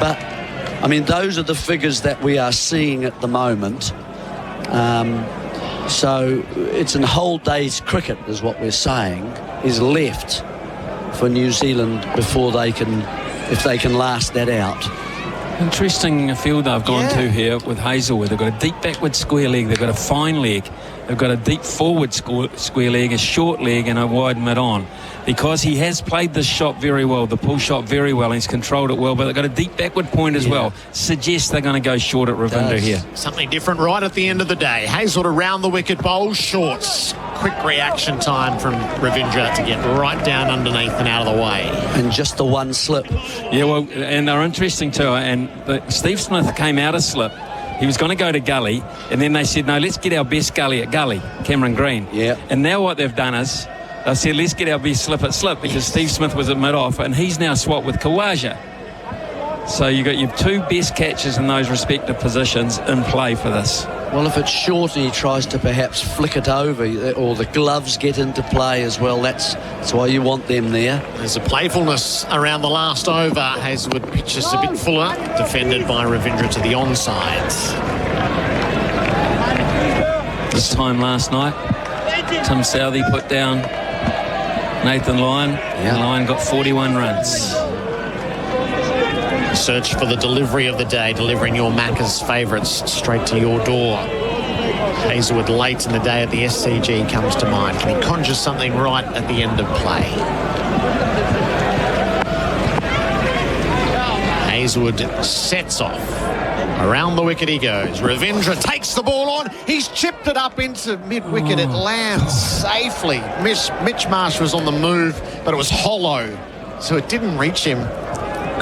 But, I mean, those are the figures that we are seeing at the moment. So it's a whole day's cricket, is what we're saying, is left for New Zealand before they can, if they can last that out. Interesting field they've gone to here with Hazelwood. They've got a deep backward square leg, they've got a fine leg, they've got a deep forward square leg, a short leg and a wide mid-on. Because he has played this shot very well, the pull shot very well, and he's controlled it well, but they've got a deep backward point as well. Suggests they're going to go short at Ravindra here. Something different right at the end of the day. Hazelwood around the wicket, bowls shorts. Quick reaction time from Ravindra to get right down underneath and out of the way. And just the one slip. Yeah, well, and they're interesting too. And Steve Smith came out of slip. He was going to go to gully, and then they said, no, let's get our best gully at gully, Cameron Green. Yeah. And now what they've done is, they said, let's get our best slip at slip, because Steve Smith was at mid-off, and he's now swapped with Kawaja. So you got your two best catches in those respective positions in play for this. Well, if it's short and he tries to perhaps flick it over, or the gloves get into play as well, that's why you want them there. There's a playfulness around the last over. Hazelwood pitches a bit fuller, defended by Ravindra to the onside. This time last night, Tim Southey put down Nathan Lyon. Yeah. Lyon got 41 runs. Search for the delivery of the day, delivering your Macca's favourites straight to your door. Hazelwood late in the day at the SCG comes to mind. Can he conjure something right at the end of play? Hazelwood sets off. Around the wicket he goes. Ravindra takes the ball on. He's chipped it up into mid-wicket. It lands safely. Mitch Marsh was on the move, but it was hollow, so it didn't reach him.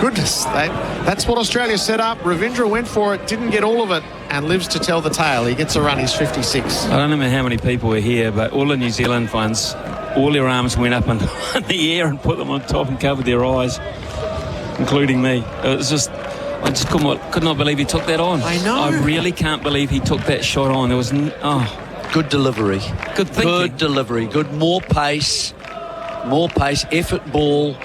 Goodness, that's what Australia set up. Ravindra went for it, didn't get all of it, and lives to tell the tale. He gets a run, he's 56. I don't know how many people were here, but all the New Zealand fans, all their arms went up in the air and put them on top and covered their eyes, including me. It was just, I just could not believe he took that on. I know. I really can't believe he took that shot on. There was, good delivery. Good thinking. Good delivery. Good, more pace, effort ball.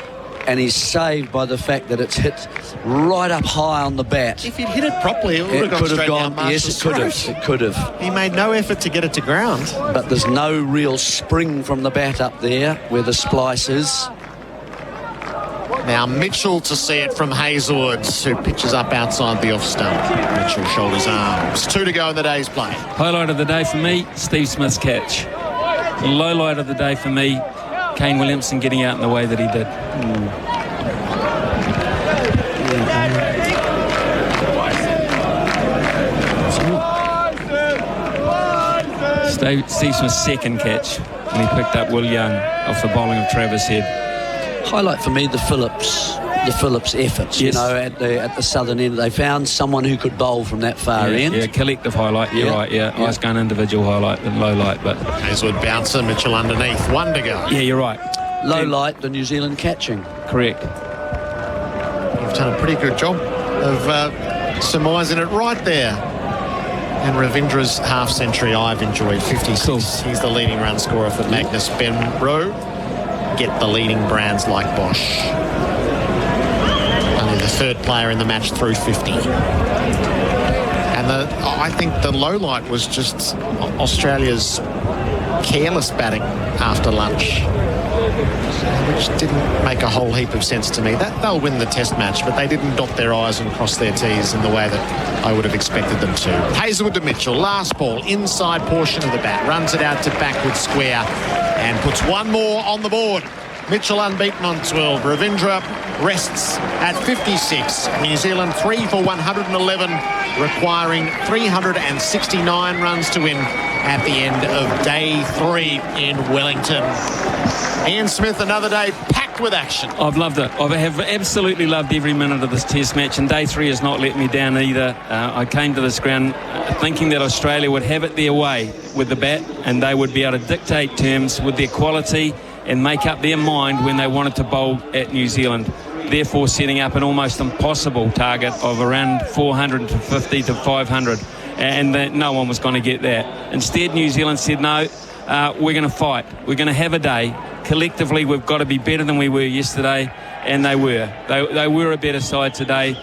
And he's saved by the fact that it's hit right up high on the bat. If he'd hit it properly, it would have gone straight down Marshall's throat. Yes, it could have. He made no effort to get it to ground. But there's no real spring from the bat up there where the splice is. Now Mitchell to see it from Hazelwood, who pitches up outside the off stump. Mitchell shoulders arms. 2 to go in the day's play. Highlight of the day for me, Steve Smith's catch. The low light of the day for me, Kane Williamson getting out in the way that he did. Steve Smith's second catch, and he picked up Will Young off the bowling of Travis Head. Highlight for me the Phillips efforts. Yes. You know, at the southern end, they found someone who could bowl from that far end. Yeah, collective highlight. You're right. Yeah, I was going individual highlight and low light, but Hazelwood bouncer, Mitchell underneath, 1 to go. Yeah, you're right. Low light, the New Zealand catching. Correct. You've done a pretty good job of surmising it right there. And Ravindra's half century I've enjoyed, 56. Cool. He's the leading run scorer for Magnus Ben Rowe. Get the leading brands like Bosch. Only the third player in the match through 50. And I think the low light was just Australia's careless batting after lunch, which didn't make a whole heap of sense to me. That they'll win the test match, but they didn't dot their I's and cross their T's in the way that I would have expected them to. Hazelwood to Mitchell, last ball, inside portion of the bat, runs it out to backward square and puts one more on the board. Mitchell unbeaten on 12. Ravindra rests at 56. New Zealand 3 for 111, requiring 369 runs to win at the end of day 3 in Wellington. Ian Smith, another day packed with action. I've loved it. I have absolutely loved every minute of this test match, and day 3 has not let me down either. I came to this ground thinking that Australia would have it their way with the bat, and they would be able to dictate terms with their quality and make up their mind when they wanted to bowl at New Zealand, therefore setting up an almost impossible target of around 450 to 500. and that no one was going to get that. Instead, New Zealand said, no, we're going to fight. We're going to have a day. Collectively, we've got to be better than we were yesterday, and they were. They were a better side today.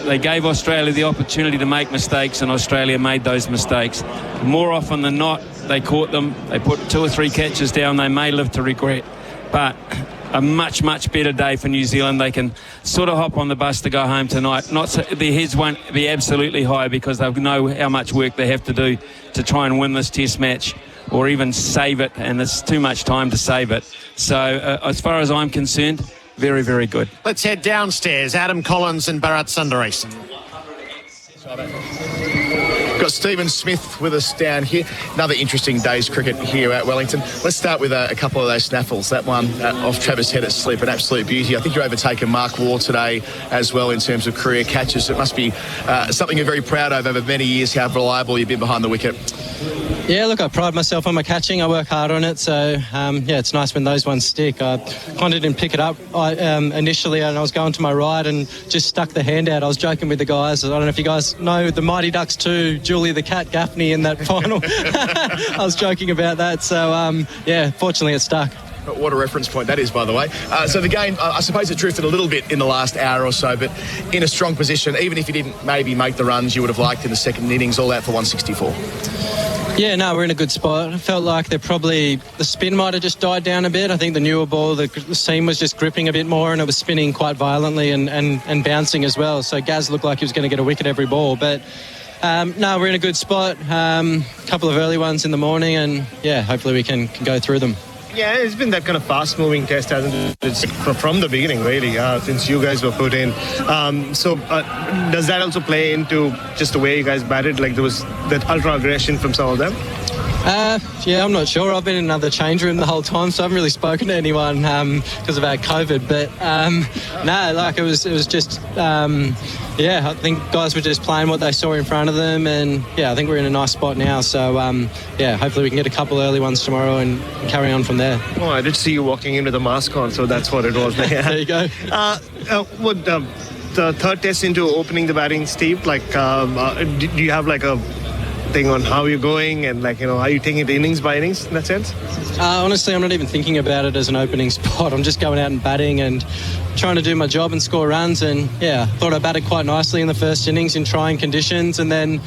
They gave Australia the opportunity to make mistakes, and Australia made those mistakes. More often than not, they caught them. They put 2 or 3 catches down. They may live to regret. But a much, much better day for New Zealand. They can sort of hop on the bus to go home tonight. Their heads won't be absolutely high because they know how much work they have to do to try and win this Test match or even save it, and there's too much time to save it. So as far as I'm concerned, very, very good. Let's head downstairs. Adam Collins and Bharat Sundaresan. Got Stephen Smith with us down here. Another interesting day's cricket here at Wellington. Let's start with a couple of those snaffles. That one off Travis Head at slip, an absolute beauty. I think you're overtaken Mark Waugh today as well in terms of career catches. It must be something you're very proud of over many years, how reliable you've been behind the wicket. Yeah, look, I pride myself on my catching. I work hard on it, so it's nice when those ones stick. I kind of didn't pick it up initially, and I was going to my right and just stuck the hand out. I was joking with the guys. I don't know if you guys know the Mighty Ducks 2, Julie the Cat Gaffney in that final. I was joking about that, so fortunately it stuck. What a reference point that is, by the way. So the game, I suppose it drifted a little bit in the last hour or so, but in a strong position. Even if you didn't maybe make the runs you would have liked in the second innings, all out for 164. Yeah, no, we're in a good spot. I felt like the spin might have just died down a bit. I think the newer ball, the seam was just gripping a bit more, and it was spinning quite violently and bouncing as well. So Gaz looked like he was going to get a wicket every ball. But no, we're in a good spot. A couple of early ones in the morning, and hopefully we can go through them. Yeah, it's been that kind of fast-moving test, hasn't it? It's from the beginning, really, since you guys were put in. So does that also play into just the way you guys batted? Like there was that ultra-aggression from some of them? I'm not sure. I've been in another change room the whole time, so I haven't really spoken to anyone because of our COVID. But it was just I think guys were just playing what they saw in front of them, and I think we're in a nice spot now. So hopefully we can get a couple early ones tomorrow and carry on from there. Oh, I did see you walking in with a mask on, so that's what it was. There you go. The third test into opening the batting, Steve, like do you have like a thing on how you're going and are you taking it innings by innings in that sense? Honestly, I'm not even thinking about it as an opening spot. I'm just going out and batting and trying to do my job and score runs, and I thought I batted quite nicely in the first innings in trying conditions, and then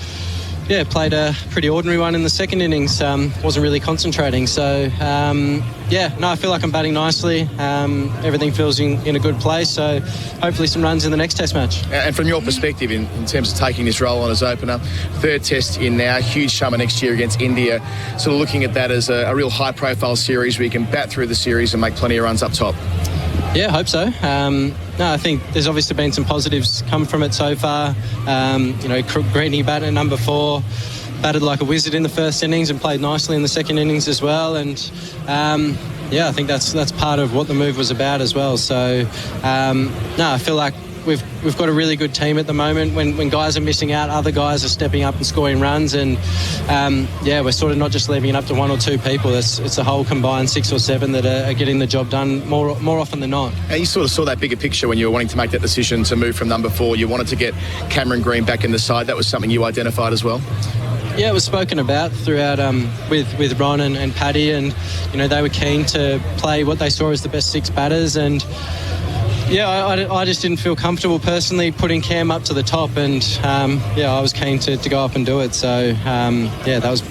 played a pretty ordinary one in the second innings. Wasn't really concentrating, so I feel like I'm batting nicely. Everything feels in a good place, so hopefully some runs in the next test match. And from your perspective in terms of taking this role on as opener, third test in now, huge summer next year against India, sort of looking at that as a real high profile series where you can bat through the series and make plenty of runs up top. Yeah, I hope so. I think there's obviously been some positives come from it so far. Greeny batted at number 4, batted like a wizard in the first innings and played nicely in the second innings as well. And I think that's part of what the move was about as well. So I feel like we've got a really good team at the moment. When guys are missing out, other guys are stepping up and scoring runs, and we're sort of not just leaving it up to 1 or 2 people. It's a whole combined 6 or 7 that are getting the job done more often than not. And you sort of saw that bigger picture when you were wanting to make that decision to move from number 4. You wanted to get Cameron Green back in the side. That was something you identified as well? Yeah, it was spoken about throughout with Ron and Paddy, and they were keen to play what they saw as the best 6 batters, and I just didn't feel comfortable personally putting Cam up to the top, and I was keen to go up and do it. So that was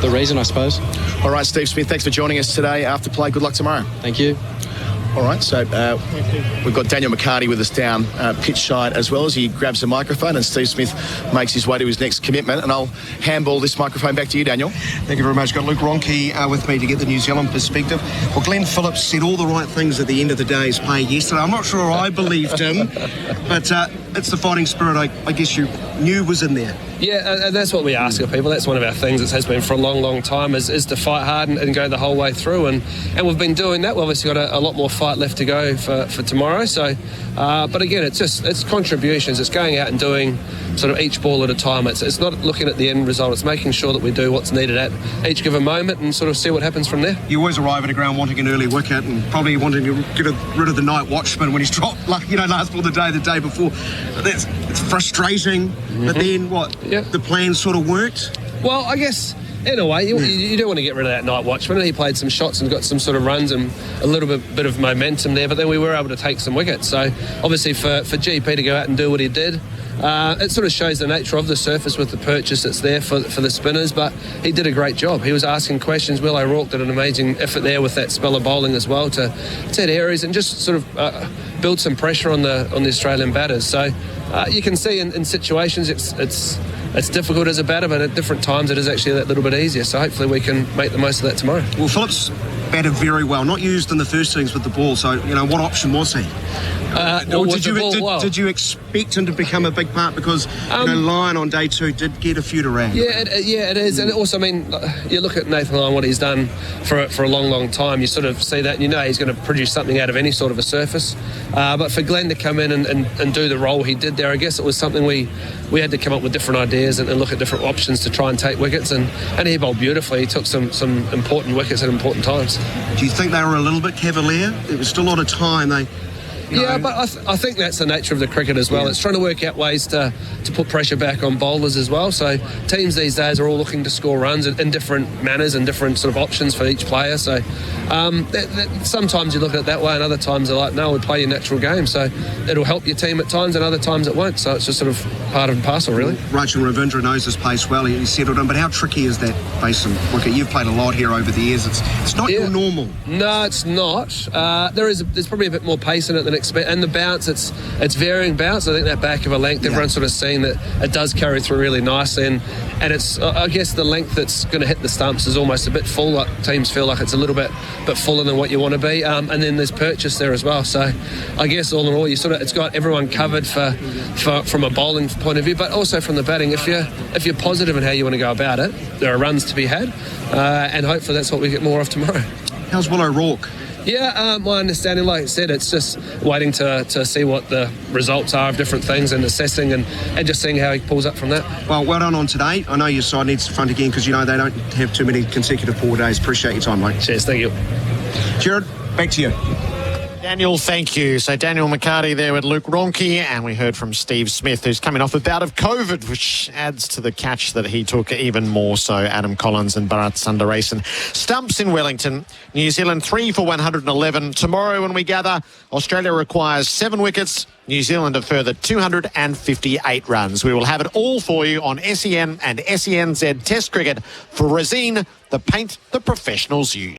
the reason, I suppose. All right, Steve Smith, thanks for joining us today after play. Good luck tomorrow. Thank you. All right, so we've got Daniel McHardy with us down pitch side as well as he grabs the microphone, and Steve Smith makes his way to his next commitment. And I'll handball this microphone back to you, Daniel. Thank you very much. Got Luke Ronke with me to get the New Zealand perspective. Well, Glenn Phillips said all the right things at the end of the day's play yesterday. I'm not sure I believed him, but it's the fighting spirit I guess you knew was in there. Yeah, and that's what we ask of people. That's one of our things. It has been for a long, long time is to fight hard and go the whole way through. And we've been doing that. We've obviously got a lot more fight left to go for tomorrow. So, but again, it's contributions. It's going out and doing sort of each ball at a time. It's not looking at the end result. It's making sure that we do what's needed at each given moment and sort of see what happens from there. You always arrive at a ground wanting an early wicket and probably wanting to get rid of the night watchman when he's dropped, last ball of the day before. it's frustrating, but then what? The plan sort of worked? Well, I guess in a way, you do want to get rid of that night watchman. He played some shots and got some sort of runs and a little bit of momentum there, but then we were able to take some wickets. So obviously for GP to go out and do what he did, it sort of shows the nature of the surface with the purchase that's there for the spinners, but he did a great job. He was asking questions. Will O'Rourke did an amazing effort there with that spell of bowling as well to hit areas and just sort of build some pressure on the Australian batters. So you can see in situations it's difficult as a batter, but at different times it is actually that little bit easier. So hopefully we can make the most of that tomorrow. Well, Phillips batted very well, not used in the first innings with the ball. So, what option was he? Did you expect him to become a big part? Because Lyon on day 2 did get a few to rag. Yeah, it is. And also, you look at Nathan Lyon, what he's done for a long, long time. You sort of see that, and he's going to produce something out of any sort of a surface. But for Glenn to come in and do the role he did there, I guess it was something we had to come up with different ideas and look at different options to try and take wickets. And he bowled beautifully. He took some important wickets at important times. Do you think they were a little bit cavalier? There was still a lot of time. But I think that's the nature of the cricket as well. It's trying to work out ways to put pressure back on bowlers as well. So teams these days are all looking to score runs in different manners and different sort of options for each player. So sometimes you look at it that way, and other times they're like, no, we'll play your natural game. So it'll help your team at times, and other times it won't. So it's just sort of part and parcel, really. Rachin Ravindra knows his pace well. He settled in. But how tricky is that Basin wicket? You've played a lot here over the years. It's not your normal. No, it's not. There's probably a bit more pace in it than expect, and the bounce, it's varying bounce. I think that back of a length, everyone's sort of seen that it does carry through really nicely, and it's, I guess, the length that's going to hit the stumps is almost a bit full. Like teams feel like it's a little bit fuller than what you want to be, and then there's purchase there as well. So I guess all in all, it's got everyone covered from a bowling point of view, but also from the batting. If you're positive in how you want to go about it, there are runs to be had, and hopefully that's what we get more of tomorrow. How's Will O'Rourke? Yeah, my understanding, like I said, it's just waiting to see what the results are of different things and assessing and just seeing how he pulls up from that. Well done on today. I know your side needs to front again because they don't have too many consecutive poor days. Appreciate your time, mate. Cheers, thank you. Gerard, back to you. Daniel, thank you. So Daniel McHardy there with Luke Ronke, and we heard from Steve Smith, who's coming off a bout of COVID, which adds to the catch that he took even more so. Adam Collins and Bharat Sundaresan. Stumps in Wellington. New Zealand 3 for 111. Tomorrow when we gather, Australia requires 7 wickets. New Zealand a further 258 runs. We will have it all for you on SEN and SENZ Test Cricket for Resine, the paint the professionals use.